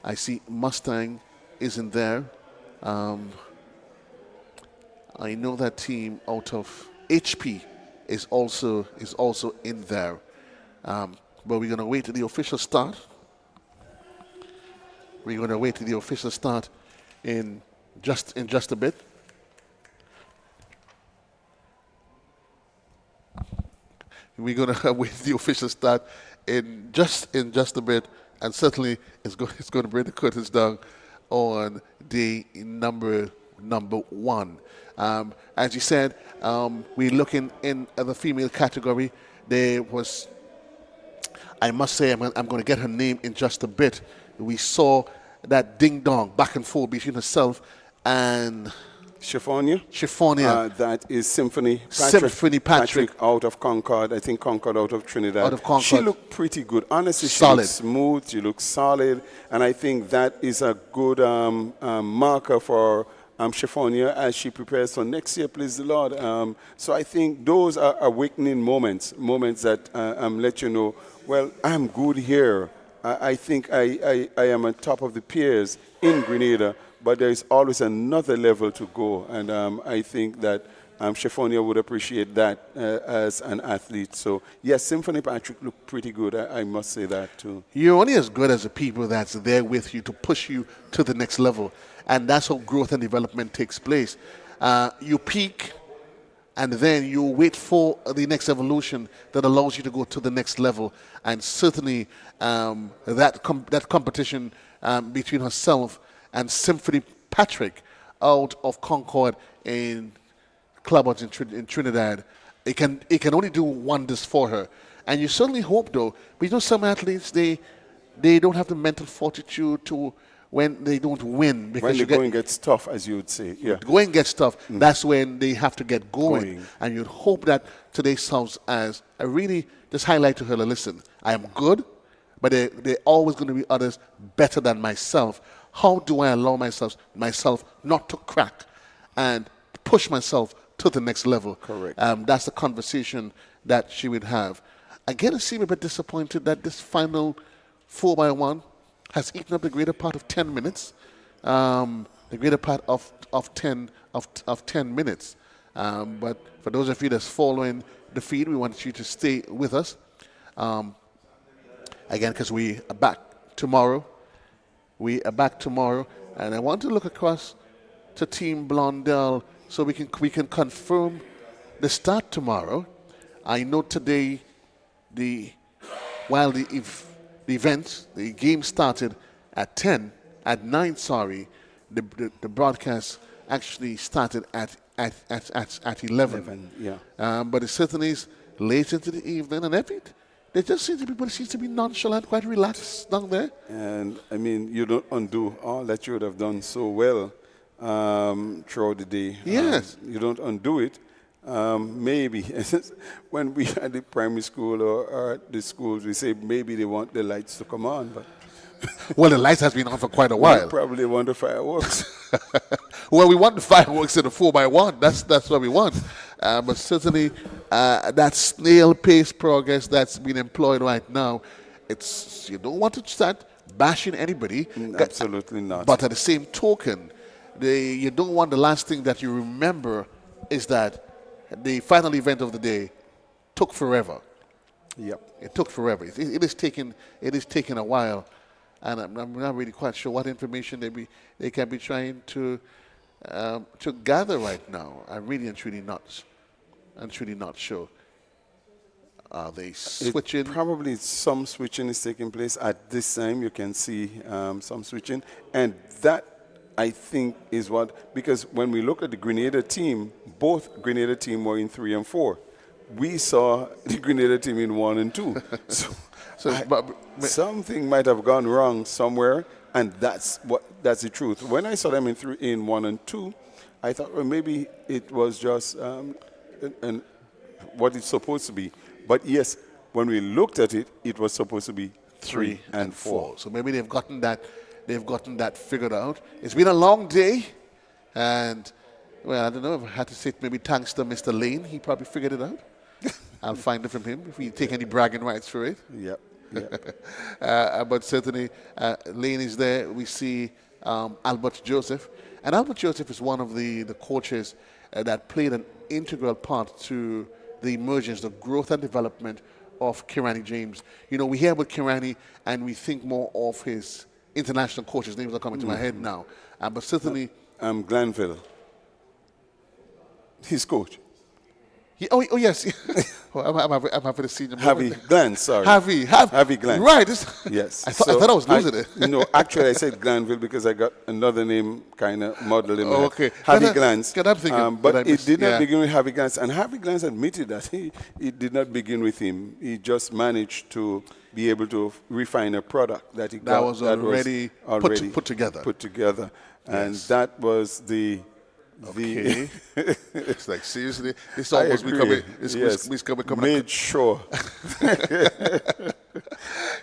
I see Mustang is in there. I know that team out of HP is also in there. But we're going to wait till the official start. We're going to wait till the official start in just a bit. We're going to wait till the official start in just a bit, and certainly it's going to bring the curtains down on day number one. As you said, we're looking in at the female category. There was, I must say, I'm going to get her name in just a bit. We saw that ding-dong back and forth between herself and Chiffonia. That is Symphony Patrick out of Concord. I think Concord out of Trinidad. Out of Concord. She looked pretty good. Honestly, solid. She looked smooth. She looked solid. And I think that is a good marker for Chiffonia as she prepares for next year, please the Lord. So I think those are awakening moments that let you know, well, I'm good here. I think I am on top of the peers in Grenada, but there is always another level to go. And I think that Chiffonia would appreciate that as an athlete. So, yes, Symphony Patrick looked pretty good. I must say that, too. You're only as good as the people that's there with you to push you to the next level. And that's how growth and development takes place. You peak, and then you wait for the next evolution that allows you to go to the next level. And certainly that competition between herself and Symphony Patrick out of Concord in clubhouse in Trinidad, it can only do wonders for her. And you certainly hope, though, but some athletes, they they don't have the mental fortitude to when they don't win. Because when the going gets tough, as you would say. Yeah. Going gets tough, that's when they have to get going. And you'd hope that today serves as a really just highlight to her, listen, I am good, but there always going to be others better than myself. How do I allow myself not to crack and push myself to the next level? Correct. That's the conversation that she would have. Again, I seem a bit disappointed that this final 4x1 has eaten up the greater part of 10 minutes, the greater part of 10 minutes. But for those of you that's following the feed, we want you to stay with us. Again, because we are back tomorrow. We are back tomorrow, and I want to look across to Team Blondell so we can confirm the start tomorrow. I know today the game started at 9, the broadcast actually started at 11. Yeah. But it certainly is late into the evening, and there just seems to be nonchalant, quite relaxed down there. And I mean, you don't undo all that you would have done so well throughout the day. Yes. You don't undo it. Maybe when we at the primary school or at the schools, we say maybe they want the lights to come on, but well, the lights has been on for quite a while. Probably want the fireworks. Well, we want the fireworks in the 4x1. That's what we want. But certainly, that snail-paced progress that's been employed right now, you don't want to start bashing anybody. Absolutely not. But at the same token, you don't want the last thing that you remember is that the final event of the day took forever. Yep. It took forever. It is taking a while, and I'm not really quite sure what information they can be trying to gather right now. I'm really and truly not sure. Are they switching? Probably some switching is taking place at this time. You can see some switching, and that I think is because when we look at the Grenada team, both Grenada team were in 3 and 4. We saw the Grenada team in 1 and 2. But something might have gone wrong somewhere, and that's the truth. When I saw them in 1 and 2, I thought, well, maybe it was just what it's supposed to be. But yes, when we looked at it, it was supposed to be 3 and 4. So maybe they've gotten that figured out. It's been a long day, and well, I don't know if I had to say maybe thanks to Mr. Lane. He probably figured it out. I'll find it from him if we take any bragging rights for it. Yep. But certainly, Lane is there. We see Albert Joseph. And Albert Joseph is one of the coaches that played an integral part to the emergence, the growth and development of Kirani James. You know, we hear about Kirani and we think more of his international coaches. Names are coming to my head now. But certainly... Glanville. His coach. Oh yes. I'm having a senior moment. Javi Glantz, sorry. Javi Glantz. Right. Yes. I thought I was losing it. No, actually I said Glanville because I got another name kind of modeled in my head. Okay. Javi Glantz. But it did not begin with Javi Glantz. And Javi Glantz admitted that it did not begin with him. He just managed to be able to refine a product that he got. Was already put together. Put together. Yes. And that was the... Okay. It's like, seriously? It's almost becoming... It's becoming made sure.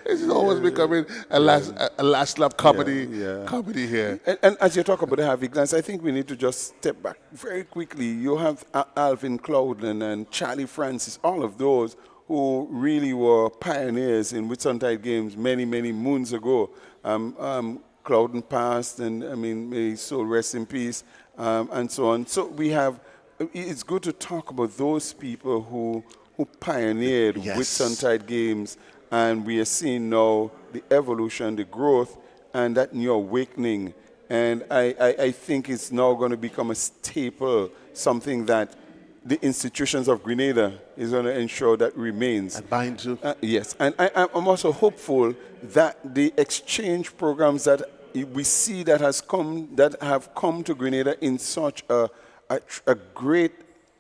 It's almost becoming a last lap comedy here. And as you talk about the Javi Glantz, I think we need to just step back very quickly. You have Alvin Cloudland and Charlie Francis, all of those who really were pioneers in Whitsuntide Games many, many moons ago. Cloudland passed, and I mean, may his soul rest in peace, and so on. So it's good to talk about those people who pioneered Whitsuntide Games, and we are seeing now the evolution, the growth, and that new awakening. And I think it's now going to become a staple, something that the institutions of Grenada is going to ensure that remains. And bind to. Yes, and I'm also hopeful that the exchange programs that we see that have come to Grenada in such a great,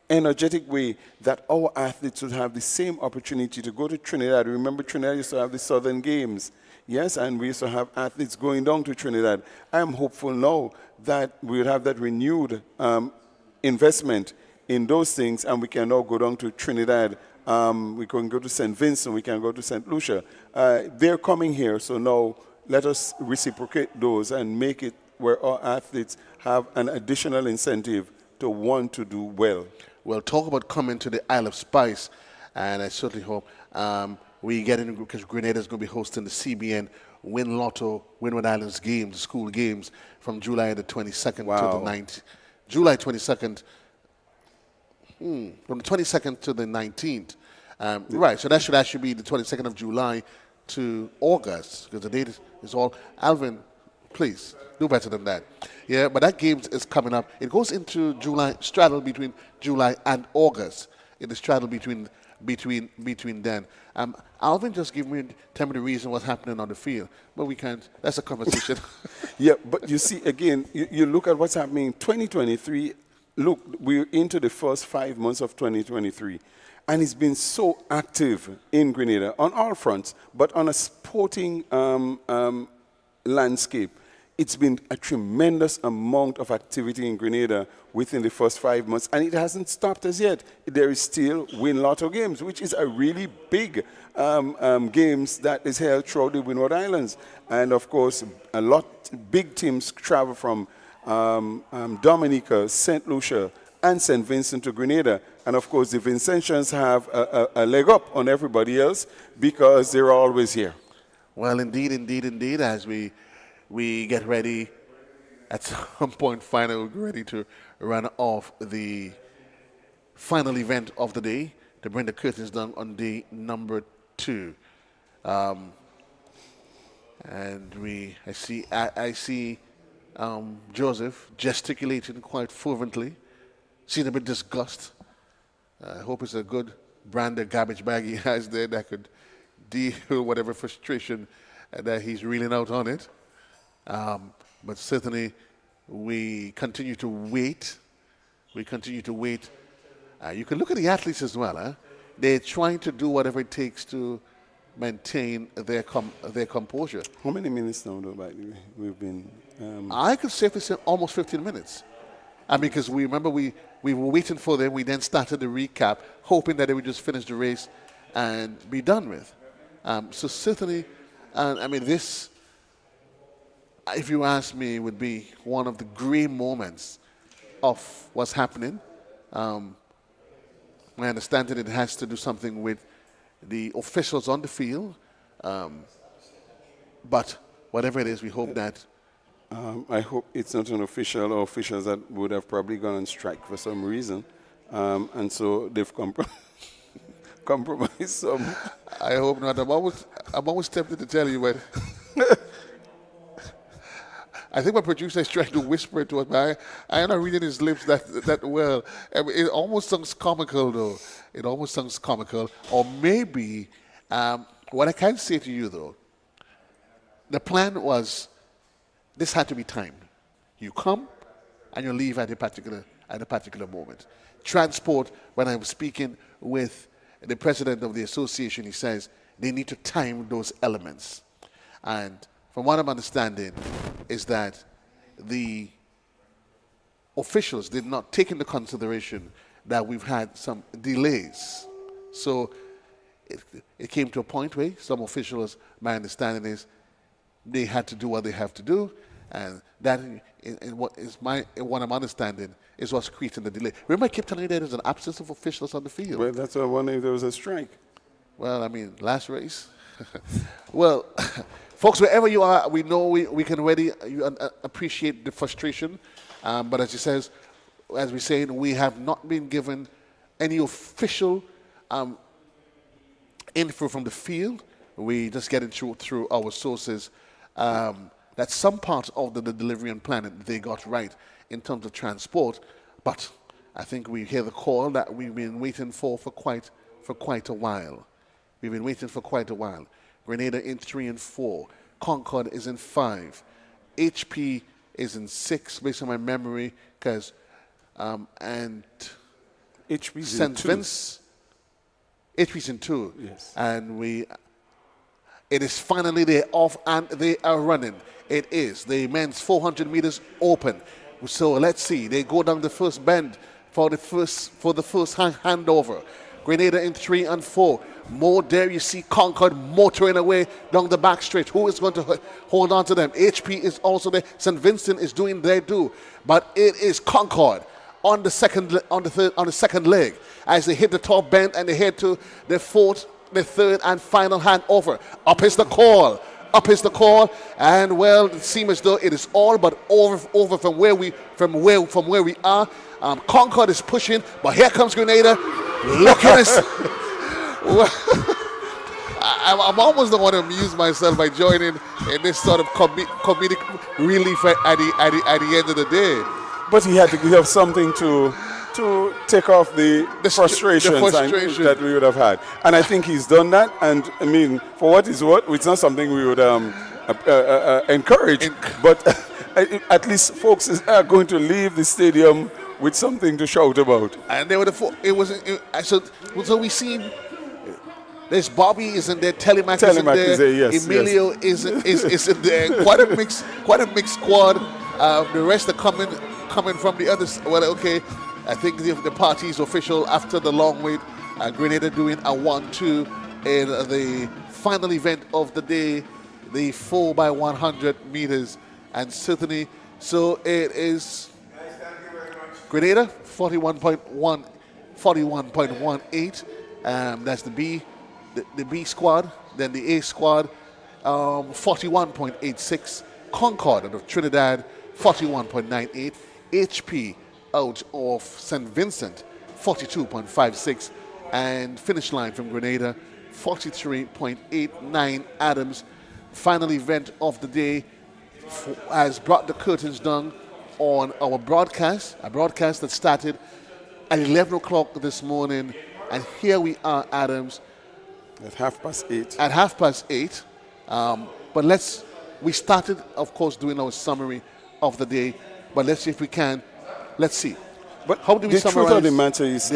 energetic way, that our athletes would have the same opportunity to go to Trinidad. Remember, Trinidad used to have the Southern Games. Yes, and we used to have athletes going down to Trinidad. I am hopeful now that we will have that renewed investment in those things, and we can now go down to Trinidad. We can go to St. Vincent, we can go to St. Lucia. They're coming here, so now let us reciprocate those and make it where our athletes have an additional incentive to want to do well. Well, talk about coming to the Isle of Spice, and I certainly hope we get in, because Grenada is going to be hosting the CBN Win Lotto Windward Islands Games, the school games, from July the 22nd to the 9th. July 22nd, from the 22nd to the 19th. Right, so that should actually be the 22nd of July to August, because the date is all. Alvin, please, do better than that. Yeah, but that game is coming up. It goes into July, straddle between July and August. In the straddle between then. Alvin just tell me the reason what's happening on the field, but we can't. That's a conversation. Yeah, but you see, again, you look at what's happening in 2023. Look, we're into the first 5 months of 2023, and it's been so active in Grenada on all fronts, but on a sporting landscape. It's been a tremendous amount of activity in Grenada within the first 5 months, and it hasn't stopped as yet. There is still Win Lotto Games, which is a really big games that is held throughout the Windward Islands. And of course, a lot big teams travel from Dominica, St. Lucia, and St. Vincent to Grenada. And of course, the Vincentians have a leg up on everybody else because they're always here. Well, indeed, as we get ready, at some point finally we're ready to run off the final event of the day to bring the curtains down on day number 2. And I see Joseph gesticulating quite fervently, seems a bit disgusted. I hope it's a good branded garbage bag he has there that could deal with whatever frustration that he's reeling out on it. But certainly we continue to wait. You can look at the athletes as well. Huh? They're trying to do whatever it takes to maintain their composure. How many minutes now, though, by the way, we've been? I could safely say almost 15 minutes. Because we remember we were waiting for them. We then started the recap, hoping that they would just finish the race and be done with. So certainly, this, if you ask me, would be one of the great moments of what's happening. My understanding it has to do something with the officials on the field. But whatever it is, we hope that. I hope it's not an official or officials that would have probably gone on strike for some reason. And so they've compromised some. I hope not. I'm almost tempted to tell you, but I think my producer is trying to whisper it to us, but I am not reading his lips that well. It almost sounds comical, though. It almost sounds comical. Or maybe, what I can say to you, though, the plan was this had to be timed. You come and you leave at a particular moment. Transport, when I was speaking with the president of the association, he says they need to time those elements. And from what I'm understanding is that the officials did not take into consideration that we've had some delays. So it came to a point where some officials, my understanding is, they had to do what they have to do, and that what I'm understanding is what's creating the delay. Remember, I kept telling you there's an absence of officials on the field. Well, that's why I wonder if there was a strike. Well, last race. Well, folks, wherever you are, we know we can already appreciate the frustration. But as he says, as we say, we have not been given any official info from the field. We just get it through our sources. That some parts of the delivery and planning they got right in terms of transport, but I think we hear the call that we've been waiting for quite a while. We've been waiting for quite a while. Grenada in 3 and 4. Concord is in 5. HP is in 6, based on my memory, because and HP's St. Vince, HP's in 2. Yes. And It is finally they're off and they are running. It is the men's 400 meters open. So let's see. They go down the first bend for the first handover. Grenada in 3 and 4. More there you see Concord motoring away down the back straight. Who is going to hold on to them? HP is also there. St. Vincent is doing their due. But it is Concord on the second leg as they hit the top bend and they head to the third and final handover. Up is the call. Up is the call, and well, it seems as though it is all but over from where we are. Concord is pushing, but here comes Grenada. Look at this. I'm almost don't want to amuse myself by joining in this sort of comedic relief at the end of the day. But he had to give something to take off the frustration that we would have had. And I think he's done that. And I mean, for what is what, it's not something we would encourage. But at least folks are going to leave the stadium with something to shout about. And they were so we seen. There's Bobby is in there, Telemac is in there, yes, Emilio is in there. Quite a mixed squad. The rest are coming from the others. Well, okay, I think the party is official after the long wait. Grenada doing a 1-2 in the final event of the day, the 4x100 meters, and certainly so it is. Grenada 41.18. That's the B. The B squad, then the A squad, 41.86. Concord out of Trinidad, 41.98. HP out of St. Vincent, 42.56. And finish line from Grenada, 43.89. Adams, final event of the day, has brought the curtains down on our broadcast, a broadcast that started at 11 o'clock this morning. And here we are, Adams. At 8:30. At 8:30. But we started, of course, doing our summary of the day. But let's see if we can. Let's see. But how do we summarize? The truth of the matter is,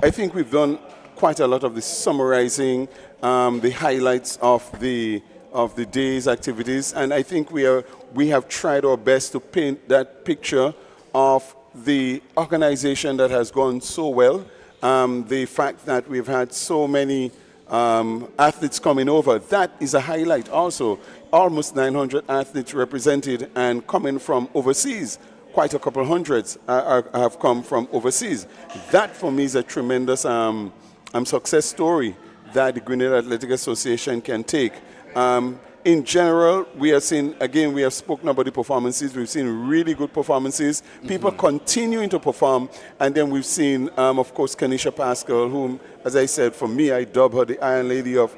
I think we've done quite a lot of the summarizing, the highlights of the day's activities. And I think we have tried our best to paint that picture of the organization that has gone so well. The fact that we've had so many athletes coming over, that is a highlight also. Almost 900 athletes represented and coming from overseas. Quite a couple hundreds have come from overseas. That for me is a tremendous success story that the Grenada Athletic Association can take. In general, we have seen, again, we have spoken about the performances. We've seen really good performances. People continuing to perform. And then we've seen, of course, Kanisha Pascal, whom, as I said, for me, I dub her the Iron Lady of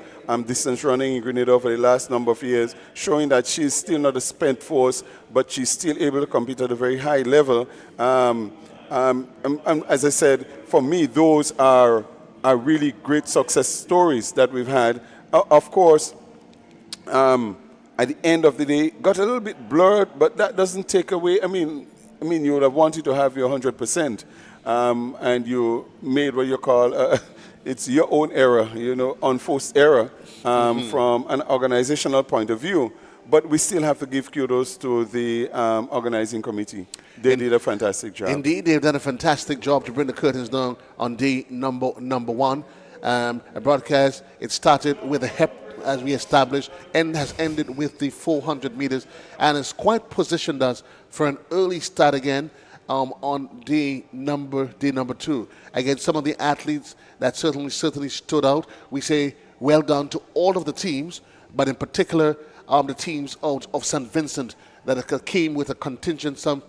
distance running in Grenada over the last number of years, showing that she's still not a spent force, but she's still able to compete at a very high level. As I said, for me, those are really great success stories that we've had. Of course, at the end of the day, got a little bit blurred, but that doesn't take away. I mean, you would have wanted to have your 100%, and you made what you call it's your own error, unforced error from an organizational point of view. But we still have to give kudos to the organizing committee. They did a fantastic job. Indeed, they've done a fantastic job to bring the curtains down on day number one. A broadcast. It started with a HEP, as we established, and has ended with the 400 meters, and has quite positioned us for an early start again on day number 2. Again, some of the athletes that certainly stood out. We say well done to all of the teams, but in particular the teams out of St. Vincent that came with a contingent some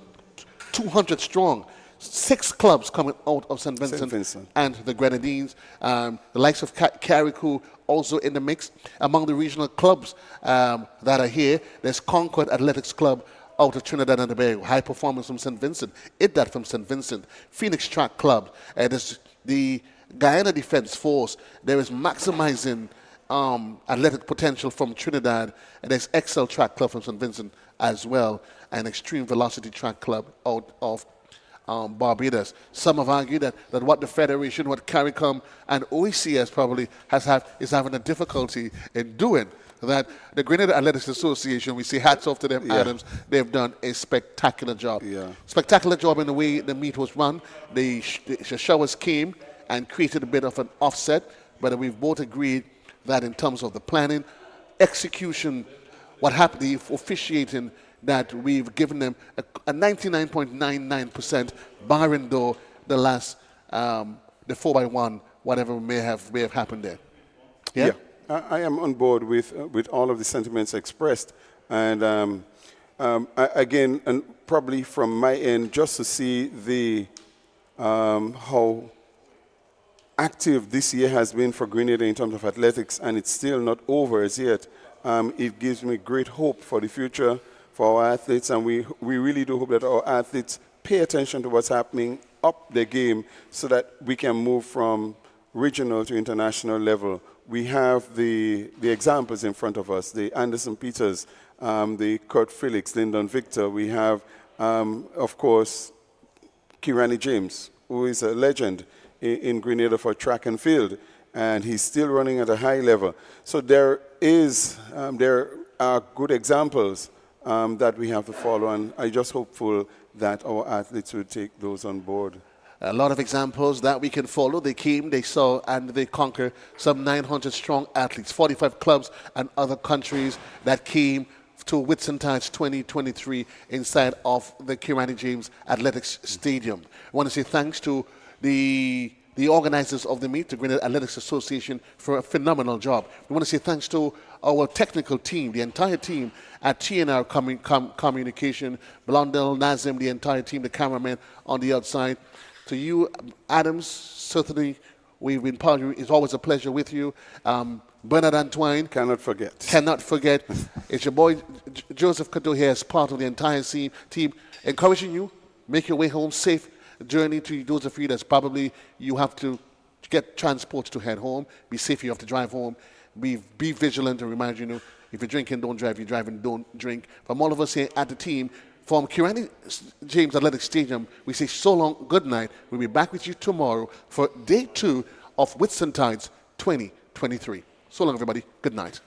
200 strong. 6 clubs coming out of St. Vincent and the Grenadines. The likes of Carriacou also in the mix. Among the regional clubs that are here, there's Concord Athletics Club out of Trinidad and Tobago. High Performance from St. Vincent. IDAT from St. Vincent. Phoenix Track Club. There's the Guyana Defense Force. There is Maximizing Athletic Potential from Trinidad. And there's Excel Track Club from St. Vincent as well. And Extreme Velocity Track Club out of Barbados. Some have argued that what the Federation, what CARICOM and OECS probably is having a difficulty in doing, that the Grenada Athletics Association, we say hats off to them, Adams, they've done a spectacular job. Spectacular job in the way the meet was run. The showers came and created a bit of an offset, but we've both agreed that in terms of the planning, execution, what happened, the officiating, that we've given them a 99.99%, barring though the last, the 4x1, whatever may have happened there. Yeah? I am on board with all of the sentiments expressed. And again, and probably from my end, just to see the how active this year has been for Grenada in terms of athletics, and it's still not over as yet. It gives me great hope for the future for our athletes, and we really do hope that our athletes pay attention to what's happening up the game so that we can move from regional to international level. We have the examples in front of us, the Anderson Peters, the Kurt Felix, Lyndon Victor. We have, of course, Kirani James, who is a legend in Grenada for track and field, and he's still running at a high level. So there are good examples that we have to follow, and I'm just hopeful that our athletes will take those on board. A lot of examples that we can follow. They came, they saw, and they conquered some 900 strong athletes, 45 clubs and other countries that came to Whitsuntide's 2023 inside of the Kirani James Athletics Stadium. I want to say thanks to the organizers of the meet, the Grenada Athletics Association, for a phenomenal job. We want to say thanks to our technical team, the entire team at TNR Communication, Blondell, Nazim, the entire team, the cameraman on the outside. To you, Adams, certainly we've been part of you. It's always a pleasure with you. Bernard Antoine. Cannot forget. Cannot forget. It's your boy, Joseph Cadeau here as part of the entire team, encouraging you, make your way home safe. Journey to those of you that's probably you have to get transport to head home. Be safe, you have to drive home. Be vigilant and remind you, if you're drinking, don't drive. If you're driving, don't drink. From all of us here at the team, from Kirani James Athletic Stadium, we say so long, good night. We'll be back with you tomorrow for day 2 of Whitsuntide's 2023. So long, everybody. Good night.